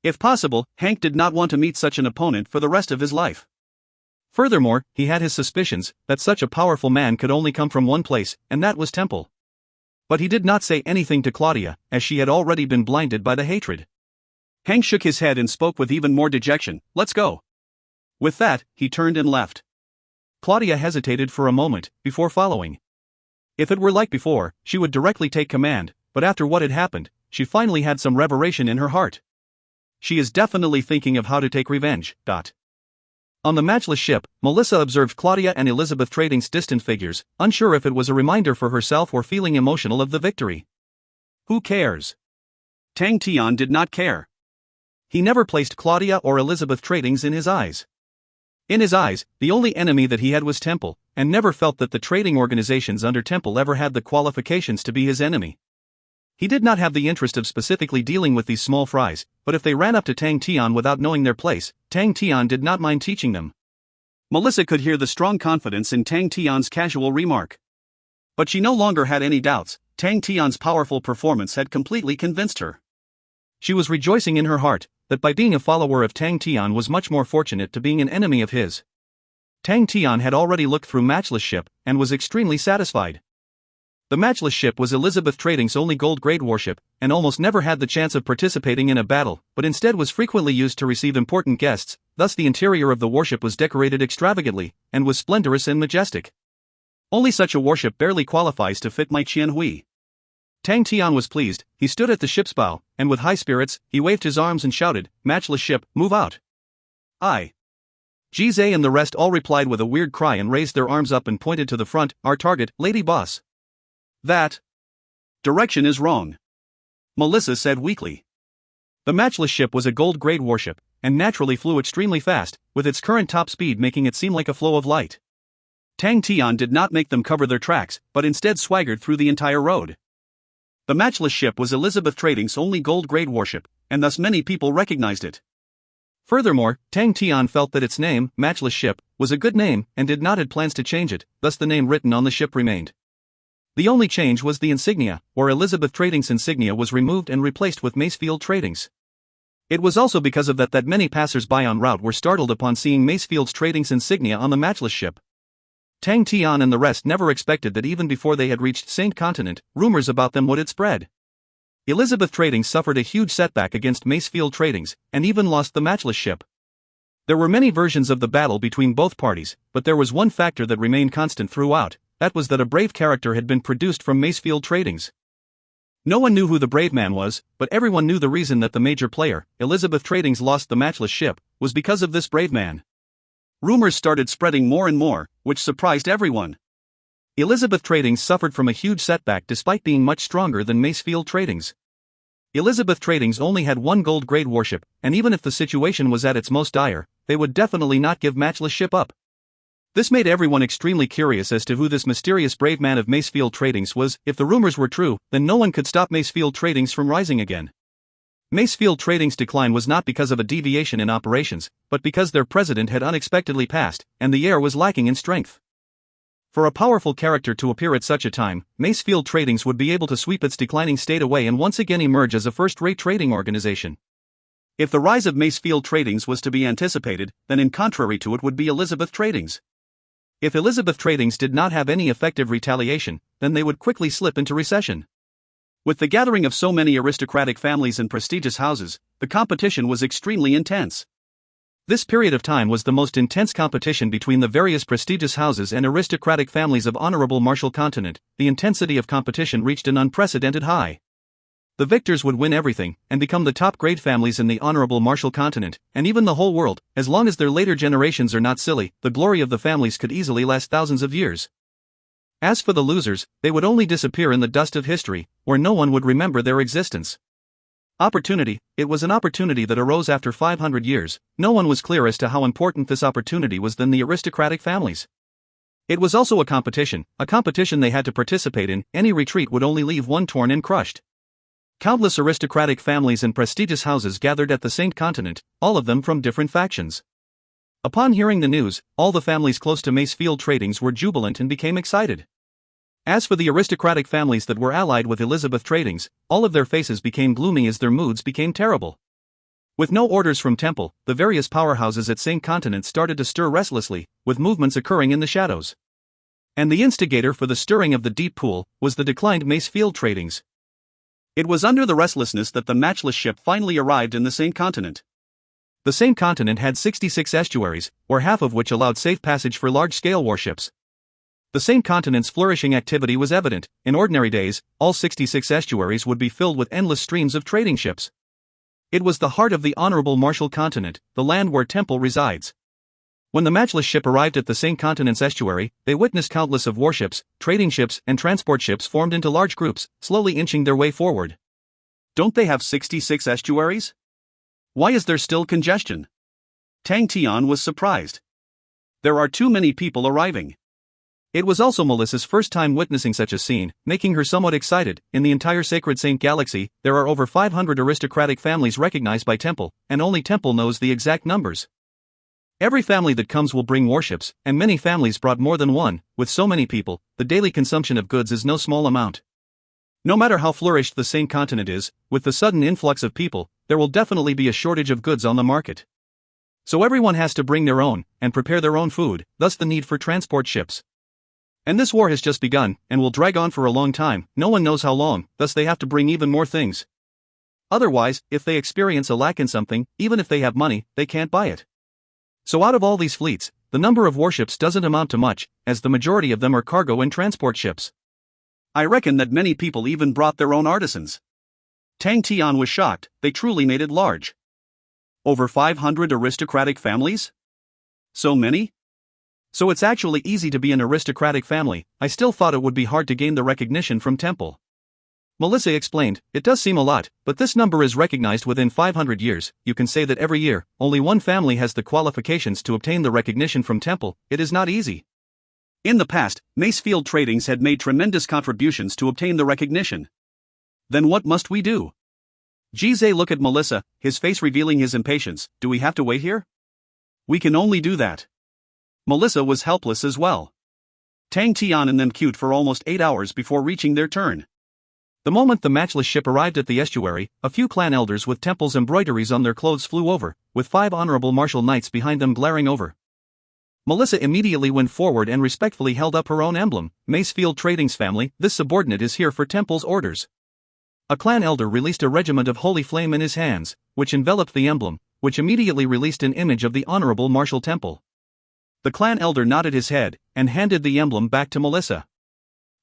B: If possible, Hank did not want to meet such an opponent for the rest of his life. Furthermore, he had his suspicions that such a powerful man could only come from one place, and that was Temple. But he did not say anything to Claudia, as she had already been blinded by the hatred. Hank shook his head and spoke with even more dejection. Let's go. With that, he turned and left. Claudia hesitated for a moment, before following. If it were like before, she would directly take command, but after what had happened, she finally had some reverberation in her heart. She is definitely thinking of how to take revenge. On the matchless ship, Melissa observed Claudia and Elizabeth Trading's distant figures, unsure if it was a reminder for herself or feeling emotional of the victory. Who cares? Tang Tian did not care. He never placed Claudia or Elizabeth Trading's in his eyes. In his eyes, the only enemy that he had was Temple, and never felt that the trading organizations under Temple ever had the qualifications to be his enemy. He did not have the interest of specifically dealing with these small fries, but if they ran up to Tang Tian without knowing their place, Tang Tian did not mind teaching them. Melissa could hear the strong confidence in Tang Tian's casual remark. But she no longer had any doubts. Tang Tian's powerful performance had completely convinced her. She was rejoicing in her heart that by being a follower of Tang Tian was much more fortunate to being an enemy of his. Tang Tian had already looked through Matchless Ship and was extremely satisfied. The Matchless Ship was Elizabeth Trading's only gold-grade warship, and almost never had the chance of participating in a battle, but instead was frequently used to receive important guests. Thus the interior of the warship was decorated extravagantly, and was splendorous and majestic. Only such a warship barely qualifies to fit my Qian Hui. Tang Tian was pleased. He stood at the ship's bow, and with high spirits, he waved his arms and shouted, "Matchless ship, move out!" "Aye." Jizai and the rest all replied with a weird cry and raised their arms up and pointed to the front. "Our target, Lady Boss." "That direction is wrong," Melissa said weakly. The Matchless ship was a gold-grade warship, and naturally flew extremely fast, with its current top speed making it seem like a flow of light. Tang Tian did not make them cover their tracks, but instead swaggered through the entire road. The Matchless ship was Elizabeth Trading's only gold-grade warship, and thus many people recognized it. Furthermore, Tang Tian felt that its name, Matchless Ship, was a good name and did not have plans to change it, thus the name written on the ship remained. The only change was the insignia, where Elizabeth Trading's insignia was removed and replaced with Macefield Trading's. It was also because of that many passers-by en route were startled upon seeing Macefield Trading's insignia on the Matchless ship. Tang Tian and the rest never expected that even before they had reached Saint Continent, rumors about them would have spread. Elizabeth Trading suffered a huge setback against Macefield Trading's, and even lost the Matchless ship. There were many versions of the battle between both parties, but there was one factor that remained constant throughout. That was that a brave character had been produced from Macefield Trading's. No one knew who the brave man was, but everyone knew the reason that the major player, Elizabeth Trading's, lost the Matchless ship, was because of this brave man. Rumors started spreading more and more, which surprised everyone. Elizabeth Trading's suffered from a huge setback despite being much stronger than Macefield Trading's. Elizabeth Trading's only had one gold-grade warship, and even if the situation was at its most dire, they would definitely not give Matchless ship up. This made everyone extremely curious as to who this mysterious brave man of Macefield Trading's was. If the rumors were true, then no one could stop Macefield Trading's from rising again. Macefield Trading's decline was not because of a deviation in operations, but because their president had unexpectedly passed, and the heir was lacking in strength. For a powerful character to appear at such a time, Macefield Trading's would be able to sweep its declining state away and once again emerge as a first-rate trading organization. If the rise of Macefield Trading's was to be anticipated, then in contrary to it would be Elizabeth Trading's. If Elizabeth Trading's did not have any effective retaliation, then they would quickly slip into recession. With the gathering of so many aristocratic families and prestigious houses, the competition was extremely intense. This period of time was the most intense competition between the various prestigious houses and aristocratic families of Honorable Marshall Continent. The intensity of competition reached an unprecedented high. The victors would win everything, and become the top-grade families in the Honorable Marshall Continent, and even the whole world. As long as their later generations are not silly, the glory of the families could easily last thousands of years. As for the losers, they would only disappear in the dust of history, where no one would remember their existence. Opportunity. It was an opportunity that arose after 500 years. No one was clear as to how important this opportunity was than the aristocratic families. It was also a competition they had to participate in. Any retreat would only leave one torn and crushed. Countless aristocratic families and prestigious houses gathered at the Saint Continent, all of them from different factions. Upon hearing the news, all the families close to Macefield Tradings were jubilant and became excited. As for the aristocratic families that were allied with Elizabeth Tradings, all of their faces became gloomy as their moods became terrible. With no orders from Temple, the various powerhouses at Saint Continent started to stir restlessly, with movements occurring in the shadows. And the instigator for the stirring of the deep pool was the declined Macefield Tradings.
A: It was under the restlessness that the matchless ship finally arrived in the Saint Continent.
B: The Saint Continent had 66 estuaries, or half of which allowed safe passage for large-scale warships. The Saint Continent's flourishing activity was evident. In ordinary days, all 66 estuaries would be filled with endless streams of trading ships. It was the heart of the Honorable Martial Continent, the land where Temple resides. When the matchless ship arrived at the Saint Continent's estuary, they witnessed countless of warships, trading ships, and transport ships formed into large groups, slowly inching their way forward.
A: Don't they have 66 estuaries? Why is there still congestion? Tian was surprised. There are too many people arriving.
B: It was also Melissa's first time witnessing such a scene, making her somewhat excited. In the entire Sacred Saint Galaxy, there are over 500 aristocratic families recognized by Temple, and only Temple knows the exact numbers. Every family that comes will bring warships, and many families brought more than one. With so many people, the daily consumption of goods is no small amount. No matter how flourished the Saint Continent is, with the sudden influx of people, there will definitely be a shortage of goods on the market. So everyone has to bring their own, and prepare their own food, thus the need for transport ships. And this war has just begun, and will drag on for a long time, no one knows how long, thus they have to bring even more things. Otherwise, if they experience a lack in something, even if they have money, they can't buy it. So out of all these fleets, the number of warships doesn't amount to much, as the majority of them are cargo and transport ships.
A: I reckon that many people even brought their own artisans. Tian was shocked. They truly made it large. Over 500 aristocratic families? So many? So it's actually easy to be an aristocratic family. I still thought it would be hard to gain the recognition from Temple. Melissa explained, it does seem a lot, but this number is recognized within 500 years. You can say that every year, only one family has the qualifications to obtain the recognition from Temple. It is not easy. In the past, Macefield Tradings had made tremendous contributions to obtain the recognition. Then what must we do? Jizé looked at Melissa, his face revealing his impatience. Do we have to wait here? We can only do that. Melissa was helpless as well. Tian and them queued for almost 8 hours before reaching their turn.
B: The moment the matchless ship arrived at the estuary, a few clan elders with Temple's embroideries on their clothes flew over, with 5 honorable martial knights behind them glaring over. Melissa immediately went forward and respectfully held up her own emblem. Macefield Tradings family, this subordinate is here for Temple's orders. A clan elder released a regiment of holy flame in his hands, which enveloped the emblem, which immediately released an image of the Honorable Martial Temple. The clan elder nodded his head, and handed the emblem back to Melissa.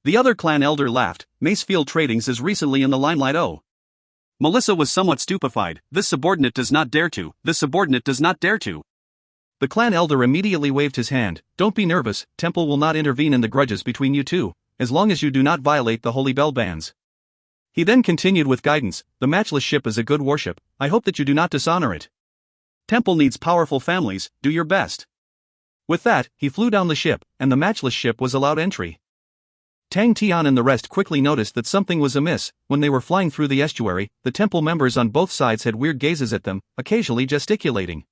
B: The other clan elder laughed. Macefield Tradings is recently in the limelight. Oh. Melissa was somewhat stupefied. This subordinate does not dare to. The clan elder immediately waved his hand. Don't be nervous, Temple will not intervene in the grudges between you two, as long as you do not violate the holy bell bands. He then continued with guidance, the matchless ship is a good warship, I hope that you do not dishonor it.
A: Temple needs powerful families, do your best.
B: With that, he flew down the ship, and the matchless ship was allowed entry. Tang, Tian and the rest quickly noticed that something was amiss. When they were flying through the estuary, the Temple members on both sides had weird gazes at them, occasionally gesticulating.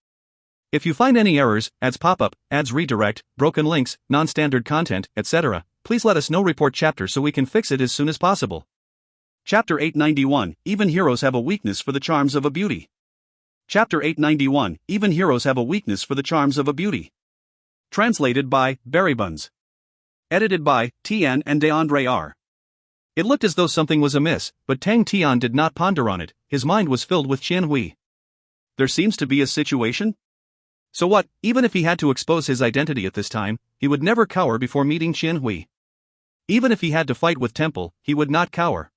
B: If you find any errors, ads pop-up, ads redirect, broken links, non-standard content, etc., please let us know. Report chapter so we can fix it as soon as possible.
A: Chapter 891, Even Heroes Have a Weakness for the Charms of a Beauty. Chapter 891, Even Heroes Have a Weakness for the Charms of a Beauty. Translated by Berrybuns. Edited by Tian and DeAndre R.
B: It looked as though something was amiss, but Tang Tian did not ponder on it. His mind was filled with Qian Hui.
A: There seems to be a situation?
B: So what, even if he had to expose his identity at this time, he would never cower before meeting Qian Hui. Even if he had to fight with Temple, he would not cower.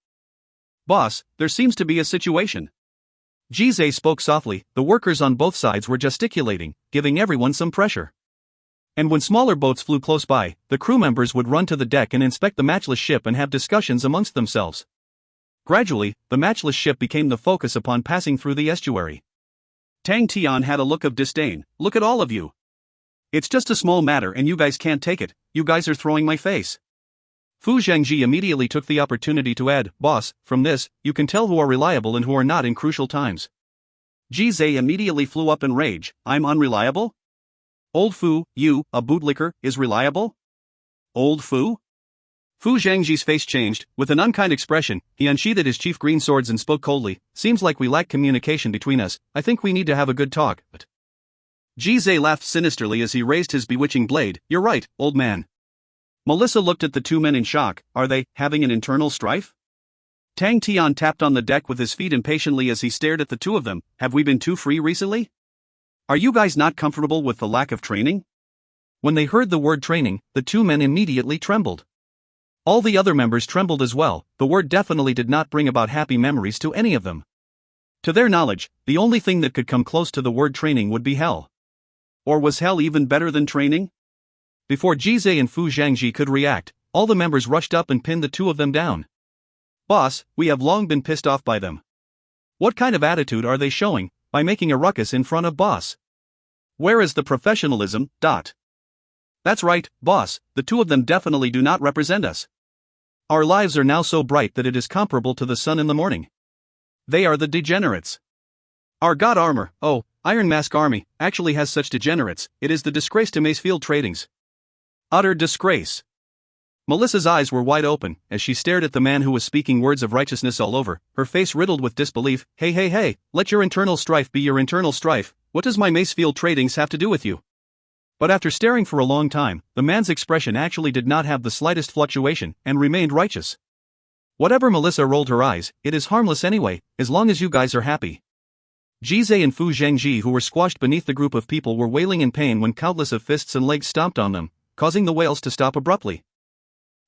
A: Boss, there seems to be a situation.
B: Jizé spoke softly. The workers on both sides were gesticulating, giving everyone some pressure. And when smaller boats flew close by, the crew members would run to the deck and inspect the matchless ship and have discussions amongst themselves. Gradually, the matchless ship became the focus upon passing through the estuary.
A: Tang Tian had a look of disdain. Look at all of you. It's just a small matter and you guys can't take it, you guys are throwing my face.
B: Fu Zhangji immediately took the opportunity to add, Boss, from this, you can tell who are reliable and who are not in crucial times.
A: Ji Zhe immediately flew up in rage. I'm unreliable? Old Fu, you, a bootlicker, is reliable? Old Fu? Fu Zhangji's face changed. With an unkind expression, he unsheathed his chief green swords and spoke coldly. Seems like we lack communication between us. I think we need to have a good talk. But Ji Zhe laughed sinisterly as he raised his bewitching blade. You're right, old man. Melissa looked at the two men in shock. Are they having an internal strife? Tang Tian tapped on the deck with his feet impatiently as he stared at the two of them. Have we been too free recently? Are you guys not comfortable with the lack of training?
B: When they heard the word training, the two men immediately trembled. All the other members trembled as well. The word definitely did not bring about happy memories to any of them. To their knowledge, the only thing that could come close to the word training would be hell.
A: Or was hell even better than training?
B: Before Ji Zhe and Fu Zhangji could react, all the members rushed up and pinned the two of them down.
A: Boss, we have long been pissed off by them.
B: What kind of attitude are they showing, by making a ruckus in front of boss?
A: Where is the professionalism? That's right, boss, the two of them definitely do not represent us.
B: Our lives are now so bright that it is comparable to the sun in the morning.
A: They are the degenerates. Our god armor, Iron Mask Army, actually has such degenerates. It is the disgrace to Macefield Tradings. Utter disgrace.
B: Melissa's eyes were wide open as she stared at the man who was speaking words of righteousness all over, her face riddled with disbelief. Hey, let your internal strife be your internal strife. What does my Macefield Tradings have to do with you? But after staring for a long time, the man's expression actually did not have the slightest fluctuation and remained righteous. Whatever Melissa rolled her eyes, it is harmless anyway, as long as you guys are happy. Ji Zhe and Fu Zhangji, who were squashed beneath the group of people, were wailing in pain when countless of fists and legs stomped on them, causing the wails to stop abruptly.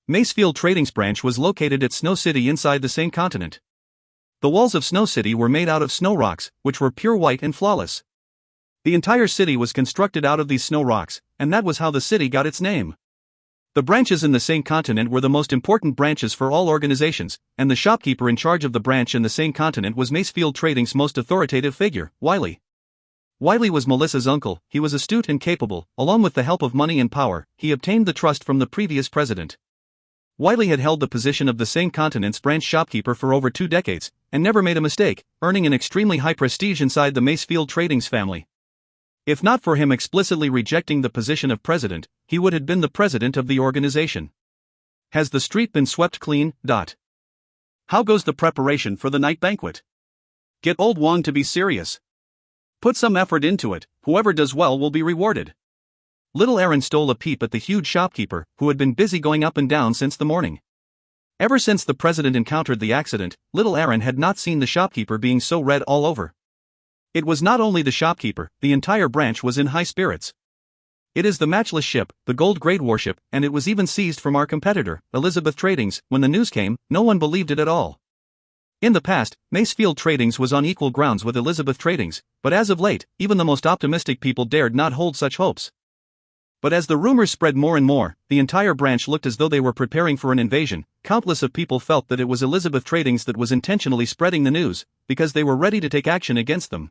B: Macefield Tradings branch was located at Snow City inside the same continent. The walls of Snow City were made out of snow rocks, which were pure white and flawless. The entire city was constructed out of these snow rocks, and that was how the city got its name. The branches in the same continent were the most important branches for all organizations, and the shopkeeper in charge of the branch in the same continent was Macefield Trading's most authoritative figure, Wiley. Wiley was Melissa's uncle. He was astute and capable. Along with the help of money and power, he obtained the trust from the previous president. Wiley had held the position of the same continent's branch shopkeeper for over 2 decades, and never made a mistake, earning an extremely high prestige inside the Macefield Tradings family. If not for him explicitly rejecting the position of president, he would have been the president of the organization. Has the street been swept clean?
A: How goes the preparation for the night banquet? Get old Wang to be serious. Put some effort into it. Whoever does well will be rewarded.
B: Little Aaron stole a peep at the huge shopkeeper, who had been busy going up and down since the morning. Ever since the president encountered the accident, little Aaron had not seen the shopkeeper being so red all over. It was not only the shopkeeper, the entire branch was in high spirits. It is the matchless ship, the gold grade warship, and it was even seized from our competitor, Elizabeth Tradings. When the news came, no one believed it at all. In the past, Macefield Tradings was on equal grounds with Elizabeth Tradings, but as of late, even the most optimistic people dared not hold such hopes. But as the rumors spread more and more, the entire branch looked as though they were preparing for an invasion. Countless of people felt that it was Elizabeth Tradings that was intentionally spreading the news, because they were ready to take action against them.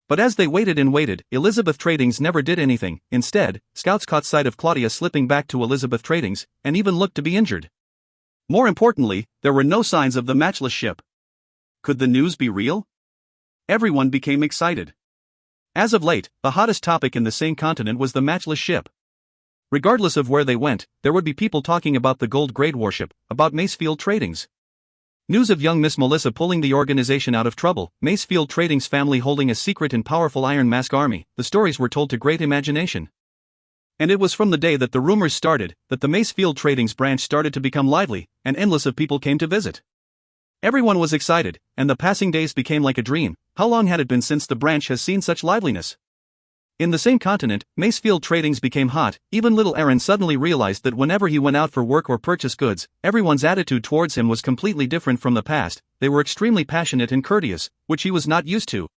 B: But as they waited and waited, Elizabeth Tradings never did anything. Instead, scouts caught sight of Claudia slipping back to Elizabeth Tradings, and even looked to be injured.
A: More importantly, there were no signs of the matchless ship. Could the news be real? Everyone became excited. As of late, the hottest topic in the same continent was the matchless ship. Regardless of where they went, there would be people talking about the gold grade warship, about Macefield Tradings. News of young Miss Melissa pulling the organization out of trouble, Macefield Tradings family holding a secret and powerful Iron Mask army. The stories were told to great imagination. And it was from the day that the rumors started, that the Macefield Tradings branch started to become lively, and endless of people came to visit. Everyone was excited, and the passing days became like a dream. How long had it been since the branch has seen such liveliness? In the same continent, Macefield Tradings became hot. Even little Aaron suddenly realized that whenever he went out for work or purchased goods, everyone's attitude towards him was completely different from the past. They were extremely passionate and courteous, which he was not used to.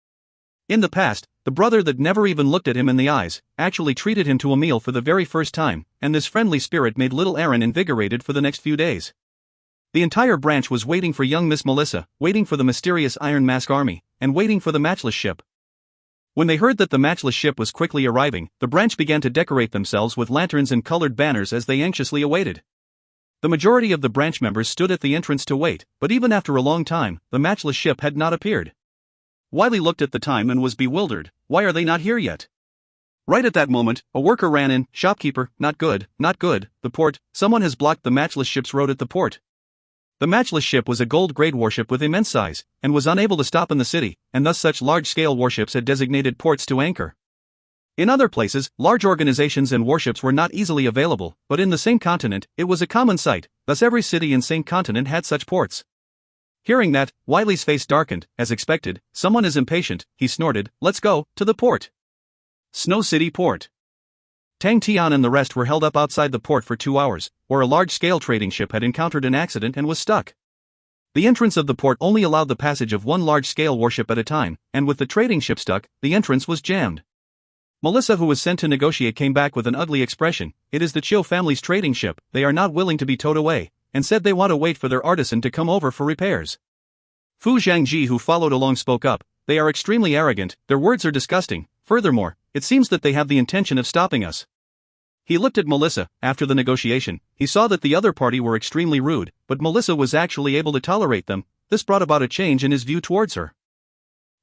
B: In the past, the brother that never even looked at him in the eyes actually treated him to a meal for the very first time, and this friendly spirit made little Aaron invigorated for the next few days. The entire branch was waiting for young Miss Melissa, waiting for the mysterious Iron Mask army, and waiting for the matchless ship. When they heard that the matchless ship was quickly arriving, the branch began to decorate themselves with lanterns and colored banners as they anxiously awaited. The majority of the branch members stood at the entrance to wait, but even after a long time, the matchless ship had not appeared.
A: Wiley looked at the time and was bewildered. Why are they not here yet? Right at that moment, a worker ran in. Shopkeeper, not good, the port, someone has blocked the matchless ship's road at the port. The matchless ship was a gold-grade warship with immense size, and was unable to stop in the city, and thus such large-scale warships had designated ports to anchor. In other places, large organizations and warships were not easily available, but in the same continent, it was a common sight, thus every city in same continent had such ports. Hearing that, Wiley's face darkened. As expected, someone is impatient, he snorted. Let's go, to the port.
B: Snow City Port.
A: Tang, Tian and the rest were held up outside the port for 2 hours, where a large-scale trading ship had encountered an accident and was stuck. The entrance of the port only allowed the passage of one large-scale warship at a time, and with the trading ship stuck, the entrance was jammed. Melissa, who was sent to negotiate, came back with an ugly expression. It is the Chiu family's trading ship, they are not willing to be towed away, and said they want to wait for their artisan to come over for repairs. Fu Zhangji, who followed along, spoke up. They are extremely arrogant, their words are disgusting. Furthermore, it seems that they have the intention of stopping us. He looked at Melissa. After the negotiation, he saw that the other party were extremely rude, but Melissa was actually able to tolerate them. This brought about a change in his view towards her.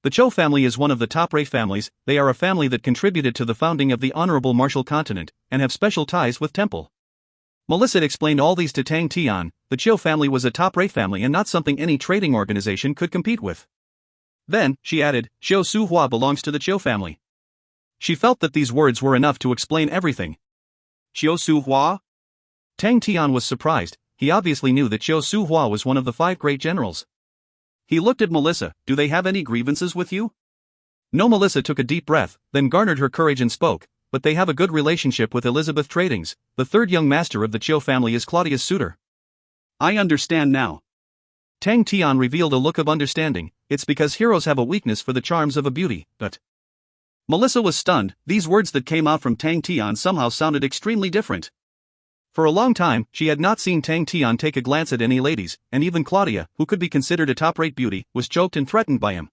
A: The Chiu family is one of the top-rate families. They are a family that contributed to the founding of the Honorable Martial Continent, and have special ties with Temple. Melissa explained all these to Tang Tian. The Chiu family was a top-rate family and not something any trading organization could compete with. Then, she added, Xiu Su Hua belongs to the Chiu family. She felt that these words were enough to explain everything.
B: Xiu Su Hua?
A: Tang Tian was surprised. He obviously knew that Xiu Su Hua was one of the 5 great generals.
B: He looked at Melissa. Do they have any grievances with you?
A: No. Melissa took a deep breath, then garnered her courage and spoke. But they have a good relationship with Elizabeth Tradings. The 3rd young master of the Chiu family is Claudia's suitor.
B: I understand now.
A: Tang Tian revealed a look of understanding. It's because heroes have a weakness for the charms of a beauty, but...
B: Melissa was stunned. These words that came out from Tang Tian somehow sounded extremely different.
A: For a long time, she had not seen Tang Tian take a glance at any ladies, and even Claudia, who could be considered a top-rate beauty, was choked and threatened by him.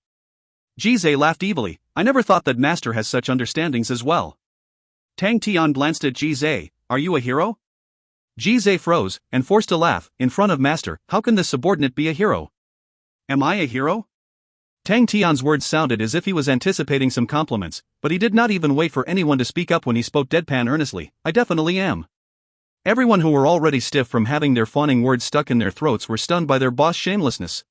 B: Jizai laughed evilly. I never thought that master has such understandings as well. Tang Tian glanced at Jizai. Are you a hero?
A: Jizai froze, and forced to laugh. In front of master, how can this subordinate be a hero?
B: Am I a hero?
A: Tang Tian's words sounded as if he was anticipating some compliments, but he did not even wait for anyone to speak up when he spoke deadpan earnestly. I definitely am. Everyone who were already stiff from having their fawning words stuck in their throats were stunned by their boss' shamelessness.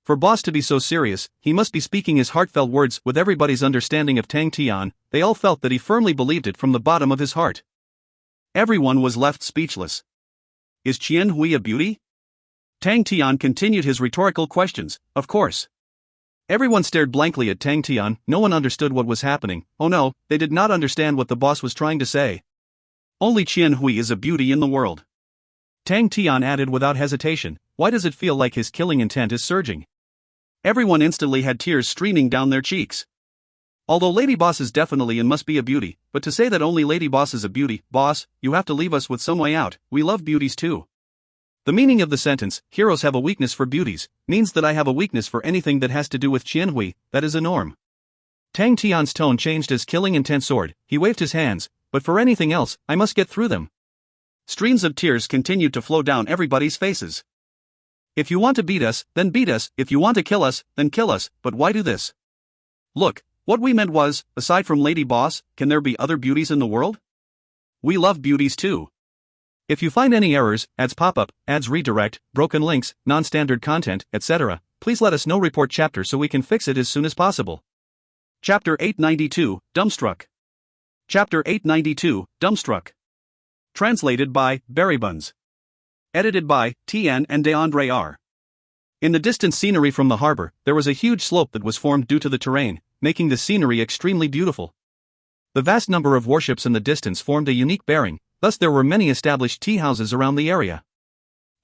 A: For boss to be so serious, he must be speaking his heartfelt words. With everybody's understanding of Tang Tian, they all felt that he firmly believed it from the bottom of his heart.
B: Everyone was left speechless. Is Qian Hui a beauty? Tang Tian continued his rhetorical questions. Of course.
A: Everyone stared blankly at Tang Tian. No one understood what was happening. Oh no, they did not understand what the boss was trying to say.
B: Only Qian Hui is a beauty in the world.
A: Tang Tian added without hesitation. Why does it feel like his killing intent is surging?
B: Everyone instantly had tears streaming down their cheeks. Although Lady Boss is definitely and must be a beauty, but to say that only Lady Boss is a beauty, boss, you have to leave us with some way out. We love beauties too.
A: The meaning of the sentence, heroes have a weakness for beauties, means that I have a weakness for anything that has to do with Qian Hui. That is a norm. Tang Tian's tone changed as killing intent soared. He waved his hands. But for anything else, I must get through them.
B: Streams of tears continued to flow down everybody's faces.
A: If you want to beat us, then beat us. If you want to kill us, then kill us. But why do this?
B: Look, what we meant was, aside from Lady Boss, can there be other beauties in the world? We love beauties too.
A: If you find any errors, ads pop up, ads redirect, broken links, non-standard content, etc., please let us know. Report chapter so we can fix it as soon as possible.
B: Chapter 892, Dumbstruck. Chapter 892, Dumbstruck. Translated by Berrybuns. Edited by Tian and DeAndre R.
A: In the distant scenery from the harbor, there was a huge slope that was formed due to the terrain, making the scenery extremely beautiful. The vast number of warships in the distance formed a unique bearing, thus there were many established tea houses around the area.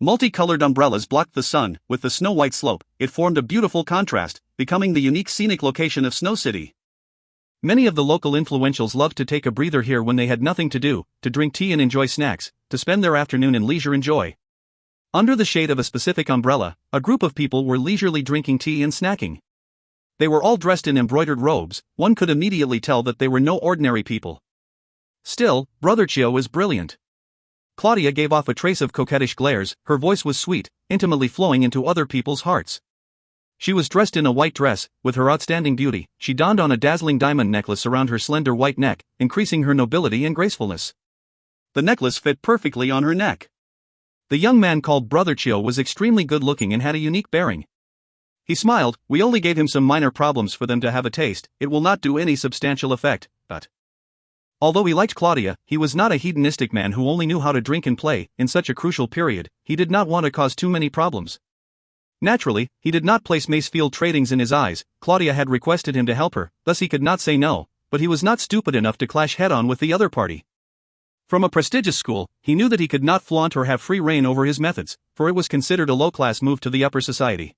B: Multicolored umbrellas blocked the sun. With the snow-white slope, it formed a beautiful contrast, becoming the unique scenic location of Snow City. Many of the local influentials loved to take a breather here when they had nothing to do, to drink tea and enjoy snacks, to spend their afternoon in leisure and joy. Under the shade of a specific umbrella, a group of people were leisurely drinking tea and snacking. They were all dressed in embroidered robes. One could immediately tell that they were no ordinary people. Still, Brother Chiu was brilliant. Claudia gave off a trace of coquettish glares. Her voice was sweet, intimately flowing into other people's hearts. She was dressed in a white dress. With her outstanding beauty, she donned on a dazzling diamond necklace around her slender white neck, increasing her nobility and gracefulness.
A: The necklace fit perfectly on her neck.
B: The young man called Brother Chiu was extremely good-looking and had a unique bearing. He smiled. We only gave him some minor problems for them to have a taste. It will not do any substantial effect, but... Although he liked Claudia, he was not a hedonistic man who only knew how to drink and play. In such a crucial period, he did not want to cause too many problems. Naturally, he did not place Macefield Tradings in his eyes. Claudia had requested him to help her, thus he could not say no, but he was not stupid enough to clash head-on with the other party. From a prestigious school, he knew that he could not flaunt or have free rein over his methods, for it was considered a low-class move to the upper society.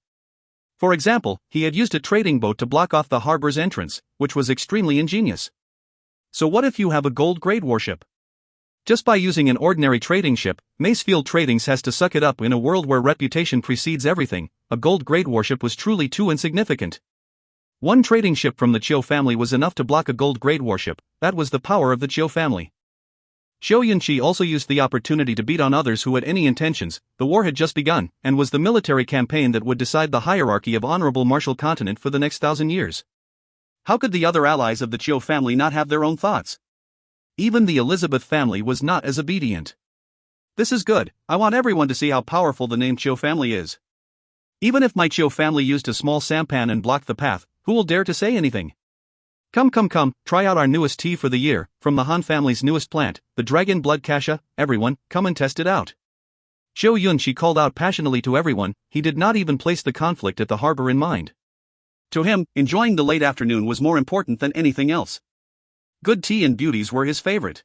B: For example, he had used a trading boat to block off the harbor's entrance, which was extremely ingenious. So what if you have a gold-grade warship? Just by using an ordinary trading ship, Macefield Tradings has to suck it up in a world where reputation precedes everything. A gold-grade warship was truly too insignificant. One trading ship from the Chiu family was enough to block a gold-grade warship. That was the power of the Chiu family. Xiu Yunqi also used the opportunity to beat on others who had any intentions. The war had just begun, and was the military campaign that would decide the hierarchy of honorable martial continent for the next 1,000 years.
A: How could the other allies of the Chiu family not have their own thoughts?
B: Even the Elizabeth family was not as obedient.
A: This is good. I want everyone to see how powerful the name Chiu family is. Even if my Chiu family used a small sampan and blocked the path, who will dare to say anything?
B: Come, try out our newest tea for the year, from the Han family's newest plant, the dragon blood cassia. Everyone, come and test it out. Xiu Yunqi called out passionately to everyone. He did not even place the conflict at the harbor in mind.
A: To him, enjoying the late afternoon was more important than anything else. Good tea and beauties were his favorite.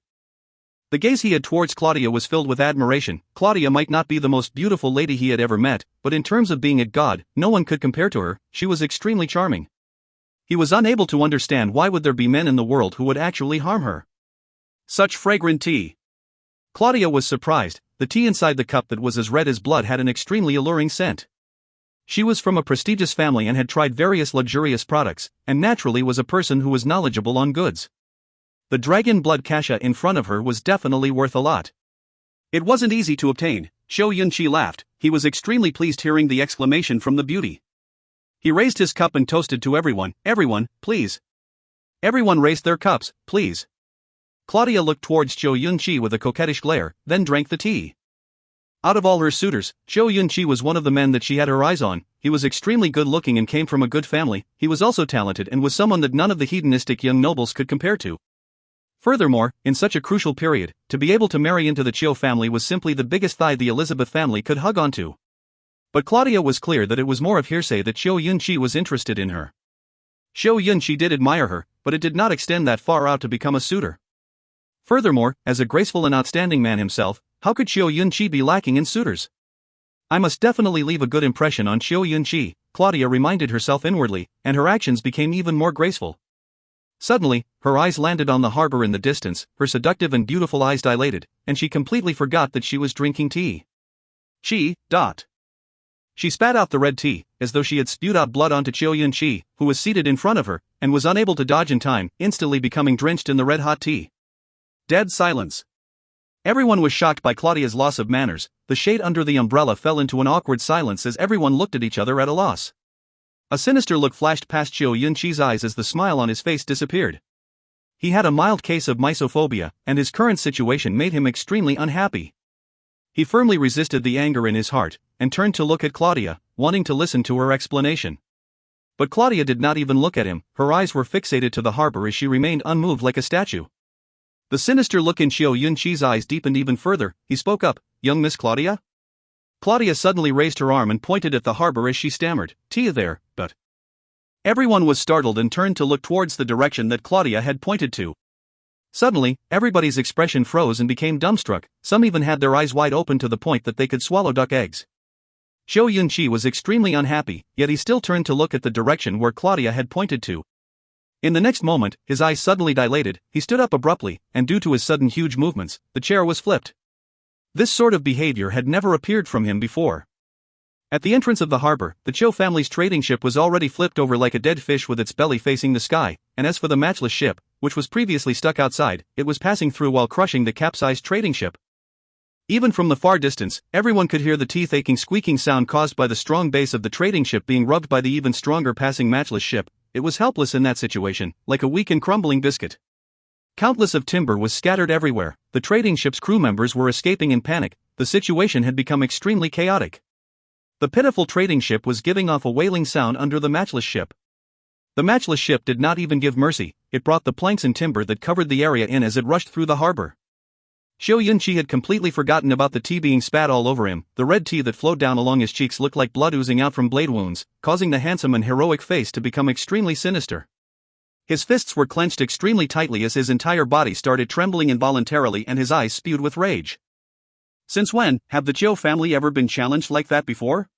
B: The gaze he had towards Claudia was filled with admiration. Claudia might not be the most beautiful lady he had ever met, but in terms of being a god, no one could compare to her. She was extremely charming. He was unable to understand why would there be men in the world who would actually harm her.
A: Such fragrant tea.
B: Claudia was surprised. The tea inside the cup that was as red as blood had an extremely alluring scent. She was from a prestigious family and had tried various luxurious products, and naturally was a person who was knowledgeable on goods. The dragon blood cassia in front of her was definitely worth a lot.
A: It wasn't easy to obtain. Xiu Yunqi laughed. He was extremely pleased hearing the exclamation from the beauty. He raised his cup and toasted to everyone. Everyone, please. Everyone raised their cups, please. Claudia looked towards Xiu Yunqi with a coquettish glare, then drank the tea. Out of all her suitors, Xiu Yunqi was one of the men that she had her eyes on. He was extremely good-looking and came from a good family. He was also talented and was someone that none of the hedonistic young nobles could compare to. Furthermore, in such a crucial period, to be able to marry into the Chiu family was simply the biggest thigh the Elizabeth family could hug onto. But Claudia was clear that it was more of hearsay that Xiu Yunqi was interested in her. Xiu Yunqi did admire her, but it did not extend that far out to become a suitor. Furthermore, as a graceful and outstanding man himself, how could Xiu Yunqi be lacking in suitors? I must definitely leave a good impression on Xiu Yunqi, Claudia reminded herself inwardly, and her actions became even more graceful. Suddenly, her eyes landed on the harbor in the distance, her seductive and beautiful eyes dilated, and she completely forgot that she was drinking tea. She spat out the red tea, as though she had spewed out blood onto Xiu Yunqi, who was seated in front of her, and was unable to dodge in time, instantly becoming drenched in the red-hot tea. Dead silence. Everyone was shocked by Claudia's loss of manners. The shade under the umbrella fell into an awkward silence as everyone looked at each other at a loss. A sinister look flashed past Xiu Yunqi's eyes as the smile on his face disappeared. He had a mild case of misophobia, and his current situation made him extremely unhappy. He firmly resisted the anger in his heart, and turned to look at Claudia, wanting to listen to her explanation. But Claudia did not even look at him. Her eyes were fixated to the harbor as she remained unmoved like a statue. The sinister look in Xiu Yunqi's eyes deepened even further. He spoke up, "Young Miss Claudia?" Claudia suddenly raised her arm and pointed at the harbor as she stammered, "Tia there, but..." Everyone was startled and turned to look towards the direction that Claudia had pointed to. Suddenly, everybody's expression froze and became dumbstruck. Some even had their eyes wide open to the point that they could swallow duck eggs. Xiu Yunqi was extremely unhappy, yet he still turned to look at the direction where Claudia had pointed to.
B: In the next moment, his eyes suddenly dilated, he stood up abruptly, and due to his sudden huge movements, the chair was flipped. This sort of behavior had never appeared from him before. At the entrance of the harbor, the Cho family's trading ship was already flipped over like a dead fish with its belly facing the sky, and as for the matchless ship, which was previously stuck outside, it was passing through while crushing the capsized trading ship. Even from the far distance, everyone could hear the teeth-aching squeaking sound caused by the strong base of the trading ship being rubbed by the even stronger passing matchless ship. It was helpless in that situation, like a weak and crumbling biscuit. Countless of timber was scattered everywhere, the trading ship's crew members were escaping in panic, the situation had become extremely chaotic. The pitiful trading ship was giving off a wailing sound under the matchless ship. The matchless ship did not even give mercy, it brought the planks and timber that covered the area in as it rushed through the harbor. Xiao Yunqi had completely forgotten about the tea being spat all over him, the red tea that flowed down along his cheeks looked like blood oozing out from blade wounds, causing the handsome and heroic face to become extremely sinister. His fists were clenched extremely tightly as his entire body started trembling involuntarily and his eyes spewed with rage.
A: Since when have the Chiu family ever been challenged like that before?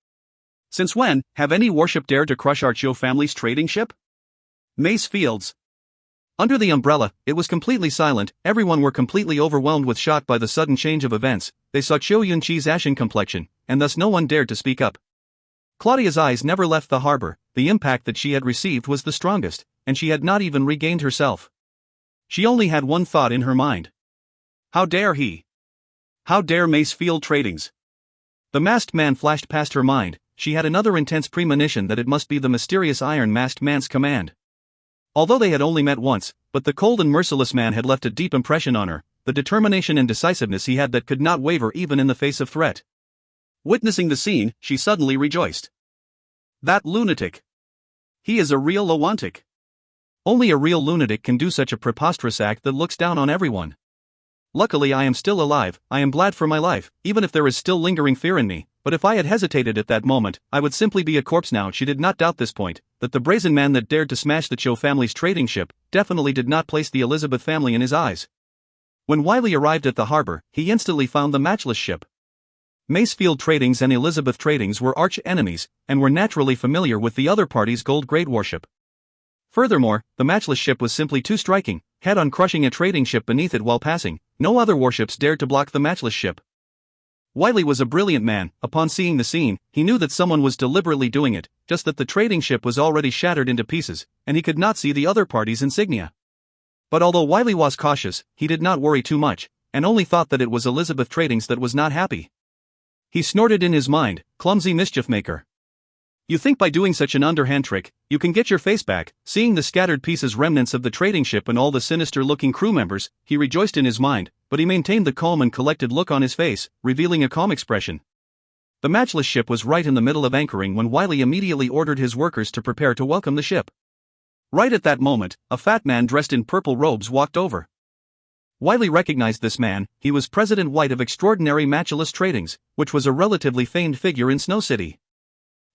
A: Since when have any warship dared to crush our Chiu family's trading ship? Mace Fields.
B: Under the umbrella, it was completely silent, everyone were completely overwhelmed with shock by the sudden change of events, they saw Xiao Yunqi's ashen complexion, and thus no one dared to speak up. Claudia's eyes never left the harbor, the impact that she had received was the strongest, and she had not even regained herself. She only had one thought in her mind.
A: How dare he? How dare Macefield Tradings?
B: The masked man flashed past her mind, she had another intense premonition that it must be the mysterious Iron Masked Man's command. Although they had only met once, but the cold and merciless man had left a deep impression on her, the determination and decisiveness he had that could not waver even in the face of threat.
A: Witnessing the scene, she suddenly rejoiced. That lunatic! He is a real lunatic.
B: Only a real lunatic can do such a preposterous act that looks down on everyone. Luckily I am still alive, I am glad for my life, even if there is still lingering fear in me, but if I had hesitated at that moment, I would simply be a corpse now. She did not doubt this point, that the brazen man that dared to smash the Cho family's trading ship, definitely did not place the Elizabeth family in his eyes. When Wiley arrived at the harbor, he instantly found the matchless ship. Macefield Tradings and Elizabeth Tradings were arch enemies, and were naturally familiar with the other party's gold-grade warship. Furthermore, the matchless ship was simply too striking, head-on crushing a trading ship beneath it while passing. No other warships dared to block the matchless ship. Wiley was a brilliant man, upon seeing the scene, he knew that someone was deliberately doing it, just that the trading ship was already shattered into pieces, and he could not see the other party's insignia. But although Wiley was cautious, he did not worry too much, and only thought that it was Elizabeth Tradings that was not happy. He snorted in his mind, clumsy mischief maker. You think by doing such an underhand trick, you can get your face back. Seeing the scattered pieces remnants of the trading ship and all the sinister-looking crew members, he rejoiced in his mind, but he maintained the calm and collected look on his face, revealing a calm expression. The matchless ship was right in the middle of anchoring when Wiley immediately ordered his workers to prepare to welcome the ship. Right at that moment, a fat man dressed in purple robes walked over. Wiley recognized this man, he was President White of Extraordinary Matchless Tradings, which was a relatively famed figure in Snow City.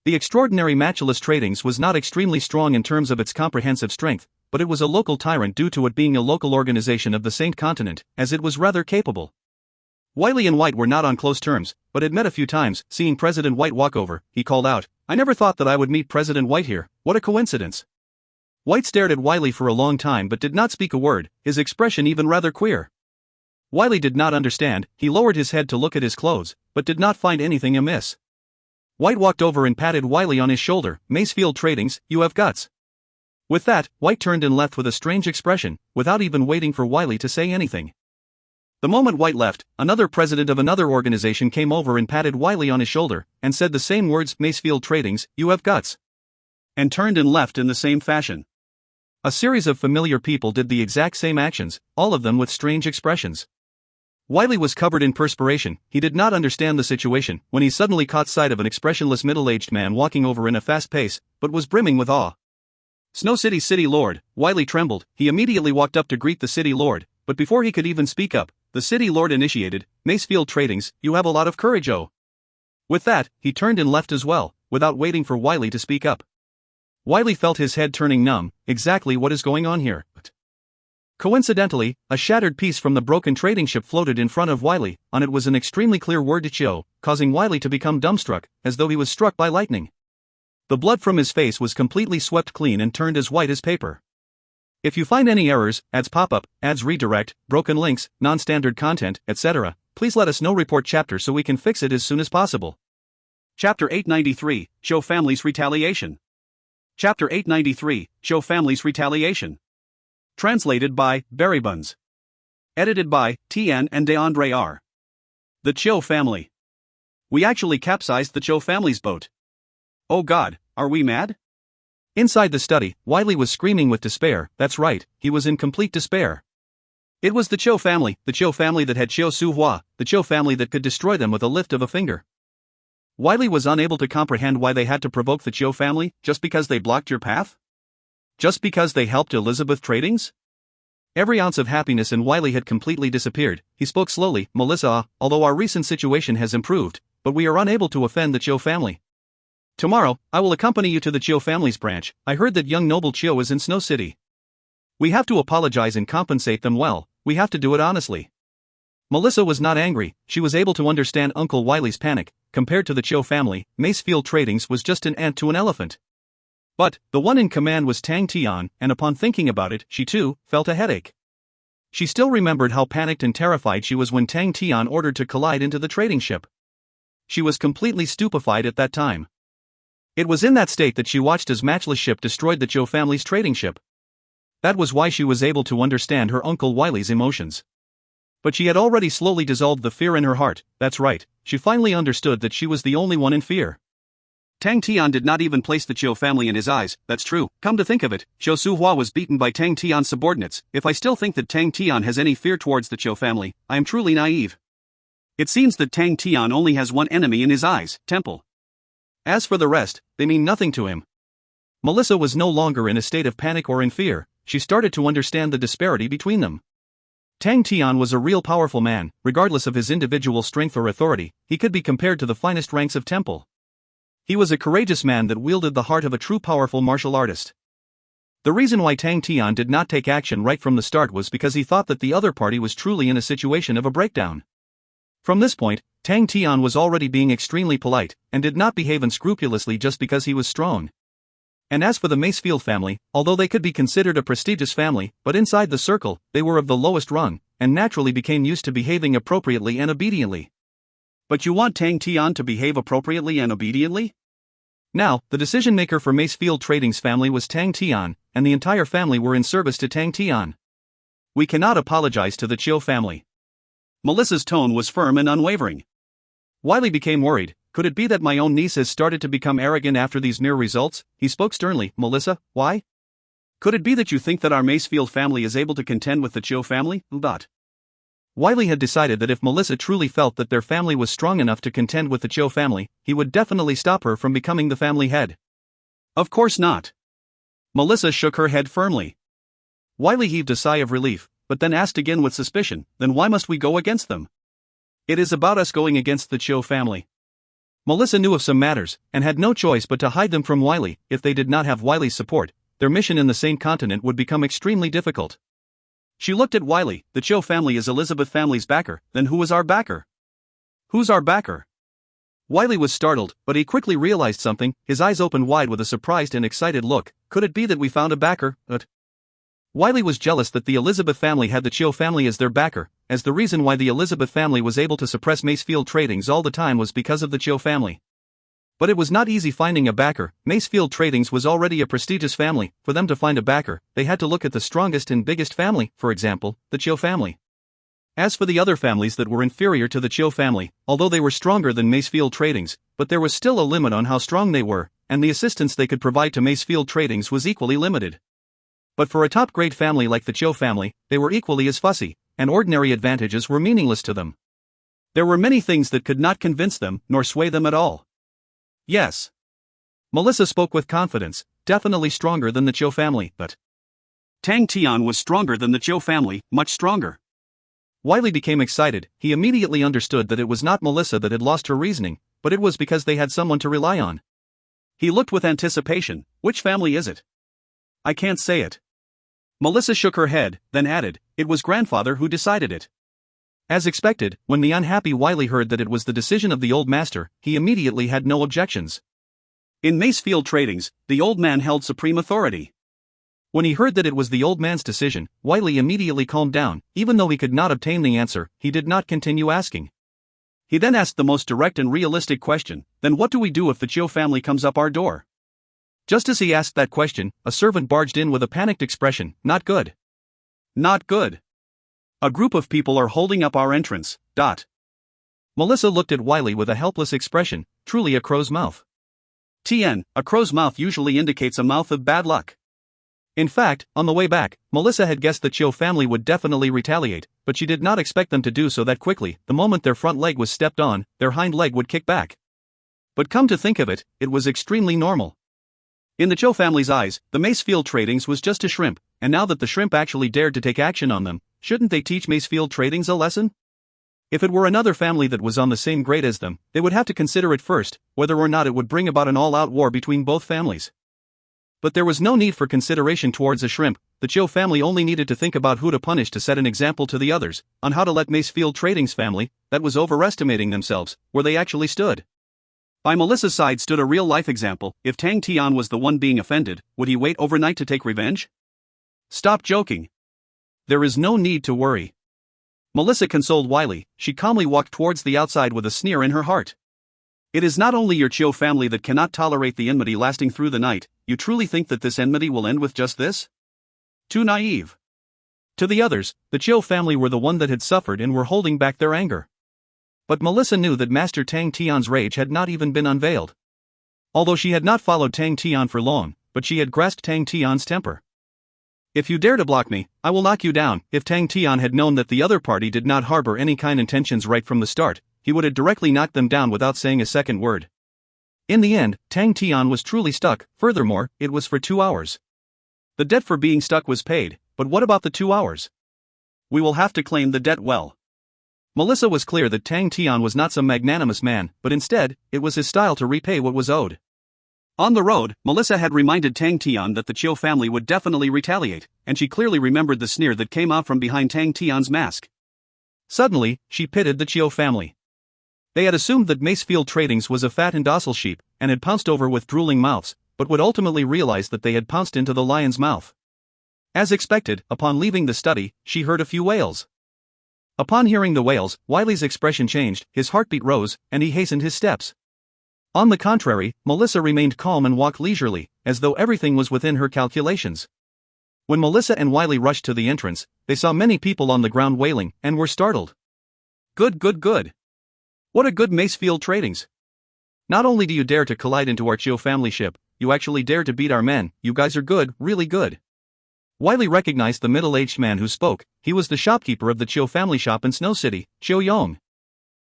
B: The Extraordinary Matchless Tradings was not extremely strong in terms of its comprehensive strength, but it was a local tyrant due to it being a local organization of the Saint Continent, as it was rather capable. Wiley and White were not on close terms, but had met a few times. Seeing President White walk over, he called out, "I never thought that I would meet President White here, what a coincidence." White stared at Wiley for a long time but did not speak a word, his expression even rather queer. Wiley did not understand, he lowered his head to look at his clothes, but did not find anything amiss. White walked over and patted Wiley on his shoulder. "Macefield Tradings, you have guts." With that, White turned and left with a strange expression, without even waiting for Wiley to say anything. The moment White left, another president of another organization came over and patted Wiley on his shoulder, and said the same words, "Macefield Tradings, you have guts,"
A: and turned and left in the same fashion.
B: A series of familiar people did the exact same actions, all of them with strange expressions. Wiley was covered in perspiration, he did not understand the situation, when he suddenly caught sight of an expressionless middle-aged man walking over in a fast pace, but was brimming with awe. Snow City's City Lord. Wiley trembled, he immediately walked up to greet the City Lord, but before he could even speak up, the City Lord initiated, "Macefield Tradings, you have a lot of courage, oh." With that, he turned and left as well, without waiting for Wiley to speak up. Wiley felt his head turning numb, exactly what is going on here? Coincidentally, a shattered piece from the broken trading ship floated in front of Wiley, on it was an extremely clear word "Chiu," causing Wiley to become dumbstruck, as though he was struck by lightning. The blood from his face was completely swept clean and turned as white as paper. If you find any errors, ads pop-up, ads redirect, broken links, non-standard content, etc., please let us know. Report chapter so we can fix it as soon as possible.
A: Chapter 893, Show Families Retaliation. Chapter 893, Show Families Retaliation. Translated by Berrybuns. Edited by Tian and DeAndre R. The Cho family. We actually capsized the Cho family's boat. Oh God, are we mad?
B: Inside the study, Wiley was screaming with despair. That's right, he was in complete despair. It was the Cho family that had Chiu Su Hua, the Cho family that could destroy them with a lift of a finger. Wiley was unable to comprehend why they had to provoke the Cho family, just because they blocked your path? Just because they helped Elizabeth Tradings? Every ounce of happiness in Wiley had completely disappeared. He spoke slowly. Melissa, although our recent situation has improved, but we are unable to offend the Cho family. Tomorrow, I will accompany you to the Cho family's branch. I heard that young noble Chiu is in Snow City. We have to apologize and compensate them well. We have to do it honestly. Melissa was not angry. She was able to understand Uncle Wiley's panic. Compared to the Cho family, Macefield Tradings was just an ant to an elephant. But the one in command was Tang Tian, and upon thinking about it, she too felt a headache. She still remembered how panicked and terrified she was when Tang Tian ordered to collide into the trading ship. She was completely stupefied at that time. It was in that state that she watched as Matchless ship destroyed the Cho family's trading ship. That was why she was able to understand her Uncle Wiley's emotions. But she had already slowly dissolved the fear in her heart. That's right, she finally understood that she was the only one in fear.
A: Tang Tian did not even place the Chiu family in his eyes. That's true. Come to think of it, Chiu Su Hua was beaten by Tang Tian's subordinates. If I still think that Tang Tian has any fear towards the Chiu family, I am truly naive. It seems that Tang Tian only has one enemy in his eyes, Temple. As for the rest, they mean nothing to him. Melissa was no longer in a state of panic or in fear. She started to understand the disparity between them. Tang Tian was a real powerful man. Regardless of his individual strength or authority, he could be compared to the finest ranks of Temple. He was a courageous man that wielded the heart of a true powerful martial artist. The reason why Tang Tian did not take action right from the start was because he thought that the other party was truly in a situation of a breakdown. From this point, Tang Tian was already being extremely polite, and did not behave unscrupulously just because he was strong. And as for the Macefield family, although they could be considered a prestigious family, but inside the circle, they were of the lowest rung, and naturally became used to behaving appropriately and obediently. But you want Tang Tian to behave appropriately and obediently? Now, the decision-maker for Macefield Trading's family was Tang Tian, and the entire family were in service to Tang Tian. We cannot apologize to the Chiu family. Melissa's tone was firm and unwavering. Wiley became worried. Could it be that my own niece has started to become arrogant after these mere results? He spoke sternly. Melissa, why? Could it be that you think that our Macefield family is able to contend with the Chiu family? Wiley had decided that if Melissa truly felt that their family was strong enough to contend with the Chiu family, he would definitely stop her from becoming the family head. Of course not. Melissa shook her head firmly. Wiley heaved a sigh of relief, but then asked again with suspicion, then why must we go against them? It is about us going against the Chiu family. Melissa knew of some matters, and had no choice but to hide them from Wiley. If they did not have Wiley's support, their mission in the same continent would become extremely difficult. She looked at Wiley. The Chiu family is Elizabeth family's backer. Then who is our backer? Who's our backer? Wiley was startled, but he quickly realized something. His eyes opened wide with a surprised and excited look. Could it be that we found a backer? Wiley was jealous that the Elizabeth family had the Chiu family as their backer, as the reason why the Elizabeth family was able to suppress Macefield Tradings all the time was because of the Chiu family. But it was not easy finding a backer. Macefield Tradings was already a prestigious family. For them to find a backer, they had to look at the strongest and biggest family, for example, the Chiu family. As for the other families that were inferior to the Chiu family, although they were stronger than Macefield Tradings, but there was still a limit on how strong they were, and the assistance they could provide to Macefield Tradings was equally limited. But for a top-grade family like the Chiu family, they were equally as fussy, and ordinary advantages were meaningless to them. There were many things that could not convince them, nor sway them at all. Yes. Melissa spoke with confidence, definitely stronger than the Chiu family, but Tang Tian was stronger than the Chiu family, much stronger. Wiley became excited. He immediately understood that it was not Melissa that had lost her reasoning, but it was because they had someone to rely on. He looked with anticipation. Which family is it? I can't say it. Melissa shook her head, then added, it was grandfather who decided it. As expected, when the unhappy Wiley heard that it was the decision of the old master, he immediately had no objections. In Macefield Tradings, the old man held supreme authority.
B: When he heard that it was the old man's decision, Wiley immediately calmed down. Even though he could not obtain the answer, he did not continue asking.
A: He then asked the most direct and realistic question, then what do we do if the Chiu family comes up our door?
B: Just as he asked that question, a servant barged in with a panicked expression, not good.
A: Not good. A group of people are holding up our entrance.
B: Melissa looked at Wiley with a helpless expression, truly a crow's mouth.
A: Tian, a crow's mouth usually indicates a mouth of bad luck.
B: In fact, on the way back, Melissa had guessed the Chiu family would definitely retaliate, but she did not expect them to do so that quickly. The moment their front leg was stepped on, their hind leg would kick back. But come to think of it, it was extremely normal.
A: In the Chiu family's eyes, the Macefield Tradings was just a shrimp, and now that the shrimp actually dared to take action on them, shouldn't they teach Macefield Tradings a lesson? If it were another family that was on the same grade as them, they would have to consider it first, whether or not it would bring about an all-out war between both families. But there was no need for consideration towards a shrimp. The Chiu family only needed to think about who to punish to set an example to the others, on how to let Macefield Trading's family, that was overestimating themselves, where they actually stood. By Melissa's side stood a real-life example. If Tang Tian was the one being offended, would he wait overnight to take revenge? Stop joking.
B: There is no need to worry.
A: Melissa consoled Wiley. She calmly walked towards the outside with a sneer in her heart. It is not only your Chiu family that cannot tolerate the enmity lasting through the night. You truly think that this enmity will end with just this? Too naive.
B: To the others, the Chiu family were the one that had suffered and were holding back their anger. But Melissa knew that Master Tang Tian's rage had not even been unveiled. Although she had not followed Tang Tian for long, but she had grasped Tang Tian's temper.
A: If you dare to block me, I will knock you down. If Tang Tian had known that the other party did not harbor any kind intentions right from the start, he would have directly knocked them down without saying a second word.
B: In the end, Tang Tian was truly stuck. Furthermore, it was for 2 hours.
A: The debt for being stuck was paid, but what about the 2 hours? We will have to claim the debt well.
B: Melissa was clear that Tang Tian was not some magnanimous man, but instead, it was his style to repay what was owed.
A: On the road, Melissa had reminded Tang Tian that the Chiu family would definitely retaliate, and she clearly remembered the sneer that came out from behind Tang Tian's mask.
B: Suddenly, she pitied the Chiu family. They had assumed that Macefield Tradings was a fat and docile sheep, and had pounced over with drooling mouths, but would ultimately realize that they had pounced into the lion's mouth. As expected, upon leaving the study, she heard a few wails. Upon hearing the wails, Wiley's expression changed, his heartbeat rose, and he hastened his steps. On the contrary, Melissa remained calm and walked leisurely, as though everything was within her calculations. When Melissa and Wiley rushed to the entrance, they saw many people on the ground wailing, and were startled.
A: Good. What a good Macefield Tradings.
B: Not only do you dare to collide into our Chiu family ship, you actually dare to beat our men. You guys are good, really good. Wiley recognized the middle-aged man who spoke. He was the shopkeeper of the Chiu family shop in Snow City, Chiu Yong.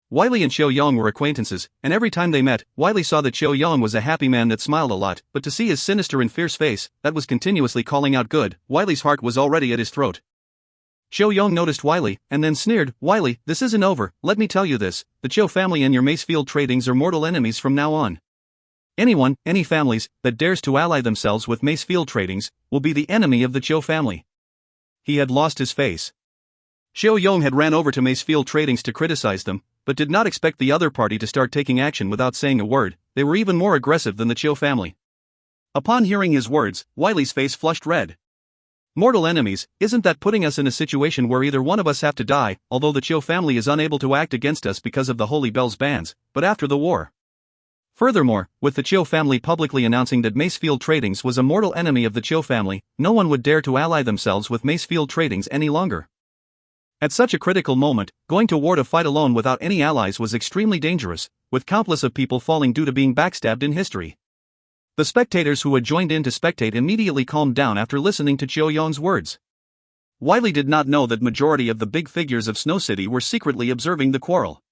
B: Wiley and Chiu Yong were acquaintances, and every time they met, Wiley saw that Chiu Yong was a happy man that smiled a lot, but to see his sinister and fierce face, that was continuously calling out good, Wiley's heart was already at his throat. Chiu Yong noticed Wiley, and then sneered, Wiley, this isn't over, let me tell you this, the Chiu family and your Macefield Tradings are mortal enemies from now on. Anyone, any families, that dares to ally themselves with Macefield Tradings, will be the enemy of the Chiu family. He had lost his face.
A: Chiu Yong had ran over to Macefield Tradings to criticize them, but did not expect the other party to start taking action without saying a word. They were even more aggressive than the Chiu family. Upon hearing his words, Wiley's face flushed red. Mortal enemies, isn't that putting us in a situation where either one of us have to die, although the Chiu family is unable to act against us because of the Holy Bell's bans, but after the war? Furthermore, with the Chiu family publicly announcing that Macefield Tradings was a mortal enemy of the Chiu family, no one would dare to ally themselves with Macefield Tradings any longer. At such a critical moment, going to war to fight alone without any allies was extremely dangerous, with countless of people falling due to being backstabbed in history. The spectators who had joined in to spectate immediately calmed down after listening to Chiu Yong's words. Wiley did not know that majority of the big figures of Snow City were secretly observing the quarrel.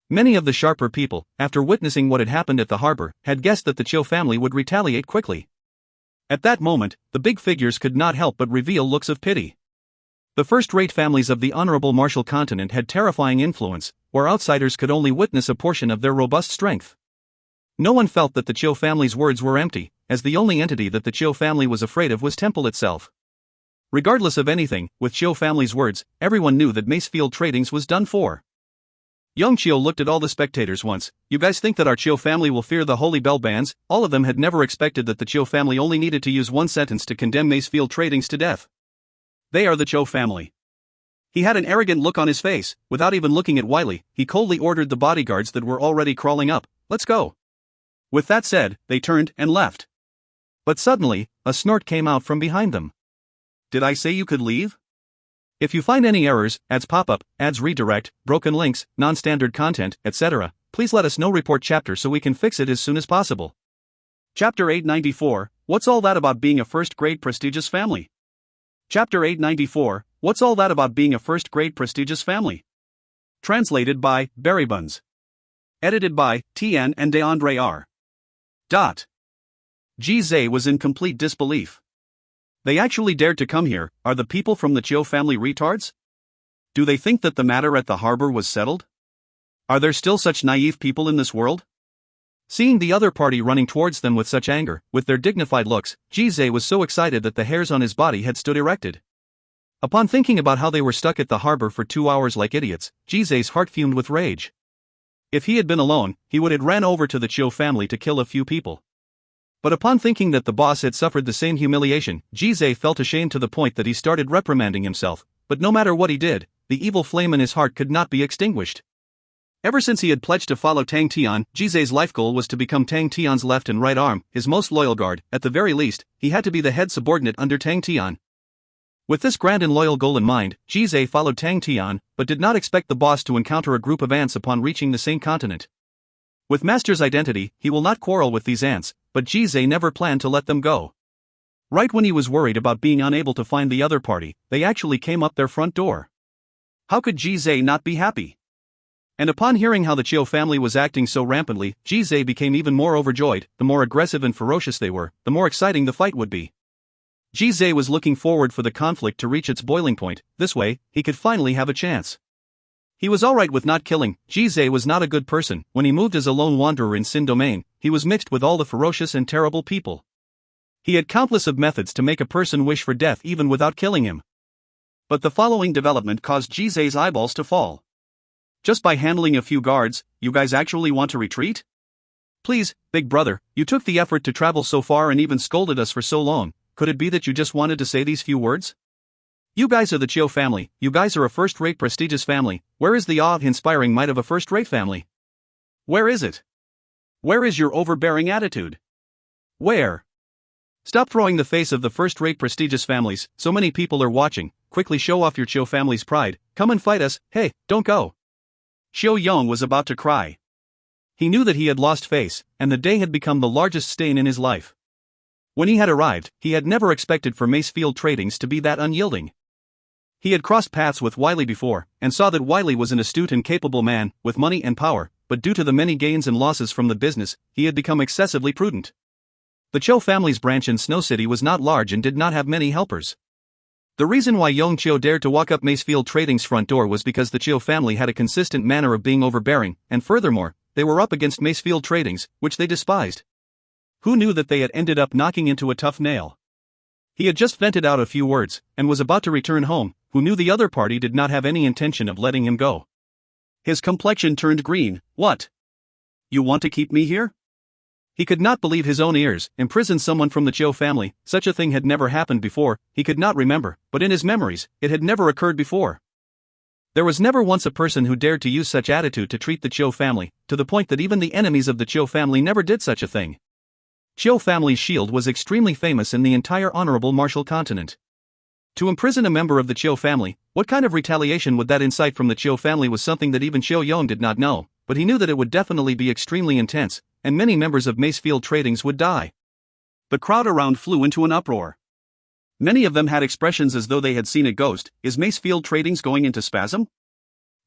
A: Many of the sharper people, after witnessing what had happened at the harbor, had guessed that the Chiu family would retaliate quickly. At that moment, the big figures could not help but reveal looks of pity. The first-rate families of the honorable Martial continent had terrifying influence, where outsiders could only witness a portion of their robust strength. No one felt that the Chiu family's words were empty, as the only entity that the Chiu family was afraid of was Temple itself. Regardless of anything, with Chiu family's words, everyone knew that Macefield Tradings was done for.
B: Young Chio looked at all the spectators once. You guys think that our Chio family will fear the holy bell bands? All of them had never expected that the Chio family only needed to use one sentence to condemn Macefield Tradings to death.
A: They are the Chio family. He had an arrogant look on his face. Without even looking at Wiley, he coldly ordered the bodyguards that were already crawling up, "Let's go." With that said, they turned and left.
B: But suddenly, a snort came out from behind them.
A: "Did I say you could leave?"
B: If you find any errors, ads pop-up, ads redirect, broken links, non-standard content, etc., please let us know. Report chapter so we can fix it as soon as possible.
A: Chapter 894, What's all that about being a first-grade prestigious family? Chapter 894, What's all that about being a first-grade prestigious family? Translated by Berrybuns. Edited by Tian and DeAndre R. Zhe was in complete disbelief. They actually dared to come here. Are the people from the Chio family retards? Do they think that the matter at the harbor was settled? Are there still such naive people in this world? Seeing the other party running towards them with such anger, with their dignified looks, Zhe was so excited that the hairs on his body had stood erected. Upon thinking about how they were stuck at the harbor for 2 hours like idiots, Zhe's heart fumed with rage. If he had been alone, he would have ran over to the Chio family to kill a few people. But upon thinking that the boss had suffered the same humiliation, Zhe felt ashamed to the point that he started reprimanding himself. But no matter what he did, the evil flame in his heart could not be extinguished. Ever since he had pledged to follow Tang Tian, Zhe's life goal was to become Tang Tian's left and right arm, his most loyal guard. At the very least, he had to be the head subordinate under Tang Tian. With this grand and loyal goal in mind, Zhe followed Tang Tian, but did not expect the boss to encounter a group of ants upon reaching the same continent. With Master's identity, he will not quarrel with these ants, but Zhe never planned to let them go. Right when he was worried about being unable to find the other party, they actually came up their front door. How could Zhe not be happy? And upon hearing how the Chio family was acting so rampantly, Zhe became even more overjoyed. The more aggressive and ferocious they were, the more exciting the fight would be. Zhe was looking forward for the conflict to reach its boiling point. This way, he could finally have a chance. He was alright with not killing. Zhe was not a good person. When he moved as a lone wanderer in Sin Domain, he was mixed with all the ferocious and terrible people. He had countless of methods to make a person wish for death even without killing him. But the following development caused Zhe's eyeballs to fall. Just by handling a few guards, you guys actually want to retreat? Please, big brother, you took the effort to travel so far and even scolded us for so long. Could it be that you just wanted to say these few words? You guys are the Chio family. You guys are a first-rate prestigious family. Where is the awe-inspiring might of a first-rate family? Where is it? Where is your overbearing attitude? Where? Stop throwing the face of the first-rate prestigious families. So many people are watching. Quickly show off your Chio family's pride. Come and fight us. Hey, don't go. Xiao Yong was about to cry. He knew that he had lost face, and the day had become the largest stain in his life. When he had arrived, he had never expected for Macefield Tradings to be that unyielding. He had crossed paths with Wiley before, and saw that Wiley was an astute and capable man, with money and power, but due to the many gains and losses from the business, he had become excessively prudent. The Chio family's branch in Snow City was not large and did not have many helpers. The reason why Yong Chio dared to walk up Macefield Trading's front door was because the Chio family had a consistent manner of being overbearing, and furthermore, they were up against Macefield Tradings, which they despised. Who knew that they had ended up knocking into a tough nail? He had just vented out a few words, and was about to return home. Who knew the other party did not have any intention of letting him go? His complexion turned green. What? You want to keep me here? He could not believe his own ears. Imprison someone from the Chio family. Such a thing had never happened before. He could not remember, but in his memories, it had never occurred before. There was never once a person who dared to use such attitude to treat the Chio family, to the point that even the enemies of the Chio family never did such a thing. Chio family's shield was extremely famous in the entire honorable Martial continent. To imprison a member of the Chio family, what kind of retaliation would that incite from the Chio family was something that even Xiao Yong did not know, but he knew that it would definitely be extremely intense, and many members of Macefield Tradings would die. The crowd around flew into an uproar. Many of them had expressions as though they had seen a ghost. Is Macefield Tradings going into spasm?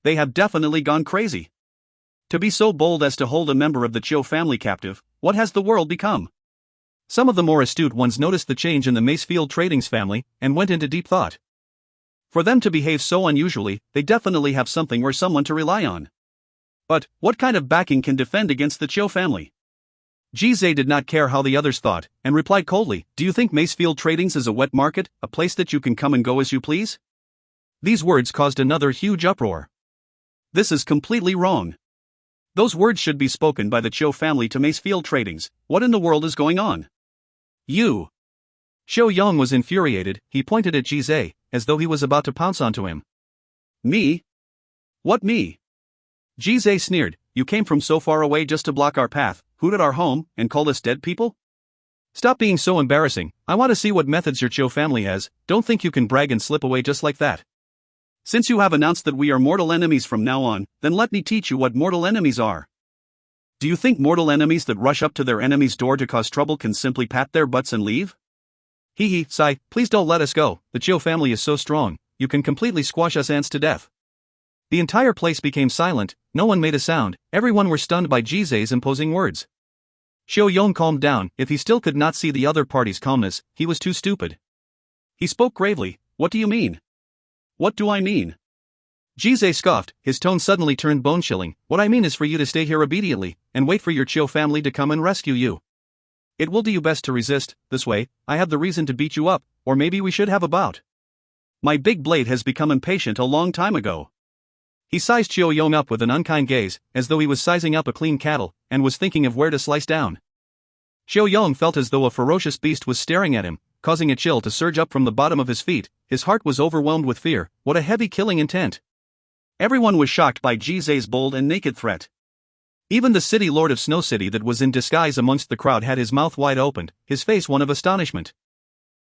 A: They have definitely gone crazy. To be so bold as to hold a member of the Chio family captive, what has the world become? Some of the more astute ones noticed the change in the Macefield Tradings family, and went into deep thought. For them to behave so unusually, they definitely have something or someone to rely on. But, what kind of backing can defend against the Chio family? Zhe did not care how the others thought, and replied coldly, "Do you think Macefield Tradings is a wet market, a place that you can come and go as you please?" These words caused another huge uproar. This is completely wrong. Those words should be spoken by the Chiu family to Macefield Tradings. What in the world is going on? You.
B: Xiao Yong was infuriated. He pointed at Jizai, as though he was about to pounce onto him.
A: Me? What me? Jizai sneered. You came from so far away just to block our path, hooted our home, and called us dead people?
B: Stop being so embarrassing. I want to see what methods your Chiu family has. Don't think you can brag and slip away just like that.
A: Since you have announced that we are mortal enemies from now on, then let me teach you what mortal enemies are. Do you think mortal enemies that rush up to their enemy's door to cause trouble can simply pat their butts and leave?
B: Hee hee, Sai, please don't let us go. The Chiu family is so strong, you can completely squash us ants to death. The entire place became silent, no one made a sound, everyone were stunned by Jizai's imposing words. Xiao Yong calmed down. If he still could not see the other party's calmness, he was too stupid.
A: He spoke gravely. What do you mean? What do I mean?
B: Jizai scoffed, his tone suddenly turned bone-chilling. What I mean is for you to stay here obediently, and wait for your Chiu family to come and rescue you. It will do you best to resist. This way, I have the reason to beat you up, or maybe we should have a bout.
A: My big blade has become impatient a long time ago.
B: He sized Xiao Yong up with an unkind gaze, as though he was sizing up a clean cattle, and was thinking of where to slice down. Xiao Yong felt as though a ferocious beast was staring at him, causing a chill to surge up from the bottom of his feet. His heart was overwhelmed with fear. What a heavy killing intent.
A: Everyone was shocked by Jizai's bold and naked threat.
B: Even the city lord of Snow City that was in disguise amongst the crowd had his mouth wide opened, his face one of astonishment.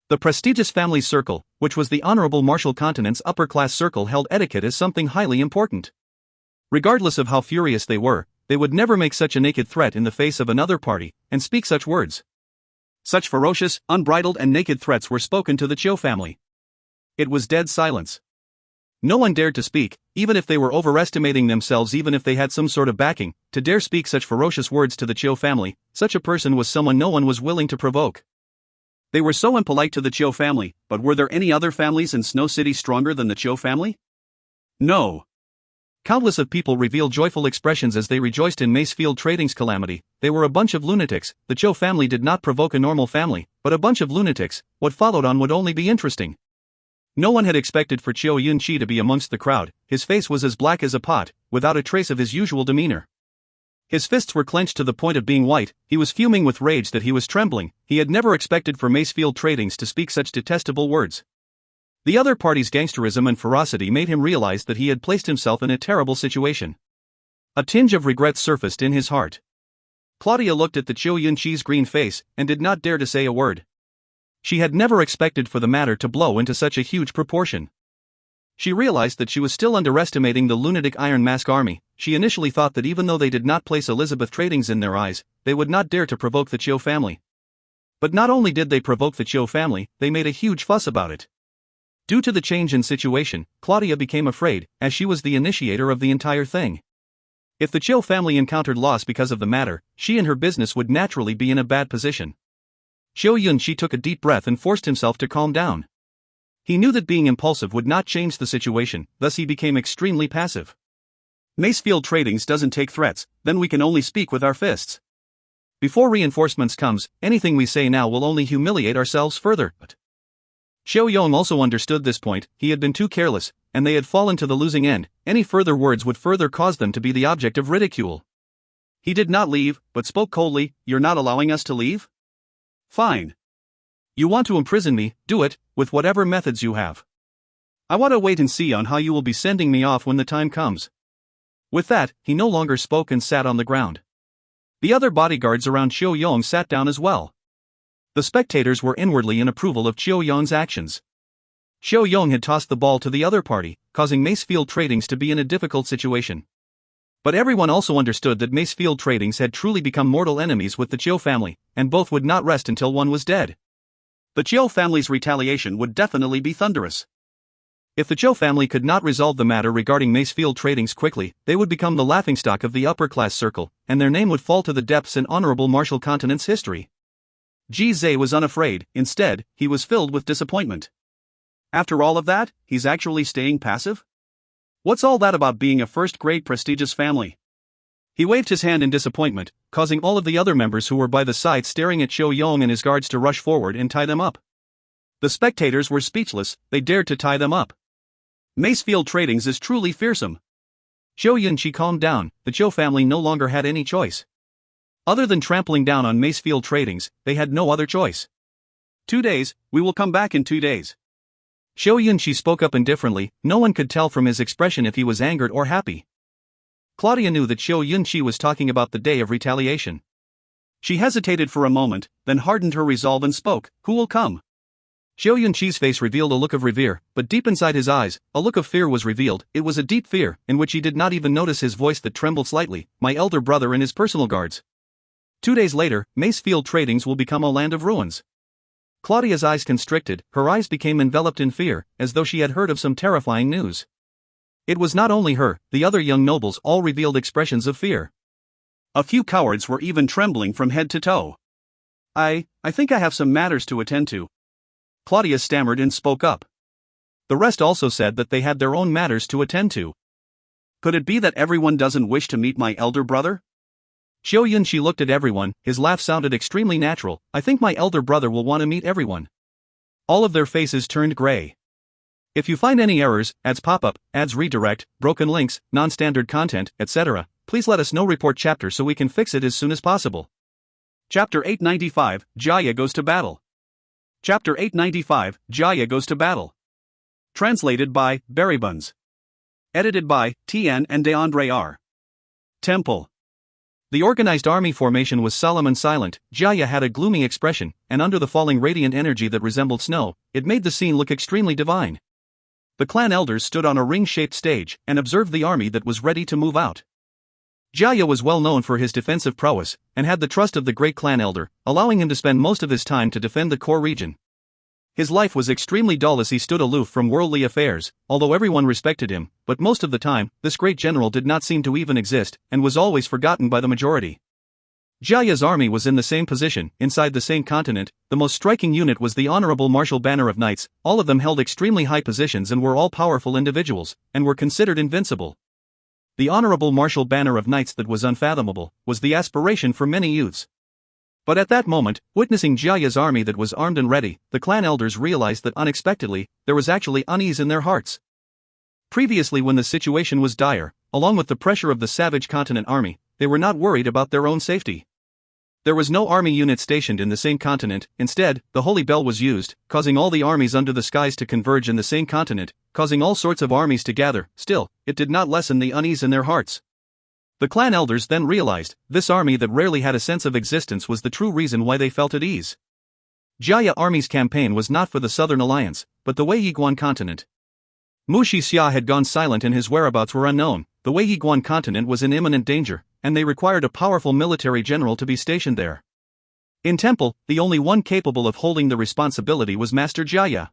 B: The prestigious family circle, which was the honorable Martial Continent's upper-class circle, held etiquette as something highly important. Regardless of how furious they were, they would never make such a naked threat in the face of another party, and speak such words.
A: Such ferocious, unbridled and naked threats were spoken to the Chiu family. It was dead silence.
B: No one dared to speak, even if they were overestimating themselves, even if they had some sort of backing, to dare speak such ferocious words to the Chiu family. Such a person was someone no one was willing to provoke.
A: They were so impolite to the Chiu family, but were there any other families in Snow City stronger than the Chiu family? No.
B: Countless of people revealed joyful expressions as they rejoiced in Macefield Trading's calamity. They were a bunch of lunatics. The Chiu family did not provoke a normal family, but a bunch of lunatics. What followed on would only be interesting. No one had expected for Chiu Yun-chi to be amongst the crowd. His face was as black as a pot, without a trace of his usual demeanor. His fists were clenched to the point of being white. He was fuming with rage that he was trembling. He had never expected for Macefield Tradings to speak such detestable words. The other party's gangsterism and ferocity made him realize that he had placed himself in a terrible situation. A tinge of regret surfaced in his heart. Claudia looked at the Chiu Yun-chi's green face, and did not dare to say a word. She had never expected for the matter to blow into such a huge proportion. She realized that she was still underestimating the lunatic Iron Mask army. She initially thought that even though they did not place Elizabeth Tradings in their eyes, they would not dare to provoke the Chiu family. But not only did they provoke the Chiu family, they made a huge fuss about it. Due to the change in situation, Claudia became afraid, as she was the initiator of the entire thing. If the Chiu family encountered loss because of the matter, she and her business would naturally be in a bad position. Xiao Yun-chi took a deep breath and forced himself to calm down. He knew that being impulsive would not change the situation, thus he became extremely passive.
A: Macefield Tradings doesn't take threats, then we can only speak with our fists.
B: Before reinforcements comes, anything we say now will only humiliate ourselves further. But Xiao Yong also understood this point. He had been too careless, and they had fallen to the losing end. Any further words would further cause them to be the object of ridicule.
A: He did not leave, but spoke coldly. You're not allowing us to leave? Fine.
B: You want to imprison me, do it, with whatever methods you have. I want to wait and see on how you will be sending me off when the time comes. With that, he no longer spoke and sat on the ground. The other bodyguards around Xiao Yong sat down as well. The spectators were inwardly in approval of Xiao Yong's actions. Xiao Yong had tossed the ball to the other party, causing Macefield Tradings to be in a difficult situation. But everyone also understood that Macefield Tradings had truly become mortal enemies with the Chiu family, and both would not rest until one was dead.
A: The Chiu family's retaliation would definitely be thunderous.
B: If the Chiu family could not resolve the matter regarding Macefield Tradings quickly, they would become the laughingstock of the upper-class circle, and their name would fall to the depths in honorable Martial Continent's history.
A: Jizai was unafraid. Instead, he was filled with disappointment. After all of that, he's actually staying passive? What's all that about being a first-grade prestigious family? He waved his hand in disappointment, causing all of the other members who were by the side staring at Xiao Yong and his guards to rush forward and tie them up. The spectators were speechless. They dared to tie them up. Macefield Tradings is truly fearsome.
B: Zhou Yunqi calmed down. The Zhou family no longer had any choice. Other than trampling down on Macefield Tradings, they had no other choice.
A: 2 days, we will come back in 2 days.
B: Zhou Yunqi spoke up indifferently. No one could tell from his expression if he was angered or happy. Claudia knew that Zhou Yunqi was talking about the day of retaliation.
A: She hesitated for a moment, then hardened her resolve and spoke, "Who will come?"
B: Zhou Yunqi's face revealed a look of revere, but deep inside his eyes, a look of fear was revealed. It was a deep fear, in which he did not even notice his voice that trembled slightly. "My elder brother and his personal guards." 2 days later, Macefield Tradings will become a land of ruins. Claudia's eyes constricted, her eyes became enveloped in fear, as though she had heard of some terrifying news. It was not only her, the other young nobles all revealed expressions of fear.
A: A few cowards were even trembling from head to toe. I think I have some matters to attend to."
B: Claudia stammered and spoke up. The rest also said that they had their own matters to attend to.
A: "Could it be that everyone doesn't wish to meet my elder brother?"
B: Zhou Yunqi looked at everyone, his laugh sounded extremely natural. "I think my elder brother will want to meet everyone." All of their faces turned gray. If you find any errors, ads pop up, ads redirect, broken links, non-standard content, etc., please let us know. Report chapter so we can fix it as soon as possible.
A: Chapter 895, Jaya Goes to Battle. Chapter 895, Jaya Goes to Battle. Translated by Berrybuns. Edited by Tian and DeAndre R. Temple.
B: The organized army formation was solemn and silent. Jaya had a gloomy expression, and under the falling radiant energy that resembled snow, it made the scene look extremely divine. The clan elders stood on a ring-shaped stage and observed the army that was ready to move out. Jaya was well known for his defensive prowess, and had the trust of the great clan elder, allowing him to spend most of his time to defend the core region. His life was extremely dull as he stood aloof from worldly affairs, although everyone respected him, but most of the time, this great general did not seem to even exist, and was always forgotten by the majority. Jaya's army was in the same position, inside the same continent. The most striking unit was the Honorable Martial Banner of Knights. All of them held extremely high positions and were all powerful individuals, and were considered invincible. The Honorable Martial Banner of Knights that was unfathomable, was the aspiration for many youths. But at that moment, witnessing Jaya's army that was armed and ready, the clan elders realized that unexpectedly, there was actually unease in their hearts. Previously, when the situation was dire, along with the pressure of the savage continent army, they were not worried about their own safety. There was no army unit stationed in the same continent. Instead, the holy bell was used, causing all the armies under the skies to converge in the same continent, causing all sorts of armies to gather. Still, it did not lessen the unease in their hearts. The clan elders then realized, this army that rarely had a sense of existence was the true reason why they felt at ease. Jaya army's campaign was not for the Southern Alliance, but the Wei Yiguan continent. Mu Xixia had gone silent and his whereabouts were unknown. The Wei Yiguan continent was in imminent danger, and they required a powerful military general to be stationed there. In Temple, the only one capable of holding the responsibility was Master Jaya.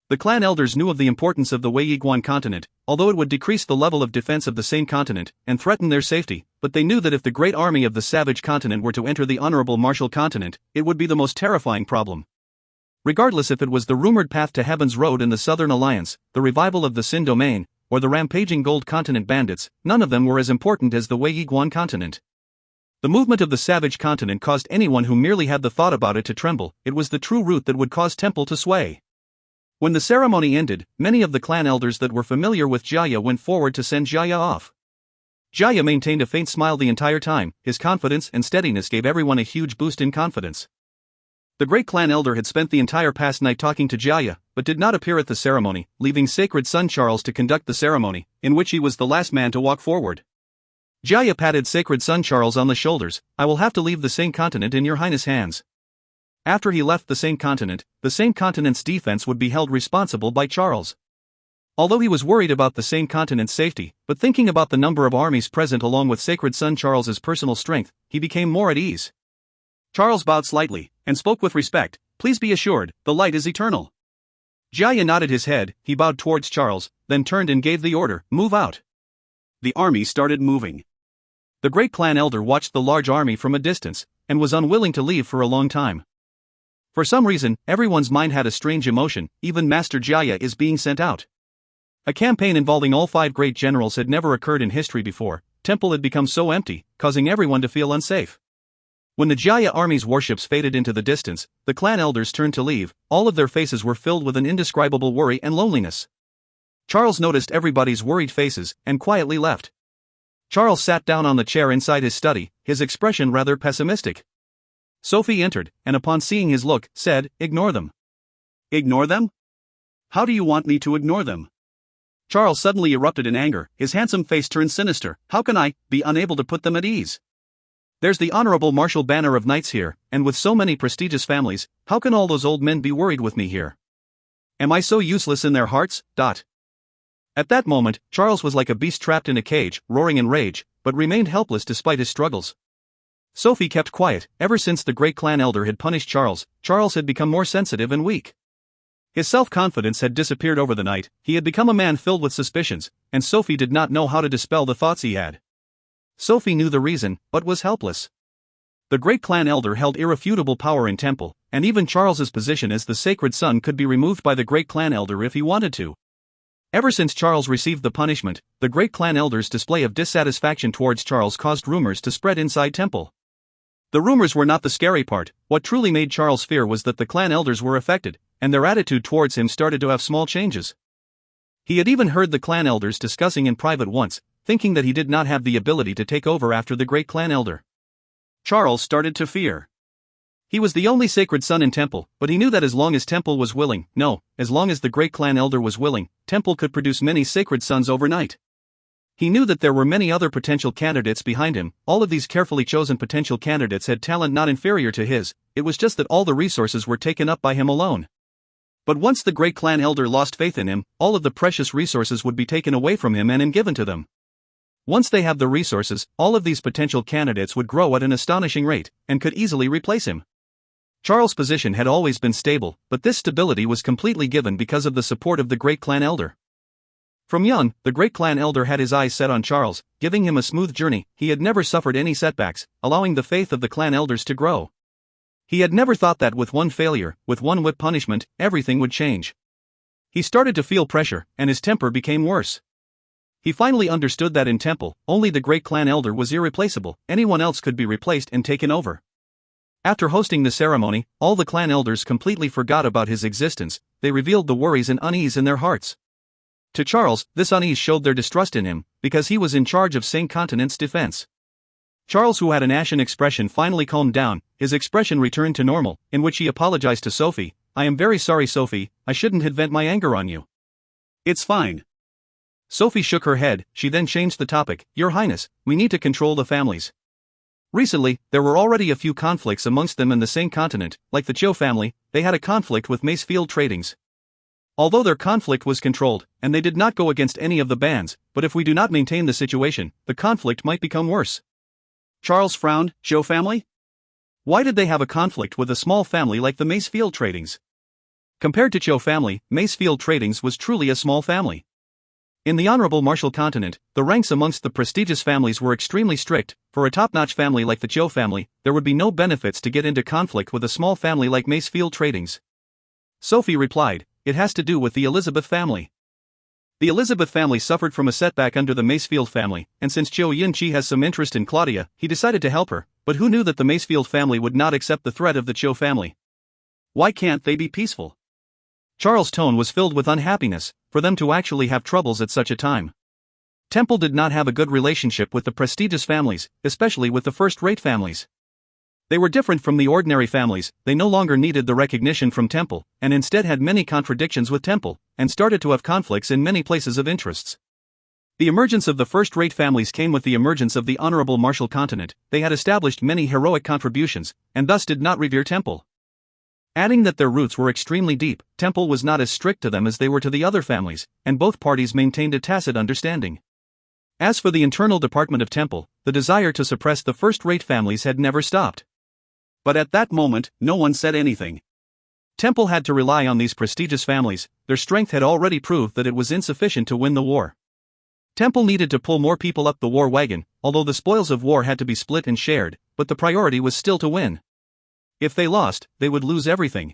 B: The clan elders knew of the importance of the Wei Yiguan continent, although it would decrease the level of defense of the same continent, and threaten their safety, but they knew that if the great army of the savage continent were to enter the honorable martial continent, it would be the most terrifying problem. Regardless if it was the rumored path to heaven's road in the Southern Alliance, the revival of the Sin domain, or the rampaging Gold Continent bandits, none of them were as important as the Wei Yiguan continent. The movement of the savage continent caused anyone who merely had the thought about it to tremble. It was the true root that would cause Temple to sway. When the ceremony ended, many of the clan elders that were familiar with Jaya went forward to send Jaya off. Jaya maintained a faint smile the entire time. His confidence and steadiness gave everyone a huge boost in confidence. The great clan elder had spent the entire past night talking to Jaya, but did not appear at the ceremony, leaving Sacred Son Charles to conduct the ceremony, in which he was the last man to walk forward. Jaya patted Sacred Son Charles on the shoulders. "I will have to leave the same continent in your highness' hands." After he left the same continent's defense would be held responsible by Charles. Although he was worried about the same continent's safety, but thinking about the number of armies present along with Sacred Son Charles's personal strength, he became more at ease. Charles bowed slightly, and spoke with respect. "Please be assured, the light is eternal." Jaya nodded his head. He bowed towards Charles, then turned and gave the order, "Move out." The army started moving. The great clan elder watched the large army from a distance, and was unwilling to leave for a long time. For some reason, everyone's mind had a strange emotion. Even Master Jaya is being sent out. A campaign involving all 5 great generals had never occurred in history before. Temple had become so empty, causing everyone to feel unsafe. When the Jaya army's warships faded into the distance, the clan elders turned to leave. All of their faces were filled with an indescribable worry and loneliness. Charles noticed everybody's worried faces and quietly left. Charles sat down on the chair inside his study, his expression rather pessimistic. Sophie entered, and upon seeing his look, said, "Ignore them."
A: Ignore them? How do you want me to ignore them? Charles suddenly erupted in anger, his handsome face turned sinister. How can I be unable to put them at ease?
B: There's the Honorable Marshal Banner of Knights here, and with so many prestigious families, how can all those old men be worried with me here? Am I so useless in their hearts? At that moment, Charles was like a beast trapped in a cage, roaring in rage, but remained helpless despite his struggles. Sophie kept quiet. Ever since the great clan elder had punished Charles, Charles had become more sensitive and weak. His self-confidence had disappeared over the night, he had become a man filled with suspicions, and Sophie did not know how to dispel the thoughts he had. Sophie knew the reason, but was helpless. The great clan elder held irrefutable power in temple, and even Charles's position as the sacred son could be removed by the great clan elder if he wanted to. Ever since Charles received the punishment, the great clan elder's display of dissatisfaction towards Charles caused rumors to spread inside temple. The rumors were not the scary part. What truly made Charles fear was that the clan elders were affected, and their attitude towards him started to have small changes. He had even heard the clan elders discussing in private once, thinking that he did not have the ability to take over after the great clan elder. Charles started to fear. He was the only sacred son in temple, but he knew that as long as temple was willing, as long as the great clan elder was willing, temple could produce many sacred sons overnight. He knew that there were many other potential candidates behind him. All of these carefully chosen potential candidates had talent not inferior to his, it was just that all the resources were taken up by him alone. But once the great clan elder lost faith in him, all of the precious resources would be taken away from him and given to them. Once they have the resources, all of these potential candidates would grow at an astonishing rate, and could easily replace him. Charles' position had always been stable, but this stability was completely given because of the support of the great clan elder. From young, the great clan elder had his eyes set on Charles, giving him a smooth journey. He had never suffered any setbacks, allowing the faith of the clan elders to grow. He had never thought that with one failure, with one whip punishment, everything would change. He started to feel pressure, and his temper became worse. He finally understood that in temple, only the great clan elder was irreplaceable, anyone else could be replaced and taken over. After hosting the ceremony, all the clan elders completely forgot about his existence. They revealed the worries and unease in their hearts. To Charles, this unease showed their distrust in him, because he was in charge of Saint Continent's defense. Charles, who had an ashen expression, finally calmed down. His expression returned to normal, in which he apologized to Sophie. "I am very sorry, Sophie, I shouldn't have vent my anger on you."
A: "It's fine."
B: Sophie shook her head. She then changed the topic. "Your Highness, we need to control the families." Recently, there were already a few conflicts amongst them in the Saint Continent. Like the Cho family, they had a conflict with Macefield Tradings. Although their conflict was controlled, and they did not go against any of the bans, but if we do not maintain the situation, the conflict might become worse.
A: Charles frowned. Cho family?
B: Why did they have a conflict with a small family like the Macefield Tradings? Compared to Cho family, Macefield Tradings was truly a small family. In the Honorable Marshal Continent, the ranks amongst the prestigious families were extremely strict. For a top-notch family like the Cho family, there would be no benefits to get into conflict with a small family like Macefield Tradings. Sophie replied, "It has to do with the Elizabeth family." The Elizabeth family suffered from a setback under the Macefield family, and since Zhou Yinqi has some interest in Claudia, he decided to help her, but who knew that the Macefield family would not accept the threat of the Zhou family?
A: Why can't they be peaceful?
B: Charles' tone was filled with unhappiness, for them to actually have troubles at such a time. Temple did not have a good relationship with the prestigious families, especially with the first-rate families. They were different from the ordinary families. They no longer needed the recognition from Temple, and instead had many contradictions with Temple, and started to have conflicts in many places of interests. The emergence of the first-rate families came with the emergence of the Honorable Marshal Continent. They had established many heroic contributions, and thus did not revere Temple. Adding that their roots were extremely deep, Temple was not as strict to them as they were to the other families, and both parties maintained a tacit understanding. As for the internal department of Temple, the desire to suppress the first-rate families had never stopped.
A: But at that moment, no one said anything.
B: Temple had to rely on these prestigious families. Their strength had already proved that it was insufficient to win the war. Temple needed to pull more people up the war wagon, although the spoils of war had to be split and shared, but the priority was still to win. If they lost, they would lose everything.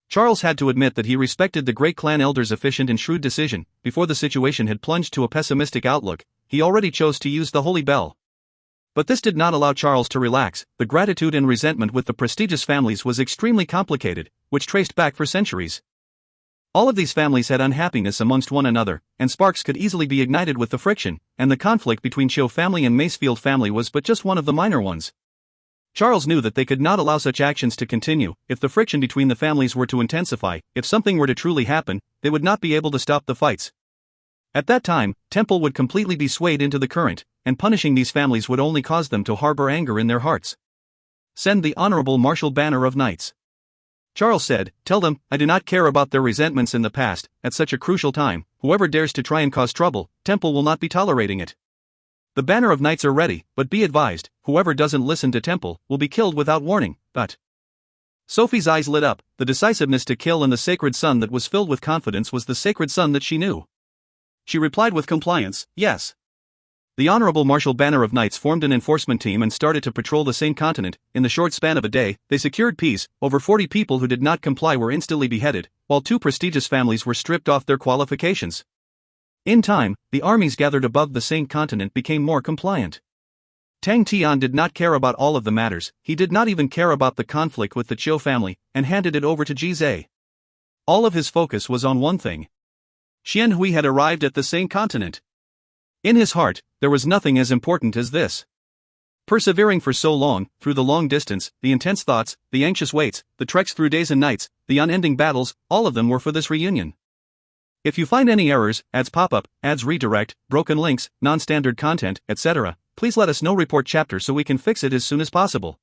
B: Charles had to admit that he respected the great clan elder's efficient and shrewd decision. Before the situation had plunged to a pessimistic outlook, he already chose to use the holy bell. But this did not allow Charles to relax. The gratitude and resentment with the prestigious families was extremely complicated, which traced back for centuries. All of these families had unhappiness amongst one another, and sparks could easily be ignited with the friction, and the conflict between Chiu family and Macefield family was but just one of the minor ones. Charles knew that they could not allow such actions to continue. If the friction between the families were to intensify, if something were to truly happen, they would not be able to stop the fights. At that time, Temple would completely be swayed into the current, and punishing these families would only cause them to harbor anger in their hearts. Send the Honorable Marshal Banner of Knights. Charles said, tell them, I do not care about their resentments in the past. At such a crucial time, whoever dares to try and cause trouble, Temple will not be tolerating it. The Banner of Knights are ready, but be advised, whoever doesn't listen to Temple will be killed without warning. But Sophie's eyes lit up. The decisiveness to kill and the sacred son that was filled with confidence was the sacred son that she knew. She replied with compliance, yes. The Honorable Marshal Banner of Knights formed an enforcement team and started to patrol the same continent. In the short span of a day, they secured peace. Over 40 people who did not comply were instantly beheaded, while 2 prestigious families were stripped off their qualifications. In time, the armies gathered above the same continent became more compliant. Tang Tian did not care about all of the matters. He did not even care about the conflict with the Chiu family, and handed it over to Jizai. All of his focus was on one thing. Xian Hui had arrived at the same continent. In his heart, there was nothing as important as this. Persevering for so long, through the long distance, the intense thoughts, the anxious waits, the treks through days and nights, the unending battles, all of them were for this reunion. If you find any errors, ads pop-up, ads redirect, broken links, non-standard content, etc., please let us know. Report chapter so we can fix it as soon as possible.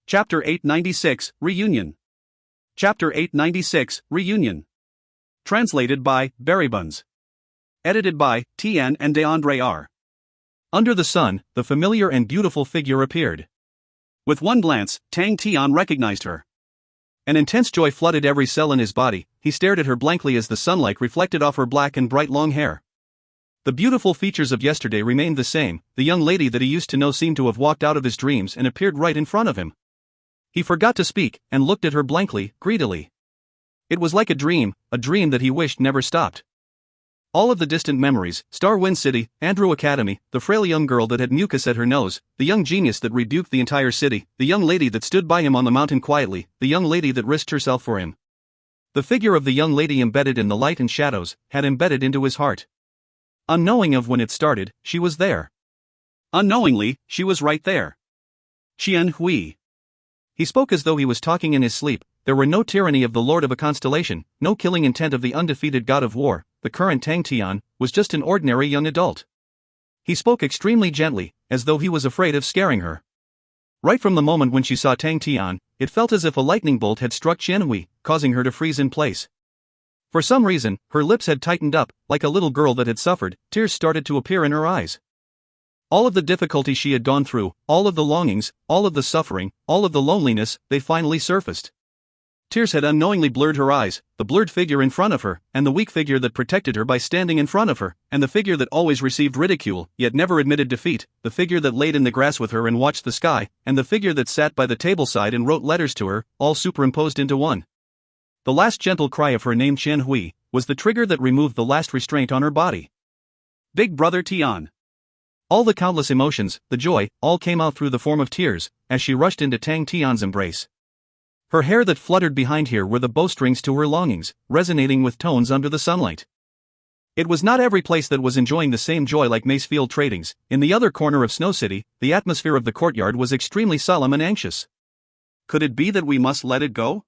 A: Chapter 896, Reunion. Chapter 896, Reunion. Translated by Buns. Edited by Tian and Deandre R.
B: Under the sun, the familiar and beautiful figure appeared.
A: With one glance, Tang Tian recognized her.
B: An intense joy flooded every cell in his body. He stared at her blankly as the sunlight reflected off her black and bright long hair. The beautiful features of yesterday remained the same. The young lady that he used to know seemed to have walked out of his dreams and appeared right in front of him. He forgot to speak, and looked at her blankly, greedily. It was like a dream that he wished never stopped. All of the distant memories, Star Wind City, Andrew Academy, the frail young girl that had mucus at her nose, the young genius that rebuked the entire city, the young lady that stood by him on the mountain quietly, the young lady that risked herself for him. The figure of the young lady embedded in the light and shadows, had embedded into his heart. Unknowing of when it started, she was there.
A: Unknowingly, she was right there. Xian Hui.
B: He spoke as though he was talking in his sleep. There were no tyranny of the Lord of a constellation, no killing intent of the undefeated god of war. The current Tang Tian was just an ordinary young adult. He spoke extremely gently, as though he was afraid of scaring her. Right from the moment when she saw Tang Tian, it felt as if a lightning bolt had struck Xian Hui, causing her to freeze in place. For some reason, her lips had tightened up, like a little girl that had suffered. Tears started to appear in her eyes. All of the difficulty she had gone through, all of the longings, all of the suffering, all of the loneliness, they finally surfaced. Tears had unknowingly blurred her eyes, the blurred figure in front of her, and the weak figure that protected her by standing in front of her, and the figure that always received ridicule, yet never admitted defeat, the figure that laid in the grass with her and watched the sky, and the figure that sat by the tableside and wrote letters to her, all superimposed into one. The last gentle cry of her name Xian Hui was the trigger that removed the last restraint on her body.
A: Big Brother Tian.
B: All the countless emotions, the joy, all came out through the form of tears, as she rushed into Tang Tian's embrace. Her hair that fluttered behind here were the bowstrings to her longings, resonating with tones under the sunlight. It was not every place that was enjoying the same joy like Macefield Tradings. In the other corner of Snow City, the atmosphere of the courtyard was extremely solemn and anxious.
A: Could it be that we must let it go?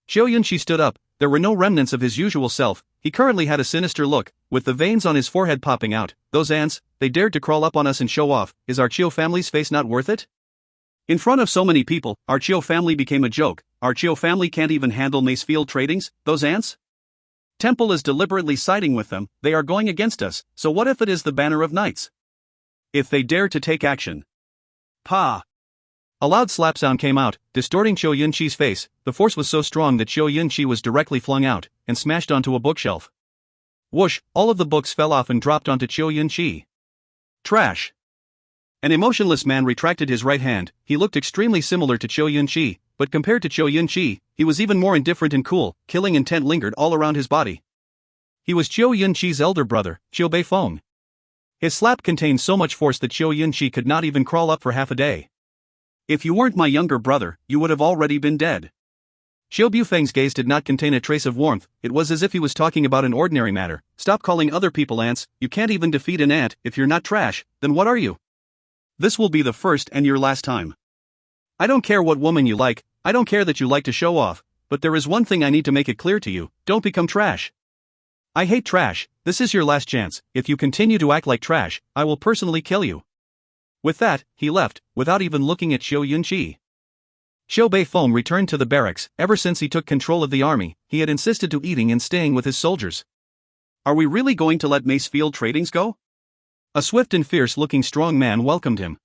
B: Xiao Yunqi stood up. There were no remnants of his usual self. He currently had a sinister look, with the veins on his forehead popping out. Those ants, they dared to crawl up on us and show off. Is our Chiu family's face not worth it?
A: In front of so many people, our Chiu family became a joke. Our Chiu family can't even handle Macefield Tradings, those ants? Temple is deliberately siding with them. They are going against us, so what if it is the Banner of Knights? If they dare to take action. Pa!
B: A loud slap sound came out, distorting Xiao Yunqi's face. The force was so strong that Xiao Yunqi was directly flung out, and smashed onto a bookshelf. Whoosh, all of the books fell off and dropped onto Xiao Yunqi.
A: Trash! An emotionless man retracted his right hand. He looked extremely similar to Xiao Yunqi, but compared to Xiao Yunqi, he was even more indifferent and cool. Killing intent lingered all around his body. He was Xiao Yunqi's elder brother, Xiao Beifeng. His slap contained so much force that Xiao Yunqi could not even crawl up for half a day. If you weren't my younger brother, you would have already been dead.
B: Xiao Bufeng's gaze did not contain a trace of warmth, it was as if he was talking about an ordinary matter. Stop calling other people ants, you can't even defeat an ant. If you're not trash, then what are you? This will be the first and your last time. I don't care what woman you like, I don't care that you like to show off, but there is one thing I need to make it clear to you, don't become trash. I hate trash, this is your last chance, if you continue to act like trash, I will personally kill you. With that, he left, without even looking at Xiao Yunqi. Xiao Beifeng returned to the barracks. Ever since he took control of the army, he had insisted to eating and staying with his soldiers.
A: Are we really going to let Macefield Tradings go?
B: A swift and fierce-looking strong man welcomed him.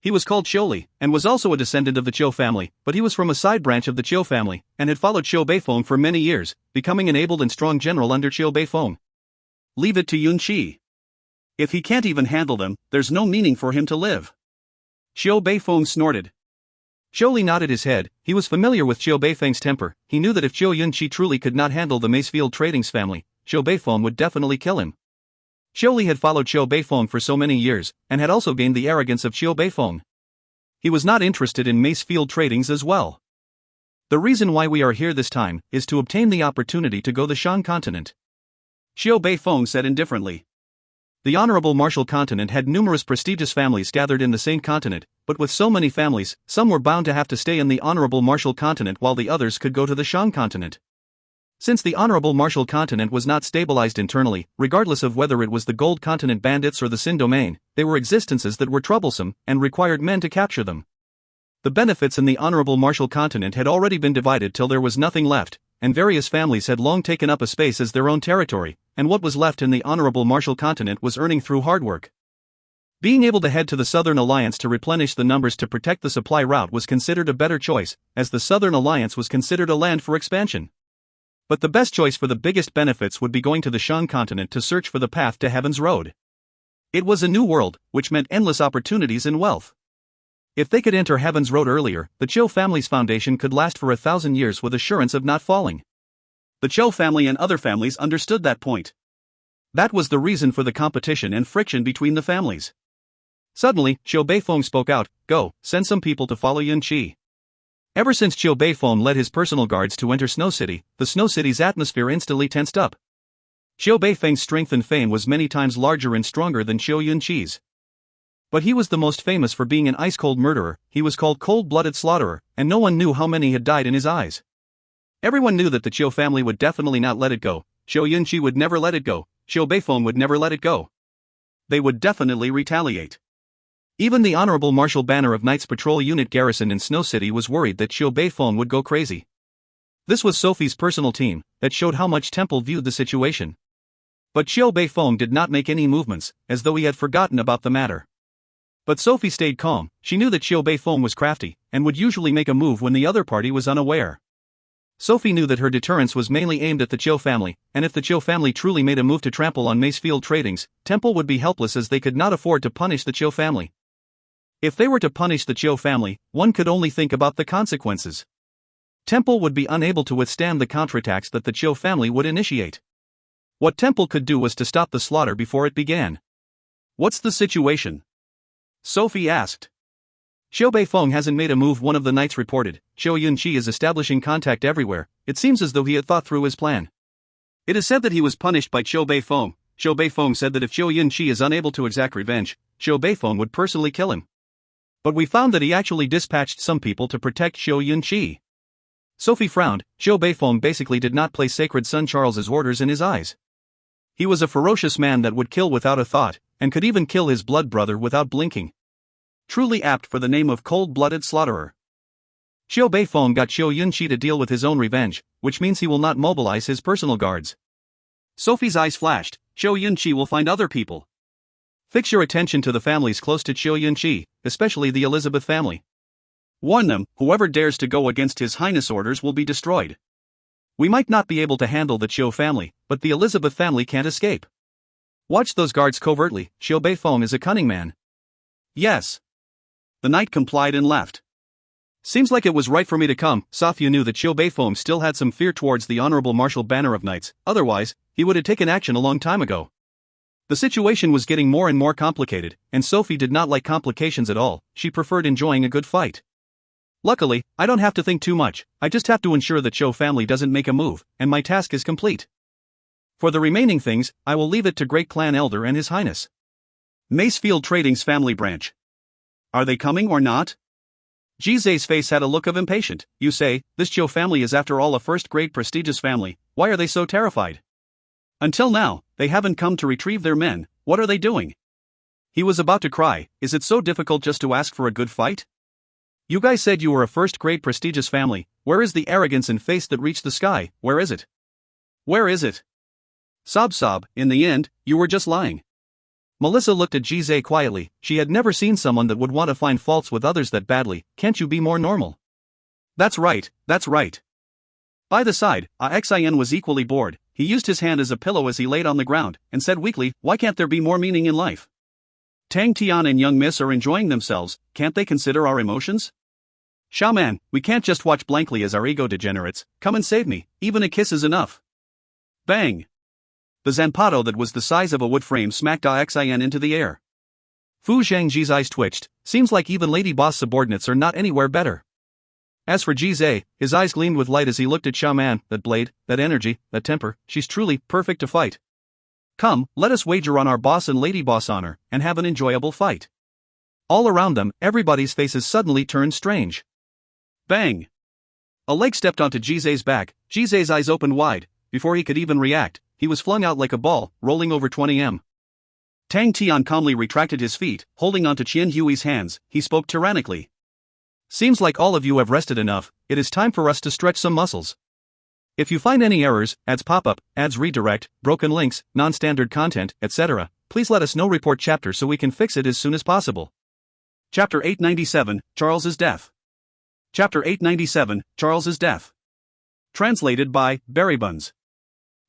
B: He was called Xiuli, and was also a descendant of the Qiu family, but he was from a side branch of the Qiu family, and had followed Xiao Beifeng for many years, becoming an able and strong general under Xiao Beifeng.
A: Leave it to Yunqi. If he can't even handle them, there's no meaning for him to live.
B: Xiao Beifeng snorted. Xiuli nodded his head. He was familiar with Xiao Beifeng's temper. He knew that if Xiao Yunqi truly could not handle the Macefield Tradings family, Xiao Beifeng would definitely kill him. Xiuli had followed Xiao Beifeng for so many years, and had also gained the arrogance of Xiao Beifeng. He was not interested in Macefield Tradings as well. The reason why we are here this time is to obtain the opportunity to go the Shan continent.
A: Xiao Beifeng said indifferently.
B: The Honorable Martial Continent had numerous prestigious families gathered in the same continent, but with so many families, some were bound to have to stay in the Honorable Martial Continent while the others could go to the Shan continent. Since the Honorable Martial Continent was not stabilized internally, regardless of whether it was the Gold Continent bandits or the Sin domain, they were existences that were troublesome, and required men to capture them. The benefits in the Honorable Martial Continent had already been divided till there was nothing left, and various families had long taken up a space as their own territory, and what was left in the Honorable Martial Continent was earning through hard work. Being able to head to the Southern Alliance to replenish the numbers to protect the supply route was considered a better choice, as the Southern Alliance was considered a land for expansion. But the best choice for the biggest benefits would be going to the Shan continent to search for the path to Heaven's Road. It was a new world, which meant endless opportunities and wealth. If they could enter Heaven's Road earlier, the Qiu family's foundation could last for 1,000 years with assurance of not falling.
A: The Qiu family and other families understood that point.
B: That was the reason for the competition and friction between the families. Suddenly, Xiao Beifeng spoke out, "Go, send some people to follow Yunqi." Ever since Xiao Beifeng led his personal guards to enter Snow City, the Snow City's atmosphere instantly tensed up. Xiao Beifeng's strength and fame was many times larger and stronger than Xiao Yunqi's. But he was the most famous for being an ice-cold murderer. He was called cold-blooded slaughterer, and no one knew how many had died in his eyes. Everyone knew that the Qiu family would definitely not let it go. Xiao Yunqi would never let it go. Xiao Beifeng would never let it go.
A: They would definitely retaliate.
B: Even the Honorable Martial Banner of Knights Patrol Unit garrison in Snow City was worried that Xiao Beifeng would go crazy. This was Sophie's personal team, that showed how much Temple viewed the situation. But Xiao Beifeng did not make any movements, as though he had forgotten about the matter. But Sophie stayed calm. She knew that Xiao Beifeng was crafty, and would usually make a move when the other party was unaware. Sophie knew that her deterrence was mainly aimed at the Qiu family, and if the Qiu family truly made a move to trample on Macefield Tradings, Temple would be helpless as they could not afford to punish the Qiu family. If they were to punish the Qiu family, one could only think about the consequences. Temple would be unable to withstand the counterattacks that the Qiu family would initiate. What Temple could do was to stop the slaughter before it began.
A: "What's the situation?" Sophie asked.
B: Xiao Beifeng hasn't made a move, one of the knights reported. Xiao Yunqi is establishing contact everywhere. It seems as though he had thought through his plan.
A: It is said that he was punished by Xiao Beifeng. Xiao Beifeng said that if Xiao Yunqi is unable to exact revenge, Xiao Beifeng would personally kill him. But we found that he actually dispatched some people to protect Xiao Yunqi. Sophie frowned. Xiao Beifeng basically did not place Sacred Son Charles's orders in his eyes. He was a ferocious man that would kill without a thought, and could even kill his blood brother without blinking. Truly apt for the name of cold-blooded slaughterer.
B: Xiao Beifeng got Xiao Yunqi to deal with his own revenge, which means he will not mobilize his personal guards.
A: Sophie's eyes flashed. Xiao Yunqi will find other people.
B: Fix your attention to the families close to Xiao Yunqi, especially the Elizabeth family.
A: Warn them, whoever dares to go against His Highness' orders will be destroyed.
B: We might not be able to handle the Qiu family, but the Elizabeth family can't escape. Watch those guards covertly. Xiao Beifeng is a cunning man.
A: Yes. The knight complied and left.
B: Seems like it was right for me to come. Sophia knew that Xiao Beifeng still had some fear towards the Honorable Martial Banner of Knights, otherwise, he would have taken action a long time ago. The situation was getting more and more complicated, and Sophie did not like complications at all. She preferred enjoying a good fight. Luckily, I don't have to think too much, I just have to ensure the Cho family doesn't make a move, and my task is complete. For the remaining things, I will leave it to Great Clan Elder and His Highness Macefield Trading's family branch. Are they coming or not? Jizai's face had a look of impatient. You say, this Cho family is after all a first-grade prestigious family, why are they so terrified? Until now, they haven't come to retrieve their men, what are they doing? He was about to cry, is it so difficult just to ask for a good fight? You guys said you were a first-grade prestigious family, where is the arrogance and face that reached the sky, where is it? Where is it? Sob, in the end, you were just lying. Melissa looked at Jizai quietly, she had never seen someone that would want to find faults with others that badly, can't you be more normal? That's right. By the side, Xian was equally bored, he used his hand as a pillow as he laid on the ground, and said weakly, why can't there be more meaning in life? Tang, Tian and young Miss are enjoying themselves, can't they consider our emotions? Shaman, we can't just watch blankly as our ego degenerates, come and save me, even a kiss is enough. Bang! The zampato that was the size of a wood frame smacked Xian into the air. Fu Zhangji's eyes twitched, seems like even Lady Boss subordinates are not anywhere better. As for Jizai, his eyes gleamed with light as he looked at Shaman, that blade, that energy, that temper, she's truly perfect to fight. Come, let us wager on our boss and Lady Boss honor, and have an enjoyable fight. All around them, everybody's faces suddenly turned strange. Bang! A leg stepped onto Jizai's back, Jizai's eyes opened wide, before he could even react, he was flung out like a ball, rolling over 20 m. Tang Tian calmly retracted his feet, holding onto Qian Hui's hands, he spoke tyrannically. Seems like all of you have rested enough, it is time for us to stretch some muscles. If you find any errors, ads pop up, ads redirect, broken links, non-standard content, etc., please let us know. Report chapter so we can fix it as soon as possible. Chapter 897, Charles's Death. Chapter 897, Charles's Death. Translated by Berrybuns.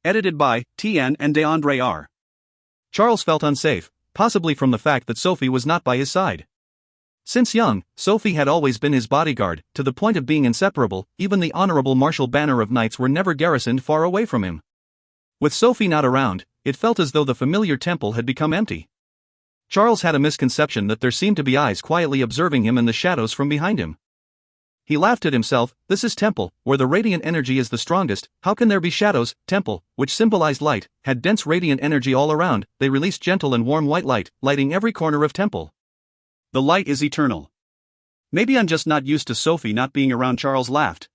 B: Edited by Tian and DeAndre R. Charles felt unsafe, possibly from the fact that Sophie was not by his side. Since young, Sophie had always been his bodyguard, to the point of being inseparable, even the honorable martial banner of knights were never garrisoned far away from him. With Sophie not around, it felt as though the familiar temple had become empty. Charles had a misconception that there seemed to be eyes quietly observing him in the shadows from behind him. He laughed at himself, this is temple, where the radiant energy is the strongest, how can there be shadows? Temple, which symbolized light, had dense radiant energy all around, they released gentle and warm white light, lighting every corner of temple. The light is eternal. Maybe I'm just not used to Sophie not being around. Charles laughed.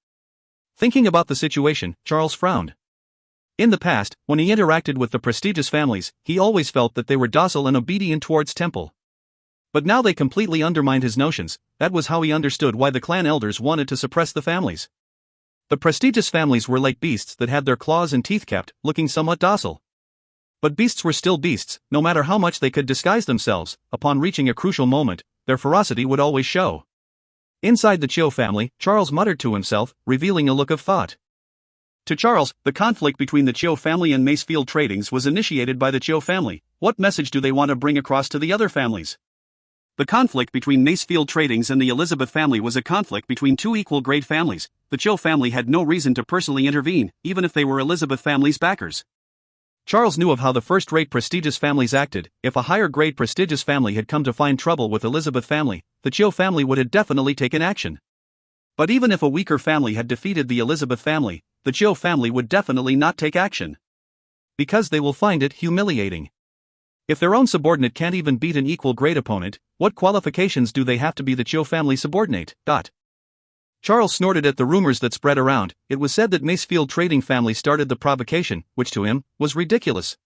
B: Thinking about the situation, Charles frowned. In the past, when he interacted with the prestigious families, he always felt that they were docile and obedient towards temple. But now they completely undermined his notions, that was how he understood why the clan elders wanted to suppress the families. The prestigious families were like beasts that had their claws and teeth kept, looking somewhat docile. But beasts were still beasts, no matter how much they could disguise themselves, upon reaching a crucial moment, their ferocity would always show. Inside the Chiu family, Charles muttered to himself, revealing a look of thought. To Charles, the conflict between the Chiu family and Macefield Tradings was initiated by the Chiu family. What message do they want to bring across to the other families? The conflict between Macefield Tradings and the Elizabeth family was a conflict between two equal-grade families. The Chiu family had no reason to personally intervene, even if they were Elizabeth family's backers. Charles knew of how the first-rate prestigious families acted. If a higher-grade prestigious family had come to find trouble with Elizabeth family, the Chiu family would have definitely taken action. But even if a weaker family had defeated the Elizabeth family, the Chiu family would definitely not take action. Because they will find it humiliating. If their own subordinate can't even beat an equal-grade opponent, what qualifications do they have to be the Chiu family subordinate? Charles snorted at the rumors that spread around. It was said that Macefield trading family started the provocation, which to him, was ridiculous.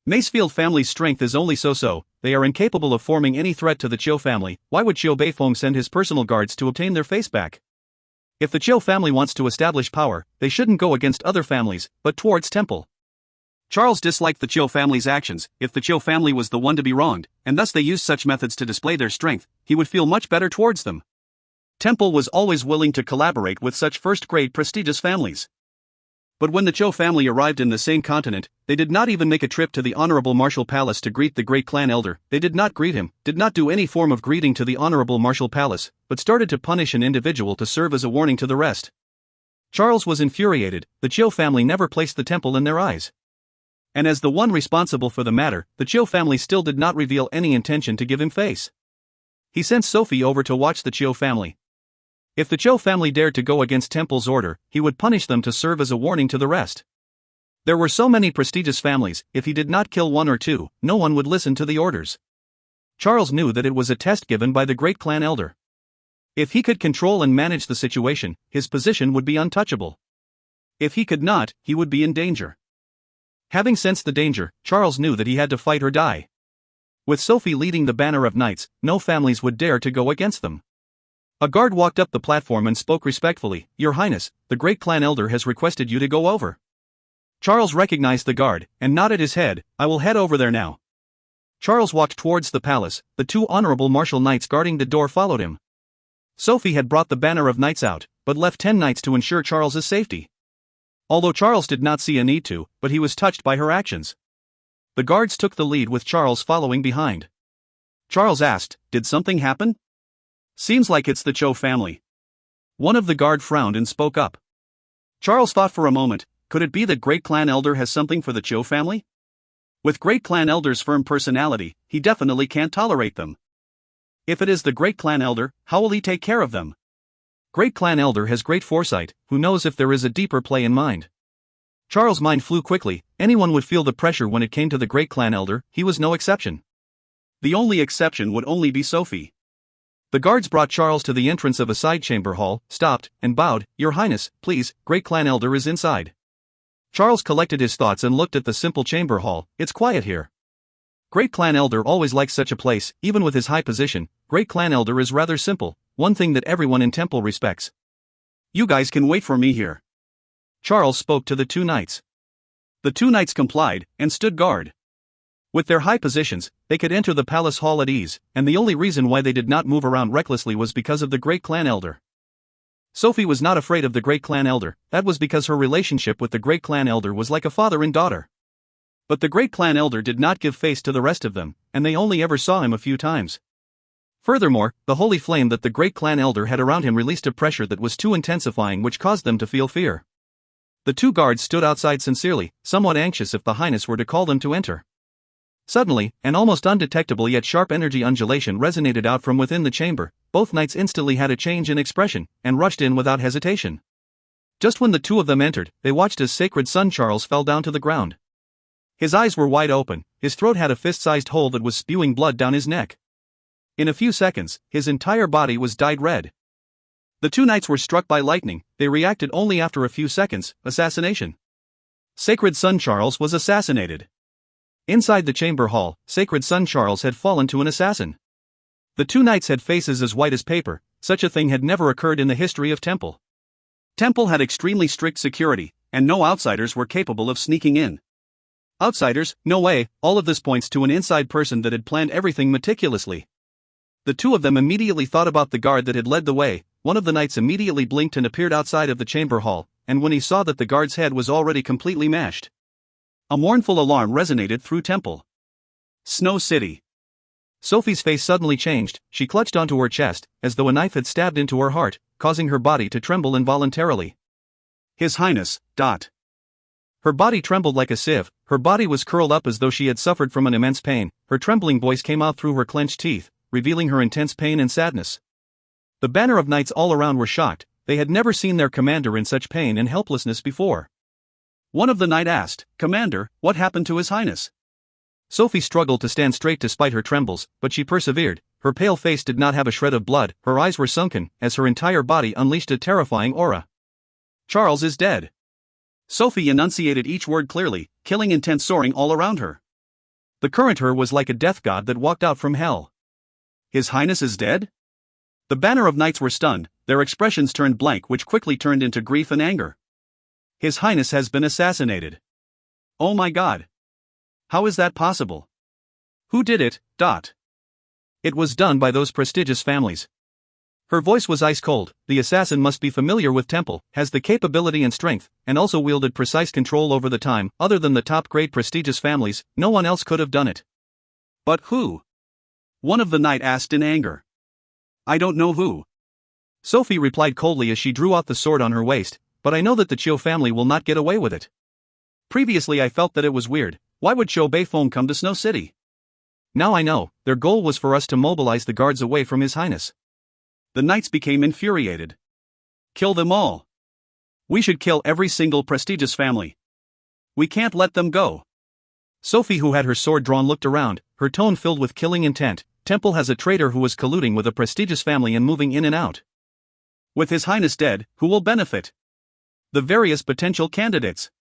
B: Macefield family's strength is only so-so, they are incapable of forming any threat to the Chiu family. Why would Chiu Beifeng send his personal guards to obtain their face back? If the Chiu family wants to establish power, they shouldn't go against other families, but towards temple. Charles disliked the Chiu family's actions. If the Chiu family was the one to be wronged, and thus they used such methods to display their strength, he would feel much better towards them. Temple was always willing to collaborate with such first-grade prestigious families. But when the Chiu family arrived in the same continent, they did not even make a trip to the Honorable Martial Palace to greet the great clan elder. They did not greet him, did not do any form of greeting to the Honorable Martial Palace, but started to punish an individual to serve as a warning to the rest. Charles was infuriated. The Chiu family never placed the temple in their eyes. And as the one responsible for the matter, the Chiu family still did not reveal any intention to give him face. He sent Sophie over to watch the Chiu family. If the Zhou family dared to go against Temple's order, he would punish them to serve as a warning to the rest. There were so many prestigious families, if he did not kill one or two, no one would listen to the orders. Charles knew that it was a test given by the great clan elder. If he could control and manage the situation, his position would be untouchable. If he could not, he would be in danger. Having sensed the danger, Charles knew that he had to fight or die. With Sophie leading the banner of knights, no families would dare to go against them. A guard walked up the platform and spoke respectfully, "Your Highness, the great clan elder has requested you to go over." Charles recognized the guard, and nodded his head. "I will head over there now." Charles walked towards the palace, the two honorable martial knights guarding the door followed him. Sophie had brought the banner of knights out, but left 10 knights to ensure Charles's safety. Although Charles did not see a need to, but he was touched by her actions. The guards took the lead with Charles following behind. Charles asked, "Did something happen?" "Seems like it's the Zhou family." One of the guard frowned and spoke up. Charles thought for a moment. Could it be that great clan elder has something for the Zhou family? With great clan elder's firm personality, he definitely can't tolerate them. If it is the great clan elder, how will he take care of them? Great clan elder has great foresight, who knows if there is a deeper play in mind. Charles' mind flew quickly. Anyone would feel the pressure when it came to the great clan elder, he was no exception. The only exception would only be Sophie. The guards brought Charles to the entrance of a side chamber hall, stopped, and bowed. "Your Highness, please, great clan elder is inside." Charles collected his thoughts and looked at the simple chamber hall. "It's quiet here." Great clan elder always likes such a place, even with his high position. Great clan elder is rather simple, one thing that everyone in temple respects. "You guys can wait for me here." Charles spoke to the 2 knights. The 2 knights complied, and stood guard. With their high positions, they could enter the palace hall at ease, and the only reason why they did not move around recklessly was because of the great clan elder. Sophie was not afraid of the great clan elder, that was because her relationship with the great clan elder was like a father and daughter. But the great clan elder did not give face to the rest of them, and they only ever saw him a few times. Furthermore, the holy flame that the great clan elder had around him released a pressure that was too intensifying, which caused them to feel fear. The 2 guards stood outside sincerely, somewhat anxious if the Highness were to call them to enter. Suddenly, an almost undetectable yet sharp energy undulation resonated out from within the chamber. Both knights instantly had a change in expression, and rushed in without hesitation. Just when the 2 of them entered, they watched as sacred son Charles fell down to the ground. His eyes were wide open, his throat had a fist-sized hole that was spewing blood down his neck. In a few seconds, his entire body was dyed red. The 2 knights were struck by lightning, they reacted only after a few seconds. Assassination. Sacred son Charles was assassinated. Inside the chamber hall, sacred son Charles had fallen to an assassin. The 2 knights had faces as white as paper. Such a thing had never occurred in the history of Temple. Temple had extremely strict security, and no outsiders were capable of sneaking in. Outsiders? No way. All of this points to an inside person that had planned everything meticulously. The 2 of them immediately thought about the guard that had led the way. One of the knights immediately blinked and appeared outside of the chamber hall, and when he saw that the guard's head was already completely mashed, a mournful alarm resonated through Temple. Snow City. Sophie's face suddenly changed. She clutched onto her chest, as though a knife had stabbed into her heart, causing her body to tremble involuntarily. "His Highness." Her body trembled like a sieve, her body was curled up as though she had suffered from an immense pain. Her trembling voice came out through her clenched teeth, revealing her intense pain and sadness. The banner of knights all around were shocked, they had never seen their commander in such pain and helplessness before. One of the knights asked, "Commander, what happened to His Highness?" Sophie struggled to stand straight despite her trembles, but she persevered. Her pale face did not have a shred of blood, her eyes were sunken, as her entire body unleashed a terrifying aura. "Charles is dead." Sophie enunciated each word clearly, killing intent soaring all around her. The current her was like a death god that walked out from hell. "His Highness is dead?" The banner of knights were stunned, their expressions turned blank, which quickly turned into grief and anger. "His Highness has been assassinated." "Oh my God. How is that possible? Who did it?" "It was done by those prestigious families." Her voice was ice cold. "The assassin must be familiar with Temple, has the capability and strength, and also wielded precise control over the time. Other than the top grade prestigious families, no one else could have done it." "But who?" one of the knights asked in anger. "I don't know who." Sophie replied coldly as she drew out the sword on her waist, "But I know that the Chiu family will not get away with it. Previously I felt that it was weird. Why would Chiu Beifeng come to Snow City? Now I know, their goal was for us to mobilize the guards away from His Highness." The knights became infuriated.
A: Kill them all. We should kill every single prestigious family. We can't let them go.
B: Sophie, who had her sword drawn, looked around, her tone filled with killing intent. Temple has a traitor who was colluding with a prestigious family and moving in and out.
A: With His Highness dead, who will benefit? The various potential candidates.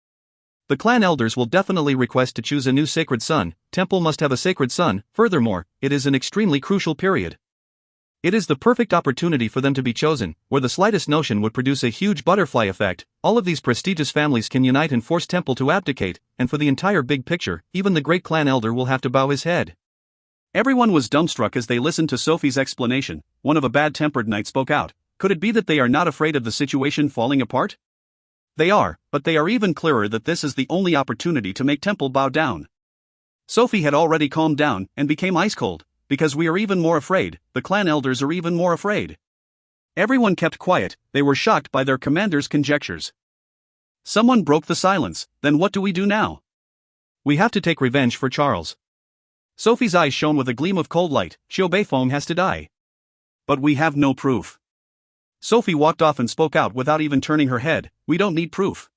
B: The clan elders will definitely request to choose a new sacred son. Temple must have a sacred son. Furthermore, it is an extremely crucial period. It is the perfect opportunity for them to be chosen, where the slightest notion would produce a huge butterfly effect. All of these prestigious families can unite and force Temple to abdicate, and for the entire big picture, even the great clan elder will have to bow his head.
A: Everyone was dumbstruck as they listened to Sophie's explanation. One of a bad-tempered knight spoke out. Could it be that they are not afraid of the situation falling apart? They are, but they are even clearer that this is the only opportunity to make Temple bow down. Sophie had already calmed down and became ice cold. Because we are even more afraid, the clan elders are even more afraid. Everyone kept quiet, they were shocked by their commander's conjectures. Someone broke the silence. Then what do we do now?
B: We have to take revenge for Charles.
A: Sophie's eyes shone with a gleam of cold light. Xiao Beifeng has to die. But we have no proof. Sophie walked off and spoke out without even turning her head. We don't need proof.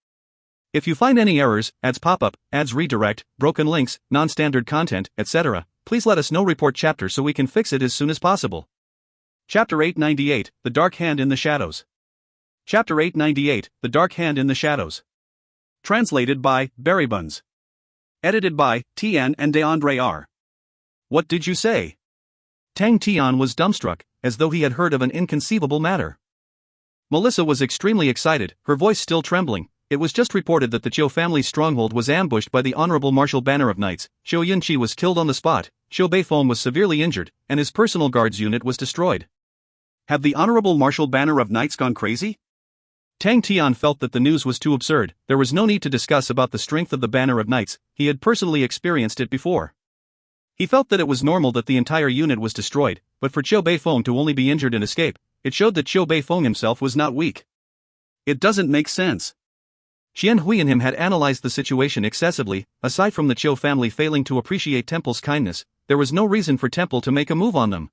B: If you find any errors, ads pop up, ads redirect, broken links, non-standard content, etc., please let us know. Report chapter so we can fix it as soon as possible.
A: Chapter 898, The Dark Hand in the Shadows. Chapter 898, The Dark Hand in the Shadows. Translated by Berrybuns. Edited by Tian and DeAndre R. What did you say?
B: Tang Tian was dumbstruck, as though he had heard of an inconceivable matter. Melissa was extremely excited, her voice still trembling. It was just reported that the Zhou family's stronghold was ambushed by the Honorable Martial Banner of Knights. Xiao Yunqi was killed on the spot, Xiao Beifeng was severely injured, and his personal guards unit was destroyed.
A: Have the Honorable Martial Banner of Knights gone crazy?
B: Tang Tian felt that the news was too absurd. There was no need to discuss about the strength of the Banner of Knights, he had personally experienced it before. He felt that it was normal that the entire unit was destroyed, but for Xiao Beifeng to only be injured and escape, it showed that Xiao Beifeng himself was not weak.
A: It doesn't make sense.
B: Qian Hui and him had analyzed the situation excessively. Aside from the Zhou family failing to appreciate Temple's kindness, there was no reason for Temple to make a move on them.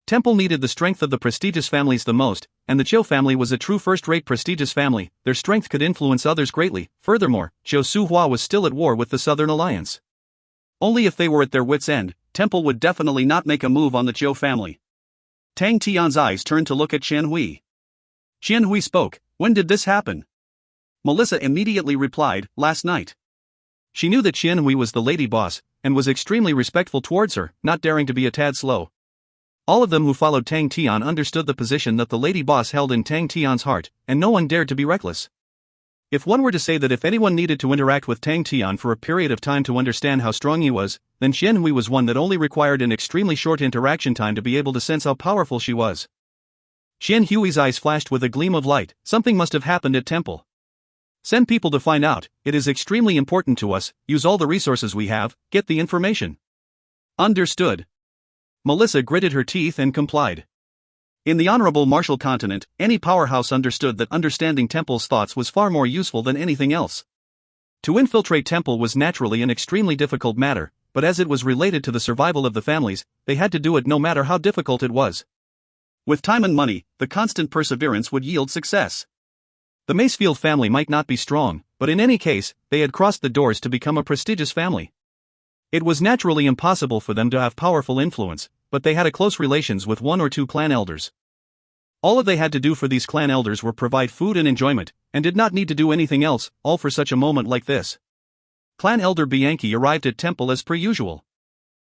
B: Temple needed the strength of the prestigious families the most, and the Zhou family was a true first-rate prestigious family. Their strength could influence others greatly. Furthermore, Zhou Suhua was still at war with the Southern Alliance.
A: Only if they were at their wits' end, Temple would definitely not make a move on the Zhou family. Tang Tian's eyes turned to look at Qian Hui. Qian Hui spoke. When did this happen? Melissa immediately replied, last night.
B: She knew that Qian Hui was the lady boss, and was extremely respectful towards her, not daring to be a tad slow. All of them who followed Tang Tian understood the position that the lady boss held in Tang Tian's heart, and no one dared to be reckless. If one were to say that if anyone needed to interact with Tang Tian for a period of time to understand how strong he was, then Qian Hui was one that only required an extremely short interaction time to be able to sense how powerful she was. Qian Hui's eyes flashed with a gleam of light. Something must have happened at Temple. Send people to find out. It is extremely important to us. Use all the resources we have, get the information.
A: Understood. Melissa gritted her teeth and complied. In the Honorable Martial Continent, any powerhouse understood that understanding Temple's thoughts was far more useful than anything else. To infiltrate Temple was naturally an extremely difficult matter, but as it was related to the survival of the families, they had to do it no matter how difficult it was. With time and money, the constant perseverance would yield success.
B: The Macefield family might not be strong, but in any case, they had crossed the doors to become a prestigious family. It was naturally impossible for them to have powerful influence, but they had a close relations with one or two clan elders. All they had to do for these clan elders were provide food and enjoyment, and did not need to do anything else, all for such a moment like this. Clan elder Bianchi arrived at Temple as per usual.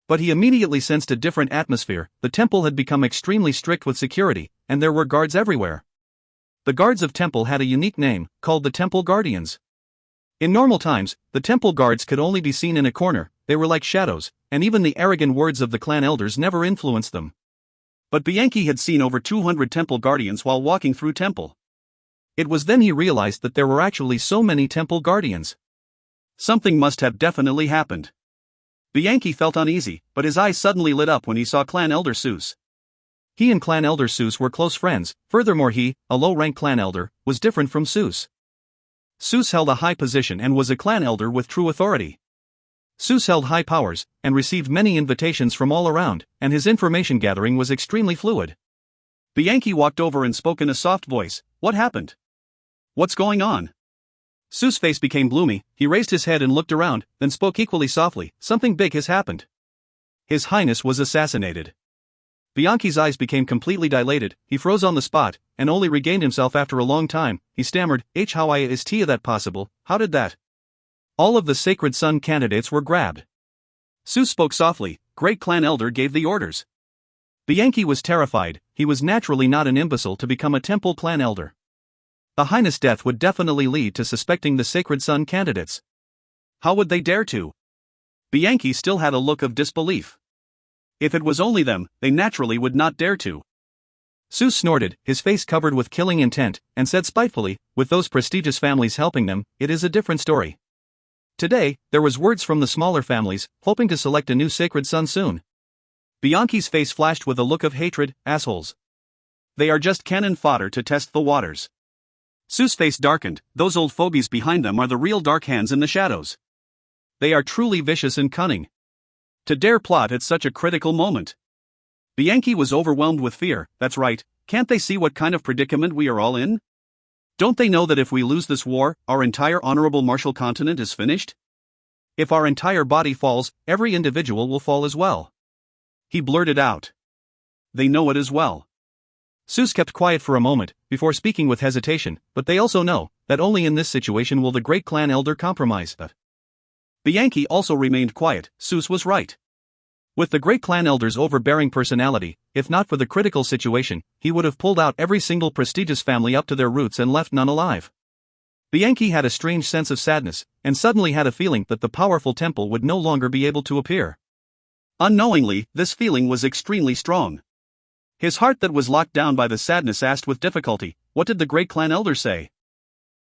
B: But he immediately sensed a different atmosphere. The Temple had become extremely strict with security, and there were guards everywhere. The guards of Temple had a unique name, called the Temple Guardians. In normal times, the Temple guards could only be seen in a corner, they were like shadows, and even the arrogant words of the clan elders never influenced them.
A: But Bianchi had seen over 200 Temple Guardians while walking through Temple.
B: It was then he realized that there were actually so many Temple Guardians.
A: Something must have definitely happened. Bianchi felt uneasy, but his eyes suddenly lit up when he saw Clan Elder Seuss.
B: He and Clan Elder Seuss were close friends. Furthermore, he, a low-rank clan elder, was different from Seuss. Seuss held a high position and was a clan elder with true authority. Seuss held high powers, and received many invitations from all around, and his information gathering was extremely fluid.
A: Bianchi walked over and spoke in a soft voice. What happened? What's going on? Su's face became gloomy, he raised his head and looked around, then spoke equally softly. Something big has happened. His Highness was assassinated. Bianchi's eyes became completely dilated, he froze on the spot, and only regained himself after a long time. He stammered, how is that possible? How did that? All of the Sacred Son candidates were grabbed. Su spoke softly. Great Clan Elder gave the orders. Bianchi was terrified. He was naturally not an imbecile to become a Temple Clan Elder. The Highness' death would definitely lead to suspecting the Sacred Son candidates. How would they dare to? Bianchi still had a look of disbelief. If it was only them, they naturally would not dare to. Su snorted, his face covered with killing intent, and said spitefully, with those prestigious families helping them, it is a different story. Today, there was words from the smaller families, hoping to select a new Sacred Son soon. Bianchi's face flashed with a look of hatred. Assholes. They are just cannon fodder to test the waters. Su's face darkened. Those old fogies behind them are the real dark hands in the shadows. They are truly vicious and cunning. To dare plot at such a critical moment. Bianchi was overwhelmed with fear. That's right, can't they see what kind of predicament we are all in? Don't they know that if we lose this war, our entire honorable martial continent is finished? If our entire body falls, every individual will fall as well. He blurted out. They know it as well. Sus kept quiet for a moment, before speaking with hesitation, but they also know that only in this situation will the great clan elder compromise. Bianchi also remained quiet. Sus was right. With the great clan elder's overbearing personality, if not for the critical situation, he would have pulled out every single prestigious family up to their roots and left none alive. Bianchi had a strange sense of sadness, and suddenly had a feeling that the powerful temple would no longer be able to appear. Unknowingly, this feeling was extremely strong. His heart that was locked down by the sadness asked with difficulty, what did the great clan elder say?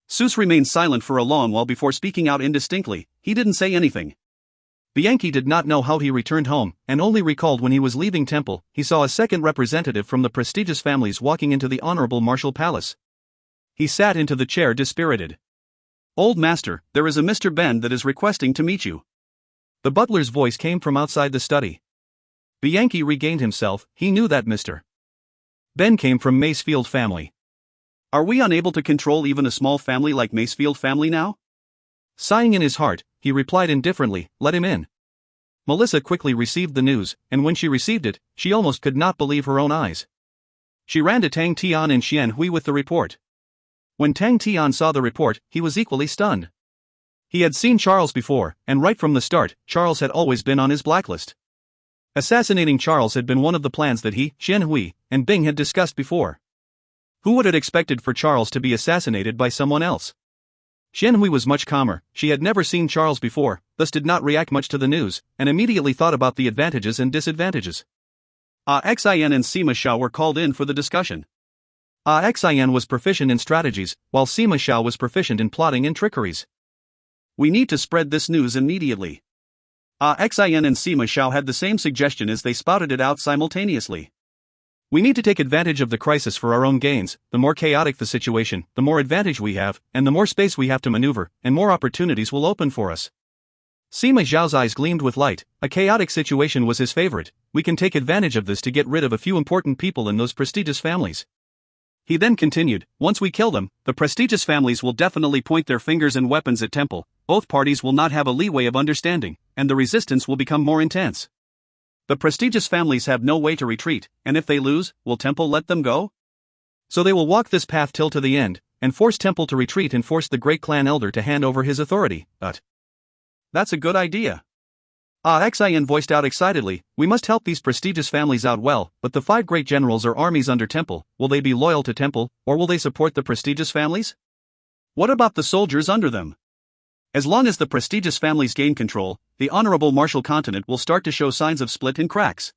A: Sus remained silent for a long while before speaking out indistinctly. He didn't say anything. Bianchi did not know how he returned home, and only recalled when he was leaving temple, he saw a second representative from the prestigious families walking into the honorable martial palace. He sat into the chair dispirited. Old master, there is a Mr. Ben that is requesting to meet you. The butler's voice came from outside the study. Bianchi regained himself. He knew that Mr. Ben came from Macefield family. Are we unable to control even a small family like Macefield family now? Sighing in his heart, he replied indifferently, let him in. Melissa quickly received the news, and when she received it, she almost could not believe her own eyes. She ran to Tang Tian and Xian Hui with the report. When Tang Tian saw the report, he was equally stunned. He had seen Charles before, and right from the start, Charles had always been on his blacklist. Assassinating Charles had been one of the plans that he, Xian Hui, and Bing had discussed before. Who would have expected for Charles to be assassinated by someone else? Xian Hui was much calmer. She had never seen Charles before, thus did not react much to the news, and immediately thought about the advantages and disadvantages. Xian and Sima Xiao were called in for the discussion. Xian was proficient in strategies, while Sima Xiao was proficient in plotting and trickeries. We need to spread this news immediately. Xian and Sima Xiao had the same suggestion as they spouted it out simultaneously. We need to take advantage of the crisis for our own gains. The more chaotic the situation, the more advantage we have, and the more space we have to maneuver, and more opportunities will open for us. Sima Xiao's eyes gleamed with light. A chaotic situation was his favorite. We can take advantage of this to get rid of a few important people in those prestigious families. He then continued, once we kill them, the prestigious families will definitely point their fingers and weapons at Temple, both parties will not have a leeway of understanding, and the resistance will become more intense. The prestigious families have no way to retreat, and if they lose, will Temple let them go? So they will walk this path till to the end, and force Temple to retreat and force the great clan elder to hand over his authority. That's a good idea. Xian voiced out excitedly, we must help these prestigious families out well, but the 5 great generals are armies under Temple, will they be loyal to Temple, or will they support the prestigious families? What about the soldiers under them? As long as the prestigious families gain control, the honorable martial continent will start to show signs of split and cracks.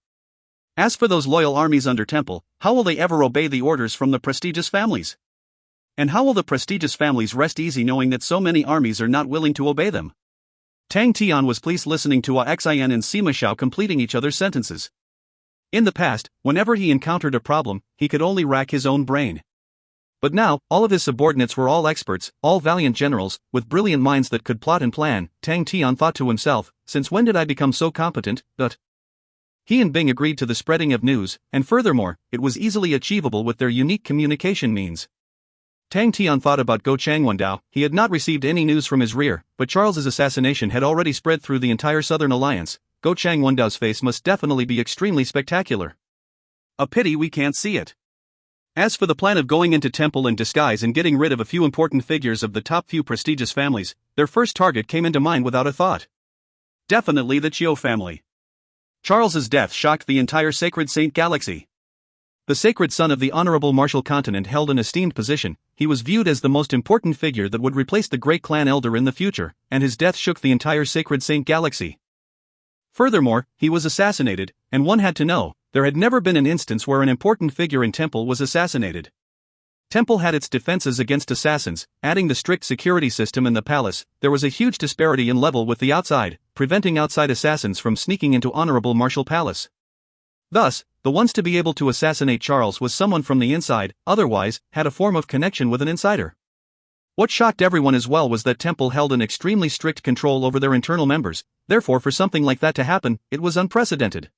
A: As for those loyal armies under Temple, how will they ever obey the orders from the prestigious families? And how will the prestigious families rest easy knowing that so many armies are not willing to obey them? Tang Tian was pleased listening to Xian and Sima Xiao completing each other's sentences. In the past, whenever he encountered a problem, he could only rack his own brain. But now, all of his subordinates were all experts, all valiant generals, with brilliant minds that could plot and plan. Tang Tian thought to himself, since when did I become so competent?
B: He and Bing agreed to the spreading of news, and furthermore, it was easily achievable with their unique communication means. Tang Tian thought about Go Changwondao. He had not received any news from his rear, but Charles's assassination had already spread through the entire Southern Alliance. Go Changwondao's face must definitely be extremely spectacular.
A: A pity we can't see it. As for the plan of going into temple in disguise and getting rid of a few important figures of the top few prestigious families, their first target came into mind without a thought. Definitely the Chiu family. Charles's death shocked the entire Sacred Saint Galaxy. The sacred son of the honorable martial continent held an esteemed position. He was viewed as the most important figure that would replace the great clan elder in the future, and his death shook the entire Sacred Saint Galaxy. Furthermore, he was assassinated, and one had to know, there had never been an instance where an important figure in Temple was assassinated. Temple had its defenses against assassins, adding the strict security system in the palace. There was a huge disparity in level with the outside, preventing outside assassins from sneaking into honorable martial palace. Thus, the ones to be able to assassinate Charles was someone from the inside, otherwise, had a form of connection with an insider. What shocked everyone as well was that Temple held an extremely strict control over their internal members, therefore for something like that to happen, it was unprecedented.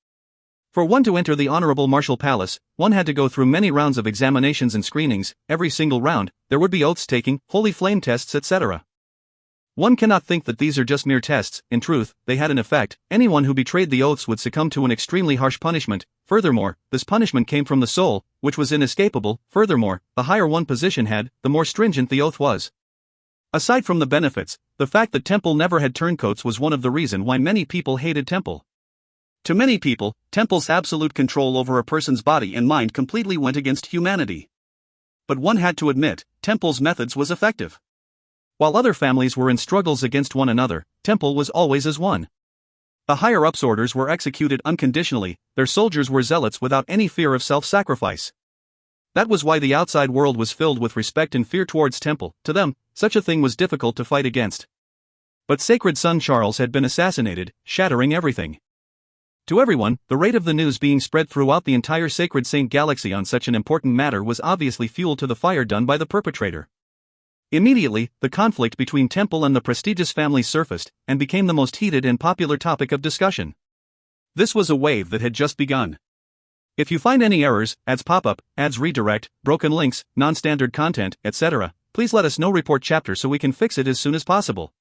A: For one to enter the honorable martial palace, one had to go through many rounds of examinations and screenings. Every single round, there would be oaths taking, holy flame tests, etc. One cannot think that these are just mere tests. In truth, they had an effect. Anyone who betrayed the oaths would succumb to an extremely harsh punishment. Furthermore, this punishment came from the soul, which was inescapable. Furthermore, the higher one position had, the more stringent the oath was. Aside from the benefits, the fact that Temple never had turncoats was one of the reasons why many people hated Temple. To many people, Temple's absolute control over a person's body and mind completely went against humanity. But one had to admit, Temple's methods was effective. While other families were in struggles against one another, Temple was always as one. The higher-ups' orders were executed unconditionally, their soldiers were zealots without any fear of self-sacrifice. That was why the outside world was filled with respect and fear towards Temple. To them, such a thing was difficult to fight against. But sacred son Charles had been assassinated, shattering everything. To everyone, the rate of the news being spread throughout the entire Sacred Saint Galaxy on such an important matter was obviously fuel to the fire done by the perpetrator. Immediately, the conflict between Temple and the prestigious families surfaced, and became the most heated and popular topic of discussion. This was a wave that had just begun. If you find any errors, ads pop up, ads redirect, broken links, non-standard content, etc., please let us know. Report chapter so we can fix it as soon as possible.